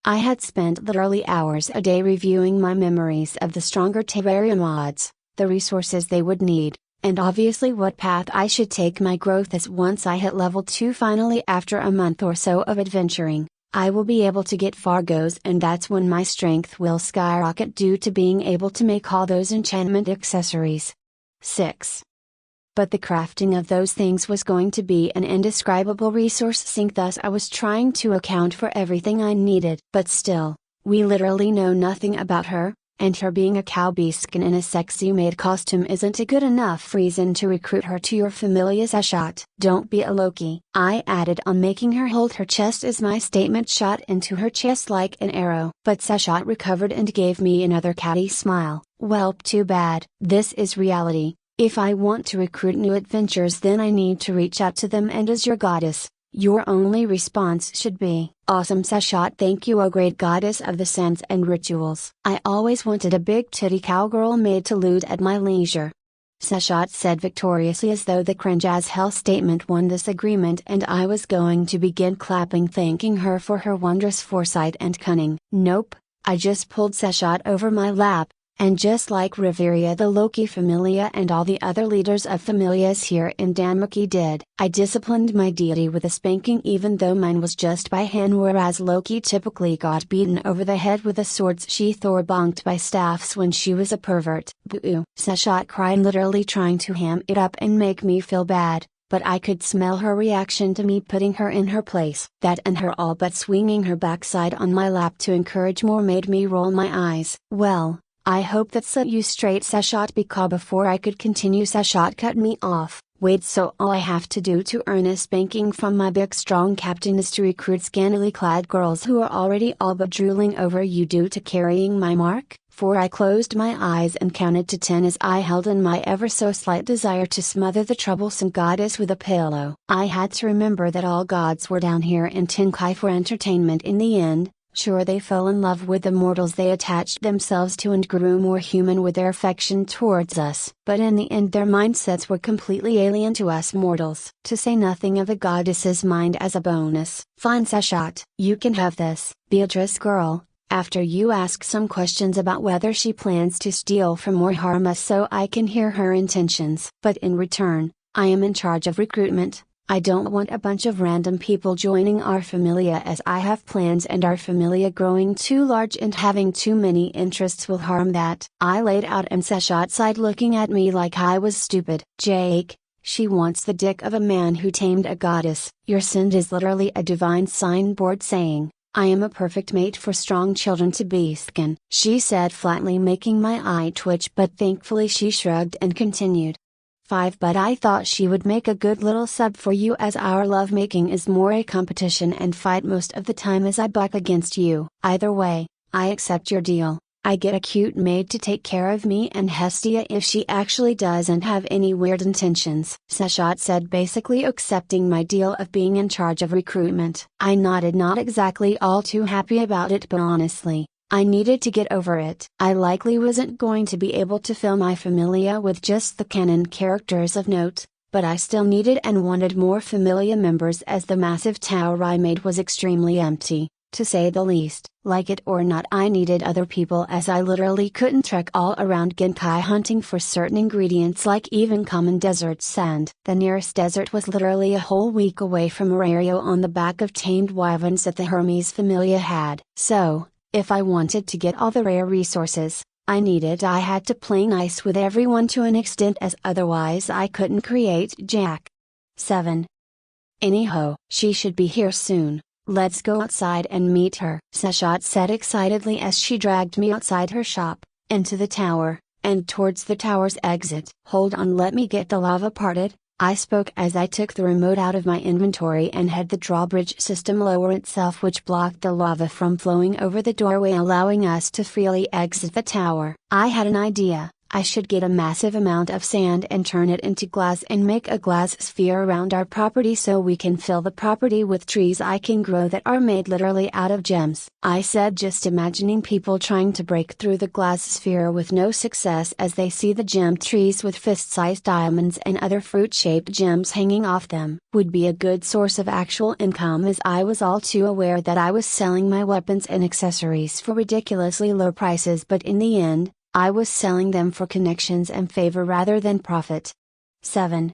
I had spent literally hours a day reviewing my memories of the stronger Terrarian mods, the resources they would need, and obviously what path I should take my growth as. Once I hit level 2 finally, after a month or so of adventuring, I will be able to get Fargos, and that's when my strength will skyrocket due to being able to make all those enchantment accessories. 6. But the crafting of those things was going to be an indescribable resource sink, thus I was trying to account for everything I needed. But still, we literally know nothing about her, and her being a cow beaskin in a sexy maid costume isn't a good enough reason to recruit her to your familia, Sasha. "Don't be a Loki," I added on, making her hold her chest as my statement shot into her chest like an arrow. But Sasha recovered and gave me another catty smile. "Well, too bad. This is reality. If I want to recruit new adventurers, then I need to reach out to them, and as your goddess, Your only response should be, "Awesome Sashot, thank you, O great goddess of the sands and rituals. I always wanted a big titty cowgirl made to lewd at my leisure." Sashot said victoriously, as though the cringe as hell statement won this agreement, and I was going to begin clapping, thanking her for her wondrous foresight and cunning. Nope, I just pulled Sashot over my lap, and just like Riveria the Loki Familia and all the other leaders of Familias here in Danmuki did, I disciplined my deity with a spanking, even though mine was just by hand, whereas Loki typically got beaten over the head with a sword's sheath or bonked by staffs when she was a pervert. Boo! Sashot cried, literally trying to ham it up and make me feel bad. But I could smell her reaction to me putting her in her place. That and her all but swinging her backside on my lap to encourage more made me roll my eyes. Well, I hope that set you straight, Sashot, because before I could continue, Sashot cut me off. Wait, so all I have to do to earn a spanking from my big strong captain is to recruit scantily clad girls who are already all but drooling over you due to carrying my mark? For I closed my eyes and counted to 10 as I held in my ever so slight desire to smother the troublesome goddess with a pillow. I had to remember that all gods were down here in Tenkai for entertainment in the end. Sure, they fell in love with the mortals they attached themselves to and grew more human with their affection towards us. But in the end their mindsets were completely alien to us mortals. To say nothing of a goddess's mind as a bonus. Fine, Sashot, you can have this, Beatrice girl, after you ask some questions about whether she plans to steal from or harm us so I can hear her intentions. But in return, I am in charge of recruitment. I don't want a bunch of random people joining our familia, as I have plans, and our familia growing too large and having too many interests will harm that. I laid out, and Sashot sighed, looking at me like I was stupid. Jake, she wants the dick of a man who tamed a goddess. Your sind is literally a divine signboard saying, "I am a perfect mate for strong children to beskin," she said flatly, making my eye twitch, but thankfully she shrugged and continued. 5 But I thought she would make a good little sub for you, as our lovemaking is more a competition and fight most of the time as I buck against you. Either way, I accept your deal. I get a cute maid to take care of me and Hestia if she actually doesn't have any weird intentions. Sashot said, basically accepting my deal of being in charge of recruitment. I nodded, not exactly all too happy about it, but honestly, I needed to get over it. I likely wasn't going to be able to fill my familia with just the canon characters of note, but I still needed and wanted more familia members, as the massive tower I made was extremely empty, to say the least. Like it or not, I needed other people, as I literally couldn't trek all around Genkai hunting for certain ingredients like even common desert sand. The nearest desert was literally a whole week away from Arario on the back of tamed wyverns that the Hermes familia had. So, if I wanted to get all the rare resources I had to play nice with everyone to an extent, as otherwise I couldn't create jack. 7. Anyhow, she should be here soon. Let's go outside and meet her, Sashot said excitedly as she dragged me outside her shop, into the tower, and towards the tower's exit. Hold on, let me get the lava parted, I spoke as I took the remote out of my inventory and had the drawbridge system lower itself, which blocked the lava from flowing over the doorway, allowing us to freely exit the tower. I had an idea. I should get a massive amount of sand and turn it into glass and make a glass sphere around our property so we can fill the property with trees I can grow that are made literally out of gems. I said, just imagining people trying to break through the glass sphere with no success as they see the gem trees with fist-sized diamonds and other fruit-shaped gems hanging off them would be a good source of actual income, as I was all too aware that I was selling my weapons and accessories for ridiculously low prices, but in the end, I was selling them for connections and favor rather than profit. 7.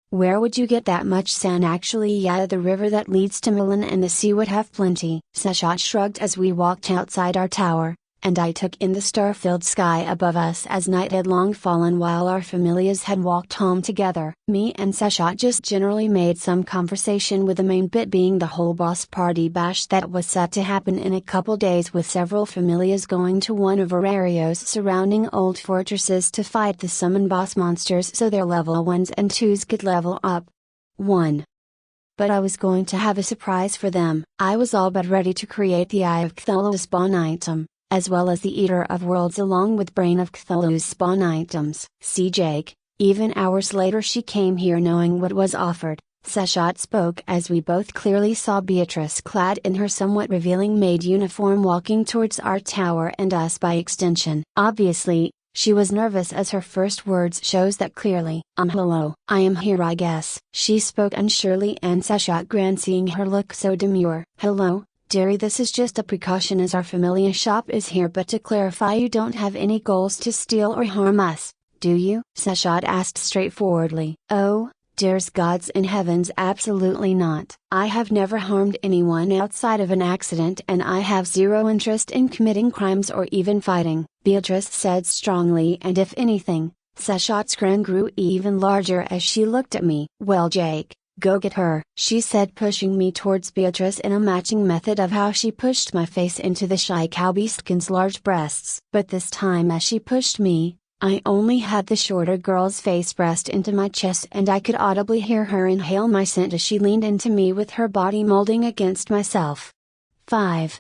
Where would you get that much sand? Actually, yeah, the river that leads to Milan and the sea would have plenty. Sashot shrugged as we walked outside our tower, and I took in the star-filled sky above us as night had long fallen while our familias had walked home together. Me and Sashot just generally made some conversation, with the main bit being the whole boss party bash that was set to happen in a couple days, with several familias going to one of Arario's surrounding old fortresses to fight the summon boss monsters so their level 1s and 2s could level up. 1. But I was going to have a surprise for them. I was all but ready to create the Eye of Cthulhu's spawn item, as well as the Eater of Worlds along with Brain of Cthulhu's spawn items. See Jake, even hours later she came here knowing what was offered, Seshat spoke as we both clearly saw Beatrice clad in her somewhat revealing maid uniform walking towards our tower and us by extension. Obviously, she was nervous as her first words shows that clearly. Hello. I am here I guess. She spoke unsurely and Seshat grinned seeing her look so demure. Hello, dearie, this is just a precaution as our familiar shop is here, but to clarify, you don't have any goals to steal or harm us, do you? Seshat asked straightforwardly. Oh, dearest gods in heavens, absolutely not. I have never harmed anyone outside of an accident and I have zero interest in committing crimes or even fighting, Beatrice said strongly, and if anything, Seshat's grin grew even larger as she looked at me. Well Jake, go get her, she said, pushing me towards Beatrice in a matching method of how she pushed my face into the shy cow beastkin's large breasts. But this time as she pushed me, I only had the shorter girl's face pressed into my chest and I could audibly hear her inhale my scent as she leaned into me with her body molding against myself. 5.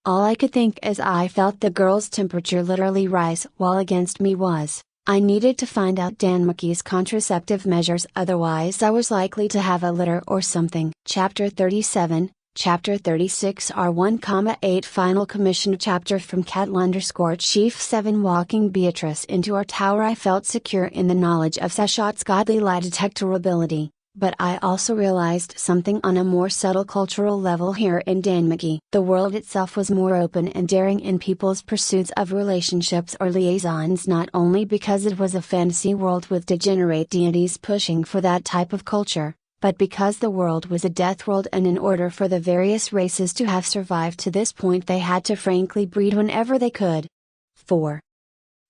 All I could think as I felt the girl's temperature literally rise while against me was, I needed to find out Danmaki's contraceptive measures, otherwise I was likely to have a litter or something. Chapter 37, Chapter 36 R1,8 Final Commission Chapter from Cat_Chief 7 Walking Beatrice into our tower, I felt secure in the knowledge of Seshat's godly lie detector ability, but I also realized something on a more subtle cultural level here in Danmaki. The world itself was more open and daring in people's pursuits of relationships or liaisons, not only because it was a fantasy world with degenerate deities pushing for that type of culture, but because the world was a death world and in order for the various races to have survived to this point they had to frankly breed whenever they could. 4.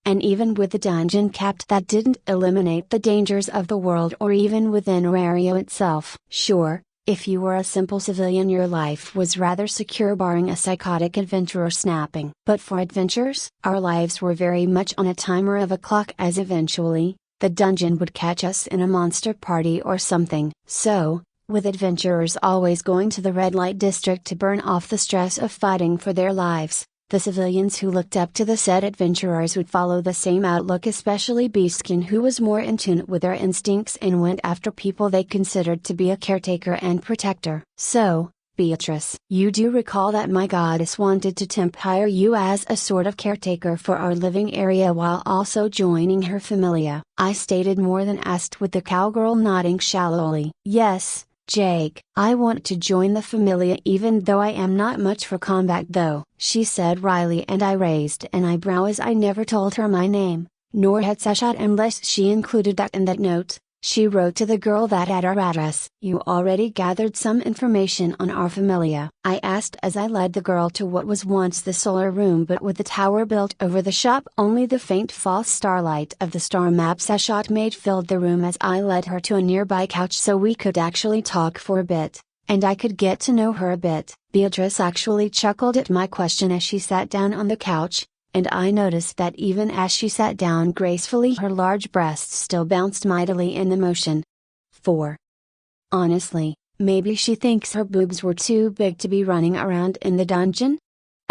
And even with the dungeon capped, that didn't eliminate the dangers of the world or even within Terraria itself. Sure, if you were a simple civilian your life was rather secure barring a psychotic adventurer snapping. But for adventurers, our lives were very much on a timer of a clock, as eventually, the dungeon would catch us in a monster party or something. So, with adventurers always going to the red light district to burn off the stress of fighting for their lives, the civilians who looked up to the said adventurers would follow the same outlook, especially Beastkin, who was more in tune with their instincts and went after people they considered to be a caretaker and protector. So, Beatrice, you do recall that my goddess wanted to hire you as a sort of caretaker for our living area while also joining her familia, I stated, more than asked, with the cowgirl nodding shallowly. Yes, Jake, I want to join the familia even though I am not much for combat though, she said wryly, and I raised an eyebrow as I never told her my name, nor had Seshat unless she included that in that note. She wrote to the girl that at our address, you already gathered some information on our familia, I asked as I led the girl to what was once the solar room, but with the tower built over the shop only the faint false starlight of the star map Seshat made filled the room as I led her to a nearby couch so we could actually talk for a bit, and I could get to know her a bit. Beatrice actually chuckled at my question as she sat down on the couch, and I noticed that even as she sat down gracefully her large breasts still bounced mightily in the motion. 4. Honestly, maybe she thinks her boobs were too big to be running around in the dungeon?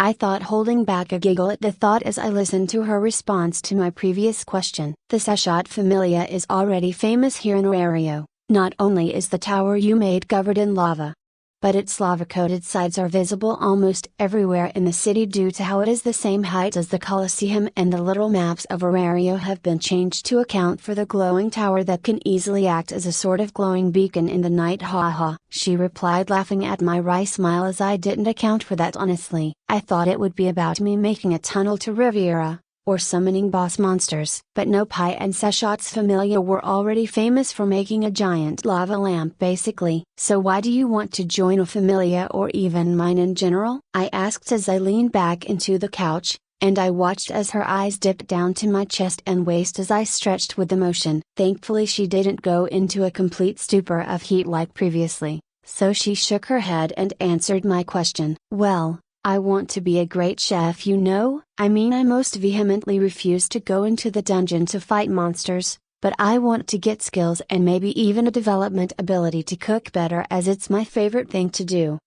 I thought, holding back a giggle at the thought as I listened to her response to my previous question. The Seshat familia is already famous here in Terraria. Not only is the tower you made covered in lava, but its lava-coated sides are visible almost everywhere in the city due to how it is the same height as the Colosseum, and the little maps of Terraria have been changed to account for the glowing tower that can easily act as a sort of glowing beacon in the night. Haha, she replied, laughing at my wry smile as I didn't account for that honestly. I thought it would be about me making a tunnel to Riviera, or summoning boss monsters. But no, Pi and Seshat's familia were already famous for making a giant lava lamp basically. So why do you want to join a familia or even mine in general? I asked as I leaned back into the couch, and I watched as her eyes dipped down to my chest and waist as I stretched with emotion. Thankfully she didn't go into a complete stupor of heat like previously, so she shook her head and answered my question. Well, I want to be a great chef, you know. I mean, I most vehemently refuse to go into the dungeon to fight monsters, but I want to get skills and maybe even a development ability to cook better, as it's my favorite thing to do.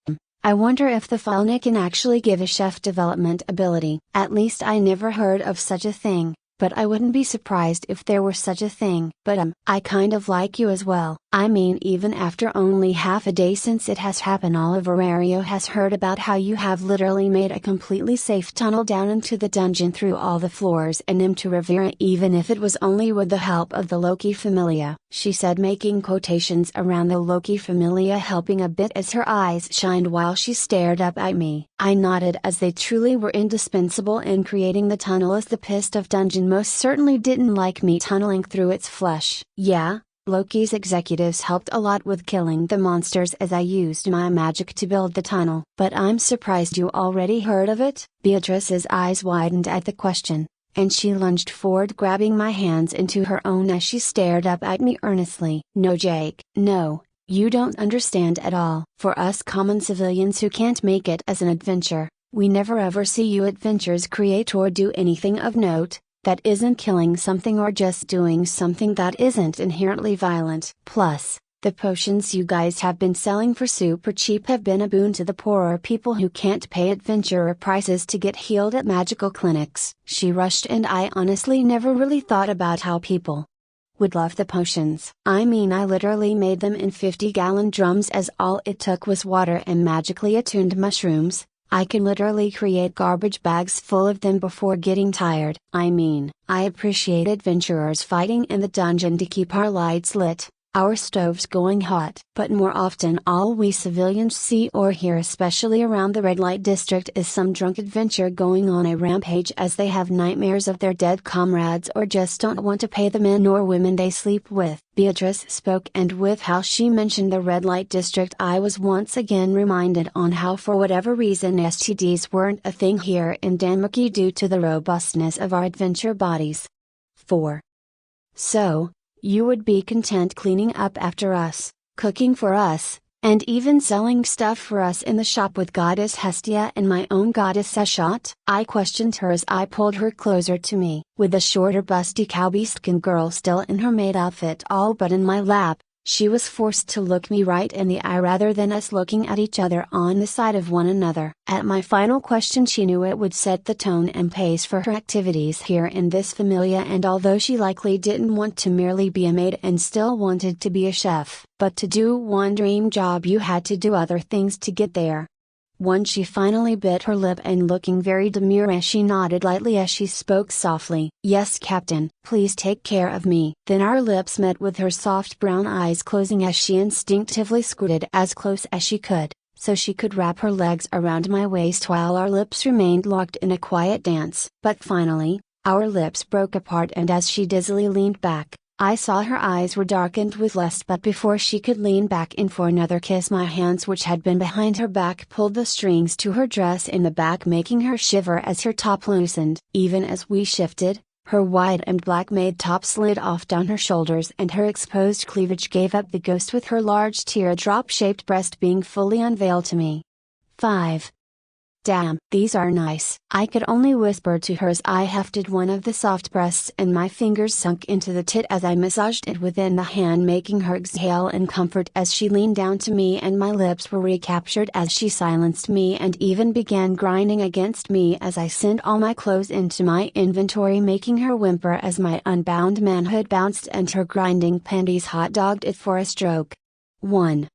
I wonder if the Falna can actually give a chef development ability. At least I never heard of such a thing, but I wouldn't be surprised if there were such a thing. But I kind of like you as well. I mean, even after only half a day since it has happened, all of Terraria has heard about how you have literally made a completely safe tunnel down into the dungeon through all the floors and into Rivera, even if it was only with the help of the Loki Familia," she said, making quotations around the Loki Familia helping a bit as her eyes shined while she stared up at me. I nodded, as they truly were indispensable in creating the tunnel, as the pissed off dungeon most certainly didn't like me tunneling through its flesh. "Yeah, Loki's executives helped a lot with killing the monsters as I used my magic to build the tunnel. But I'm surprised you already heard of it?" Beatrice's eyes widened at the question, and she lunged forward, grabbing my hands into her own as she stared up at me earnestly. "No, Jake, no, you don't understand at all. For us common civilians who can't make it as an adventure, we never ever see you adventures create or do anything of note that isn't killing something or just doing something that isn't inherently violent. Plus, the potions you guys have been selling for super cheap have been a boon to the poorer people who can't pay adventurer prices to get healed at magical clinics." She rushed, and I honestly never really thought about how people would love the potions. I mean, I literally made them in 50-gallon drums, as all it took was water and magically attuned mushrooms. I can literally create garbage bags full of them before getting tired. I mean, I appreciate adventurers fighting in the dungeon to keep our lights lit, our stoves going hot. But more often, all we civilians see or hear, especially around the red light district, is some drunk adventurer going on a rampage as they have nightmares of their dead comrades or just don't want to pay the men or women they sleep with. Beatrice spoke, and with how she mentioned the red light district, I was once again reminded on how, for whatever reason, STDs weren't a thing here in Danmuki due to the robustness of our adventure bodies. 4. So, you would be content cleaning up after us, cooking for us, and even selling stuff for us in the shop with Goddess Hestia and my own Goddess Eshat? I questioned her as I pulled her closer to me. With the shorter busty cowboy-skin girl still in her maid outfit all but in my lap, she was forced to look me right in the eye rather than us looking at each other on the side of one another. At my final question, she knew it would set the tone and pace for her activities here in this familia, and although she likely didn't want to merely be a maid and still wanted to be a chef, but to do one dream job you had to do other things to get there. Once she finally bit her lip and looking very demure as she nodded lightly as she spoke softly, "Yes, Captain, please take care of me." Then our lips met, with her soft brown eyes closing as she instinctively scooted as close as she could, so she could wrap her legs around my waist while our lips remained locked in a quiet dance. But finally, our lips broke apart, and as she dizzily leaned back, I saw her eyes were darkened with lust. But before she could lean back in for another kiss, my hands, which had been behind her back, pulled the strings to her dress in the back, making her shiver as her top loosened. Even as we shifted, her white and black maid top slid off down her shoulders, and her exposed cleavage gave up the ghost, with her large teardrop-shaped breast being fully unveiled to me. 5. "Damn, these are nice," I could only whisper to her as I hefted one of the soft breasts and my fingers sunk into the tit as I massaged it within the hand, making her exhale in comfort as she leaned down to me, and my lips were recaptured as she silenced me and even began grinding against me as I sent all my clothes into my inventory, making her whimper as my unbound manhood bounced and her grinding panties hot-dogged it for a stroke. 1.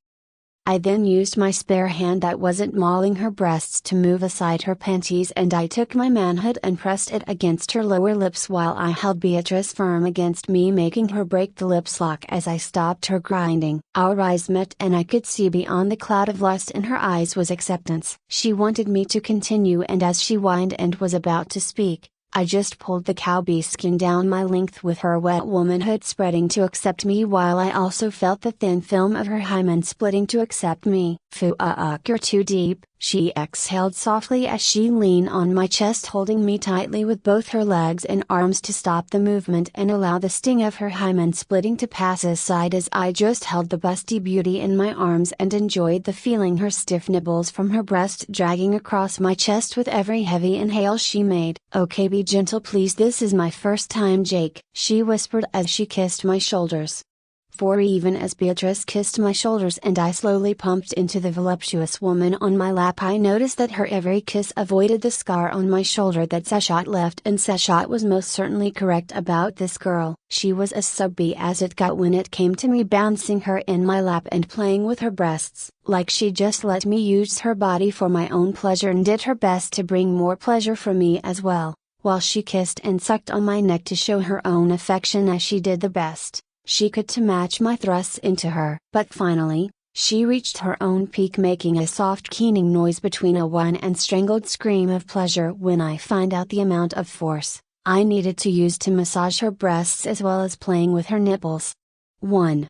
I then used my spare hand that wasn't mauling her breasts to move aside her panties, and I took my manhood and pressed it against her lower lips while I held Beatrice firm against me, making her break the lips lock as I stopped her grinding. Our eyes met, and I could see beyond the cloud of lust in her eyes was acceptance. She wanted me to continue, and as she whined and was about to speak, I just pulled the cowbee skin down my length, with her wet womanhood spreading to accept me, while I also felt the thin film of her hymen splitting to accept me. You're too deep," she exhaled softly as she leaned on my chest, holding me tightly with both her legs and arms to stop the movement and allow the sting of her hymen splitting to pass aside, as I just held the busty beauty in my arms and enjoyed the feeling her stiff nibbles from her breast dragging across my chest with every heavy inhale she made. "Okay, be gentle please, this is my first time, Jake," she whispered as she kissed my shoulders. For even as Beatrice kissed my shoulders and I slowly pumped into the voluptuous woman on my lap, I noticed that her every kiss avoided the scar on my shoulder that Seshat left, and Seshat was most certainly correct about this girl. She was as subby as it got when it came to me bouncing her in my lap and playing with her breasts, like she just let me use her body for my own pleasure and did her best to bring more pleasure for me as well, while she kissed and sucked on my neck to show her own affection as she did the best she could to match my thrusts into her. But finally, she reached her own peak, making a soft keening noise between a whine and strangled scream of pleasure when I find out the amount of force I needed to use to massage her breasts as well as playing with her nipples. 1.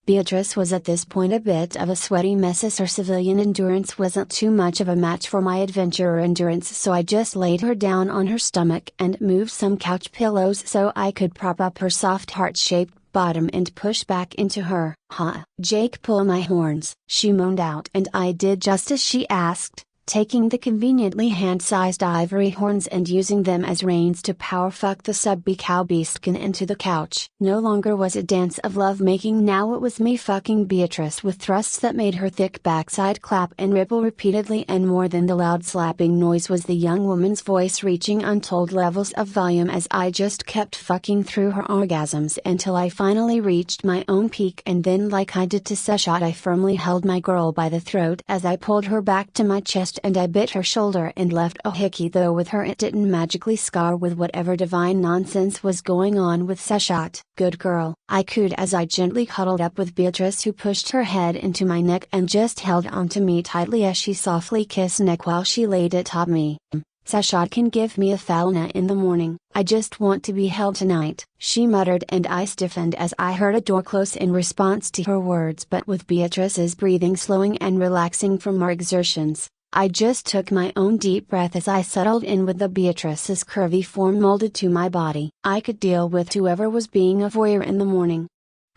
Beatrice was at this point a bit of a sweaty mess, as her civilian endurance wasn't too much of a match for my adventurer endurance, so I just laid her down on her stomach and moved some couch pillows so I could prop up her soft heart-shaped bottom and push back into her. "Ha, Jake, pull my horns," she moaned out, and I did just as she asked, taking the conveniently hand-sized ivory horns and using them as reins to powerfuck the subby cow beastkin into the couch. No longer was it dance of love-making, now it was me fucking Beatrice with thrusts that made her thick backside clap and ripple repeatedly, and more than the loud slapping noise was the young woman's voice reaching untold levels of volume as I just kept fucking through her orgasms until I finally reached my own peak, and then, like I did to Seshat, I firmly held my girl by the throat as I pulled her back to my chest and I bit her shoulder and left a hickey, though with her it didn't magically scar with whatever divine nonsense was going on with Seshat. "Good girl," I cooed as I gently cuddled up with Beatrice, who pushed her head into my neck and just held onto me tightly as she softly kissed neck while she laid atop me. "Seshat can give me a fauna in the morning, I just want to be held tonight," she muttered, and I stiffened as I heard a door close in response to her words. But with Beatrice's breathing slowing and relaxing from our exertions, I just took my own deep breath as I settled in with the Beatrice's curvy form molded to my body. I could deal with whoever was being a voyeur in the morning.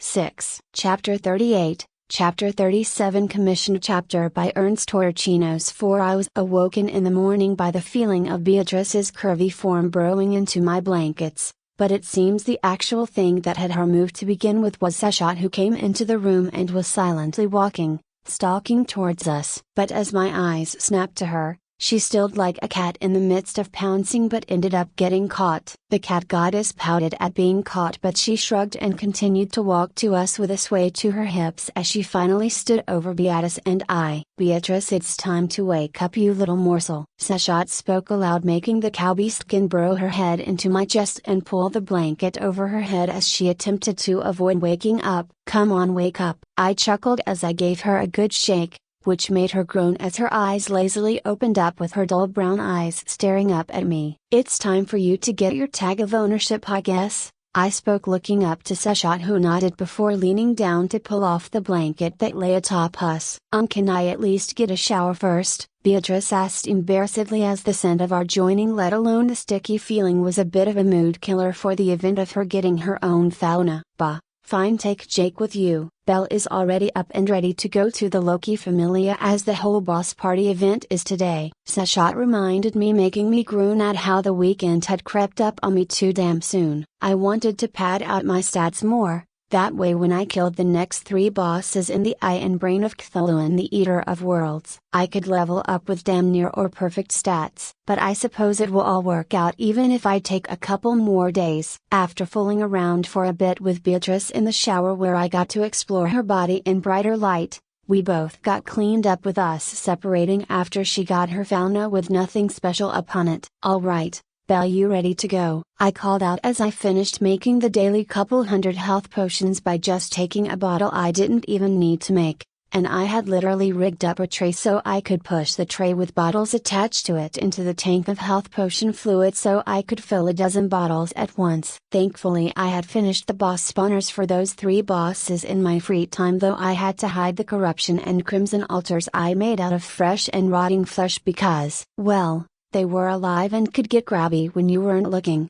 6. Chapter 38, Chapter 37 Commissioned chapter by Ernst Torchinos. For I was awoken in the morning by the feeling of Beatrice's curvy form burrowing into my blankets, but it seems the actual thing that had her moved to begin with was Seshat, who came into the room and was silently stalking towards us. But as my eyes snapped to her, she stilled like a cat in the midst of pouncing but ended up getting caught. The cat goddess pouted at being caught, but she shrugged and continued to walk to us with a sway to her hips as she finally stood over Beatrice and I. "Beatrice, it's time to wake up, you little morsel," Seshat spoke aloud, making the cow beastkin burrow her head into my chest and pull the blanket over her head as she attempted to avoid waking up. "Come on, wake up," I chuckled as I gave her a good shake, which made her groan as her eyes lazily opened up with her dull brown eyes staring up at me. "It's time for you to get your tag of ownership, I guess," I spoke, looking up to Seshat, who nodded before leaning down to pull off the blanket that lay atop us. Can I at least get a shower first?" Beatrice asked embarrassedly, as the scent of our joining, let alone the sticky feeling, was a bit of a mood killer for the event of her getting her own fauna. "Bah, fine, take Jake with you. Belle is already up and ready to go to the Loki Familia as the whole boss party event is today," Seshat reminded me, making me groan at how the weekend had crept up on me too damn soon. I wanted to pad out my stats more, that way when I killed the next 3 bosses in the eye and brain of Cthulhu, the Eater of Worlds, I could level up with damn near or perfect stats. But I suppose it will all work out even if I take a couple more days. After fooling around for a bit with Beatrice in the shower, where I got to explore her body in brighter light, we both got cleaned up, with us separating after she got her fauna with nothing special upon it. "All right, Belle, you ready to go?" I called out as I finished making the daily couple hundred health potions by just taking a bottle I didn't even need to make, and I had literally rigged up a tray so I could push the tray with bottles attached to it into the tank of health potion fluid so I could fill a dozen bottles at once. Thankfully I had finished the boss spawners for those 3 bosses in my free time, though I had to hide the corruption and crimson altars I made out of fresh and rotting flesh because, well, they were alive and could get grabby when you weren't looking.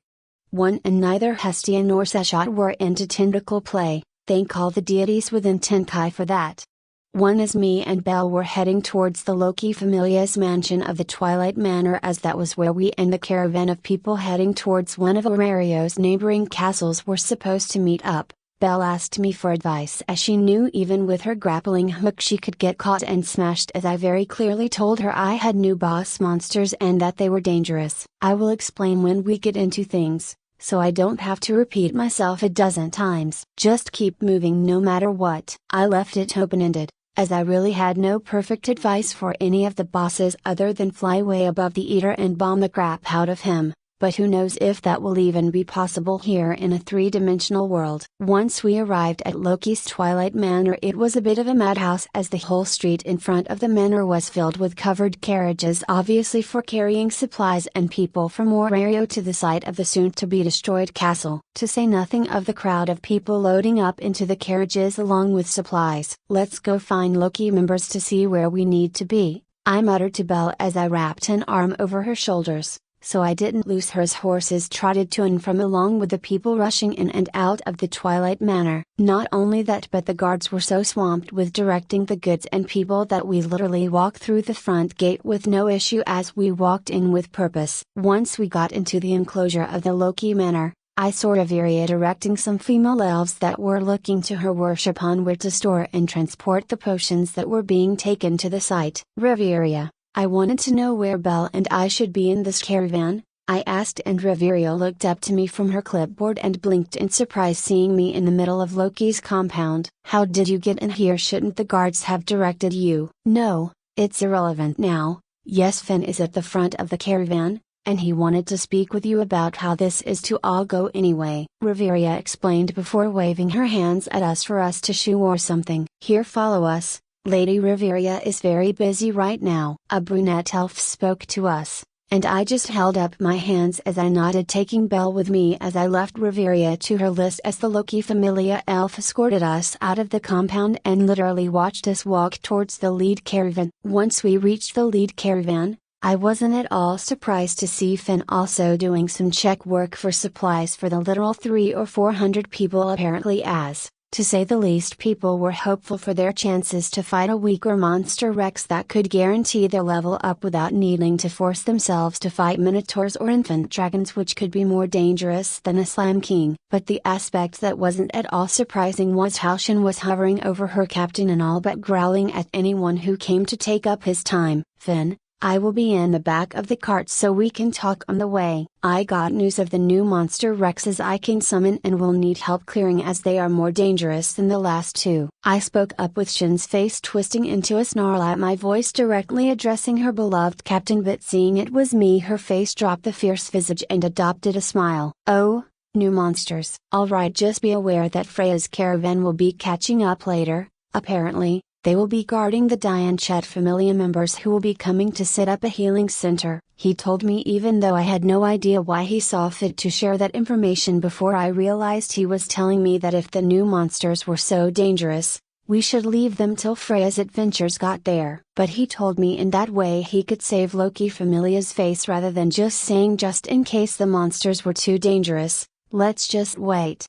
1. And neither Hestia nor Seshat were into tentacle play, thank all the deities within Tenkai for that. 1. As me and Belle were heading towards the Loki Familia's mansion of the Twilight Manor, as that was where we and the caravan of people heading towards one of Aurario's neighboring castles were supposed to meet up, Belle asked me for advice as she knew even with her grappling hook she could get caught and smashed, as I very clearly told her I had new boss monsters and that they were dangerous. I will explain when we get into things, so I don't have to repeat myself a dozen times. Just keep moving no matter what. I left it open-ended, as I really had no perfect advice for any of the bosses other than fly way above the eater and bomb the crap out of him. But who knows if that will even be possible here in a three-dimensional world. Once we arrived at Loki's Twilight Manor, it was a bit of a madhouse, as the whole street in front of the manor was filled with covered carriages, obviously for carrying supplies and people from Terrarian to the site of the soon-to-be-destroyed castle, to say nothing of the crowd of people loading up into the carriages along with supplies. "Let's go find Loki members to see where we need to be," I muttered to Belle as I wrapped an arm over her shoulders, so I didn't lose her as horses trotted to and from along with the people rushing in and out of the Twilight Manor. Not only that, but the guards were so swamped with directing the goods and people that we literally walked through the front gate with no issue, as we walked in with purpose. Once we got into the enclosure of the Loki Manor, I saw Terrarian directing some female elves that were looking to her worship on where to store and transport the potions that were being taken to the site. "Terrarian, I wanted to know where Belle and I should be in this caravan," I asked, and Terrarian looked up to me from her clipboard and blinked in surprise, seeing me in the middle of Loki's compound. "How did you get in here? Shouldn't the guards have directed you?" "No, it's irrelevant now. Yes, Finn is at the front of the caravan, and he wanted to speak with you about how this is to all go anyway," Terrarian explained before waving her hands at us for us to shoo or something. "Here, follow us. Lady Terrarian is very busy right now." A brunette elf spoke to us, and I just held up my hands as I nodded, taking Belle with me as I left Terrarian to her list, as the Loki Familia elf escorted us out of the compound and literally watched us walk towards the lead caravan. Once we reached the lead caravan, I wasn't at all surprised to see Finn also doing some check work for supplies for the literal 300 or 400 people apparently, as, to say the least, people were hopeful for their chances to fight a weaker monster Rex that could guarantee their level up without needing to force themselves to fight minotaurs or infant dragons, which could be more dangerous than a Slime King. But the aspect that wasn't at all surprising was how Shin was hovering over her captain and all but growling at anyone who came to take up his time. "Finn, I will be in the back of the cart so we can talk on the way. I got news of the new monster Rexes I can summon and will need help clearing, as they are more dangerous than the last two." I spoke up with Shin's face twisting into a snarl at my voice directly addressing her beloved captain, but seeing it was me, her face dropped the fierce visage and adopted a smile. "Oh, new monsters. Alright, just be aware that Freya's caravan will be catching up later. Apparently, they will be guarding the Diane Chet Familia members who will be coming to set up a healing center," he told me, even though I had no idea why he saw fit to share that information before I realized he was telling me that if the new monsters were so dangerous, we should leave them till Freya's adventures got there. But he told me in that way he could save Loki Familia's face rather than just saying, "Just in case the monsters were too dangerous, let's just wait."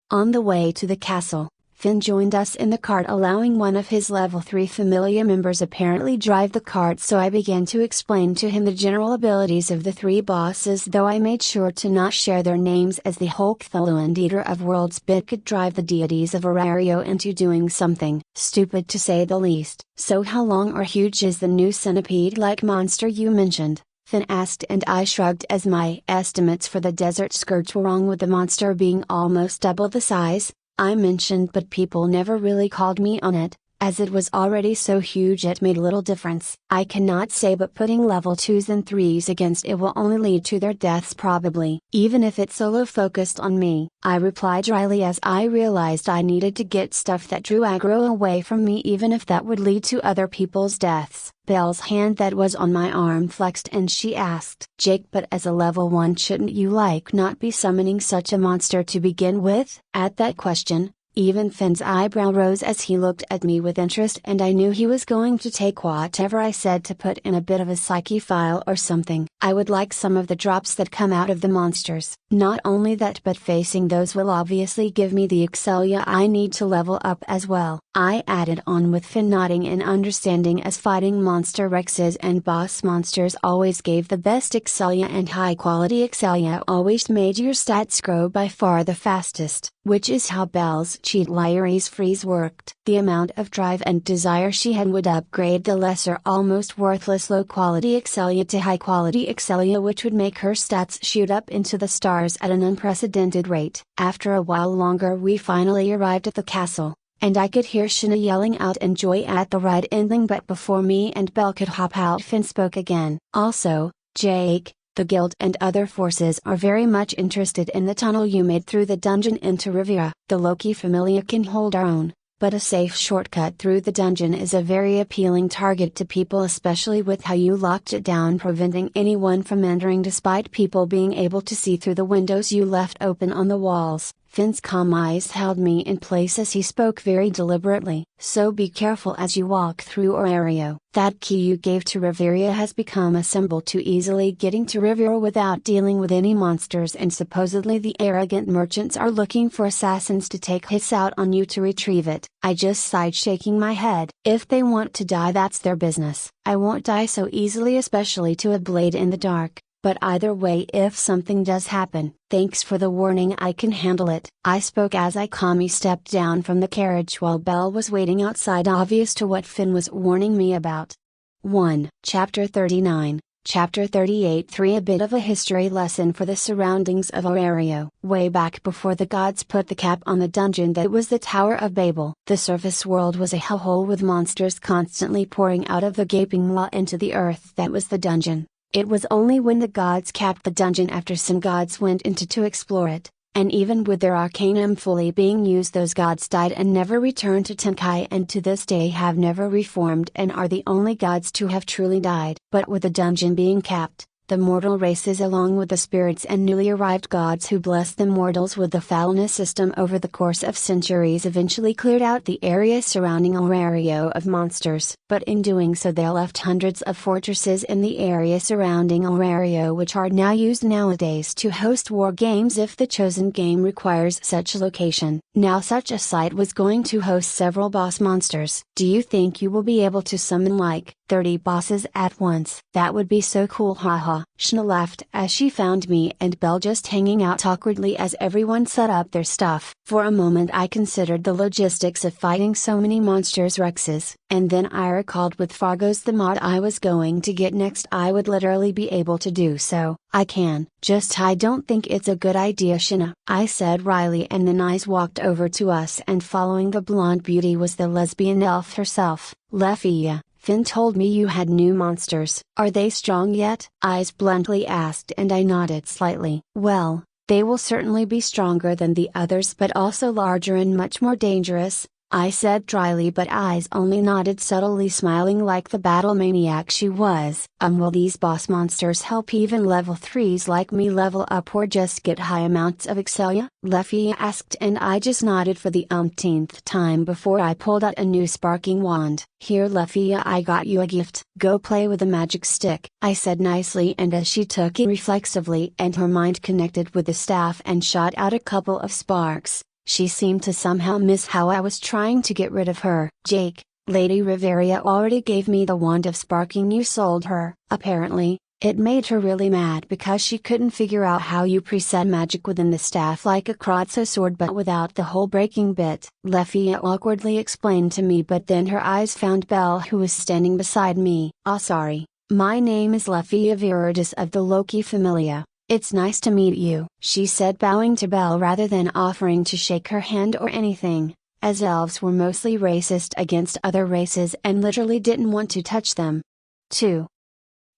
On the way to the castle, Finn joined us in the cart, allowing one of his level 3 Familia members apparently drive the cart, so I began to explain to him the general abilities of the 3 bosses, though I made sure to not share their names, as the Hulk Thulu and Eater of Worlds bit could drive the deities of Terrarian into doing something stupid, to say the least. "So how long or huge is the new centipede-like monster you mentioned?" Finn asked, and I shrugged, as my estimates for the desert scourge were wrong, with the monster being almost double the size I mentioned, but people never really called me on it, as it was already so huge it made little difference. "I cannot say, but putting level 2s and 3s against it will only lead to their deaths probably, even if it's solo focused on me," I replied dryly, as I realized I needed to get stuff that drew aggro away from me, even if that would lead to other people's deaths. Belle's hand that was on my arm flexed and she asked, "Jake, but as a level 1 shouldn't you not be summoning such a monster to begin with?" At that question, even Finn's eyebrow rose as he looked at me with interest, and I knew he was going to take whatever I said to put in a bit of a psyche file or something. "I would like some of the drops that come out of the monsters. Not only that, but facing those will obviously give me the excelia I need to level up as well." I added on with Finn nodding in understanding, as fighting monster Rexes and boss monsters always gave the best Excelia, and high quality Excelia always made your stats grow by far the fastest, which is how Belle's cheat Lyri's freeze worked. The amount of drive and desire she had would upgrade the lesser almost worthless low quality Excelia to high quality Excelia, which would make her stats shoot up into the stars at an unprecedented rate. After a while longer we finally arrived at the castle, and I could hear Shina yelling out in joy at the ride ending, but before me and Belle could hop out, Finn spoke again. Also, Jake, the guild and other forces are very much interested in the tunnel you made through the dungeon into Riviera. The Loki Familia can hold our own, but a safe shortcut through the dungeon is a very appealing target to people, especially with how you locked it down, preventing anyone from entering despite people being able to see through the windows you left open on the walls. Finn's calm eyes held me in place as he spoke very deliberately. So be careful as you walk through Orario. That key you gave to Riviera has become a symbol to easily getting to Riviera without dealing with any monsters, and supposedly the arrogant merchants are looking for assassins to take hits out on you to retrieve it. I just sighed, shaking my head. If they want to die, that's their business. I won't die so easily, especially to a blade in the dark. But either way, if something does happen, thanks for the warning, I can handle it. I spoke as I calmly stepped down from the carriage while Belle was waiting outside, obvious to what Finn was warning me about. 1. Chapter 39, Chapter 38 3 A bit of a history lesson for the surroundings of Orario. Way back before the gods put the cap on the dungeon that was the Tower of Babel, the surface world was a hellhole with monsters constantly pouring out of the gaping maw into the earth that was the dungeon. It was only when the gods capped the dungeon after some gods went into to explore it, and even with their arcanum fully being used, those gods died and never returned to Tenkai, and to this day have never reformed and are the only gods to have truly died. But with the dungeon being capped, the mortal races along with the spirits and newly arrived gods who blessed the mortals with the foulness system over the course of centuries eventually cleared out the area surrounding Orario of monsters. But in doing so they left hundreds of fortresses in the area surrounding Orario, which are now used nowadays to host war games if the chosen game requires such a location. Now such a site was going to host several boss monsters. Do you think you will be able to summon like 30 bosses at once? That would be so cool, haha. Shna laughed as she found me and Belle just hanging out awkwardly as everyone set up their stuff. For a moment I considered the logistics of fighting so many monsters Rexes, and then I recalled with Fargo's the mod I was going to get next I would literally be able to do so. I don't think it's a good idea, Shina, I said wryly, and then eyes walked over to us, and following the blonde beauty was the lesbian elf herself. Lefia, Finn told me you had new monsters. Are they strong yet? Eyes bluntly asked, and I nodded slightly. Well, they will certainly be stronger than the others, but also larger and much more dangerous, I said dryly, but Eyes only nodded subtly, smiling like the battle maniac she was. Will these boss monsters help even level 3s like me level up or just get high amounts of Excelia? Lefia asked, and I just nodded for the umpteenth time before I pulled out a new sparking wand. Here Lefia, I got you a gift. Go play with the magic stick, I said nicely, and as she took it reflexively and her mind connected with the staff and shot out a couple of sparks, she seemed to somehow miss how I was trying to get rid of her. Jake, Lady Riveria already gave me the wand of sparking you sold her. Apparently, it made her really mad because she couldn't figure out how you preset magic within the staff like a Krotso sword but without the whole breaking bit. Lefia awkwardly explained to me, but then her eyes found Belle, who was standing beside me. Sorry, my name is Lefia Viridis of the Loki Familia. It's nice to meet you, she said, bowing to Belle rather than offering to shake her hand or anything, as elves were mostly racist against other races and literally didn't want to touch them. 2.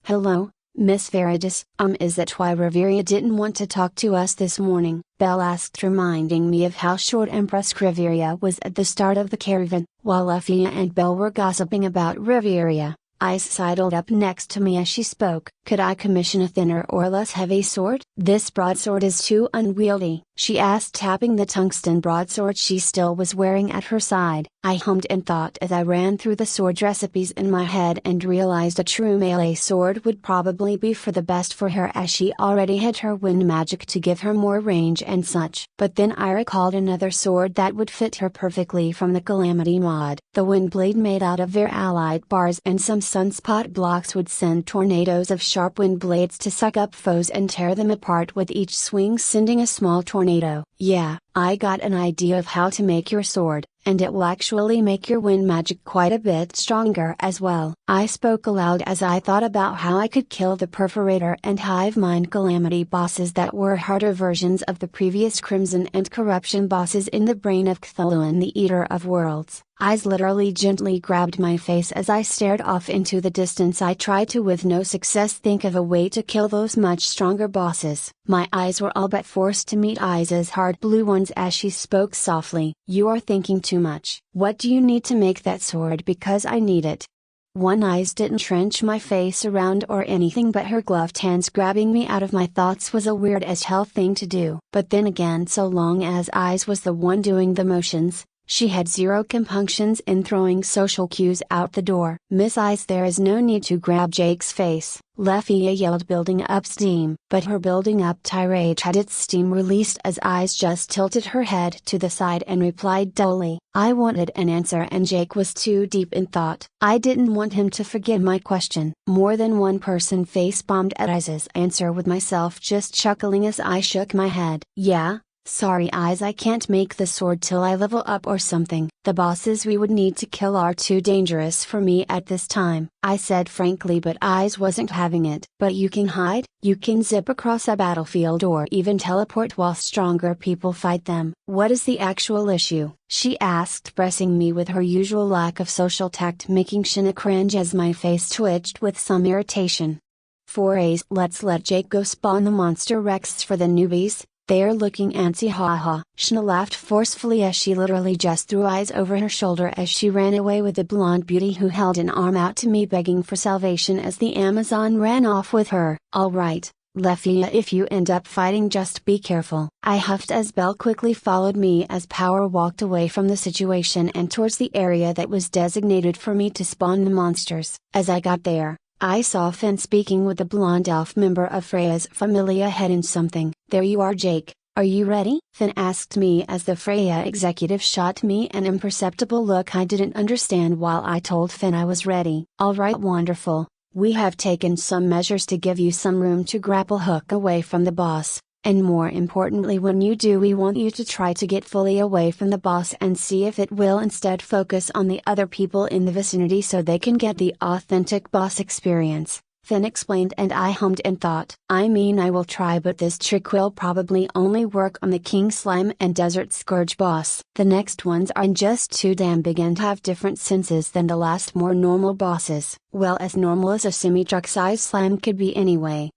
Hello, Miss Viridis. Is that why Riveria didn't want to talk to us this morning? Belle asked, reminding me of how short Empress Riveria was at the start of the caravan. While Lefia and Belle were gossiping about Riveria, Eyes sidled up next to me as she spoke. Could I commission a thinner or less heavy sword? This broadsword is too unwieldy, she asked, tapping the tungsten broadsword she still was wearing at her side. I hummed and thought as I ran through the sword recipes in my head and realized a true melee sword would probably be for the best for her, as she already had her wind magic to give her more range and such. But then I recalled another sword that would fit her perfectly from the Calamity mod. The wind blade made out of their allied bars and some sunspot blocks would send tornadoes of sharp wind blades to suck up foes and tear them apart with each swing, sending a small tornado. Yeah, I got an idea of how to make your sword, and it will actually make your wind magic quite a bit stronger as well. I spoke aloud as I thought about how I could kill the Perforator and Hive Mind Calamity bosses that were harder versions of the previous Crimson and Corruption bosses in the brain of Cthulhu, the Eater of Worlds. Eyes literally gently grabbed my face as I stared off into the distance. I tried to, with no success, think of a way to kill those much stronger bosses. My eyes were all but forced to meet Eyes' hard blue ones as she spoke softly. You are thinking too much. What do you need to make that sword? Because I need it. One Eyes didn't trench my face around or anything, but her gloved hands grabbing me out of my thoughts was a weird as hell thing to do. But then again, so long as Eyes was the one doing the motions, she had zero compunctions in throwing social cues out the door. Miss Eyes, there is no need to grab Jake's face, Leffia yelled, building up steam. But her building up tirade had its steam released as Eyes just tilted her head to the side and replied dully. I wanted an answer and Jake was too deep in thought. I didn't want him to forget my question. More than one person face-bombed at Eyes' answer, with myself just chuckling as I shook my head. Yeah? Sorry Eyes, I can't make the sword till I level up or something. The bosses we would need to kill are too dangerous for me at this time, I said frankly, but Eyes wasn't having it. But you can hide, you can zip across a battlefield or even teleport while stronger people fight them. What is the actual issue? She asked, pressing me with her usual lack of social tact, making Shinna cringe as my face twitched with some irritation. 4A's, let's let Jake go spawn the monster Rex for the newbies. They're looking antsy, haha. Shinna laughed forcefully as she literally just threw Eyes over her shoulder as she ran away with the blonde beauty, who held an arm out to me begging for salvation as the Amazon ran off with her. Alright, Leffia, if you end up fighting just be careful, I huffed as Belle quickly followed me as Power walked away from the situation and towards the area that was designated for me to spawn the monsters. As I got there, I saw Finn speaking with the blonde elf member of Freya's Familia head in something. There you are, Jake, are you ready? Finn asked me as the Freya executive shot me an imperceptible look I didn't understand while I told Finn I was ready. Alright, wonderful. We have taken some measures to give you some room to grapple hook away from the boss. And more importantly, when you do, we want you to try to get fully away from the boss and see if it will instead focus on the other people in the vicinity so they can get the authentic boss experience, Finn explained, and I hummed and thought. I mean, I will try, but this trick will probably only work on the King Slime and Desert Scourge boss. The next ones are just too damn big and have different senses than the last more normal bosses. Well, as normal as a semi-truck size slime could be anyway.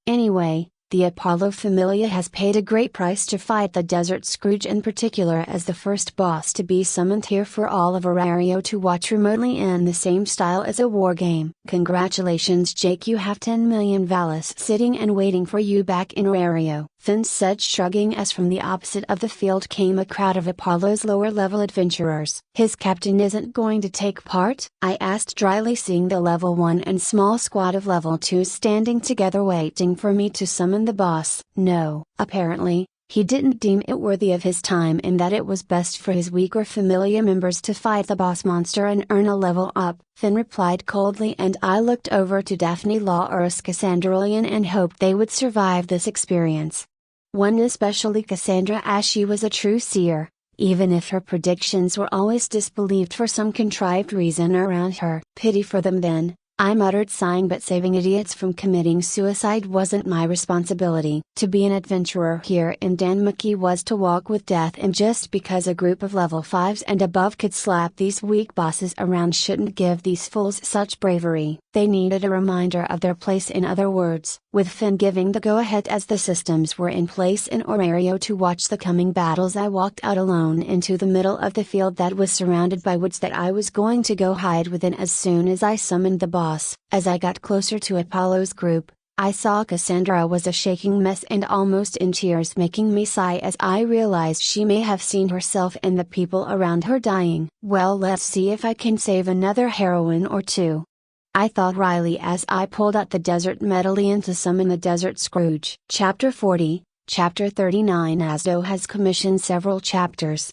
The Apollo Familia has paid a great price to fight the Desert Scrooge in particular as the first boss to be summoned here for all of Arario to watch remotely in the same style as a war game. Congratulations, Jake, you have 10 million Valis sitting and waiting for you back in Arario, Finn said, shrugging as from the opposite of the field came a crowd of Apollo's lower level adventurers. His captain isn't going to take part? I asked dryly, seeing the level 1 and small squad of level 2 standing together waiting for me to summon the boss. No, apparently, he didn't deem it worthy of his time, and that it was best for his weaker Familia members to fight the boss monster and earn a level up, Finn replied coldly, and I looked over to Daphne, Laurus, Cassandrolian, and hoped they would survive this experience. One especially Cassandra, as she was a true seer, even if her predictions were always disbelieved for some contrived reason around her. Pity for them then, I muttered, sighing, but saving idiots from committing suicide wasn't my responsibility. To be an adventurer here in Danmuki was to walk with death, and just because a group of level 5s and above could slap these weak bosses around shouldn't give these fools such bravery. They needed a reminder of their place, in other words, with Finn giving the go-ahead as the systems were in place in Orario to watch the coming battles. I walked out alone into the middle of the field that was surrounded by woods that I was going to go hide within as soon as I summoned the boss. As I got closer to Apollo's group, I saw Cassandra was a shaking mess and almost in tears, making me sigh as I realized she may have seen herself and the people around her dying. Well, let's see if I can save another heroine or two, I thought wryly as I pulled out the desert medallion to summon the Desert Scrooge. Chapter 40, Chapter 39. Asdo has commissioned several chapters.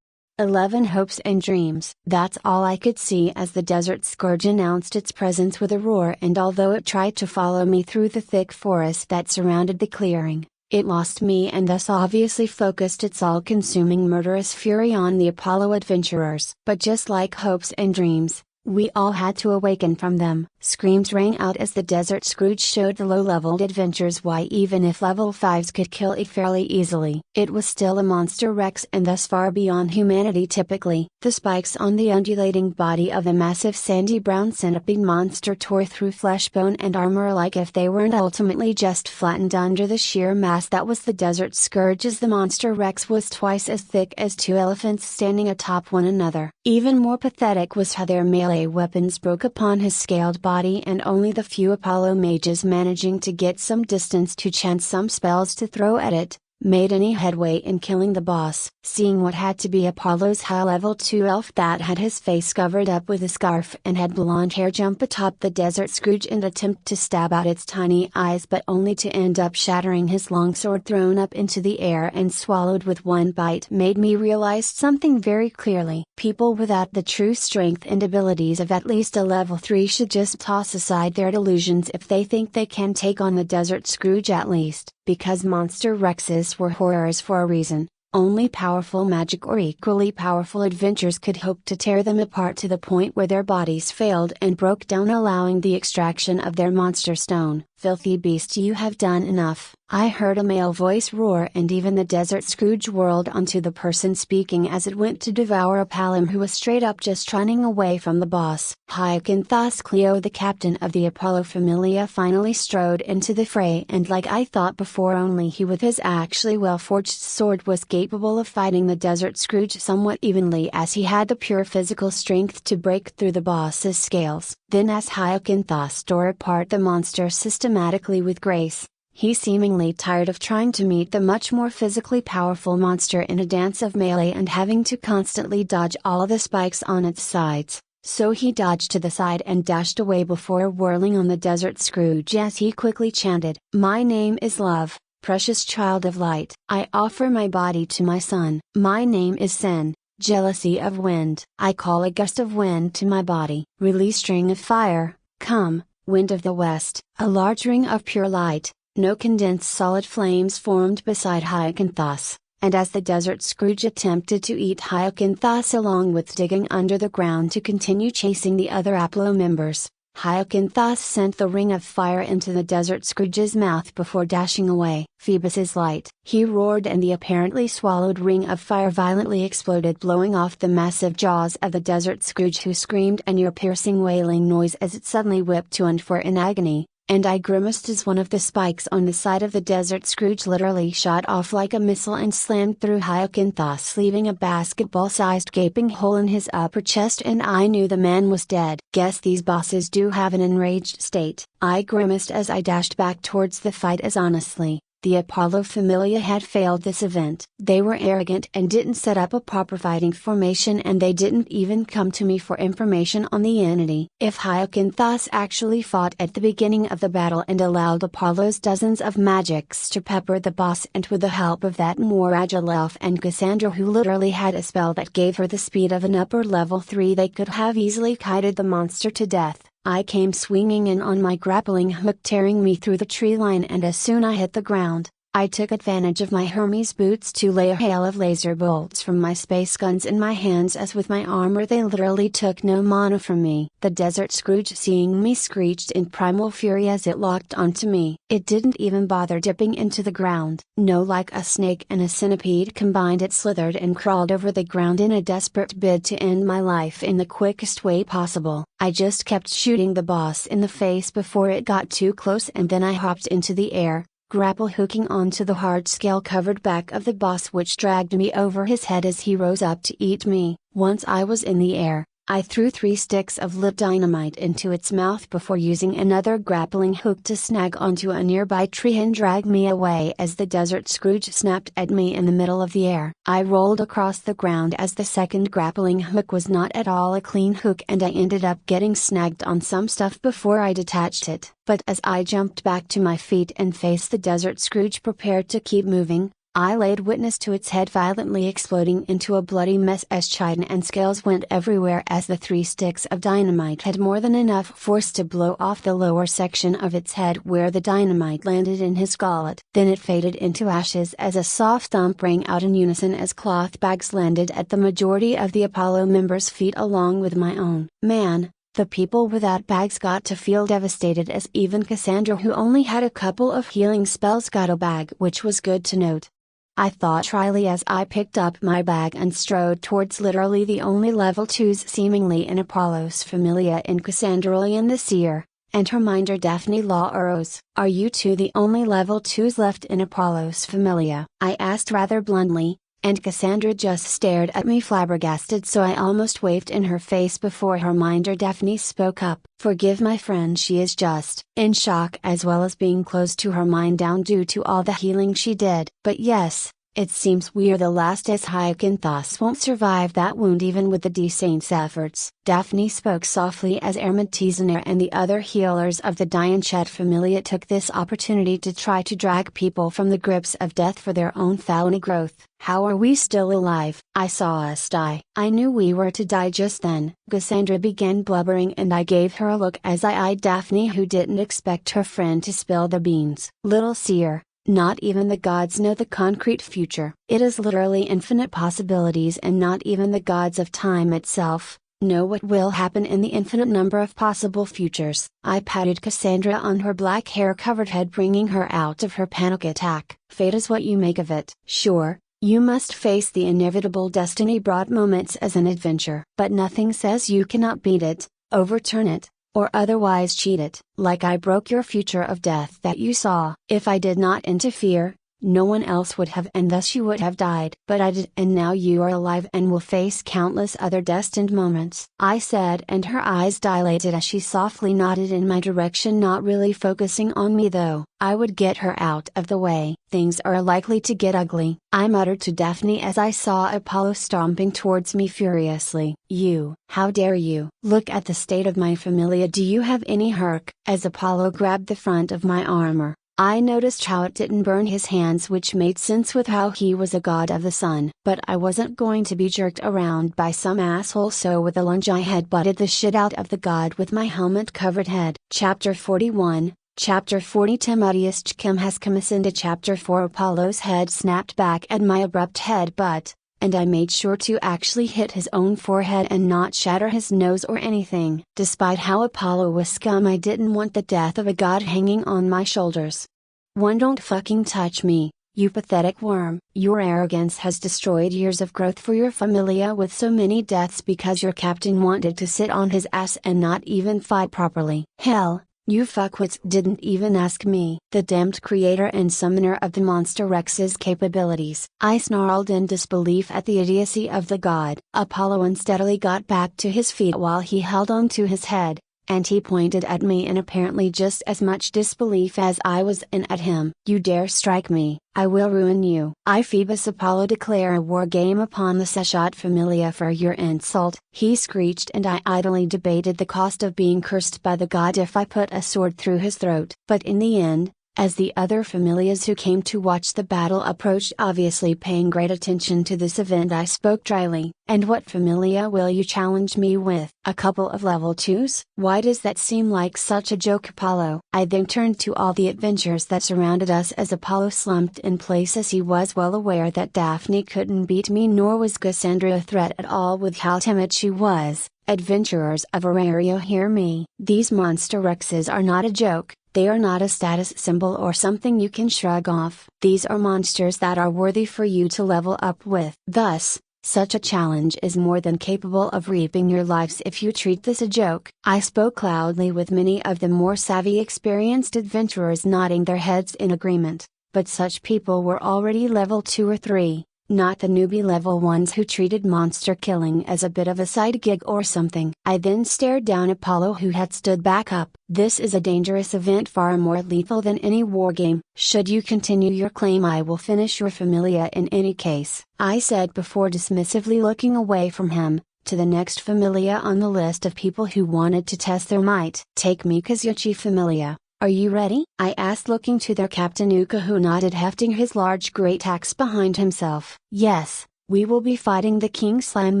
11 Hopes and Dreams. That's all I could see as the Desert Scourge announced its presence with a roar, and although it tried to follow me through the thick forest that surrounded the clearing, it lost me and thus obviously focused its all-consuming murderous fury on the Apollo adventurers. But just like hopes and dreams, we all had to awaken from them. Screams rang out as the Desert Scrooge showed the low-leveled adventurers why even if level 5s could kill it fairly easily, it was still a monster Rex and thus far beyond humanity typically. The spikes on the undulating body of the massive sandy brown centipede monster tore through flesh, bone and armor like if they weren't ultimately just flattened under the sheer mass that was the Desert Scourge, as the monster Rex was twice as thick as two elephants standing atop one another. Even more pathetic was how their melee weapons broke upon his scaled body, and only the few Apollo mages managing to get some distance to chant some spells to throw at it, made any headway in killing the boss. Seeing what had to be Apollo's high level 2 elf that had his face covered up with a scarf and had blonde hair jump atop the Desert Scrooge and attempt to stab out its tiny eyes, but only to end up shattering his longsword thrown up into the air and swallowed with one bite, made me realize something very clearly. People without the true strength and abilities of at least a level 3 should just toss aside their delusions if they think they can take on the Desert Scrooge, at least, because monster Rexes were horrors for a reason. Only powerful magic or equally powerful adventures could hope to tear them apart to the point where their bodies failed and broke down, allowing the extraction of their monster stone. Filthy beast, you have done enough. I heard a male voice roar, and even the Desert Scrooge whirled onto the person speaking as it went to devour a Palim who was straight up just running away from the boss. Hyacinthus Cleo, the captain of the Apollo Familia, finally strode into the fray, and like I thought before, only he with his actually well-forged sword was capable of fighting the Desert Scrooge somewhat evenly, as he had the pure physical strength to break through the boss's scales. Then as Hyacinthus tore apart the monster systematically with grace, he seemingly tired of trying to meet the much more physically powerful monster in a dance of melee and having to constantly dodge all of the spikes on its sides. So he dodged to the side and dashed away before whirling on the Desert Scrooge as he quickly chanted, "My name is Love, precious child of light. I offer my body to my son. My name is Sin, jealousy of wind. I call a gust of wind to my body. Release ring of fire, come, wind of the west." A large ring of pure light, no condensed solid flames formed beside Hyacinthus, and as the Desert Scrooge attempted to eat Hyacinthus along with digging under the ground to continue chasing the other Apollo members, Hyacinthus sent the ring of fire into the Desert Scrooge's mouth before dashing away. Phoebus's light, he roared, and the apparently swallowed ring of fire violently exploded, blowing off the massive jaws of the Desert Scrooge, who screamed an ear-piercing wailing noise as it suddenly whipped to and fro in agony. And I grimaced as one of the spikes on the side of the Desert Scrooge literally shot off like a missile and slammed through Hyacinthus, leaving a basketball-sized gaping hole in his upper chest, and I knew the man was dead. Guess these bosses do have an enraged state, I grimaced as I dashed back towards the fight, as honestly, the Apollo Familia had failed this event. They were arrogant and didn't set up a proper fighting formation, and they didn't even come to me for information on the entity. If Hyacinthus actually fought at the beginning of the battle and allowed Apollo's dozens of magics to pepper the boss, and with the help of that more agile elf and Cassandra who literally had a spell that gave her the speed of an upper level 3, they could have easily kited the monster to death. I came swinging in on my grappling hook, tearing me through the tree line, and as soon I hit the ground, I took advantage of my Hermes boots to lay a hail of laser bolts from my space guns in my hands, as with my armor they literally took no mana from me. The Desert Scrooge, seeing me, screeched in primal fury as it locked onto me. It didn't even bother dipping into the ground. No, like a snake and a centipede combined, it slithered and crawled over the ground in a desperate bid to end my life in the quickest way possible. I just kept shooting the boss in the face before it got too close, and then I hopped into the air, grapple hooking onto the hard scale covered back of the boss, which dragged me over his head as he rose up to eat me. Once I was in the air, I threw 3 sticks of lit dynamite into its mouth before using another grappling hook to snag onto a nearby tree and drag me away as the Desert Scrooge snapped at me in the middle of the air. I rolled across the ground as the second grappling hook was not at all a clean hook, and I ended up getting snagged on some stuff before I detached it. But as I jumped back to my feet and faced the Desert Scrooge prepared to keep moving, I laid witness to its head violently exploding into a bloody mess as chitin and scales went everywhere, as the 3 sticks of dynamite had more than enough force to blow off the lower section of its head where the dynamite landed in his gullet. Then it faded into ashes as a soft thump rang out in unison as cloth bags landed at the majority of the Apollo members' feet along with my own. Man, the people without bags got to feel devastated, as even Cassandra, who only had a couple of healing spells, got a bag, which was good to note. I thought tryly as I picked up my bag and strode towards literally the only level 2s seemingly in Apollo's Familia in Cassandra the Seer, and her minder Daphne Laurose. "Are you two the only level 2s left in Apollo's Familia?" I asked rather bluntly, and Cassandra just stared at me flabbergasted, so I almost waved in her face before her minder Daphne spoke up. "Forgive my friend, she is just in shock, as well as being close to her mind down due to all the healing she did. But yes, it seems we're the last, as Hyacinthus won't survive that wound even with the D-Saint's efforts." Daphne spoke softly as Ermentizanere and the other healers of the Dianchet Familia took this opportunity to try to drag people from the grips of death for their own felony growth. "How are we still alive? I saw us die." I knew we were to die just then. Cassandra began blubbering, and I gave her a look as I eyed Daphne, who didn't expect her friend to spill the beans. "Little seer, not even the gods know the concrete future. It is literally infinite possibilities, and not even the gods of time itself know what will happen in the infinite number of possible futures." I patted Cassandra on her black hair covered head, bringing her out of her panic attack. "Fate is what you make of it. Sure, you must face the inevitable destiny-brought moments as an adventure, but nothing says you cannot beat it, overturn it, or otherwise cheat it. Like I broke your future of death that you saw. If I did not interfere, no one else would have, and thus you would have died. But I did, and now you are alive and will face countless other destined moments," I said, and her eyes dilated as she softly nodded in my direction, not really focusing on me though. I would get her out of the way. "Things are likely to get ugly," I muttered to Daphne as I saw Apollo stomping towards me furiously. "You, how dare you? Look at the state of my Familia. Do you have any herc?" As Apollo grabbed the front of my armor, I noticed how it didn't burn his hands, which made sense with how he was a god of the sun. But I wasn't going to be jerked around by some asshole, so with a lunge I headbutted the shit out of the god with my helmet covered head. Chapter 41, Chapter 40 Timothius Chkim has come into Chapter 4. Apollo's head snapped back at my abrupt headbutt, and I made sure to actually hit his own forehead and not shatter his nose or anything. Despite how Apollo was scum, I didn't want the death of a god hanging on my shoulders. "One, don't fucking touch me, you pathetic worm. Your arrogance has destroyed years of growth for your Familia with so many deaths because your captain wanted to sit on his ass and not even fight properly. Hell, you fuckwits didn't even ask me." The damned creator and summoner of the Monster Rex's capabilities. I snarled in disbelief at the idiocy of the god. Apollo unsteadily got back to his feet while he held on to his head, and he pointed at me in apparently just as much disbelief as I was in at him. "You dare strike me, I will ruin you." "I, Phoebus Apollo, declare a war game upon the Seshat Familia for your insult," he screeched, and I idly debated the cost of being cursed by the god if I put a sword through his throat. But in the end, As the other familias who came to watch the battle approached, obviously paying great attention to this event, I spoke dryly. "And what familia will you challenge me with? A couple of level 2s? Why does that seem like such a joke, Apollo?" I then turned to all the adventurers that surrounded us as Apollo slumped in place, as he was well aware that Daphne couldn't beat me, nor was Cassandra a threat at all with how timid she was. "Adventurers of Terraria, hear me. These monster Rexes are not a joke. They are not a status symbol or something you can shrug off. These are monsters that are worthy for you to level up with. Thus, such a challenge is more than capable of reaping your lives if you treat this a joke." I spoke loudly, with many of the more savvy, experienced adventurers nodding their heads in agreement, but such people were already level 2 or 3. Not the newbie level 1s who treated monster killing as a bit of a side gig or something. I then stared down Apollo, who had stood back up. "This is a dangerous event, far more lethal than any wargame. Should you continue your claim, I will finish your familia in any case," I said before dismissively looking away from him, to the next familia on the list of people who wanted to test their might. "Take me Kazuchi familia. Are you ready?" I asked, looking to their captain Uka, who nodded, hefting his large great axe behind himself. "Yes, we will be fighting the King Slime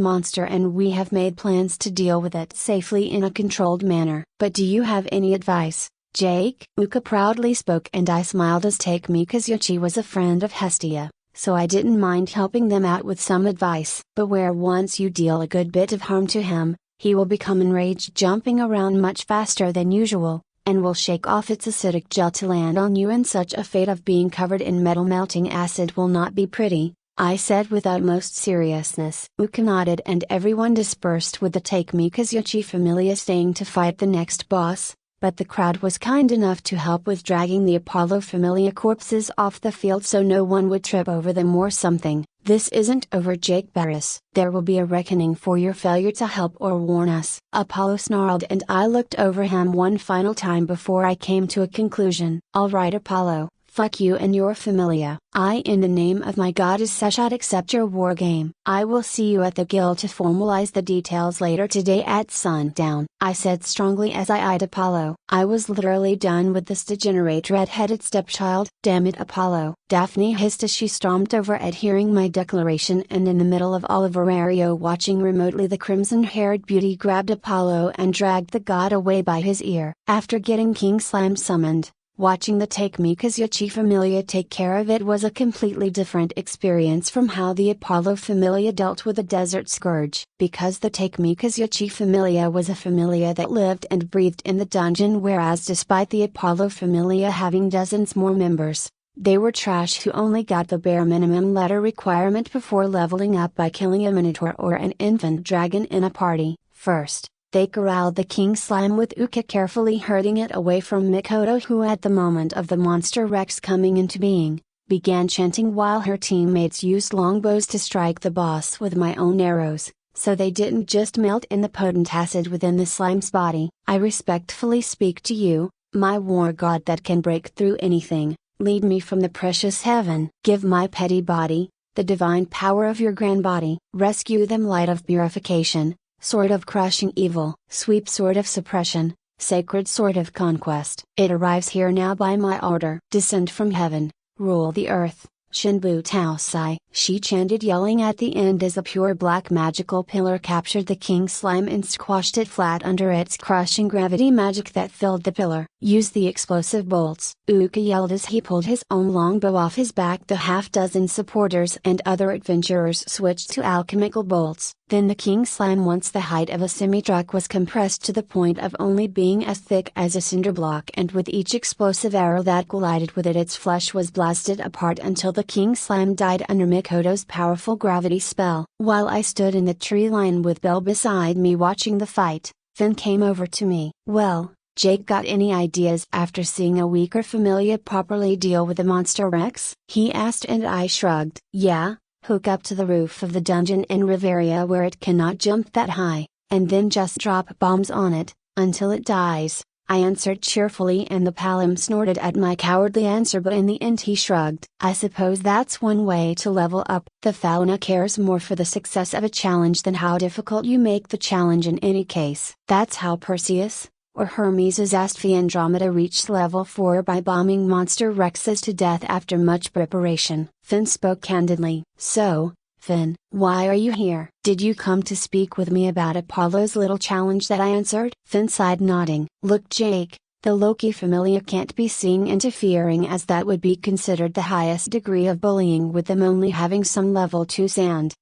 monster, and we have made plans to deal with it safely in a controlled manner. But do you have any advice, Jake?" Uka proudly spoke, and I smiled, as Take Me Kazuchi was a friend of Hestia, so I didn't mind helping them out with some advice. "But where once you deal a good bit of harm to him, he will become enraged, jumping around much faster than usual, and will shake off its acidic gel to land on you, and such a fate of being covered in metal melting acid will not be pretty," I said with utmost seriousness. Uka nodded, and everyone dispersed, with the Take Me Kazuchi familia staying to fight the next boss, but the crowd was kind enough to help with dragging the Apollo familia corpses off the field so no one would trip over them or something. "This isn't over, Jake Barris. There will be a reckoning for your failure to help or warn us," Apollo snarled, and I looked over him one final time before I came to a conclusion. "All right, Apollo, fuck you and your familia. In the name of my goddess Seshat, accept your wargame. I will see you at the guild to formalize the details later today at sundown," I said strongly as I eyed Apollo. I was literally done with this degenerate red-headed stepchild. "Damn it, Apollo," Daphne hissed as she stormed over at hearing my declaration, and in the middle of all of Terraria watching remotely, the crimson-haired beauty grabbed Apollo and dragged the god away by his ear. After getting King Slime summoned, watching the Take Me Kazuchi familia take care of it was a completely different experience from how the Apollo familia dealt with the Desert Scourge. Because the Take Me Kazuchi familia was a familia that lived and breathed in the dungeon, whereas despite the Apollo familia having dozens more members, they were trash who only got the bare minimum letter requirement before leveling up by killing a minotaur or an infant dragon in a party. First, they corralled the King Slime with Uka carefully herding it away from Mikoto, who at the moment of the monster Rex coming into being, began chanting while her teammates used longbows to strike the boss with my own arrows, so they didn't just melt in the potent acid within the slime's body. "I respectfully speak to you, my war god that can break through anything, lead me from the precious heaven. Give my petty body, the divine power of your grand body. Rescue them, light of purification, sword of crushing evil, sweep sword of suppression, sacred sword of conquest. It arrives here now by my order. Descend from heaven, rule the earth, Shinbu Taosai," she chanted, yelling at the end as a pure black magical pillar captured the King Slime and squashed it flat under its crushing gravity magic that filled the pillar. "Use the explosive bolts," Uka yelled as he pulled his own longbow off his back. The half-dozen supporters and other adventurers switched to alchemical bolts. Then the King Slime, once the height of a semi-truck, was compressed to the point of only being as thick as a cinder block, and with each explosive arrow that collided with it, its flesh was blasted apart until the King Slime died under Mikoto's powerful gravity spell. While I stood in the tree line with Belle beside me watching the fight, Finn came over to me. "Well, Jake, got any ideas after seeing a weaker familia properly deal with the monster Rex?" he asked, and I shrugged. "Yeah. Hook up to the roof of the dungeon in Riveria where it cannot jump that high, and then just drop bombs on it, until it dies," I answered cheerfully, and the Palam snorted at my cowardly answer, but in the end he shrugged. "I suppose that's one way to level up. The fauna cares more for the success of a challenge than how difficult you make the challenge in any case. That's how Perseus, or Hermes' asked Fee. Andromeda reached level 4 by bombing monster Rexes to death after much preparation. Finn spoke candidly. So, Finn, why are you here? Did you come to speak with me about Apollo's little challenge that I answered? Finn sighed, nodding. Look, Jake, the Loki familia can't be seen interfering, as that would be considered the highest degree of bullying, with them only having some level 2 sand.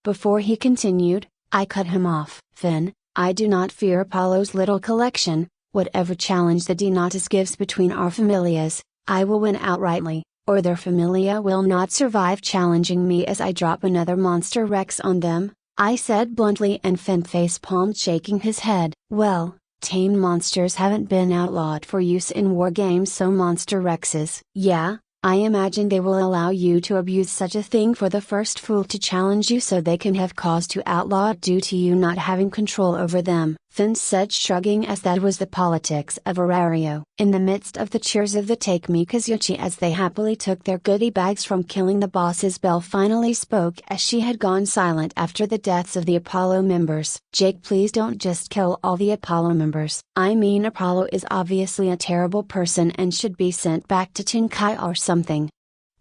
Before he continued, I cut him off. Finn, I do not fear Apollo's little collection. Whatever challenge the Denotus gives between our familias, I will win outrightly, or their familia will not survive challenging me as I drop another monster Rex on them, I said bluntly, and Finn face-palmed, shaking his head. Well, tame monsters haven't been outlawed for use in war games, so monster Rexes. Yeah, I imagine they will allow you to abuse such a thing for the first fool to challenge you, so they can have cause to outlaw it due to you not having control over them, Finn said, shrugging, as that was the politics of Terrario. In the midst of the cheers of the Take Me Kazuchi as they happily took their goodie bags from killing the bosses, Belle finally spoke, as she had gone silent after the deaths of the Apollo members. Jake, please don't just kill all the Apollo members. I mean, Apollo is obviously a terrible person and should be sent back to Tinkai or something.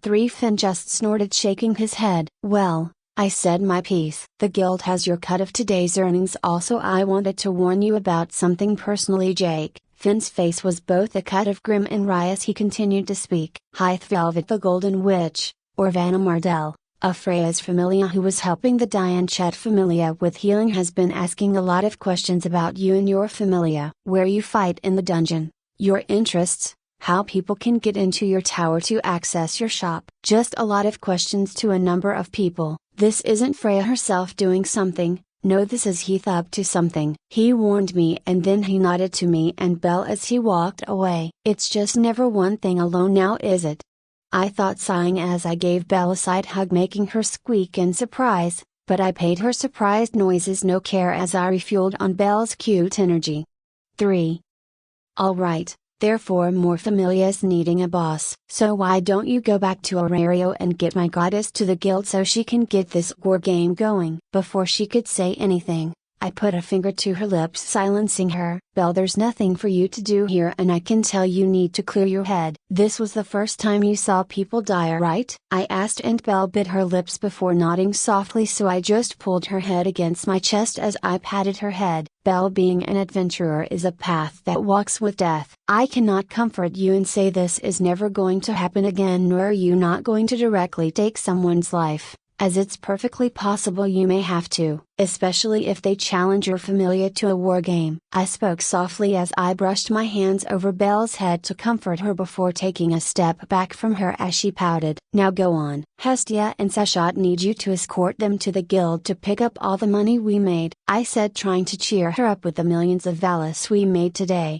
3. Finn just snorted, shaking his head. Well, I said my piece. The guild has your cut of today's earnings. Also, I wanted to warn you about something personally, Jake. Finn's face was both a cut of grim and wry as he continued to speak. Hythe Velvet, the Golden Witch, or Vanna Mardell, a Freya's familia who was helping the Diane Chet familia with healing, has been asking a lot of questions about you and your familia. Where you fight in the dungeon, your interests, how people can get into your tower to access your shop. Just a lot of questions to a number of people. This isn't Freya herself doing something, no, this is Heath up to something. He warned me, and then he nodded to me and Belle as he walked away. It's just never one thing alone now, is it? I thought, sighing as I gave Belle a side hug, making her squeak in surprise, but I paid her surprised noises no care as I refueled on Belle's cute energy. 3. Alright. Therefore, more familias needing a boss. So why don't you go back to Terrario and get my goddess to the guild so she can get this war game going? Before she could say anything, I put a finger to her lips, silencing her. Belle, there's nothing for you to do here, and I can tell you need to clear your head. This was the first time you saw people die, right? I asked, and Belle bit her lips before nodding softly, so I just pulled her head against my chest as I patted her head. Belle, being an adventurer is a path that walks with death. I cannot comfort you and say this is never going to happen again, nor are you not going to directly take someone's life, as it's perfectly possible you may have to, especially if they challenge your familia to a war game. I spoke softly as I brushed my hands over Belle's head to comfort her before taking a step back from her as she pouted. Now go on. Hestia and Seshat need you to escort them to the guild to pick up all the money we made, I said, trying to cheer her up with the millions of Valis we made today.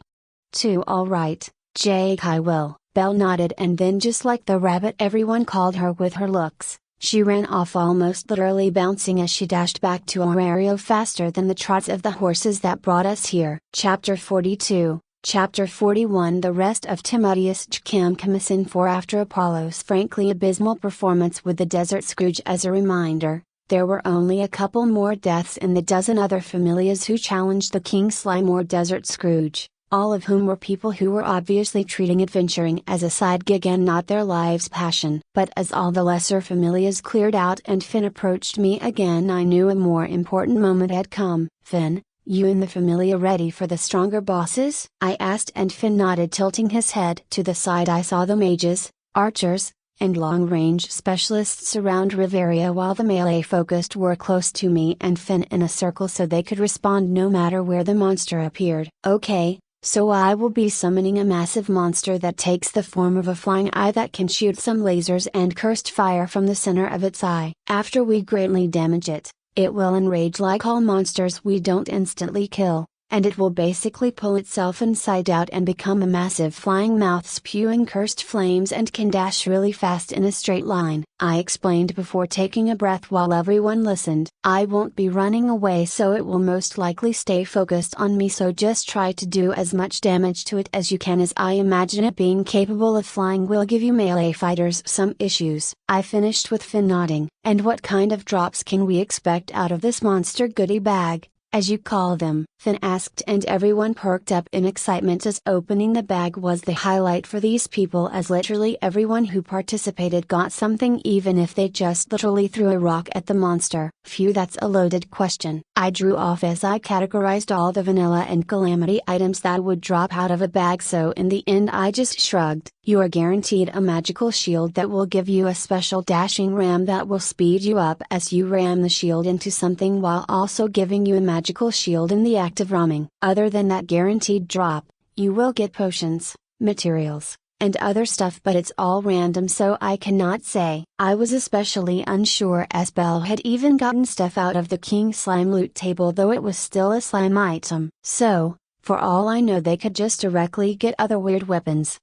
2. Alright, Jake, I will. Belle nodded, and then, just like the rabbit everyone called her with her looks, she ran off, almost literally bouncing as she dashed back to Terrario faster than the trots of the horses that brought us here. Chapter 42. Chapter 41. The rest of Timotheus Chkim Commission for after Apollo's frankly abysmal performance with the Desert Scrooge. As a reminder, there were only a couple more deaths in the dozen other familias who challenged the King Slime or Desert Scrooge, all of whom were people who were obviously treating adventuring as a side gig and not their life's passion. But as all the lesser familias cleared out and Finn approached me again, I knew a more important moment had come. Finn, you and the familia ready for the stronger bosses? I asked, and Finn nodded, tilting his head to the side. I saw the mages, archers, and long-range specialists around Riveria, while the melee-focused were close to me and Finn in a circle so they could respond no matter where the monster appeared. Okay. So I will be summoning a massive monster that takes the form of a flying eye that can shoot some lasers and cursed fire from the center of its eye. After we greatly damage it, it will enrage like all monsters we don't instantly kill, and it will basically pull itself inside out and become a massive flying mouth spewing cursed flames and can dash really fast in a straight line. I explained before taking a breath while everyone listened. I won't be running away, so it will most likely stay focused on me, so just try to do as much damage to it as you can, as I imagine it being capable of flying will give you melee fighters some issues. I finished with Finn nodding. And what kind of drops can we expect out of this monster goodie bag? as you call them?" Finn asked, and everyone perked up in excitement as opening the bag was the highlight for these people, as literally everyone who participated got something, even if they just literally threw a rock at the monster. Phew, that's a loaded question. I drew off as I categorized all the vanilla and calamity items that would drop out of a bag, so in the end I just shrugged. "You are guaranteed a magical shield that will give you a special dashing ram that will speed you up as you ram the shield into something, while also giving you a magical shield in the act of ramming. Other than that guaranteed drop, you will get potions, materials, and other stuff, but it's all random, so I cannot say." I was especially unsure as Belle had even gotten stuff out of the King Slime loot table, though it was still a slime item. So, for all I know, they could just directly get other weird weapons.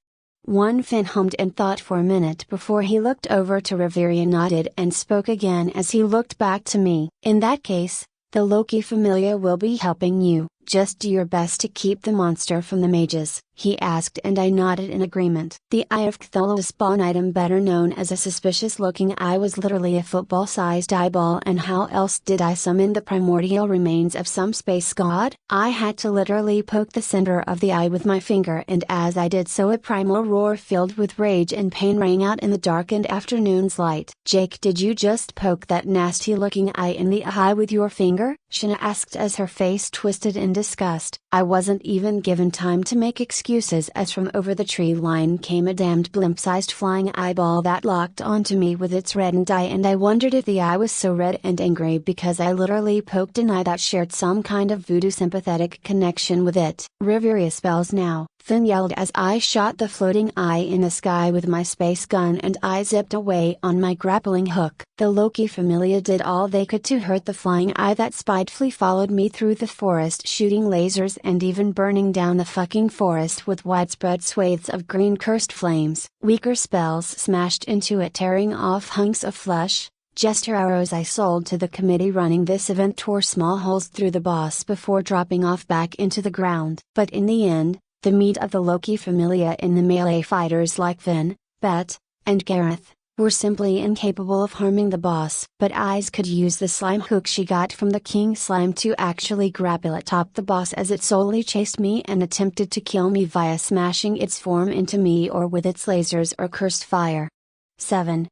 Finn hummed and thought for a minute before he looked over to Riveria, nodded and spoke again as he looked back to me. "In that case, the Loki Familia will be helping you. Just do your best to keep the monster from the mages," he asked, and I nodded in agreement. The Eye of Cthulhu, a spawn item better known as a suspicious looking eye, was literally a football-sized eyeball, and how else did I summon the primordial remains of some space god? I had to literally poke the center of the eye with my finger, and as I did so a primal roar filled with rage and pain rang out in the darkened afternoon's light. "Jake, did you just poke that nasty looking eye in the eye with your finger?" Shana asked as her face twisted in disgust. I wasn't even given time to make excuses, as from over the tree line came a damned blimp-sized flying eyeball that locked onto me with its reddened eye, and I wondered if the eye was so red and angry because I literally poked an eye that shared some kind of voodoo sympathetic connection with it. "Riveria spells now," Finn yelled as I shot the floating eye in the sky with my space gun, and I zipped away on my grappling hook. The Loki Familia did all they could to hurt the flying eye that spitefully followed me through the forest, shooting lasers and even burning down the fucking forest with widespread swathes of green cursed flames. Weaker spells smashed into it, tearing off hunks of flesh. Jester arrows I sold to the committee running this event tore small holes through the boss before dropping off back into the ground. But in the end, the meat of the Loki Familia in the melee fighters like Finn, Bet, and Gareth, were simply incapable of harming the boss. But Eyes could use the slime hook she got from the King Slime to actually grapple atop the boss as it solely chased me and attempted to kill me via smashing its form into me or with its lasers or cursed fire. 7.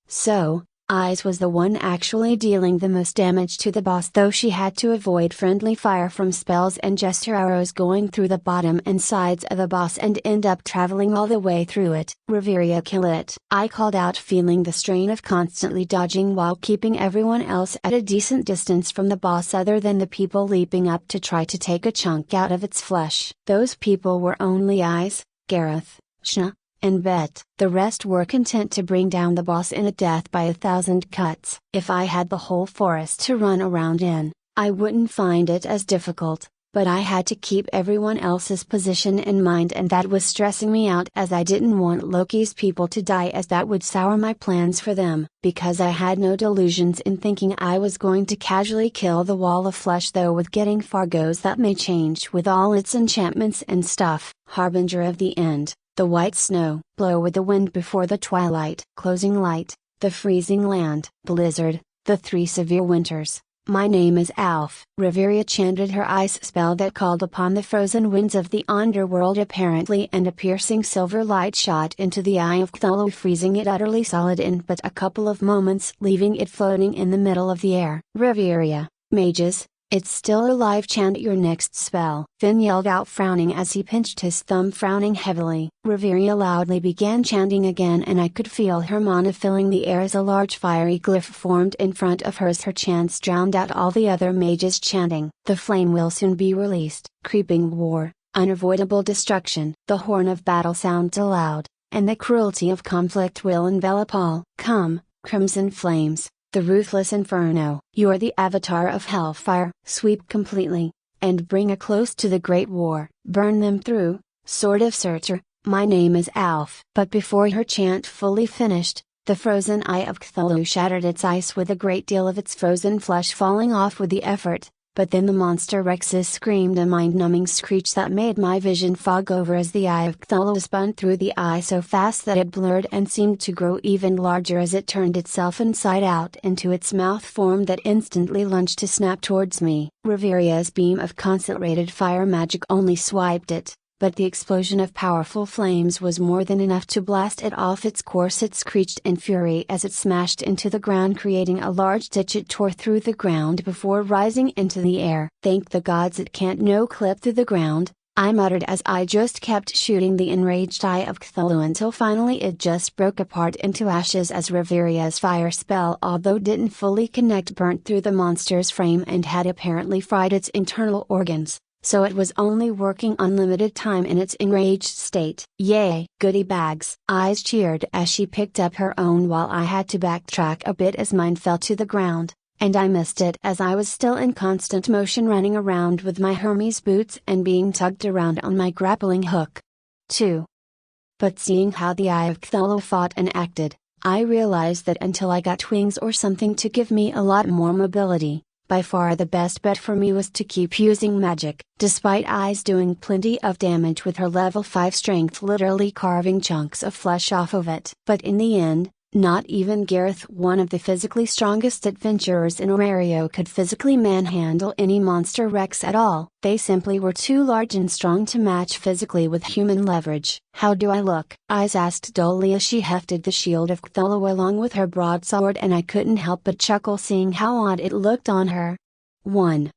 So, Eyes was the one actually dealing the most damage to the boss, though she had to avoid friendly fire from spells and jester arrows going through the bottom and sides of the boss and end up traveling all the way through it. "Riveria, kill it," I called out, feeling the strain of constantly dodging while keeping everyone else at a decent distance from the boss, other than the people leaping up to try to take a chunk out of its flesh. Those people were only Eyes, Gareth, Shna, and Bet. The rest were content to bring down the boss in a death by 1,000 cuts. If I had the whole forest to run around in, I wouldn't find it as difficult, but I had to keep everyone else's position in mind, and that was stressing me out, as I didn't want Loki's people to die, as that would sour my plans for them. Because I had no delusions in thinking I was going to casually kill the wall of flesh, though with getting Fargo's that may change with all its enchantments and stuff. Harbinger of the end. The white snow, blow with the wind before the twilight, closing light, the freezing land, blizzard, the 3 severe winters. My name is Alf. Riveria chanted her ice spell that called upon the frozen winds of the underworld apparently, and a piercing silver light shot into the Eye of Cthulhu, freezing it utterly solid in but a couple of moments, leaving it floating in the middle of the air. "Riveria, mages, it's still alive, chant your next spell," Finn yelled out, frowning as he pinched his thumb, frowning heavily. Riveria loudly began chanting again, and I could feel her mana filling the air as a large fiery glyph formed in front of her as her chants drowned out all the other mages chanting. "The flame will soon be released. Creeping war, unavoidable destruction. The horn of battle sounds aloud, and the cruelty of conflict will envelop all. Come, crimson flames, the ruthless inferno. You're the avatar of hellfire. Sweep completely, and bring a close to the great war. Burn them through, sword of searcher. My name is Alf." But before her chant fully finished, the frozen Eye of Cthulhu shattered its ice with a great deal of its frozen flesh falling off with the effort, but then the monster Rexes screamed a mind-numbing screech that made my vision fog over as the eye of Cthulhu spun through the eye so fast that it blurred and seemed to grow even larger as it turned itself inside out into its mouth form that instantly lunged to snap towards me. Reveria's beam of concentrated fire magic only swiped it, but the explosion of powerful flames was more than enough to blast it off its course. It screeched in fury as it smashed into the ground, creating a large ditch. It tore through the ground before rising into the air. "Thank the gods it can't no-clip through the ground," I muttered as I just kept shooting the enraged eye of Cthulhu until finally it just broke apart into ashes as Reveria's fire spell, although didn't fully connect, burnt through the monster's frame and had apparently fried its internal organs. So it was only working unlimited time in its enraged state. "Yay, goodie bags!" Eyes cheered as she picked up her own while I had to backtrack a bit as mine fell to the ground, and I missed it as I was still in constant motion running around with my Hermes boots and being tugged around on my grappling hook. 2. But seeing how the Eye of Cthulhu fought and acted, I realized that until I got wings or something to give me a lot more mobility, by far the best bet for me was to keep using magic. Despite Eyes doing plenty of damage with her level 5 strength literally carving chunks of flesh off of it. But in the end, not even Gareth, one of the physically strongest adventurers in Orario, could physically manhandle any monster Rex at all. They simply were too large and strong to match physically with human leverage. "How do I look?" Eyes asked dully as she hefted the shield of Cthulhu along with her broadsword, and I couldn't help but chuckle seeing how odd it looked on her. 1.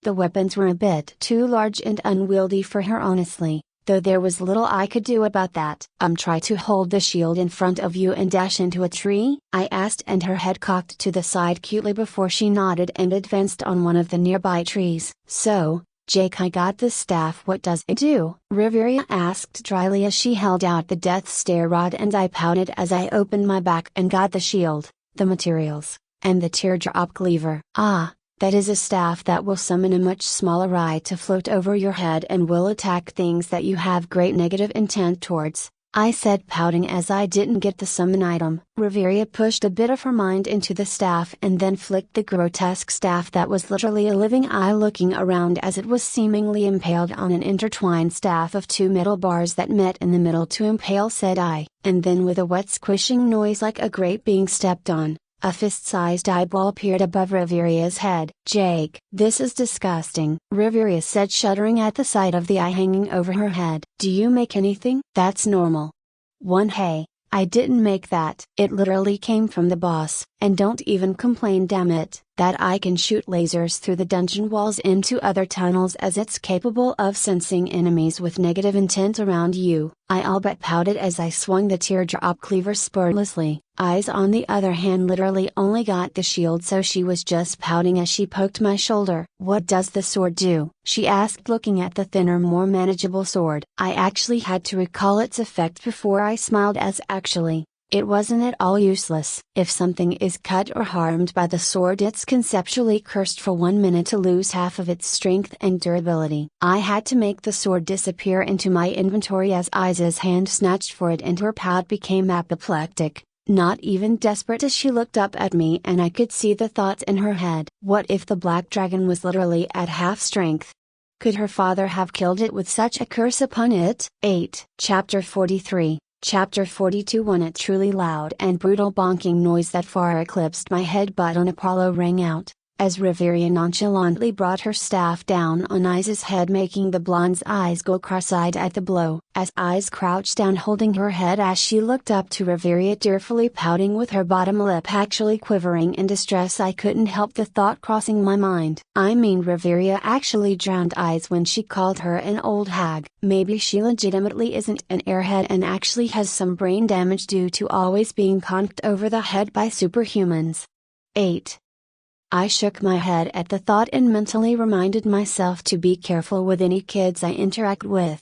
The weapons were a bit too large and unwieldy for her, honestly, though there was little I could do about that. Try to hold the shield in front of you and dash into a tree?" I asked, and her head cocked to the side cutely before she nodded and advanced on one of the nearby trees. "So, Jake, I got this staff. What does it do?" Riveria asked dryly as she held out the death stare rod, and I pouted as I opened my back and got the shield, the materials, and the teardrop cleaver. "Ah, that is a staff that will summon a much smaller eye to float over your head and will attack things that you have great negative intent towards," I said, pouting as I didn't get the summon item. Riveria pushed a bit of her mind into the staff and then flicked the grotesque staff that was literally a living eye looking around as it was seemingly impaled on an intertwined staff of 2 metal bars that met in the middle to impale said eye, and then with a wet squishing noise like a grape being stepped on, a fist-sized eyeball appeared above Riveria's head. "Jake, this is disgusting," Riveria said, shuddering at the sight of the eye hanging over her head. "Do you make anything?" "That's normal." 1. Hey, I didn't make that. It literally came from the boss, and don't even complain, damn it. That eye can shoot lasers through the dungeon walls into other tunnels as it's capable of sensing enemies with negative intent around you. I all but pouted as I swung the teardrop cleaver spurtlessly. Eyes on the other hand literally only got the shield, so she was just pouting as she poked my shoulder. "What does the sword do?" she asked, looking at the thinner, more manageable sword. I actually had to recall its effect before I smiled, as actually, it wasn't at all useless. If something is cut or harmed by the sword, it's conceptually cursed for 1 minute to lose half of its strength and durability. I had to make the sword disappear into my inventory as Isa's hand snatched for it and her pout became apoplectic, not even desperate, as she looked up at me and I could see the thoughts in her head. What if the black dragon was literally at half strength? Could her father have killed it with such a curse upon it? 8. Chapter 43. Chapter 42. When a truly loud and brutal bonking noise that far eclipsed my headbutt on Apollo rang out, as Riveria nonchalantly brought her staff down on Isa's head, making the blonde's eyes go cross-eyed at the blow. As Isa crouched down holding her head as she looked up to Riveria, tearfully pouting with her bottom lip actually quivering in distress, I couldn't help the thought crossing my mind. I mean, Riveria actually drowned Isa when she called her an old hag. Maybe she legitimately isn't an airhead and actually has some brain damage due to always being conked over the head by superhumans. 8. I shook my head at the thought and mentally reminded myself to be careful with any kids I interact with,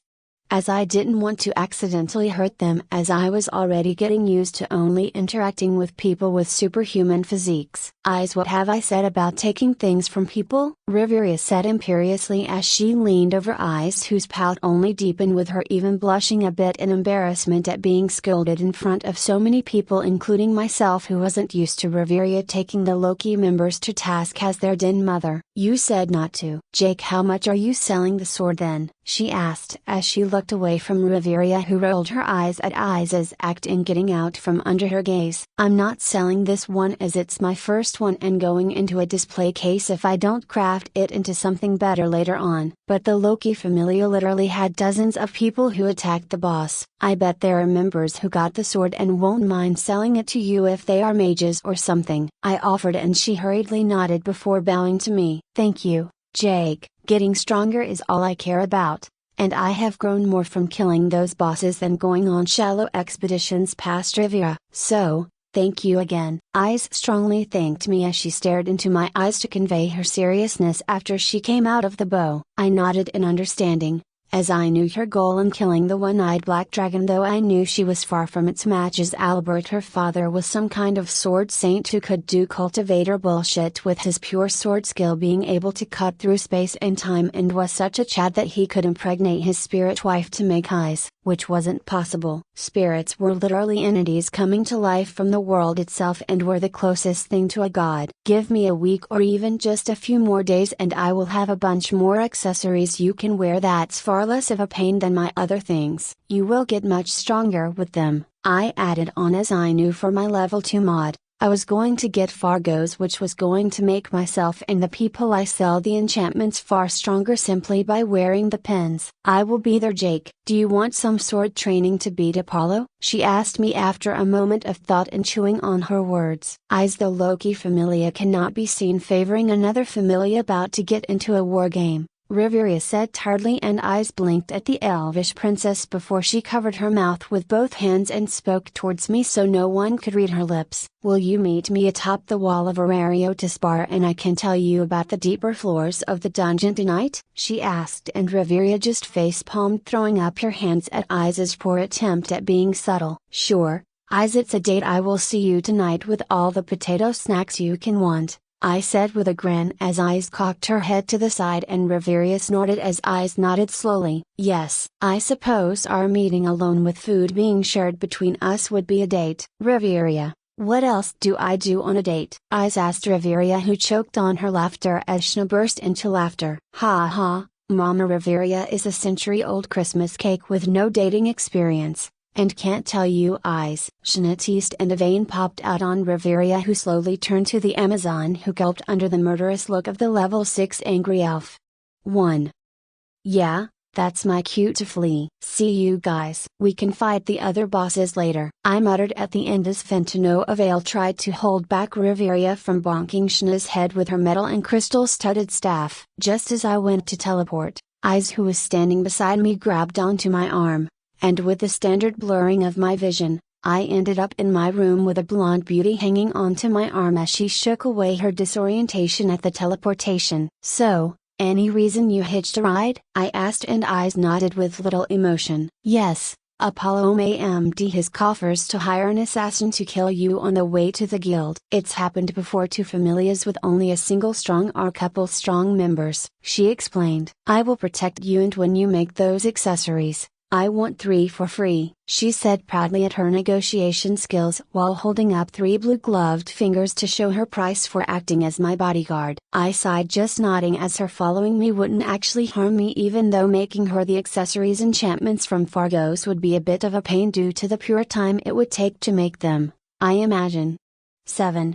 as I didn't want to accidentally hurt them, as I was already getting used to only interacting with people with superhuman physiques. "Eyes, what have I said about taking things from people?" Riveria said imperiously as she leaned over Eyes, whose pout only deepened with her even blushing a bit in embarrassment at being scolded in front of so many people, including myself, who wasn't used to Riveria taking the Loki members to task as their den mother. You said not to. Jake, how much are you selling the sword then? She asked as she looked away from Riveria, who rolled her eyes at Isa's act in getting out from under her gaze. I'm not selling this one as it's my first one and going into a display case if I don't craft it into something better later on. But the Loki Familia literally had dozens of people who attacked the boss. I bet there are members who got the sword and won't mind selling it to you if they are mages or something. I offered and she hurriedly nodded before bowing to me. Thank you, Jake. Getting stronger is all I care about, and I have grown more from killing those bosses than going on shallow expeditions past Riviera. So, thank you again. Ice strongly thanked me as she stared into my eyes to convey her seriousness after she came out of the bow. I nodded in understanding, as I knew her goal in killing the one-eyed black dragon, though I knew she was far from its match, as Albert, her father, was some kind of sword saint who could do cultivator bullshit with his pure sword skill, being able to cut through space and time, and was such a Chad that he could impregnate his spirit wife to make eyes, which wasn't possible. Spirits were literally entities coming to life from the world itself and were the closest thing to a god. Give me a week or even just a few more days and I will have a bunch more accessories you can wear. That's far less of a pain than my other things. You will get much stronger with them, I added on, as I knew for my level 2 mod, I was going to get Fargos, which was going to make myself and the people I sell the enchantments far stronger simply by wearing the pins. I will be there, Jake. Do you want some sword training to beat Apollo? She asked me after a moment of thought and chewing on her words. As the Loki Familia cannot be seen favoring another Familia about to get into a war game, Riveria said tiredly, and eyes blinked at the elvish princess before she covered her mouth with both hands and spoke towards me so no one could read her lips. Will you meet me atop the wall of Arario to spar and I can tell you about the deeper floors of the dungeon tonight? She asked, and Riveria just face-palmed, throwing up her hands at Isa's poor attempt at being subtle. Sure, Isa, it's a date. I will see you tonight with all the potato snacks you can want, I said with a grin as Ice cocked her head to the side and Riveria snorted as Ice nodded slowly. Yes, I suppose our meeting alone with food being shared between us would be a date. Riveria, what else do I do on a date? Ice asked Riveria, who choked on her laughter as Shna burst into laughter. Ha ha, Mama, Riveria is a century-old Christmas cake with no dating experience. And can't tell you eyes. Shna teased, and a vein popped out on Riveria, who slowly turned to the Amazon, who gulped under the murderous look of the level 6 angry elf. 1. Yeah, that's my cue to flee. See you guys. We can fight the other bosses later, I muttered at the end as Fentano of Ale tried to hold back Riveria from bonking Shna's head with her metal and crystal-studded staff. Just as I went to teleport, Eyes, who was standing beside me, grabbed onto my arm. And with the standard blurring of my vision, I ended up in my room with a blonde beauty hanging onto my arm as she shook away her disorientation at the teleportation. So, any reason you hitched a ride? I asked, and Eyes nodded with little emotion. Yes, Apollo may empty his coffers to hire an assassin to kill you on the way to the guild. It's happened before to familias with only a single strong or couple strong members, she explained. I will protect you, and when you make those accessories, I want 3 for free, she said proudly at her negotiation skills while holding up 3 blue-gloved fingers to show her price for acting as my bodyguard. I sighed, just nodding, as her following me wouldn't actually harm me, even though making her the accessories enchantments from Fargos would be a bit of a pain due to the pure time it would take to make them, I imagine. 7.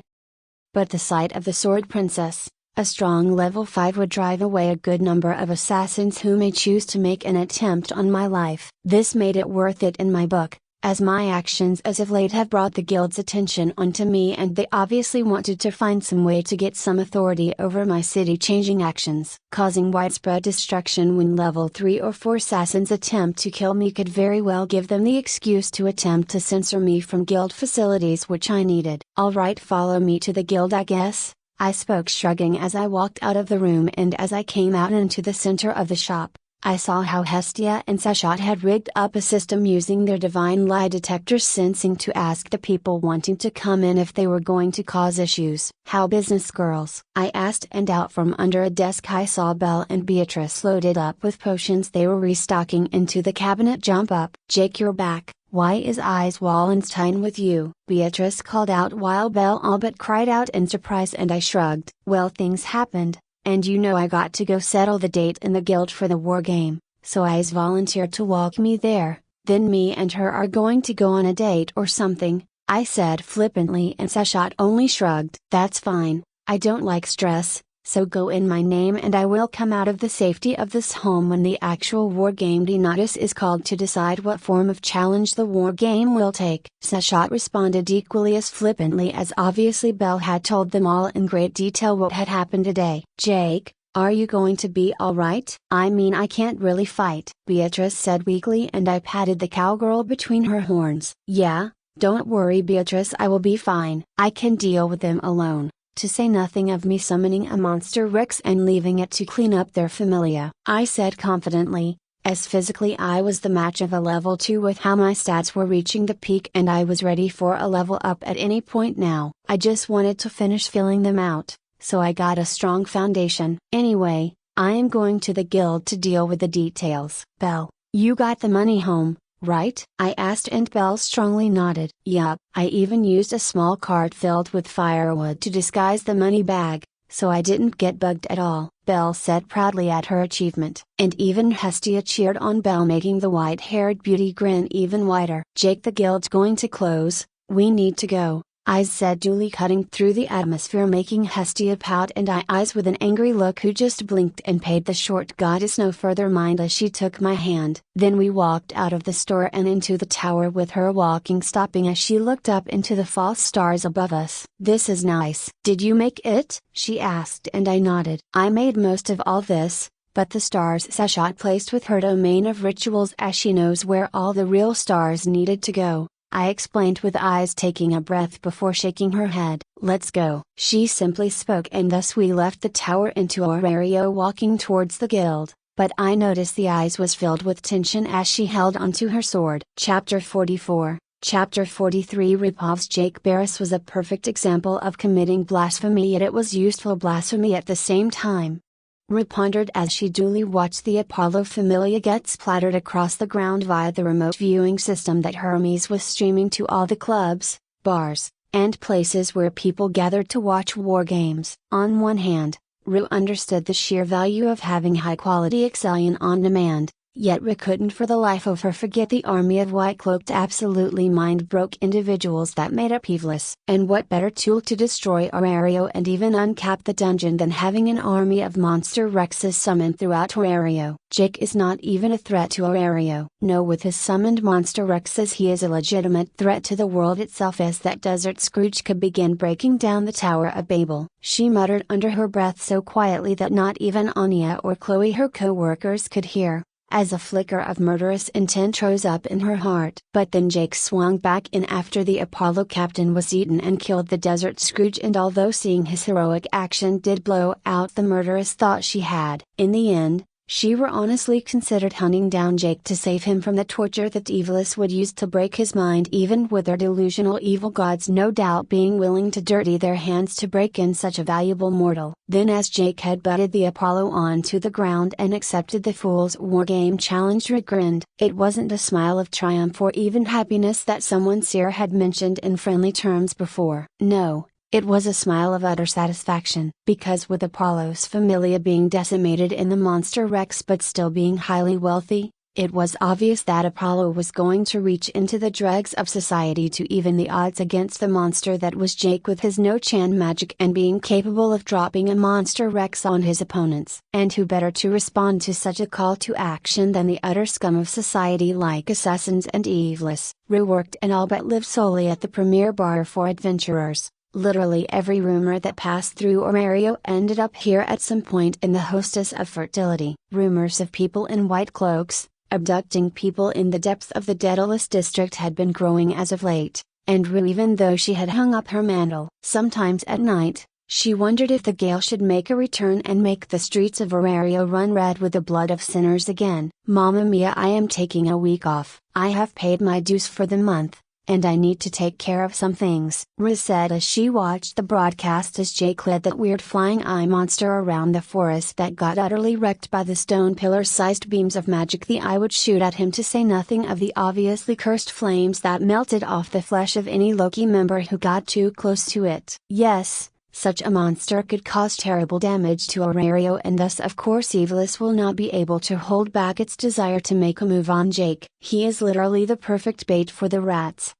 But the sight of the Sword Princess, a strong level 5, would drive away a good number of assassins who may choose to make an attempt on my life. This made it worth it in my book, as my actions as of late have brought the guild's attention onto me, and they obviously wanted to find some way to get some authority over my city-changing actions. Causing widespread destruction when level 3 or 4 assassins attempt to kill me could very well give them the excuse to attempt to censor me from guild facilities, which I needed. Alright, follow me to the guild, I guess, I spoke, shrugging as I walked out of the room, and as I came out into the center of the shop, I saw how Hestia and Sashat had rigged up a system using their divine lie detector sensing to ask the people wanting to come in if they were going to cause issues. How business, girls? I asked, and out from under a desk I saw Belle and Beatrice loaded up with potions they were restocking into the cabinet. Jump up. Jake, you're back. Why is Eyes Wallenstein with you? Beatrice called out while Belle all but cried out in surprise, and I shrugged. Well, things happened, And I got to go settle the date in the guild for the war game, so I's volunteered to walk me there, then me and her are going to go on a date or something, I said flippantly, and Sashot only shrugged. That's fine, I don't like stress, so go in my name and I will come out of the safety of this home when the actual war game notice is called to decide what form of challenge the war game will take. Sashot responded equally as flippantly as obviously Belle had told them all in great detail what had happened today. Jake, are you going to be alright? I mean, I can't really fight, Beatrice said weakly, and I patted the cowgirl between her horns. Yeah, don't worry Beatrice, I will be fine. I can deal with them alone. To say nothing of me summoning a monster Rex and leaving it to clean up their familia, I said confidently, as physically I was the match of a level 2 with how my stats were reaching the peak and I was ready for a level up at any point now. I just wanted to finish filling them out, so I got a strong foundation. Anyway, I am going to the guild to deal with the details. Belle, you got the money home, right? I asked, and Belle strongly nodded. Yup, I even used a small cart filled with firewood to disguise the money bag, so I didn't get bugged at all, Belle said proudly at her achievement. And even Hestia cheered on Belle, making the white-haired beauty grin even wider. Jake, the guild's going to close, we need to go, I said, duly cutting through the atmosphere, making Hestia pout and eyes with an angry look, who just blinked and paid the short goddess no further mind as she took my hand. Then we walked out of the store and into the tower, with her walking, stopping as she looked up into the false stars above us. This is nice. Did you make it? She asked, and I nodded. I made most of all this, but the stars Sashot placed with her domain of rituals, as she knows where all the real stars needed to go, I explained, with eyes taking a breath before shaking her head. Let's go. She simply spoke, and thus we left the tower into Aurario, walking towards the guild, but I noticed the eyes was filled with tension as she held onto her sword. Chapter 44. Chapter 43. Ripov's Jake Barris was a perfect example of committing blasphemy, yet it was useful blasphemy at the same time. Ru pondered as she duly watched the Apollo Familia get splattered across the ground via the remote viewing system that Hermes was streaming to all the clubs, bars, and places where people gathered to watch war games. On one hand, Ru understood the sheer value of having high-quality Excellion on demand, yet Ru couldn't for the life of her forget the army of white-cloaked, absolutely mind-broke individuals that made up Evelis. And what better tool to destroy Aurario and even uncap the dungeon than having an army of monster Rexes summoned throughout Aurario? Jake is not even a threat to Aurario. No, with his summoned monster Rexes he is a legitimate threat to the world itself, as that Desert Scrooge could begin breaking down the Tower of Babel. She muttered under her breath so quietly that not even Anya or Chloe, her co-workers, could hear, as a flicker of murderous intent rose up in her heart. But then Jake swung back in after the Apollo captain was eaten and killed the Desert Scrooge, and although seeing his heroic action did blow out the murderous thought she had, in the end, she honestly considered hunting down Jake to save him from the torture that Evelis would use to break his mind, even with their delusional evil gods no doubt being willing to dirty their hands to break in such a valuable mortal. Then as Jake had butted the Apollo onto the ground and accepted the Fool's Wargame challenge, Rick grinned. It wasn't the smile of triumph or even happiness that someone Seer had mentioned in friendly terms before. No. It was a smile of utter satisfaction, because with Apollo's Familia being decimated in the monster Rex but still being highly wealthy, it was obvious that Apollo was going to reach into the dregs of society to even the odds against the monster that was Jake, with his no-chan magic and being capable of dropping a monster Rex on his opponents. And who better to respond to such a call to action than the utter scum of society like assassins and Evelis? Ru worked and all but lived solely at the premier bar for adventurers. Literally every rumor that passed through Aurario ended up here at some point in the hostess of fertility. Rumors of people in white cloaks, abducting people in the depths of the Daedalus district had been growing as of late, and Ru, even though she had hung up her mantle, sometimes at night, she wondered if the Gale should make a return and make the streets of Aurario run red with the blood of sinners again. Mamma mia, I am taking a week off. I have paid my dues for the month, and I need to take care of some things, Ru said as she watched the broadcast as Jake led that weird flying eye monster around the forest that got utterly wrecked by the stone pillar-sized beams of magic the eye would shoot at him, to say nothing of the obviously cursed flames that melted off the flesh of any Loki member who got too close to it. Yes, Such a monster could cause terrible damage to Aurario, and thus of course Evilus will not be able to hold back its desire to make a move on Jake. He is literally the perfect bait for the rats.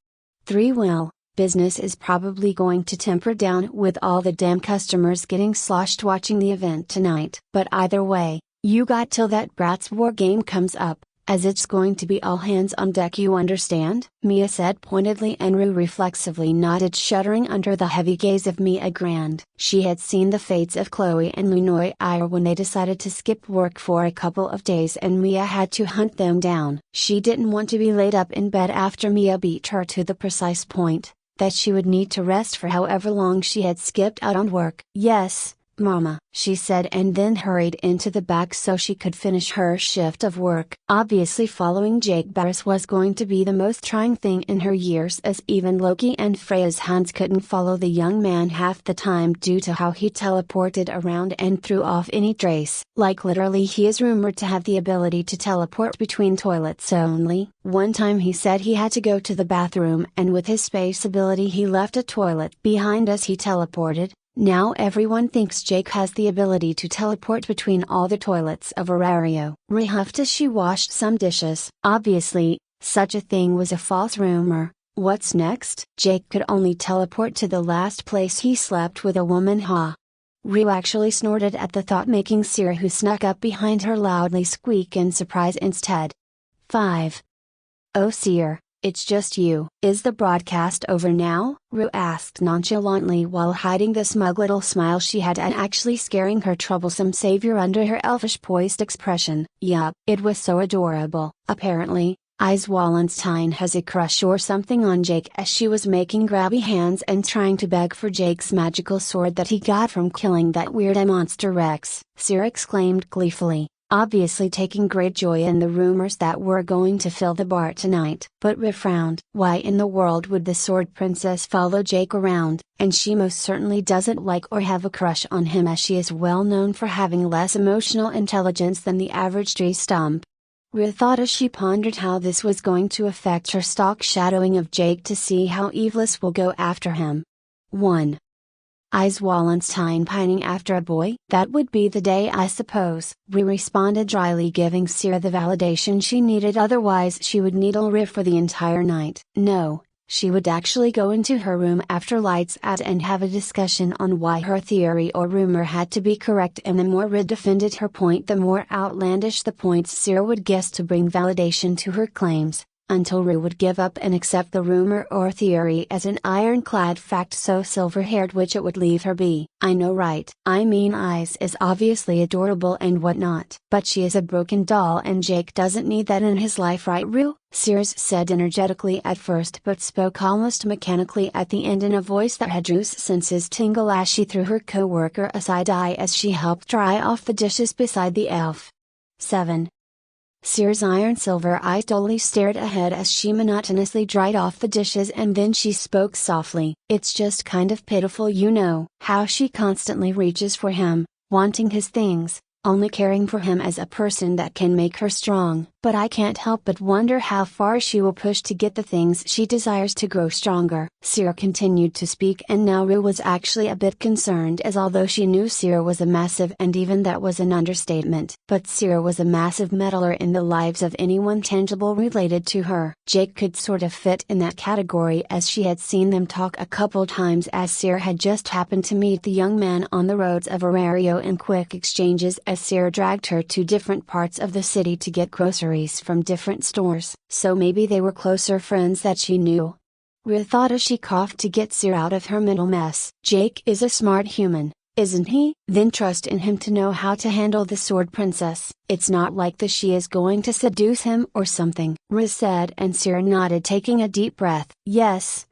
3. Well, business is probably going to temper down with all the damn customers getting sloshed watching the event tonight. But either way, you got till that brat's war game comes up, as it's going to be all hands on deck, you understand? Mia said pointedly, and Rue reflexively nodded, shuddering under the heavy gaze of Mia Grand. She had seen the fates of Chloe and Lunoi ire when they decided to skip work for a couple of days, and Mia had to hunt them down. She didn't want to be laid up in bed after Mia beat her to the precise point that she would need to rest for however long she had skipped out on work. Yes, Mama, she said, and then hurried into the back so she could finish her shift of work. Obviously following Jake Barris was going to be the most trying thing in her years, as even Loki and Freya's hands couldn't follow the young man half the time due to how he teleported around and threw off any trace. Like literally, he is rumored to have the ability to teleport between toilets only. One time he said he had to go to the bathroom, and with his space ability he left a toilet behind as he teleported. Now everyone thinks Jake has the ability to teleport between all the toilets of Aurario. Rue huffed as she washed some dishes. Obviously, such a thing was a false rumor. What's next? Jake could only teleport to the last place he slept with a woman, huh? Rue actually snorted at the thought, making Sierra, who snuck up behind her, loudly squeak in surprise instead. 5. Oh Sierra, it's just you. Is the broadcast over now? Rue asked nonchalantly while hiding the smug little smile she had and actually scaring her troublesome savior under her elfish poised expression. Yup, it was so adorable. Apparently, Eyes Wallenstein has a crush or something on Jake, as she was making grabby hands and trying to beg for Jake's magical sword that he got from killing that weird monster Rex. Sierra exclaimed gleefully, obviously taking great joy in the rumors that were going to fill the bar tonight. But Rue frowned. Why in the world would the Sword Princess follow Jake around? And she most certainly doesn't like or have a crush on him, as she is well known for having less emotional intelligence than the average tree stump. Rue thought as she pondered how this was going to affect her stock shadowing of Jake to see how Evelyn will go after him. 1. Eyes Wallenstein pining after a boy? That would be the day, I suppose, Rue responded dryly, giving Sierra the validation she needed, otherwise she would needle Rue for the entire night. No, she would actually go into her room after lights out and have a discussion on why her theory or rumor had to be correct, and the more Rue defended her point, the more outlandish the points Sierra would guess to bring validation to her claims, until Rue would give up and accept the rumor or theory as an ironclad fact, so silver-haired which it would leave her be. I know, right? I mean, Eyes is obviously adorable and whatnot, but she is a broken doll and Jake doesn't need that in his life, right Rue? Sierra said energetically at first, but spoke almost mechanically at the end in a voice that had Rue's senses tingle as she threw her co-worker a side eye as she helped dry off the dishes beside the elf. 7. Sierra's iron-silver eyes dully stared ahead as she monotonously dried off the dishes, and then she spoke softly. It's just kind of pitiful, you know, how she constantly reaches for him, wanting his things, only caring for him as a person that can make her strong. But I can't help but wonder how far she will push to get the things she desires to grow stronger. Sierra continued to speak, and now Rue was actually a bit concerned, as although she knew Sierra was a massive, and even that was an understatement, but Sierra was a massive meddler in the lives of anyone tangible related to her. Jake could sort of fit in that category, as she had seen them talk a couple times, as Sierra had just happened to meet the young man on the roads of Aurario in quick exchanges as Sierra dragged her to different parts of the city to get groceries from different stores, so maybe they were closer friends that she knew. Rue thought as she coughed to get Sierra out of her mental mess. Jake is a smart human, isn't he? Then trust in him to know how to handle the Sword Princess. It's not like she is going to seduce him or something, Rue said, and Sierra nodded, taking a deep breath. Yes,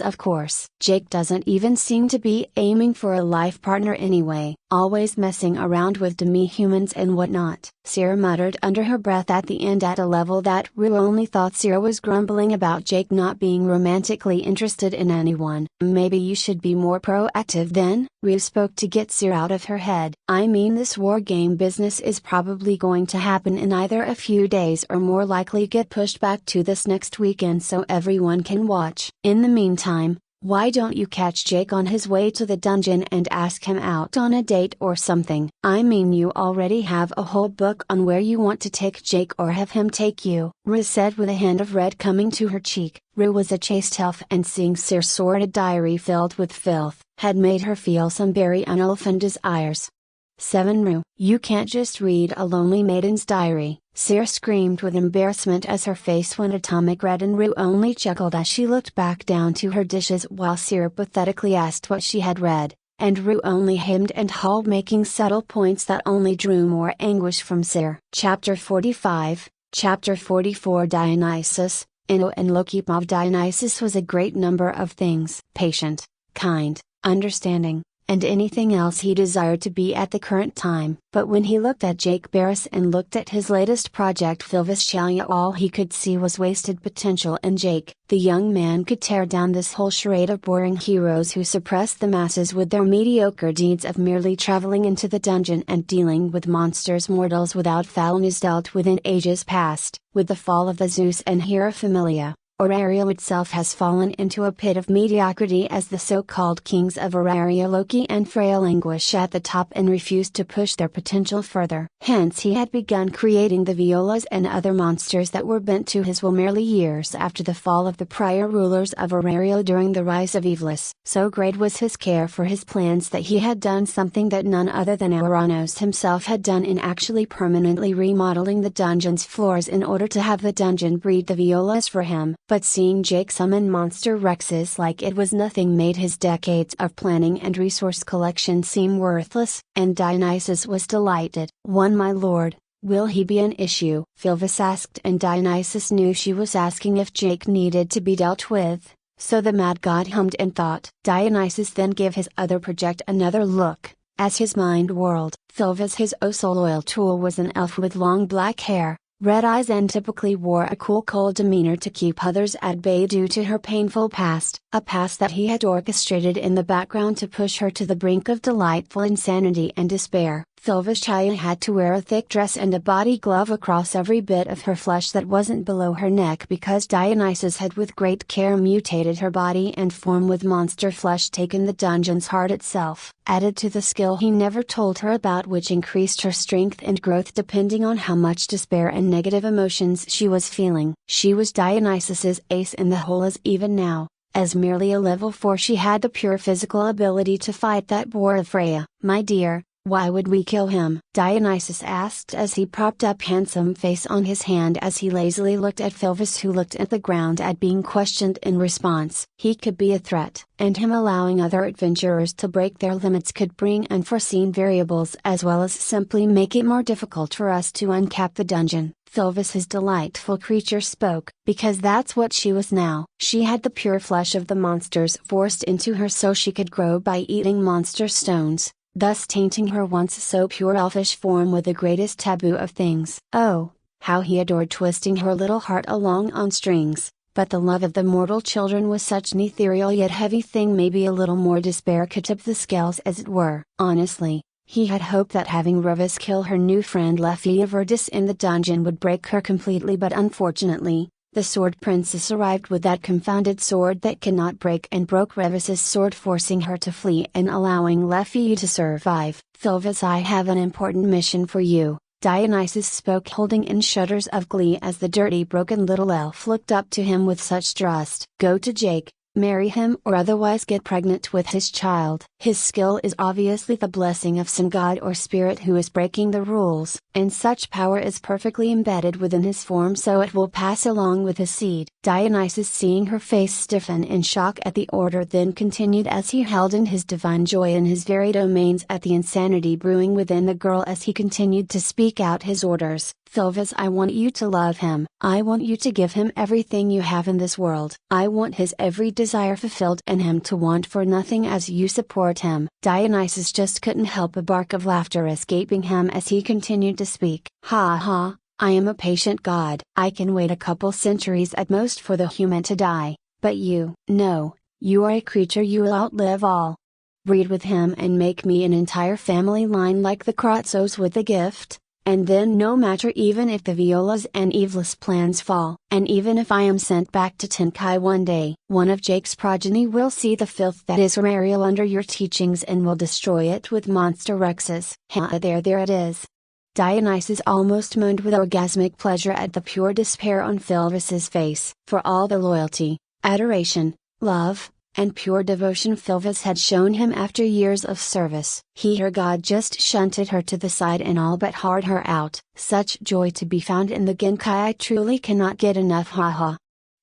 of course. Jake doesn't even seem to be aiming for a life partner anyway, always messing around with demi-humans and whatnot. Sierra muttered under her breath at the end, at a level that Rue only thought Sierra was grumbling about Jake not being romantically interested in anyone. Maybe you should be more proactive then, Rue spoke to get Sierra out of her head. I mean, this war game business is probably going to happen in either a few days or more likely get pushed back to this next weekend so everyone can watch. In the meantime, Why don't you catch Jake on his way to the dungeon and ask him out on a date or something? I mean, you already have a whole book on where you want to take Jake, or have him take you," Rue said with a hint of red coming to her cheek. Rue was a chaste elf, and seeing Sir's sordid diary filled with filth had made her feel some very unelfin desires. 7 Rue, you can't just read a lonely maiden's diary, Sir screamed with embarrassment as her face went atomic red, and Rue only chuckled as she looked back down to her dishes while Sir pathetically asked what she had read, and Rue only hemmed and hawed, making subtle points that only drew more anguish from Sir. Chapter 45, Chapter 44 Dionysus, Ino and Loki. Of Dionysus was a great number of things: patient, kind, understanding, and anything else he desired to be at the current time. But when he looked at Jake Barris and looked at his latest project Filvis Chalia, all he could see was wasted potential in Jake. The young man could tear down this whole charade of boring heroes who suppress the masses with their mediocre deeds of merely traveling into the dungeon and dealing with monsters mortals without foulness dealt with in ages past. With the fall of the Zeus and Hera Familia, Auraria itself has fallen into a pit of mediocrity as the so-called kings of Auraria, Loki and Freya, languish at the top and refuse to push their potential further. Hence he had begun creating the Violas and other monsters that were bent to his will merely years after the fall of the prior rulers of Auraria during the rise of Evelus. So great was his care for his plans that he had done something that none other than Auranos himself had done in actually permanently remodeling the dungeon's floors in order to have the dungeon breed the Violas for him. But seeing Jake summon monster Rexes like it was nothing made his decades of planning and resource collection seem worthless, and Dionysus was delighted. "One, my lord, will he be an issue?" Filvis asked, and Dionysus knew she was asking if Jake needed to be dealt with, so the mad god hummed and thought. Dionysus then gave his other project another look, as his mind whirled. Filvis, his oh so loyal tool, was an elf with long black hair, red eyes, and typically wore a cool, cold demeanor to keep others at bay due to her painful past, a past that he had orchestrated in the background to push her to the brink of delightful insanity and despair. Filvis Chaya had to wear a thick dress and a body glove across every bit of her flesh that wasn't below her neck, because Dionysus had with great care mutated her body and form with monster flesh taken the dungeon's heart itself, added to the skill he never told her about, which increased her strength and growth depending on how much despair and negative emotions she was feeling. She was Dionysus's ace in the hole, as even now, as merely a level 4 she had the pure physical ability to fight that boar of Freya. "My dear, why would we kill him?" Dionysus asked as he propped up handsome face on his hand as he lazily looked at Filvis, who looked at the ground at being questioned in response. "He could be a threat, and him allowing other adventurers to break their limits could bring unforeseen variables as well as simply make it more difficult for us to uncap the dungeon." Filvis, his delightful creature, spoke, because that's what she was now. She had the pure flesh of the monsters forced into her so she could grow by eating monster stones, thus tainting her once so pure elfish form with the greatest taboo of things. Oh, how he adored twisting her little heart along on strings, but the love of the mortal children was such an ethereal yet heavy thing, maybe a little more despair could tip the scales, as it were. Honestly, he had hoped that having Revis kill her new friend Lefia Verdis in the dungeon would break her completely, but unfortunately, the Sword Princess arrived with that confounded sword that cannot break and broke Revis's sword, forcing her to flee and allowing Lefia to survive. "Filvis, I have an important mission for you," Dionysus spoke, holding in shudders of glee as the dirty broken little elf looked up to him with such trust. "Go to Jake, marry him or otherwise get pregnant with his child. His skill is obviously the blessing of some god or spirit who is breaking the rules, and such power is perfectly embedded within his form, so it will pass along with his seed." Dionysus, seeing her face stiffen in shock at the order, then continued as he held in his divine joy in his very domains at the insanity brewing within the girl as he continued to speak out his orders. "Filvis, I want you to love him. I want you to give him everything you have in this world. I want his every desire fulfilled and him to want for nothing as you support him." Dionysus just couldn't help a bark of laughter escaping him as he continued to speak. "Ha ha, I am a patient god. I can wait a couple centuries at most for the human to die, but you, no, you are a creature, you will outlive all. Breed with him and make me an entire family line like the Kratzos with the gift, And then no matter even if the Viola's and Evelyn's plans fall, and even if I am sent back to Tenkai one day, one of Jake's progeny will see the filth that is Ariel under your teachings and will destroy it with monster Rexes. There it is. Dionysus almost moaned with orgasmic pleasure at the pure despair on Philvis's face. For all the loyalty, adoration, love, and pure devotion Philvis had shown him after years of service, her god just shunted her to the side and all but hard her out. Such joy to be found in the Genkai, I truly cannot get enough, haha.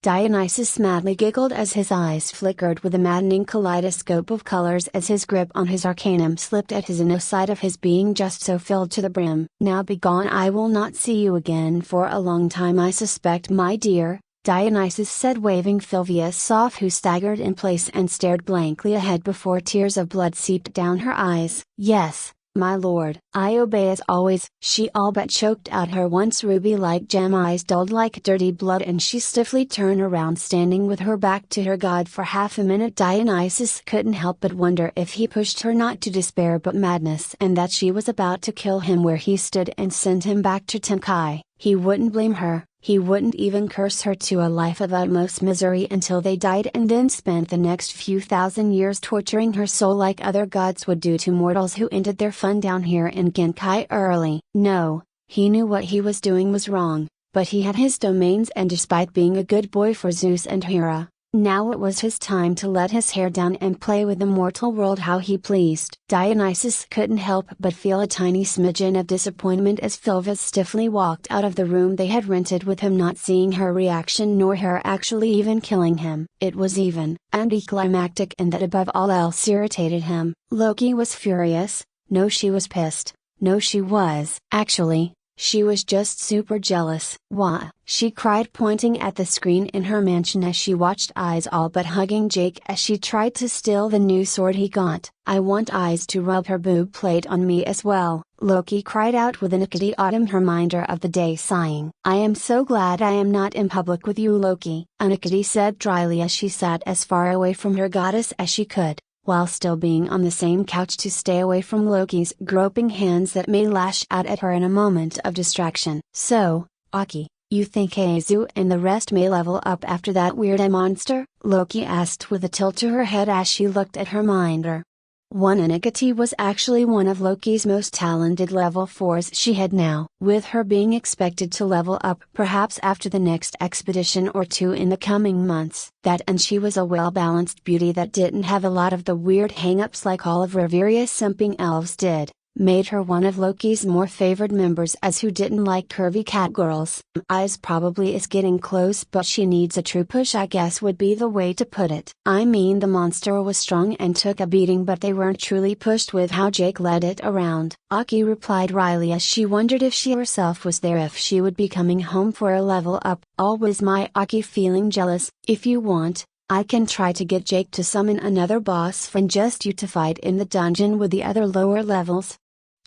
Dionysus madly giggled as his eyes flickered with a maddening kaleidoscope of colors as his grip on his arcanum slipped at his inner side of his being just so filled to the brim. Now begone, I will not see you again for a long time, I suspect, my dear, Dionysus said, waving Philvius off, who staggered in place and stared blankly ahead before tears of blood seeped down her eyes. Yes, my lord, I obey as always. She all but choked out her once ruby-like gem eyes dulled like dirty blood, and she stiffly turned around, standing with her back to her god for half a minute. Dionysus couldn't help but wonder if he pushed her not to despair but madness, and that she was about to kill him where he stood and send him back to Tenkai. He wouldn't blame her. He wouldn't even curse her to a life of utmost misery until they died, and then spent the next few thousand years torturing her soul like other gods would do to mortals who ended their fun down here in Genkai early. No, he knew what he was doing was wrong, but he had his domains, and despite being a good boy for Zeus and Hera, now it was his time to let his hair down and play with the mortal world how he pleased. Dionysus couldn't help but feel a tiny smidgen of disappointment as Philvis stiffly walked out of the room they had rented, with him not seeing her reaction nor her actually even killing him. It was even anticlimactic, and that above all else irritated him. Loki was furious. No, she was pissed. No, she was. Actually, she was just super jealous. Wah! She cried, pointing at the screen in her mansion as she watched Eyes all but hugging Jake as she tried to steal the new sword he got. I want Eyes to rub her boob plate on me as well, Loki cried out with an idiotic reminder of the day, sighing. I am so glad I am not in public with you, Loki, Anakiti said dryly as she sat as far away from her goddess as she could, while still being on the same couch to stay away from Loki's groping hands that may lash out at her in a moment of distraction. So, Aki, you think Azu and the rest may level up after that weird monster? Loki asked with a tilt to her head as she looked at her minder. One Anakiti was actually one of Loki's most talented level 4s she had now, with her being expected to level up perhaps after the next expedition or two in the coming months. That, and she was a well-balanced beauty that didn't have a lot of the weird hang-ups like all of Reveria's simping elves did, made her one of Loki's more favored members, as who didn't like curvy cat girls. Eyes probably is getting close, but she needs a true push, I guess would be the way to put it. I mean, the monster was strong and took a beating, but they weren't truly pushed with how Jake led it around, Aki replied wryly as she wondered if she herself was there, if she would be coming home for a level up. Always my Aki feeling jealous. If you want, I can try to get Jake to summon another boss friend, just you to fight in the dungeon with the other lower levels,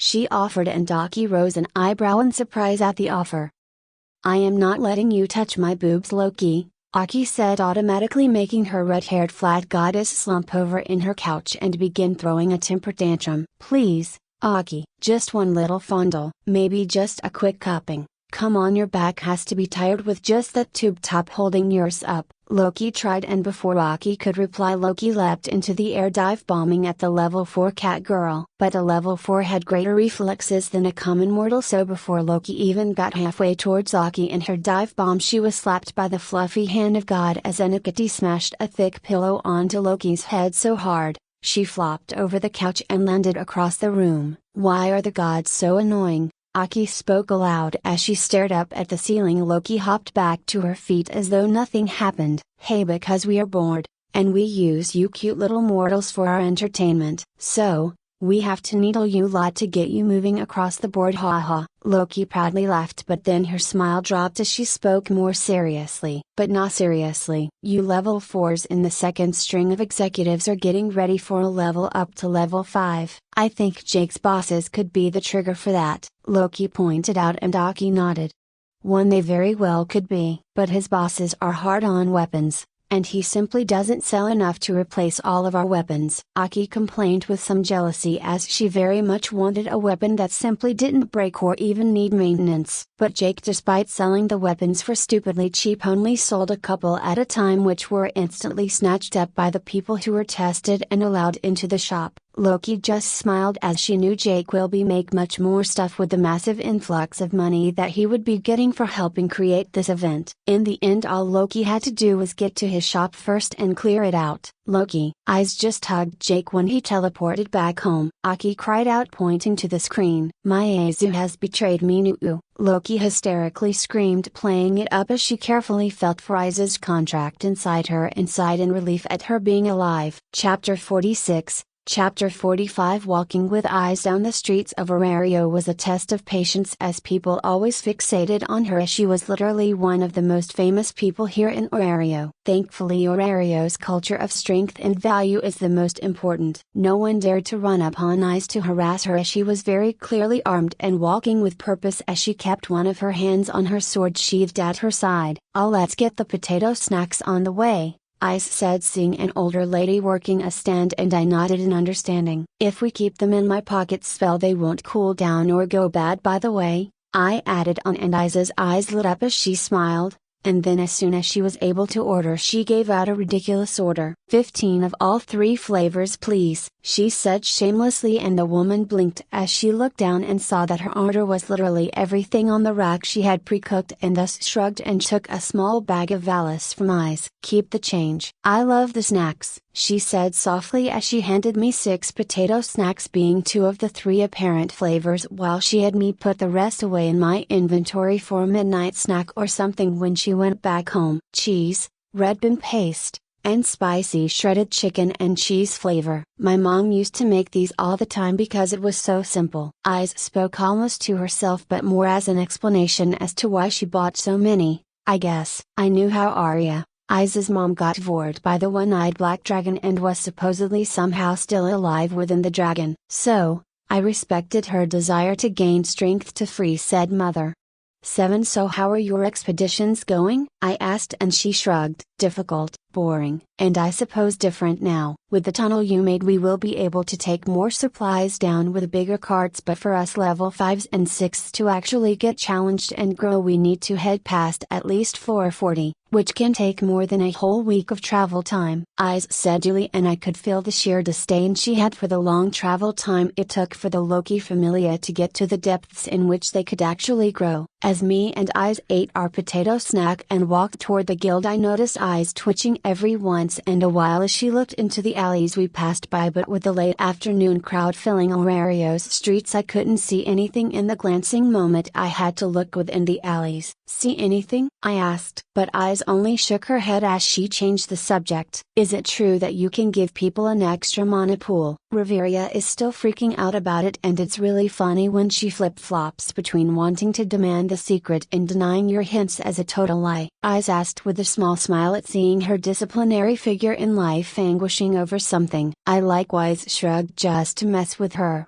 she offered, and Aki rose an eyebrow in surprise at the offer. I am not letting you touch my boobs, Loki, Aki said, automatically making her red-haired flat goddess slump over in her couch and begin throwing a temper tantrum. Please, Aki, just one little fondle, maybe just a quick cupping. Come on, your back has to be tired with just that tube top holding yours up, Loki tried, and before Aki could reply, Loki leapt into the air, dive bombing at the level 4 cat girl. But a level 4 had greater reflexes than a common mortal, so before Loki even got halfway towards Aki in her dive bomb, she was slapped by the fluffy hand of God as Anakiti smashed a thick pillow onto Loki's head so hard, she flopped over the couch and landed across the room. Why are the gods so annoying? Aki spoke aloud as she stared up at the ceiling. Loki hopped back to her feet as though nothing happened. Hey, because we are bored, and we use you cute little mortals for our entertainment. So, we have to needle you lot to get you moving across the board, haha. Loki proudly laughed, but then her smile dropped as she spoke more seriously. But not seriously. You level 4s in the second string of executives are getting ready for a level up to level 5. I think Jake's bosses could be the trigger for that, Loki pointed out, and Aki nodded. One, they very well could be. But his bosses are hard on weapons, and he simply doesn't sell enough to replace all of our weapons. Aki complained with some jealousy as she very much wanted a weapon that simply didn't break or even need maintenance. But Jake, despite selling the weapons for stupidly cheap, only sold a couple at a time, which were instantly snatched up by the people who were tested and allowed into the shop. Loki just smiled as she knew Jake will be make much more stuff with the massive influx of money that he would be getting for helping create this event. In the end, all Loki had to do was get to his shop first and clear it out. Loki, Eyes just hugged Jake when he teleported back home. Aki cried out, pointing to the screen. My Azu has betrayed me. Nuu. Loki hysterically screamed, playing it up as she carefully felt for Iza's contract inside her and sighed in relief at her being alive. Chapter 46. Chapter 45. Walking with Eyes down the streets of Orario was a test of patience, as people always fixated on her, as she was literally one of the most famous people here in Orario. Thankfully, Orario's culture of strength and value is the most important. No one dared to run upon Eyes to harass her, as she was very clearly armed and walking with purpose, as she kept one of her hands on her sword sheathed at her side. Let's get the potato snacks on the way, Eyes said, seeing an older lady working a stand, and I nodded in understanding. If we keep them in my pocket spell, they won't cool down or go bad. By the way, I added on, and Iza's eyes lit up as she smiled, and then as soon as she was able to order, she gave out a ridiculous order. 15 of all 3 flavors, please, she said shamelessly, and the woman blinked as she looked down and saw that her order was literally everything on the rack she had pre-cooked, and thus shrugged and took a small bag of Valis from Eyes. Keep the change. I love the snacks, she said softly as she handed me 6 potato snacks, being 2 of the 3 apparent flavors, while she had me put the rest away in my inventory for a midnight snack or something when she went back home. Cheese, red bean paste, and spicy shredded chicken and cheese flavor. My mom used to make these all the time because it was so simple. Eyes spoke almost to herself, but more as an explanation as to why she bought so many. I guess I knew how Arya, Iza's mom, got devoured by the one-eyed black dragon and was supposedly somehow still alive within the dragon. So, I respected her desire to gain strength to free said mother. 7. So how are your expeditions going? I asked, and she shrugged. Difficult, boring, and I suppose different now. With the tunnel you made, we will be able to take more supplies down with bigger carts, but for us level 5s and 6s to actually get challenged and grow, we need to head past at least floor 40, which can take more than a whole week of travel time. Eyes said Julie, and I could feel the sheer disdain she had for the long travel time it took for the Loki Familia to get to the depths in which they could actually grow. As me and Eyes ate our potato snack and walked toward the guild, I noticed Eyes twitching every once and a while as she looked into the alleys we passed by, but with the late afternoon crowd filling Orario's streets, I couldn't see anything in the glancing moment I had to look within the alleys. See anything? I asked, but Eyes only shook her head as she changed the subject. Is it true that you can give people an extra mana pool? Riveria is still freaking out about it, and it's really funny when she flip-flops between wanting to demand the secret and denying your hints as a total lie. Eyes asked with a small smile at seeing her disciplinary figure in life anguishing over something. I likewise shrugged just to mess with her.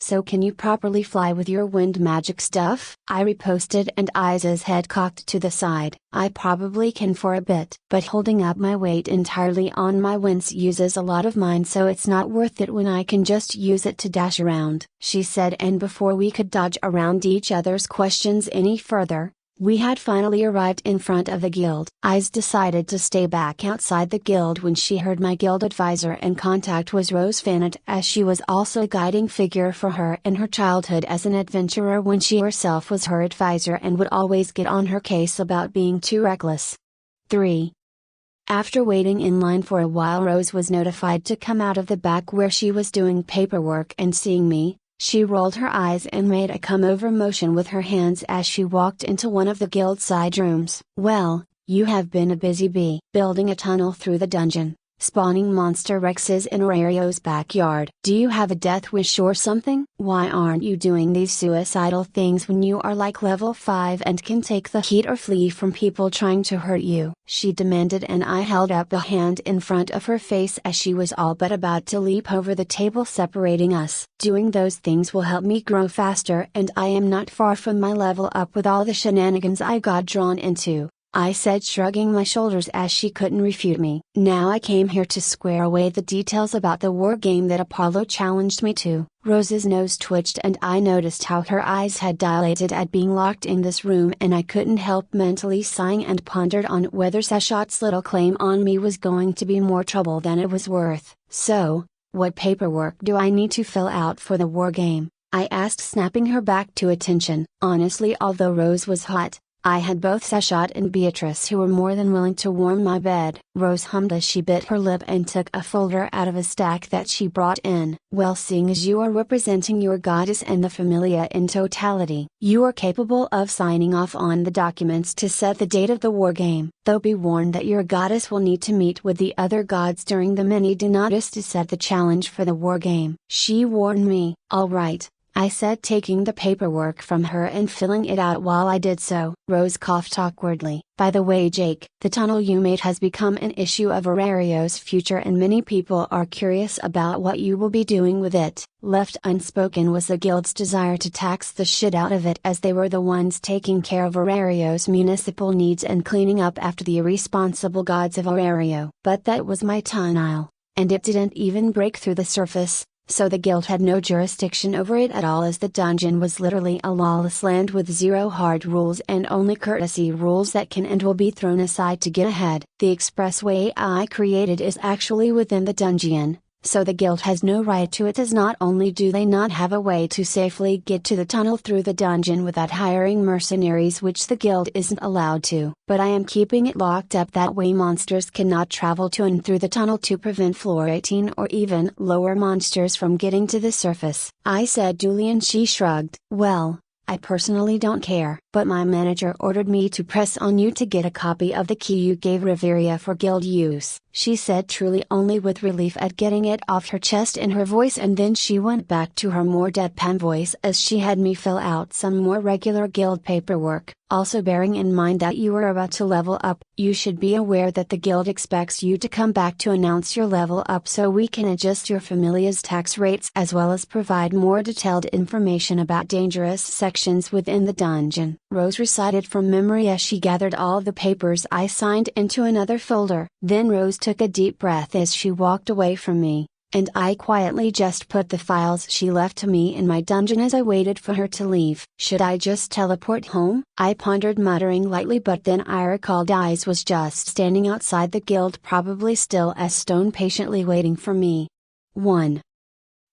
So can you properly fly with your wind magic stuff? I reposted, and Iza's head cocked to the side. I probably can for a bit, but holding up my weight entirely on my wings uses a lot of mine, so it's not worth it when I can just use it to dash around, she said, and before we could dodge around each other's questions any further, we had finally arrived in front of the guild. Eyes decided to stay back outside the guild when she heard my guild advisor and contact was Rose Fanet, as she was also a guiding figure for her in her childhood as an adventurer when she herself was her advisor and would always get on her case about being too reckless. 3. After waiting in line for a while, Rose was notified to come out of the back where she was doing paperwork, and seeing me, she rolled her eyes and made a come-over motion with her hands as she walked into one of the guild side rooms. Well, you have been a busy bee. Building a tunnel through the dungeon, spawning monster Rexes in Orario's backyard. Do you have a death wish or something? Why aren't you doing these suicidal things when you are like level 5 and can take the heat or flee from people trying to hurt you? She demanded, and I held up a hand in front of her face as she was all but about to leap over the table separating us. Doing those things will help me grow faster, and I am not far from my level up with all the shenanigans I got drawn into. I said, shrugging my shoulders as she couldn't refute me. Now I came here to square away the details about the war game that Apollo challenged me to. Rose's nose twitched and I noticed how her eyes had dilated at being locked in this room, and I couldn't help mentally sighing and pondered on whether Sashot's little claim on me was going to be more trouble than it was worth. So, what paperwork do I need to fill out for the war game? I asked, snapping her back to attention. Honestly, although Rose was hot, I had both Sashot and Beatrice who were more than willing to warm my bed. Rose hummed as she bit her lip and took a folder out of a stack that she brought in. Well, seeing as you are representing your goddess and the Familia in totality, you are capable of signing off on the documents to set the date of the war game. Though be warned that your goddess will need to meet with the other gods during the mini donatus to set the challenge for the war game. She warned me. All right, I said, taking the paperwork from her and filling it out while I did so. Rose coughed awkwardly. By the way, Jake, the tunnel you made has become an issue of Aurario's future and many people are curious about what you will be doing with it. Left unspoken was the guild's desire to tax the shit out of it, as they were the ones taking care of Aurario's municipal needs and cleaning up after the irresponsible gods of Aurario. But that was my tunnel, and it didn't even break through the surface. So the guild had no jurisdiction over it at all, as the dungeon was literally a lawless land with zero hard rules and only courtesy rules that can and will be thrown aside to get ahead. The expressway I created is actually within the dungeon, so the guild has no right to it, as not only do they not have a way to safely get to the tunnel through the dungeon without hiring mercenaries, which the guild isn't allowed to, but I am keeping it locked up that way monsters cannot travel to and through the tunnel to prevent floor 18 or even lower monsters from getting to the surface. I said duly, and she shrugged. Well, I personally don't care, but my manager ordered me to press on you to get a copy of the key you gave Riveria for guild use, she said, truly only with relief at getting it off her chest in her voice, and then she went back to her more deadpan voice as she had me fill out some more regular guild paperwork. Also, bearing in mind that you are about to level up, you should be aware that the guild expects you to come back to announce your level up so we can adjust your familia's tax rates, as well as provide more detailed information about dangerous sections within the dungeon. Rose recited from memory as she gathered all the papers I signed into another folder. Then Rose took a deep breath as she walked away from me, and I quietly just put the files she left to me in my dungeon as I waited for her to leave. Should I just teleport home? I pondered, muttering lightly, but then I recalled Eyes was just standing outside the guild, probably still as stone, patiently waiting for me. 1.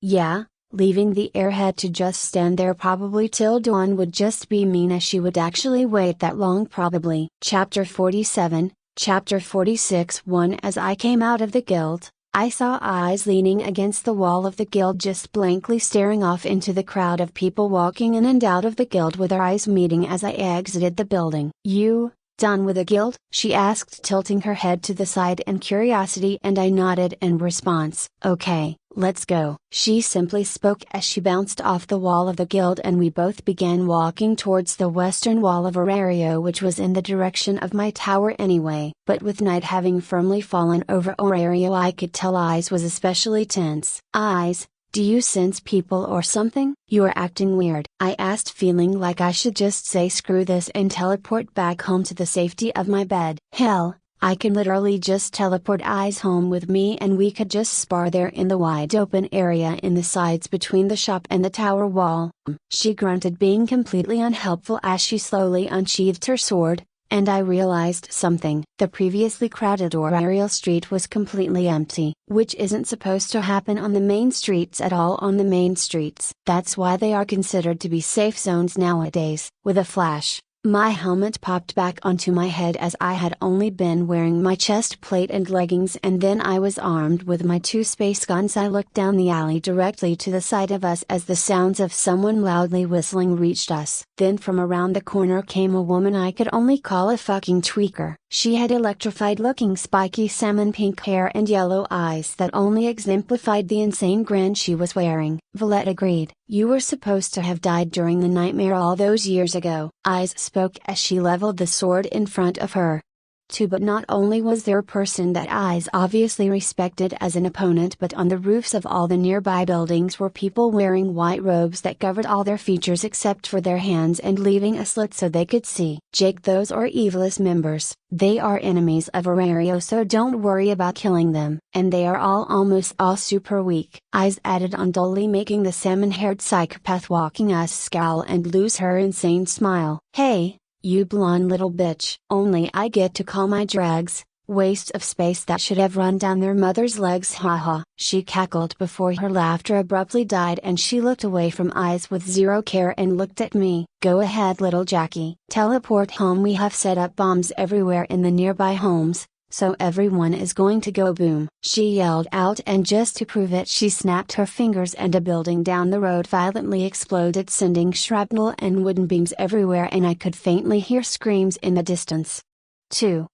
Yeah, leaving the airhead to just stand there probably till dawn would just be mean, as she would actually wait that long probably. Chapter 47, Chapter 46. 1. As I came out of the guild, I saw Eyes leaning against the wall of the guild, just blankly staring off into the crowd of people walking in and out of the guild, with our eyes meeting as I exited the building. You done with the guild? She asked, tilting her head to the side in curiosity, and I nodded in response. Okay, let's go. She simply spoke as she bounced off the wall of the guild, and we both began walking towards the western wall of Aurario, which was in the direction of my tower anyway. But with night having firmly fallen over Aurario, I could tell Eyes was especially tense. Eyes, do you sense people or something? You are acting weird, I asked, feeling like I should just say screw this and teleport back home to the safety of my bed. Hell, I can literally just teleport Eyes home with me, and we could just spar there in the wide open area in the sides between the shop and the tower wall. She grunted, being completely unhelpful as she slowly unsheathed her sword, and I realized something. The previously crowded Aurario street was completely empty, which isn't supposed to happen on the main streets at all. On the main streets, that's why they are considered to be safe zones nowadays. With a flash, my helmet popped back onto my head, as I had only been wearing my chest plate and leggings, and then I was armed with my 2 space guns. I looked down the alley directly to the side of us as the sounds of someone loudly whistling reached us. Then from around the corner came a woman I could only call a fucking tweaker. She had electrified looking spiky salmon pink hair and yellow eyes that only exemplified the insane grin she was wearing. Villette agreed. You were supposed to have died during the nightmare all those years ago, Eyes spoke as she leveled the sword in front of her. 2. But not only was there a person that eyes obviously respected as an opponent, but on the roofs of all the nearby buildings were people wearing white robes that covered all their features except for their hands and leaving a slit so they could see. Jake, those are evilest members. They are enemies of Terrario, so don't worry about killing them. And they are almost all super weak. Eyes added on dully, making the salmon-haired psychopath walking us scowl and lose her insane smile. Hey, you blonde little bitch. Only I get to call my drags, waste of space that should have run down their mother's legs, haha. She cackled before her laughter abruptly died and she looked away from Eyes with zero care and looked at me. Go ahead, little Jackie. Teleport home. We have set up bombs everywhere in the nearby homes, so everyone is going to go boom. She yelled out, and just to prove it she snapped her fingers and a building down the road violently exploded, sending shrapnel and wooden beams everywhere, and I could faintly hear screams in the distance. 2.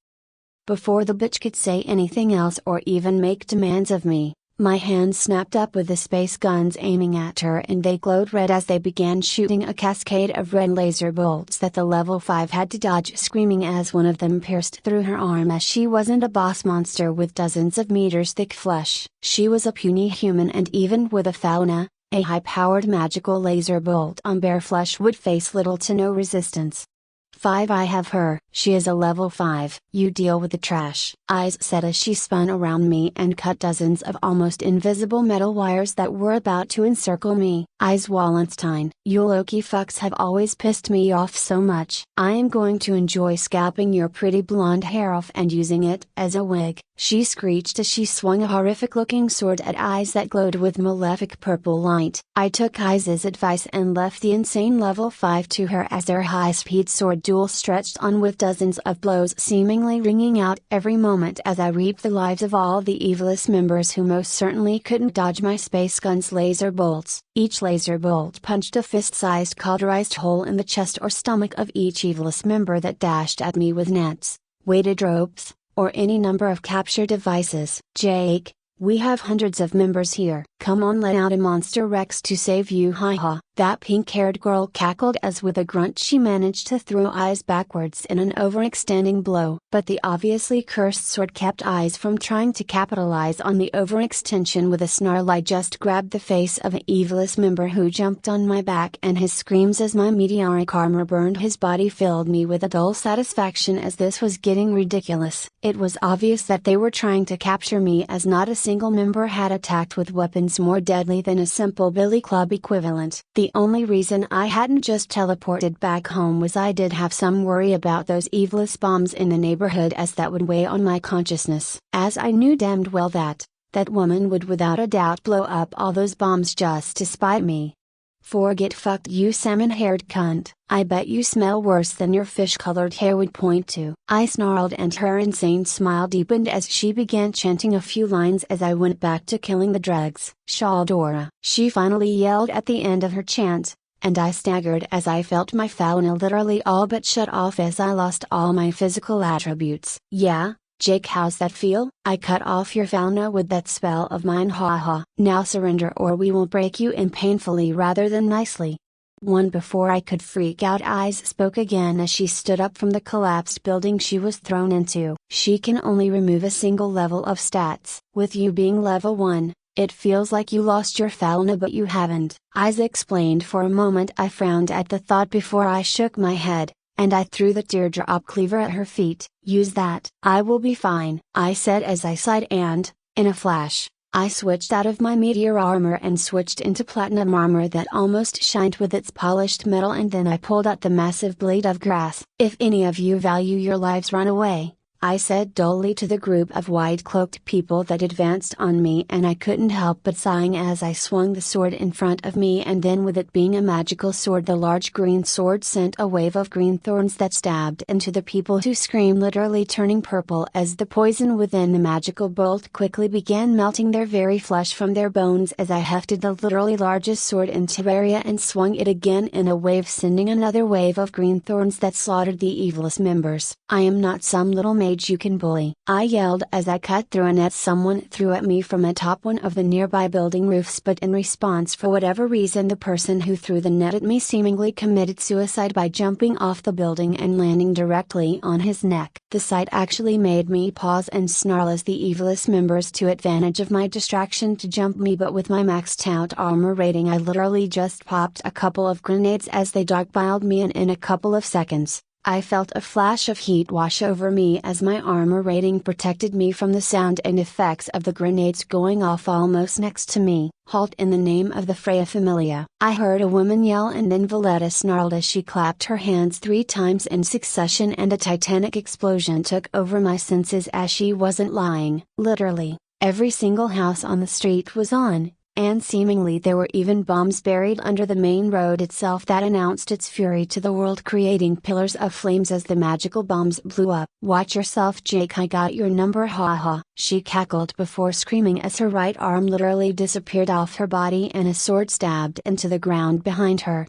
Before the bitch could say anything else or even make demands of me, my hand snapped up with the space guns aiming at her, and they glowed red as they began shooting a cascade of red laser bolts that the level 5 had to dodge, screaming as one of them pierced through her arm, as she wasn't a boss monster with dozens of meters thick flesh. She was a puny human, and even with a fauna, a high-powered magical laser bolt on bare flesh would face little to no resistance. 5. I have her. She is a level 5. You deal with the trash, Eyes said as she spun around me and cut dozens of almost invisible metal wires that were about to encircle me. Eyes Wallenstein. You Loki fucks have always pissed me off so much. I am going to enjoy scalping your pretty blonde hair off and using it as a wig, she screeched as she swung a horrific looking sword at Eyes that glowed with malefic purple light. I took Eyes' advice and left the insane level 5 to her as their high speed sword duel stretched on, with dozens of blows seemingly ringing out every moment as I reaped the lives of all the evilest members who most certainly couldn't dodge my space gun's laser bolts. Each laser bolt punched a fist-sized cauterized hole in the chest or stomach of each evilest member that dashed at me with nets, weighted ropes, or any number of capture devices. Jake, we have hundreds of members here. Come on, let out a monster Rex to save you, haha. That pink-haired girl cackled as with a grunt she managed to throw Eyes backwards in an overextending blow. But the obviously cursed sword kept Eyes from trying to capitalize on the overextension. With a snarl I just grabbed the face of an evilest member who jumped on my back, and his screams as my meteoric armor burned his body filled me with a dull satisfaction, as this was getting ridiculous. It was obvious that they were trying to capture me, as not a single member had attacked with weapons more deadly than a simple billy club equivalent. The only reason I hadn't just teleported back home was I did have some worry about those evilest bombs in the neighborhood, as that would weigh on my consciousness, as I knew damned well that woman would without a doubt blow up all those bombs just to spite me. 4. Get fucked, you salmon-haired cunt. I bet you smell worse than your fish-colored hair would point to. I snarled, and her insane smile deepened as she began chanting a few lines as I went back to killing the dregs. Shaldora, she finally yelled at the end of her chant, and I staggered as I felt my fauna literally all but shut off as I lost all my physical attributes. Yeah, Jake, how's that feel? I cut off your fauna with that spell of mine, haha. Now surrender or we will break you in painfully rather than nicely. 1. Before I could freak out, Eyes spoke again as she stood up from the collapsed building she was thrown into. She can only remove a single level of stats. With you being level 1, it feels like you lost your fauna, but you haven't. Eyes explained. For a moment I frowned at the thought before I shook my head, and I threw the teardrop cleaver at her feet. Use that. I will be fine, I said as I sighed, and, in a flash, I switched out of my meteor armor and switched into platinum armor that almost shined with its polished metal, and then I pulled out the massive blade of grass. If any of you value your lives, run away, I said dully to the group of white-cloaked people that advanced on me, and I couldn't help but sighing as I swung the sword in front of me, and then, with it being a magical sword, the large green sword sent a wave of green thorns that stabbed into the people, to scream, literally turning purple as the poison within the magical bolt quickly began melting their very flesh from their bones, as I hefted the literally largest sword in Terraria and swung it again in a wave, sending another wave of green thorns that slaughtered the evilest members. I am not some little maid age you can bully," I yelled as I cut through a net someone threw at me from atop one of the nearby building roofs, but in response, for whatever reason, the person who threw the net at me seemingly committed suicide by jumping off the building and landing directly on his neck. The sight actually made me pause and snarl as the evilest members took advantage of my distraction to jump me, but with my maxed out armor rating I literally just popped a couple of grenades as they dogpiled me, and in a couple of seconds, I felt a flash of heat wash over me as my armor rating protected me from the sound and effects of the grenades going off almost next to me. "Halt in the name of the Freya Familia," I heard a woman yell, and then Valletta snarled as she clapped her hands 3 times in succession, and a titanic explosion took over my senses as she wasn't lying. Literally, every single house on the street was on, and seemingly there were even bombs buried under the main road itself that announced its fury to the world, creating pillars of flames as the magical bombs blew up. "Watch yourself, Jake, I got your number, haha," she cackled before screaming as her right arm literally disappeared off her body and a sword stabbed into the ground behind her.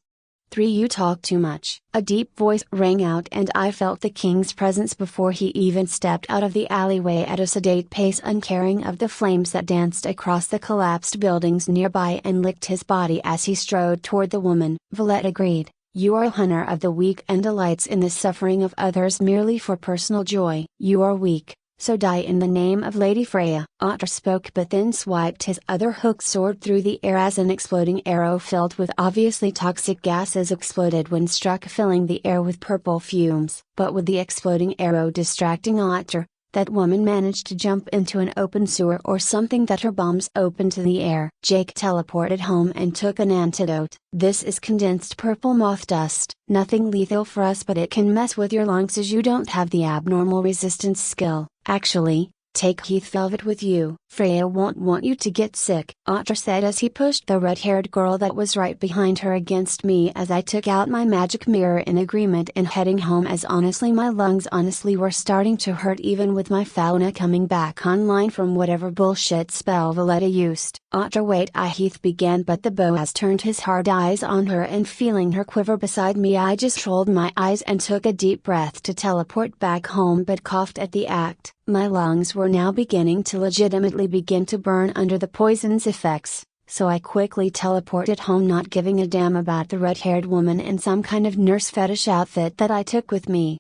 3 You talk too much." A deep voice rang out, and I felt the king's presence before he even stepped out of the alleyway at a sedate pace, uncaring of the flames that danced across the collapsed buildings nearby and licked his body as he strode toward the woman. Valletta agreed, "You are a hunter of the weak and delights in the suffering of others merely for personal joy. You are weak, so die in the name of Lady Freya." Otter spoke, but then swiped his other hooked sword through the air as an exploding arrow filled with obviously toxic gases exploded when struck, filling the air with purple fumes. But with the exploding arrow distracting Otter, that woman managed to jump into an open sewer or something that her bombs opened to the air. Jake teleported home and took an antidote. "This is condensed purple moth dust. Nothing lethal for us, but it can mess with your lungs as you don't have the abnormal resistance skill. Actually, take Heath Velvet with you. Freya won't want you to get sick," Otter said as he pushed the red-haired girl that was right behind her against me as I took out my magic mirror in agreement and heading home, as honestly my lungs were starting to hurt even with my fauna coming back online from whatever bullshit spell Valletta used. "Otter, wait," Heath began, but the Boaz turned his hard eyes on her, and feeling her quiver beside me I just rolled my eyes and took a deep breath to teleport back home, but coughed at the act. My lungs were now beginning to legitimately begin to burn under the poison's effects, so I quickly teleported home, not giving a damn about the red-haired woman in some kind of nurse fetish outfit that I took with me.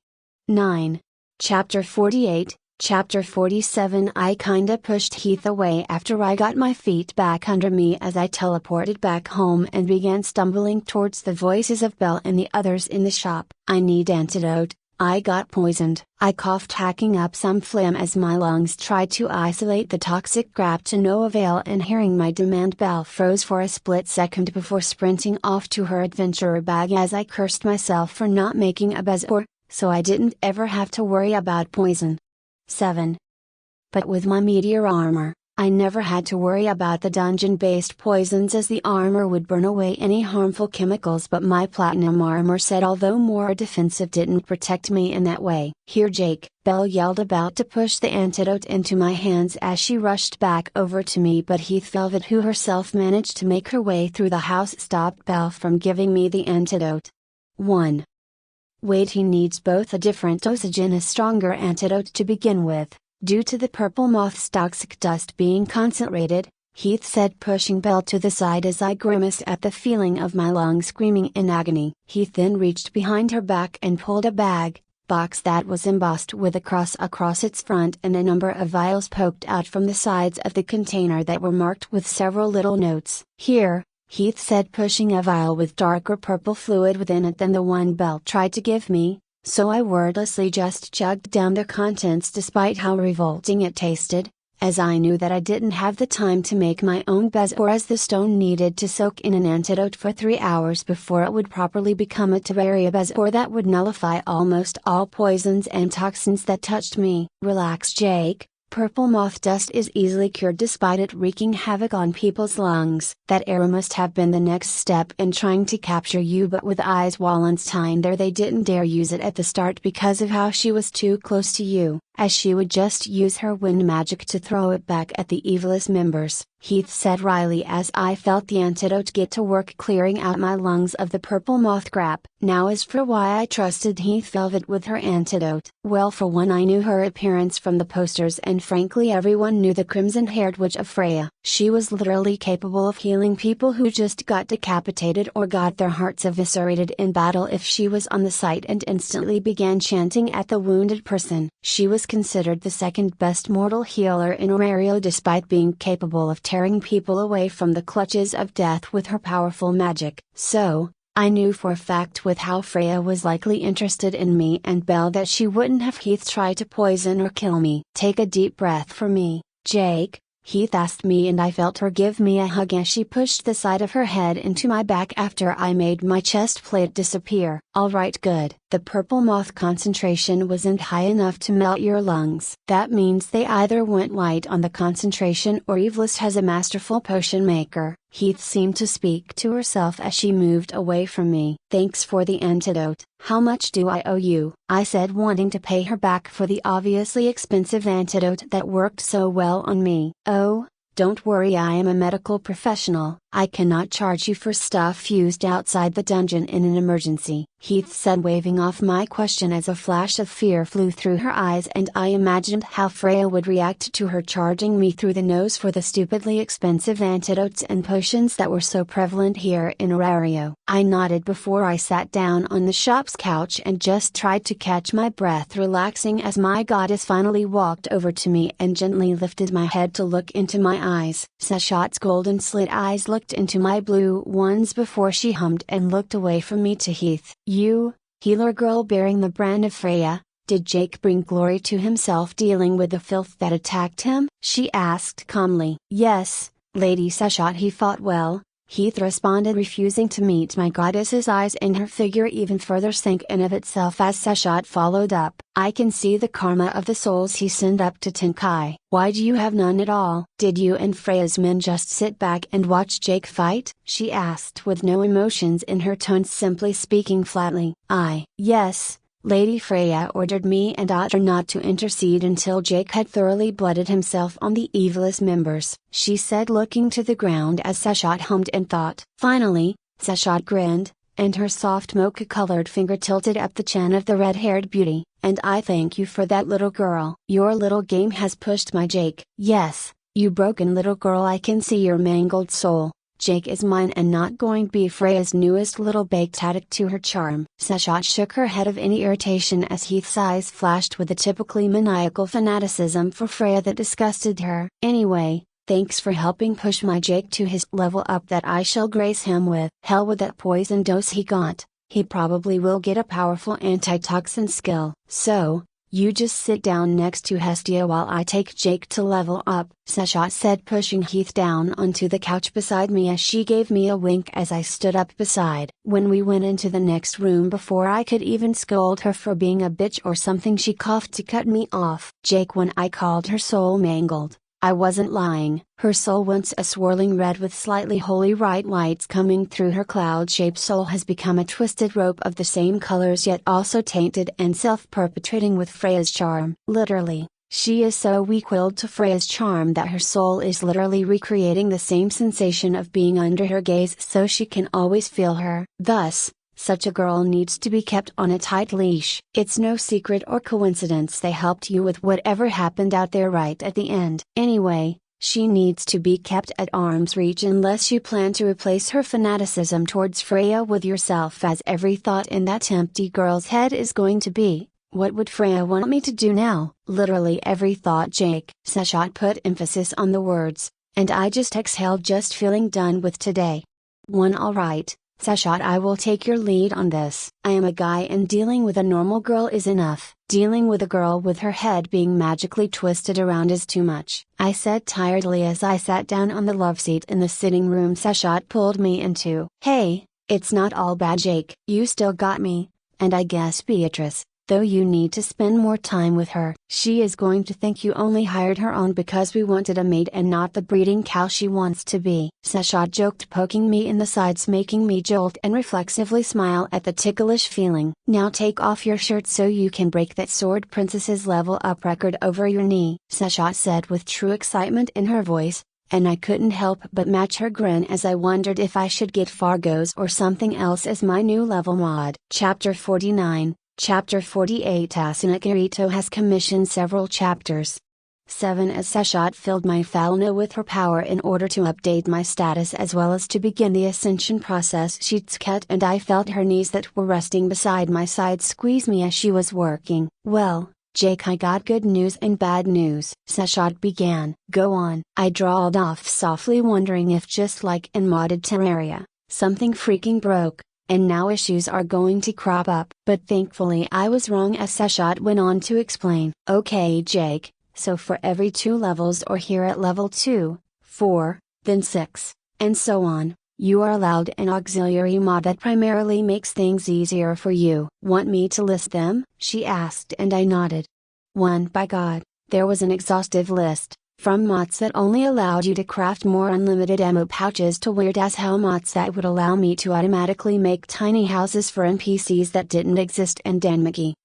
9. Chapter 48, Chapter 47. I kinda pushed Heath away after I got my feet back under me as I teleported back home and began stumbling towards the voices of Belle and the others in the shop. "I need antidote. I got poisoned," I coughed, hacking up some phlegm as my lungs tried to isolate the toxic crap to no avail, and hearing my demand, Belle froze for a split second before sprinting off to her adventurer bag as I cursed myself for not making a buzzer, so I didn't ever have to worry about poison. 7. But with my meteor armor, I never had to worry about the dungeon-based poisons as the armor would burn away any harmful chemicals, but my platinum armor set, although more defensive, didn't protect me in that way. "Here, Jake," Belle yelled, about to push the antidote into my hands as she rushed back over to me, but Heath Velvet, who herself managed to make her way through the house, stopped Belle from giving me the antidote. 1. Wait, he needs both a different dosage and a stronger antidote to begin with. Due to the purple moth's toxic dust being concentrated, Heath said, pushing Belle to the side as I grimaced at the feeling of my lungs screaming in agony. Heath then reached behind her back and pulled a box that was embossed with a cross across its front, and a number of vials poked out from the sides of the container that were marked with several little notes. "Here," Heath said, pushing a vial with darker purple fluid within it than the one Belle tried to give me. So I wordlessly just chugged down their contents despite how revolting it tasted, as I knew that I didn't have the time to make my own buzzer, as the stone needed to soak in an antidote for 3 hours before it would properly become a Terrarian buzzer that would nullify almost all poisons and toxins that touched me. "Relax, Jake. Purple moth dust is easily cured despite it wreaking havoc on people's lungs. That arrow must have been the next step in trying to capture you, but with Wallenstein there, they didn't dare use it at the start because of how she was too close to you. as she would just use her wind magic to throw it back at the evilest members, Heath said wryly as I felt the antidote get to work clearing out my lungs of the purple moth crap. Now as for why I trusted Heath Velvet with her antidote. Well, for one, I knew her appearance from the posters, and frankly everyone knew the crimson-haired witch of Freya. She was literally capable of healing people who just got decapitated or got their hearts eviscerated in battle if she was on the site and instantly began chanting at the wounded person. She was considered the second best mortal healer in Orario, despite being capable of tearing people away from the clutches of death with her powerful magic. So, I knew for a fact with how Freya was likely interested in me and Belle that she wouldn't have Heath try to poison or kill me. Take a deep breath for me, Jake, Heath asked me, and I felt her give me a hug as she pushed the side of her head into my back after I made my chest plate disappear. Alright, good. The purple moth concentration wasn't high enough to melt your lungs. That means they either went light on the concentration or Evelist has a masterful potion maker. Heath seemed to speak to herself as she moved away from me. Thanks for the antidote. How much do I owe you? I said, wanting to pay her back for the obviously expensive antidote that worked so well on me. Oh, don't worry, I am a medical professional. I cannot charge you for stuff used outside the dungeon in an emergency, Heath said, waving off my question as a flash of fear flew through her eyes, and I imagined how Freya would react to her charging me through the nose for the stupidly expensive antidotes and potions that were so prevalent here in Orario. I nodded before I sat down on the shop's couch and just tried to catch my breath, relaxing as my goddess finally walked over to me and gently lifted my head to look into my eyes. Sashat's golden slit eyes looked into my blue ones before she hummed and looked away from me to Heath. You, healer girl bearing the brand of Freya, did Jake bring glory to himself dealing with the filth that attacked him? She asked calmly. Yes, Lady Sashat, he fought well, Heath responded, refusing to meet my goddess's eyes, and her figure even further sank in of itself as Sashat followed up. I can see the karma of the souls he sent up to Tenkai. Why do you have none at all? Did you and Freya's men just sit back and watch Jake fight? She asked with no emotions in her tone, simply speaking flatly. Yes, Lady Freya ordered me and Otter not to intercede until Jake had thoroughly blooded himself on the evilest members, she said, looking to the ground as Sashat hummed and thought. Finally, Sashat grinned, and her soft mocha-colored finger tilted up the chin of the red-haired beauty. And I thank you for that, little girl. Your little game has pushed my Jake. Yes, you broken little girl, I can see your mangled soul. Jake is mine and not going to be Freya's newest little baked addict to her charm. Sashat shook her head of any irritation as Heath's eyes flashed with the typically maniacal fanaticism for Freya that disgusted her. Anyway, thanks for helping push my Jake to his level up that I shall grace him with. Hell with that poison dose he got, he probably will get a powerful antitoxin skill. So, you just sit down next to Hestia while I take Jake to level up, Sashat said, pushing Heath down onto the couch beside me as she gave me a wink as I stood up beside. When we went into the next room, before I could even scold her for being a bitch or something, she coughed to cut me off. Jake, when I called her soul mangled, I wasn't lying. Her soul, once a swirling red with slightly holy bright lights coming through her cloud-shaped soul, has become a twisted rope of the same colors yet also tainted and self-perpetrating with Freya's charm. Literally, she is so weak-willed to Freya's charm that her soul is literally recreating the same sensation of being under her gaze so she can always feel her. Thus, such a girl needs to be kept on a tight leash. It's no secret or coincidence they helped you with whatever happened out there right at the end. Anyway, she needs to be kept at arm's reach unless you plan to replace her fanaticism towards Freya with yourself, as every thought in that empty girl's head is going to be, what would Freya want me to do now? Literally every thought, Jake. Sashat put emphasis on the words, and I just exhaled, just feeling done with today. Alright, Sashat, I will take your lead on this. I am a guy and dealing with a normal girl is enough. Dealing with a girl with her head being magically twisted around is too much, I said tiredly as I sat down on the love seat in the sitting room Sashat pulled me into. Hey, it's not all bad, Jake. You still got me, and I guess Beatrice. though you need to spend more time with her. She is going to think you only hired her on because we wanted a maid and not the breeding cow she wants to be. Sasha joked, poking me in the sides, making me jolt and reflexively smile at the ticklish feeling. Now take off your shirt so you can break that sword princess's level up record over your knee, Sasha said with true excitement in her voice. And I couldn't help but match her grin as I wondered if I should get Fargo's or something else as my new level mod. Chapter 49, Chapter 48. Asuna Kirito has commissioned several chapters. 7. As Seshat filled my Falna with her power in order to update my status as well as to begin the ascension process, Shitsuket and I felt her knees that were resting beside my side squeeze me as she was working. Well, Jake, I got good news and bad news, Seshat began. Go on, I drawled off softly, wondering if just like in modded Terraria, something freaking broke, and now issues are going to crop up. But thankfully I was wrong, as Seshat went on to explain. Okay Jake, so for every 2 levels or here at level 2, 4, then 6, and so on, you are allowed an auxiliary mod that primarily makes things easier for you. Want me to list them? She asked and I nodded. 1. By God, there was an exhaustive list, from mods that only allowed you to craft more unlimited ammo pouches to weird as hell mods that would allow me to automatically make tiny houses for NPCs that didn't exist. And Danmaki,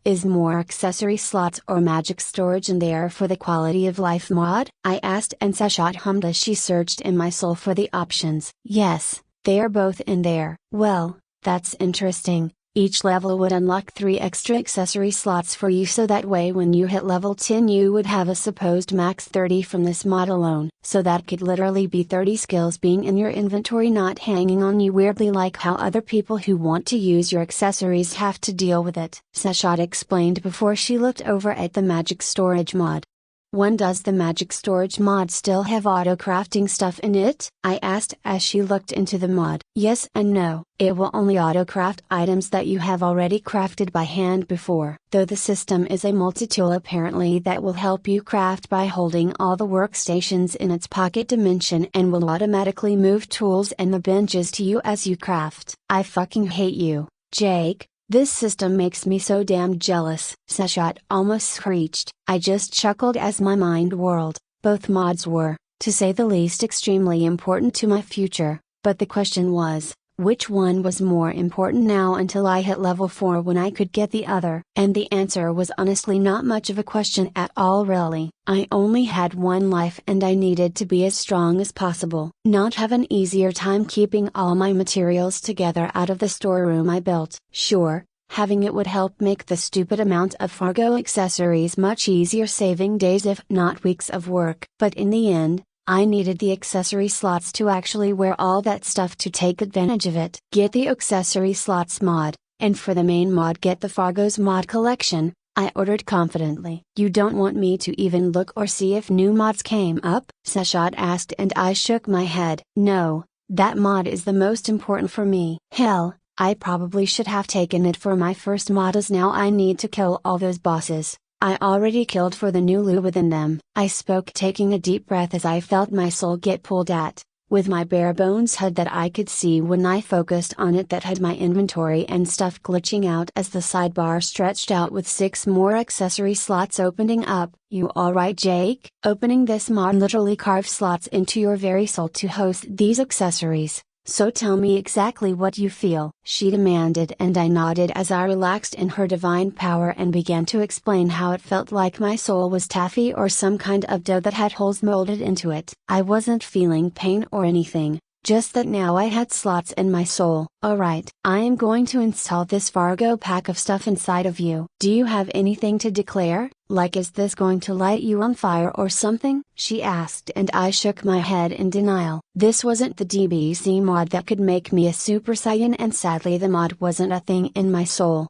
is more accessory slots or magic storage in there for the quality of life mod? I asked, and Seshat hummed as she searched in my soul for the options. Yes, they are both in there. Well, that's interesting. Each level would unlock 3 extra accessory slots for you, so that way when you hit level 10 you would have a supposed max 30 from this mod alone. So that could literally be 30 skills being in your inventory, not hanging on you weirdly like how other people who want to use your accessories have to deal with it, Seshat explained before she looked over at the magic storage mod. 1. Does the magic storage mod still have auto crafting stuff in it? I asked as she looked into the mod. Yes and no. It will only auto craft items that you have already crafted by hand before, though the system is a multi-tool apparently that will help you craft by holding all the workstations in its pocket dimension and will automatically move tools and the benches to you as you craft. I fucking hate you, Jake. This system makes me so damn jealous, Seshat almost screeched. I just chuckled as my mind whirled. Both mods were, to say the least, extremely important to my future, but the question was, which one was more important now until I hit level 4 when I could get the other? And the answer was honestly not much of a question at all really. I only had 1 life and I needed to be as strong as possible. Not have an easier time keeping all my materials together out of the storeroom I built. Sure, having it would help make the stupid amount of Fargo accessories much easier, saving days if not weeks of work. But in the end, I needed the accessory slots to actually wear all that stuff to take advantage of it. Get the accessory slots mod, and for the main mod get the Fargo's mod collection, I ordered confidently. You don't want me to even look or see if new mods came up? Seshat asked and I shook my head. No, that mod is the most important for me. Hell, I probably should have taken it for my first mod, as now I need to kill all those bosses I already killed for the new loot within them. I spoke, taking a deep breath as I felt my soul get pulled at, with my bare bones HUD that I could see when I focused on it that had my inventory and stuff glitching out as the sidebar stretched out with 6 more accessory slots opening up. You alright Jake? Opening this mod literally carves slots into your very soul to host these accessories. So tell me exactly what you feel, she demanded, and I nodded as I relaxed in her divine power and began to explain how it felt like my soul was taffy or some kind of dough that had holes molded into it. I wasn't feeling pain or anything, just that now I had slots in my soul. Alright, I am going to install this Fargo pack of stuff inside of you. Do you have anything to declare? Like, is this going to light you on fire or something? She asked and I shook my head in denial. This wasn't the DBZ mod that could make me a Super Saiyan, and sadly the mod wasn't a thing in my soul.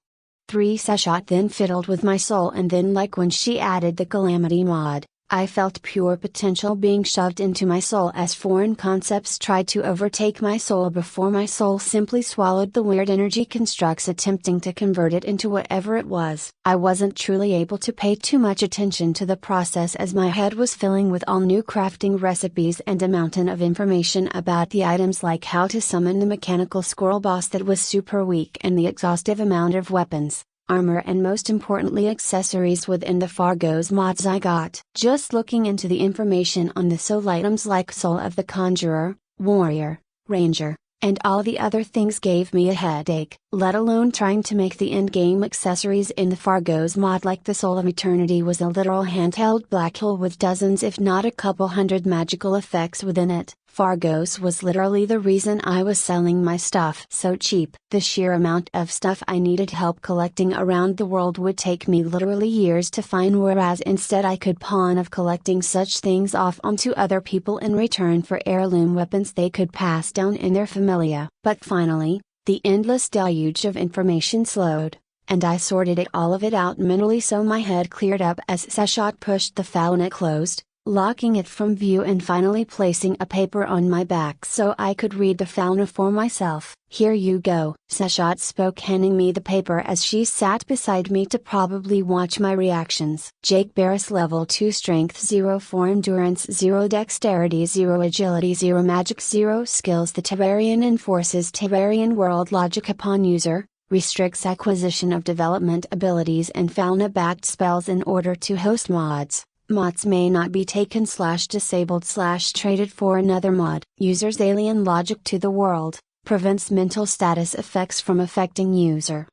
3. Seshat then fiddled with my soul, and then, like when she added the Calamity mod, I felt pure potential being shoved into my soul as foreign concepts tried to overtake my soul before my soul simply swallowed the weird energy constructs attempting to convert it into whatever it was. I wasn't truly able to pay too much attention to the process as my head was filling with all new crafting recipes and a mountain of information about the items, like how to summon the mechanical squirrel boss that was super weak and the exhaustive amount of weapons, armor and most importantly accessories within the Fargo's mods I got. Just looking into the information on the soul items like Soul of the Conjurer, Warrior, Ranger, and all the other things gave me a headache, let alone trying to make the endgame accessories in the Fargo's mod like the Soul of Eternity was a literal handheld black hole with dozens if not a couple hundred magical effects within it. Fargo's was literally the reason I was selling my stuff so cheap. The sheer amount of stuff I needed help collecting around the world would take me literally years to find, whereas instead I could pawn off collecting such things off onto other people in return for heirloom weapons they could pass down in their familia. But finally, the endless deluge of information slowed, and I sorted all of it out mentally so my head cleared up as Seshot pushed the fauna closed, locking it from view and finally placing a paper on my back so I could read the fauna for myself. "Here you go," Seshot spoke, handing me the paper as she sat beside me to probably watch my reactions. Jake Barris, level 2 strength 0, 4 endurance 0, dexterity 0, agility 0, magic 0 skills. The Terrarian enforces Terrarian world logic upon user, restricts acquisition of development abilities and fauna-backed spells in order to host mods. Mods may not be taken / disabled / traded for another mod. User's alien logic to the world, prevents mental status effects from affecting user.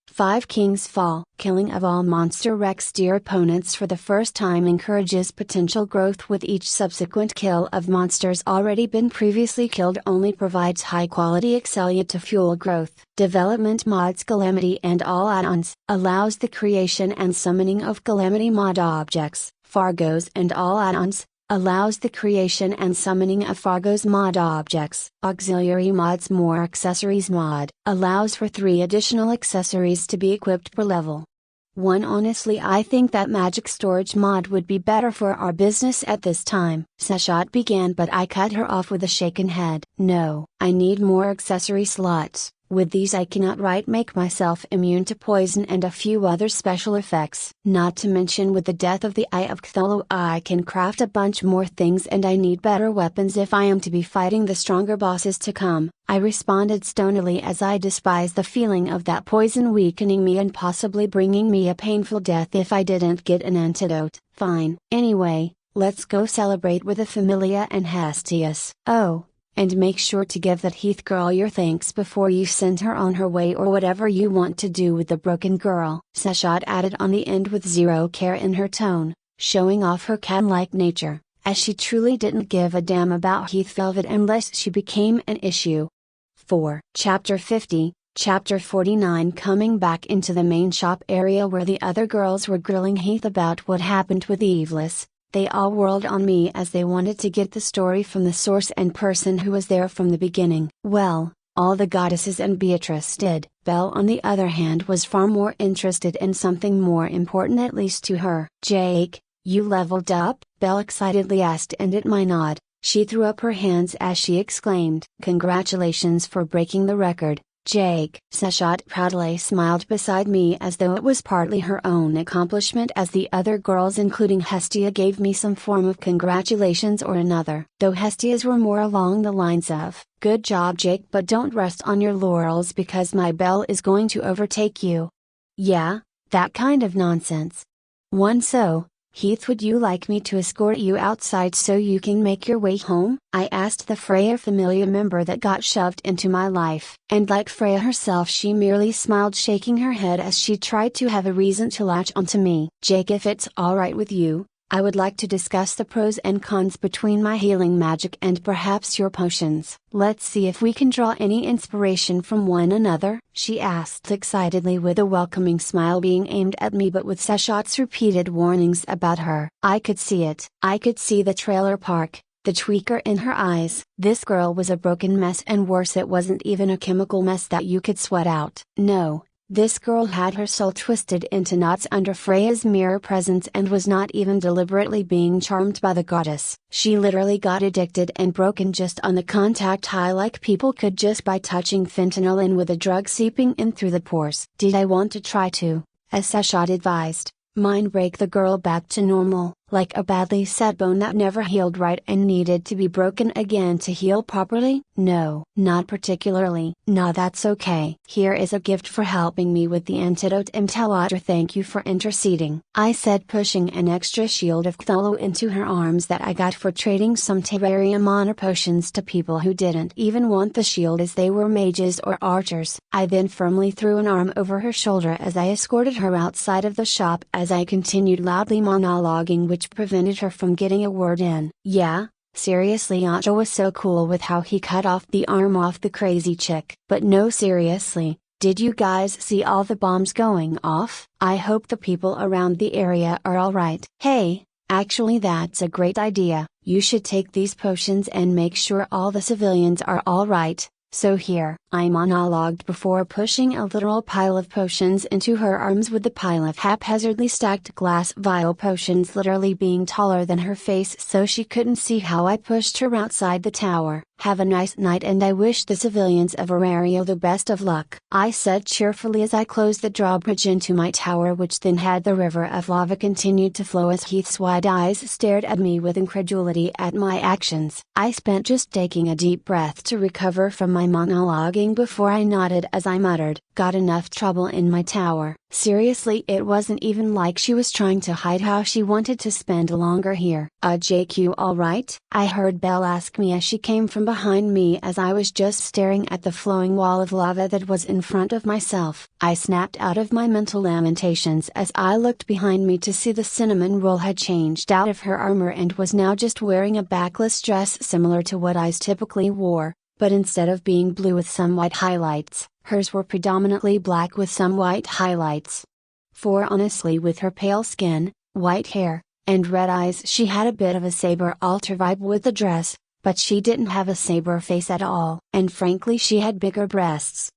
5 Kings Fall. Killing of all monster wrecks dear opponents for the first time, encourages potential growth with each subsequent kill of monsters already been previously killed, only provides high quality excelia to fuel growth. Development mods Calamity and all add-ons, allows the creation and summoning of Calamity mod objects. Fargo's and all add-ons, allows the creation and summoning of Fargo's mod objects. Auxiliary mods More accessories mod, allows for 3 additional accessories to be equipped per level. 1 Honestly, I think that magic storage mod would be better for our business at this time, Seshot began, but I cut her off with a shaken head. No, I need more accessory slots. With these I cannot make myself immune to poison and a few other special effects. Not to mention with the death of the Eye of Cthulhu I can craft a bunch more things and I need better weapons if I am to be fighting the stronger bosses to come. I responded stonily as I despise the feeling of that poison weakening me and possibly bringing me a painful death if I didn't get an antidote. Fine. Anyway, let's go celebrate with the Familia and Hestius. Oh. And make sure to give that Heath girl your thanks before you send her on her way or whatever you want to do with the broken girl. Seshot added on the end with zero care in her tone, showing off her cat-like nature, as she truly didn't give a damn about Heath Velvet unless she became an issue. 4. Chapter 50, Chapter 49. Coming back into the main shop area where the other girls were grilling Heath about what happened with Eveless, they all whirled on me as they wanted to get the story from the source and person who was there from the beginning. Well, all the goddesses and Beatrice did. Belle on the other hand was far more interested in something more important, at least to her. "Jake, you leveled up?" Belle excitedly asked, and at my nod, she threw up her hands as she exclaimed, "Congratulations for breaking the record, Jake." Seshot proudly smiled beside me as though it was partly her own accomplishment, as the other girls including Hestia gave me some form of congratulations or another. Though Hestia's were more along the lines of, "Good job Jake, but don't rest on your laurels because my Belle is going to overtake you." Yeah, that kind of nonsense. So, "Heath, would you like me to escort you outside so you can make your way home?" I asked the Freya Familia member that got shoved into my life. And like Freya herself, she merely smiled, shaking her head as she tried to have a reason to latch onto me. "Jake, if it's alright with you, I would like to discuss the pros and cons between my healing magic and perhaps your potions. Let's see if we can draw any inspiration from one another," she asked excitedly, with a welcoming smile being aimed at me but with Seshot's repeated warnings about her. I could see it. I could see the trailer park, the tweaker in her eyes. This girl was a broken mess, and worse, it wasn't even a chemical mess that you could sweat out. No. This girl had her soul twisted into knots under Freya's mirror presence and was not even deliberately being charmed by the goddess. She literally got addicted and broken just on the contact high, like people could just by touching fentanyl in with a drug seeping in through the pores. Did I want to try to, as Seshot advised, mind break the girl back to normal, Like a badly set bone that never healed right and needed to be broken again to heal properly? No, not particularly. Nah, that's okay. Here is a gift for helping me with the antidote, and tell Otter thank you for interceding, I said, pushing an extra shield of Cthulhu into her arms that I got for trading some Terrarian mana potions to people who didn't even want the shield as they were mages or archers. I then firmly threw an arm over her shoulder as I escorted her outside of the shop as I continued loudly monologuing, which prevented her from getting a word in. Yeah, seriously, Otter was so cool with how he cut off the arm off the crazy chick. But no, seriously, did you guys see all the bombs going off? I hope the people around the area are alright. Hey, actually that's a great idea. You should take these potions and make sure all the civilians are alright. So here, I monologued before pushing a literal pile of potions into her arms, with the pile of haphazardly stacked glass vial potions literally being taller than her face so she couldn't see how I pushed her outside the tower. Have a nice night, and I wish the civilians of Terraria the best of luck, I said cheerfully as I closed the drawbridge into my tower, which then had the river of lava continued to flow as Heath's wide eyes stared at me with incredulity at my actions. I spent just taking a deep breath to recover from my monologuing before I nodded as I muttered, got enough trouble in my tower. Seriously, it wasn't even like she was trying to hide how she wanted to spend longer here. JQ alright? I heard Belle ask me as she came from behind me as I was just staring at the flowing wall of lava that was in front of myself. I snapped out of my mental lamentations as I looked behind me to see the cinnamon roll had changed out of her armor and was now just wearing a backless dress similar to what I typically wore, but instead of being blue with some white highlights, hers were predominantly black with some white highlights. For honestly, with her pale skin, white hair, and red eyes, she had a bit of a Saber altar vibe with the dress, but she didn't have a Saber face at all. And frankly, she had bigger breasts.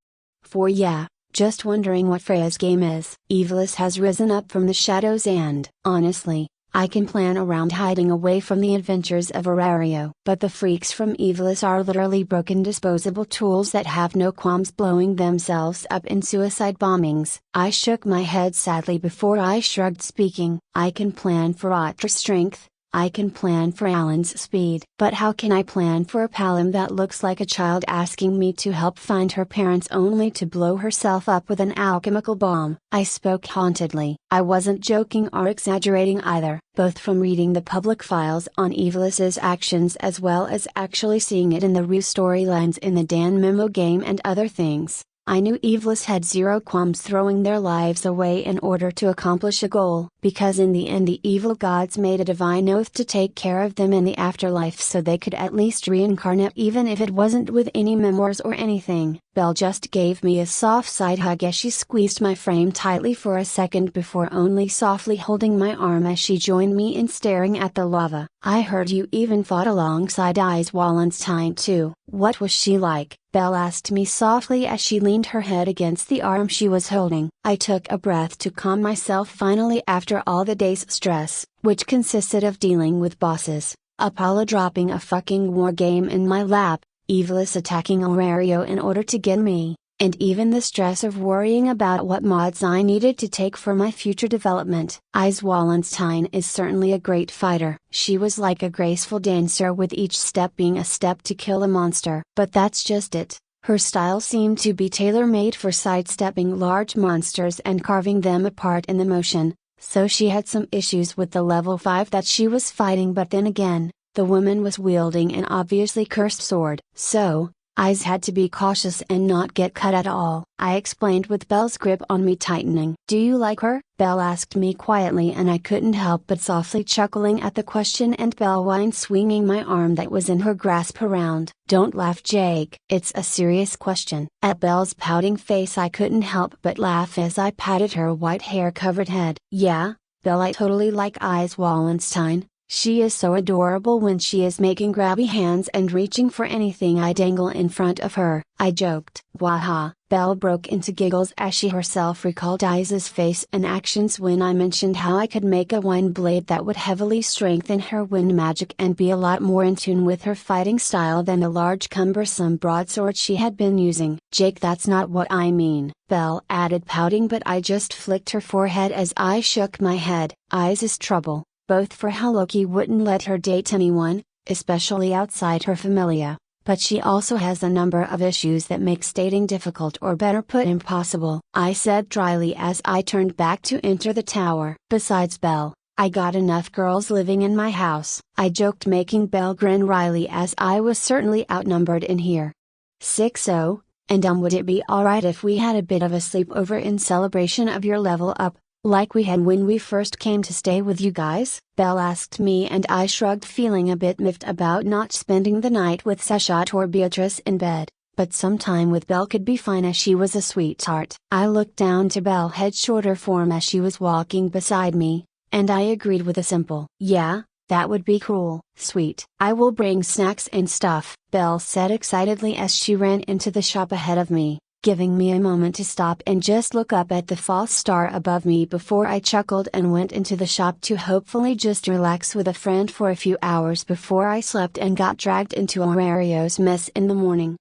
For yeah, just wondering what Freya's game is. Evilus has risen up from the shadows, and, honestly, I can plan around hiding away from the adventures of Terraria. But the freaks from Evilus are literally broken disposable tools that have no qualms blowing themselves up in suicide bombings. I shook my head sadly before I shrugged, speaking. I can plan for Otter's strength, I can plan for Alan's speed. But how can I plan for a Palom that looks like a child asking me to help find her parents only to blow herself up with an alchemical bomb? I spoke hauntedly. I wasn't joking or exaggerating either, both from reading the public files on Evilus's actions as well as actually seeing it in the Rue storylines in the Dan Memo game and other things. I knew Evilus had zero qualms throwing their lives away in order to accomplish a goal, because in the end the evil gods made a divine oath to take care of them in the afterlife so they could at least reincarnate, even if it wasn't with any memoirs or anything. Belle just gave me a soft side hug as she squeezed my frame tightly for a second before only softly holding my arm as she joined me in staring at the lava. I heard you even fought alongside Eyes Wallenstein too. What was she like? Belle asked me softly as she leaned her head against the arm she was holding. I took a breath to calm myself finally after all the day's stress, which consisted of dealing with bosses, Apollo dropping a fucking war game in my lap, Evilus attacking Aurario in order to get me, and even the stress of worrying about what mods I needed to take for my future development. Eyes Wallenstein is certainly a great fighter. She was like a graceful dancer, with each step being a step to kill a monster. But that's just it. Her style seemed to be tailor-made for sidestepping large monsters and carving them apart in the motion, so she had some issues with the level 5 that she was fighting, but then again, the woman was wielding an obviously cursed sword. So, Eyes had to be cautious and not get cut at all. I explained with Belle's grip on me tightening. Do you like her? Belle asked me quietly, and I couldn't help but softly chuckling at the question, and Belle whined, swinging my arm that was in her grasp around. Don't laugh, Jake. It's a serious question. At Belle's pouting face I couldn't help but laugh as I patted her white hair covered head. Yeah, Belle, I totally like Eyes Wallenstein. She is so adorable when she is making grabby hands and reaching for anything I dangle in front of her, I joked. Waha. Belle broke into giggles as she herself recalled Eyes' face and actions when I mentioned how I could make a wind blade that would heavily strengthen her wind magic and be a lot more in tune with her fighting style than the large cumbersome broadsword she had been using. Jake, that's not what I mean, Belle added, pouting, but I just flicked her forehead as I shook my head. Eyes is trouble. both for how Loki wouldn't let her date anyone, especially outside her familia, but she also has a number of issues that makes dating difficult or better put impossible, I said dryly as I turned back to enter the tower. Besides Belle, I got enough girls living in my house, I joked, making Belle grin wryly as I was certainly outnumbered in here. 6-0, and would it be alright if we had a bit of a sleepover in celebration of your level up, like we had when we first came to stay with you guys? Belle asked me, and I shrugged, feeling a bit miffed about not spending the night with Sashat or Beatrice in bed, but some time with Belle could be fine as she was a sweetheart. I looked down to Belle head shorter form as she was walking beside me, and I agreed with a simple, "Yeah, that would be cool, sweet." "I will bring snacks and stuff," Belle said excitedly as she ran into the shop ahead of me, giving me a moment to stop and just look up at the false star above me before I chuckled and went into the shop to hopefully just relax with a friend for a few hours before I slept and got dragged into Aurelio's mess in the morning.